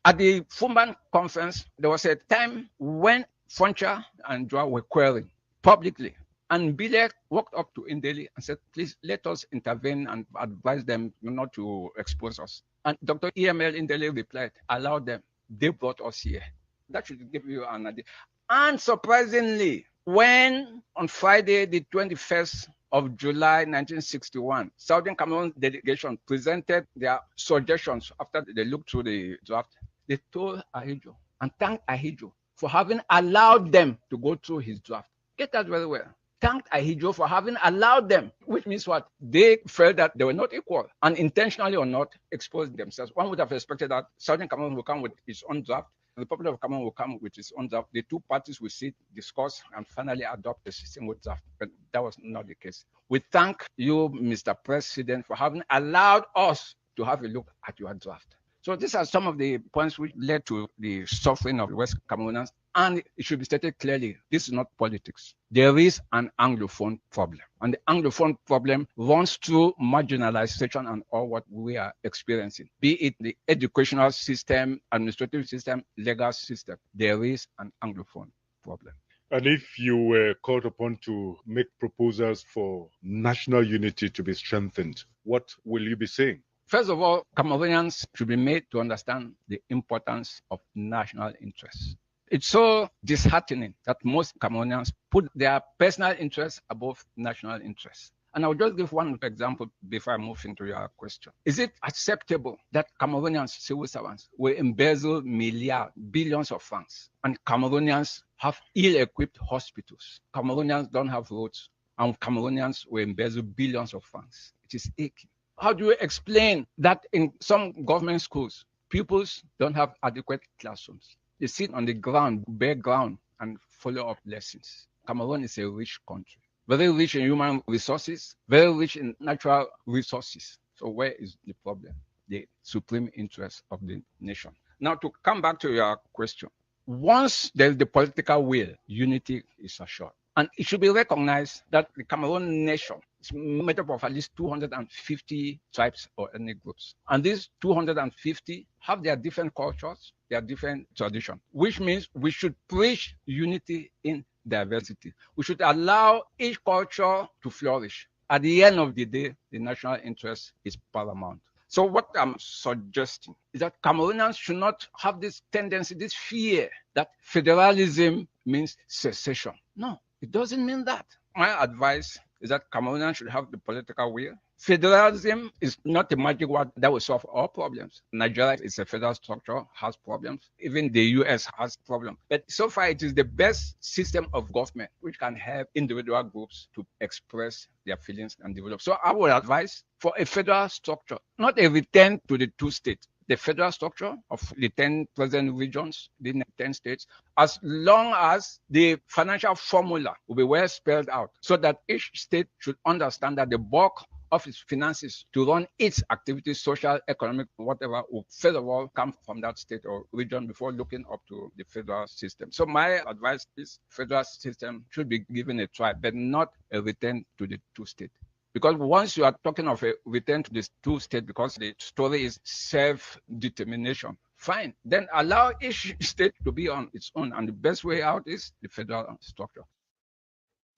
At the Fumban conference, there was a time when Foncha and Joa were quarreling publicly. And Bilek walked up to Ndeli and said, please let us intervene and advise them not to expose us. And Dr. EML Ndeli replied, allow them. They brought us here. That should give you an idea. And surprisingly, when on Friday, the 21st of July 1961, Southern Cameroon delegation presented their suggestions after they looked through the draft, they told Ahidjo and thanked Ahidjo for having allowed them to go through his draft. Get that very well. Thanked Ahidjo for having allowed them, which means what? They felt that they were not equal and intentionally or not exposed themselves. One would have expected that Southern Cameroon will come with its own draft. The Republic of Cameroon will come with its own draft. The two parties will sit, discuss, and finally adopt a single draft. But that was not the case. We thank you, Mr. President, for having allowed us to have a look at your draft. So these are some of the points which led to the suffering of West Cameroonians. And it should be stated clearly, this is not politics. There is an Anglophone problem. And the Anglophone problem runs through marginalization and all what we are experiencing, be it the educational system, administrative system, legal system. There is an Anglophone problem. And if you were called upon to make proposals for national unity to be strengthened, what will you be saying? First of all, Cameroonians should be made to understand the importance of national interests. It's so disheartening that most Cameroonians put their personal interests above national interests. And I'll just give one example before I move into your question. Is it acceptable that Cameroonians, civil servants, will embezzle billions of francs, and Cameroonians have ill-equipped hospitals? Cameroonians don't have roads, and Cameroonians will embezzle billions of francs. It is aching. How do you explain that in some government schools, pupils don't have adequate classrooms? They sit on the ground, bare ground, and follow up lessons. Cameroon is a rich country, very rich in human resources, very rich in natural resources. So where is the problem? The supreme interest of the nation. Now, to come back to your question, once there's the political will, unity is assured. And it should be recognized that the Cameroon nation is made up of at least 250 tribes or ethnic groups. And these 250 have their different cultures, their different traditions, which means we should preach unity in diversity. We should allow each culture to flourish. At the end of the day, the national interest is paramount. So what I'm suggesting is that Cameroonians should not have this tendency, this fear that federalism means secession. No, it doesn't mean that. My advice is that Cameroonians should have the political will. Federalism is not a magic word that will solve all problems. Nigeria is a federal structure, has problems. Even the US has problems. But so far, it is the best system of government which can help individual groups to express their feelings and develop. So I would advise for a federal structure, not a return to the two states. The federal structure of the 10 present regions, the 10 states, as long as the financial formula will be well spelled out so that each state should understand that the bulk of its finances to run its activities, social, economic, whatever, will first of all come from that state or region before looking up to the federal system. So my advice is federal system should be given a try, but not a return to the two states. Because once you are talking of a return to this two state, because the story is self-determination, fine. Then allow each state to be on its own. And the best way out is the federal structure.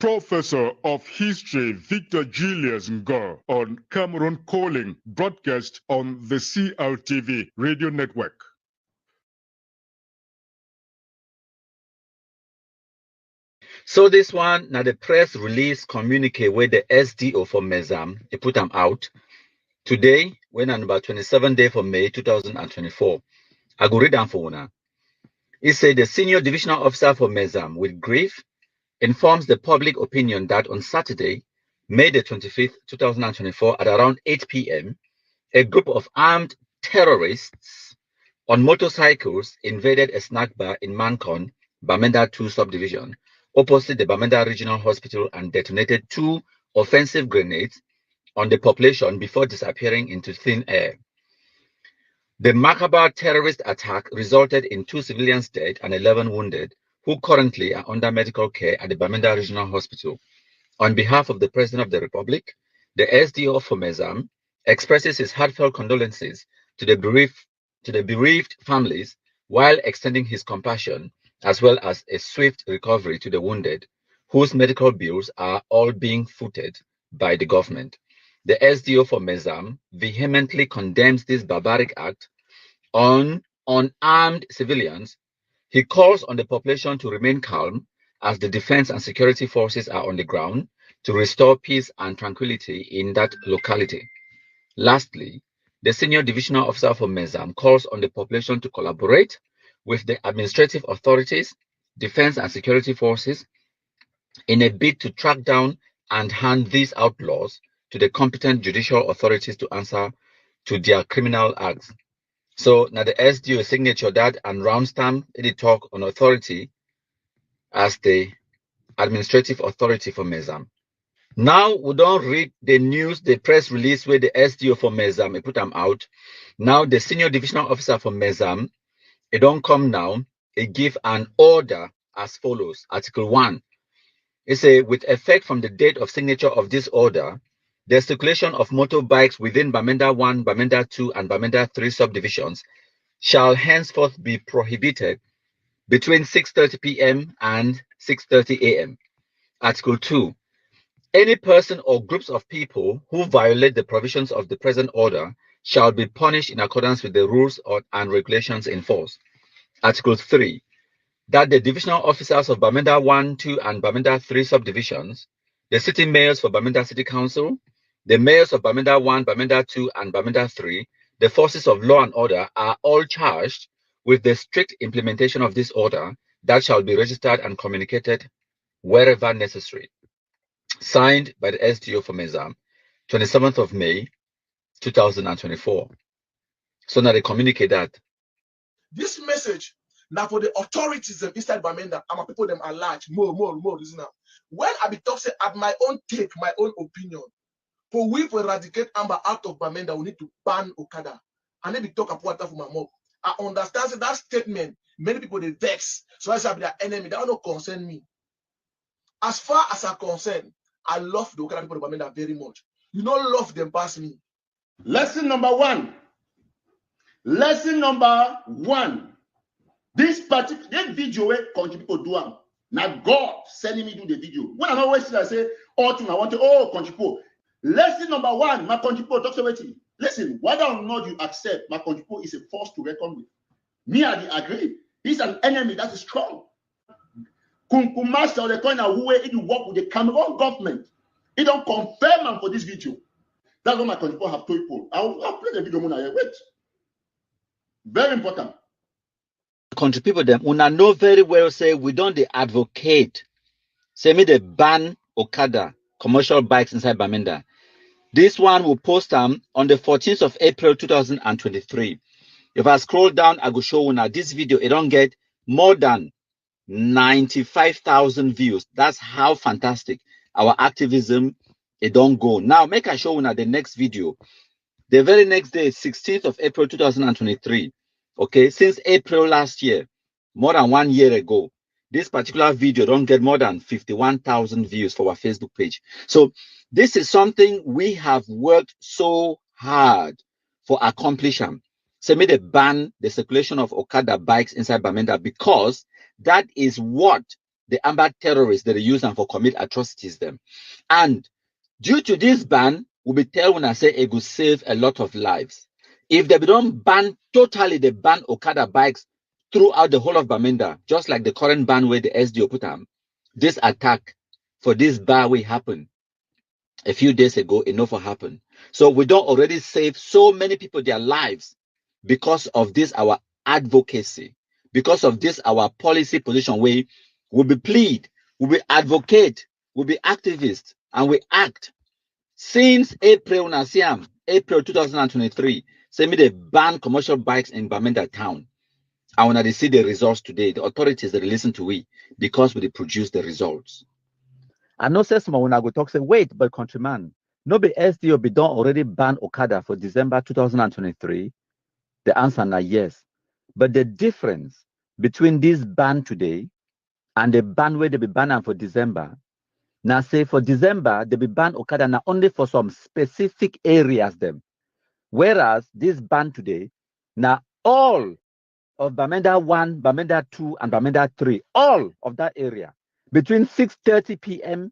Professor of History Victor Julius Ngor on Cameroon Calling, broadcast on the CLTV radio network. So this one, now the press release communique where the SDO for Mezam, they put them out today, when on about 27th day for May 2024. I go read down for one. It said the senior divisional officer for Mezam with grief informs the public opinion that on Saturday, May the 25th, 2024 at around 8 p.m., a group of armed terrorists on motorcycles invaded a snack bar in Mancon, Bamenda 2 subdivision, opposite the Bamenda Regional Hospital and detonated 2 offensive grenades on the population before disappearing into thin air. The macabre terrorist attack resulted in 2 civilians dead and 11 wounded, who currently are under medical care at the Bamenda Regional Hospital. On behalf of the President of the Republic, the SDO for Mezam expresses his heartfelt condolences to the bereaved families while extending his compassion as well as a swift recovery to the wounded, whose medical bills are all being footed by the government. The SDO for Mezam vehemently condemns this barbaric act on unarmed civilians. He calls on the population to remain calm as the defense and security forces are on the ground to restore peace and tranquility in that locality. Lastly, the senior divisional officer for Mezam calls on the population to collaborate with the administrative authorities, defense and security forces in a bid to track down and hand these outlaws to the competent judicial authorities to answer to their criminal acts. So now the SDO signature that and round stamp it talk on authority as the administrative authority for Mezam. Now we don't read the news, the press release where the SDO for Mezam, put them out. Now the senior divisional officer for Mezam, it don't come now, it give an order as follows. Article 1. It say with effect from the date of signature of this order, the circulation of motorbikes within Bamenda 1, Bamenda 2, and Bamenda 3 subdivisions shall henceforth be prohibited between 6:30 p.m. and 6:30 a.m. Article 2. Any person or groups of people who violate the provisions of the present order shall be punished in accordance with the rules and regulations in force. Article 3. That the divisional officers of Bamenda 1, 2, and Bamenda 3 subdivisions, the city mayors for Bamenda City Council, the mayors of Bamenda 1, Bamenda 2, and Bamenda 3, the forces of law and order are all charged with the strict implementation of this order that shall be registered and communicated wherever necessary. Signed by the SDO for Mezam, 27th of May, 2024. So now they communicate that. This message now for the authorities them inside Bamenda, and my people them are large, more, listen now. When I be talk say at my own take, my own opinion, for we to eradicate Amba out of Bamenda, we need to ban Okada. And then we talk about that for my mom. I understand that statement, many people they vex. So I say their enemy, that don't concern me. As far as I'm concerned, I love the Okada people of Bamenda very much. You don't love them past me. Lesson number 1. Lesson number 1. This particular video where country people do am. Now God sending me do the video. When I'm always say, I say, oh, I want to, country people. Lesson number 1, my country people talk about it. Listen, whether or not you accept, my country people is a force to reckon with. Me, I agree. He's an enemy that is strong. Kunkumasa, the kind of way it work with the Cameroon government. It don't confirm am for this video. That's what my country people have told people. I'll play the video when I wait. Very important. Country people them una know very well say we don't dey advocate say me they ban Okada commercial bikes inside Bamenda. This one will post them on the 14th of April 2023. If I scroll down, I go show una this video. It don't get more than 95,000 views. That's how fantastic our activism it don't go. Now make I show una the next video. The very next day, 16th of April 2023. Okay, since April last year, more than 1 year ago, this particular video don't get more than 51,000 views for our Facebook page. So this is something we have worked so hard for accomplishing. So may they ban the circulation of Okada bikes inside Bamenda because that is what the Amba terrorists that are using for commit atrocities them. And due to this ban, we'll be telling us say it will save a lot of lives. If they don't ban totally, they ban Okada bikes throughout the whole of Bamenda, just like the current ban where the SDO put them, this attack for this bar will happen a few days ago, enough will happen. So we don't already save so many people their lives because of this our advocacy, because of this our policy position where we be plead, we be advocate, we be activist, and we act. Since April Nasiam, April 2023, say me they ban commercial bikes in Bamenda town. And when they see the results today, the authorities they listen to we because we produce the results. I know say small when I go talk say wait, but countryman, no be SDO be done already ban Okada for December 2023. The answer now yes. But the difference between this ban today and the ban where they be banned for December, now say for December, they be ban Okada now only for some specific areas them. Whereas this ban today, now all of Bamenda 1, Bamenda 2, and Bamenda 3, all of that area, between 6:30 p.m.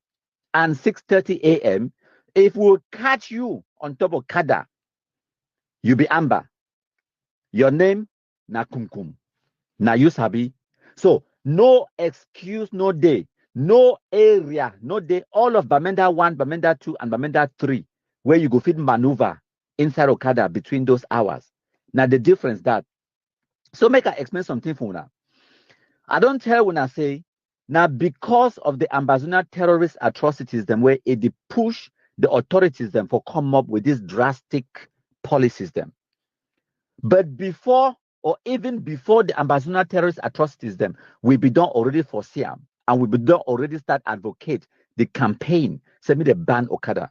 and 6:30 a.m., if we catch you on top of Okada, you be Amba. Your name, na Kumkum. Na you sabi. So, no excuse, no day, no area, no day, all of Bamenda 1, Bamenda 2, and Bamenda 3, where you go fit maneuver inside Okada between those hours. Now, the difference that, so make I explain something for una. I don't tell when I say, now because of the Ambazuna terrorist atrocities, them where it push the authorities them for come up with these drastic policies them. But before or even before the Ambazuna terrorist atrocities them, we be done already foresee them and we be done already start advocate the campaign, say me the ban Okada.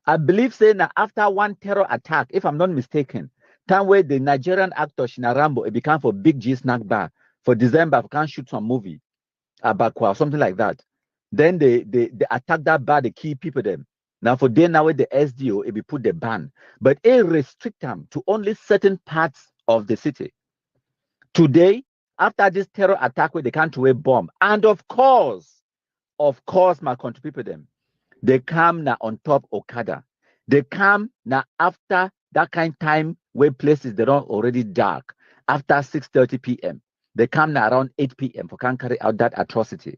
I believe saying that after one terror attack, if I'm not mistaken, time where the Nigerian actor Shina Rambo it became for Big G snack bar for December, can shoot some movie about something like that. Then they attack that bar, they kill people them. Now for day now with the SDO, it be put the ban, but it restrict them to only certain parts of the city. Today, after this terror attack where they can't throw a bomb, and of course, my country people them, they come now on top Okada. They come now after that kind of time where places they don't already dark. After 6:30 p.m. They come now around 8 p.m. for can carry out that atrocity.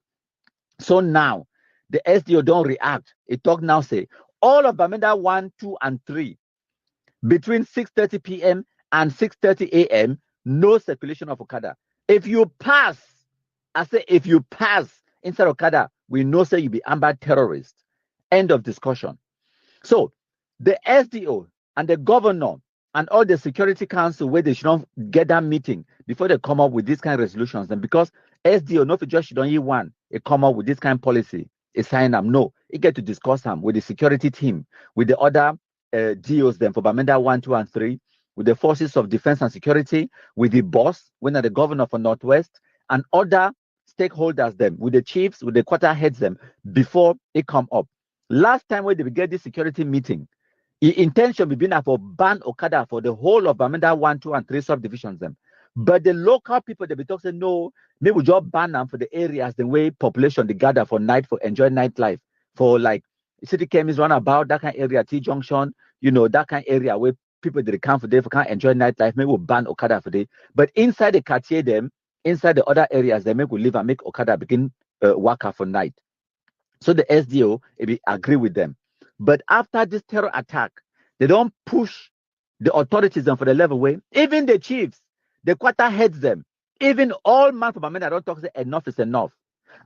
So now the SDO don't react. It talk now say all of Bamenda 1, 2, and 3 between 6:30 p.m. and 6:30 a.m. no circulation of Okada. If you pass, I say if you pass inside Okada, we know say you be Amba terrorist. End of discussion. So the SDO and the governor and all the security council where they should not get that meeting before they come up with these kind of resolutions. And because SDO, not just should only one, it come up with this kind of policy, it sign them. No, it get to discuss them with the security team, with the other DOs then for Bamenda 1, 2, and 3, with the forces of defense and security, with the boss, when the governor for Northwest, and other stakeholders them, with the chiefs, with the quarter heads them, before it come up. Last time when they get this security meeting, the intention be been for ban Okada for the whole of Bamenda 1, 2, and 3 subdivisions them. But the local people they be talking say no, maybe we just ban them for the areas the way population they gather for night for enjoy nightlife for like city chemists run about that kind of area, T Junction, that kind of area where people they come for day for can't enjoy nightlife. Maybe we'll ban Okada for day. But inside the Cartier them, inside the other areas, they make we live and make Okada begin work for night. So the SDO agree with them. But after this terror attack, they don't push the authorities for the level way. Even the chiefs, the quarter heads them. Even all man from Amanda don't talk say enough is enough.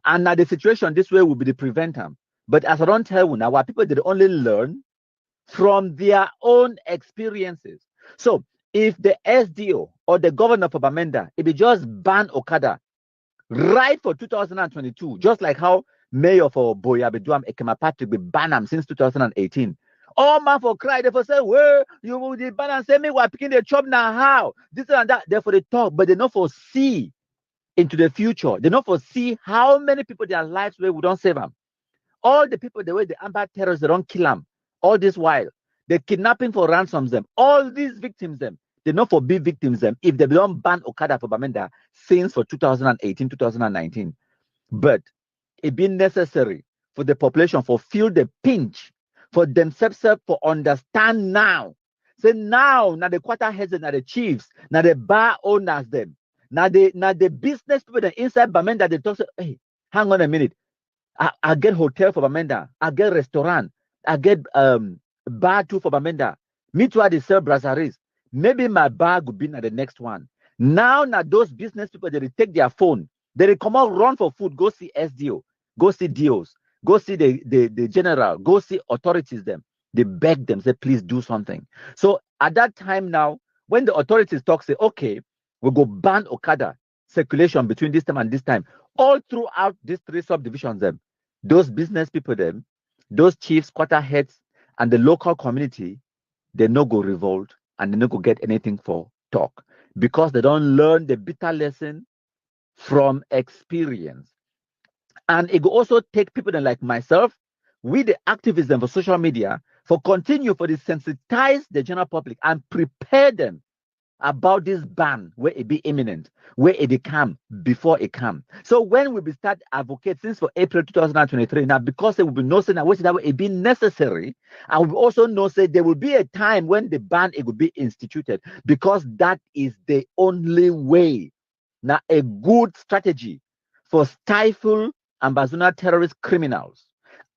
And now the situation this way will be the prevent them. But as I don't tell you now, what people did only learn from their own experiences. So if the SDO or the governor of Bamenda, if it just ban Okada right for 2022, just like how Mayor for Boya Beduam Ekema Patrick be ban him since 2018. All man for cry, they for say, well, you will the ban and say me we're picking the job now. How? This and that, therefore they talk, but they not foresee into the future. They not foresee how many people their lives where we don't save them. All the people the way the Amba terrorists they don't kill them. All this while they're kidnapping for ransoms them. All these victims them. They not for big victims them if they don't ban Okada for Bamenda since for 2018, 2019. But it be necessary for the population for feel the pinch for themselves for understand now. Say now the quarter heads and the chiefs, now the bar owners them, now the business people that inside Bamenda they talk say, hey, hang on a minute. I get hotel for Bamenda, I get restaurant, I get bar too for Bamenda. Me too, I sell brasseries. Maybe my bar would be the next one. Now those business people they take their phone, they come out run for food, go see SDO, go see DOs, go see the general, go see authorities them. They beg them, say, please do something. So at that time now, when the authorities talk, say, okay, we'll go ban Okada circulation between this time and this time, all throughout these 3 subdivisions them, those business people them, those chiefs, quarter heads, and the local community, they no go revolt and they no go get anything for talk because they don't learn the bitter lesson from experience. And it will also take people like myself with the activism for social media for continue for the sensitize the general public and prepare them about this ban where it be imminent, where it come before it come. So when we be start advocate since for April 2023 now, because there will be no saying that that way it be necessary, and we also know say there will be a time when the ban it will be instituted because that is the only way. Now a good strategy for stifle Ambazuna terrorist criminals,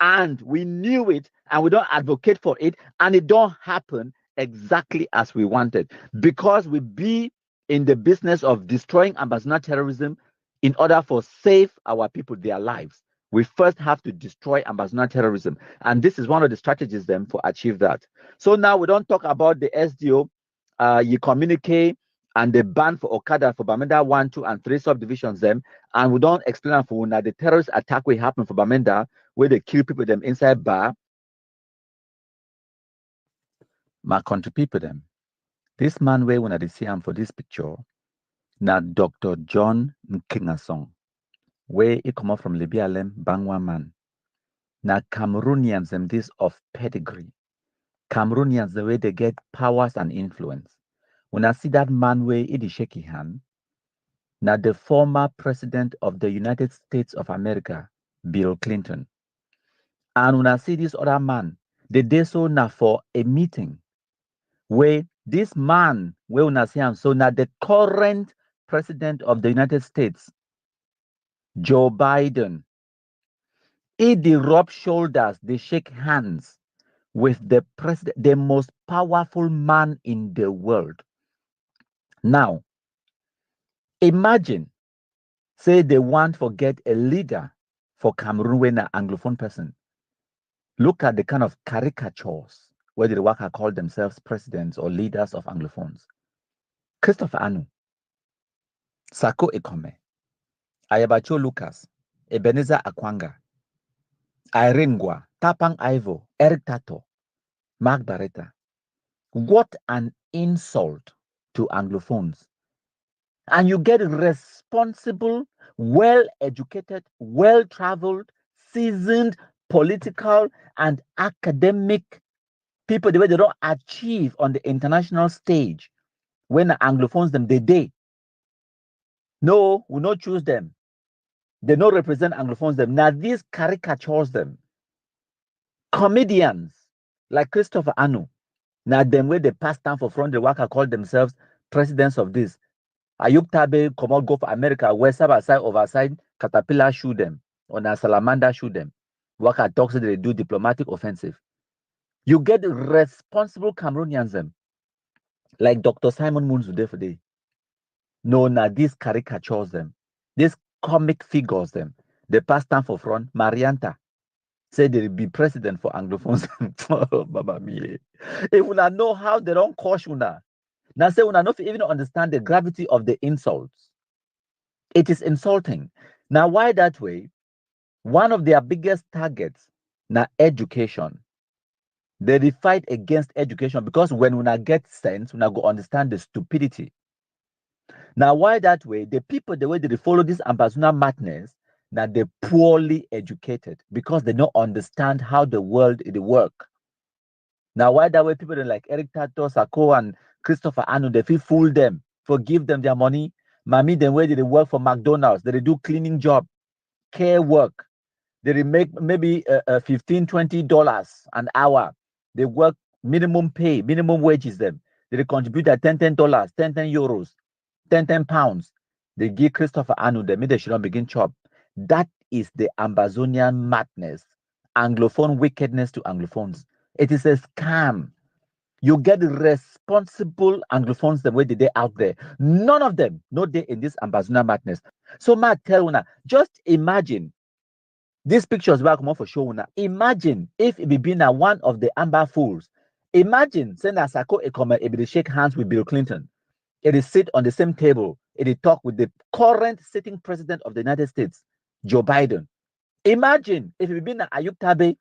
and we knew it and we don't advocate for it, and it don't happen exactly as we wanted because we be in the business of destroying Ambazuna terrorism in order for save our people their lives. We first have to destroy Ambazuna terrorism, and this is one of the strategies then for achieve that. So now we don't talk about the SDO, you communicate and the ban for Okada for Bamenda 1, 2, and 3 subdivisions them, and we don't explain for now the terrorist attack will happen for Bamenda. where they kill people them inside bar. My country people them. This man where when I see him for this picture, now Dr. John Nkingasong, where he come up from Libya, Bangwa man. Now Cameroonians them this of pedigree. Cameroonians the way they get powers and influence. When I see that man where he shake his hand, now the former president of the United States of America, Bill Clinton. And when I see this other man, they did so now for a meeting where this man, where when I see him, so now the current president of the United States, Joe Biden, he they rub shoulders, they shake hands with the president, the most powerful man in the world. Now, imagine, say they want to get a leader for Cameroon when an Anglophone person. Look at the kind of caricatures where the worker call themselves presidents or leaders of Anglophones. Christopher Anu, Sako Ekome, Ayabacho Lucas, Ebenezer Akwanga, Irene Gwa, Tapang Ivo, Eric Tato, Mark Barretta. What an insult to Anglophones. And you get responsible, well-educated, well-traveled, seasoned political and academic people, the way they don't achieve on the international stage when the Anglophones them, they. No, we not choose them. They don't represent Anglophones them. Now these caricatures them. Comedians like Christopher Anu. Now them where they pass down for front the worker call themselves presidents of this. Ayuk Tabe come out go for America, where side overside, Caterpillar shoot them, or na Salamander shoot them. Worker talks so they do diplomatic offensive. You get responsible Cameroonians them, like Dr. Simon Moons today for day. No, now these caricatures them, these comic figures them. They pass down for front. Marianta said they'll be president for Anglophones. Oh, Baba Mie. If we know how they don't coach una, now say una not even understand the gravity of the insults. It is insulting. Now, why that way? One of their biggest targets now education. They fight against education because when una get sense, una go understand the stupidity. Now, why that way? The people, the way they follow this ambassador madness, now they're poorly educated because they don't understand how the world it work. Now, why that way? People like Eric Tato, Sako, and Christopher Anu, they feel fool them, forgive them their money. Mami, then where they work for McDonald's, they do cleaning job, care work. They make maybe $15, $20 an hour. They work minimum pay, minimum wages them. They contribute at $10, $10, 10 euros, 10 pounds. They give Christopher Anu, they made they should not begin chop. That is the Ambazonian madness, Anglophone wickedness to Anglophones. It is a scam. You get responsible Anglophones the way they out there. None of them, no day in this Ambazonian madness. So, Matt, tell una, just imagine these pictures back more for show una. Imagine if it be been one of the Amber Fools. Imagine Senator Sako Ekome able to shake hands with Bill Clinton. It is sit on the same table. It is talk with the current sitting president of the United States, Joe Biden. Imagine if it been Ayuk Tabe.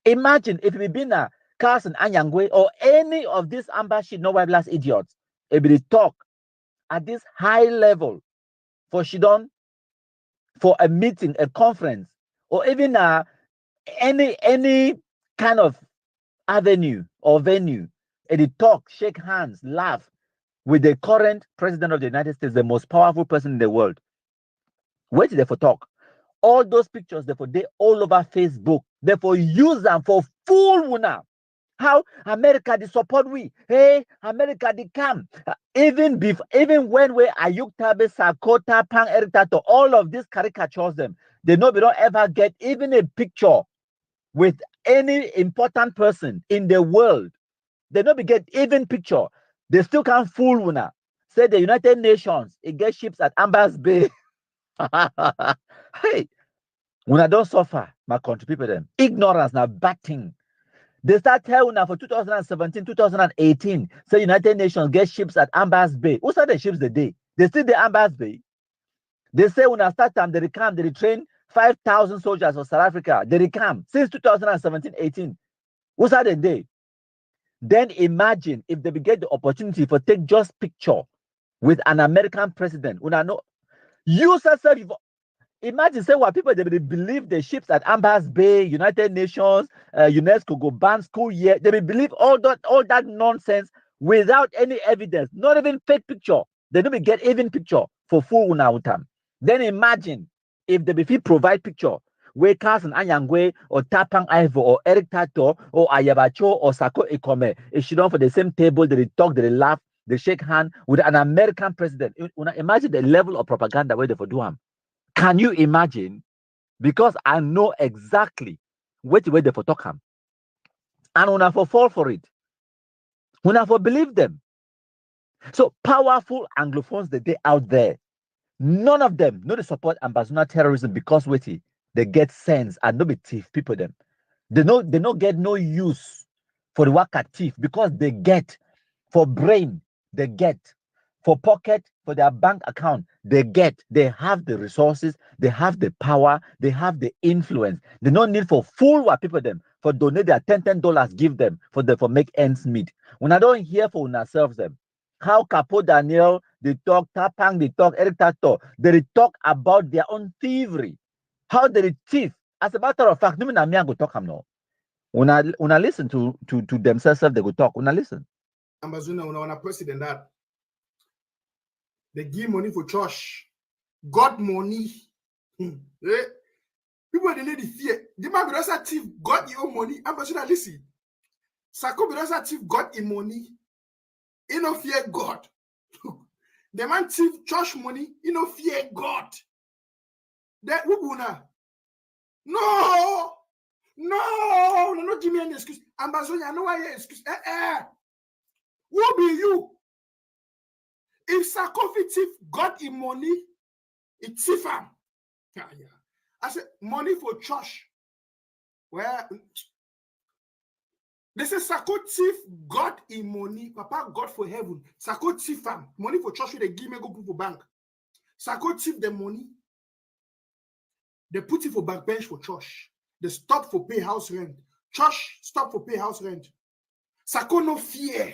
Imagine if it been Carson Anyangwe or any of these Amber shit, no white blast idiots. Able to talk at this high level for Shidon, for a meeting, a conference, or even any kind of avenue or venue. And they talk, shake hands, laugh with the current president of the United States, the most powerful person in the world. Where did they for talk? All those pictures, therefore, they all over Facebook. Therefore, use them for fool wuna. How America they support we? Hey, America they come. Even when we Ayuk Tabe, Sakota, Pang, Eric Tato, all of these caricatures them. They know we don't ever get even a picture with any important person in the world. They don't get even picture. They still can't fool una. Say the United Nations, it gets ships at Ambas Bay. Hey, una don't suffer, my country people them. Ignorance now bad thing. They start telling now for 2017, 2018, say United Nations get ships at Ambas Bay. Who said the ships the day? They still the Ambas Bay. They say when I start time, they come, they train 5,000 soldiers of South Africa. They come since 2017-18. What's that the day? Then imagine if they get the opportunity for take just picture with an American president. When I know you yourself, imagine say what people they believe the ships at Amber's Bay, United Nations, UNESCO go ban school year. They believe all that nonsense without any evidence, not even fake picture. They don't get even picture for full unautam. Then imagine if they be provide picture where Carson Anyangwe or Tapang Ivo or Eric Tato or Ayabacho or Sako Ikome is sit down for the same table, they talk, they laugh, they shake hand with an American president. Imagine the level of propaganda where they for do them. Can you imagine? Because I know exactly which way they for talk them. And when I for fall for it, when I for believe them. So powerful Anglophones that they out there, none of them know they support Ambazona terrorism because wait, they get sense and no be thief people them. They don't get no use for the work at thief because they get for brain, they get for pocket, for their bank account, they have the resources, they have the power, they have the influence. They don't need for fool what people them for donate their $10 give them for make ends meet. When I don't hear for ourselves them, how Capo Daniel they talk, Tapang they talk, Eric Tato they talk about their own thievery, how they thief. As a matter of fact, no me go talk am no. When I listen to themselves, they go talk. When I listen. Ambazuna, when I president that they give money for church, got money. People they need the fear. The man be a thief, got your money. Ambazuna, listen. Sako be a thief, got your money. He no fear God. The man thief church money. He no fear God. That wubuna. No, give me an excuse. Ambazona, I know why you excuse. Who be you? If Sarkozy thief got him money, it thief him. I said money for church. Where they say Sarkozy thief got him money. Papa got for heaven. Sarkozy thief him money for church. They give me go put for bank. Sarkozy thief the money. They put it for back bench for church. They stop for pay house rent. Church stop for pay house rent. Sako no fear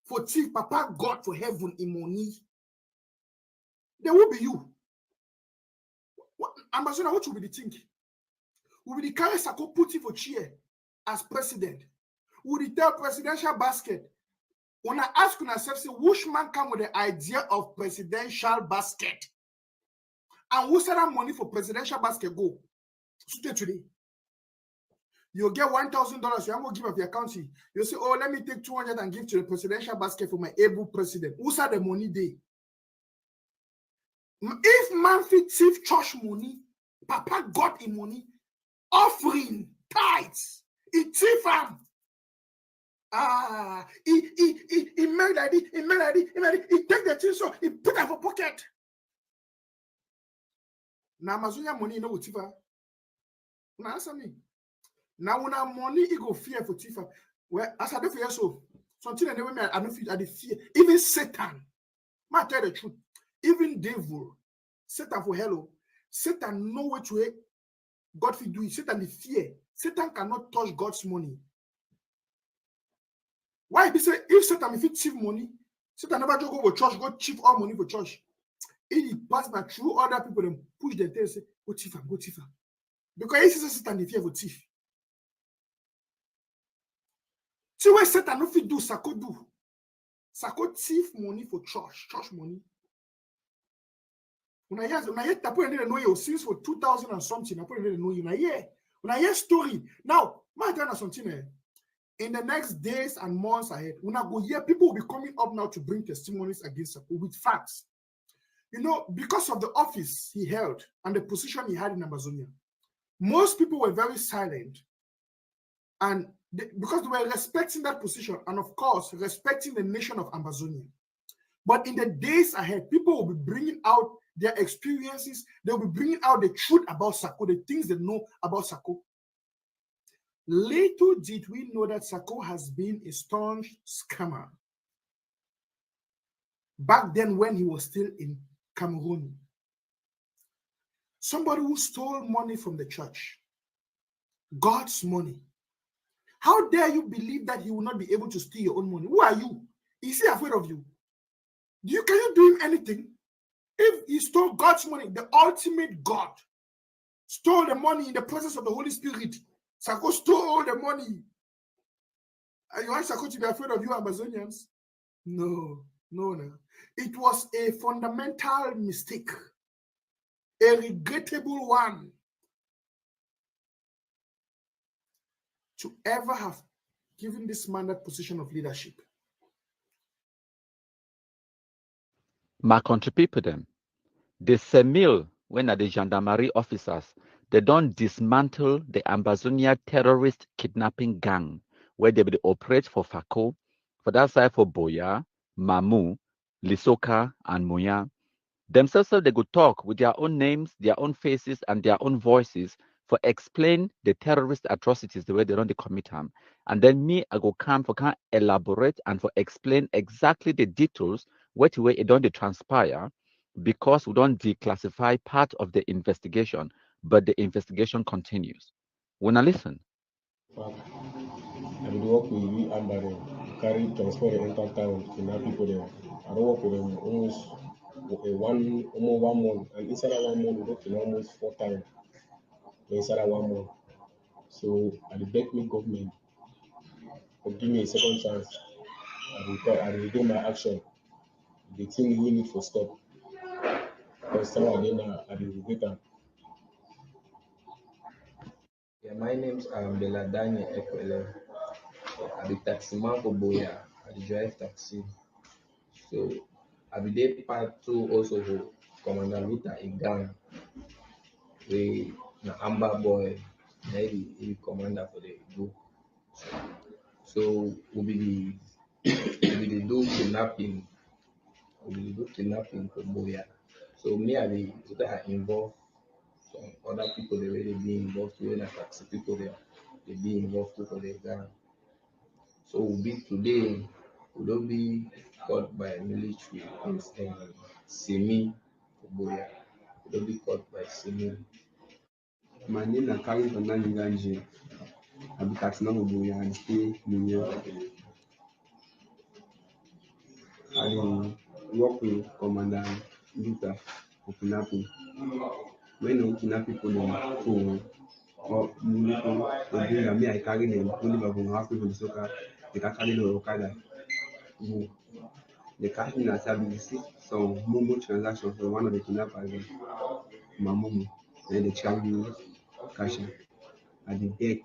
for thief. Papa God for heaven in money. There will be you. Ambassador, what will be the thing? Will be the carry Sako put it for chair as president? Will the tell presidential basket? When I ask myself, say, which man come with the idea of presidential basket? And who said that money for presidential basket go? Today. You'll get $1,000. You am going to give up your account. You say, oh, let me take 200 and give to the presidential basket for my able president. Who said the money there? If man fit thief church money, Papa got him money, offering, tithes, he thief him. He made like this, he take the thing so he put it for pocket. Now Amazonia money no thief. Now answer me. Now when our money he go fear for thief. Well, as I do for you so something that I don't feel I fear. Even Satan, I tell the truth. Even devil, Satan for hello. Satan know which way God will do it. Satan the fear. Satan cannot touch God's money. Why? Because if Satan if he thief money, Satan never go to church, go thief all money for church. If he pass by through other people, then push them and say, go thief. Because he says Satan the fear for thief. See what Satan no fit do, Sako do. Sako thief money for church money. When I hear tapo and know you since for 2000 and something, I put know you. When I hear story now, my turn something. In the next days and months ahead, when I go here, people will be coming up now to bring testimonies against Sako with facts. You know, because of the office he held and the position he had in Amazonia, most people were very silent, and because they were respecting that position and, of course, respecting the nation of Amazonia. But in the days ahead, people will be bringing out their experiences. They will be bringing out the truth about Sako, the things they know about Sako. Little did we know that Sako has been a staunch scammer back then when he was still in Cameroon. Somebody who stole money from the church, God's money. How dare you believe that he will not be able to steal your own money? Who are you? Is he afraid of you? Can you do him anything? If he stole God's money, the ultimate God stole the money in the presence of the Holy Spirit, Sako stole the money, and you want Sako to be afraid of you, Amazonians? No. It was a fundamental mistake, a regrettable one, to ever have given this man that position of leadership. My country people them, the Semil, when are the gendarmerie officers, they don't dismantle the Ambazonia terrorist kidnapping gang where they will operate for Fako, for that side for Boya, Mamu, Lisoka, and Moya. Themselves, they could talk with their own names, their own faces, and their own voices for explain the terrorist atrocities the way they don't commit them. And then me, I go come for can elaborate and for explain exactly the details what way it don't transpire, because we don't declassify part of the investigation, but the investigation continues. When I listen. I did work with you and carry transport the entire town to now people there. I don't work with them almost 1 month, and inside that 1 month we work in almost 4 times inside that 1 month. So I beg me government to give me a second chance. I will do my action. The thing we need for stop. Because some again I will regret them. Yeah, my name's Bella Daniel Ekwele. I be taxi man for Boya. I drive taxi. So I be there part 2 also for Commander Luther Igan. We na Amba boy. Na he commander for the group. So we be do kidnapping. We be do kidnapping for Boya. So me I be involved. Some other people they already be involved. Even like taxi people they be involved too for the gang. So we'll be today, we'll be caught by military in Semi, Boya. We'll be caught by Semi. My name is Karim Fernand Nganji. I be taxman of Boya and stay New York. I work with Commander Luther for kidnapping. When you kidnap people, they or they bring me, I carry them, only by from half people, so they can carry the Okada. They catch me as I see some Momo transactions for one of the kidnappers, my Momo, then they charge me cash. And they beg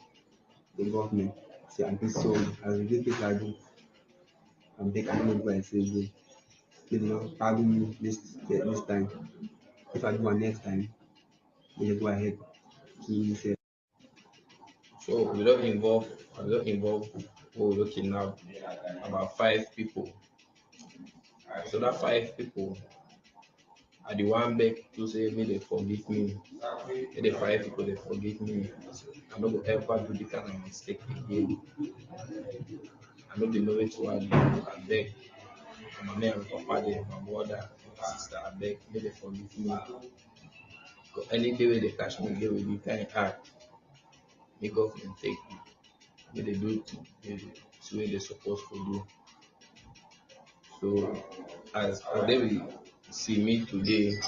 the government, say, I'm this so as we did this, I do. I'm beg, I don't know what I say, they don't pardon me this time. If I do one next time, they just go ahead. So we don't involve who we're looking now, about 5 people. So that 5 people are the one beg to say may they forgive me. May the 5 people they forgive me. I'm not gonna ever do the kind of mistake again. I'm not the knowledge to I beg. My mom, my father, my brother, my sister, I beg, may they forgive me. Because any day they catch me, they will be kind of hard. May government take me. May they do it the way they're supposed to do. So as they will see me today, they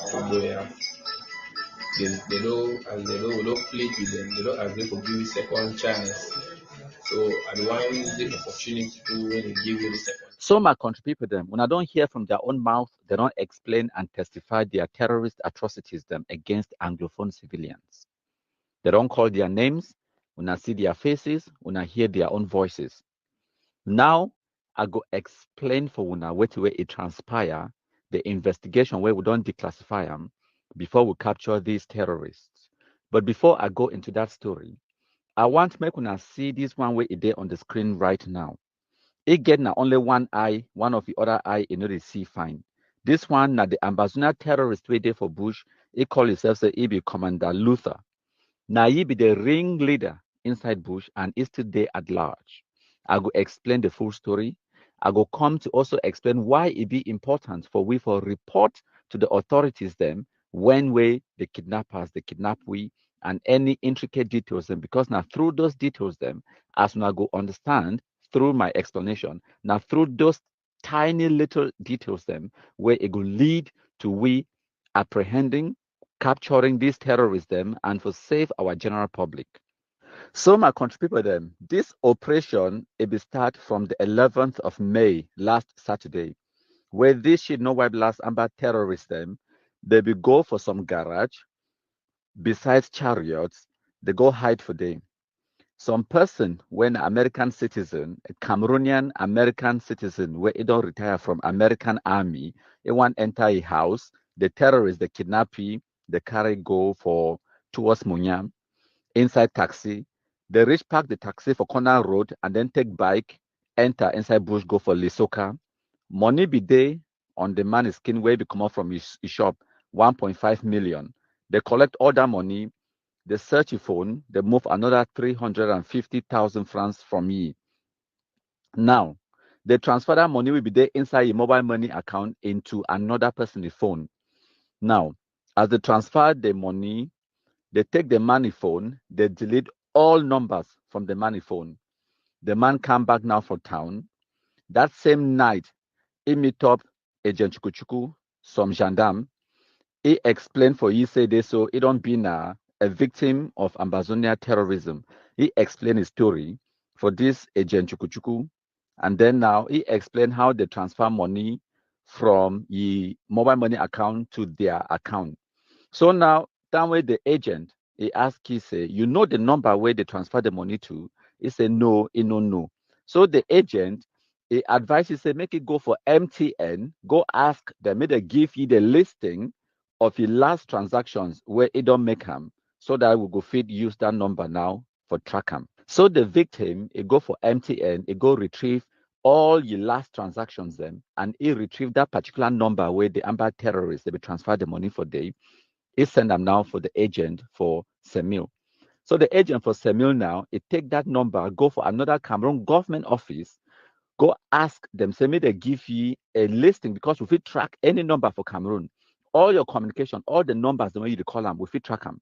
don't plead with them, they don't agree to give you second chance. So I don't want the opportunity to when they give you the second. So my country people them, when I don't hear from their own mouth, they don't explain and testify their terrorist atrocities them against Anglophone civilians. They don't call their names, when I see their faces, when I hear their own voices. Now I go explain for una what way it transpire, the investigation where we don't declassify them before we capture these terrorists. But before I go into that story, I want to make una see this one way it there on the screen right now. It get na only one eye, one of the other eye, you know they see fine. This one na the Ambazonia terrorist way there for Bush. He call himself say he be Commander Luther. Now he be the ringleader inside Bush and is still there at large. I go explain the full story. I go come to also explain why it be important for we for report to the authorities them when way the kidnappers, the kidnap we, and any intricate details them, because now through those details them, as now go understand through my explanation, now through those tiny little details them, where it will lead to we apprehending, capturing these terrorists them, and for save our general public. So my country people them, this operation it will start from the 11th of May last Saturday, where this should know why last Amba terrorists them, they will go for some garage, besides chariots, they go hide for them. Some person, when American citizen, a Cameroonian American citizen, where he don't retire from American army, he want enter a house, the terrorists, the kidnappee, they carry go for towards Munyam, inside taxi. They reach park the taxi for corner road and then take bike, enter inside bush, go for Lisoka. Money be there on the man skin where be come out from his shop, 1.5 million. They collect all that money, they search your phone, they move another 350,000 francs from you. Now, they transfer that money will be there inside your mobile money account into another person's phone. Now, as they transfer the money, they take the money phone, they delete all numbers from the money phone. The man come back now for town. That same night, he meet up Agent Chukuchuku, some gendarme. He explained for you say this so he don't be now a victim of Ambazonia terrorism. He explained his story for this Agent Chukuchuku. And then now he explained how they transfer money from the mobile money account to their account. So now, that way the agent, he asked, he say, you know the number where they transfer the money to? He said, no, he no know. So the agent, he advised, he said, make it go for MTN, go ask them, may they give you the listing of your last transactions where it don't make them, so that we go feed use that number now for track them. So the victim, he go for MTN, he go retrieve all your last transactions them, and he retrieve that particular number where the Amba terrorists, they be transfer the money for them. He send them now for the agent for Semil. So the agent for Semil now, it take that number, go for another Cameroon government office, go ask them, say, may they give you a listing because if we track any number for Cameroon, all your communication, all the numbers, the way you call them, if we track them.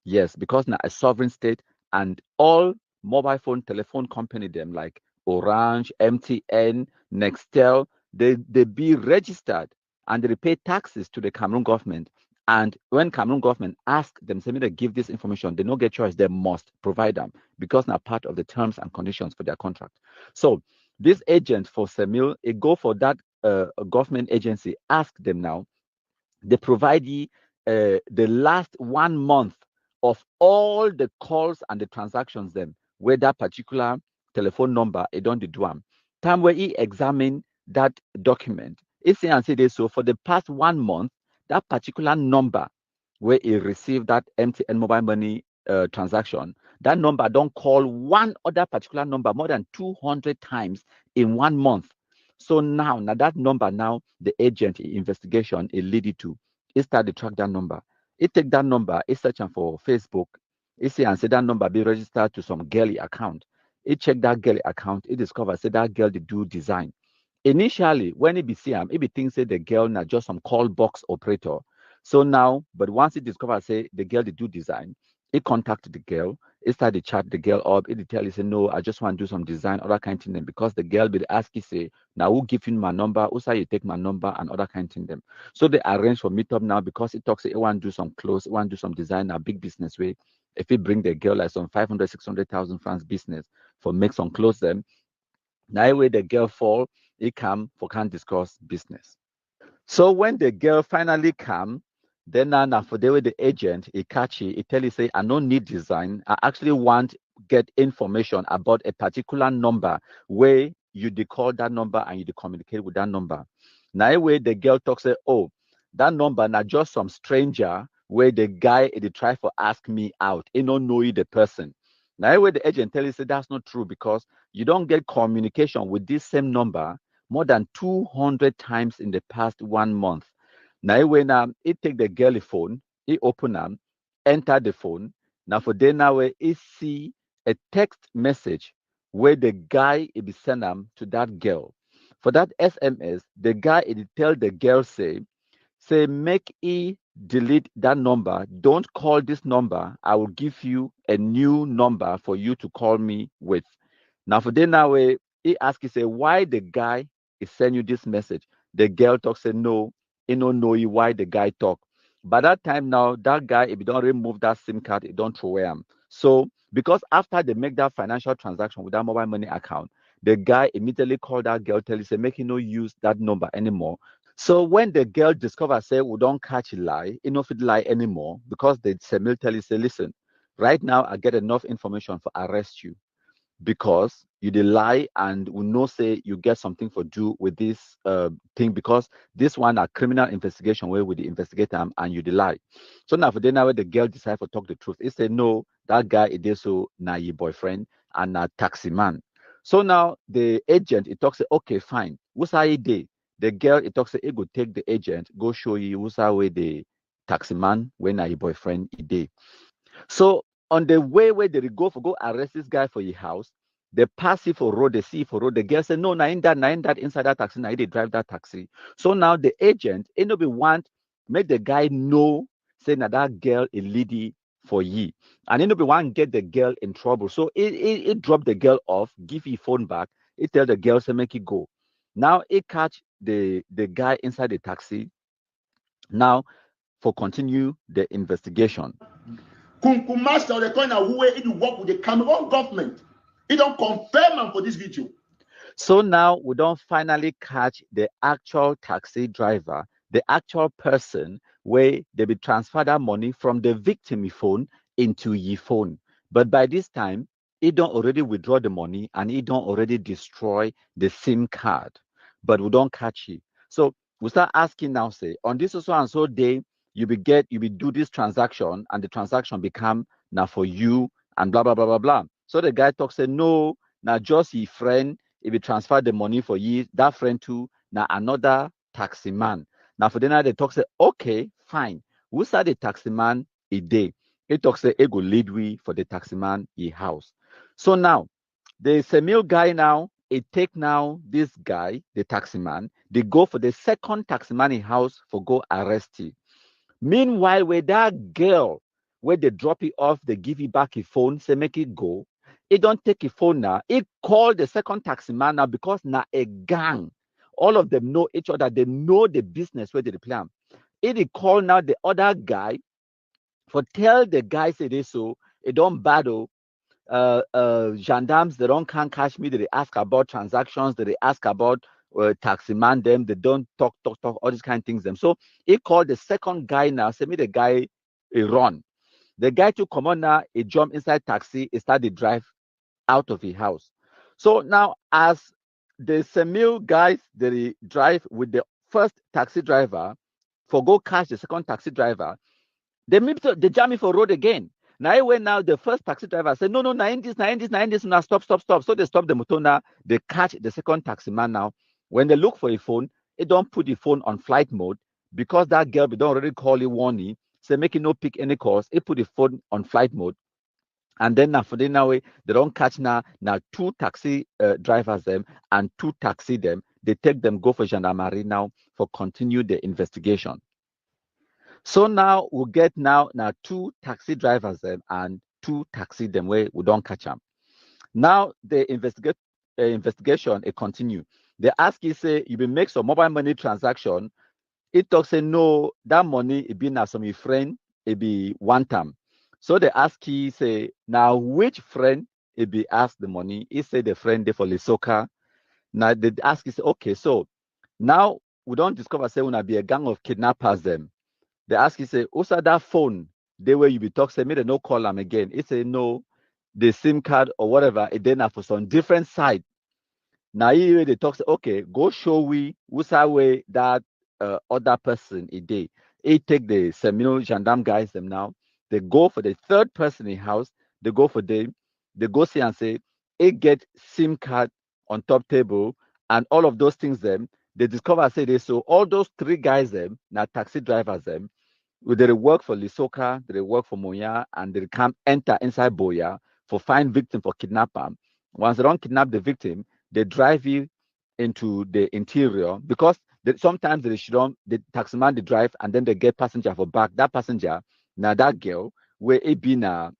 Yes, because now a sovereign state and all mobile phone, telephone company, them like Orange, MTN, Nextel, they be registered and they pay taxes to the Cameroon government. And when Cameroon government ask them, say, may they give this information, they don't get choice, they must provide them because now part of the terms and conditions for their contract. So this agent for Semil, it go for that government agency, ask them now, they provide you the last 1 month of all the calls and the transactions them, where that particular telephone number, it don't do them. Time where he examine that document, he say and say this, so for the past 1 month, that particular number where he received that MTN mobile money transaction, that number don't call one other particular number more than 200 times in 1 month. So now that number now, the agent investigation it lead it to. He start to track that number. He take that number, he search am for Facebook. He see and say that number be registered to some girly account. He check that girly account, he discover say that girl they do design. Initially, when he be see am, he be think say the girl na just some call box operator. So now, but once he discover say the girl they do design, he contact the girl, he start to chat the girl up, he tell you say, no, I just want to do some design, other kind of thing. Because the girl be ask you say, now who give you my number, who say you take my number and other kind of thing them. So they arrange for meetup now because it talks say he want to do some clothes, he want to do some design, a big business way. If he bring the girl like some 500, 600,000 francs business for make some clothes them, now way the girl fall, he come for can discuss business. So when the girl finally come, then now for the way the agent he catch it, he tell you say I don't need design. I actually want get information about a particular number where you call that number and you communicate with that number. Now way the girl talks say, oh, that number now just some stranger where the guy they try for ask me out. He don't know you the person. Now way the agent tell you say that's not true because you don't get communication with this same number more than 200 times in the past 1 month. Now when he take the girl phone, he open them, enter the phone. Now for then now he see a text message where the guy he be send them to that girl. For that SMS, the guy he tell the girl say make he delete that number. Don't call this number. I will give you a new number for you to call me with. Now for then now he ask you say why the guy is send you this message. The girl talk say no, he don't know you why the guy talk. By that time now, that guy, if you don't remove that SIM card, it don't throw away him. So because after they make that financial transaction with that mobile money account, the guy immediately called that girl, tell you say make him no use that number anymore. So when the girl discover say we don't catch a lie, he no fit lie anymore because the Semil tell you say listen, right now I get enough information for arrest you because you dey lie and we know say you get something for do with this thing because this one a criminal investigation where we dey investigate them and you dey lie. So now for then now the girl decide to talk the truth. He said no, that guy it is so na your boyfriend and na taxi man. So now the agent it talks say okay fine. What's how he dey? The girl it talks say he go take the agent go show you who's how way the taxi man when na your boyfriend he dey. So on the way where they go arrest this guy for your house, they pass it for road, they see it for road. The girl say, no, na in that inside that taxi, now they drive that taxi. So now the agent, it no be want make the guy know, say na that girl a lady for ye. And it no be want get the girl in trouble. So it drop the girl off, give his phone back, it tell the girl say make it go. Now it catch the guy inside the taxi. Now for continue the investigation. Kunku Master, the kind of way it work with the Cameroon government. It don't confirm am for this video. So now we don't finally catch the actual taxi driver, the actual person where they be transfer that money from the victim phone into your phone. But by this time, he don't already withdraw the money and he don't already destroy the SIM card. But we don't catch it. So we start asking now, say, on this so and so day, you be do this transaction and the transaction become now for you and blah blah blah blah blah. So the guy talks say no, now just his friend, if he transfer the money for you, that friend too, now another taxi man. Now for the night they talk say okay, fine. Who said the taxi man a day? He talks say he go lead we for the taxi man a house. So now the Semil guy now, it take now this guy, the taxi man, they go for the second taxi man in house for go arrest him. Meanwhile, with that girl, where they drop it off, they give it back his phone, say make it go. He don't take his phone now. He call the second taxi man now because now a gang. All of them know each other. They know the business where they plan. He call now the other guy for tell the guy say this so it don't battle. Gendarmes they don't can't catch me. They ask about transactions. They ask about taxi man them. They don't talk all these kind of things them. So he called the second guy now. Say me the guy he run. The guy to come on now. He jump inside taxi. He start the drive out of his house. So now as the Semil guys they drive with the first taxi driver for go catch the second taxi driver, they jam me for road again. Now when now the first taxi driver said, no, now stop. So they stop the motor now, they catch the second taxi man now. When they look for a phone, they don't put the phone on flight mode because that girl don't already call it warning, say make it no pick any calls, it put the phone on flight mode. And then now for the now way, they don't catch now two taxi drivers them and two taxi them. They take them go for gendarmerie now for continue the investigation. So now we get now two taxi drivers them and two taxi them where we don't catch them. Now the investigation it continue. They ask you say you will make some mobile money transaction. It talks say no, that money it be now some your friend it be one time. So they ask you say now which friend it be ask the money. He say the friend they for Lesotho. Now they ask you say okay so now we don't discover say when be a gang of kidnappers them. They ask you say, also that phone, they where you be talk, say, me they no call them again. It say no, the SIM card or whatever, it then have for some different side. Now you they talk say, okay, go show we who's way that other person a day. It take the Semino gendarme guys them now. They go for the third person in house, they go for them, they go see and say, it get SIM card on top table and all of those things them. They discover say they so all those three guys them, now taxi drivers them. They work for Lesotho, they work for Moya, and they come enter inside Boya for find victim for kidnapper. Once they don't kidnap the victim, they drive you into the interior because Sometimes they should the taxi man they drive and then they get passenger for back. That passenger, now that girl, where it been a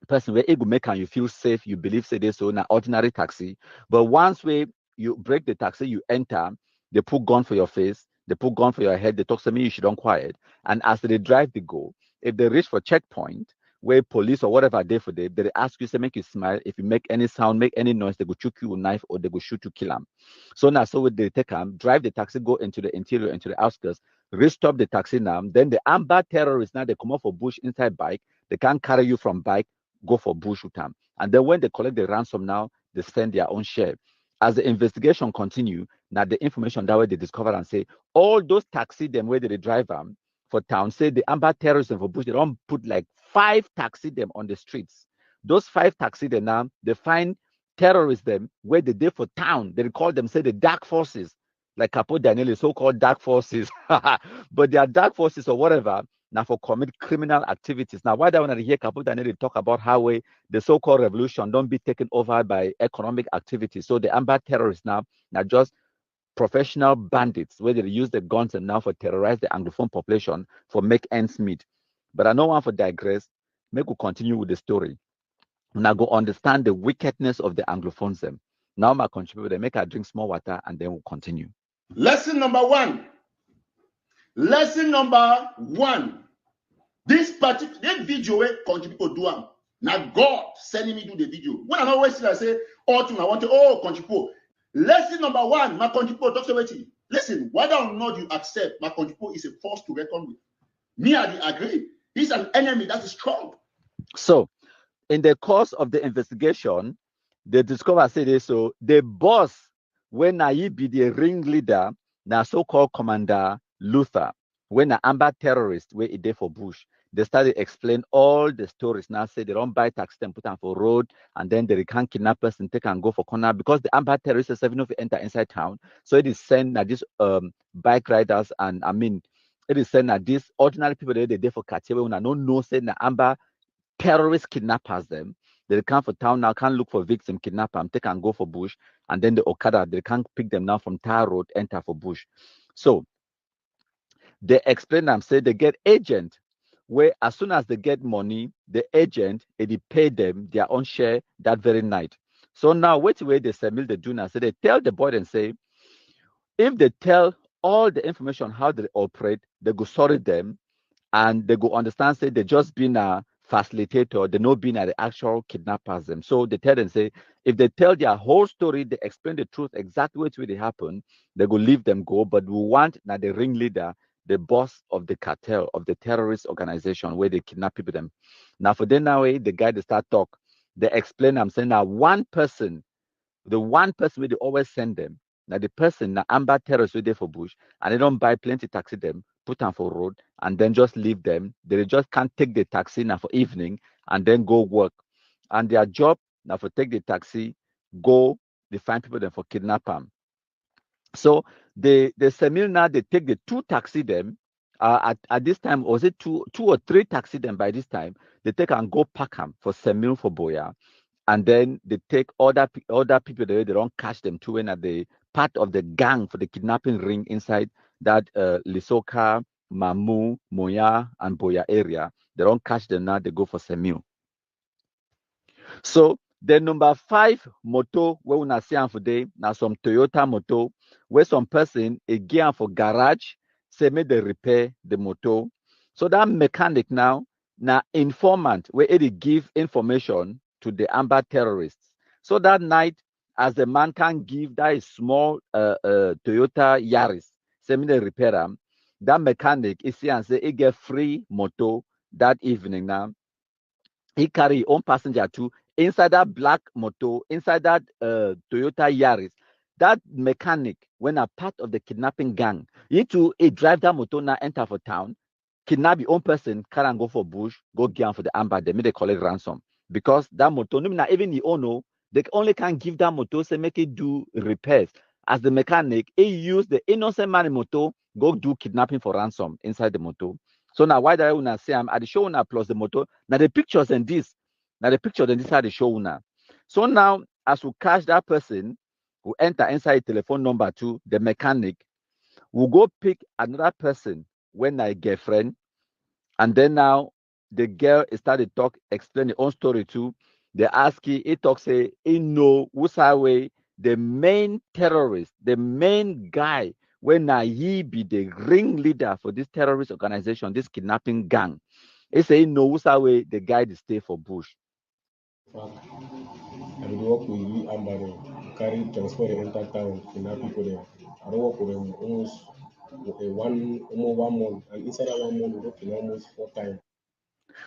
person where it will make you feel safe, you believe say this so na ordinary taxi. But once where you break the taxi, you enter, they put gun for your face, they put gun for your head, they talk to me, you should don't quiet. And as they drive, they go. If they reach for checkpoint, where police or whatever they for them, they ask you, say make you smile. If you make any sound, make any noise, they go shoot you with a knife or they go shoot you, kill them. So now, so they take them, drive the taxi, go into the interior, into the outskirts, restop the taxi now. Then the Amba terrorists now they come off for bush inside bike. They can't carry you from bike, go for bush with them. And then when they collect the ransom now, they spend their own share. As the investigation continue, now the information that way they discover and say all those taxi them where they drive them for town, say the Amba terrorists for bush, they don't put like 5 taxi them on the streets. Those 5 taxi them now, they find terrorists them where they did for town. They call them, say the dark forces, like Capo Daniel, so-called dark forces. But they are dark forces or whatever, now for commit criminal activities. Now, why do I want to hear Capo Daniel talk about how the so-called revolution don't be taken over by economic activities? So the Amba terrorists now just professional bandits where they use the guns and now for terrorize the Anglophone population for make ends meet. But I don't want to digress. Make we continue with the story. Now go understand the wickedness of the Anglophones them. Now my contributor, they make her drink small water and then we'll continue. Lesson number 1. Lesson number 1. This particular video where contribute do am. Now God sending me do the video. When I always see I say, oh, I want to contribute. Lesson number 1, my contribute talks about it. Listen, whether or not you accept, my contribute is a force to reckon with. Me, I agree. He's an enemy that is strong. So, in the course of the investigation, they discover say this. So the boss, when I be the ringleader, now so-called Commander Luther, when the Amba terrorist where it did for Bush, they started explain all the stories. Now say they don't buy taxi and put them for road, and then they can kidnap us and take and go for corner because the Amba terrorists are seven of enter inside town. So it is sent that these bike riders and it is sent that these ordinary people they did for Kachewe when I don't know say the Amba terrorist kidnappers them. They come for town now, can't look for victim, kidnap them, take and go for bush, and then the Okada, they can't pick them now from Tar Road, enter for bush. So they explain them, say they get agent, where as soon as they get money, the agent, they pay them their own share that very night. So now, wait where they submit the do now. So they tell the boy and say, if they tell all the information how they operate, they go sorry them, and they go understand, say they just been a facilitator, they know being the actual kidnappers them. So they tell them, say, if they tell their whole story, they explain the truth exactly which way they happen, they go leave them go. But we want now the ringleader, the boss of the cartel, of the terrorist organization where they kidnap people them. Now for them now, the guy they start talk, they explain, I'm saying now one person, the one person where they always send them, now the person, now Amba terrorists there for bush, and they don't buy plenty taxi them, put them for road, and then just leave them. They just can't take the taxi now for evening and then go work. And their job now for take the taxi, go, they find people then for kidnap them. So the Semil now they take the 2 taxi them. At this time, was it two or three taxi them by this time? They take and go pack them for Semil for Boya. And then they take other people there, they don't catch them too when at the part of the gang for the kidnapping ring inside that Lisoka, Mamu, Moya, and Boya area. They don't catch them now, they go for Semil. So the number 5 moto where we see for day now some Toyota moto where some person again for garage say make they repair the moto. So that mechanic now informant where it give information to the Amba terrorists. So that night, as the man can give that small Toyota Yaris, say me they repair them, that mechanic is here and say he get free moto that evening now. He carry his own passenger too inside that black motor, inside that Toyota Yaris. That mechanic, when a part of the kidnapping gang, he drive that motor now enter for town, kidnap your own person, carry and go for bush, go get for the Amba, they make they collect ransom. Because that motor, not even the owner, they only can give that motor, say make it do repairs. As the mechanic, he use the innocent man motor, go do kidnapping for ransom inside the motor. So now why do I want to say I'm at the show now plus the motor? Now the pictures and this, now the picture and this are the show now. So now as we catch that person who enter inside telephone number 2, the mechanic, We'll go pick another person when I girlfriend, and then now the girl started talk, explain her own story too. They ask you, it talk say, no, Usawe, the main terrorist, the main guy, when he be the ringleader for this terrorist organization, this kidnapping gang. He say, no, Usawe, the guy that stay for bush. I will work with you, Amba, carry transport the entire town, kidnap people there. I don't work with them almost one month, and inside that 1 month, we work in almost 4 times.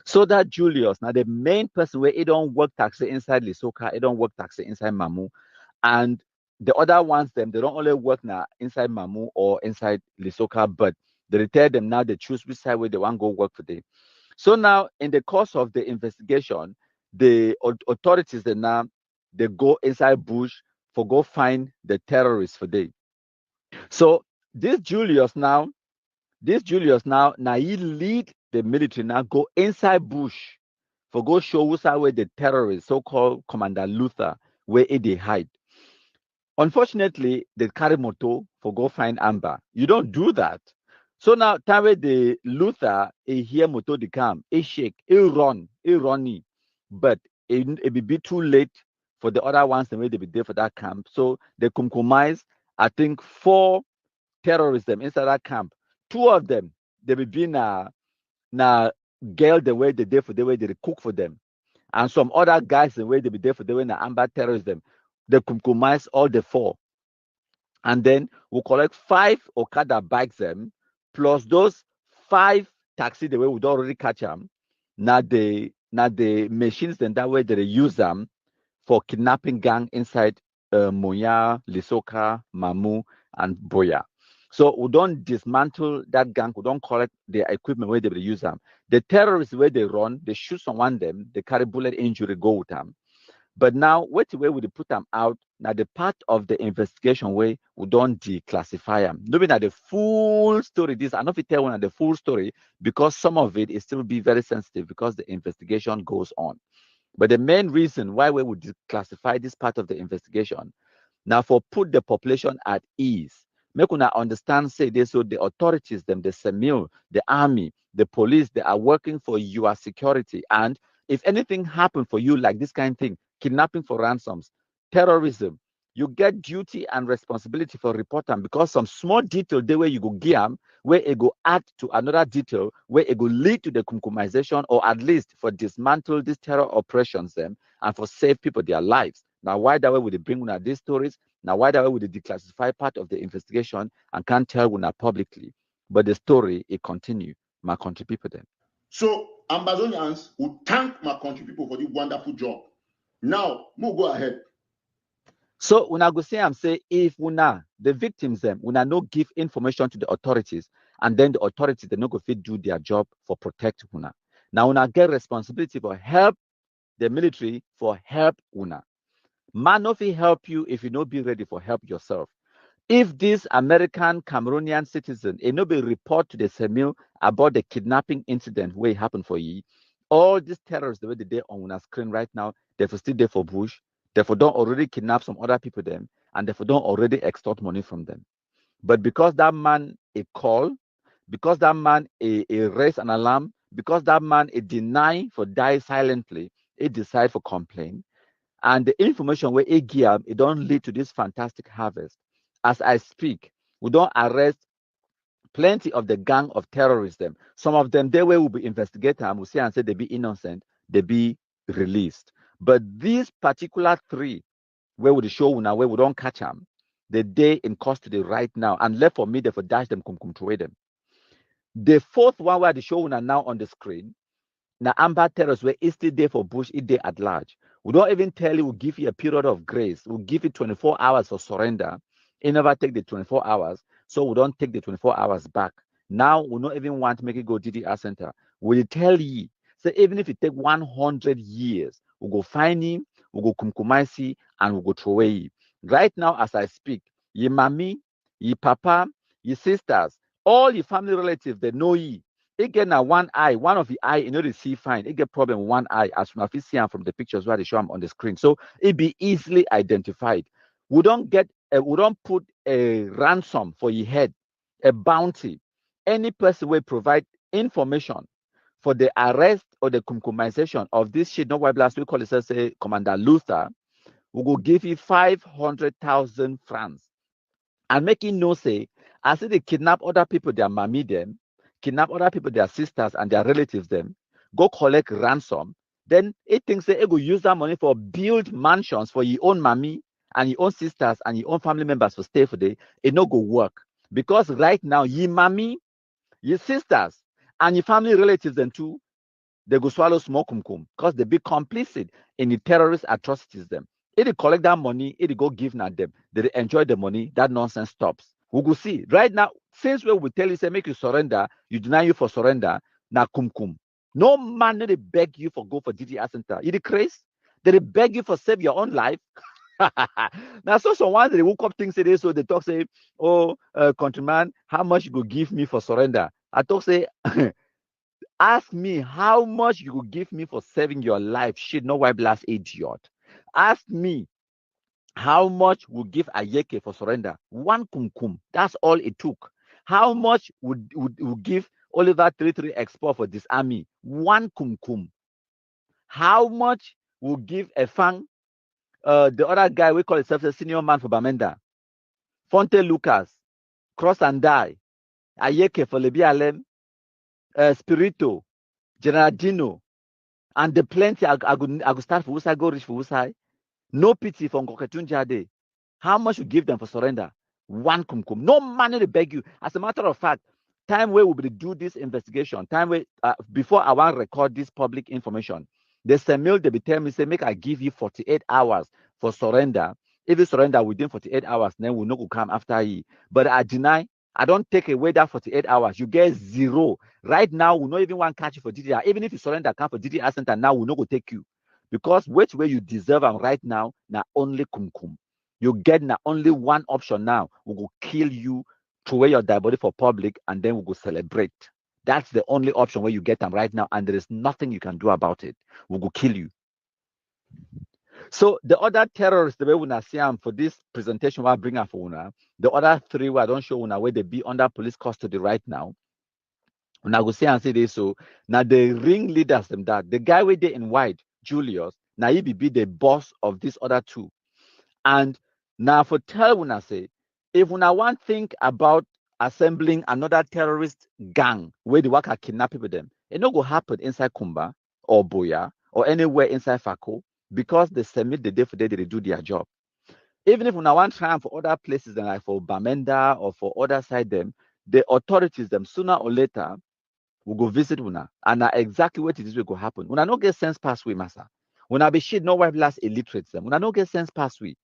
So that Julius, now the main person where he don't work taxi inside Lisoka, he don't work taxi inside Mamu, and the other ones them they don't only work now inside Mamu or inside Lisoka, but they tell them now they choose which side where they want to go work for them. So now in the course of the investigation, the authorities they go inside bush for go find the terrorists for them. So this Julius now he lead the military now go inside bush for go show us where the terrorists, so-called Commander Luther, where they hide. Unfortunately, they carry moto for go find Amber. You don't do that. So now, time where the Luther, he hear moto they come, he shake, he run, but it will be too late for the other ones, the way they be there for that camp. So they compromise, I think, 4 terrorists them inside that camp. 2 of them, they will be na girl the way they did for the way they cook for them. And some other guys the way they be there for the way na Amber terrorists them. They compromise all the 4. And then we'll collect 5 Okada bikes them, plus those 5 taxi the way we don't already catch them. Now the machines then that way they use them for kidnapping gang inside Moya, Lisoka, Mamu, and Boya. So we don't dismantle that gang, we don't collect the equipment where they will use them. The terrorists where they run, they shoot someone them, they carry bullet injury, go with them. But now, what way would they put them out? Now, the part of the investigation way we don't declassify them. Knowing that the full story, this I not tell one the full story because some of it is still be very sensitive because the investigation goes on. But the main reason why we would declassify this part of the investigation now for put the population at ease. Make una understand, say this, so the authorities, them, the SEMIL, the army, the police, they are working for your security. And if anything happen for you like this kind of thing, kidnapping for ransoms, terrorism, you get duty and responsibility for reporting because some small detail the way you go give where it go add to another detail where it go lead to the compromisation or at least for dismantle these terror operations them and for save people their lives. Now, why that way would they bring una these stories? Now, why that way would they declassify part of the investigation and can't tell una publicly? But the story it continue. My country people then. So Ambazonians will thank my country people for the wonderful job. Now, we'll go ahead. So una go say say if una the victims them una no give information to the authorities and then the authorities they no go fit do their job for protect una. Now una get responsibility for help the military for help una. Man no fit help you if you no be ready for help yourself. If this American Cameroonian citizen no be report to the SEMIL about the kidnapping incident where it happened for you, all these terrorists the way they on our screen right now, they're still there for bush, therefore don't already kidnap some other people them, and therefore don't already extort money from them. But because that man a call, because that man a raise an alarm, because that man a deny for die silently, it decide for complain, and the information where it give, it don't lead to this fantastic harvest. As I speak, we don't arrest plenty of the gang of terrorists. Them, some of them, they will be investigated and will say and say they be innocent, they be released. But these particular 3, where would the show now, where we don't catch them, the day in custody right now, and left for me, they for dash them, come to them. The 4th one where the show now on the screen, now Amber terrorists where it's still there for bush, it day at large. We don't even tell you, we'll give you a period of grace. We'll give you 24 hours for surrender. It never take the 24 hours. So we don't take the 24 hours back. Now we don't even want to make it go DDR center. We'll tell you, so even if it take 100 years, we'll go find him, we'll go kumkumasi, and we'll go throw away. Right now, as I speak, your mommy, your papa, your sisters, all your family relatives, they know you. It get now one eye, one of the eye, you know, they see fine. It get problem one eye, as soon as you see them from the pictures where they show them on the screen. So it be easily identified. We don't put a ransom for your head a bounty. Any person will provide information for the arrest or the kumkumization of this shit, not white blast, we call it, say, Commander Luther, we will give you 500,000 francs. And making no say, as if they kidnap other people, their mommy them, kidnap other people, their sisters and their relatives them, go collect ransom, then it thinks they go use that money for build mansions for your own mommy and your own sisters and your own family members to stay for day. It no go work. Because right now, your mommy, your sisters, and your family relatives then too, they go swallow small kumkum because they be complicit in the terrorist atrocities them. If they collect that money, if they go give na them, they enjoy the money, that nonsense stops. We go see. Right now, since we will tell you, say, make you surrender, you deny you for surrender, na kumkum. No man they beg you for go for DDR center. You the craze? They beg you for save your own life. Now, so someone they woke up things today, so they talk say, oh, countryman, how much you go give me for surrender? I talk say, ask me how much you could give me for saving your life. Shit, no white blast idiot. Ask me how much would give Ayeke for surrender. One kumkum. That's all it took. How much would give Oliver 33 export for this army? One kumkum. How much would give Efang, the other guy we call himself a senior man for Bamenda? Fonte Lucas, Cross and Die, Ayeke for Lebialem, Spirito, General Dino, and the plenty I go start for Usai, go reach for Usai. No pity for Nkoketunjade. How much you give them for surrender? One kumkum. No money to beg you. As a matter of fact, time where we will do this investigation, time where before I want to record this public information, the Semil they be tell me say make I give you 48 hours for surrender. If you surrender within 48 hours, then we no go come after you. But I deny. I don't take away that 48 hours. You get zero. Right now, we not even want to catch you for DDR. Even if you surrender, come for DDR center now, we no go take you. Because which way you deserve them right now, na only kumkum. You get na only one option now. We go kill you, throw away your dead body for public, and then we go celebrate. That's the only option where you get them right now, and there is nothing you can do about it. We go kill you. So the other terrorists, the way we see them for this presentation, I bring up for una. The other three where I don't show una where they be under police custody right now. Una go see and say this. So now the ringleaders them that the guy with they in white, Julius, now he be the boss of these other two. And now for tell una say, if una want think about assembling another terrorist gang where the worker kidnap people them, it no go happen inside Kumba or Boya or anywhere inside Fako because they submit the day for day they do their job. Even if una want try for other places than like for Bamenda or for other side them, the authorities them sooner or later will go visit una and now exactly what it is will go happen. Una no get sense pass way, massa. Una be shit no wife last illiterates them. Una no get sense pass way.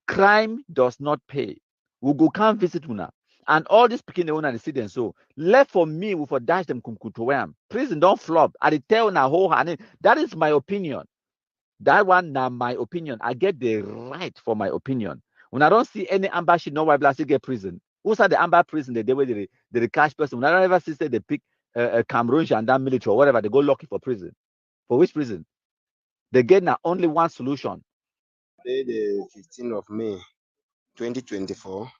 Crime does not pay. We go can't visit una. And all this picking the owner the city and so left for me we for dash them kumkutoam. Prison don't flop. I tell na whole hand. That is my opinion. That one now my opinion. I get the right for my opinion. When I don't see any amber shit, no white blast get prison. Who said the amber prison the day where they catch person? When I don't ever see say they pick Cameroon gendarme military or whatever, they go lucky for prison. For which prison? They get now only one solution. Today, the 15th of May, 2024,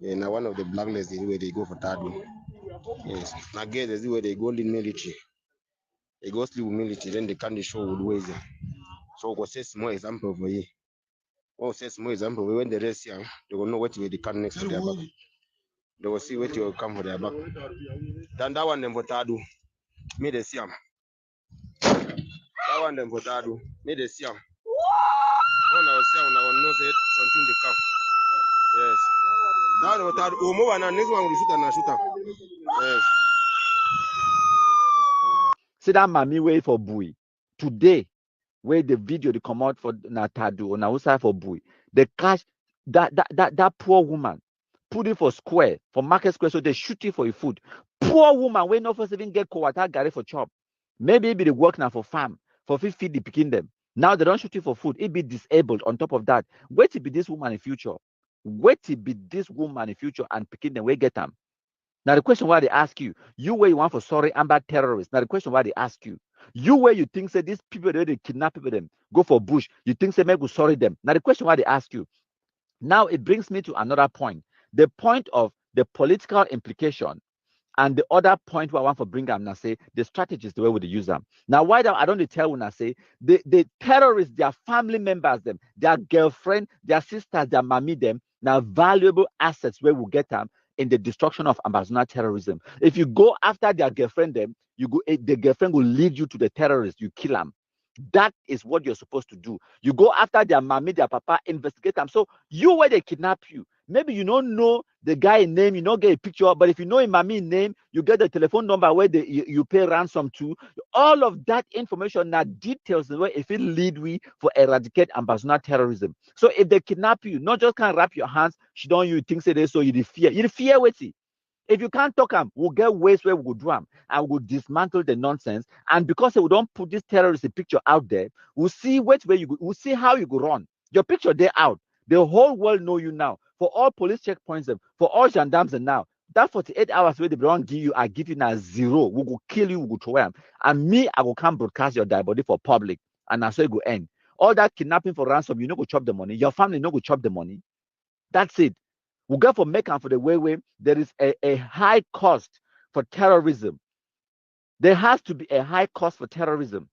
now one of the blacklists is where they go for Tadu. Yes, now again, is where they go in military. They go sleep with military, then they can't show with ways. So we'll say small example for you. Oh, say small example, when the rest here, they will know what way they can next to their back. They will see what will come for their back. Then that one them for Tadu, me they see them. That one them for Tadu, me they see them. When I was saying, I will know that something they come. Yes. That was that. Oh, move on. Next one will shoot and shoot. Yes. See that mommy way for Bui today, where the video they come out for Natadu or Nausa for Bui. They catch that poor woman, put it for square for market square, so they shoot it for your food. Poor woman, when no first even get kowata gari for chop. Maybe it be the work now for farm for feed the picking them. Now they don't shoot it for food. It be disabled on top of that. Wait to be this woman in future. Wait to be this woman in future and picking them. Where get them? Now the question why they ask you, you where you want for sorry amber terrorists. Now the question why they ask you, you where you think say these people they kidnap people them, go for bush, you think say make go sorry them. Now the question why they ask you. Now it brings me to another point. The point of the political implication. And the other point where I want to bring up now say the strategies the way we use them. Now, why I don't tell when I say the terrorists, their family members, them, their girlfriend, their sisters, their mommy, them now valuable assets where we get them in the destruction of Amazona terrorism. If you go after their girlfriend, them the girlfriend will lead you to the terrorists. You kill them. That is what you're supposed to do. You go after their mommy, their papa, investigate them. So you where they kidnap you. Maybe you don't know the guy name, you don't get a picture, but if you know his mommy name, you get the telephone number where you pay ransom to. All of that information now details the way if it lead we for eradicate Amazona terrorism. So if they kidnap you, not just can't wrap your hands, she don't you think say this, so you fear. You fear with it. If you can't talk them, we'll get ways where we will do them and we'll dismantle the nonsense. And because we don't put this terrorist picture out there, we'll see which way you go, we'll see how you go run. Your picture there out. The whole world know you now. For all police checkpoints, for all gendarmes and now. That 48 hours where they don't give you, I give you now 0. We will kill you, we will throw them. And me, I will come broadcast your dead body for public. And that's how it will end. All that kidnapping for ransom, you know go chop the money. Your family no go chop the money. That's it. We go for Mecca for the way there is a high cost for terrorism. There has to be a high cost for terrorism.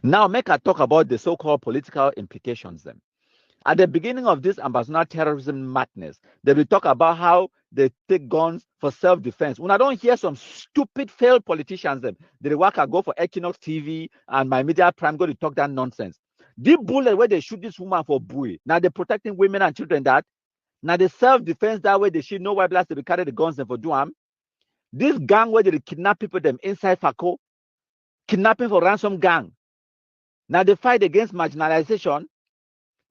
Now, Mecca talk about the so-called political implications then. At the beginning of this Amazona terrorism madness, they will talk about how they take guns for self-defense. When I don't hear some stupid failed politicians, they work go for Equinox TV and my media prime go to talk that nonsense. The bullet where they shoot this woman for buoy. Now they're protecting women and children that. Now the self-defense that way they should know why blast they carry the guns and for Duam. This gang where they kidnap people them inside Fako, kidnapping for ransom gang. Now they fight against marginalization.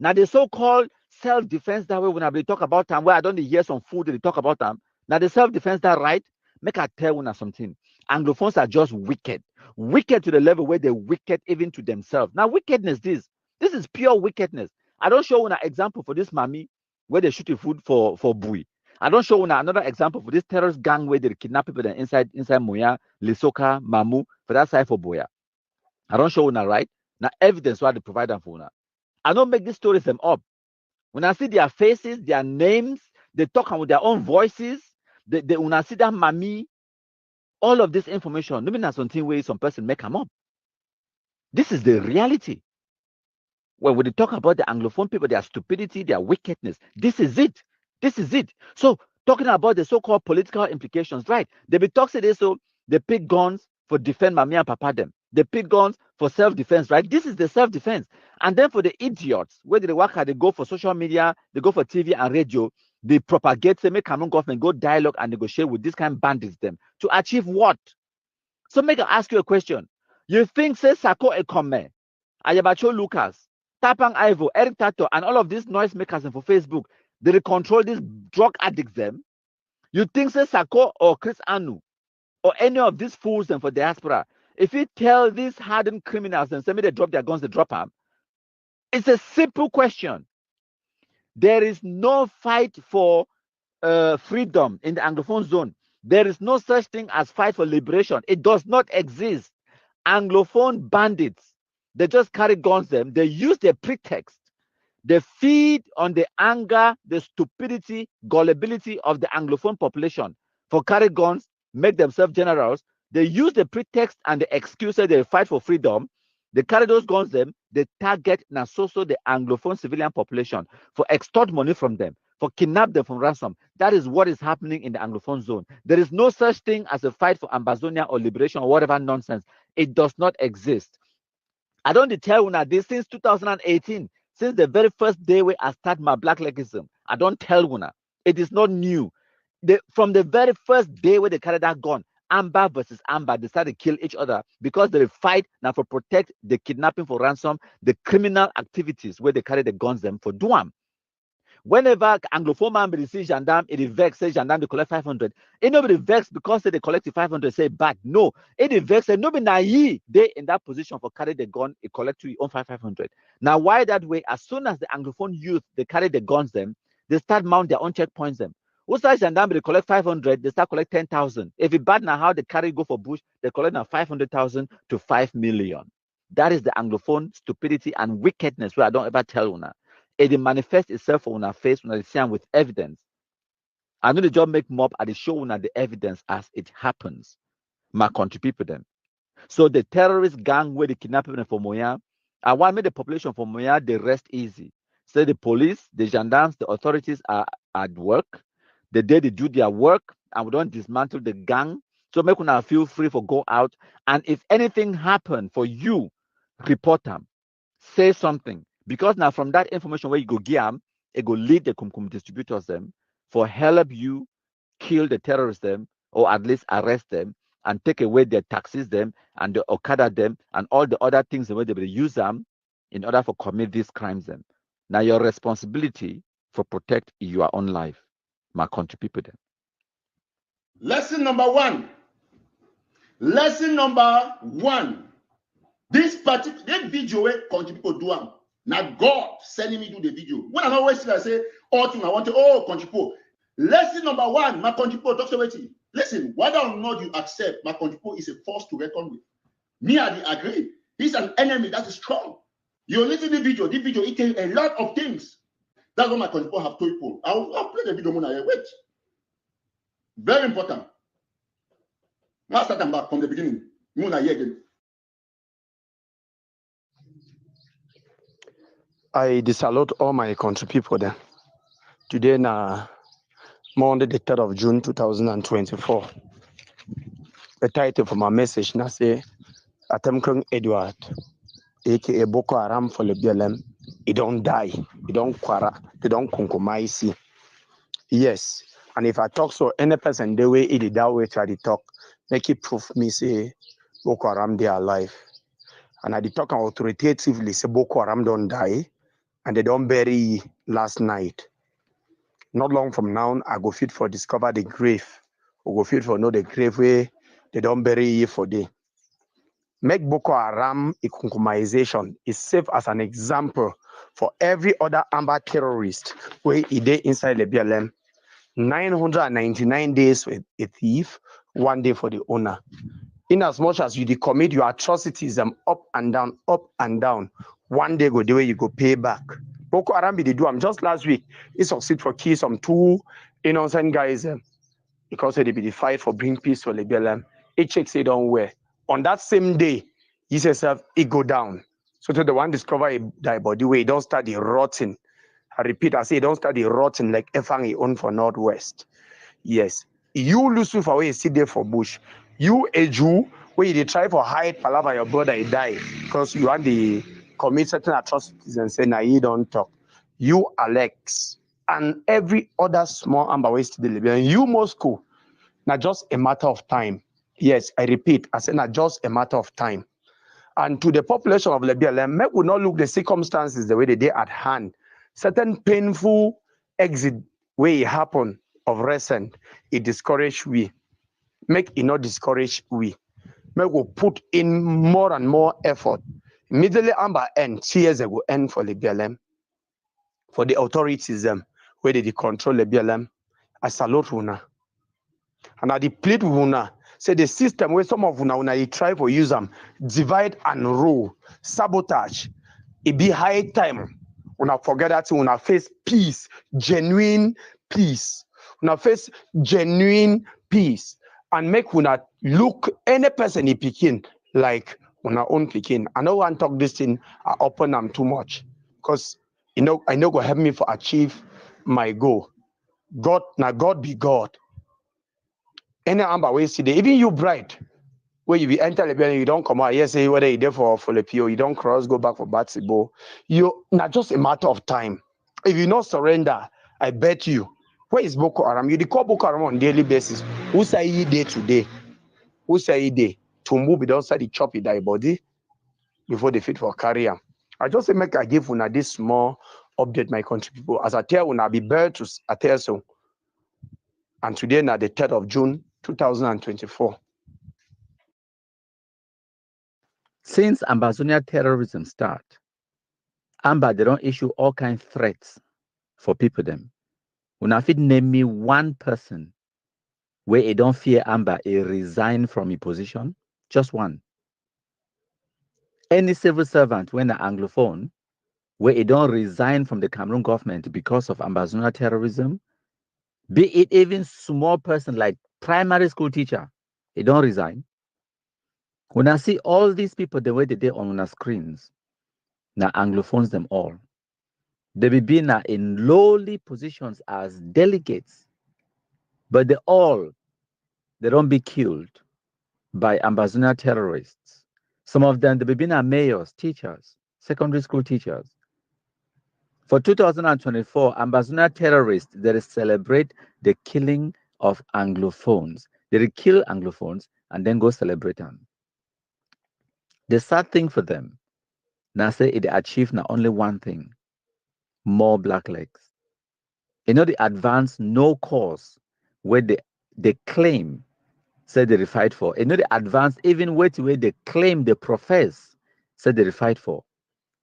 Now the so-called self-defense that way when I talk about them, where I don't hear some food they talk about them. Now the self-defense that right, make I tell you something. Anglophones are just wicked. Wicked to the level where they're wicked even to themselves. Now wickedness this is pure wickedness. I don't show you an example for this mommy where they shoot food for buoy. I don't show you another example for this terrorist gang where they kidnap people inside Moya, Lisoka, Mamu, for that side for Boya. I don't show you right. Now evidence why they provide them for now. I don't make these stories them up. When I see their faces, their names, they talk with their own voices. When I see that mommy, all of this information, maybe not something where some person make them up. This is the reality. When they talk about the Anglophone people, their stupidity, their wickedness, this is it. This is it. So talking about the so-called political implications, right? They be talking this, so they pick guns for defend mommy and papa them. They pick guns for self-defense, right? This is the self-defense. And then for the idiots, where they work at, they go for social media, they go for TV and radio, they propagate, they make Cameroon government go dialogue and negotiate with this kind of bandits them to achieve what? So make I ask you a question. You think say Sako Ekome, Ayabacho Lucas, Tapang Ivo, Eric Tato, and all of these noisemakers for Facebook, they control these drug addicts them? You think say Sako or Chris Anu or any of these fools them for diaspora, if you tell these hardened criminals and say me they drop their guns, they drop them? It's a simple question. There is no fight for freedom in the Anglophone zone. There is no such thing as fight for liberation. It does not exist. Anglophone bandits, they just carry guns them. They use the pretext. They feed on the anger, the stupidity, gullibility of the Anglophone population for carry guns, make themselves generals. They use the pretext and the excuse that they fight for freedom. They carry those guns them. They target Nasoso, the Anglophone civilian population, for extort money from them, for kidnap them from ransom. That is what is happening in the Anglophone zone. There is no such thing as a fight for Ambazonia or liberation or whatever nonsense. It does not exist. I don't tell you now this since 2018, since the very first day where I start my black legism. I don't tell you now. It is not new. From the very first day where they carried that gun, Amba versus Amba, they started to kill each other because they fight now for protect the kidnapping for ransom, the criminal activities where they carry the guns them for Duam. Whenever Anglophone man be see gendarme, it vex, say gendarme they collect 500. It nobody vex because they collect the 500, say bad. No, it vex, say nobody naive. They in that position for carry the gun, it collect to your own 500. Now, why that way? As soon as the Anglophone youth, they carry the guns them, they start mount their own checkpoints them. Outside gendarme, they collect 500, they start collect 10,000. If it bad now, how they carry go for bush, they collect now 500,000 to 5 million. That is the Anglophone stupidity and wickedness where I don't ever tell you now. It manifests itself on our face when I see with evidence. I know the job make mob at the show on the evidence as it happens. My country people them. So the terrorist gang where they kidnap people from Moya, I want make the population from Moya they rest easy. So the police, the gendarmes, the authorities are at work. The day they do their work and we don't dismantle the gang. So make una feel free for go out. And if anything happen for you, report them. Say something. Because now from that information where you go get them, it go lead the Kumkum distributors them for help you kill the terrorists them or at least arrest them and take away their taxes them and the Okada them and all the other things the way they will use them in order for commit these crimes them. Now your responsibility for protect your own life, my country people them. Lesson number one. Lesson number one. This particular video where country people do am. Now God sending me do the video. When I'm always say, all thing I want to, oh, country people. Lesson number one, my country people, Dr. Weti. Listen, whether or not you accept, my country people is a force to reckon with. Me, I agree. He's an enemy that is strong. You listen to the video, it tells a lot of things. That's what my country people have told people. I'll play the video when I wait. Very important. Now start them back from the beginning. Muna again. I salute all my country people there. Today na Monday the 3rd of June 2024. The title for my message na say Atemkong Edward, aka Boko Haram for the BLM, he don't die, he don't quarrel, they don't compromise. Yes, and if I talk so any person the way it that way try to talk, make it proof me say Boko Haram they are alive. And I talk authoritatively say Boko Haram don't die and they don't bury last night. Not long from now, I go fit for discover the grave. We go fit for know the grave where they don't bury for day. Make Boko Haram a compromisation is serve as an example for every other Amba terrorist where he dey inside the BLM. 999 days with a thief, 1 day for the owner. In as much as you commit your atrocities up and down, 1 day go the way you go pay back. Boko Haram be the do. Just last week, he succeed for kill some 2 innocent guys because they be the fight for bring peace for the BLM. It checks they don't wear. On that same day, he says it go down. So to the one discover a body way, don't start the rotting. I repeat, I say don't start the rotting like Efang own for Northwest. Yes. You Lucifer where you sit there for bush. You a Jew where you try for hide palava your brother he die because you want the commit certain atrocities and say nah you don't talk. You Alex and every other small Amba ways to deliver. And you Moscow, now just a matter of time. Yes, I repeat, I say not just a matter of time. And to the population of Libya, make we not look the circumstances the way they at hand. Certain painful exit way it happen of recent, it discourage we. Make it not discourage we. Make we put in more and more effort. Immediately Amber end, 2 years ago, end for the BLM. For the authorities where they control the BLM. I salute una. And I plead with una. Say the system where some of una they try for use them, divide and rule, sabotage. It be high time. Una forget that una face peace, genuine peace. Una face genuine peace. And make una look any person in Pekin like una own Pekin. I don't want to talk this thing, I open them too much. Because I know go help me for achieve my goal. God, now God be God. Any Amber way see even you bride, where you be enter the building, you don't come out. Yes, say whether you there for the PO, you don't cross, go back for Batsibo. You not just a matter of time. If you not surrender, I bet you. Where is Boko Haram? You call Boko Haram on daily basis. Who say he day today? Who say he day? To move it outside the chop it die body before they fit for carrier. I just say make I give una this small update, my country people. As I tell una be better to I tell so. And today now the 3rd of June 2024. Since Ambazonia terrorism start, Amba they don't issue all kind of threats for people them. When I fit name me one person where he don't fear Amba, he resign from his position, just one. Any civil servant when an Anglophone, where it don't resign from the Cameroon government because of Ambazona terrorism, be it even small person like primary school teacher, it don't resign. When I see all these people the way they did on our screens, now Anglophones them all. They be been in lowly positions as delegates, but they don't be killed by Ambazona terrorists. Some of them, they be been mayors, teachers, secondary school teachers. For 2024, Ambazona terrorists, they celebrate the killing of Anglophones. They kill Anglophones and then go celebrate them. The sad thing for them, now say it achieved not only one thing, more black legs. You know the advance no cause where they claim, say they fight for. You know the advance even where they claim they profess, say they fight for.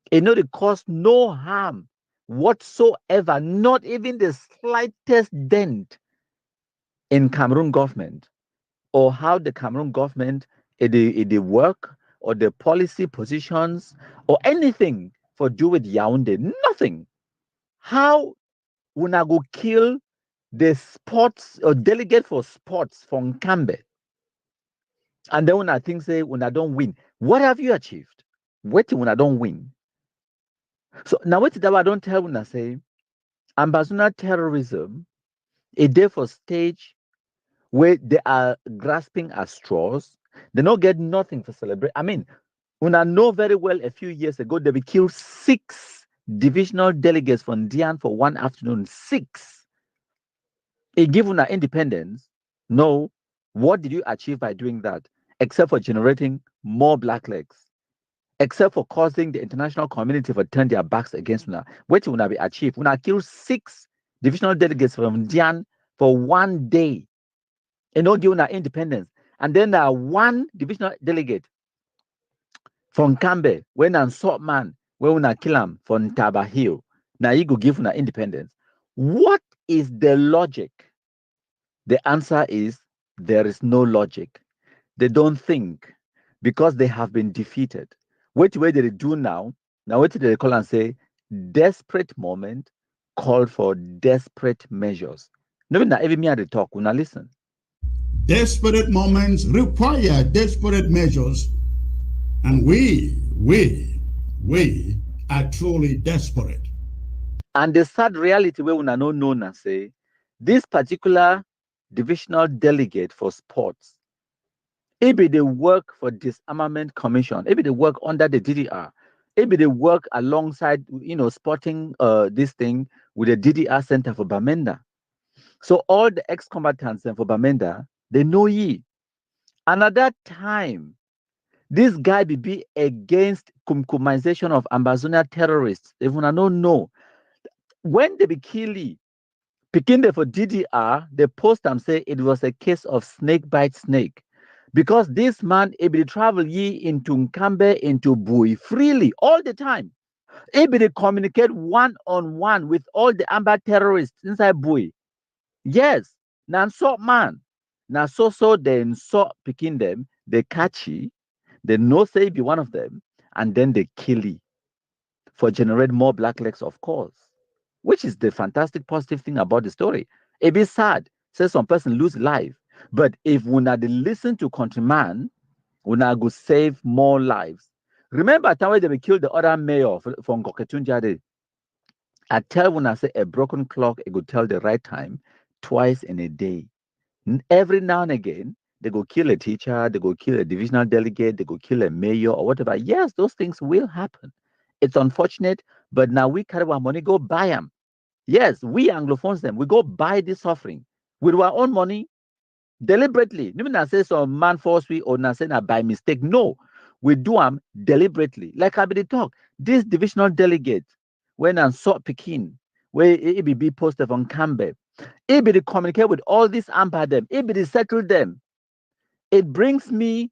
You know they cause no harm whatsoever, not even the slightest dent in Cameroon government or how the Cameroon government they work or the policy positions or anything for do with Yaoundé. Nothing. How una go kill the sports or delegate for sports from Cambe, and then una think say una don't win. What have you achieved? What una don't win? So now what that I don't tell una say Ambazona terrorism a day for stage where they are grasping at straws. They don't get nothing for celebrate. I mean, when I know very well a few years ago, they killed 6 divisional delegates from Dian for one afternoon. 6. It given our independence. No, what did you achieve by doing that? Except for generating more black legs. Except for causing the international community to turn their backs against Una. What will be achieved? Una killed 6 divisional delegates from Dian for one day. And not giving our independence. And then 1 divisional delegate from Cambe, when I'm short man, when we kill him from Taba Hill. Now you go give una independence. What is the logic? The answer is there is no logic. They don't think because they have been defeated. What way they do now? Now what do they call and say? Desperate moment called for desperate measures. No, now every me at the talk, now listen. Desperate moments require desperate measures, and we are truly desperate. And the sad reality where we are not known as say, this particular divisional delegate for sports, maybe they work for Disarmament Commission, maybe they work under the DDR, maybe they work alongside, sporting this thing with the DDR Center for Bamenda. So all the ex-combatants for Bamenda, they know ye. And at that time, this guy be against kumkumization of Ambazona terrorists. Even I don't know. When they be killing, picking them for DDR, they post and say it was a case of snake bite snake. Because this man able to travel ye into Nkambe, into Bui freely all the time. Able to communicate one-on-one with all the Amba terrorists inside Bui. Yes, now so man. Now so then so picking them, they catch ye, they know say be one of them, and then they kill ye for generate more black legs, of course. Which is the fantastic positive thing about the story. It be sad, say some person lose life, but if we not listen to countryman, we not go save more lives. Remember time when they killed the other mayor from Goketunjade. I tell when I say a broken clock, it could tell the right time twice in a day. Every now and again, they go kill a teacher, they go kill a divisional delegate, they go kill a mayor or whatever. Yes, those things will happen. It's unfortunate, but now we carry our money, go buy them. Yes, we Anglophones them, we go buy this suffering with our own money deliberately. Even I say some man force we or not say by mistake. No, we do them deliberately. Like I be talk, this divisional delegate, when I saw Pekin, where it be posted on Campbell, it be communicate with all these amper them, it be settle them. It brings me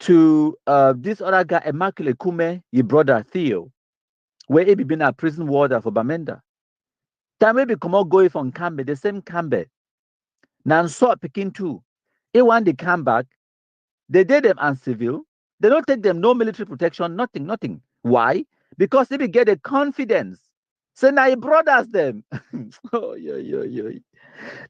to this other guy, Immaculate Kume, your brother Theo, where it be been a prison warder for Bamenda. Time maybe come out going from Cambe, the same Cambe. Now so Pekin too. It when they come back, they did them uncivil. They don't take them no military protection, nothing. Why? because if you get the confidence, say now your brothers them. Oh, yo.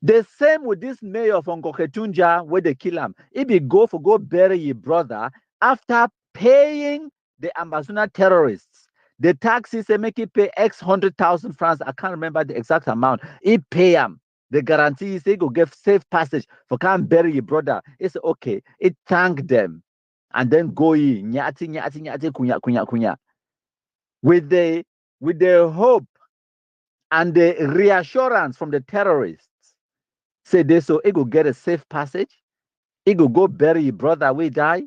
The same with this mayor from Koketunja where they kill him. If you go bury your brother after paying the Ambazuna terrorists, the taxes they make it pay X 100,000 francs. I can't remember the exact amount. He pay him. The guarantee is they go get safe passage for come bury your brother. It's okay. It thank them, and then go in nyati kunya with the hope and the reassurance from the terrorists. Say this, so it go get a safe passage. It go bury your brother, we die,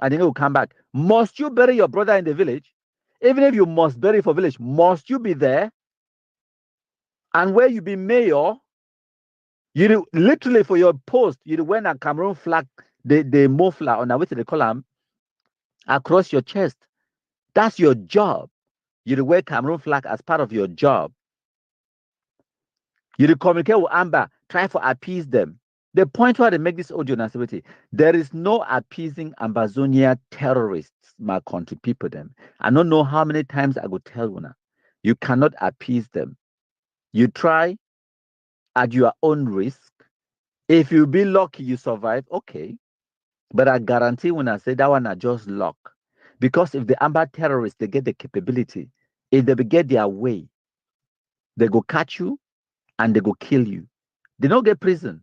and then it will come back. Must you bury your brother in the village? Even if you must bury for village, must you be there? And where you be mayor, you literally for your post, you wear a Cameroon flag, the muffler on the way to the column across your chest. That's your job. You wear Cameroon flag as part of your job. You communicate with Amba, try to appease them. The point why they make this audio nativity, there is no appeasing Ambazonia terrorists, my country people them. I don't know how many times I would tell you now. You cannot appease them. You try at your own risk. If you be lucky, you survive, okay. But I guarantee when I say that one, I just luck. Because if the Amba terrorists, they get the capability, if they get their way, they go catch you and they go kill you. They don't get prison.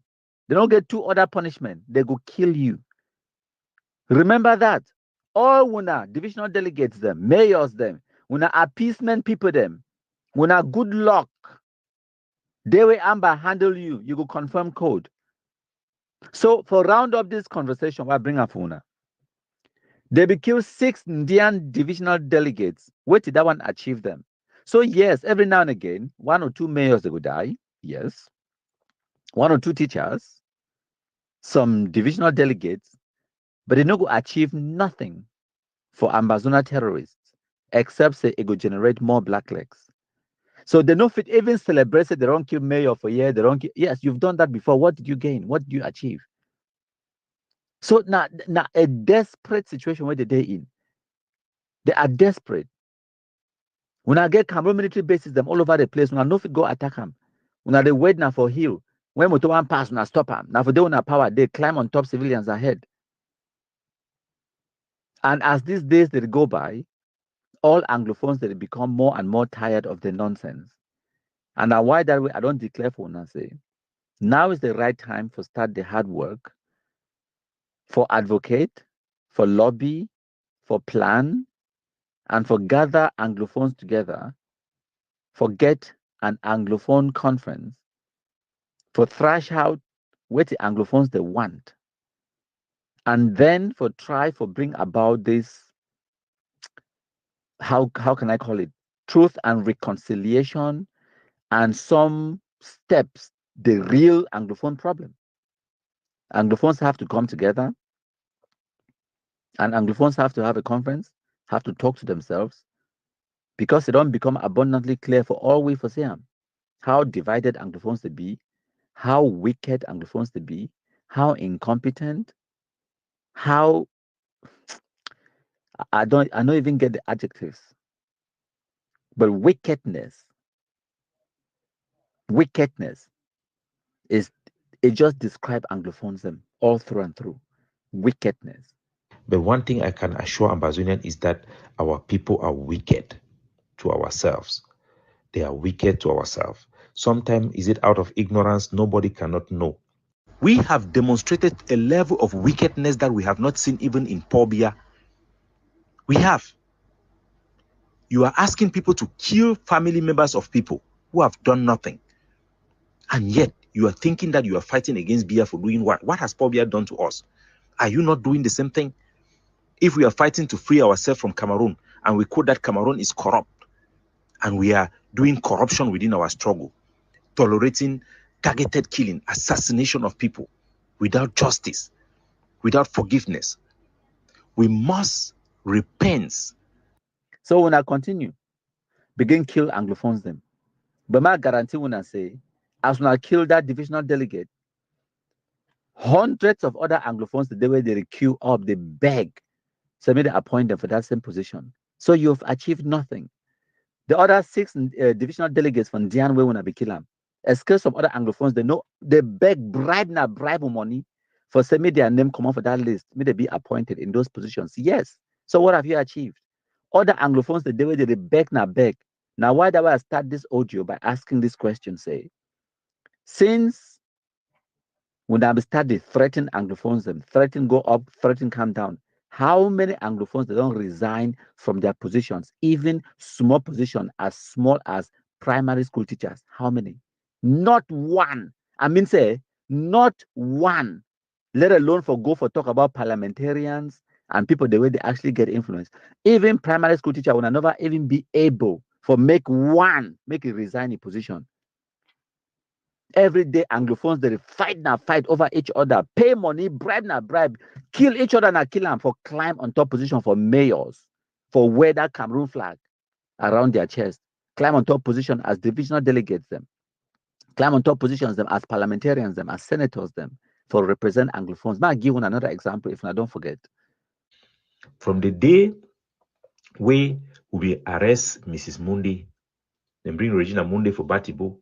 They don't get two other punishment. They go kill you. Remember that. All Wuna divisional delegates them, mayors them, Wuna appeasement people them, Wuna good luck. They will Amba handle you. You go confirm code. So for round up this conversation, I bring up Wuna. They be killed 6 Indian divisional delegates. Wait till that one achieve them. So yes, every now and again, 1 or 2 mayors they will die. Yes. 1 or 2 teachers, some divisional delegates, but they no go achieve nothing for Ambazona terrorists, except say it go generate more black legs. So they no fit even celebrate say they don't kill mayor for a year, they don't kill. Yes, you've done that before. What did you gain? What did you achieve? So now a desperate situation where they're in. They are desperate. When I get Cameroon military bases them all over the place, when I know if go attack them, when I they wait now for hill, when motor one pass, when I stop them. Now for they want power, they climb on top civilians ahead. And as these days they go by, all Anglophones they become more and more tired of the nonsense. And now why that way I don't declare for una say, now is the right time for start the hard work, for advocate, for lobby, for plan, and for gather Anglophones together, for get an Anglophone conference, for thrash out what the Anglophones they want, and then for try for bring about this, how can I call it, truth and reconciliation, and some steps, the real Anglophone problem. Anglophones have to come together, and Anglophones have to have a conference, have to talk to themselves, because they don't become abundantly clear for all we foresee them. How divided Anglophones they be, how wicked Anglophones they be, how incompetent, how I don't even get the adjectives, but wickedness is it just describe Anglophones them all through and through. Wickedness. But one thing I can assure Ambazonian is that our people are wicked to ourselves. They are wicked to ourselves. Sometimes is it out of ignorance? Nobody cannot know. We have demonstrated a level of wickedness that we have not seen even in Pobia. We have. You are asking people to kill family members of people who have done nothing. And yet you are thinking that you are fighting against Bia for doing what? What has Pobia done to us? Are you not doing the same thing? If we are fighting to free ourselves from Cameroon and we quote that Cameroon is corrupt and we are doing corruption within our struggle, tolerating targeted killing, assassination of people without justice, without forgiveness, we must repent. So when I continue, begin kill Anglophones them. But my guarantee when I say, as when I kill that divisional delegate, hundreds of other Anglophones the way they queue up, they beg. So maybe they appoint them for that same position. So you've achieved nothing. The other 6 divisional delegates from Dian we wanna be killam. Excuse some other Anglophones, they beg bribe money for say me their name come on for that list. May they be appointed in those positions. Yes. So what have you achieved? Other Anglophones, the way they beg. Now why do I start this audio by asking this question? Say, since when I start the threaten Anglophones, them threaten go up, threaten come down. How many Anglophones they don't resign from their positions, even small position as small as primary school teachers? How many? Not one. I mean, say not one. Let alone go for talk about parliamentarians and people the way they actually get influence. Even primary school teacher will never even be able for make it resign a position. Every day, Anglophones they fight over each other, pay money, bribe, kill each other and kill them for climb on top position for mayors, for wear that Cameroon flag around their chest, climb on top position as divisional delegates them, climb on top positions them as parliamentarians them, as senators them, for represent Anglophones. Now I give one another example if I don't forget. From the day we arrest Mrs. Mundi, then bring Regina Mundi for Batibo.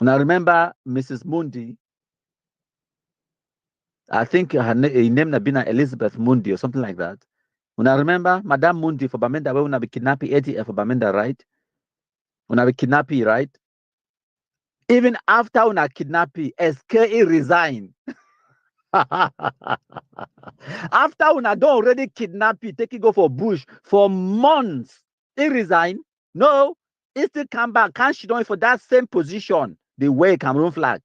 Now remember Mrs. Mundi, I think her name had been Elizabeth Mundi or something like that. When I remember Madame Mundi for Bamenda, we will be kidnapping ATF for Bamenda, right? When I be kidnapping, right? Even after when I kidnapping, SKE resign. After when I don't already kidnap you, take it go for bush for months, he resign. No, he still come back. Can't she don't for that same position, the way Cameroon flag.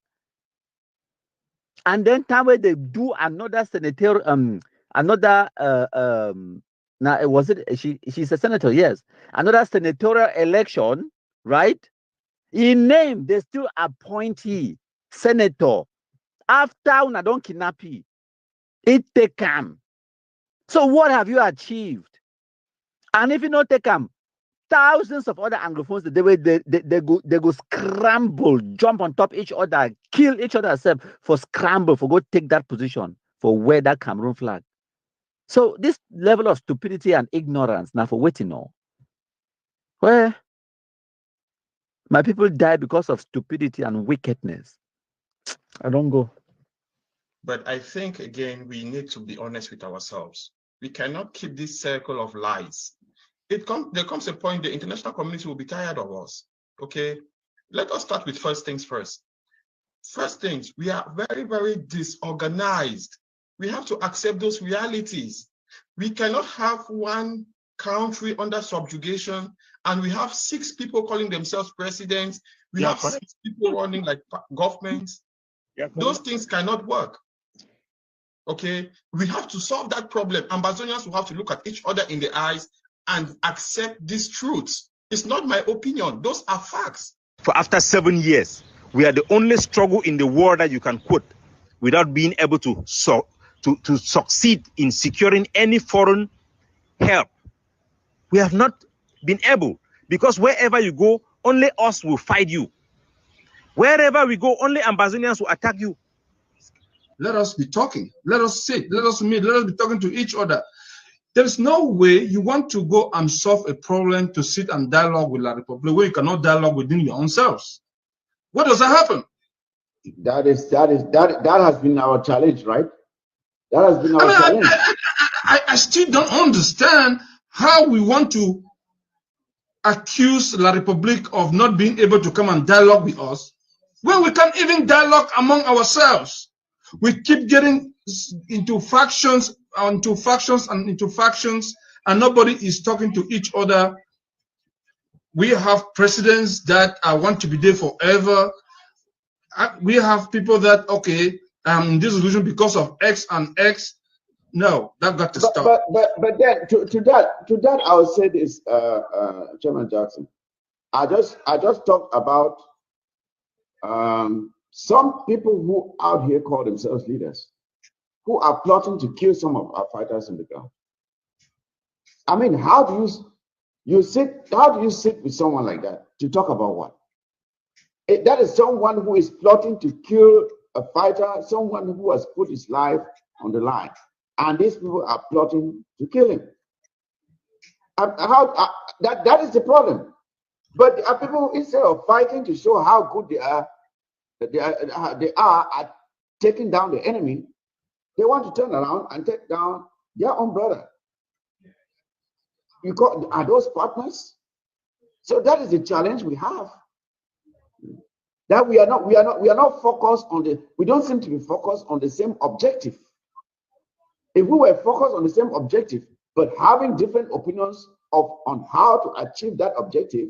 And then time where they do another senator, now was it she's a senator, yes. Another senatorial election, right? In name, they still appointee senator. After when I don't kidnap you, it take him. So what have you achieved? And if you not take him, thousands of other Anglophones, they go scramble, jump on top each other, kill each other for scramble, for go take that position, for wear that Cameroon flag. So this level of stupidity and ignorance, now for waiting on, where my people die because of stupidity and wickedness. I don't go. But I think, again, we need to be honest with ourselves. We cannot keep this circle of lies. There comes a point the international community will be tired of us, okay? Let us start with first things first. First things, we are very, very disorganized. We have to accept those realities. We cannot have one country under subjugation and we have 6 people calling themselves presidents. We have 6 people running like governments. Those things cannot work. Okay, we have to solve that problem. Ambazonians will have to look at each other in the eyes and accept these truths. It's not my opinion, those are facts. For after 7 years, we are the only struggle in the world that you can quote without being able to succeed in securing any foreign help. We have not been able, because wherever you go, only us will fight you. Wherever we go, only Ambazonians will attack you. Let us be talking. Let us sit. Let us meet. Let us be talking to each other. There is no way you want to go and solve a problem to sit and dialogue with La Republic where you cannot dialogue within your own selves. What does that happen? That has been our challenge, right? That has been our challenge. I still don't understand how we want to accuse La Republic of not being able to come and dialogue with us when we can't even dialogue among ourselves. We keep getting into factions, and nobody is talking to each other. We have presidents that want to be there forever. We have people that, okay, this solution because of X and X. No, that got to stop. But then to that, I would say this, Chairman Jackson. I just talked about some people who out here call themselves leaders, who are plotting to kill some of our fighters in the ground. I mean, how do you sit with someone like that to talk about what? That is someone who is plotting to kill a fighter, someone who has put his life on the line, and these people are plotting to kill him. That is the problem. But there are people, instead of fighting to show how good they are at taking down the enemy, they want to turn around and take down their own brother. Are those partners? So that is the challenge we have. That we are not focused on we don't seem to be focused on the same objective. If we were focused on the same objective, but having different opinions on how to achieve that objective,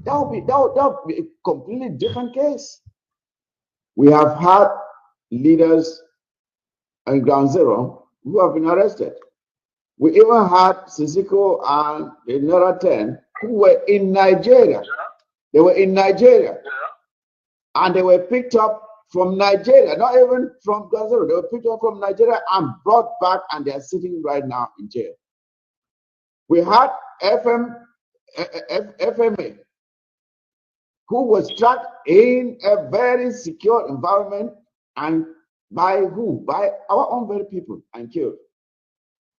that would be a completely different case. We have had leaders in Ground Zero who have been arrested. We even had Sisiko and the Nera 10 who were in Nigeria. They were in Nigeria. And they were picked up from Nigeria, not even from Ground Zero. They were picked up from Nigeria and brought back, and they are sitting right now in jail. We had FMA, who was trapped in a very secure environment, and by who? By our own very people, and killed.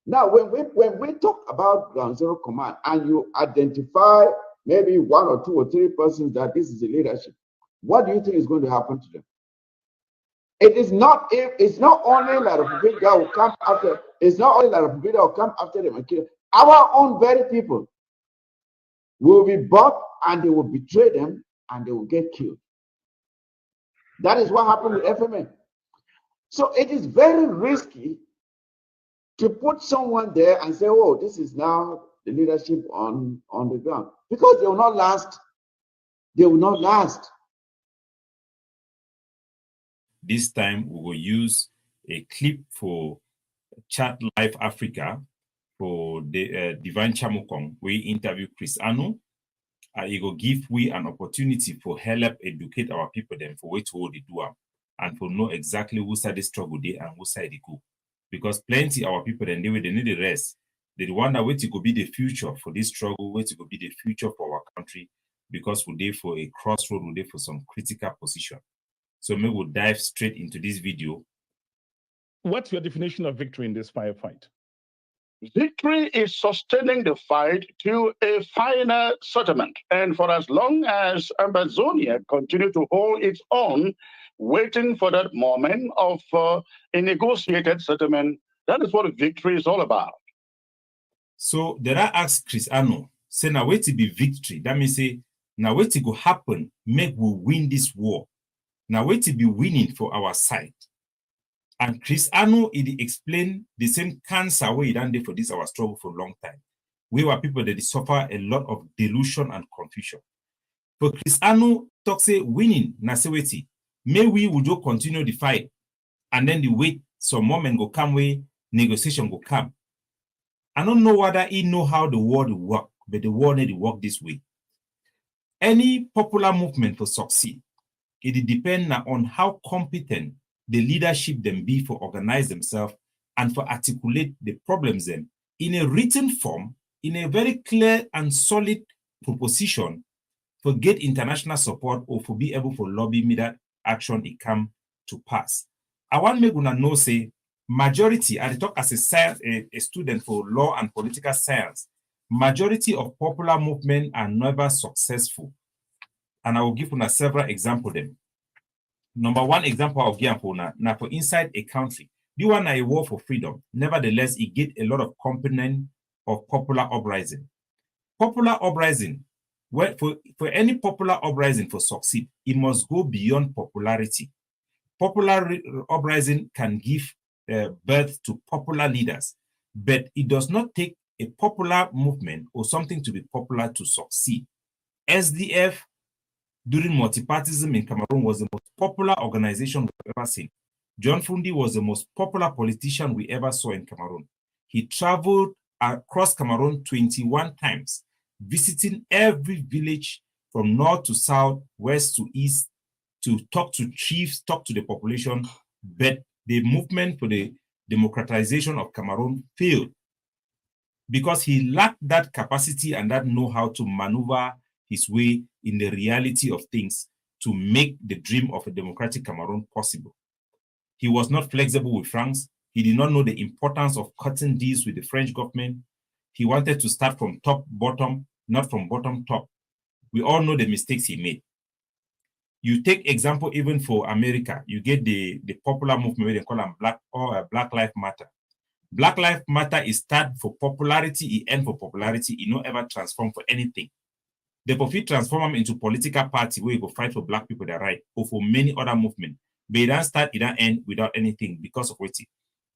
Now, when we talk about Ground Zero Command and you identify maybe 1 or 2 or 3 persons that this is the leadership, what do you think is going to happen to them? It's not only La Republic that will come after. It's not only La Republic that will come after them and kill them. Our own very people will be bought, and they will betray them, and they will get killed. That is what happened with FMA. So it is very risky to put someone there and say, oh, this is now the leadership on the ground, because they will not last. They will not last. This time we will use a clip for Chat Live Africa for the Divine Chamukong. We interview Chris Anu. He will give we an opportunity for help educate our people then for which way they do them, and for know exactly who side they struggle they and who side they go. Because plenty our people then they need the rest. They wonder where to go be the future for this struggle, where to go be the future for our country, because we're there for a crossroad, we're there for some critical position. So maybe we'll dive straight into this video. What's your definition of victory in this firefight? Victory is sustaining the fight to a final settlement. And for as long as Amazonia continue to hold its own, waiting for that moment of a negotiated settlement, that is what victory is all about. So there I asked Chris Ano, say now wait to be victory. That means say now wait to go happen, make we win this war. Now wait to be winning for our side. And Chris Ano, he explained the same cancer way he done there for this our struggle for a long time. We were people that suffer a lot of delusion and confusion. For Chris Ano, talk say winning, na say wait, may we would just continue the fight, and then the wait some moment go come way, negotiation go come. I don't know whether he know how the world will work, but the world need to work this way. Any popular movement for succeed, it depends on how competent the leadership them be for organize themselves and for articulate the problems them in a written form, in a very clear and solid proposition for get international support or for be able for lobby me that action it come to pass. I want me gonna know say majority, I talk as a student for law and political science, majority of popular movement are never successful. And I will give you several examples them. Number one example I'll give for now for inside a country, the one a war for freedom. Nevertheless, it get a lot of component of popular uprising. Popular uprising, for any popular uprising for succeed, it must go beyond popularity. Popular uprising can give birth to popular leaders, but it does not take a popular movement or something to be popular to succeed. SDF during multipartyism in Cameroon was the most popular organization we've ever seen. John Fundi was the most popular politician we ever saw in Cameroon. He traveled across Cameroon 21 times, visiting every village from north to south, west to east, to talk to chiefs, talk to the population, but the movement for the democratization of Cameroon failed because he lacked that capacity and that know-how to maneuver his way in the reality of things to make the dream of a democratic Cameroon possible. He was not flexible with France. He did not know the importance of cutting deals with the French government. he wanted to start from top, bottom, not from bottom, top. We all know the mistakes he made. You take example even for America, you get the popular movement where they call them Black Lives Matter. Black Lives Matter is start for popularity, it end for popularity, it no ever transform for anything. They profit transform them into political party where you go fight for black people their right, or for many other movements. But it don't start, it don't end without anything because of what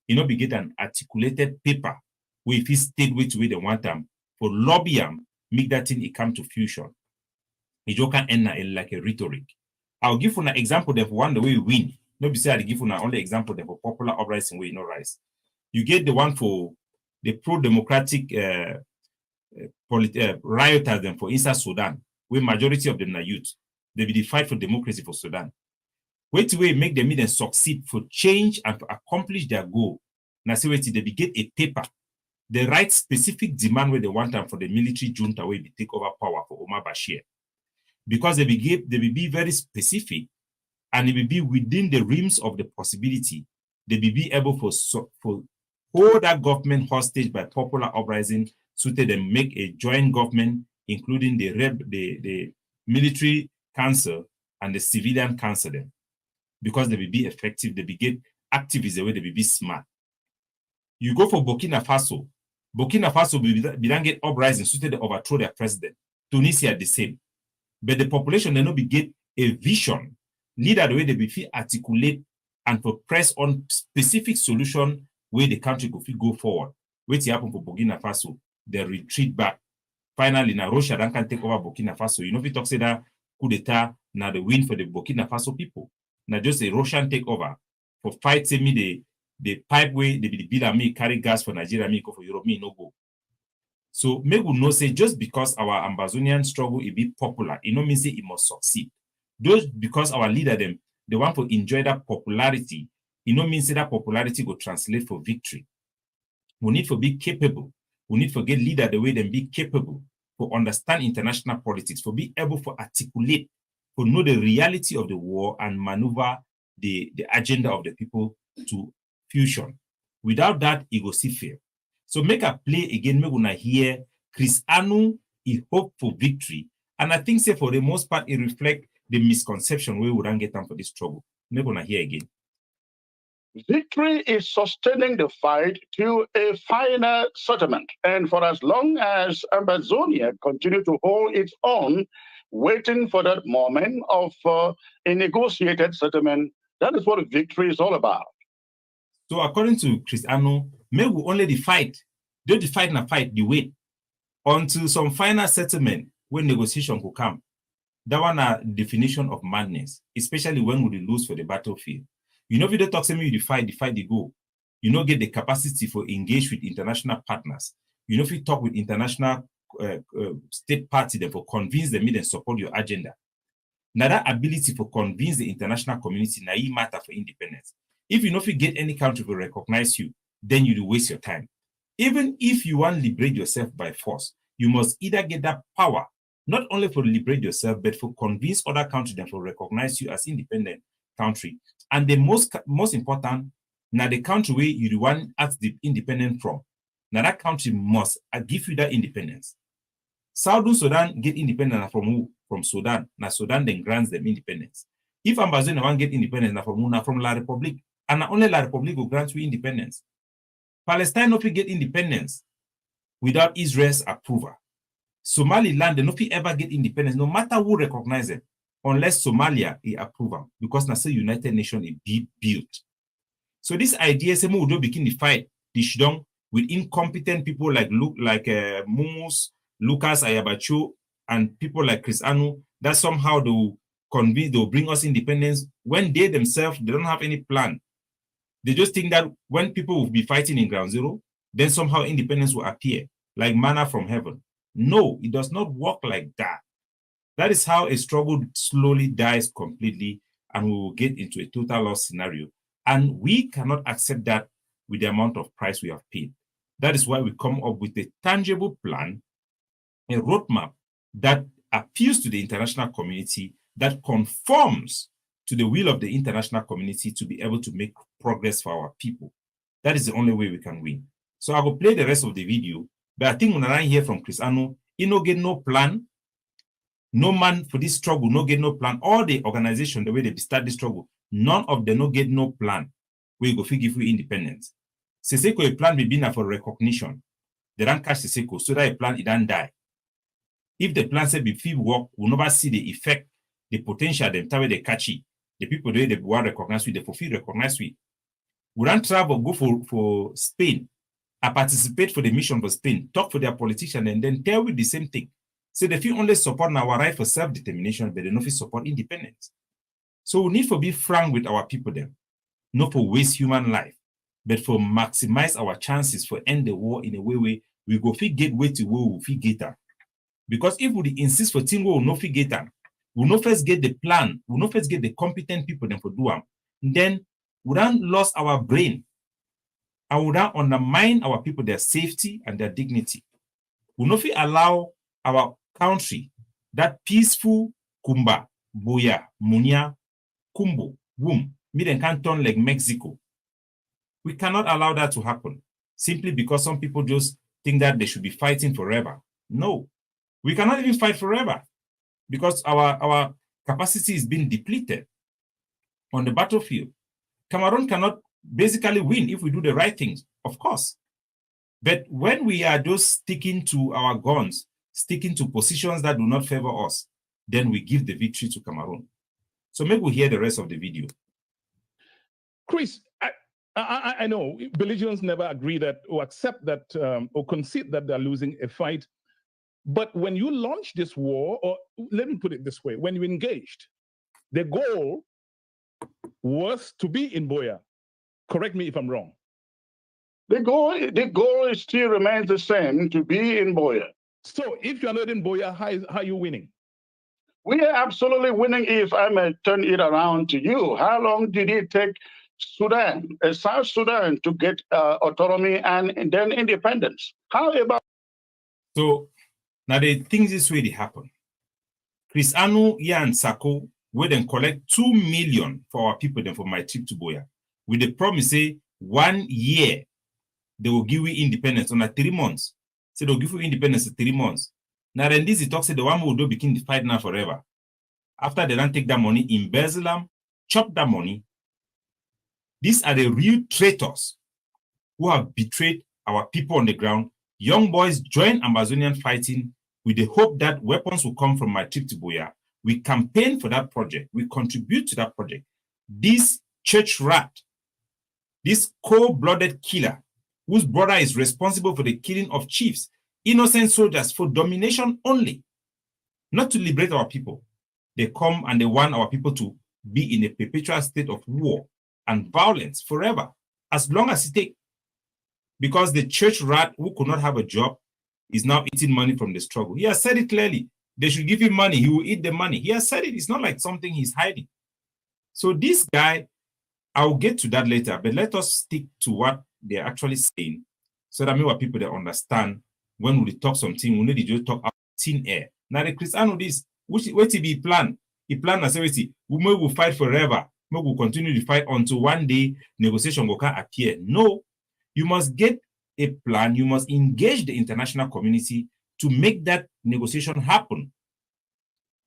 you know, we get an articulated paper where if he state which way they want them for lobby them, make that thing it come to fusion. It just can end like a rhetoric. I'll give you an example of one the way we win. No, besides I give you only example of a popular uprising where you know rise. You get the one for the pro-democratic rioters them for inside Sudan, where majority of them are youth. They be the fight for democracy for Sudan. Wait way make them even succeed for change and to accomplish their goal. Now see wait they be get a paper. They write specific demand where they want them for the military junta where they take over power for Omar Bashir. Because they will be very specific and it will be within the realms of the possibility. They will be able for hold that government hostage by popular uprising so that they make a joint government, including the military council and the civilian council then. Because they will be effective, they will get activists the way they will be smart. You go for Burkina Faso. Burkina Faso will then get uprising so that they overthrow their president. Tunisia the same. But the population they not be get a vision, neither the way they be articulate and for press on specific solution where the country could go forward. What's happen for Burkina Faso? They retreat back. Finally, now Russia then can take over Burkina Faso. You know, if you talk say that coup d'etat, now the win for the Burkina Faso people. Now just a Russian takeover for fight say me the pipe way they be the bill me carry gas for Nigeria, me go for Europe, me no go. So maybe we know say just because our Amazonian struggle is be popular, it no mean say it must succeed. Just because our leader them they want to enjoy that popularity, it no mean say that popularity will translate for victory. We need to be capable. We need to get leader the way them be capable to understand international politics, for be able to articulate, to know the reality of the war and maneuver the agenda of the people to fusion. Without that, it will see fail. So make a play again, we're gonna hear Chris Anu, he hope for victory. And I think say for the most part, it reflects the misconception we wouldn't get time for this trouble. We're gonna hear again. Victory is sustaining the fight to a final settlement. And for as long as Amazonia continues to hold its own, waiting for that moment of a negotiated settlement, that is what victory is all about. So according to Chris Anu, maybe only the fight, don't the fight and fight, the wait until some final settlement when negotiation will come. That one a definition of madness, especially when we lose for the battlefield. You know, if you don't talk to me, you fight, the go. You know, get the capacity for engage with international partners. You know, if you talk with international state party, then for convince them and support your agenda. Now that ability for convince the international community, now it matter for independence. If you know if you get any country to recognize you, then you will waste your time. Even if you want to liberate yourself by force, you must either get that power, not only for liberate yourself, but for convince other countries then for recognize you as independent country. And the most important, now the country where you the one as the independent from, now that country must give you that independence. Southern Sudan get independence from who? From Sudan. Now Sudan then grants them independence. If Ambazonia want get independence, now from who? Now from La Republique. And only La Republique will grant you independence. Palestine no fit get independence without Israel's approval. Somaliland, they no fit ever get independence, no matter who recognize them, unless Somalia is approval, because now say United Nations is built. So this idea, say we do begin the fight, the shidong with incompetent people like Mumus, Lucas Ayabacho, and people like Chris Anu, that somehow they'll bring us independence when they themselves, they don't have any plan. They just think that when people will be fighting in ground zero, then somehow independence will appear, like manna from heaven. No, it does not work like that. That is how a struggle slowly dies completely, and we will get into a total loss scenario. And we cannot accept that with the amount of price we have paid. That is why we come up with a tangible plan, a roadmap that appeals to the international community, that conforms to the will of the international community to be able to make progress for our people. That is the only way we can win. So I will play the rest of the video. But I think when I hear from Chris Anu, he no get no plan. No man for this struggle, no get no plan. All the organization, the way they start this struggle, none of them no get no plan. We go give you independence. Seseko a plan may be for recognition. They don't catch Seseko, so that a plan it don't die. If the plan say be free work, we'll never see the effect, the potential, the time they catch it. The people they want recognize with, they fulfill recognize with. We don't travel, go for Spain. I participate for the mission for Spain, talk for their politician, and then tell with the same thing. So they feel only support our right for self-determination, but they don't feel support independence. So we need to be frank with our people then, not for waste human life, but for maximize our chances for end the war in a way we go fit get way to where we fit get them. Because if we insist for thing we will not fit get them, we will not first get the plan, we will not first get the competent people then for do them, then we don't lose our brain, and we don't undermine our people, their safety and their dignity. We will not fit allow our country, that peaceful Kumba, Boya, Munia, Kumbo, Boom, Miden can turn like Mexico. We cannot allow that to happen simply because some people just think that they should be fighting forever. No, we cannot even fight forever because our capacity is being depleted on the battlefield. Cameroon cannot basically win if we do the right things, of course. But when we are just sticking to our guns, sticking to positions that do not favor us, then we give the victory to Cameroon. So maybe we hear the rest of the video. Chris, I know belligerents never agree that or accept that or concede that they're losing a fight. But when you launch this war, or let me put it this way, when you engaged, the goal was to be in Boya. Correct me if I'm wrong. The goal still remains the same, to be in Boya. So if you're not in Boya, how are you winning? We are absolutely winning. If I may turn it around to you, how long did it take Sudan, South Sudan, to get autonomy and then independence? How about? So now the things this way they happen. Chris Anu, and Sako, we then collect 2 million for our people then for my trip to Boya. With the promise, say 1 year, they will give you independence on 3 months. So they'll give you independence in 3 months. Now then this talks say the one will do begin the fight now forever. After they don't take that money, embezzle them, chop that money. These are the real traitors who have betrayed our people on the ground. Young boys join Amazonian fighting with the hope that weapons will come from my trip to Boya. We campaign for that project. We contribute to that project. This church rat, this cold-blooded killer, whose brother is responsible for the killing of chiefs, innocent soldiers for domination only, not to liberate our people. They come and they want our people to be in a perpetual state of war and violence forever, as long as it takes. Because the church rat who could not have a job is now eating money from the struggle. He has said it clearly. They should give him money. He will eat the money. He has said it. It's not like something he's hiding. So this guy, I'll get to that later, but let us stick to what they're actually saying so that maybe people they understand when we talk something, we need to just talk about thin air. Now the Christian this, which to be plan. He plan and say, we will fight forever. We will continue to fight until one day negotiation will appear. No, you must get a plan. You must engage the international community to make that negotiation happen.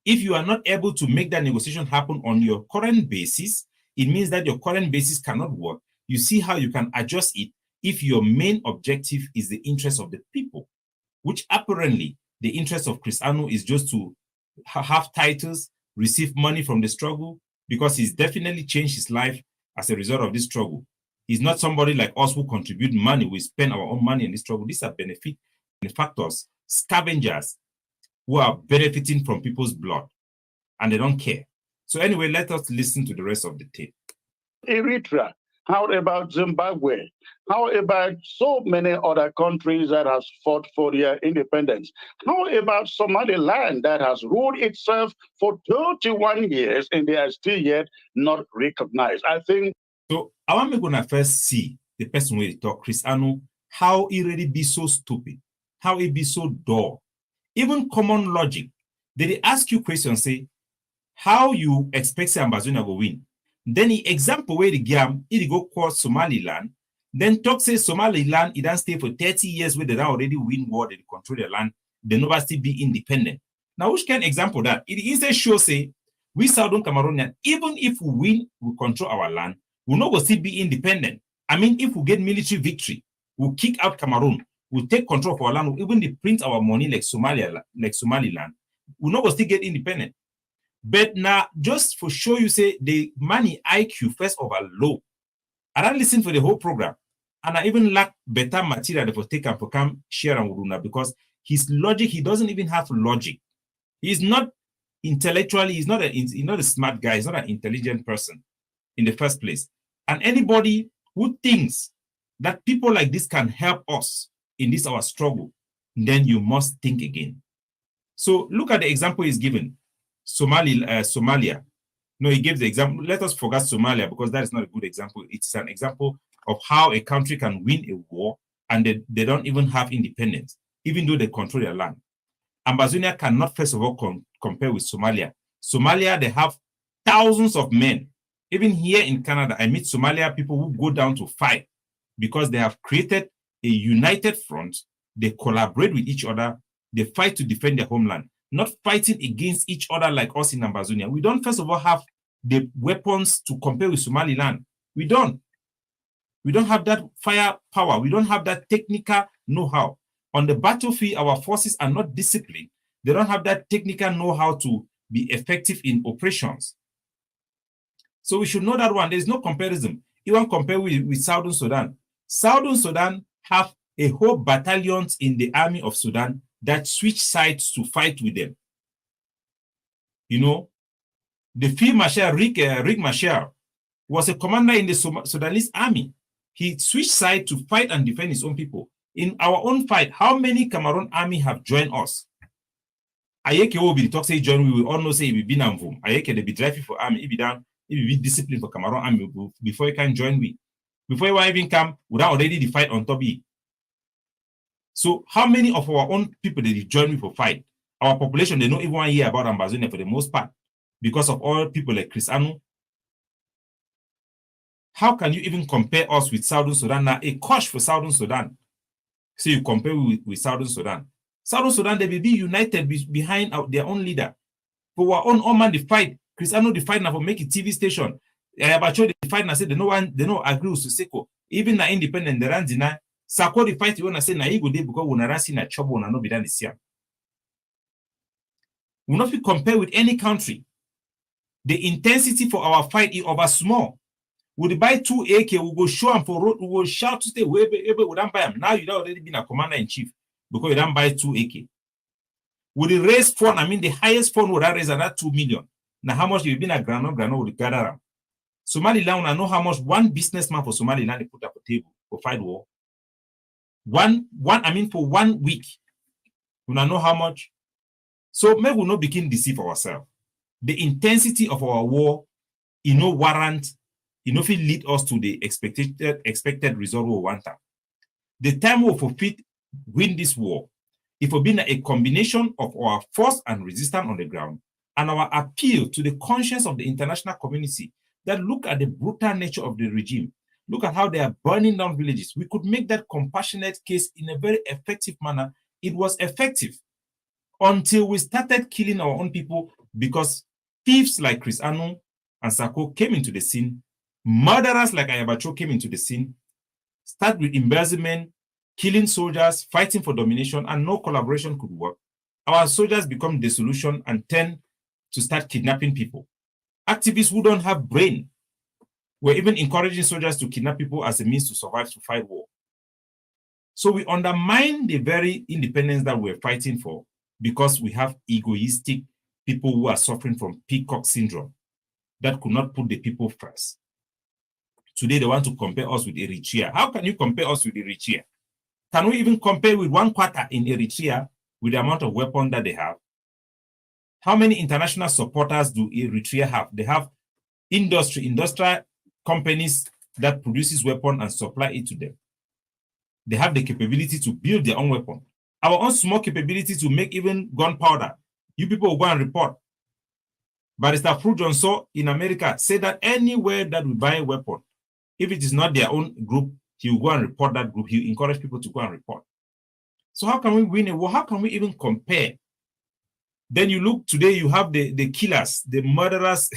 If you are not able to make that negotiation happen on your current basis, it means that your current basis cannot work. You see how you can adjust it if your main objective is the interest of the people, which apparently the interest of Chris Anu is just to have titles, receive money from the struggle, because he's definitely changed his life as a result of this struggle. He's not somebody like us who contribute money, we spend our own money in this struggle. These are benefactors, scavengers who are benefiting from people's blood, and they don't care. So anyway, let us listen to the rest of the tape. Eritrea. How about Zimbabwe? How about so many other countries that has fought for their independence? How about Somaliland that has ruled itself for 31 years and they are still yet not recognized? I think. So I want me to first see the person who talk, Chris Anu, how he really be so stupid, how he be so dull. Even common logic. They ask you questions, say, how you expect Ambazonia to win? Then he example where the game, he go call Somaliland, Then talk say Somaliland, it don't stay for 30 years where they don't already win war, they control the land, they never still be independent. Now, which can example that? It is a show say, we Southern Cameroonian, even if we win, we control our land, we'll not go still be independent. I mean, if we get military victory, we'll kick out Cameroon, we'll take control of our land, we'll even they print our money like Somaliland, we'll not go still get independent. But now, just for show you say the money IQ first of all low. I don't listen for the whole program. And I even lack better material for take and for come share and Uruna because his logic, he doesn't even have logic. He's not intellectually, he's not a smart guy, he's not an intelligent person in the first place. And anybody who thinks that people like this can help us in this our struggle, then you must think again. So look at the example he's given. Somalia. No, he gives the example. Let us forget Somalia because that is not a good example. It's an example of how a country can win a war and they don't even have independence, even though they control their land. Ambazonia cannot, first of all, compare with Somalia. Somalia, they have thousands of men. Even here in Canada, I meet Somalia people who go down to fight because they have created a united front. They collaborate with each other. They fight to defend their homeland, not fighting against each other like us in Ambazonia. We don't, first of all, have the weapons to compare with Somaliland. We don't. We don't have that firepower. We don't have that technical know-how. On the battlefield, our forces are not disciplined. They don't have that technical know-how to be effective in operations. So we should know that one. There's no comparison. Even compare with Southern Sudan. Southern Sudan have a whole battalions in the army of Sudan that switch sides to fight with them. You know, the Field Marshal Riek Machar was a commander in the Sudanese army. He switched sides to fight and defend his own people. In our own fight, how many Cameroon army have joined us? Ayeke will be talk say join, we will all know say it will be Namvum. Ayeke they be driving for army, if be down, it will be discipline for Cameroon army before you can join we. Before you even come, without already the fight on top of it. So how many of our own people did join me for fight? Our population, they don't even want to hear about Ambazonia for the most part because of all people like Chris Anu. How can you even compare us with Southern Sudan? Now, a coach for Southern Sudan. So you compare with Southern Sudan. Southern Sudan, they will be united behind their own leader. For our own man, the fight. Chris Anu, the fight now for make a TV station. Abacho, the fight now say they no agree with Seko. Even the independent, the Ranzina. Sako the fight you want to say na ego dey because we na see na trouble na no be done this year. We not be compare with any country. The intensity for our fight is over small. We buy 2 AK, we go show them for road, we will shout to stay we don't buy them. Now you don't already been a commander in chief because you don't buy 2 AK. We raise fund, I mean the highest fund would raise another 2 million. Now how much you been a grano would gather them. Somaliland, I know how much one businessman for Somaliland they put up a table for fight war. For 1 week, we don't know how much. So maybe we not begin to deceive ourselves. The intensity of our war, warrant, if it lead us to the expected result we want. The time we forfeit win this war, it will be a combination of our force and resistance on the ground, and our appeal to the conscience of the international community that look at the brutal nature of the regime. Look at how they are burning down villages. We could make that compassionate case in a very effective manner. It was effective until we started killing our own people because thieves like Chris Anu and Sako came into the scene. Murderers like Ayabacho came into the scene. Start with embezzlement, killing soldiers, fighting for domination, and no collaboration could work. Our soldiers become disillusioned and tend to start kidnapping people. Activists who don't have brain were even encouraging soldiers to kidnap people as a means to survive to fight war. So we undermine the very independence that we're fighting for because we have egoistic people who are suffering from peacock syndrome that could not put the people first. Today they want to compare us with Eritrea. How can you compare us with Eritrea? Can we even compare with 1/4 in Eritrea with the amount of weapons that they have? How many international supporters do Eritrea have? They have industrial companies that produces weapons and supply it to them. They have the capability to build their own weapon. Our own small capability to make even gunpowder. You people will go and report. Barrister Fru Johnson in America said that anywhere that we buy a weapon, if it is not their own group, he will go and report that group. He will encourage people to go and report. So how can we win a war? How can we even compare? Then you look today, you have the killers, the murderers,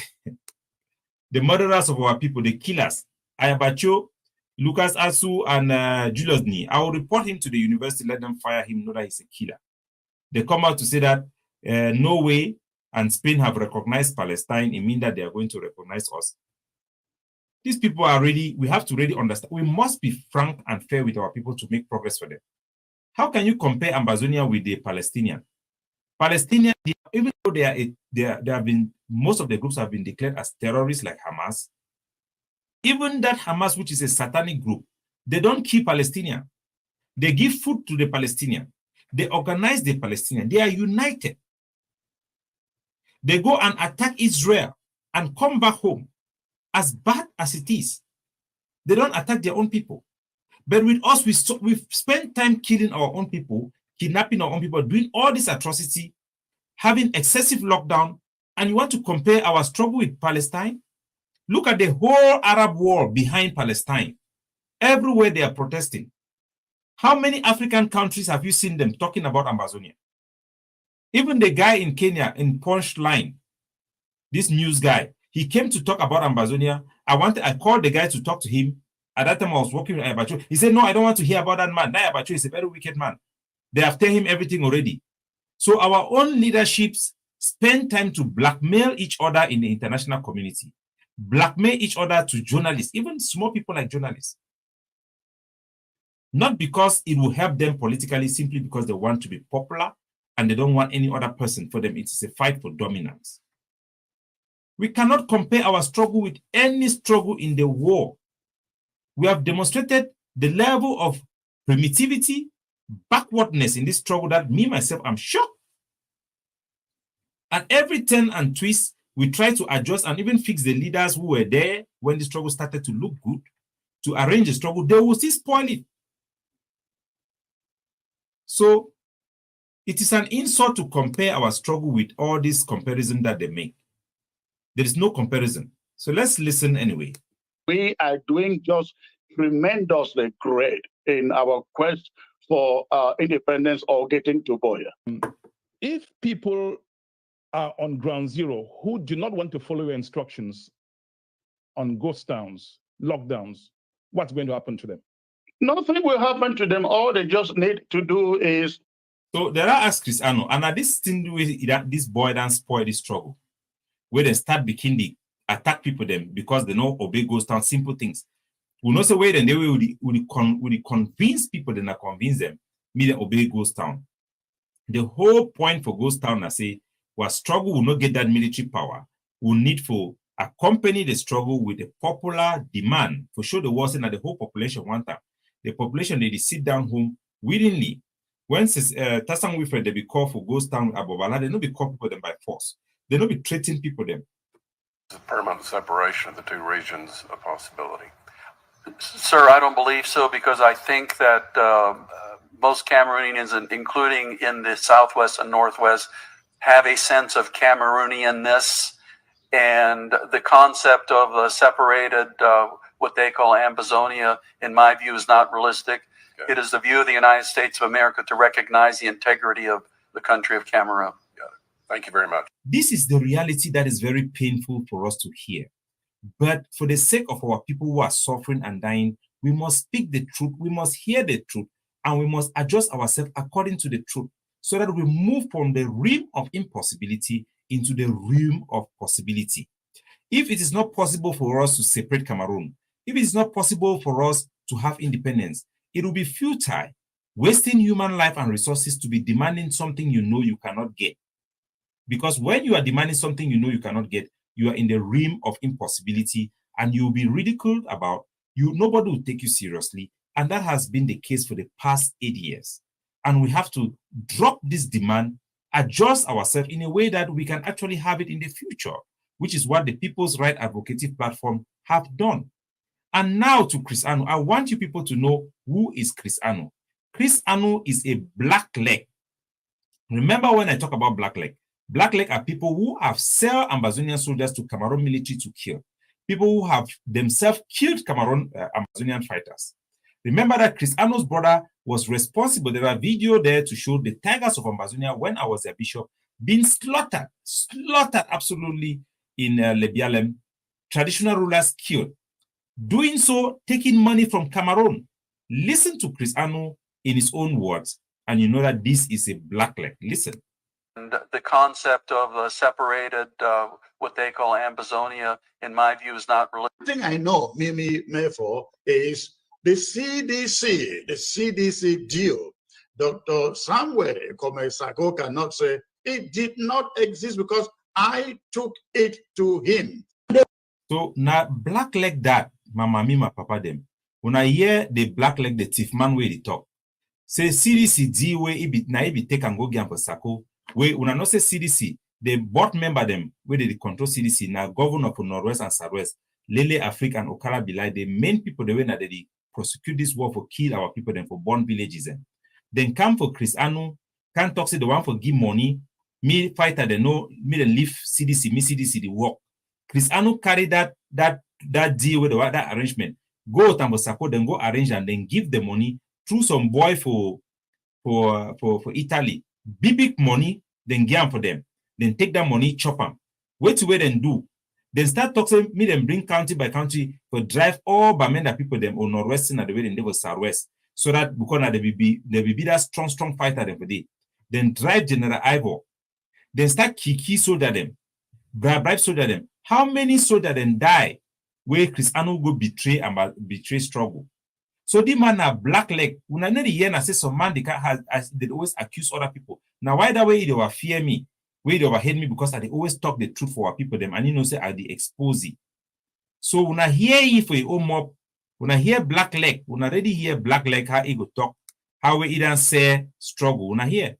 the murderers of our people, the killers. Ayabacho, Lucas Asu, and Julius Ni. I will report him to the university, let them fire him, know that he's a killer. They come out to say that Norway and Spain have recognized Palestine. It means that they are going to recognize us. These people are ready. We have to really understand. We must be frank and fair with our people to make progress for them. How can you compare Ambazonia with the Palestinian? Palestinian, even though they have been, most of the groups have been declared as terrorists like Hamas, even that Hamas, which is a satanic group, they don't kill Palestinian. They give food to the Palestinian. They organize the Palestinian. They are united. They go and attack Israel and come back home. As bad as it is, they don't attack their own people. But with us, we've spent time killing our own people, kidnapping our own people, doing all this atrocity, having excessive lockdown, and you want to compare our struggle with Palestine? Look at the whole Arab world behind Palestine. Everywhere they are protesting. How many African countries have you seen them talking about Ambazonia? Even the guy in Kenya, in Punchline, this news guy, he came to talk about Ambazonia. I called the guy to talk to him. At that time, I was working with Ayabacho. He said, no, I don't want to hear about that man. That Ayabacho is a very wicked man. They have told him everything already. So our own leaderships spend time to blackmail each other in the international community, blackmail each other to journalists, even small people like journalists. Not because it will help them politically, simply because they want to be popular and they don't want any other person. For them, it's a fight for dominance. We cannot compare our struggle with any struggle in the war. We have demonstrated the level of primitivity, backwardness in this struggle that me, myself, I'm shocked. At every turn and twist, we try to adjust and even fix the leaders who were there when the struggle started to look good, to arrange the struggle. They will still spoil it. So it is an insult to compare our struggle with all this comparison that they make. There is no comparison. So let's listen anyway. We are doing just tremendously great in our quest for independence or getting to Boya. If people are on ground zero who do not want to follow your instructions on ghost towns, lockdowns, what's going to happen to them? Nothing will happen to them. All they just need to do is... So there are asked Chris Ano, and at this thing that this boy don't spoil this struggle, where they start beginning to attack people them because they know obey ghost town, simple things. We not say wait and they will convince people, then I convince them, me they obey ghost town. The whole point for ghost town, I say, was struggle will not get that military power. We need for accompany the struggle with a popular demand for show the world that the whole population want that. The population they sit down home willingly. When Tassan Wilfred they be called for ghost town Abobala, they not be call people them by force. They not be treating people them. The permanent separation of the two regions a possibility? Sir, I don't believe so, because I think that most Cameroonians, including in the Southwest and Northwest, have a sense of Cameroonianness, and the concept of a separated, what they call Ambazonia, in my view, is not realistic. Okay. It is the view of the United States of America to recognize the integrity of the country of Cameroon. Got it. Thank you very much. This is the reality that is very painful for us to hear. But for the sake of our people who are suffering and dying, we must speak the truth, we must hear the truth, and we must adjust ourselves according to the truth, so that we move from the realm of impossibility into the realm of possibility. If it is not possible for us to separate Cameroon, if it is not possible for us to have independence, it will be futile, wasting human life and resources to be demanding something you know you cannot get. Because when you are demanding something you know you cannot get, you are in the realm of impossibility, and you will be ridiculed about. Nobody will take you seriously, and that has been the case for the past 8 years. And we have to drop this demand, adjust ourselves in a way that we can actually have it in the future, which is what the People's Right Advocative Platform have done. And now to Chris Ano, I want you people to know who is Chris Ano. Chris Ano is a black leg. Remember when I talk about black leg? Black leg are people who have sold Ambazonian soldiers to Cameroon military to kill. People who have themselves killed Cameroon Amazonian fighters. Remember that Chris Ano's brother was responsible. There are video there to show the tigers of Ambazonia when I was their bishop being slaughtered absolutely in Lebialem. Traditional rulers killed. Doing so, taking money from Cameroon. Listen to Chris Ano in his own words, and you know that this is a blackleg. Listen. And the concept of separated, what they call Ambazonia, in my view, is not really. The thing I know, therefore, is the CDC deal. Dr. Samuel Komesako cannot say it did not exist because I took it to him. So now blackleg that mama me, my papa them. When I hear the blackleg the thief man way they talk, say CDC D way it be take and go get for Sako. We una not say CDC, the board member them where they control CDC now governor for Northwest and Southwest, Lele Africa and Okara Bilai, the main people the way that they prosecute this war for kill our people them for born villages them. Then come for Chris Anu, can't talk say the one for give money, me fighter they know me the leave CDC, me CDC the work. Chris Anu carry that deal with that arrangement. Go to Sako, then go arrange and then give the money through some boy for Italy. Big money, then give for them. Then take that money, chop them. Wait to wait and do. Then start talking me then bring county by county for drive all Bamenda people them on Northwestern and the way they was Southwest. So that because they will be that strong fighter them for day. Then drive General Ivor. Then start kiki soldier them. Bribe soldier them. How many soldiers then die where Chris Ano go betray struggle? So the man a blackleg. When I know the year I say some man they always accuse other people. Now why that way they will fear me? Where they overhead me because they always talk the truth for our people them and you know say I the expose. So when I hear if we mob, when I hear blackleg, when I already hear blackleg how he go talk, how we either say struggle. When I hear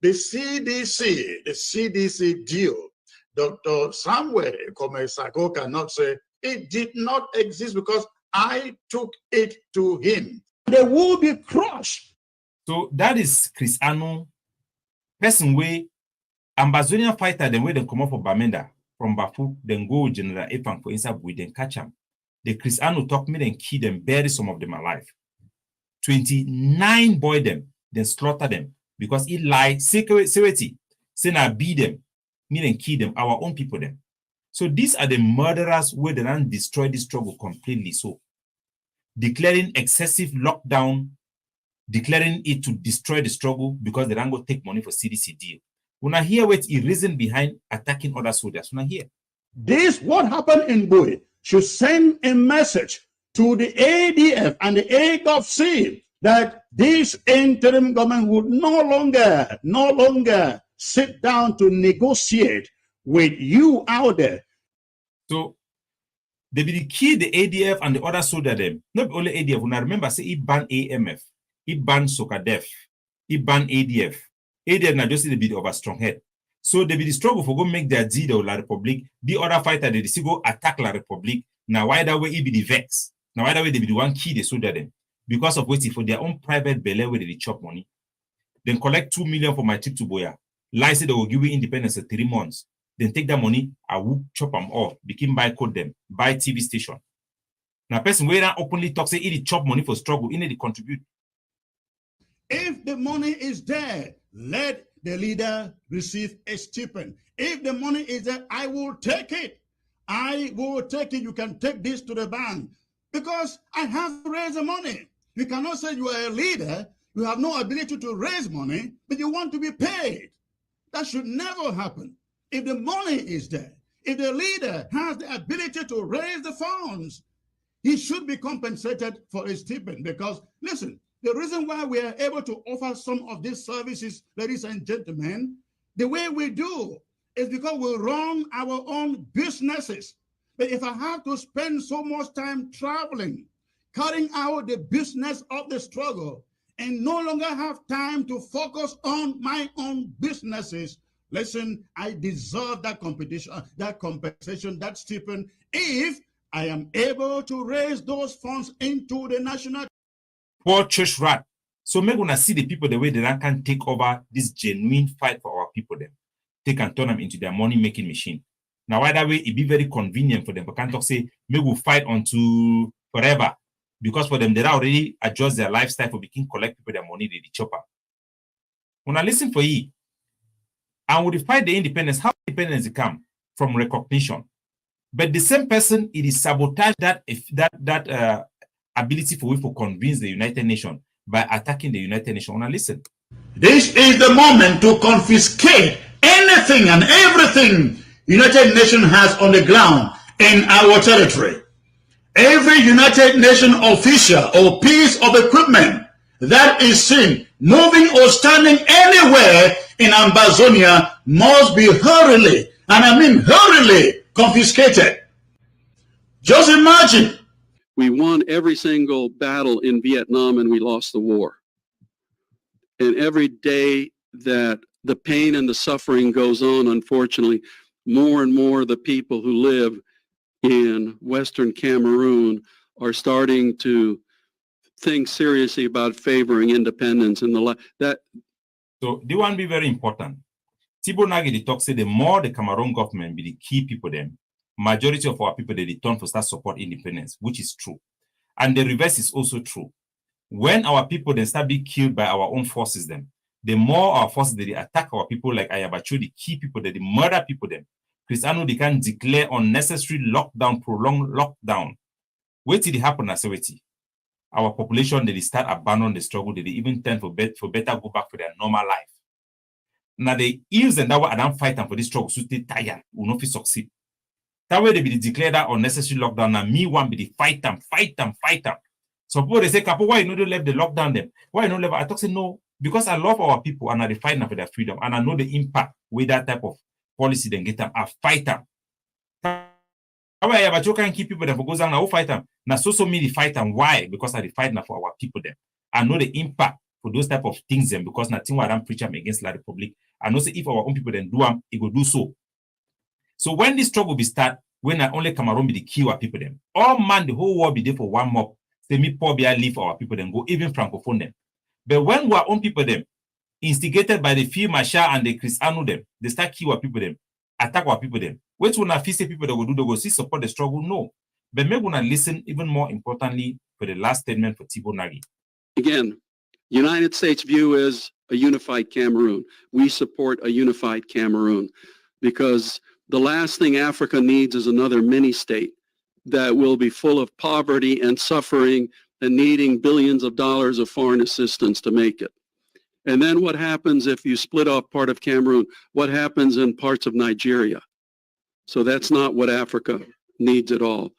the CDC deal. Dr. Samuel Komesako cannot say it did not exist because I took it to him. They will be crushed. So that is Chris Ano, person way Ambazonian fighter, then way they come up for Bamenda from Bafu, then go General Efang for inside we then catch them. The Chris Ano talk me, then kill them, bury some of them alive. 29 boy them, then slaughter them because it lie security, say na beat them. And kill them, our own people them. So these are the murderers where they don't destroy the struggle completely. So declaring excessive lockdown, declaring it to destroy the struggle because they don't go take money for CDC deal. When I hear what is reason behind attacking other soldiers, when I hear this, what happened in Bui should send a message to the ADF and the AGOVC that this interim government would no longer sit down to negotiate with you out there. So they be the key the ADF and the other soldier them. Not only ADF. When I remember, say it ban AMF, it ban SOCADEF, it ban ADF. ADF now just a bit of a strong head. So they be the struggle for go make their deal of La Republic. The other fighter they still go attack La Republic. Now why that way it be the vex? Now why that way they be the one key the soldier them because of waiting for their own private belly where they chop money. Then collect 2 million for my trip to Boya. Lie say they will give you independence for 3 months. Then take that money, I will chop them off, begin buy code them, buy TV station. Now, person where that openly talk say it chop money for struggle, it need contribute. If the money is there, let the leader receive a stipend. If the money is there, I will take it. I will take it. You can take this to the bank because I have to raise the money. You cannot say you are a leader, you have no ability to raise money, but you want to be paid. That should never happen. If the money is there, if the leader has the ability to raise the funds, he should be compensated for a stipend because, listen, the reason why we are able to offer some of these services, ladies and gentlemen, the way we do is because we run our own businesses. But if I have to spend so much time traveling, carrying out the business of the struggle, and no longer have time to focus on my own businesses, listen, I deserve that compensation, that stipend, if I am able to raise those funds into the national. Poor church rat. So maybe when I see the people the way they can take over this genuine fight for our people, them they can turn them into their money making machine. Now why that way it be very convenient for them. But can't talk say maybe we'll fight until forever. because for them, they already adjust their lifestyle for begin collect people their money, they chopper. When I listen for ye, and we fight the independence, how independence come? From recognition. But the same person, it is sabotage that ability for we to convince the United Nations by attacking the United Nations. When I listen. This is the moment to confiscate anything and everything United Nations has on the ground in our territory. Every United Nations official or piece of equipment that is seen moving or standing anywhere in Ambazonia must be hurriedly, and I mean hurriedly, confiscated. Just imagine. We won every single battle in Vietnam and we lost the war. And every day that the pain and the suffering goes on, unfortunately, more and more the people who live in Western Cameroon are starting to think seriously about favoring independence and that. So this one be very important. Thibault Nagy the talk say the more the Cameroon government be the key people them, majority of our people they return for start support independence, which is true. And the reverse is also true. When our people then start being killed by our own forces them, the more our forces they attack our people like Ayabacho, the key people that they murder people them. Cristiano they can declare unnecessary lockdown, prolonged lockdown. Wait till it happen as our population they start abandon the struggle, they even turn for better go back to their normal life. Now the ills and that what I don't fight them for this struggle, so they tired, will not succeed. That way they be declare that unnecessary lockdown. Now me one be the fight them. So people they say, Capo, why you don't let the lockdown them? Why you don't let? I talk say no, because I love our people and I fight them for their freedom and I know the impact with that type of policy then get them. I fight them. But you can't keep people there for goes down. I will fight them. Now so me the fight them. Why? Because I fight now for our people there. I know the impact for those type of things them because nothing what I'm preaching against the Republic. I know say if our own people then do them, it will do so. So when this struggle be start, when not only Cameroon be the key our people them, all man the whole world be there for one mob. Say me poor be leave our people then go even francophone them. But when our own people them instigated by the Field Marshal and the Cristiano them, they start kill our people them, attack our people them. Which one of say people that will do they go see support the struggle? No. But maybe when I listen even more importantly for the last statement for Thibault Nagy. Again, United States view is a unified Cameroon. We support a unified Cameroon because the last thing Africa needs is another mini-state that will be full of poverty and suffering and needing billions of dollars of foreign assistance to make it. And then what happens if you split off part of Cameroon? What happens in parts of Nigeria? So that's not what Africa needs at all.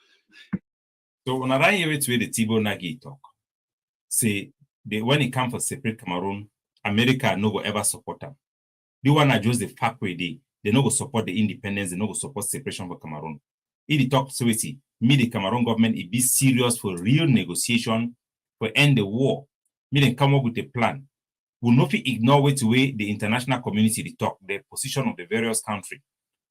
So when I hear it with the Thibault Nagy talk, say when it comes for separate Cameroon, America no go ever support them. They want to just the fact where they no go support the independence, they no go support separation for Cameroon. If they talk so me the Cameroon government, it be serious for real negotiation for end the war. Me then come up with a plan. We'll not ignore way the international community they talk, the position of the various countries.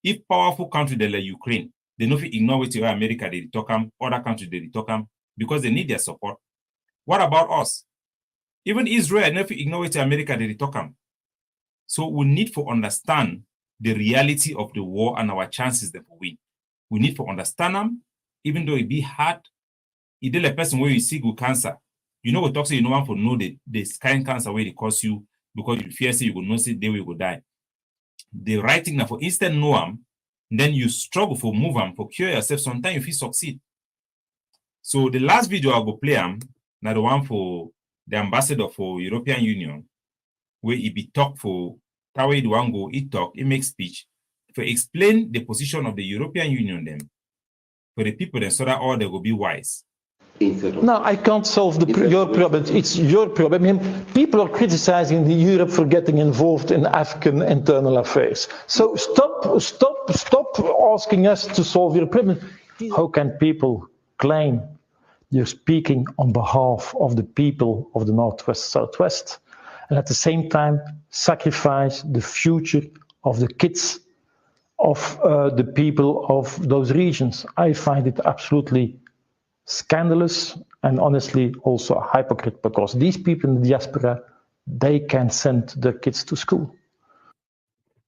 If powerful country like Ukraine, they not ignore way America they talk them, other countries they talk them because they need their support. What about us? Even Israel never ignore way America they talk them. So we need to understand the reality of the war and our chances that we win. We need to understand them, even though it be hard. It is a person where you see good cancer. You know what talks you know one for know the kind cancer where it cause you because you fear say you will not see they will die. The right thing now for instant know them, then you struggle for move them, for cure yourself. Sometimes you feel succeed. So the last video I'll go play now the one for the ambassador for European Union, where he be talk for Tawe the one go, he talk, he make speech to explain the position of the European Union then for the people then so that all they will be wise. No, I can't solve your problem. It's your problem. I mean, people are criticizing Europe for getting involved in African internal affairs. So stop asking us to solve your problem. How can people claim you're speaking on behalf of the people of the Northwest, Southwest, and at the same time sacrifice the future of the kids of the people of those regions? I find it absolutely scandalous and honestly also a hypocrite because these people in the diaspora, they can send their kids to school.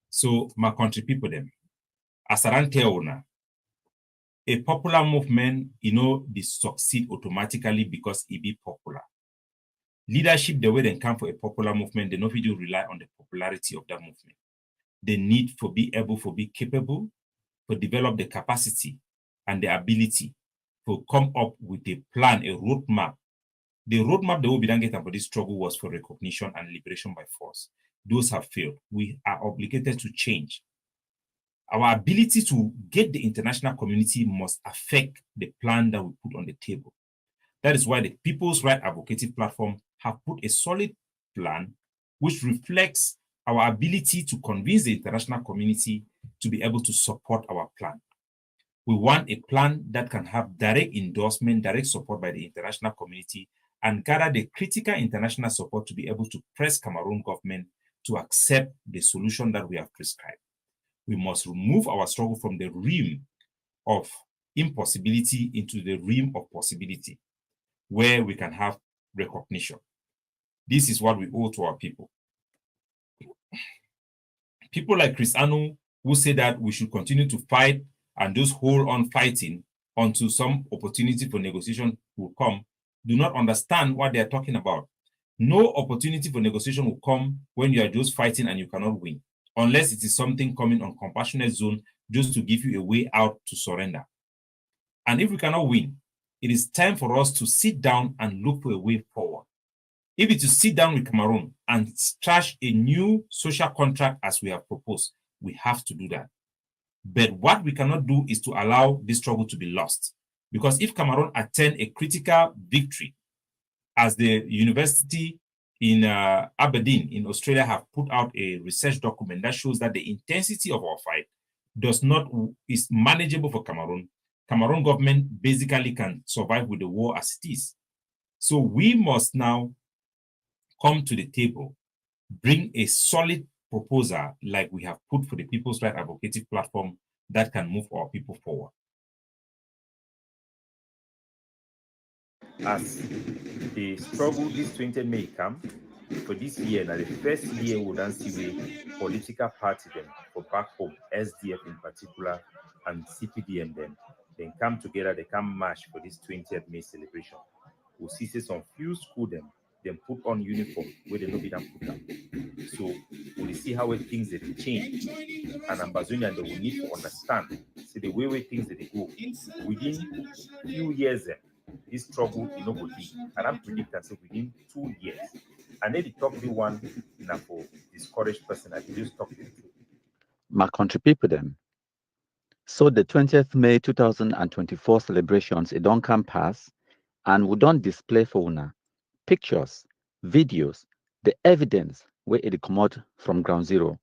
So my country people them, as I tell now, a popular movement, they succeed automatically because it be popular. Leadership, the way they come for a popular movement, they not really rely on the popularity of that movement. They need to be able to be capable, to develop the capacity and the ability to come up with a plan, a roadmap. The roadmap that will be done for this struggle was for recognition and liberation by force. Those have failed. We are obligated to change. Our ability to get the international community must affect the plan that we put on the table. That is why the People's Right Advocacy Platform have put a solid plan which reflects our ability to convince the international community to be able to support our plan. We want a plan that can have direct endorsement, direct support by the international community, and gather the critical international support to be able to press Cameroon government to accept the solution that we have prescribed. We must remove our struggle from the realm of impossibility into the realm of possibility, where we can have recognition. This is what we owe to our people. People like Chris Anu, who say that we should continue to fight and just hold on fighting until some opportunity for negotiation will come, do not understand what they are talking about. No opportunity for negotiation will come when you are just fighting and you cannot win, unless it is something coming on compassionate zone just to give you a way out to surrender. And if we cannot win, it is time for us to sit down and look for a way forward. If it is to sit down with Cameroon and trash a new social contract as we have proposed, we have to do that. But what we cannot do is to allow this struggle to be lost. Because if Cameroon attain a critical victory, as the university in Aberdeen in Australia have put out a research document that shows that the intensity of our fight is manageable for Cameroon. Cameroon government basically can survive with the war as it is. So we must now come to the table, bring a solid proposal like we have put for the People's Right Advocacy Platform that can move our people forward. As the struggle this 20th May come, for this year, now the first year we don't see the political party them for back home, SDF in particular, and CPDM then come together, they come march for this 20th May celebration. We'll see some few school them put on uniform where they no be done put them. So we'll see how things they change. And Ambazonia they will need to understand, see the way things they go. Within few years, this struggle will not be. And I'm predicting say within 2 years. And then the top the one for discouraged person, I just talk the truth. My country people them. So the 20th May 2024 celebrations, it don't come past, and we don't display for una pictures, videos, the evidence where it come out from ground zero.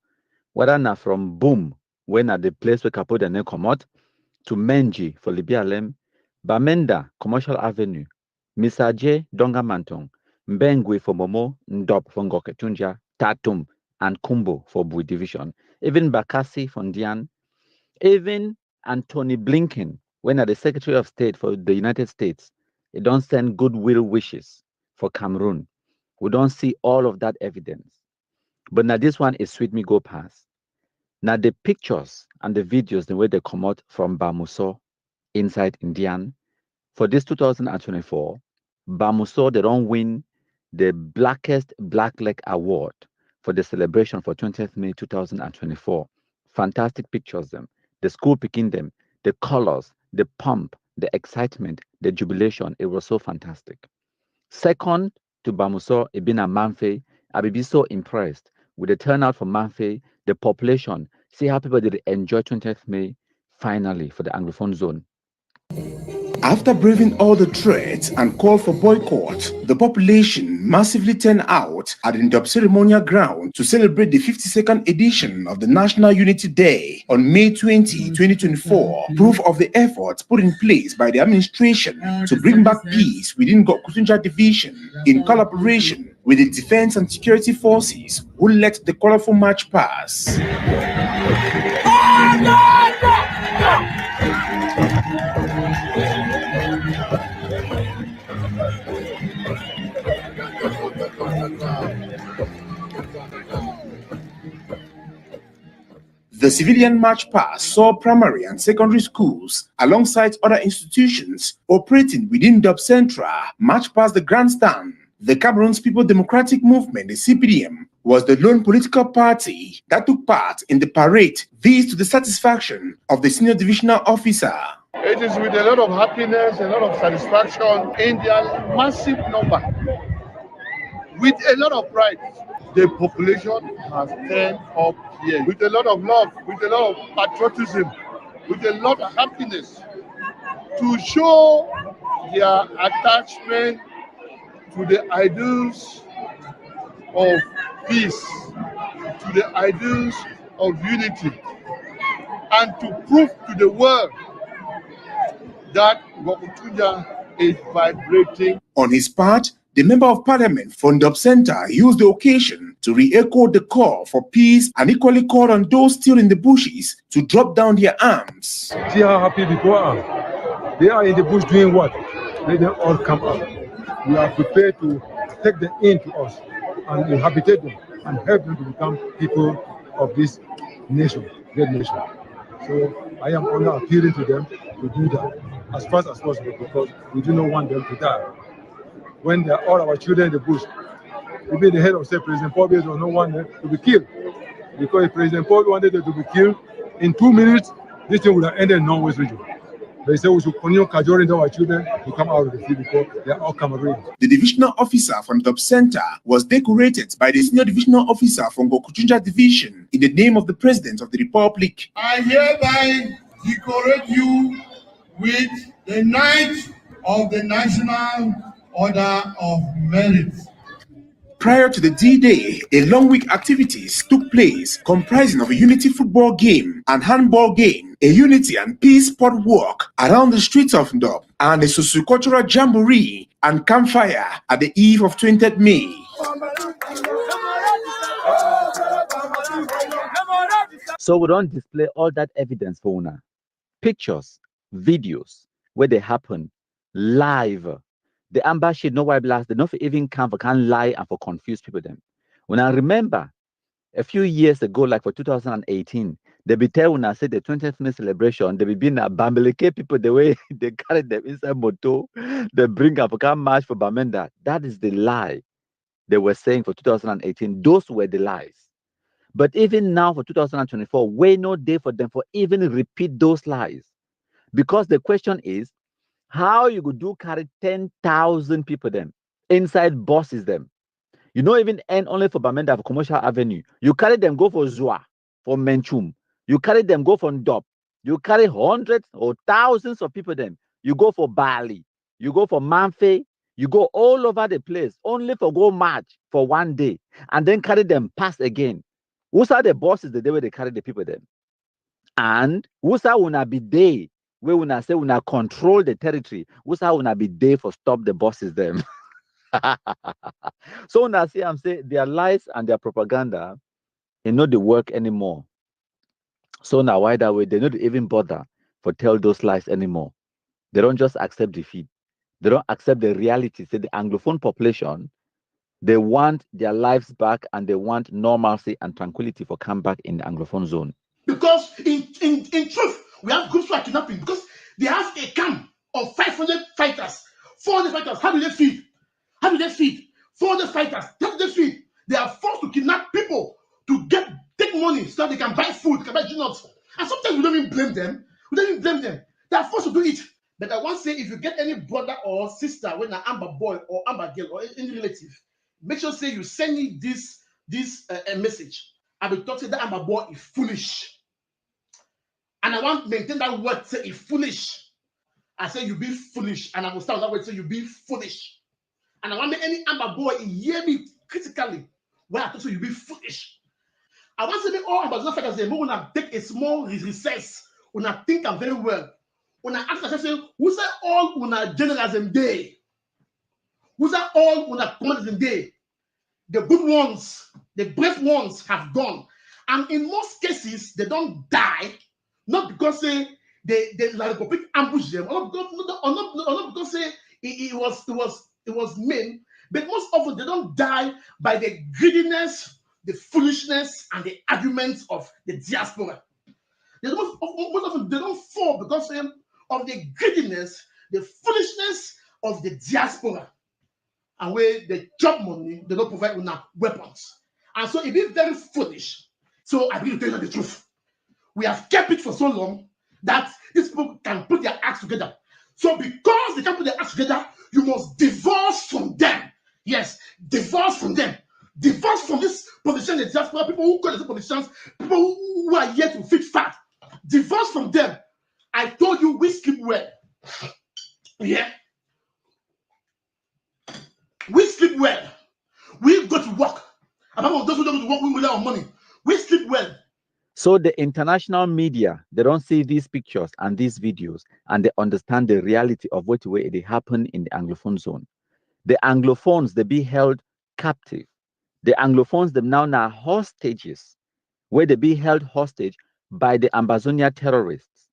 Whether na from Boom, when at the place where Kapo the come out, to Menji for Libialem, Bamenda, Commercial Avenue, Misaje, Donga Mantong, Mbengwe for Momo, Ndop for Ngoketunja, Tatum, and Kumbo for Bui Division, even Bakassi for Ndian, even Anthony Blinken, when at the Secretary of State for the United States, they don't send goodwill wishes for Cameroon. We don't see all of that evidence. But now this one is sweet me go past. Now the pictures and the videos, the way they come out from Bamuso inside Indian, for this 2024, Bamuso, they don't win the Blackest Black Leg Award for the celebration for 20th May 2024. Fantastic pictures them. The school picking them, the colors, the pump, the excitement, the jubilation. It was so fantastic. Second to Bamuso, Ibina Manfe, I be so impressed with the turnout for Manfe, the population. See how people did enjoy 20th May finally for the Anglophone zone. After braving all the threats and call for boycott, the population massively turned out at the Ndop ceremonial ground to celebrate the 52nd edition of the National Unity Day on May 20, 2024, proof of the efforts put in place by the administration to bring back peace within Gokutunja Division in collaboration with the Defense and Security Forces who let the colorful march pass. The civilian march past saw primary and secondary schools alongside other institutions operating within Dub Central march past the grandstand. The Cameroon's People Democratic Movement, the CPDM, was the lone political party that took part in the parade, this to the satisfaction of the senior divisional officer. It is with a lot of happiness, a lot of satisfaction in their massive number, with a lot of pride. The population has turned up here with a lot of love, with a lot of patriotism, with a lot of happiness to show their attachment to the ideals of peace, to the ideals of unity, and to prove to the world that Gokutunya is vibrating. On his part, the Member of Parliament from Dub Center used the occasion to re-echo the call for peace and equally called on those still in the bushes to drop down their arms. See how happy people are. They are in the bush doing what? Let them all come up. We are prepared to take them into us and inhabitate them and help them to become people of this nation, great nation. So I am only appealing to them to do that as fast as possible, because we do not want them to die. When they are all our children in the bush, even the head of state, President Paul does not want them to be killed. Because if President Paul wanted them to be killed, in 2 minutes, this thing would have ended in Northwest region. They say we should continue cajoling our children to come out of the field because they are all Cameroonians. The divisional officer from Dub Center was decorated by the senior divisional officer from Gokutunja Division in the name of the President of the Republic. I hereby decorate you with the Knight of the National Order of Merit. Prior to the D-Day, a long week activities took place comprising of a unity football game and handball game, a unity and peace sport walk around the streets of Ndop, and a sociocultural jamboree and campfire at the eve of 20th May. So we don't display all that evidence for una. Pictures, videos, where they happen live. The Amba shit, no white blast, they don't even come for can lie and for confuse people them. When I remember a few years ago, like for 2018, they be tell when I said the 20th May celebration, they be being a Bambileke people the way they carry them inside moto, they bring up a can march for Bamenda. That is the lie they were saying for 2018. Those were the lies. But even now for 2024, we no day for them for even repeat those lies. Because the question is, how you could do carry 10,000 people them inside buses them? You don't even end only for Bamenda for Commercial Avenue. You carry them go for Zua, for Menchum. You carry them go for Ndop. You carry hundreds or thousands of people them. You go for Bali. You go for Manfe. You go all over the place only for go march for 1 day and then carry them past again. Who's are the bosses the day where they carry the people them? And who's are wanna be day? We wanna say wanna control the territory. Who's how wanna be there for stop the bosses them. So when I say I'm saying their lies and their propaganda, they know they work anymore. So now why that way they don't even bother for tell those lies anymore. They don't just accept defeat. They don't accept the reality. Say the Anglophone population, they want their lives back and they want normalcy and tranquility for come back in the Anglophone zone. Because in truth, we have groups who are kidnapping because they have a camp of 500 fighters, 400 fighters. How do they feed? How do they feed? 400 fighters. How do they feed? They are forced to kidnap people to take money so that they can buy food, they can buy nuts. And sometimes we don't even blame them. We don't even blame them. They are forced to do it. But I want to say, if you get any brother or sister, when an Amba boy or Amba girl or any relative, make sure say you send me this message. I will talk to that Amba boy is foolish. And I want to maintain that word, say it's foolish. I say you be foolish, and I will start that word, say you be foolish. And I want any Amba boy hear me critically when I talk to you be foolish. I want to say all Amba fighters say, when I take a small recess, when I think I'm very well, when I ask myself, say, who say all when I generals in day? Who say all when I commanders in day? The good ones, the brave ones have gone. And in most cases, they don't die. Not because they like a big ambush them, or not because it was mean, but most often they don't die by the greediness, the foolishness, and the arguments of the diaspora. most often they don't fall because of the greediness, the foolishness of the diaspora. And where they chop money, they don't provide enough weapons. And so it is very foolish. So I begin to tell you the truth. We have kept it for so long that these people can put their acts together. So because they can put their acts together, you must divorce from them. Yes, divorce from them. Divorce from this politician, the diaspora, people who call themselves politicians, people who are here to fix fat. Divorce from them. I told you we sleep well. Yeah. We sleep well. We go to work. Apart from those who don't go to work, we rely on money. We sleep well. So the international media, they don't see these pictures and these videos, and they understand the reality of what way they happen in the Anglophone zone. The Anglophones, they be held captive. The Anglophones, them now are hostages, where they be held hostage by the Ambazonia terrorists.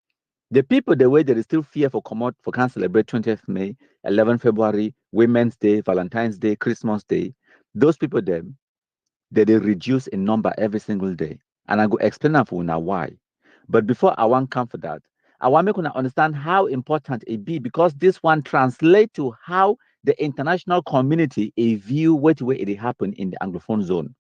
The people, the way they still fear for come out for can celebrate 20th May, 11th February, Women's Day, Valentine's Day, Christmas Day, those people, them, they reduce in number every single day. And I go explain that for now why. But before I want come for that, I want to understand how important it be, because this one translates to how the international community view what way it happen in the Anglophone zone.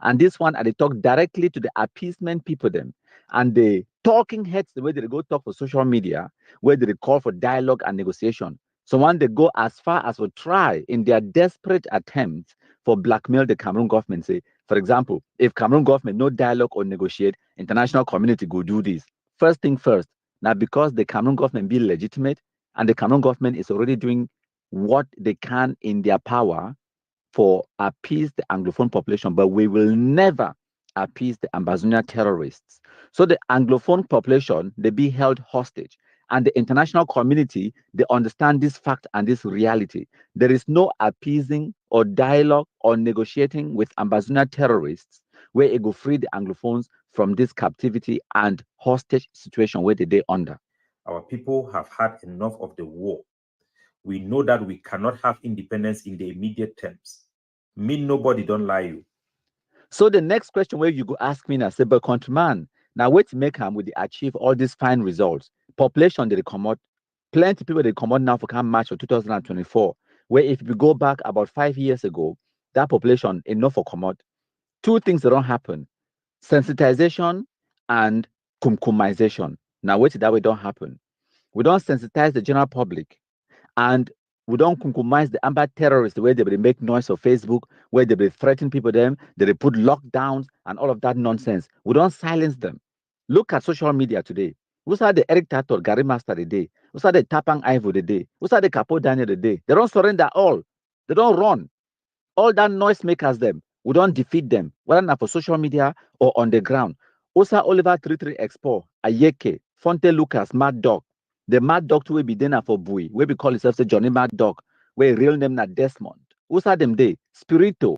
And this one, they talk directly to the appeasement people them. And the talking heads, the way they go talk for social media, where they call for dialogue and negotiation. So when they go as far as to try in their desperate attempt for blackmail the Cameroon government, say, for example, if Cameroon government no dialogue or negotiate, international community go do this. First thing first, now because the Cameroon government be legitimate and the Cameroon government is already doing what they can in their power for appease the Anglophone population, but we will never appease the Ambazonia terrorists. So the Anglophone population, they be held hostage. And the international community, they understand this fact and this reality. There is no appeasing or dialogue or negotiating with Ambazonia terrorists where it go free the Anglophones from this captivity and hostage situation where they under. Our people have had enough of the war. We know that we cannot have independence in the immediate terms. Me, nobody don't lie you. So the next question where you go ask me now, say, but countryman, now wait to make them with the achieve all these fine results. Population they come out, plenty people they come out now for come March of 2024. Where if you go back about 5 years ago, that population enough for come out. Two things that don't happen: sensitization and kumkumization. Now wait that way don't happen. We don't sensitize the general public, and we don't compromise the Amba terrorists, the way they make noise on Facebook, where they threaten people them, they put lockdowns and all of that nonsense. We don't silence them. Look at social media today. Who's the Eric Tator, Gary Master the day? Who's the Tapang Ivo the day? Who's the Capo Daniel the day? They don't surrender all. They don't run. All that noise makers them. We don't defeat them, whether not for social media or on the ground. Osa Oliver 33 Expo, Ayeke, Fonte Lucas, Mad Dog. The Mad Dog will be dinner for Bui. We be call himself the Johnny Mad Dog. Where real name na Desmond. Usa them day. Spirito.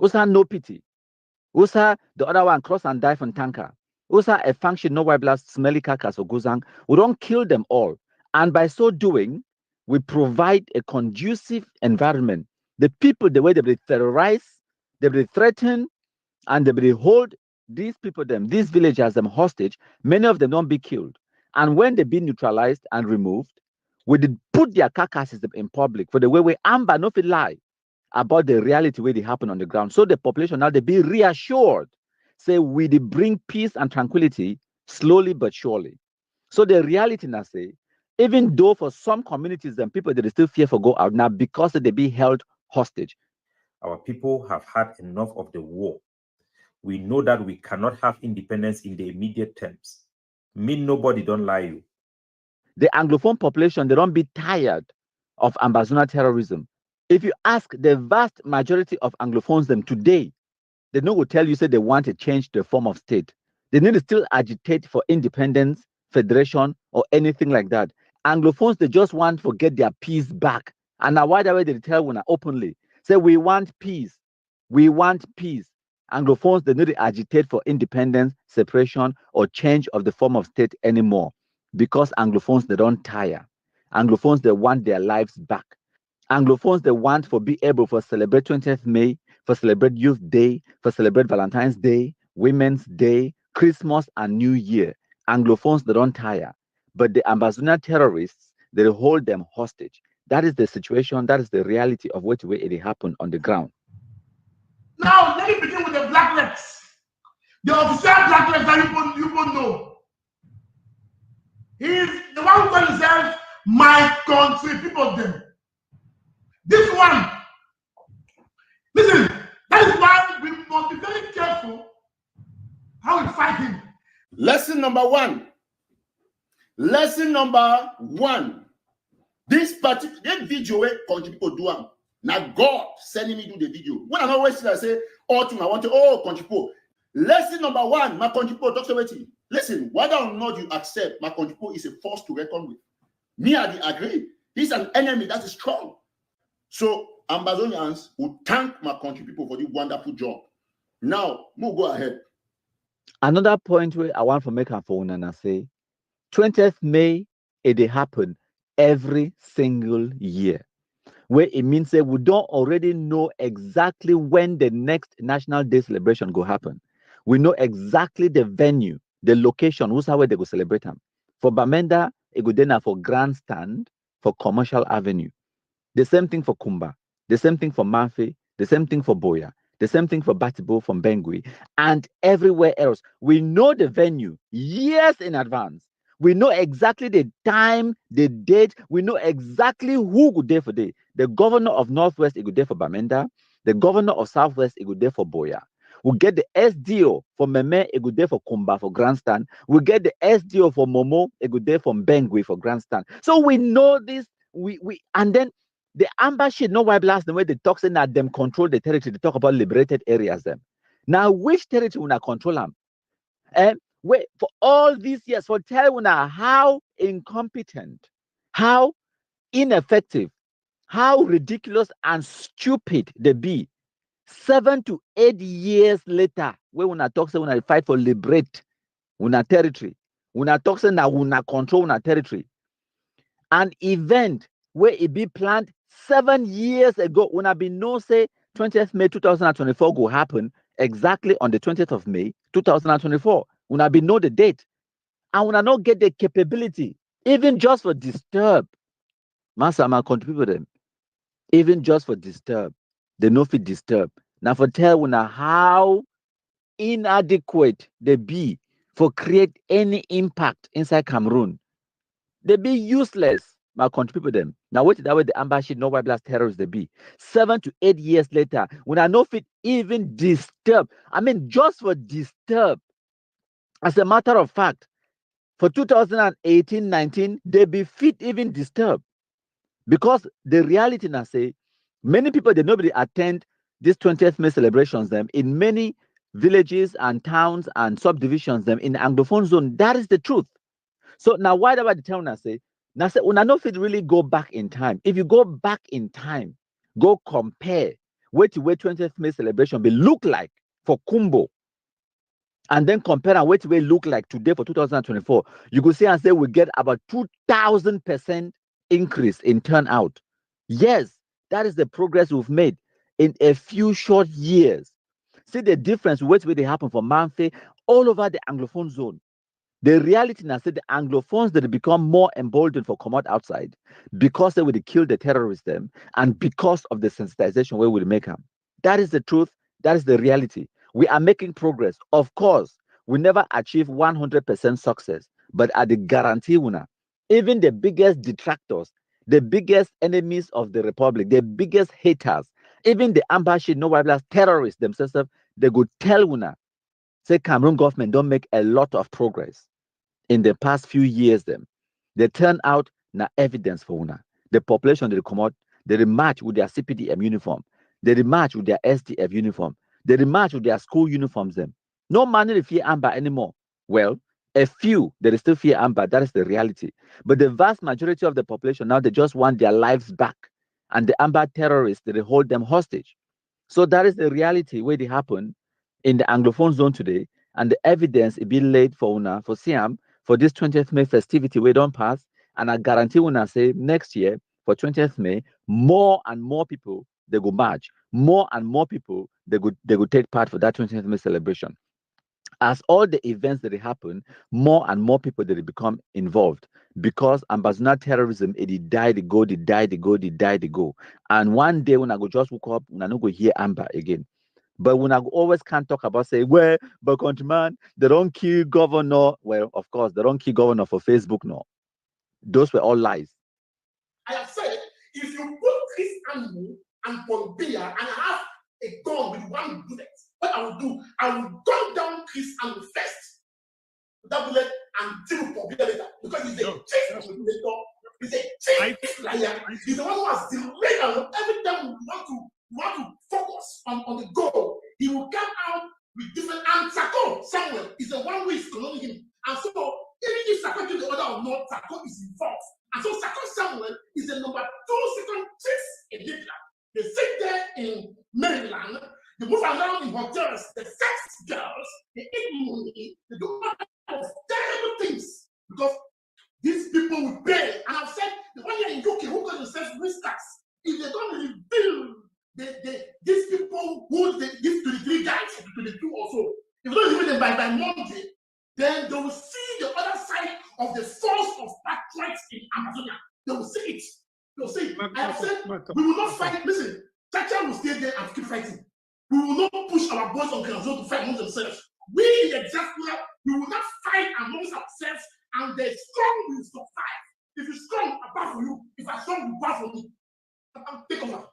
Usa No Pity. Usa the other one cross and die from tanker. Usa a function no white blast smelly carcass or guzang. We don't kill them all. And by so doing, we provide a conducive environment. The people, the way they be terrorized, they be threatened, and they be hold these people them, these villagers them hostage. Many of them don't be killed. And when they be neutralized and removed, we did put their carcasses in public for the way we Amba no fit lie about the reality where they happen on the ground. So the population now they be reassured. Say we did bring peace and tranquility slowly but surely. So the reality now say, even though for some communities and people they still fear for go out now because they be held hostage. Our people have had enough of the war. We know that we cannot have independence in the immediate terms. Me, nobody don't lie you. The Anglophone population, they don't be tired of Ambazonia terrorism. If you ask the vast majority of Anglophones them today, they know will tell you say they want to change the form of state. They need to still agitate for independence, federation, or anything like that. Anglophones, they just want to get their peace back. And now why the way they tell one openly, say we want peace. We want peace. Anglophones, they need to agitate for independence, separation, or change of the form of state anymore. Because Anglophones, they don't tire. Anglophones, they want their lives back. Anglophones, they want for be able for celebrate 20th May, for celebrate Youth Day, for celebrate Valentine's Day, Women's Day, Christmas, and New Year. Anglophones, they don't tire. But the Ambazonian terrorists, they hold them hostage. That is the situation, that is the reality of what way it happened on the ground. Now, let me begin with the blacklets. The official blacklets that you won't know. He's the one who calls himself my country, people of them. This one, listen, that is why we must be very careful how we fight him. Lesson number one. Lesson number one. This particular video where country people do am. Now God sending me do the video. When I'm always say, oh, I want to, oh, country people. Lesson number one, my country people talks about it. Listen, whether or not you accept my country people is a force to reckon with. Me, I agree. He's an enemy that is strong. So Ambazonians will thank my country people for the wonderful job. Now, we'll go ahead. Another point where I want to make a phone and I say, 20th May, it happen every single year. Where it means that we don't already know exactly when the next National Day celebration go happen. We know exactly the venue, the location, who's how they go celebrate them. For Bamenda, it go then for Grandstand, for Commercial Avenue. The same thing for Kumba, the same thing for Mafe, the same thing for Boya, the same thing for Batibo from Bengui, and everywhere else. We know the venue years in advance. We know exactly the time, the date. We know exactly who would there for day. The governor of Northwest, it would there for Bamenda. The governor of Southwest, it would there for Boya. We get the SDO for Meme, it would there for Kumba for Grandstand. We get the SDO for Momo, it would there from Bengui for Grandstand. So we know this. And then the Amba shit, no why blast the way they talk saying that them control the territory. They talk about liberated areas them. Now, which territory will not control them? Wait, for all these years, for tell una how incompetent, how ineffective, how ridiculous and stupid they be. 7 to 8 years later, when una talk say una fight for liberate una territory, una talk say na una control una territory. An event where it be planned 7 years ago, una be no say 20th May 2024 go happen exactly on the 20th of May 2024. Una be know the date, and una not get the capability, even just for disturb. Master, ma contribute them, even just for disturb. They no fit disturb. Now for tell una how inadequate they be for create any impact inside Cameroon. They be useless. My contribute them. Now wait that way the ambush no white blast terrorists they be. 7 to 8 years later, when I know fit even disturb. I mean just for disturb. As a matter of fact, for 2018-19, they be fit even disturb. Because the reality now say, many people, they nobody attend these 20th May celebrations them in many villages and towns and subdivisions them in the Anglophone zone. That is the truth. So now why do I tell now say, now say, when I know if it really go back in time, if you go back in time, go compare what the way 20th May celebration will look like for Kumbo, and then compare and what it look like today for 2024, you could see and say we get about 2,000% increase in turnout. Yes, that is the progress we've made in a few short years. See the difference with what they happen for Manfe all over the Anglophone zone. The reality now said the Anglophones that become more emboldened for come out outside because they would kill the terrorists them and because of the sensitization where we make them. That is the truth. That is the reality. We are making progress. Of course, we never achieve 100% success, but at the guarantee winner, even the biggest detractors, the biggest enemies of the republic, the biggest haters, even the ambush no wildlife terrorists themselves, they could tell winner, say Cameroon government don't make a lot of progress in the past few years. Them they turn out na evidence for una. The population they come out, they match with their CPDM uniform, they match with their SDF uniform, they match with their school uniforms. Them no man they fear Amba anymore. Well, a few they still fear Amba. That is the reality. But the vast majority of the population now they just want their lives back, and the Amba terrorists they hold them hostage. So that is the reality where they happen in the Anglophone zone today, and the evidence it be laid for una for Siam for this 20th May festivity we don't pass, and I guarantee una say next year for 20th May more and more people they go march, more and more people they go take part for that 20th May celebration. As all the events that happen, more and more people that become involved because ambassador terrorism, it die, they go, they die, they go, they die, they go. And one day when I go just woke up, when I don't go hear Amba again. But when I always can't talk about say, well, but countryman, they don't kill governor. Well, of course, they don't kill governor for Facebook, no. Those were all lies. I have said, if you put Chris Anu and Pompea and have a gun with one bullet, what I will do, I will gun down Chris Anu first with that bullet and deal Pompea later. Because he's a chief manipulator, he's a chief liar, he's the one who has delayed us. Every time we want to focus on the goal, he will come out with different, and Sako Samuel is the one who is cloning him. And so, even if Sako gives the order or not, Sako is involved. And so Sako Samuel is the number 2 second chief in Libya. They sit there in Maryland, they move around in hotels, they sex girls, they eat money, they do all kinds of terrible things because these people will pay. And I've said, the one here in UK who call themselves whiskers, if they don't reveal these people who these 23 guys, 22 or so, if they don't reveal them by Monday, then they will see the other side of the force of patriots in Amazonia. They will see it. They will see it. I have said, we will not fight. Listen, Chacha will stay there and keep fighting. We will not push our boys on Kanazo to fight amongst themselves. We in the example, we will not fight amongst ourselves, and the strong will survive. If you're strong, I'm bad for you. If I'm strong, you're bad for me. Take over.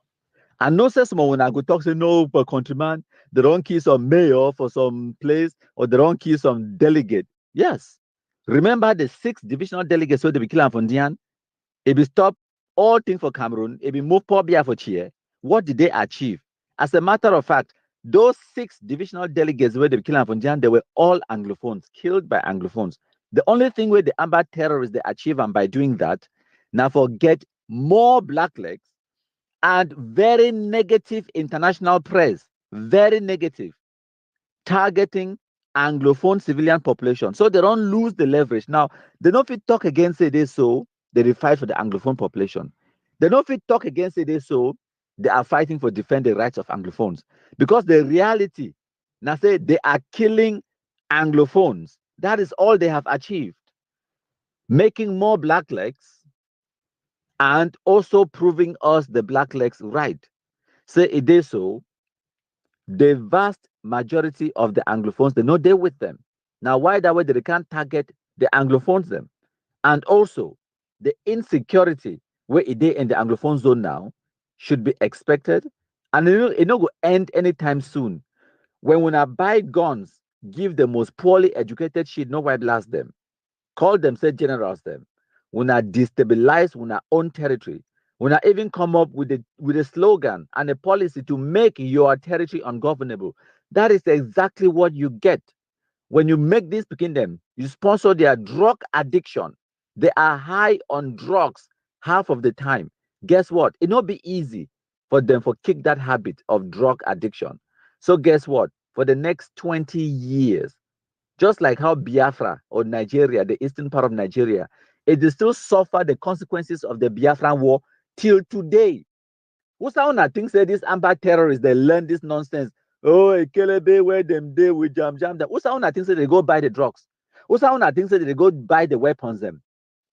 And no says more when I go talk to no per countryman, they don't kill some mayor for some place or they don't kill some delegate. Yes. Remember the 6 divisional delegates where they be killing from Dian? If we stop all things for Cameroon, if we move Pobia for Chie, what did they achieve? As a matter of fact, those 6 divisional delegates where they be killing from Dian, they were all Anglophones, killed by Anglophones. The only thing where the Amba terrorists they achieve and by doing that, now forget more blacklegs and very negative international press, very negative, targeting Anglophone civilian population. So they don't lose the leverage. Now, they don't fit talk against it, so they fight for the Anglophone population. They don't fit talk against it, so they are fighting for defend the rights of Anglophones. Because the reality, now say they are killing Anglophones. That is all they have achieved. Making more blacklegs and also proving us the blacklegs right. Say it is so, the vast majority of the Anglophones, they know they're with them. Now, why that way they can't target the Anglophones them? And also, the insecurity where it is in the Anglophone zone now should be expected. And it not go end anytime soon. When I buy guns, give the most poorly educated shit, no white blast them. Call them, say generals them. When I destabilize when I own territory, when I even come up with a slogan and a policy to make your territory ungovernable, that is exactly what you get. When you make this begin them, you sponsor their drug addiction. They are high on drugs half of the time. Guess what? It not be easy for them for kick that habit of drug addiction. So guess what? For the next 20 years, just like how Biafra or Nigeria, the eastern part of Nigeria, it will still suffer the consequences of the Biafran war till today. Who's I think say these Amba terrorists, they learn this nonsense. Oh, Kelebe, where them day with jam. Who's I think say they go buy the drugs? Who's I think say they go buy the weapons them?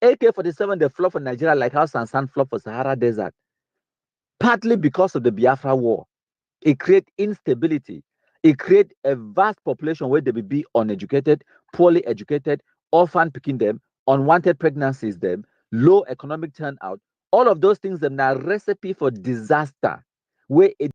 AK-47, they flop for Nigeria like how Sansan flop for Sahara Desert. Partly because of the Biafra war. It creates instability. It creates a vast population where they will be uneducated, poorly educated, orphan picking them, unwanted pregnancies them, low economic turnout. All of those things are a recipe for disaster. Where it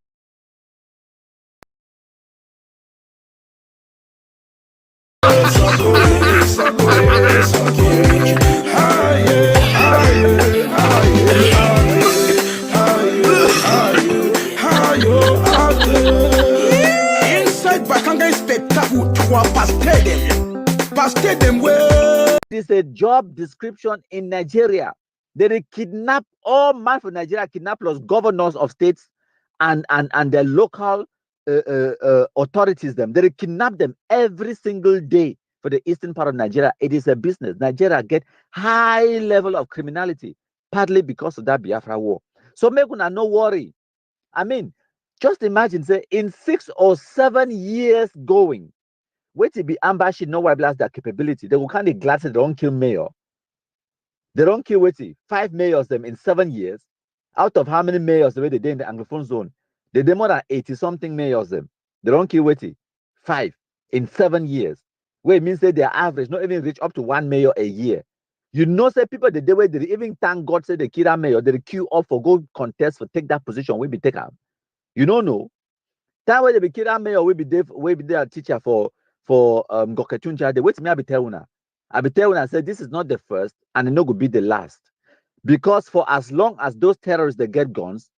This is a job description in Nigeria. They kidnap all man from Nigeria, kidnap plus governors of states and their local authorities. They kidnap them every single day for the eastern part of Nigeria. It is a business. Nigeria get high level of criminality, partly because of that Biafra war. So make una no worry. I mean, just imagine, say, in 6 or 7 years going, wait till be Amba should know why blast their capability. They will kind of glad they don't kill mayor. They don't kill wait 5 mayors them in 7 years. Out of how many mayors the way they did in the Anglophone zone? They did more than 80 something mayors them. They don't kill wait 5 in 7 years. Wait means that their average not even reach up to 1 mayor a year. You know, say people the day where they even thank God say they kill that mayor, they queue up for go contest for take that position, we be take up. You don't know. Time where they be kill that mayor, we be there teacher for Goketunja. They wait me, I be tell una. I be tell una say this is not the first and it not go be the last. Because for as long as those terrorists they get guns,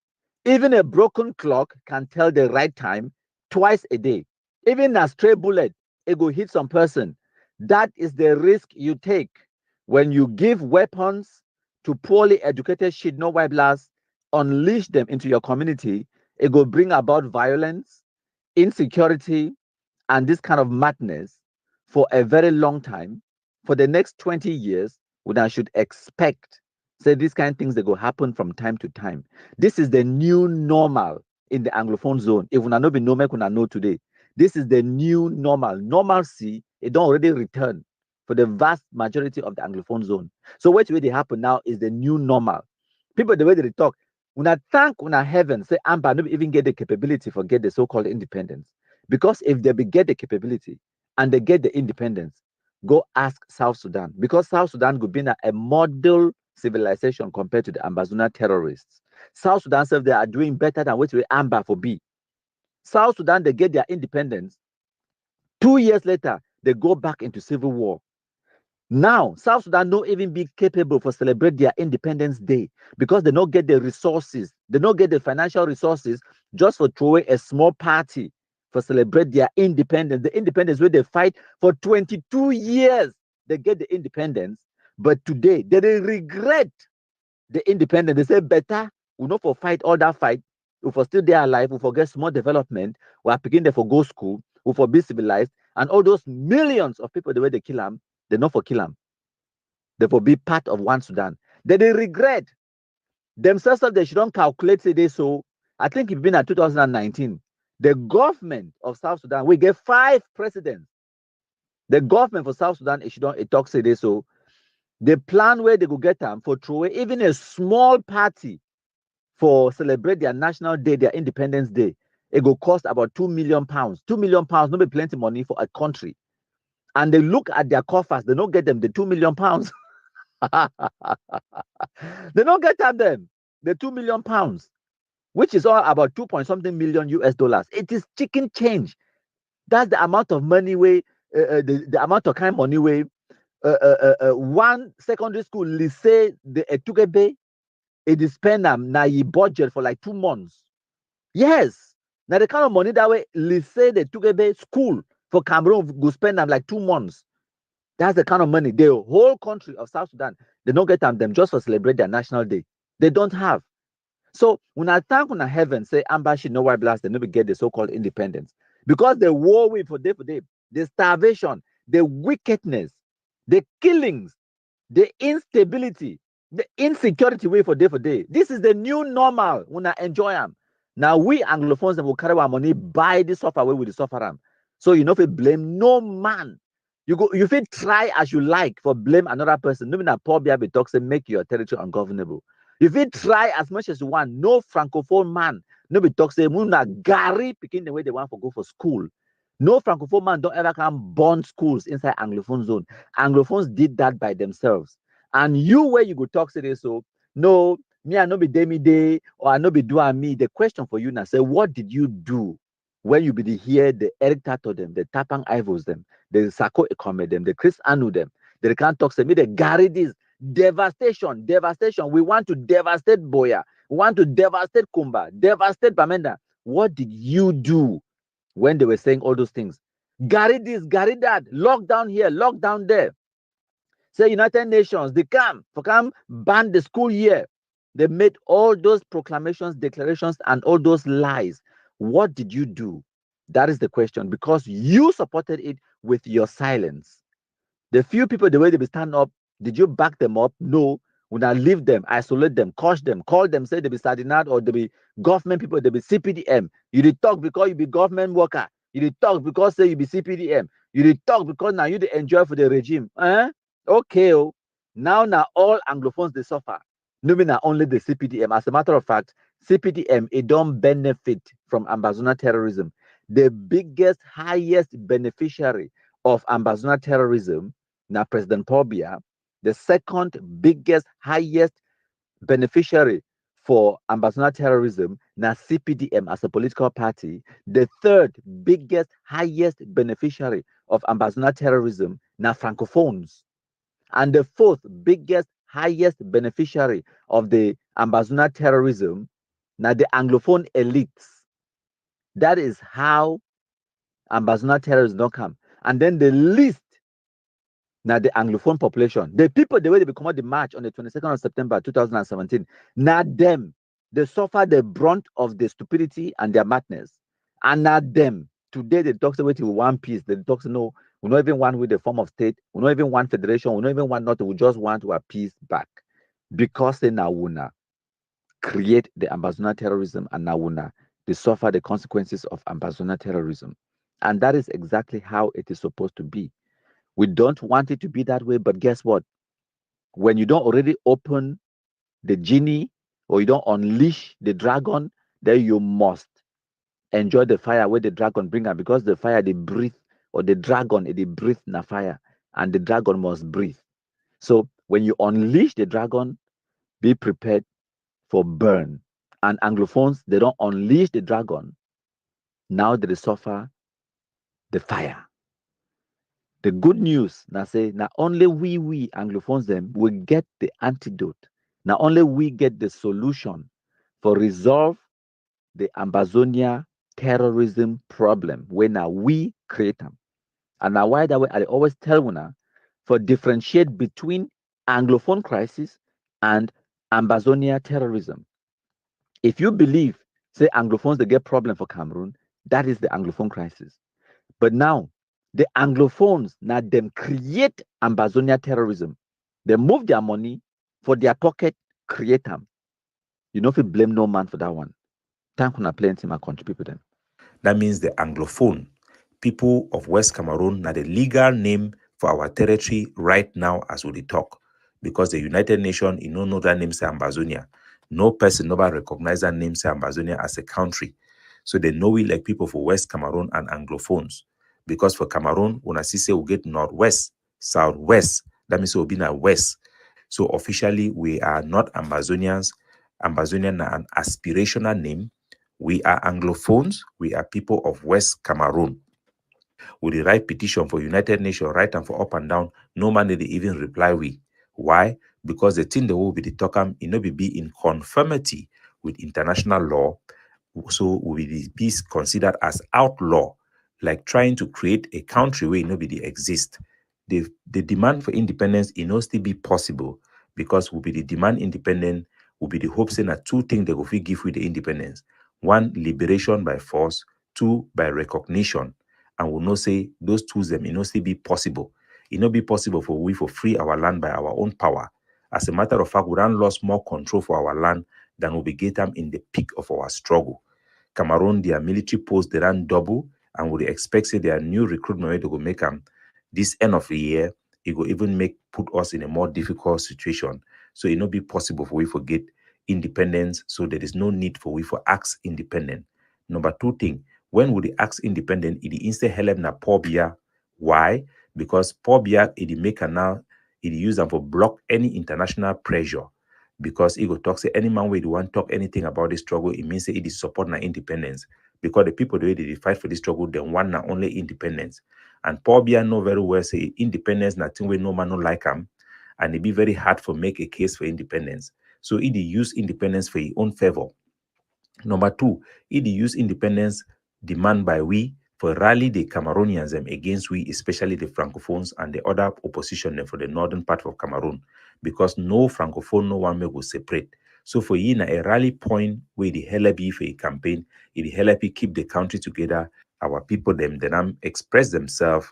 even a broken clock can tell the right time twice a day. Even a stray bullet, it go hit some person. That is the risk you take when you give weapons to poorly educated shit no white blast, unleash them into your community. It will bring about violence, insecurity, and this kind of madness for a very long time. For the next 20 years, when I should expect, say these kind of things that go happen from time to time. This is the new normal in the Anglophone zone. If we not be no make we know today, this is the new normal. Normalcy, it don't already return for the vast majority of the Anglophone zone. So what really happen now is the new normal. People the way they talk, when I thank when I heaven say Amba not even get the capability for get the so-called independence. Because if they get the capability and they get the independence, go ask South Sudan. Because South Sudan could be a model civilization compared to the Ambazona terrorists. South Sudan says they are doing better than what we Amba for B. South Sudan, they get their independence. 2 years later, they go back into civil war. Now, South Sudan don't even be capable for celebrate their Independence Day because they don't get the resources. They don't get the financial resources just for throwing a small party for celebrate their independence. The independence where they fight for 22 years, they get the independence. But today, they regret the independence. They say better, we not for fight all that fight. We for still there alive, we for get small development, we are beginning there for go school, we for be civilized, and all those millions of people the way they kill them, they not for kill them. They for be part of one Sudan. They regret themselves that they shouldn't calculate say they so. I think it's been at 2019. The government of South Sudan, we get 5 presidents. The government for South Sudan, it shouldn't talk say they so. The plan where they go get them for throw away even a small party for celebrate their national day, their Independence Day. It will cost about £2 million. £2 million, not be plenty money for a country. And they look at their coffers, they don't get them the £2 million. They don't get them the £2 million, which is all about 2 point something million US dollars. It is chicken change. That's the amount of money way, the amount of kind of money way. One secondary school, lycée the Etugebe, it is spend na ye budget for like 2 months. Yes, now the kind of money that way, lycée the Etugebe school for Cameroon go spend them like 2 months. That's the kind of money the whole country of South Sudan, they don't get them just for celebrate their national day. They don't have. So when I thank on heaven, say Amba should know why blast, they never get the so-called independence. Because the war with for day, the starvation, the wickedness, the killings, the instability, the insecurity way for day. This is the new normal when I enjoy them. Now we Anglophones will carry our money, buy the software with the software. So you know if you blame no man. You feel try as you like for blame another person. No matter poor be talk say make your territory ungovernable. If you try as much as you want, no francophone man, no be talk say muna Gary picking the way they want to go for school. No francophone man don't ever come burn schools inside Anglophone zone. Anglophones did that by themselves. And you where you go talk say this, so no, me I no be demi day or I no be do me. The question for you now say, what did you do when you be the hear the Eric Tato them, the Tapang Ivos them, the Sako Ekome them, the Chris Anu them, they can't talk say me the Gary this. Devastation. We want to devastate Boya. We want to devastate Kumba, devastate Bamenda. What did you do when they were saying all those things? Gary this, Gary that, lockdown here, lockdown there. Say United Nations, they come ban the school year. They made all those proclamations, declarations, and all those lies. What did you do? That is the question, because you supported it with your silence. The few people, the way they be stand up, did you back them up? No. When I leave them, isolate them, call them, say they be Sardinat or they be government people, they be CPDM. You did talk because you be government worker. You did talk because say you be CPDM. You dey talk because now you dey enjoy for the regime. Okay, oh. Now all Anglophones they suffer. No mean only the CPDM. As a matter of fact, CPDM it don't benefit from Ambazona terrorism. The biggest, highest beneficiary of Ambazona terrorism, now President Paul Biya. The second biggest, highest beneficiary for Ambazona terrorism, now CPDM as a political party. The third biggest, highest beneficiary of Ambazona terrorism, now Francophones. And the fourth biggest, highest beneficiary of the Ambazona terrorism, now the Anglophone elites. That is how Ambazona terrorism don't come. And then the least, now the Anglophone population, the people, the way they become the march on the 22nd of September 2017, now them, they suffer the brunt of the stupidity and their madness. And not them. Today they talk about one piece. They talk no, we don't even want with the form of state, we don't even want federation, we don't even want nothing, we just want to appease back. Because they now wanna create the Ambazona terrorism and now wanna they suffer the consequences of Ambazona terrorism. And that is exactly how it is supposed to be. We don't want it to be that way, but guess what? When you don't already open the genie or you don't unleash the dragon, then you must enjoy the fire where the dragon bring up, because the fire they breathe, or the dragon they breathe in the fire, and the dragon must breathe. So when you unleash the dragon, be prepared for burn. And Anglophones, they don't unleash the dragon. Now they suffer the fire. The good news now say not only we Anglophones them will get the antidote. Not only we get the solution for resolve the Ambazonia terrorism problem when now we create them. And now why that way I always tell una for differentiate between Anglophone crisis and Ambazonia terrorism. If you believe, say Anglophones they get problem for Cameroon, that is the Anglophone crisis. But now the Anglophones now them create Ambazonia terrorism. They move their money for their pocket, create them. You know if you blame no man for that one. Thank you, plenty my country people then. That means the Anglophone, people of West Cameroon, are the legal name for our territory right now as we talk. Because the United Nations, you know that name say Ambazonia. No person never recognize that name say Ambazonia as a country. So they know we like people for West Cameroon and Anglophones. Because for Cameroon, when I say we get northwest, southwest, that means we'll be in west. So officially, we are not Ambazonians. Ambazonian are an aspirational name. We are Anglophones. We are people of West Cameroon. With the right petition for United Nations, right and for up and down, no man did even reply we. Why? Because the thing that will be the talkam, it will be in conformity with international law. So will be considered as outlaw, like trying to create a country where nobody exists. The demand for independence, it must still be possible, because will be the demand independent, will be the hopes in that two things they will give with the independence. One, liberation by force. Two, by recognition. And we'll not say those two them, it must still be possible. It not be possible for we for free our land by our own power. As a matter of fact, we don't lost more control for our land than we get them in the peak of our struggle. Cameroon, their military posts, they ran double, and we expect say their new recruitment they will make them this end of the year. It will even put us in a more difficult situation. So it not be possible for we forget independence. So there is no need for we for acts independent. Number two thing, when we acts independent, it instead help na Paul Biya. Why? Because Paul Biya it make now it use them for block any international pressure. Because he go talk say any man where they want talk anything about this struggle, it means say it is support na independence. Because the people the way they fight for this struggle, they want na only independence. And Paul Biya know very well say independence nothing where no man no like him, and it be very hard for make a case for independence. So he use independence for his own favor. Number two, he use independence demand by we for rally the Cameroonians against we, especially the Francophones and the other opposition for the northern part of Cameroon, because no Francophone, no one may go separate. So for you, a rally point where the hell be for a campaign, it help keep the country together. Our people them then express themselves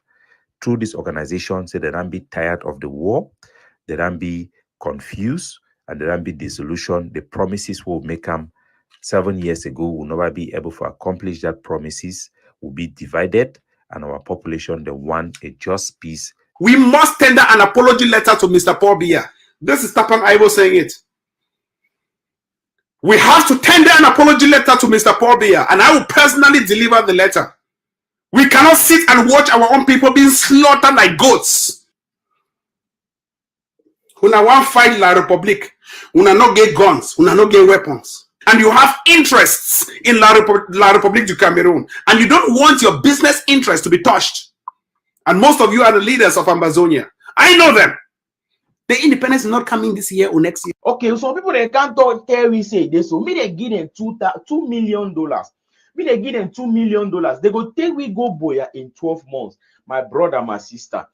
through this organization, so they don't be tired of the war, they don't be confused, and they don't be disillusioned. The promises will make them 7 years ago will never be able to accomplish that promises, will be divided, and our population, they want a just peace. We must tender an apology letter to Mr. Paul Biya. This is Tapan Ivo saying it. We have to tender an apology letter to Mr. Paul Biya, and I will personally deliver the letter. We cannot sit and watch our own people being slaughtered like goats. Una want fight La Republic. Una not get guns. Una not get weapons. And you have interests in La Republique du Cameroon. And you don't want your business interests to be touched. And most of you are the leaders of Ambazonia. I know them. The independence is not coming this year or next year. Okay, so people they can't tell we say this. So me they give them $2 million. Me they give them $2 million. They go take we go Boya in 12 months. My brother, my sister.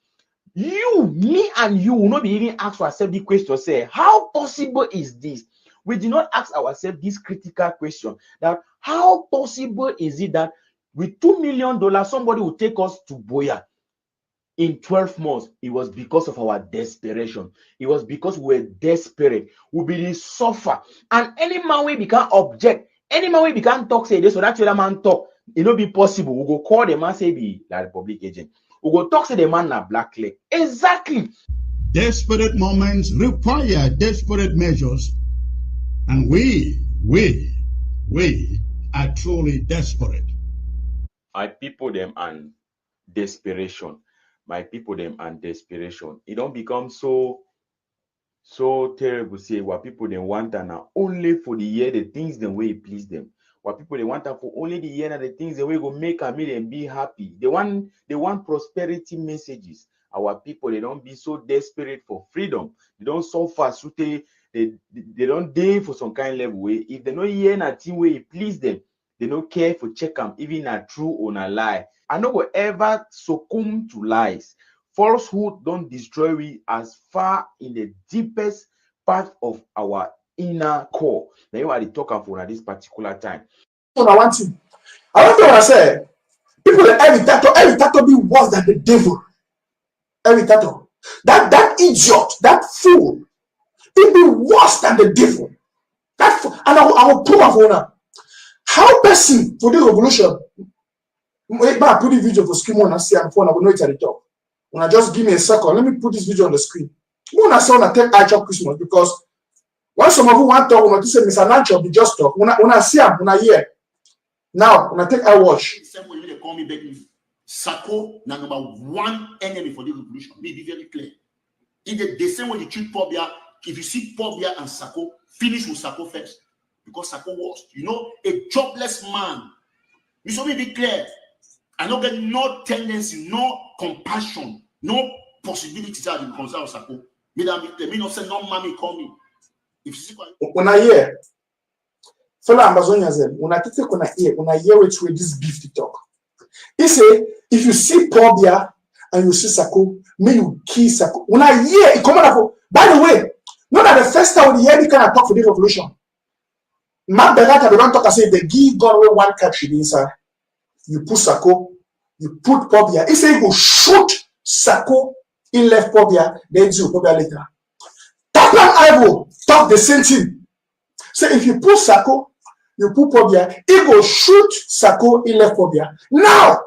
You, me, and you will not be even asked to accept the question. Say, how possible is this? We did not ask ourselves this critical question. That how possible is it that with $2 million somebody will take us to Boya in 12 months? It was because of our desperation. It was because we were desperate. We really suffer. And any man we become object, any man we become talk say this, so that other man talk, it not be possible. We go call the man say be La Republic agent. We go talk to the man na black leg. Exactly. Desperate moments require desperate measures, and we are truly desperate. My people them and desperation. My people them and desperation. It don't become so terrible. Say what people they want and only for the year the things the way it please them. What people they want for only the year and the things the way go make and make them be happy. They want prosperity messages. Our people they don't be so desperate for freedom. They don't suffer so they don't die for some kind of level way. If they don't hear anything way it please them, they don't care for check them even a true or a lie. I know whatever succumb to lies. Falsehood don't destroy we as far in the deepest part of our inner core. Now you are the talker for at this particular time. I want to say, people every tattoo be worse than the devil. Every tattoo. That idiot, that fool, it be worse than the devil. That fool, and I will prove for now. How person for the revolution? I put the video for screen and see am phone. I will know it at the top. When I just give me a second, let me put this video on the screen. When I say I take Archer Christmas because when some of you want to talk, when I say Mr. Nacho be just talk. When I see him, when I hear. Now, when I take I watch. The same way they call me back. Sako na number one enemy for the revolution. Be very clear. In the same way you treat Pobia, if you see Pobia and Sako, finish with Sako first. Because Sako was, a jobless man. You should be clear. I don't get no tendency, no compassion, no possibility to be concerned with Sako. Me not say no mommy call me. If you see when I hear, fellow Ambazonians, when I hear which way this beef to talk. He say, if you see Pobia and you see Sako, may you kill Sako. When I hear it come out, by the way, not that the first time we hear the kind of talk for the revolution. Mark Berata, they don't talk and say they give God away one catch inside. You put Sako, you put Pobia. He say you go shoot Sako in left Pobia, then you Pobia later. Tapan Ivo talk the same thing. So if you put Sako, you put Pobia, he go shoot Sako in left Pobia. Now,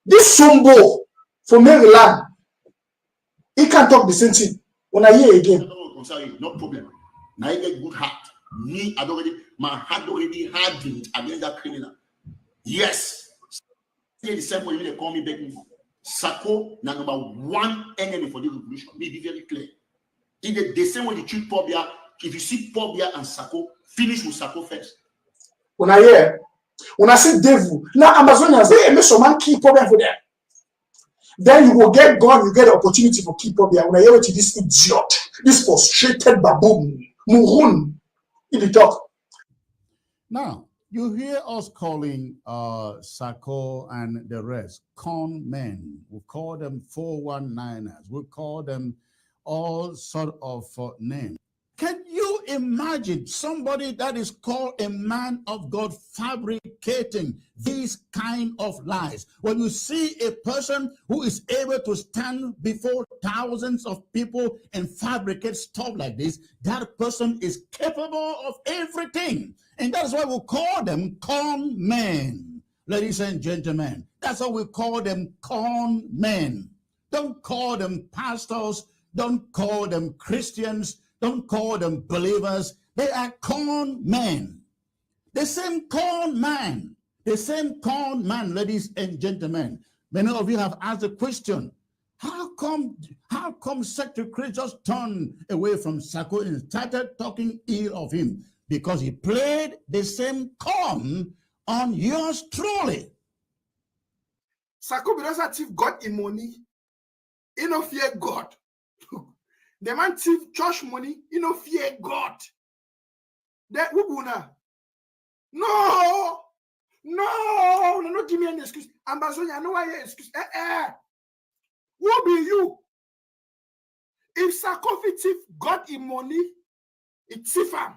this Sumbo from Maryland, he can talk the same thing. When I hear again. No problem. Now I get good heart. Me, my heart already hardened against that criminal. Yes. The same way they call me back. Sako na number one enemy for the revolution. Be very clear. In the same way you treat Pobia, if you see Pobia and Sako, finish with Sako first. When I say devil, now Amazonians, they make some man keep Pobia for them. Then you will get gone, you get the opportunity for keep Pobia. When I hear to this idiot, this frustrated baboon, Murun, in the talk. Now, you hear us calling Sako and the rest con men. We call them 419ers. We call them all sort of names. Can you imagine somebody that is called a man of God fabricating these kind of lies? When you see a person who is able to stand before thousands of people and fabricate stuff like this, that person is capable of everything. And that's why we call them con men. Ladies and gentlemen, That's why we call them con men. Don't call them pastors. Don't call them Christians. Don't call them believers. They are con men. The same con man. The same con man, ladies and gentlemen. Many of you have asked the question, how come Secretary Chris just turned away from Sako and started talking ill of him? Because he played the same con on yours truly. Sako because that thief got him money. He no fear God. The man thief church money. He no fear God. That ubuna. No, give me an excuse. Amba Zonia, I know why you excuse. Who be you? If Sako thief got him money, it thief him.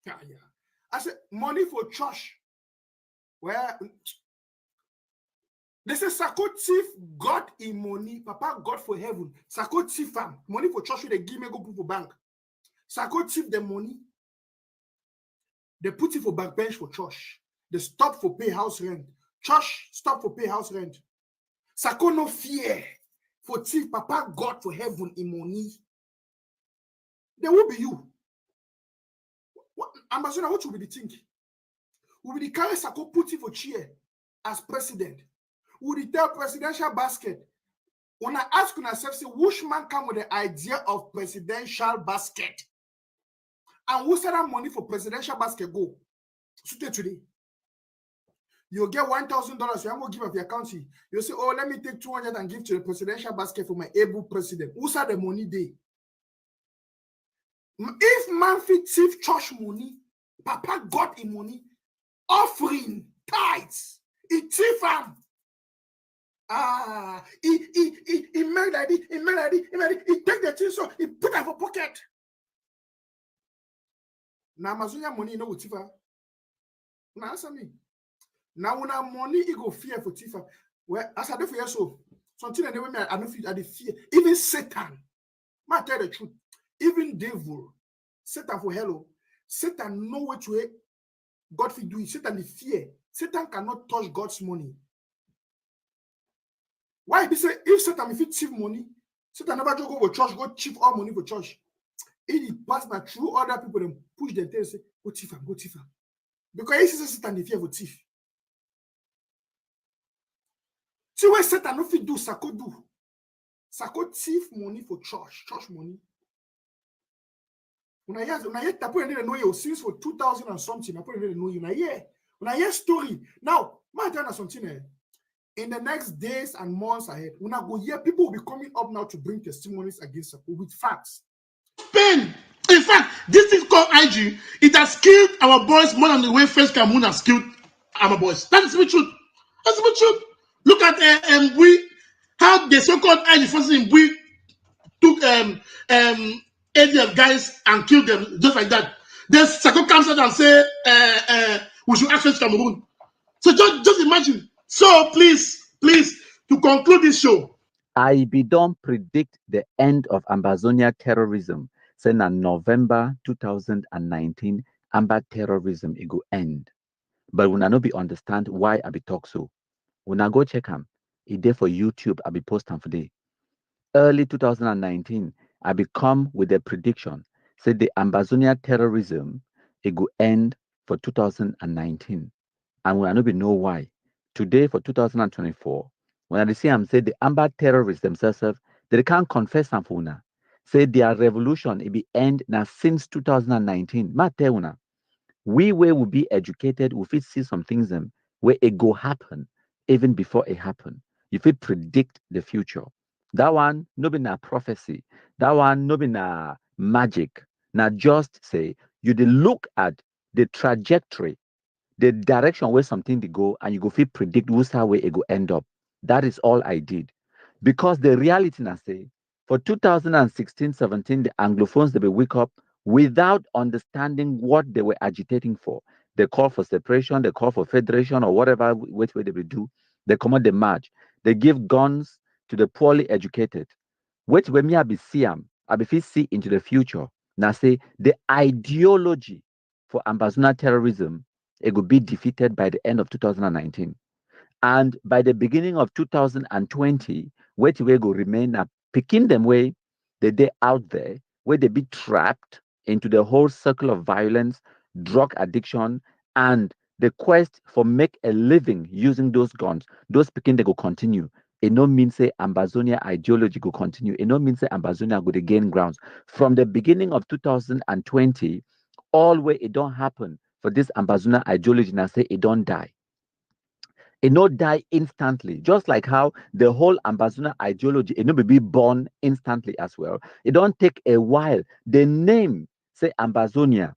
Yeah. I said money for church. Where they say Sako thief got him money. Papa got for heaven. Sako thief him. Money for church they give me go put for bank. Sako thief the money. They put it for backbench for church. They stop for pay house rent. Church stop for pay house rent. Sako no fear for thief. Papa got for heaven in money. There will be you. Ambassador, what will be the thing? Will be the carry Sako put it for chair as president? Will the tell presidential basket? When I ask yourself, say, which man come with the idea of presidential basket? And who said that money for presidential basket go? Today. You'll get $1,000. You won't give up your account. You'll say, oh, let me take 200 and give to the presidential basket for my able president. Who said the money day? If man fit thief church money, Papa got him money, offering, tithes, he thief him. He made like this, he take the thing so he put it for pocket. Now Amazonia money no tifa. Now answer me. Now when money he go fear for tifa. Well, as I do for you so something that me I don't feel I fear. Even Satan, I tell the truth. Even devil, Satan for hello. Satan know what way God will do it. Satan the fear. Satan cannot touch God's money. Why? He say if Satan if he thief money, Satan never just go for church, go thief all money for church. It pass now through other people and push them and say, go thief him, go thief him. Because he says Satan the fear for thief. See what Satan no fit do, Sako do. Sako thief money for church money. When I hear tapo and know you since for 2000 and something, I put know you. When I hear story now, my tell something. In the next days and months ahead, when I go here, people will be coming up now to bring testimonies against Sako with facts. Pain. In fact, this is called IG. It has killed our boys more than the way First Cameroon has killed our boys. That's the truth. That's the truth. Look at how the so-called IG forces in Bui took ADF guys and killed them just like that. Then Sako comes out and say we should access Cameroon. So just imagine. So please, to conclude this show, I be don't predict the end of Ambazonia terrorism. Say na November 2019, Amba terrorism it go end. But when I no be understand why I be talk so. When I go check him, it there for YouTube, I be post for day. Early 2019, I be come with a prediction. Say the Ambazonia terrorism it go end for 2019. And when I no be know why. Today for 2024, when I see them say the Amba terrorists themselves, they can't confess them for una. Say their revolution it be end now since 2019. Ma tell una, we where will be educated, we fit see some things them where it go happen even before it happen. You fit predict the future. That one no be na prophecy. That one no be na magic. Now just say you dey look at the trajectory, the direction where something they go, and you go fit predict who's how way it go end up. That is all I did. Because the reality now say for 2016-17, the Anglophones they be wake up without understanding what they were agitating for. They call for separation, they call for federation or whatever which way they will do. They come out the march. They give guns to the poorly educated. Which way me I be see I be fit see into the future. Now say the ideology for Ambazona terrorism it will be defeated by the end of 2019. And by the beginning of 2020, where we go remain up, picking them way, they out there, where they be trapped into the whole circle of violence, drug addiction, and the quest for make a living using those guns. Those picking they go continue. It no means say Ambazonia ideology go continue. It no means say Ambazonia go to gain grounds. From the beginning of 2020, all way it don't happen for this Ambazonia ideology now say it don't die. It not die instantly, just like how the whole Ambazonia ideology it not be born instantly as well. It don't take a while. The name say Ambazonia.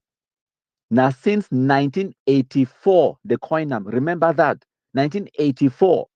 Now since 1984, the coin them. Remember that 1984.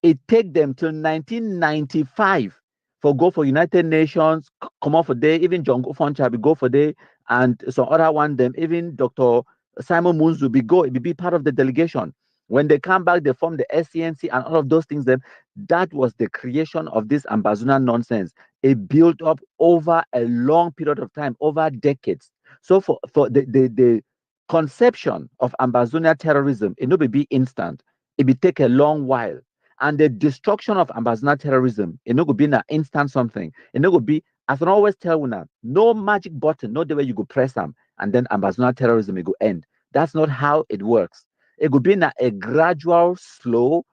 It take them till 1995 for go for United Nations, come off for day, even John Fonchabi go for day, and some other one them, even Dr. Simon Munzu be part of the delegation. When they come back, they form the SCNC and all of those things. Them that was the creation of this Ambazonia nonsense. It built up over a long period of time, over decades. So for the conception of Ambazonia terrorism, it no be instant. It be take a long while. And the destruction of Ambazonia terrorism, it no go be an instant something. It no go be, as I always tell you, no magic button, no the way you go press them, and then Ambazonia terrorism it go end. That's not how it works. It could be a gradual, slow,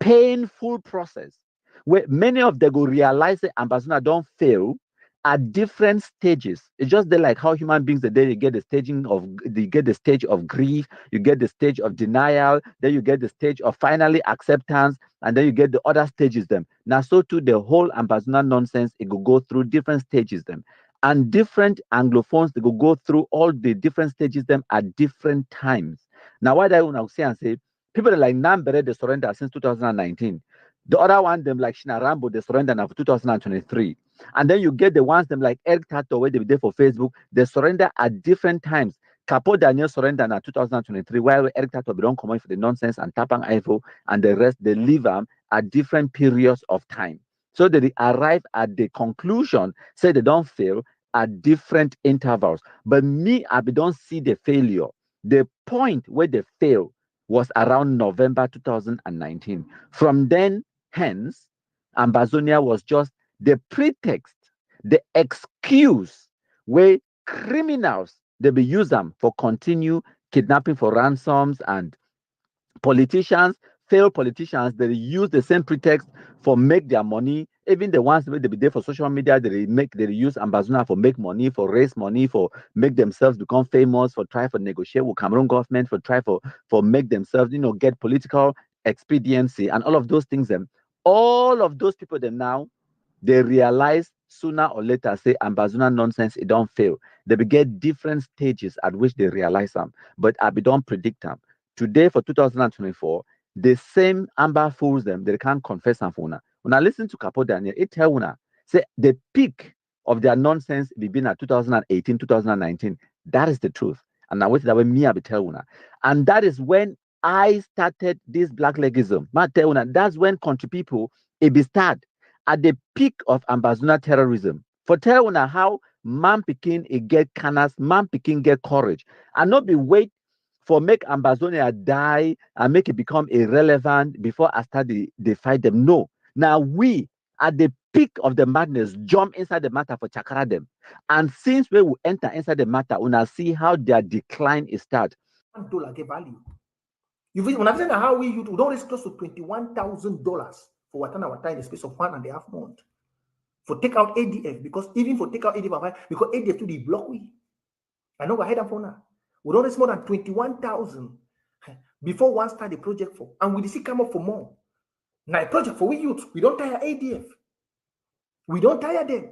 painful process where many of them go realize that Ambazonia don't fail at different stages. It's just like how human beings today you get the stage of grief, you get the stage of denial, then you get the stage of finally acceptance, and then you get the other stages them. Now, so too the whole Ambazonia nonsense, it will go through different stages them. And different Anglophones, they will go through all the different stages them at different times. Now, what I want to say and say, people like Nambere, they surrender since 2019. The other one, them like Shina Rambo, they surrender now for 2023. And then you get the ones them like Eric Tato, where they be there for Facebook, they surrender at different times. Capo Daniel surrender now 2023, while Eric Tato be don't come in for the nonsense and Tapang Ivo and the rest, they leave them at different periods of time. So they arrive at the conclusion, say they don't fail at different intervals. But me, I don't see the failure. The point where they fail was around November 2019. From then, hence, Ambazonia was just the pretext, the excuse where criminals, they be use them for continue kidnapping for ransoms, and politicians, failed politicians, they use the same pretext for make their money. Even the ones where they be there for social media, they use Ambazonia for make money, for raise money, for make themselves become famous, for try for negotiate with Cameroon government, for try for make themselves, get political expediency and all of those things. Them, all of those people, them now, they realize sooner or later, say Ambazonia nonsense, it don't fail. They be get different stages at which they realize them, but I be don't predict them. Today for 2024, the same Amba fools them, they can't confess them for una. When I listen to Capo Daniel, it tell una, say the peak of their nonsense be been at 2018, 2019. That is the truth. And now wait that way me I be tell una. And that is when I started this black legism. Ma tell una, that's when country people it be start at the peak of Ambazonia terrorism. For tell una how man pikin it get canas, man pikin get courage. And not be wait for make Ambazonia die and make it become irrelevant before I start the fight them. No. Now we at the peak of the madness jump inside the matter for chakra them. And since we will enter inside the matter, we'll see how their decline is start. $1 get value. You when I'm saying how we don't raise close to $21,000 for what our time in the space of 1.5 months. For take out ADF, because even for take out ADF, because ADF to the block we. I know I had that for now. We don't raise more than 21,000 before one start the project for, and we see come up for more. Now a project for we youth, we don't tire ADF. We don't tire them.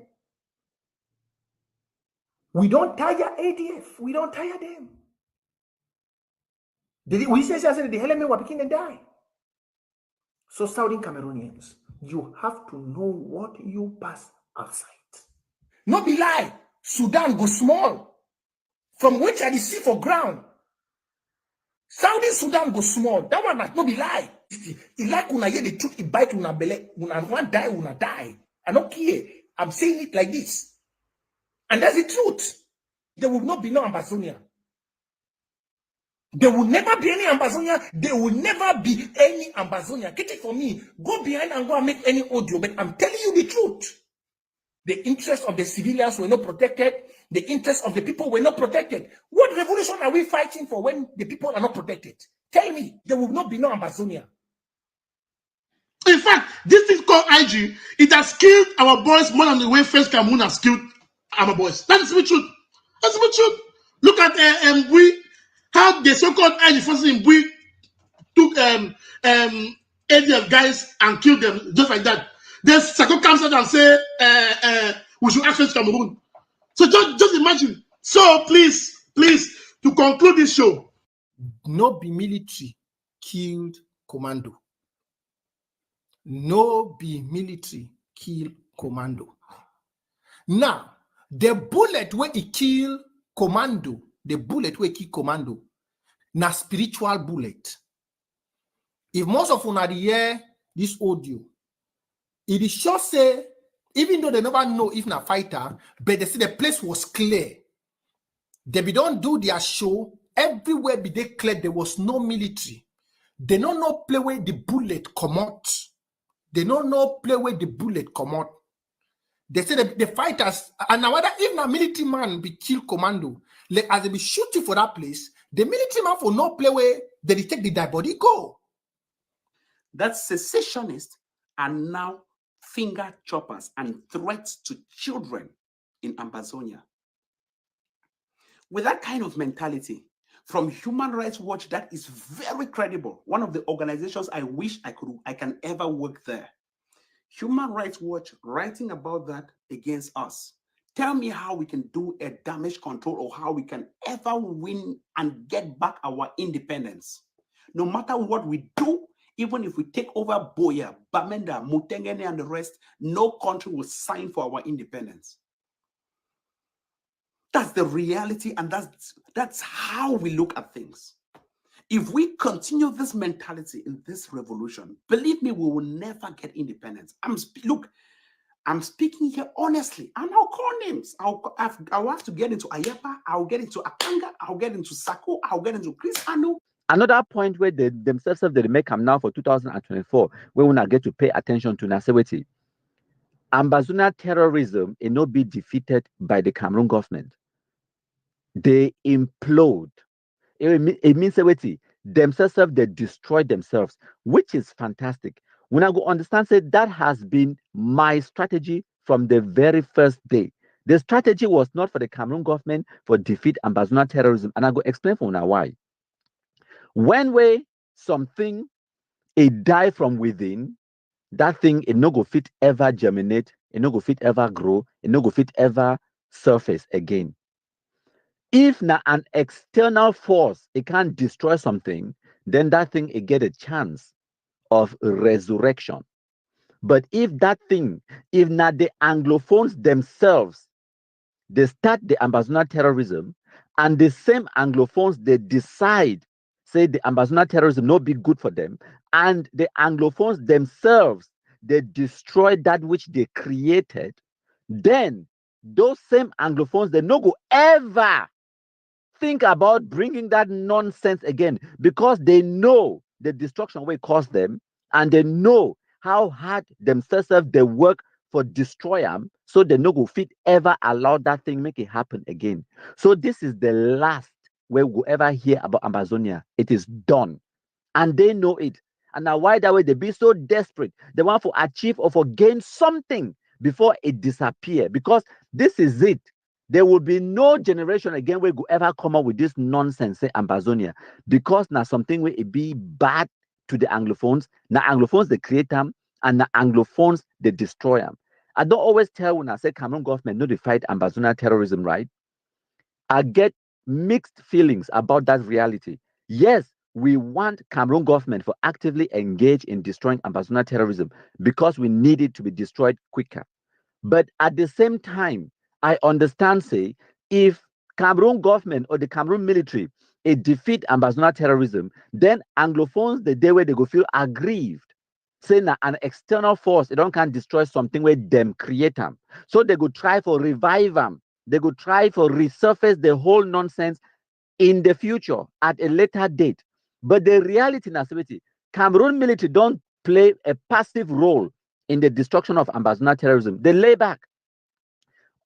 We don't tire ADF. We don't tire them. We say the element were beginning to die. So Southern Cameroonians, you have to know what you pass outside. Not be lie. Sudan go small. From which I see for ground. Saudi Sudan go small. That one not be lie. It like when I hear the truth, it bite una belly. Una want die, una die. I don't care. I'm saying it like this. And that's the truth. There will not be no Ambazonia. There will never be any Ambazonia. There will never be any Ambazonia. Get it from me. Go behind and go and make any audio. But I'm telling you the truth. The interests of the civilians were not protected. The interests of the people were not protected. What revolution are we fighting for when the people are not protected? Tell me, there will not be no Ambazonia. In fact, this thing called IG, it has killed our boys more than the way First Cameroon has killed our boys. That is the truth. That's the truth. Look at how the so-called IG forces in Bui took ADF guys and killed them just like that. Then Sako comes out and say we should ask First Cameroon. So just imagine. So please, to conclude this show, no be military killed commando. No be military kill commando. Now, the bullet where he kill commando, na spiritual bullet. If most of you hear this audio, it is sure say, even though they never know if na fighter, but they say the place was clear. They be don't do their show, everywhere be they clear, there was no military. They don't know play where the bullet come out. They don't know play where the bullet come out. They say the fighters, and now whether if a military man be kill commando, like as they be shooting for that place, the military man for no play where they take the dead body go. That secessionists are now finger choppers and threats to children in Ambazonia. With that kind of mentality, from Human Rights Watch, that is very credible. One of the organizations I wish I can ever work there. Human Rights Watch writing about that against us. Tell me how we can do a damage control or how we can ever win and get back our independence. No matter what we do, even if we take over Boya, Bamenda, Mutengene, and the rest, no country will sign for our independence. That's the reality, and that's how we look at things. If we continue this mentality in this revolution, believe me, we will never get independence. I'm speaking here honestly, and I'll call names. I'll have to get into Ayepa, I'll get into Akanga, I'll get into Sako, I'll get into Chris Anu. Another point where they themselves they make them now for 2024, where we not get to pay attention to Naseweti. Ambazonia terrorism will not be defeated by the Cameroon government. They implode. It means themselves they destroy themselves, which is fantastic. When I go understand, say that has been my strategy from the very first day. The strategy was not for the Cameroon government for defeat Ambazonia terrorism, and I go explain for now why. When way something it die from within, that thing it no go fit ever germinate, it no go fit ever grow, it no go fit ever surface again. If na an external force it can't destroy something, then that thing it get a chance of resurrection. But if that thing, if not the Anglophones themselves, they start the Ambazonia terrorism, and the same Anglophones they decide, say the Ambazonia terrorism not be good for them, and the Anglophones themselves they destroy that which they created, then those same Anglophones they no go ever think about bringing that nonsense again, because they know the destruction will cause them, and they know how hard themselves they work for destroy them, so they no go fit ever allow that thing make it happen again. So this is the last where we'll ever hear about Ambazonia. It is done, and they know it. And now why that way they be so desperate? They want to achieve or for gain something before it disappear, because this is it. There will be no generation again where will ever come up with this nonsense, say Ambazonia, because now something will it be bad to the Anglophones. Now Anglophones they create them, and the Anglophones they destroy them. I don't always tell when I say Cameroon government no they fight Ambazonia terrorism, right? I get mixed feelings about that reality. Yes, we want Cameroon government for actively engage in destroying Ambazonia terrorism because we need it to be destroyed quicker. But at the same time, I understand, say, if Cameroon government or the Cameroon military it defeat Ambazonia terrorism, then Anglophones the day where they go feel aggrieved, saying that an external force they don't can destroy something where them create them. So they go try for revive them. They go try for resurface the whole nonsense in the future at a later date. But the reality in activity, Cameroon military don't play a passive role in the destruction of Ambazonian terrorism. They lay back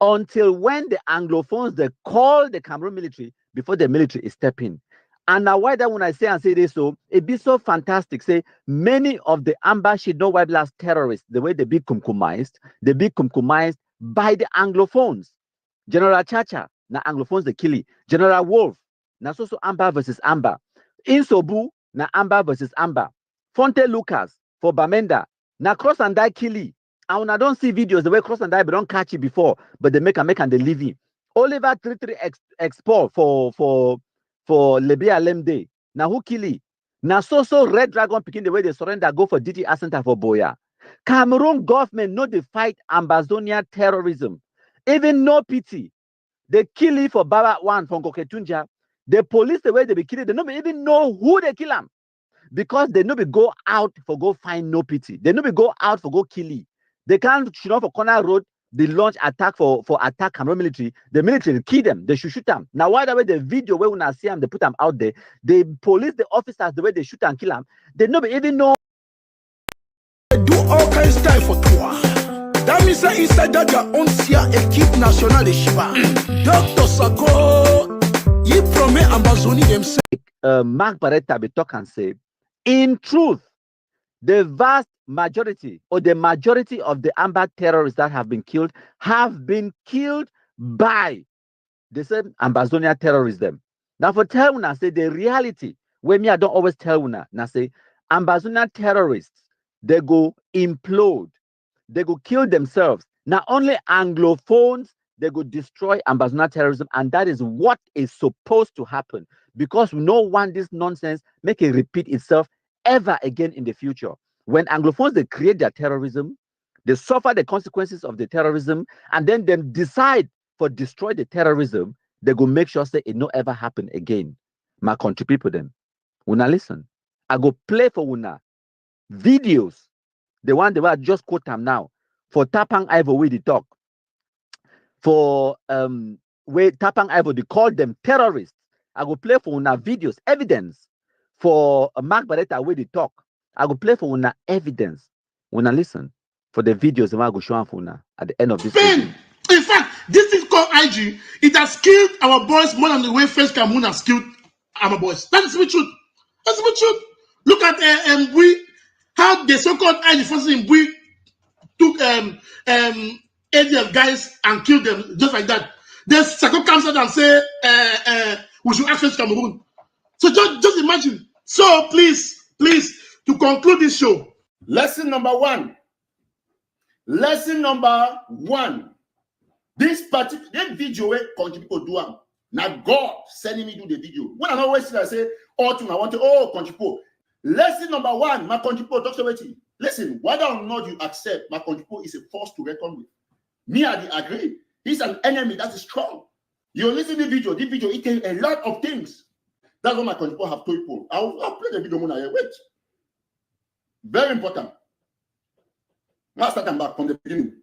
until when the Anglophones, they call the Cameroon military before the military is stepping. And now why that when I say this, so it be so fantastic. Say many of the Amba Shidno White Blast terrorists, the way they be kumkumized by the Anglophones. General Chacha, na Anglophones the killing. General Wolf, na so Amba versus Amba. Insobu, na Amba versus Amba. Fonte Lucas for Bamenda, na Cross and Die killing. And I don't see videos the way Cross and Die, but don't catch it before, but they make and they leave it. Oliver 33 export for Lebia Lemde. Now who kill it? Now so Red Dragon picking the way they surrender, go for DT Center for Boya. Cameroon government know they fight Ambazonia terrorism. Even no pity. They kill it for Baba one from Koketunja. The police the way they be killing, they don't even know who they kill them. Because they no be go out for go find no pity. They no be go out for go kill it. They can't shoot off for corner road. They launch attack for attack Cameroon military. The military kill them. They should them. Now why the way the video where when I see them, they put them out there. They police the officers the way they shoot and kill them. They no be even know. They do all kinds of time for toi. That means that inside that their own équipe nationale de Shiba. Dr. Sako, he promet Ambazoni themselves. Mark Barretta be talk and say, in truth, the vast majority or the majority of the Amba terrorists that have been killed by the same Ambazonia terrorism. Now for tell una say the reality, when me I don't always tell una, now say Ambazonia terrorists, they go implode, they go kill themselves. Not only Anglophones, they go destroy Ambazonia terrorism, and that is what is supposed to happen because we don't want this nonsense make it repeat itself ever again in the future. When Anglophones, they create their terrorism, they suffer the consequences of the terrorism, and then they decide for destroy the terrorism, they go make sure say it no ever happen again. My country people them. Una listen. I go play for una videos. The one they were just quote them now. For Tapang Ivo we the talk. For where Tapang Ivo they call them terrorists. I go play for una videos, evidence. For Mark Barretta where they talk. I go play for una evidence. Una listen for the videos I go show for una at the end of this video. In fact, this is called IG. It has killed our boys more than the way First Cameroon has killed our boys. That is the truth. That's the truth. Look at how the so-called IG forces in Bui took ADF guys and killed them just like that. Then Sako comes out and say we should ask First Cameroon. So just imagine. So please, to conclude this show. Lesson number one. This particular video where country people do am. Now God sending me do the video. When I'm always I say, I want to country people. Lesson number one, my country people talks about it. Listen, whether or not you accept my country people is a force to reckon with. Me, I agree. He's an enemy that is strong. You listen to the video. This video, it tells a lot of things. That's what my country people have told people. I'll play the video when I wait. Very important. Let's start back from the beginning.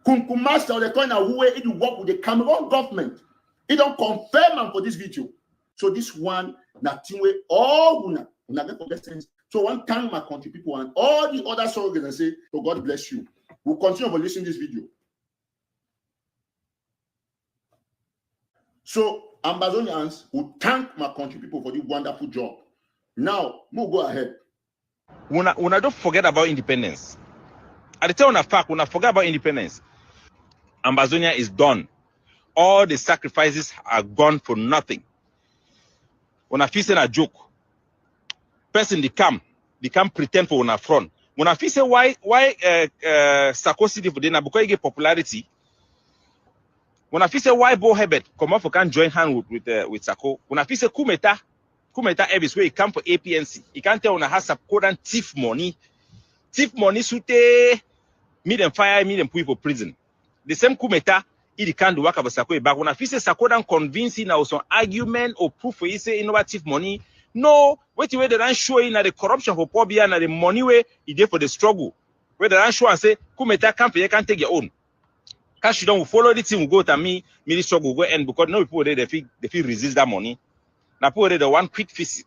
Kunkumaster, the kind of way it work with the Cameroon government. It don't confirm them for this video. So this one, nothing way all una get forget things. So one time my country people and all the other soldiers and say, "Oh God bless you." We'll continue to listen to this video. So Ambazonians will thank my country people for the wonderful job. Now, we'll go ahead. Una don't forget about independence. At the time of fact, una forget about independence. Ambazonia is done. All the sacrifices are gone for nothing. Una feel say a joke. Person they come pretend for una front. Una feel say why Sako City for dinner because he get popularity. Una feel say why Bo Hebert come off for can join hand with Sako. Una feel say Kumeta Evis where he come for APNC. He can't tell una has Sakodan thief money. Thief money sute me them fire, me them put for prison. The same Kumeta, he can't do work about Sako back. When I feel say Sako don't convince him or some argument or proof for he say innovative money. No, wait till they don't show in the corruption for Pobia and the money way he did for the struggle. Where they don't show and say Kumeta can't take your own. Cash don't follow the team, will go to me struggle will go end because no people they feel resist that money. Now people they want quick fix.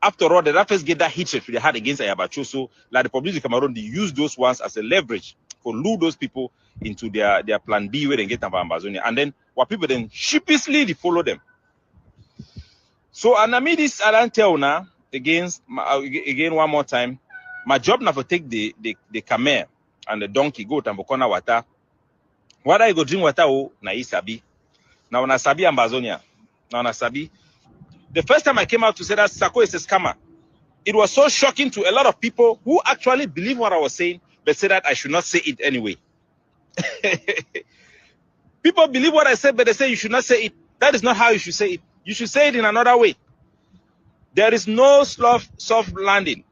After all, the first get that hatred they had against Ayabacho. So like the Republic of Cameroon, they use those ones as a leverage for lure those people into their plan B where they get Amazonia. And then what people then sheepishly they follow them. So and I made this I don't tell now again one more time. My job now for take the camel and the donkey go to Mbokona water. Whether I go drink water or na isabi. Now na sabi Amazonia. Now na sabi. The first time I came out to say that Sako is a scammer, it was so shocking to a lot of people who actually believe what I was saying, but said that I should not say it anyway. People believe what I said, but they say you should not say it. That is not how you should say it. You should say it in another way. There is no soft landing.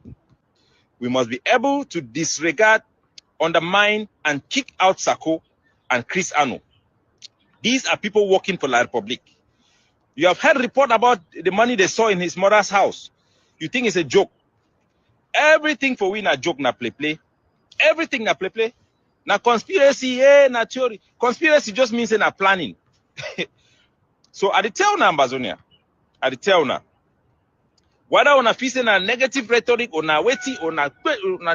We must be able to disregard, undermine, and kick out Sako and Chris Ano. These are people working for La Republique. You have heard report about the money they saw in his mother's house. You think it's a joke. Everything for we na joke na play. Everything na play. Na conspiracy, na theory. Conspiracy just means na planning. So at the tell na Amazonia, at the tell na, whether on a facing a negative rhetoric or na waiting or na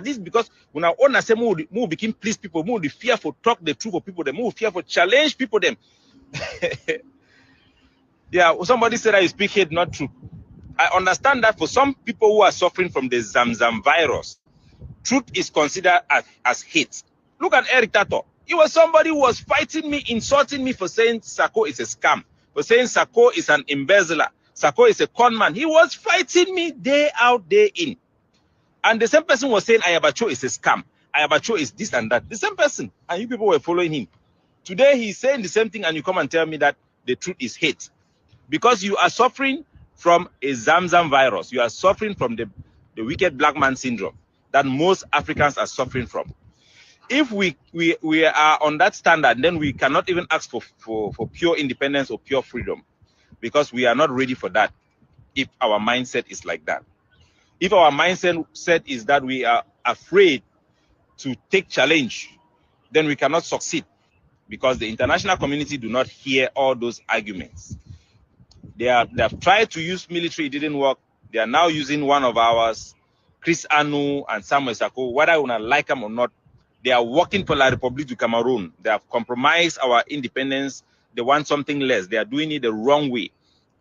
this because when I own say move became please people, move the fear for talk the truth for people, they move fear for challenge people them. Yeah, somebody said I speak hate, not true. I understand that for some people who are suffering from the Zamzam virus, truth is considered as hate. Look at Eric Tato. He was somebody who was fighting me, insulting me for saying Sako is a scam, for saying Sako is an embezzler, Sako is a con man. He was fighting me day out, day in. And the same person was saying Ayabacho is a scam. Ayabacho is this and that. The same person. And you people were following him. Today he's saying the same thing and you come and tell me that the truth is hate. Because you are suffering from a Zamzam virus. You are suffering from the wicked black man syndrome that most Africans are suffering from. If we are on that standard, then we cannot even ask for pure independence or pure freedom because we are not ready for that if our mindset is like that. If our mindset is that we are afraid to take challenge, then we cannot succeed because the international community do not hear all those arguments. They have tried to use military, it didn't work. They are now using one of ours, Chris Anu and Samuel Sako. Whether I want to like them or not, they are working for La Republique du Cameroon. They have compromised our independence. They want something less. They are doing it the wrong way.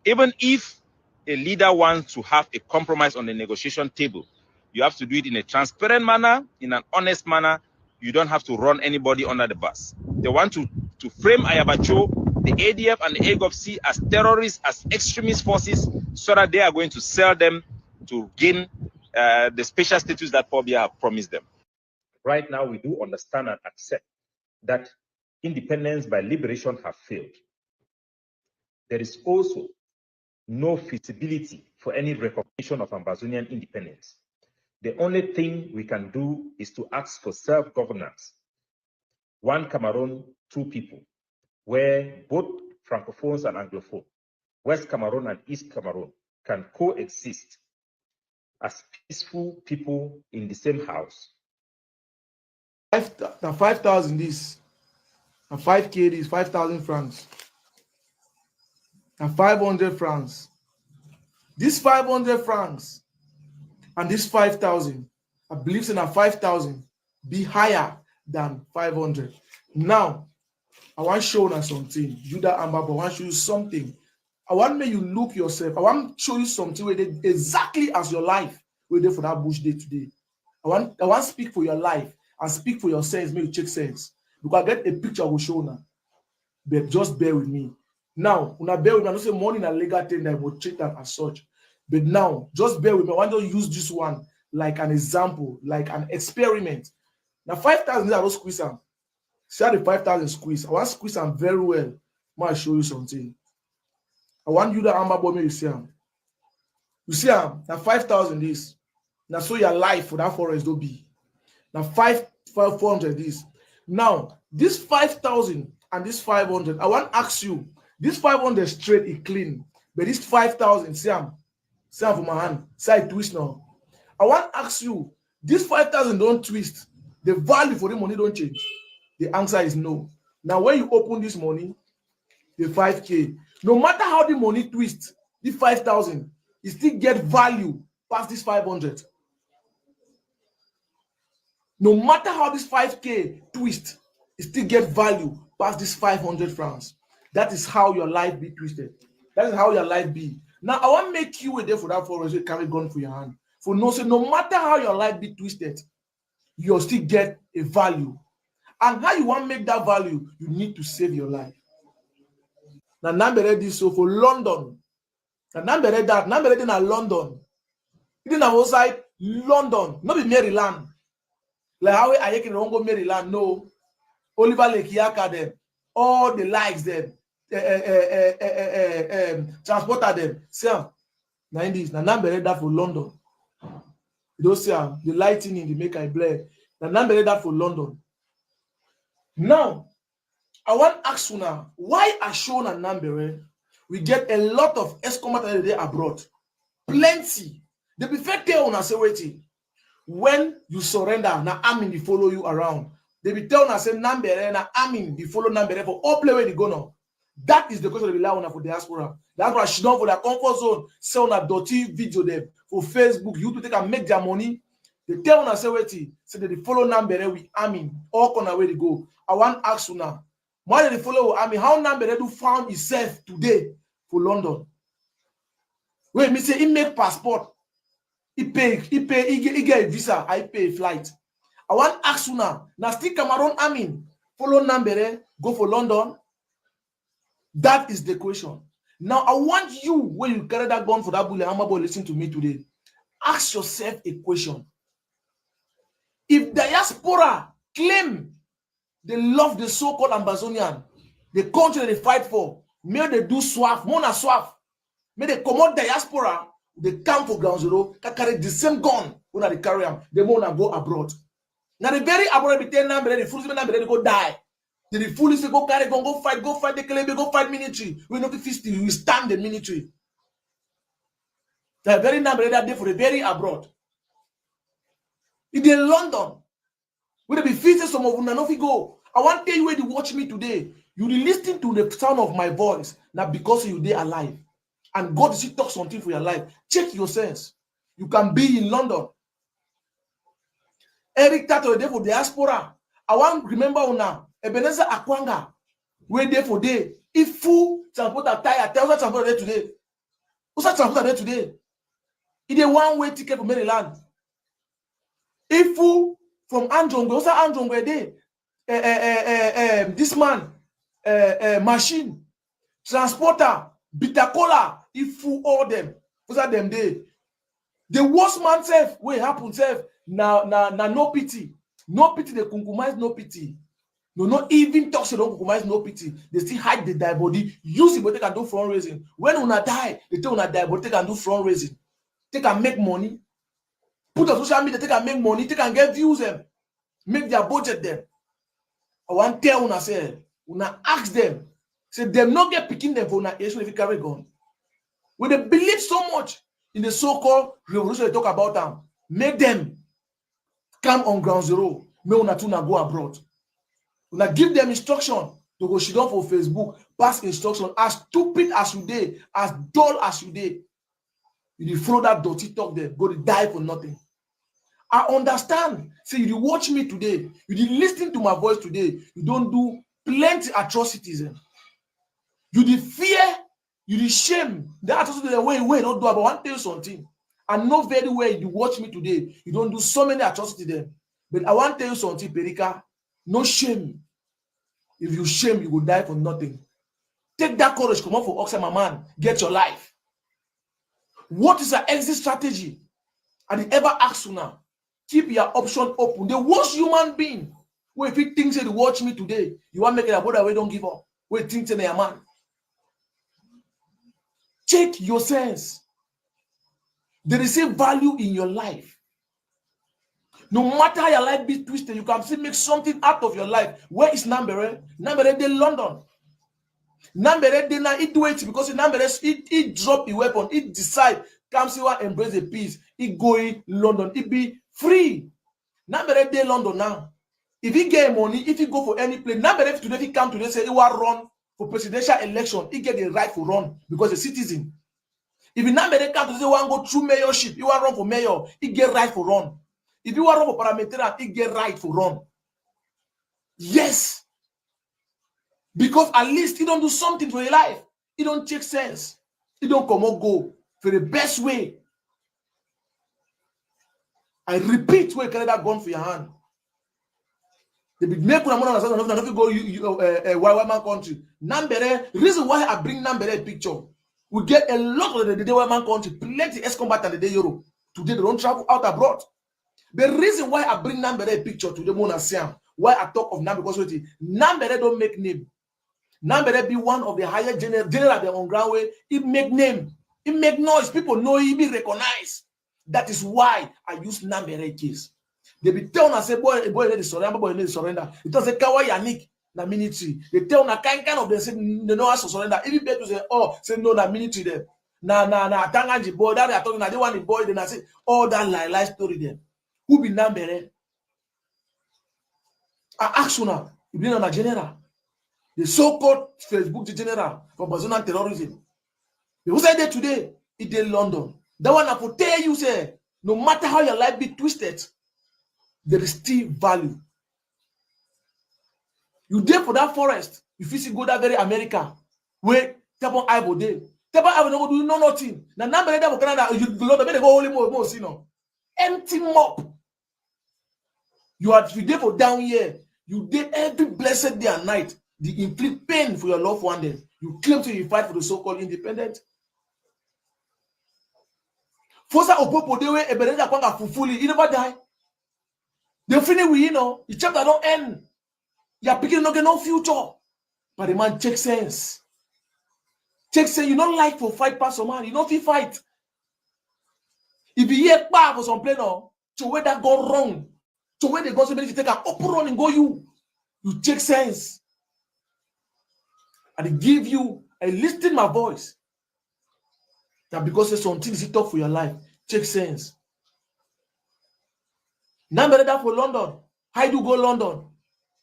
Even if a leader wants to have a compromise on the negotiation table, you have to do it in a transparent manner, in an honest manner. You don't have to run anybody under the bus. They want to frame Ayabacho, the ADF and the AGOFC as terrorists, as extremist forces, so that they are going to sell them to gain the special status that Pobia have promised them. Right now, we do understand and accept that independence by liberation have failed. There is also no feasibility for any recognition of Ambazonian independence. The only thing we can do is to ask for self-governance. One Cameroon, two people, where both Francophones and Anglophones, West Cameroon and East Cameroon, can coexist as peaceful people in the same house. 5,000 this, and 5K this, 5,000 francs, and 500 francs. This 500 francs and this 5,000, I believe so now 5,000 be higher than 500. Now, I want to show you something. You that Amba, I want to show you something. I want to make you look yourself. I want to show you something where they exactly as your life where they for that bush day today. I want to speak for your life and speak for your sense, make you check sense. Because I get a picture I will show now. But just bear with me. Now, when I bear with me, I don't say morning and legal thing that I will treat that as such. But now, just bear with me. I want to use this one like an example, like an experiment. Now, 5,000, I don't squeeze them. See how the 5,000 squeeze. I want to squeeze them very well. I want to show you something. I want you to Amba boy, you see them. You see them? Now 5,000 this. Now so your life for that forest don't be. Now 400 this. Now this 5,000 and this 500. I want to ask you. This 500 straight is clean, but this 5,000. See them for my hand. Side twist now. I want to ask you. This 5,000 don't twist. The value for the money don't change. The answer is no. Now, when you open this money, the 5K, no matter how the money twists, the 5,000, you still get value past this 500. No matter how this 5K twist, you still get value past this 500 francs. That is how your life be twisted. That is how your life be. Now, I want to make you a day for that forest you carry gun for your hand. For no, say, no matter how your life be twisted, you'll still get a value. And how you want to make that value, you need to save your life. Now, Nambere did so for London. Now, Nambere that, Nambere did in London. It didn't outside London, not in Maryland. Like how I can go Maryland, no. Oliver Lake Yaka them, all the likes them, transporter them. See, now in this, now Nambere that for London. You don't see the lighting in the make I blur. Now Nambere that for London. Now, I want to ask you now, why Ashon and Nambere, we get a lot of excommunicated there abroad. Plenty. They be fair tell on us waiting. When you surrender, now Amin they follow you around. They be tell us say Nambere, now Amin they follow Nambere for all play where they go now. That is the question they rely on for diaspora. Diaspora should not for their comfort zone, say on a dirty video them for Facebook, YouTube, they can make their money. They tell us say waiting, say they follow Nambere with Amin, all corner where they go. I want to ask you now, why did they follow Amin? How Nambere do found himself today for London? Wait, me say he make passport. He get a visa, I pay a flight. I want to ask you now still Cameroon Amin, follow Nambere, go for London. That is the question. Now, I want you, when you carry that gun for that bullet, Amba boy, listen to me today. Ask yourself a question. If diaspora claim they love the so-called Ambazonian, the country they fight for, may they do swap, mona swap. May they come out diaspora, they come for ground zero, can carry the same gun when they carry them, they wanna go abroad. Now the very abroad be tell Nambere, the foolish Nambere, they go die. The foolish go carry gun, go fight the Kelebe, go fight military. We know the fist, we stand the military. The very Nambere that day for the very abroad. In London, we be feasting some of them, if you go. I want to tell you where you watch me today. You be listening to the sound of my voice, now because you there alive. And God is talk something for your life. Check your sense. You can be in London. Eric Tato there for diaspora. I want to remember now. Ebenezer Akwanga, where there for day. If full transporter tire, tell us transporter there today. Who's that transporter there today? It's a one-way ticket for Maryland. If full from Anjongwe, who's that Anjongwe there? This man, machine, transporter, Bitacola, if full all them. Who's that them there? The worst man self, what happen self, now no pity. No pity, they compromise no pity. No, not even talk, so don't compromise no pity. They still hide the die body. Use it, but they can do front raising. When una die, they tell una die, but they can do front raising. They can make money. Put on social media, they can make money. They can get views them. Make their budget them. I want to tell una say, una ask them. Say them not get picking them for una issue if you carry gun. When they believe so much in the so-called revolution they talk about them, make them come on ground zero. Make una tuna go abroad. Una give them instruction to go sit down for Facebook, pass instruction as stupid as you did, as dull as you did. You follow that dirty talk there, go to die for nothing. I understand. See, you watch me today, you listen to my voice today, you don't do plenty atrocities. You the fear, you the shame. That atrocity the way don't do about one tell you something. I know very well you watch me today, you don't do so many atrocities there. But I want to tell you something, Perika. No shame. If you shame, you will die for nothing. Take that courage, come up for Oxfam, my man. Get your life. What is your exit strategy? And they ever ask you now, keep your option open. The worst human being, where if he thinks that you watch me today, you want to make it a brother way, don't give up. Where think that you're a man. Check your sense. There is a value in your life. No matter how your life be twisted, you can still make something out of your life. Where is Nambere? Nambere de London. Nambere de na it do it because Nambere it drop the weapon. It decide come see what embrace the peace. It go in London. It be free. Nambere de London now. If he get money, if he go for any place, now if today he come today say he want run for presidential election, he get the right to run because a citizen. If he now come to say he want go through mayorship, he want run for mayor, he get right for run. If he want run for parliamentarian, he get right for run. Yes. Because at least he don't do something for your life. He don't take sense. He don't come or go for the best way. I repeat, where you carry that gun for your hand. They be make one money and if you go white man country. Nambere, reason why I bring Nambere picture. We get a lot of the white man country, plenty ex-combatant in the Europe. Today they don't travel out abroad. The reason why I bring Nambere picture to the Mona Siam, why I talk of Nambere, because Nambere don't make name. Nambere be one of the highest general on ground way. It make name. It make noise. People know he be recognized. That is why I use Nambere case. They be tell us say boy need to surrender, boy need to surrender. It does say Kawa Yannick na military. They tell na kind of them say they know how to surrender. Even people say say no na military them. Na Tanganji boy that they are talking na they want the boy. Then I say all that lie story them. Who be Nambere? I ask you now. You be on a general. The so-called Facebook general for Bazona terrorism. Who said that today? It in London. That one I could tell you say no matter how your life be twisted, there is still value. You there for that forest. You feel go that very America where Tebon Ivo there. Tebon Ivo no do nothing. Now number that for Canada, you Lord make go only more see no. Empty mop. You there for down here. You did every blessed day and night. The inflict pain for your loved one. Then you claim to fight for the so-called independent. Fosa Opopo they were Ebenezer Kwanga Fufuli. He never die. They finish with the chapter don't end. You are picking no future. But the man check sense. Check sense. You don't like for fight past man. You don't feel fight. If you hear bad for some play now, to where that go wrong, to where they go so many take an up run and go you check sense. And they give you a listen my voice. That because there's something is tough for your life. Check sense. Now better that for London. How do you go London?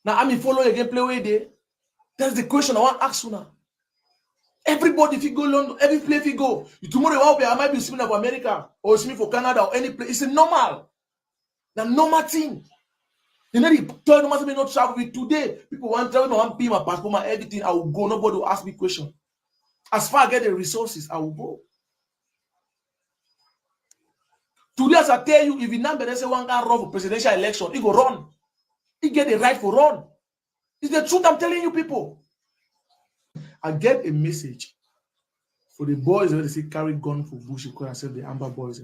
Now I'm follow again play way there. That's the question I want to ask you now. Everybody if you go London, every place if you go, tomorrow I might be swimming for America or swimming for Canada or any place. It's a normal. The normal thing. You know, the normal thing not travel with today. People want to travel, want to pay my passport, my everything. I will go. Nobody will ask me question. As far as I get the resources, I will go. Today, as I tell you, if you number say one guy run for presidential election, he go run. He get the right for run. It's the truth I'm telling you, people. I get a message for the boys when they say carry gun for bush, because I said the Amba boys.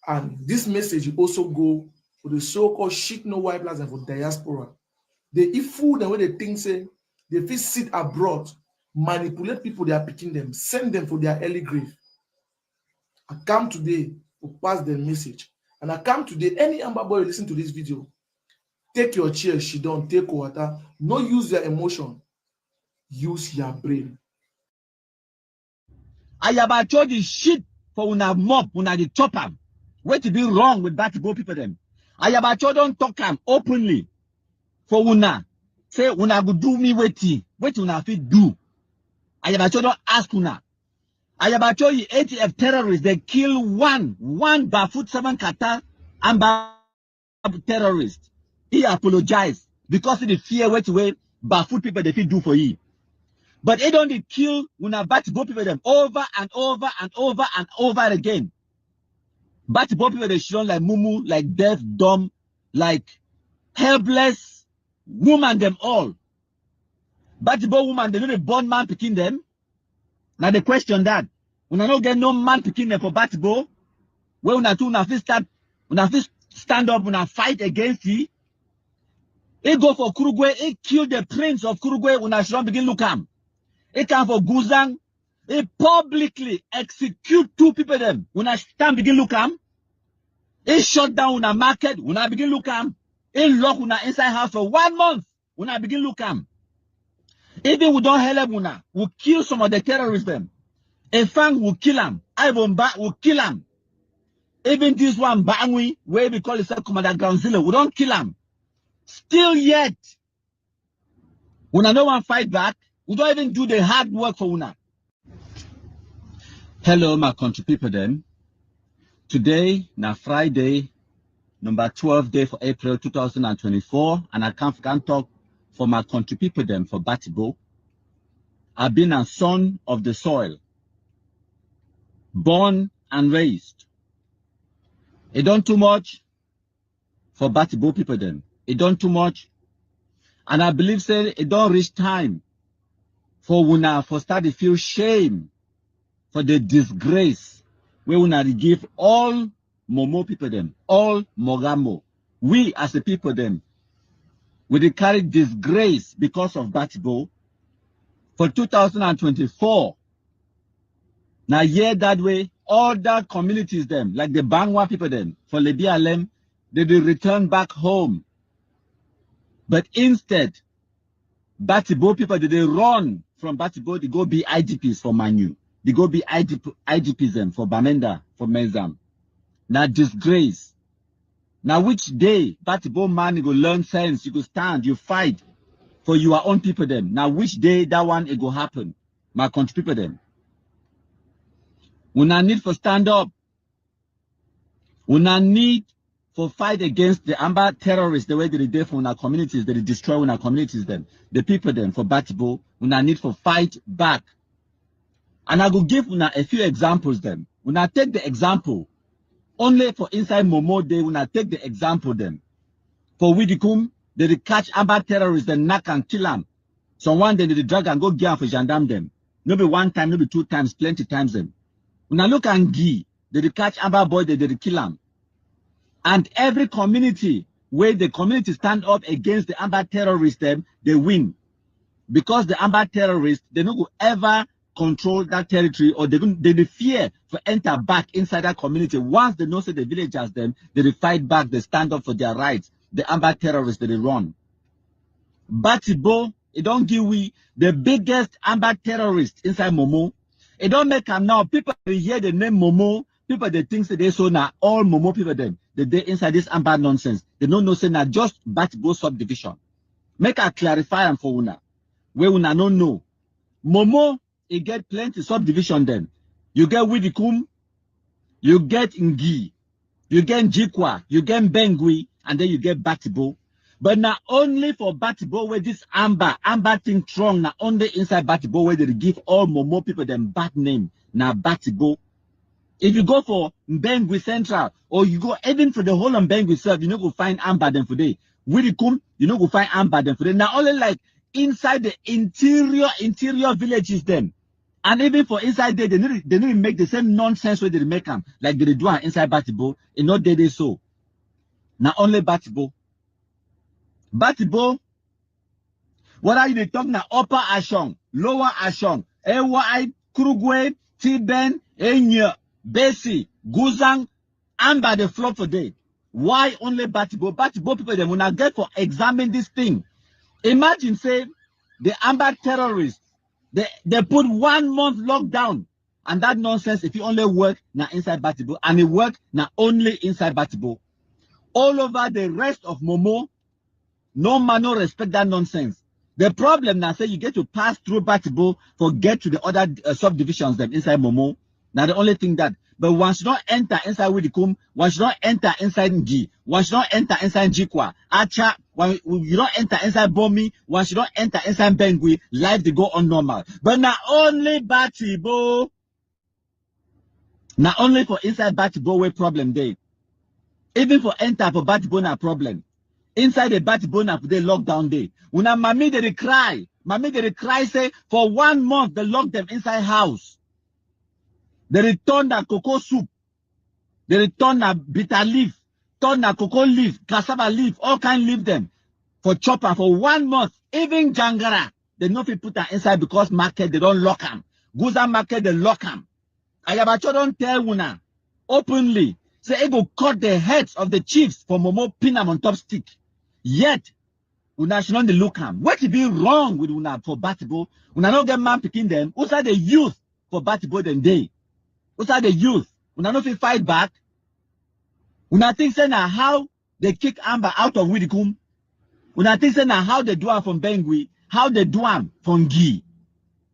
And this message also go for the so-called shit no white blacks and for diaspora. They eat food and when they think say they feel sit abroad, manipulate people, they are picking them, send them for their early grave. I come today to pass the message. And I come today, any Amba boy listen to this video, take your chair, she don't take water, no use your emotion, use your brain. I have told you shit for una mob, una the chop am. What to be wrong with that go people them? I have told don't talk am openly for una. Say una go do me waiting. What una fit do? I have told don't ask una. I have told you ATF terrorists they kill one barefoot 7 Qatar and terrorist. He apologized because of the fear what way barefoot people they fit do for you. But they don't kill una bat go people them over and over and over and over again. Bat go people they show like mumu, like deaf, dumb, like helpless woman them all. Bat bo woman they don't born man picking them. Now the question that una no get no man picking them for bat bo. Where una two una fit stand up una fight against it. He go for Kurugwe, he kill the prince of Kurugwe una should begin look am. He come for Guzang. He publicly execute 2 people them. When I stand begin look am. He shut down una market. When I begin look am. He lock una inside house for 1 month. When I begin look am. Even we don't help una. We kill some of the terrorists them. A fang will kill them. Ivan Ba will kill them. Even this one Bangui, where we call itself Commander Ground Zero, we don't kill them. Still yet, una no one fight back. We don't even do the hard work for una. Hello, my country people then. Today, na Friday, number 12 day for April 2024, and I can't talk for my country people then for Batibo. I've been a son of the soil, born and raised. It don't too much for Batibo people then. It don't too much. And I believe say it don't reach time for una for start to feel shame for the disgrace where una give all Momo people them, all Mogamo. We as a people them, we carry disgrace because of Batibo. For 2024, now year that way, all that communities them, like the Bangwa people them, for Libya Alem, they will return back home. But instead, Batibo people, they run from Batibo, they go be IDPs for Manu. They go be IDPs them for Bamenda, for Menzam. Now disgrace. Now which day Batibo man you go learn sense, you go stand, you fight for your own people them. Now which day that one it go happen? My country people them. Una need for stand up. Una need for fight against the Amba terrorists, the way they do for our communities, they destroy our communities them. The people them for Batibo, una need for fight back. And I will give una a few examples them. Una take the example. Only for inside Momo Day, una take the example them. For Widikum, they catch Amba terrorists, they knock and kill them. Someone they drag and go get for gendarme them. No be one time, no be two times, plenty times them. When I look and Guy, they catch Amba boy, they kill them. And every community where the community stand up against the Amba terrorists, them, they win. Because the Amba terrorists, they don't go ever control that territory, or they fear for enter back inside that community. Once they know say the villagers them, they fight back, they stand up for their rights. The Amba terrorists, they run. Batibo, it don't give we the biggest Amba terrorist inside Momo. It don't make them now. People hear the name Momo, people they think say they so now all Momo people them. They inside this Amba nonsense. They don't know say now just Batibo subdivision. Make a clarify them for una. Where una don't know. Momo, it get plenty subdivision then. You get Widikum, you get Ngi, you get Njikwa, you get Bengui, and then you get Batibo. But not only for Batibo where this Amba thing strong, not only inside Batibo where they give all Momo people them bad name, now Batibo. If you go for Mbengui Central, or you go even for the whole of Mbengui itself, you know go find Amba them for day. Widikum, you know go find Amba them for day. Now only like inside the interior villages them. And even for inside there, they need to make the same nonsense way they make them, like they do inside Batibo. In not they so. Now only Batibo. Batibo, what are you talking now? Upper Ashong, Lower Ashong, AY, Krugwe, Tiben, Enya, Besi, Guzang, Amba the floor for day. Why only Batibo? Batibo people, they will not get for examine this thing. Imagine, say, the Amba terrorists, they put 1 month lockdown, and that nonsense, if you only work now inside Batibo, and it work now only inside Batibo. All over the rest of Momo, no man no respect that nonsense. The problem now say you get to pass through Batibo for get to the other subdivisions them inside Momo. Now the only thing that, but one should not enter inside Widikum, one should not enter inside Ngi, one should not enter inside Njikwa, Acha, one you don't enter inside Bomi, one should not enter inside Bengui, life they go on normal. But not only Batibo, not only for inside Batibo where problem day. Even for enter for Batibo na problem. Inside the Batibo na the lockdown day. When a mommy they cry, say for 1 month they lock them inside house. They return the cocoa soup. They return the bitter leaf, turn the cocoa leaf, cassava leaf, all kind leave them for chopper for 1 month. Even Jangara, they know if you put that inside because market they don't lock them. Guza market they lock them. Ayabacho don't tell una openly. Say it will cut the heads of the chiefs for Momo pin them on top stick. Yet una should not look am. What is be wrong with una for Batibo? Una not get man picking them. Who's are the youth for Batibo then day? Who's are the youth? Una not fit fight back. Una think say now how they kick Amba out of Widikum. Una think say na how they do am from Bengui, how they do am from Gi.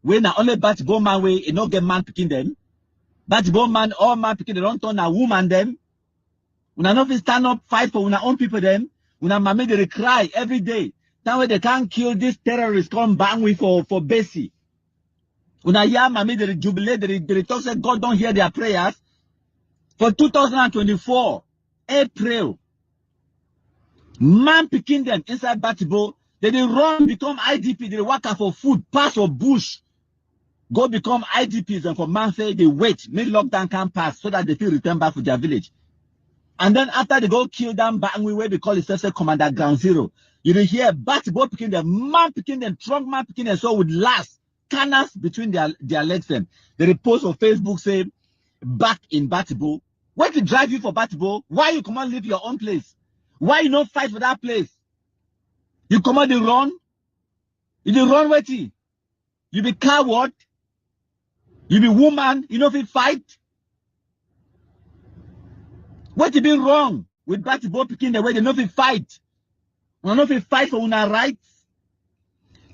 When na only Batbo man way, e no get man picking them. Batbo man, all man picking, they don't turn a woman them. Una no fit stand up, fight for una own people them. Una mama they cry every day. That way they can't kill this terrorist come Bangui for Bessie. Una ya mama they jubilate, they talk say God don't hear their prayers. For 2024, April, man picking them inside Batibo, they run, become IDP, they work out for food, pass or bush, go become IDPs, and for man say they wait, make lockdown can pass so that they feel return back to their village. And then after they go kill them Bangui, where they call it Commander Ground Zero, you will hear Batibo picking them, man picking them, trunk man picking them, so with last, canals between their legs them. They post on Facebook say, back in Batibo. What to drive you for Batibo? Why you come and leave your own place? Why you not fight for that place? You come out the run? You the run waiting? You be coward? You be woman? You know if you fight? What you be wrong with Batibo picking the way they know if you fight? You know if you fight for una rights?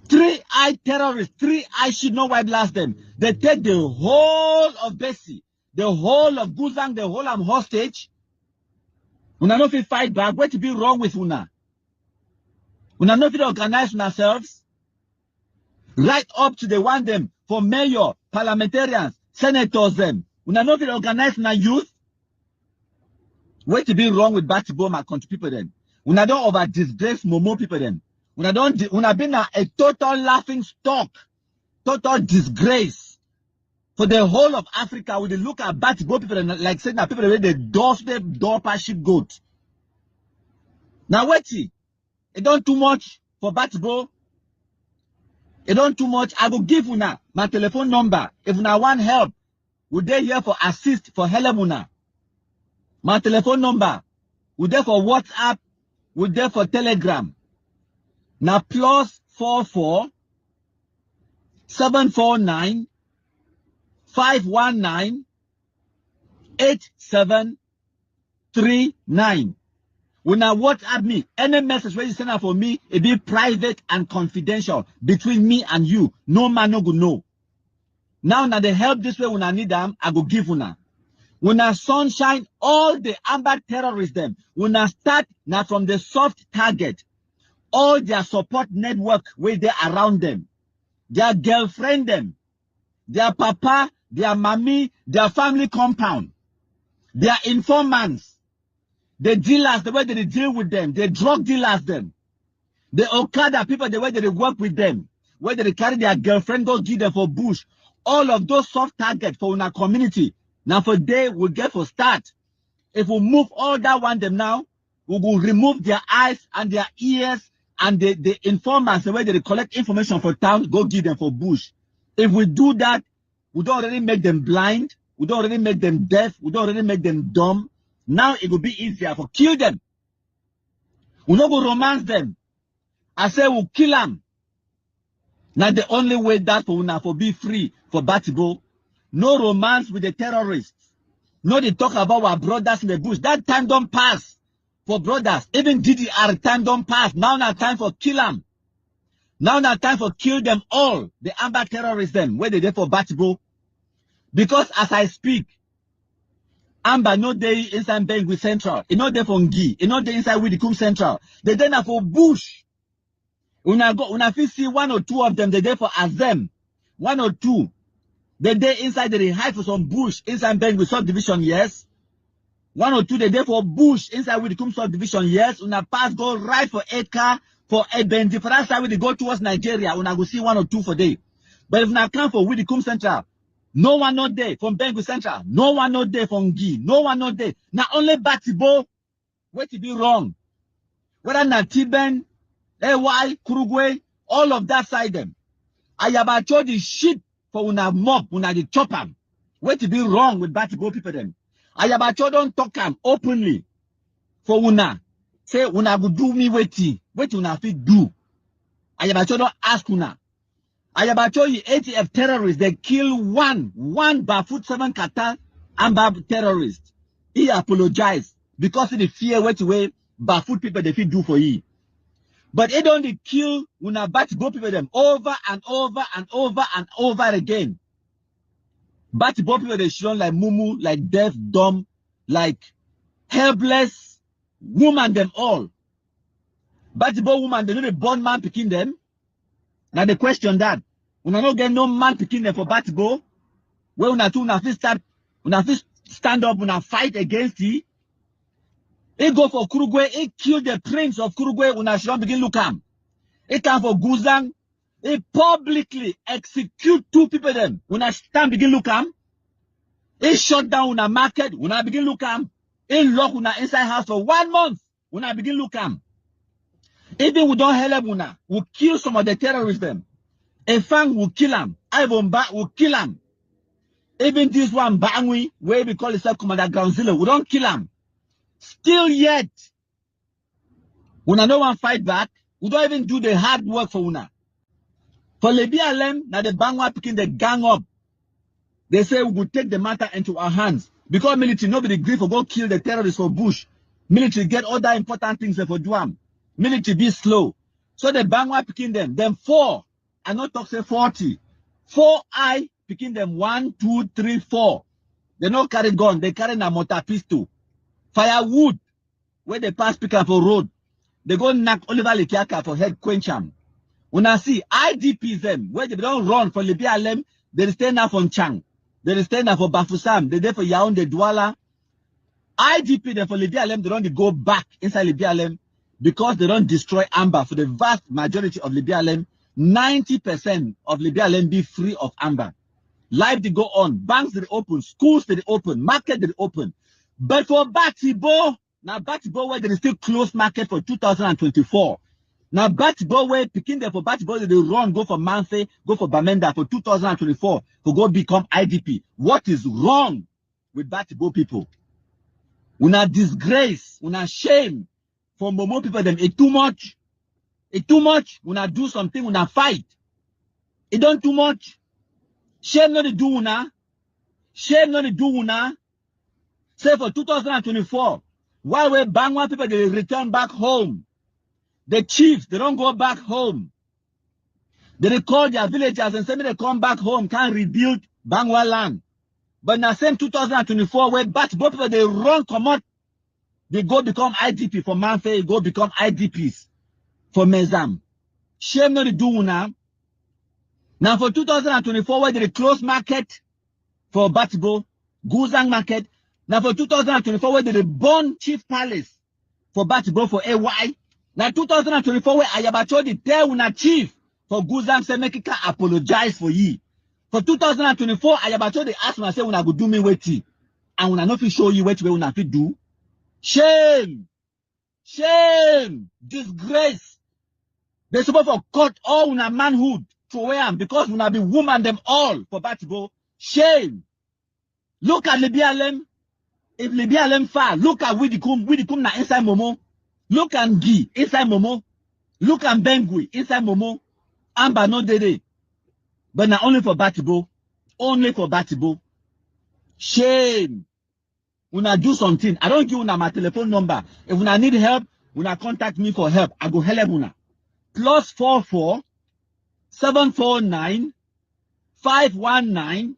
3-eye terrorists, 3-eye should know why blast them. They take the whole of Bessie, the whole of Guzang, the whole of hostage. Una no fit fight back. What to be wrong with una? Una no fit organize ourselves. Right up to the one them for mayor, parliamentarians, senators them. Una no fit organize una youth. What to be wrong with Batibo my country people then? Una don't over disgrace Momo people then. Una been a total laughing stock, total disgrace for the whole of Africa. When they look at Batibo people and like saying that people they doorstep door sheep goat. Now wait, it don't too much for Batibo. It don't too much. I will give una my telephone number. If una want help, we they here for assist for help una. My telephone number. We there for WhatsApp. We there for Telegram. Now +44 749 519 8739. When I WhatsApp me, any message where you send out for me, it be private and confidential between me and you. No man no go know. Now they help this way when I need them, I go give una. When I sunshine all the Amba terrorists them, when I start now from the soft target, all their support network where they around them, their girlfriend them, their papa, their mommy, their family compound, their informants, the dealers, the way they deal with them, the drug dealers them, the Okada people, the way they work with them, where they carry their girlfriend, go give them for bush, all of those soft targets for our community. Now for they will get for start. If we move all that one them now, we will remove their eyes and their ears and the informants, the way they collect information for town, go give them for bush. If we do that, we don't already make them blind, we don't already make them deaf, we don't already make them dumb. Now it will be easier for kill them. We not go romance them. I say we'll kill them. Now the only way that for una for be free for Batibo. No romance with the terrorists. No they talk about our brothers in the bush. That time don't pass for brothers. Even DDR time don't pass. Now time for kill them. Now time for kill them all. The Amba terrorists them. Where they there for Batibo. Because as I speak, Amba no day inside Bengui Central. It not there for Ngi. It not there inside Widikum Central. They there for bush. Una fit see one or two of them. They there for Azem. One or two. They there inside they hide for some bush inside Bengui subdivision. Yes. One or two. They there for bush inside Widikum subdivision. Yes. Una pass go right for Eka for Ebendi. For that side we they go towards Nigeria. Una go see one or two for day. But if una come for Widikum Central. No one not there from Bengui Central. No one not there from Gi. No one not there. Now only Batibo. What to be wrong? Whether not Tiben, AY, Kurugwe, all of that side them. I have told the shit for una mob, una the chop them. What to be wrong with Batibo people them? I have told don't talk them openly. For una. Say una go do me waiting. What una fit do? I have told don't ask una. I have told you ATF terrorists, they kill one Bafut 7 Qatar Amba terrorist. He apologized because of the fear what way Bafut people they fit do for you. But it only kill una Batibo people them over and over and over and over again. Batibo people they shown like mumu, like deaf, dumb, like helpless woman them all. Batibo woman, they know the born man picking them. Now the question that una no get no man picking them for Batibo. Where una two una fit stand up, una fight against it. He go for Kurugwe, he kill the prince of Kurugwe, una should begin look am. He come for Guzang, he publicly execute 2 people them. Una stand begin look am. He shut down una market, una begin look am. He lock una inside house for 1 month, una begin look am. Even we don't help una, we kill some of the terrorists them. Efang will kill them. Ivomba will kill them. Even this one, Bangui, where we call itself Commander Ground Zero, we don't kill them. Still yet, una no one fight back, we don't even do the hard work for una. For Libya Lem, now the Bangwa picking the gang up. They say we will take the matter into our hands. Because military, nobody agree for go kill the terrorists for Bush. Military get other important things for Duam. Military be slow. So the Bangwa picking them 4. I not talk say 40. 4 I picking them 1, 2, 3, 4. They don't carry gun, they carry a mortar pistol. Firewood, where they pass picker for road. They go knock Oliver Lekiaka for head quencham. When I see IDPs them, where they don't run for Libya Lem, they stay now for Chang. They stay now for Bafusam. They there for Yaoundé Douala. IDP them for Libya Lem, they don't go back inside Libya Lem because they don't destroy Amba. For the vast majority of Libya Lem, 90% of Libya Lem be free of Amba. Life they go on, banks they open, schools they open, market they open. But for Batibo, now Batibo where there is still closed market for 2024. Now Batibo where picking them for Batibo they run, go for Manse, go for Bamenda for 2024 to go become IDP. What is wrong with Batibo people? Una disgrace, una shame for Momo people them. It too much. It too much. Una do something, una fight. It don't too much. Shame not the do una. Shame not the do una. Say for 2024, while we Bangwa people they return back home. The chiefs they don't go back home. They recall their villagers and say they come back home, can't rebuild Bangwa land. But now same 2024 where Batibo people they run come out, they go become IDP for Manfe, go become IDPs for Mezam. Shame not the do now. Now for 2024 where they close market for Batibo, Guzang market. Now for 2024 where they burn Chief Palace for Batibo for AY. Now 2024 where Ayabacho the tell una chief for Guzang say make it apologize for ye. For 2024 Ayabacho they ask me say una go do me wetin and una no fit show you what way una fit do. Shame, shame, disgrace. They supposed to cut all una manhood to wear because una be woman them all for Batibo. Shame. Look at Libya Lem. If Libya Lem far, look at Widikum na inside Momo. Look at Gi inside Momo. Look at Bengui inside Momo. Amba no dede. But now only for Batibo. Only for Batibo. Shame. Una do something. I don't give una my telephone number. If una need help, una contact me for help. I go help una. +44 749 519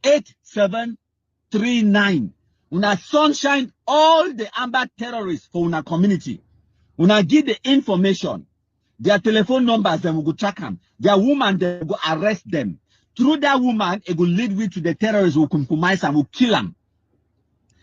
8739. Una sunshine all the Amba terrorists for una community. Una give the information. Their telephone numbers, then we go track them. Their woman, they go arrest them. Through that woman, it will lead me to the terrorists who compromise and will kill them.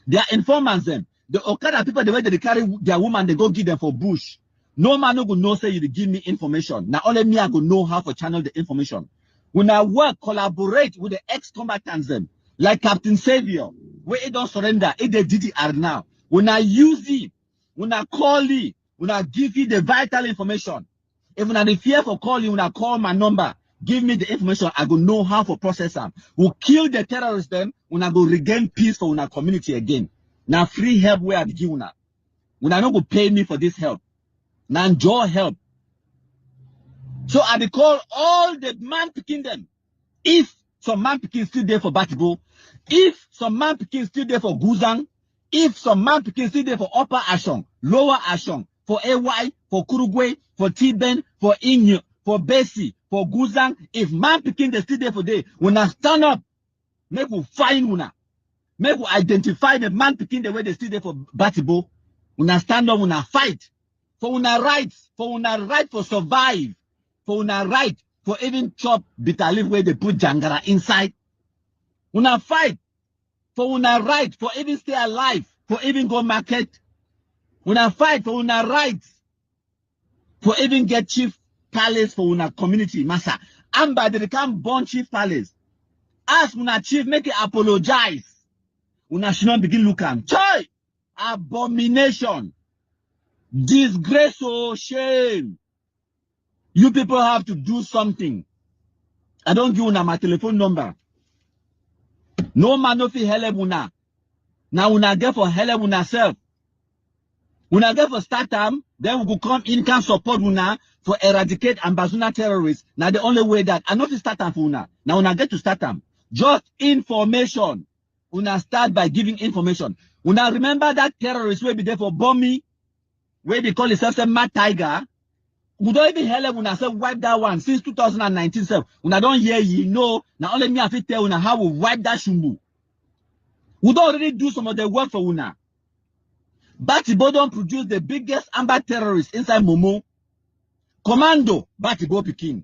Their informants, them. The Okada people, the way they carry their woman, they go give them for bush. No man no go know say you give me information. Now only me I go know how to channel the information. When I work, collaborate with the ex-combatants them, like Captain Savior, where it don't surrender, it they DDR now. When I use it, when I call it, when I give you the vital information, if when I fear for calling, when I call my number, give me the information, I go know how to process them. We'll kill the terrorists them, when I go regain peace for our community again. Now free help where I give una. When I not go pay me for this help. Now enjoy help. So I dey call all the man picking them. If some man picking still there for Batibo, if some man picking still there for Guzang, if some man picking still there for Upper Ashong, Lower Ashong, for AY, for Kurugwe, for Tiben, for Inyo, for Bessie, for Guzang. If man picking the still there for day, when I stand up, make we find una. Make we identify the man picking the way they still there for Batibo. When I stand up, when I fight. For una rights, for survive. For una right, for even chop bitter leaf where they put jangara inside. Una fight. For una right, for even stay alive. For even go market. Una fight for una rights. For even get chief palace for una community. Massa. Amba, they can't born chief palace. Ask una chief, make it apologize. Una should not begin looking. Choy! Abomination. Disgrace, oh shame. You people have to do something. I don't give una my telephone number. No man no fi help una. Now una get for help una self. Una get for start time, then we go come in, can support una for eradicate Ambazuna terrorists. Now the only way that I not to start time for una. Now una get to start time. Just information. Una start by giving information. Una remember that terrorist will be there for bombing, where they call themselves a mad tiger. We don't even help una say wipe that one since 2019. Self. Una don't hear you know. Now only me have to tell una how we wipe that shumbu. We don't already do some of the work for una. Batibo don't produce the biggest Amba terrorists inside Momo. Commando, Batibo Pekin.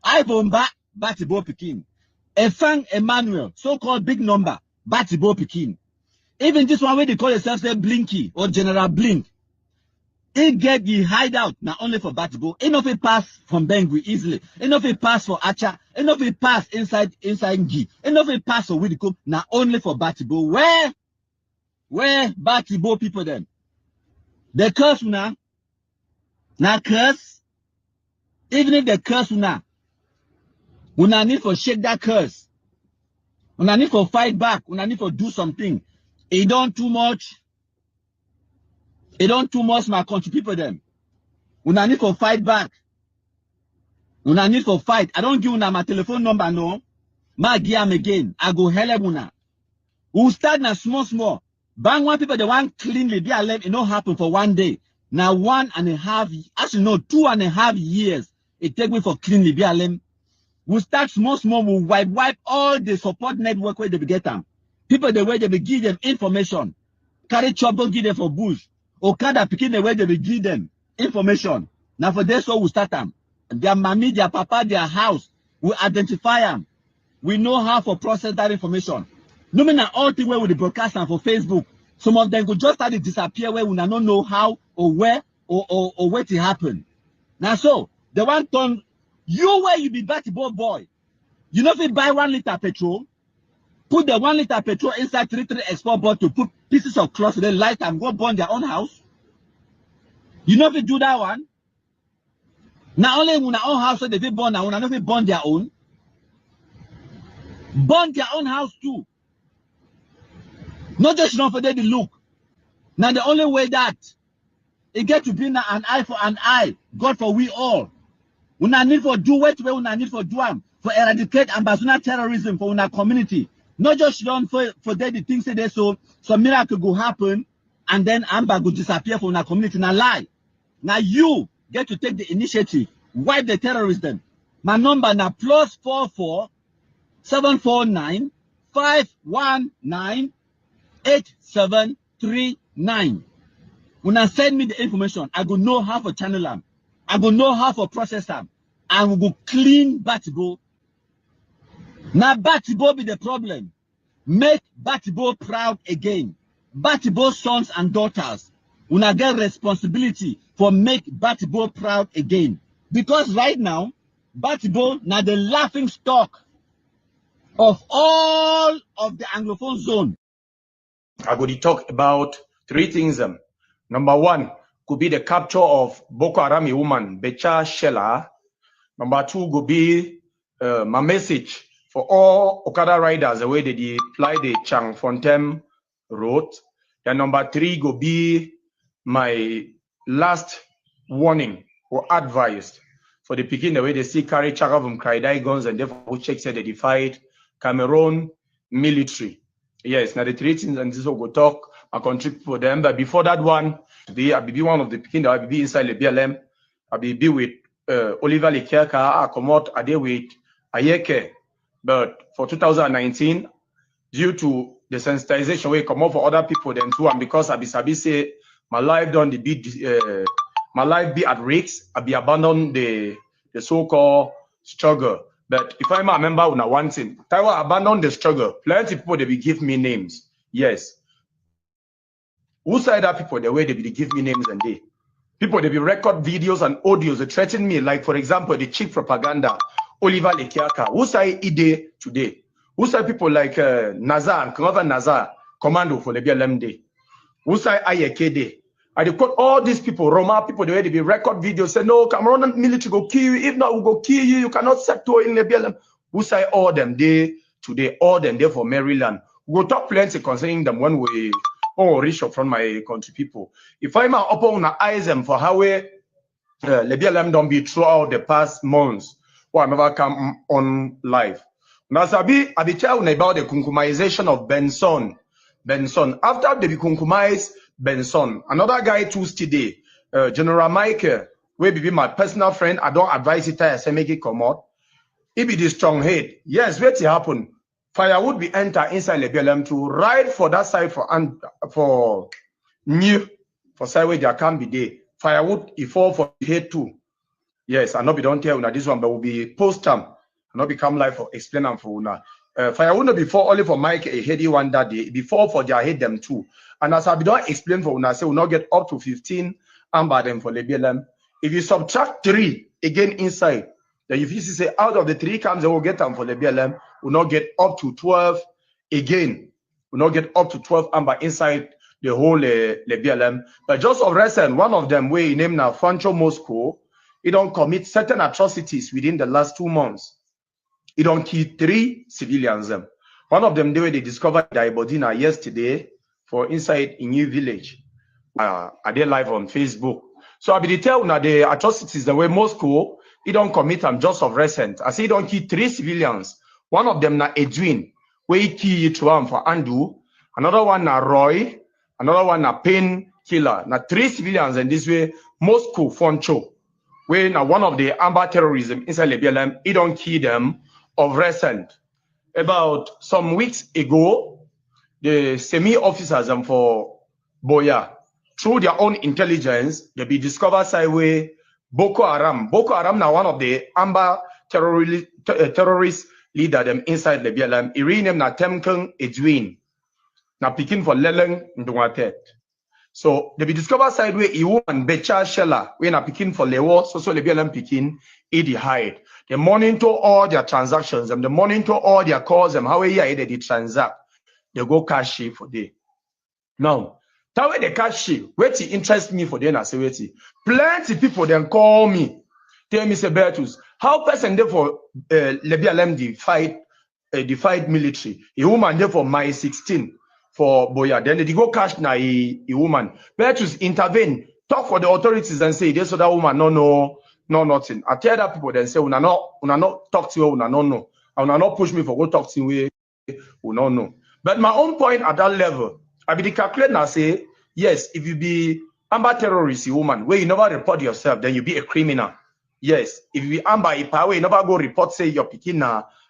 Ivomba, Batibo Pekin. Efang Emmanuel, so-called big number, Batibo Pekin. Even this one where they call themselves Blinky or General Blink. It get the hideout now only for Batibo. Enough it pass from Bengui easily. Enough it pass for Acha. Enough it pass inside Gi. Enough it pass for Widico now only for Batibo. Where Batibo people then? They curse una. Now curse. Even if they curse una need for shake that curse. Una need for fight back. Una need for do something. It don't too much. It don't too much my country people them. Una need for fight back. Una need for fight. I don't give una my telephone number no. Ma give am again. I go help una. We'll start now small. Bang one people they want cleanly be alive. It not happen for one day. Now 1.5, actually no, 2.5 years. It take me for cleanly be alive. We'll start small. We'll wipe all the support network where they be get them. People the way they be give them information. Carry trouble give them for bush. Or kada picking the way they be give them information. Now for this so we start them. Their mommy, their papa, their house. We identify them. We know how to process that information. No matter all things where we broadcast and for Facebook. Some of them could just start to disappear where we don't know how or where or where it happened. Now so the one ton you where you be Batibo boy. You know if you buy 1 liter petrol, put the 1 liter petrol inside 3 export bottle, put pieces of cloth, then light and go burn their own house. You know if you do that one. Not only in our own house, so they burn now, not if burn their own. Burn their own house too. Not just enough for them to look. Now the only way that it get to be now an eye for an eye, God for we all. We not need for do what we not need for do for eradicate Ambazuna terrorism for our community. Not just done for them the things that they so some miracle go happen and then Amba go disappear from our community. Now lie. Now you get to take the initiative, wipe the terrorism. My number now +44 749 519 8739. When I send me the information, I go know how to channel them. I go know how to process them. I will go clean Batibo. Now Batibo be the problem. Make Batibo proud again. Batibo sons and daughters will not get responsibility for make Batibo proud again. Because right now, Batibo now the laughing stock of all of the Anglophone zone. I go to talk about 3 things. Number 1 could be the capture of Boko Haram woman, Becha Shella. Number 2 could be my message for all Okada riders, the way they fly the Chang Fontem road. Then number 3 could be my last warning or advice for the Pekin, the way they see carry Chakavum Kraidai guns and therefore check said they defied Cameroon military. Yes, now the 3 things and this will go talk a country for them. But before that one, today I be one of the picking that I be inside the BLM. I be with Oliver Lekiaka, I come out a day with Ayeke. But for 2019, due to the sensitization we come out for other people then too, and because I be say my life done the be my life be at risk, I be abandon the so-called struggle. But if I remember on one thing, Taiwan abandon the struggle. Plenty people they be give me names. Yes. Who side that people the way they be give me names and they people they be record videos and audios they threaten me, like for example the chief propaganda Oliver Lekiaka. Who side Ide today? Who side people like Nazar and Kanova Nazar commando for the BLM day? Who side Ayeke day? I dey quote all these people, Roma people, the way they be record videos, say no, Cameroon military go kill you. If not, we go kill you. You cannot settle in the BLM. Who say all them day today, all them there for Maryland. We go talk plenty concerning them when we reach up from my country people. If I'm open my eyes them for how we the BLM don't be throughout the past months, or I never come on live. Now Sabi, I be telling about the kunkumization of Benson. After they be kunkumized Benson, another guy too today, General Michael, will be my personal friend. I don't advise it to make it come out. He be the strong head. Yes, what's happen? Firewood be enter inside the BLM to ride for that side for new for side where there can be there. Firewood he fall for head too. Yes, I know we don't tell una this one, but will be post time. I know become live for explain them for una. Firewood no before only for Mike a heady one that day. Before for their head them too. And as I be don't explain for una, say we not get up to 15 amber them for the BLM. If you subtract 3 again inside, then if you say out of the 3 comes, they will get them for the BLM. Will not get up to 12 again. Will not get up to 12 amber inside the whole the BLM. But just of recent, one of them, we named now Fancho Moscow, he don't commit certain atrocities within the last 2 months. He don't kill 3 civilians. One of them, they discovered their body now yesterday for inside a new village. Are they live on Facebook? So I be tell now the atrocities the way Moscow he don't commit them just of recent. I say he don't kill 3 civilians. One of them na Edwin, where he kill to him for Andu. Another one na Roy. Another one na Pain Killer. Now 3 civilians in this way. Moscow Foncho, where now one of the Amba terrorism inside the BLM, he don't kill them of recent. About some weeks ago, the semi-officers for Boya, through their own intelligence, they be discovered sideway Boko Haram. Boko Haram now one of the Amba terrorist leader them inside the BLM. He renamed na Temkeng Edwin. Na picking for Leleng Ndungatet. So they be discovered sideway a woman Becha Shella, when na picking for Lewo, so the BLM picking Edi hide. They monitor all their transactions, and they monitor all their calls, and how they transact. They go cash for day. Now, that way they cash wait interest me for them. I say wait. Plenty people then call me, tell me say Bertus, how person there for BLM defied military. A woman there for my 16 for Boya. Then they go cash na a woman. Bertus intervene, talk for the authorities and say this or that woman no nothing. I tell that people then say una not talk to you, una no. Una not push me for go talk to you, una no. But my own point at that level, I be the calculate now say, yes, if you be Amba terrorist, woman, where you never report yourself, then you be a criminal. Yes, if you be Amba a power, you never go report, say you're picking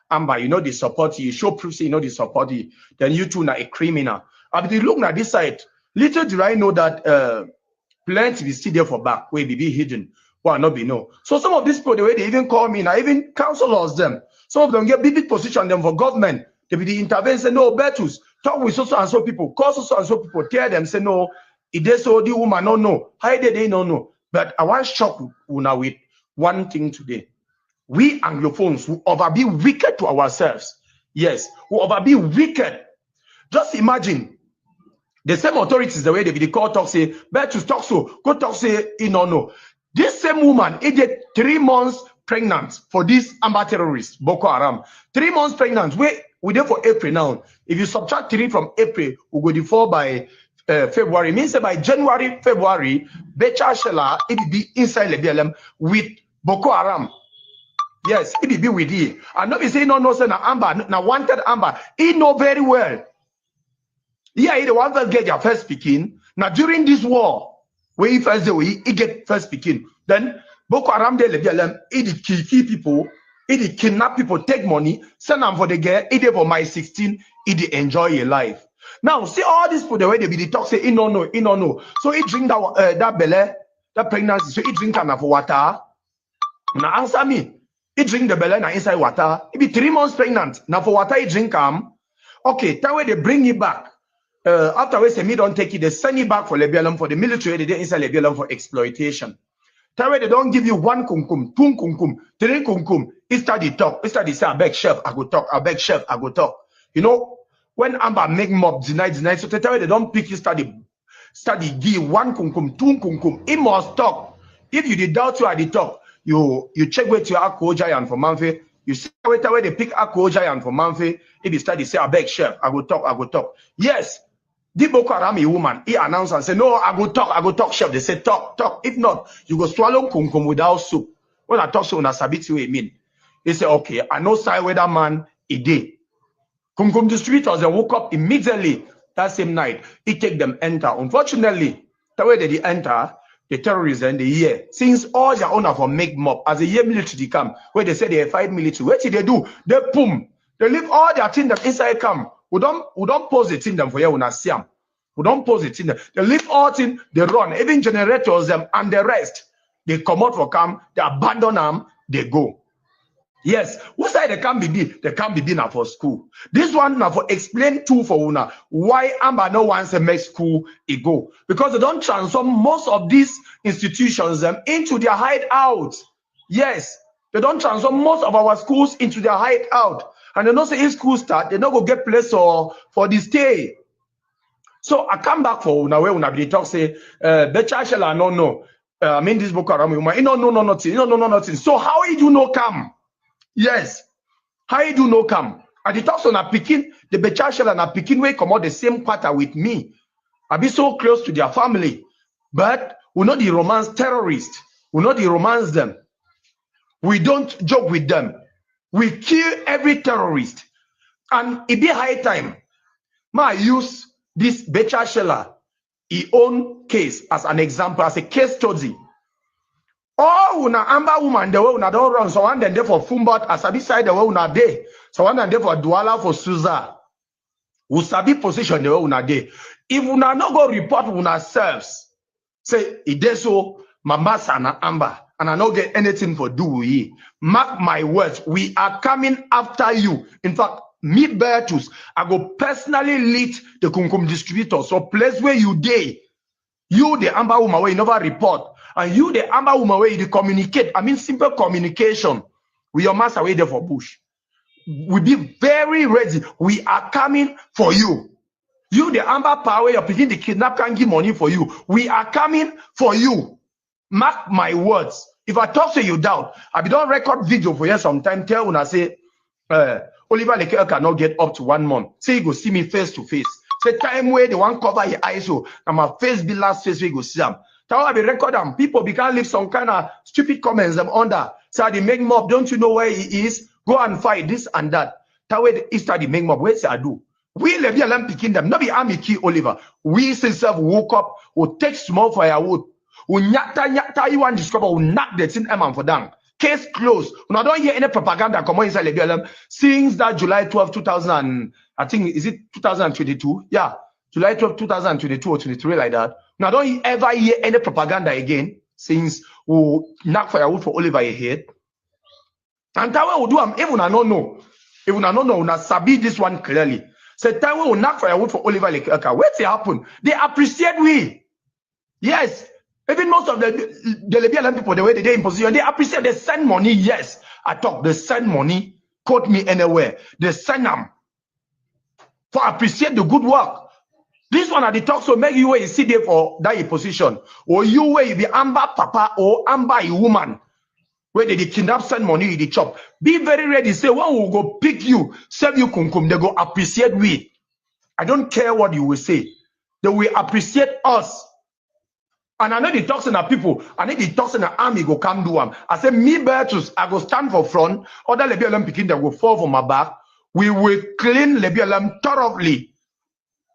Amba, you know the support you, show proof, say you know the support you, then you too now a criminal. I be look at this side, little do I know that plenty be still there for back, where be hidden, why not be no. So some of these people, the way they even call me, now even counselors them, some of them get big position them for government. They be the intervene, say no, Bertus, talk with so and so people, call so and so people, tell them, say no, it is so the woman no know. How did they no? But I want to shock una with one thing today. We Anglophones will over be wicked to ourselves. Yes, we over be wicked. Just imagine the same authorities, the way they be the call talk say, Bertus talk so, go talk say, no. This same woman, it did 3 months pregnant for this Amba terrorist, Boko Haram. 3 months pregnant. We there for April now. If you subtract 3 from April, we go default by February. Means that by January, February, Becha Shella, it will be inside the BLM with Boko Haram. Yes, it will be with you. And not be saying no, say na Amba, na wanted Amba. He know very well. Yeah, the one first get their first speaking. Now during this war, where he first he get first speaking. Then Boko Haram de lebialem, it kill people, it kidnap people, take money, send them for the girl, it for my 16, it enjoy your life. Now see all these people the way they be the talk say, no. So he drink that belly, that pregnancy, so he drink enough water. Now answer me. He drink the belly na inside water. He be 3 months pregnant. Now for water he drink Okay, that way they bring it back. After we say me don't take it, they send it back for Lebialum for the military, they did inside Lebialum for exploitation. That way they don't give you 1 kunkum, 2 kunkum, 3 kunkum. It's study talk. It's study say, I beg chef, I go talk, I beg chef, I go talk. You know, when Amba make mob deny, so that way they don't pick you study give 1 kunkum, 2 kunkum. It must talk. If you did doubt you at the talk, you check with your Akko Giant for Manfe. You see where they pick Akko Giant for Manfe. If you study say, I beg chef, I go talk. Yes. The Boko Haram woman, he announced and said, no, I go talk, chef. They say, talk. If not, you go swallow kunkum without soup. When I talk so, I sabiti what it mean. He said, okay, I know side where that man, he did. Kunkum distributors, they woke up immediately that same night. He take them enter. Unfortunately, the way they enter, the terrorists and the year, since all their owner for make mob, as a year military come, where they say they fight military, what did they do? They boom. They leave all their things that inside come. We don't pose it in them for you when I see them. We don't pose it in them. They leave all things, they run, even generators them and the rest. They come out for camp, they abandon them, they go. Yes, what side they can't be now for school. This one now for explain to for una why Amba no wants to make school it go. Because they don't transform most of these institutions into their hideouts. Yes, they don't transform most of our schools into their hideout. And they know say if school start, they not go get place for the stay. So I come back for una where una be talk say better shall I no. I mean this Boko Haram woman, you don't know nothing. So how you do no come? Yes. How you do no come? And the talks on a picking, the better shall and a picking way come out the same pattern with me. I be so close to their family. But we know the romance terrorists. We know the romance them. We don't joke with them. We kill every terrorist. And it be high time. I use this Becha Sheller, his own case as an example, as a case study. Oh, una Amba woman, the way una don't run, so one then there for Fumbat, as I beside the way una day. So one then there for Douala for Suza. We sabi position the way una day. If una not go report una selves, say, it is so, Mama Sana Amba. And I don't get anything for do with ye. Mark my words, we are coming after you. In fact, me Bertus, I go personally lead the Kunkum distributor. So place where you day, you the Amba woman where you never report, and you the Amba woman where you communicate. I mean simple communication with your master way there for bush. We be very ready. We are coming for you. You the Amba power, you're picking the kidnap can give money for you. We are coming for you. Mark my words. If I talk to you doubt, I be don't record video for you sometime. Tell when I say, Oliver Lekel cannot get up to 1 month. Say you go see me face to face. Say time where they want cover your eyes so and my face be last face we go see them. Tell I be record them. People be can't leave some kind of stupid comments them under. So they make mob. Don't you know where he is? Go and fight this and that. That way the Easter they make mob. Where say I do? We let them picking them. Not be army key Oliver. We self woke up. We take small firewood. We nyata you want discover. We knock the thing eman for them. Case closed. When I don't hear any propaganda come inside the BLM since that July 12, 2000, I think, is it 2022? Yeah, July 12, 2022 or 23 like that. Now, don't ever hear any propaganda again since we knock firewood for Oliver head. And that way we do them, even I don't know. Even I don't know, we sabi this one clearly. So that way we knock firewood for Oliver Lekelka. What's happen? They appreciate we. Yes. Even most of the Libyan people, the way they in position, they appreciate, they send money. Yes, I talk, they send money, quote me anywhere. They send them for appreciate the good work. This one at the talk, so make you where you sit there for that position. Or you where you be Amba Papa or Amba a woman, where they kidnap, send money, they chop. Be very ready. Say, when we go pick you, serve you kunkum, they go appreciate we. I don't care what you will say. They will appreciate us. And I know the talks in the people, I know the talks in the army go come do them. I say, me Bertus, I go stand for front, other Libyan picking that go fall for my back. We will clean Libyan thoroughly.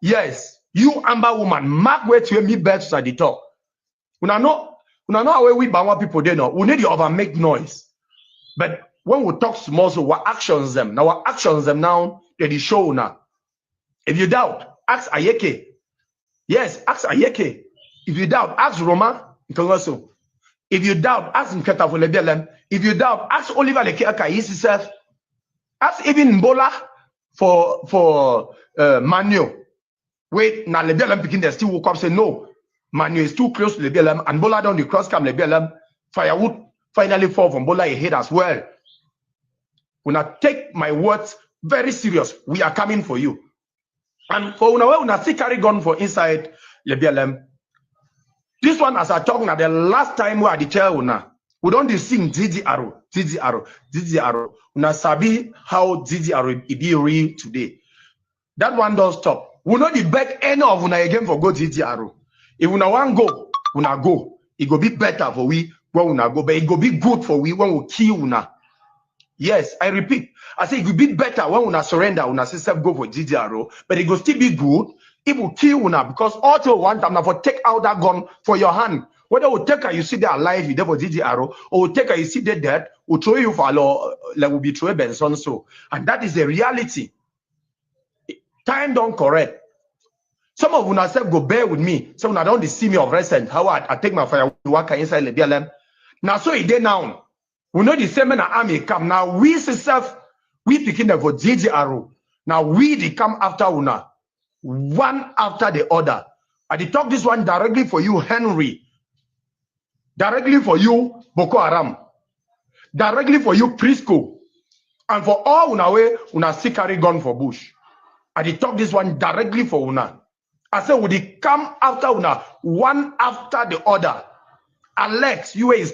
Yes. You Amba woman, mark where to me birds at the top. Una know how we Bawa people they know. We need to over make noise. But when we talk small, so what actions them? Now what actions them now, they show now. If you doubt, ask Ayeke. Yes, ask Ayeke. If you doubt, ask Roma. If you doubt, ask Nketa for Lebelem. If you doubt, ask Oliver Lekiaka himself. Ask even Mbola for Manu. Wait, now Lebelem picking they still woke up say no. Manu is too close to Lebelem and Bola down the cross cam Lebelem. Firewood finally fall from Bola ahead as well. When I take my words very serious, we are coming for you. And for una still carry gun for inside Lebelem. This one, as I talking at the last time we are the chair una, we don't sing DDR. Una sabi how DDR be real today. That one don't stop. We not the beg any of una again for go DDR. If una want go, una go. It go be better for we when una go, but it go be good for we when we kill una. Yes, I repeat. I say it will be better when una surrender, una self go for DDR, but it will still be good. It will kill una because also one time now for take out that gun for your hand. Whether we take her, you see there alive, you there for DDR, or we take her, you see they dead, we throw you for law, like will be throw Benson so. And that is the reality. Time don't correct. Some of una self go bear with me. Some una don't see me of recent. How I take my fire work inside the BLM. Now so it dey now. We know the same in the army come. Now we self, we picking them for DDR. Now we they come after una. One after the other. I did talk this one directly for you, Henry. Directly for you, Boko Haram. Directly for you, Prisco. And for all una way, una still carry gun for bush. I did talk this one directly for una. I said, would they come after una, one after the other? Alex, you is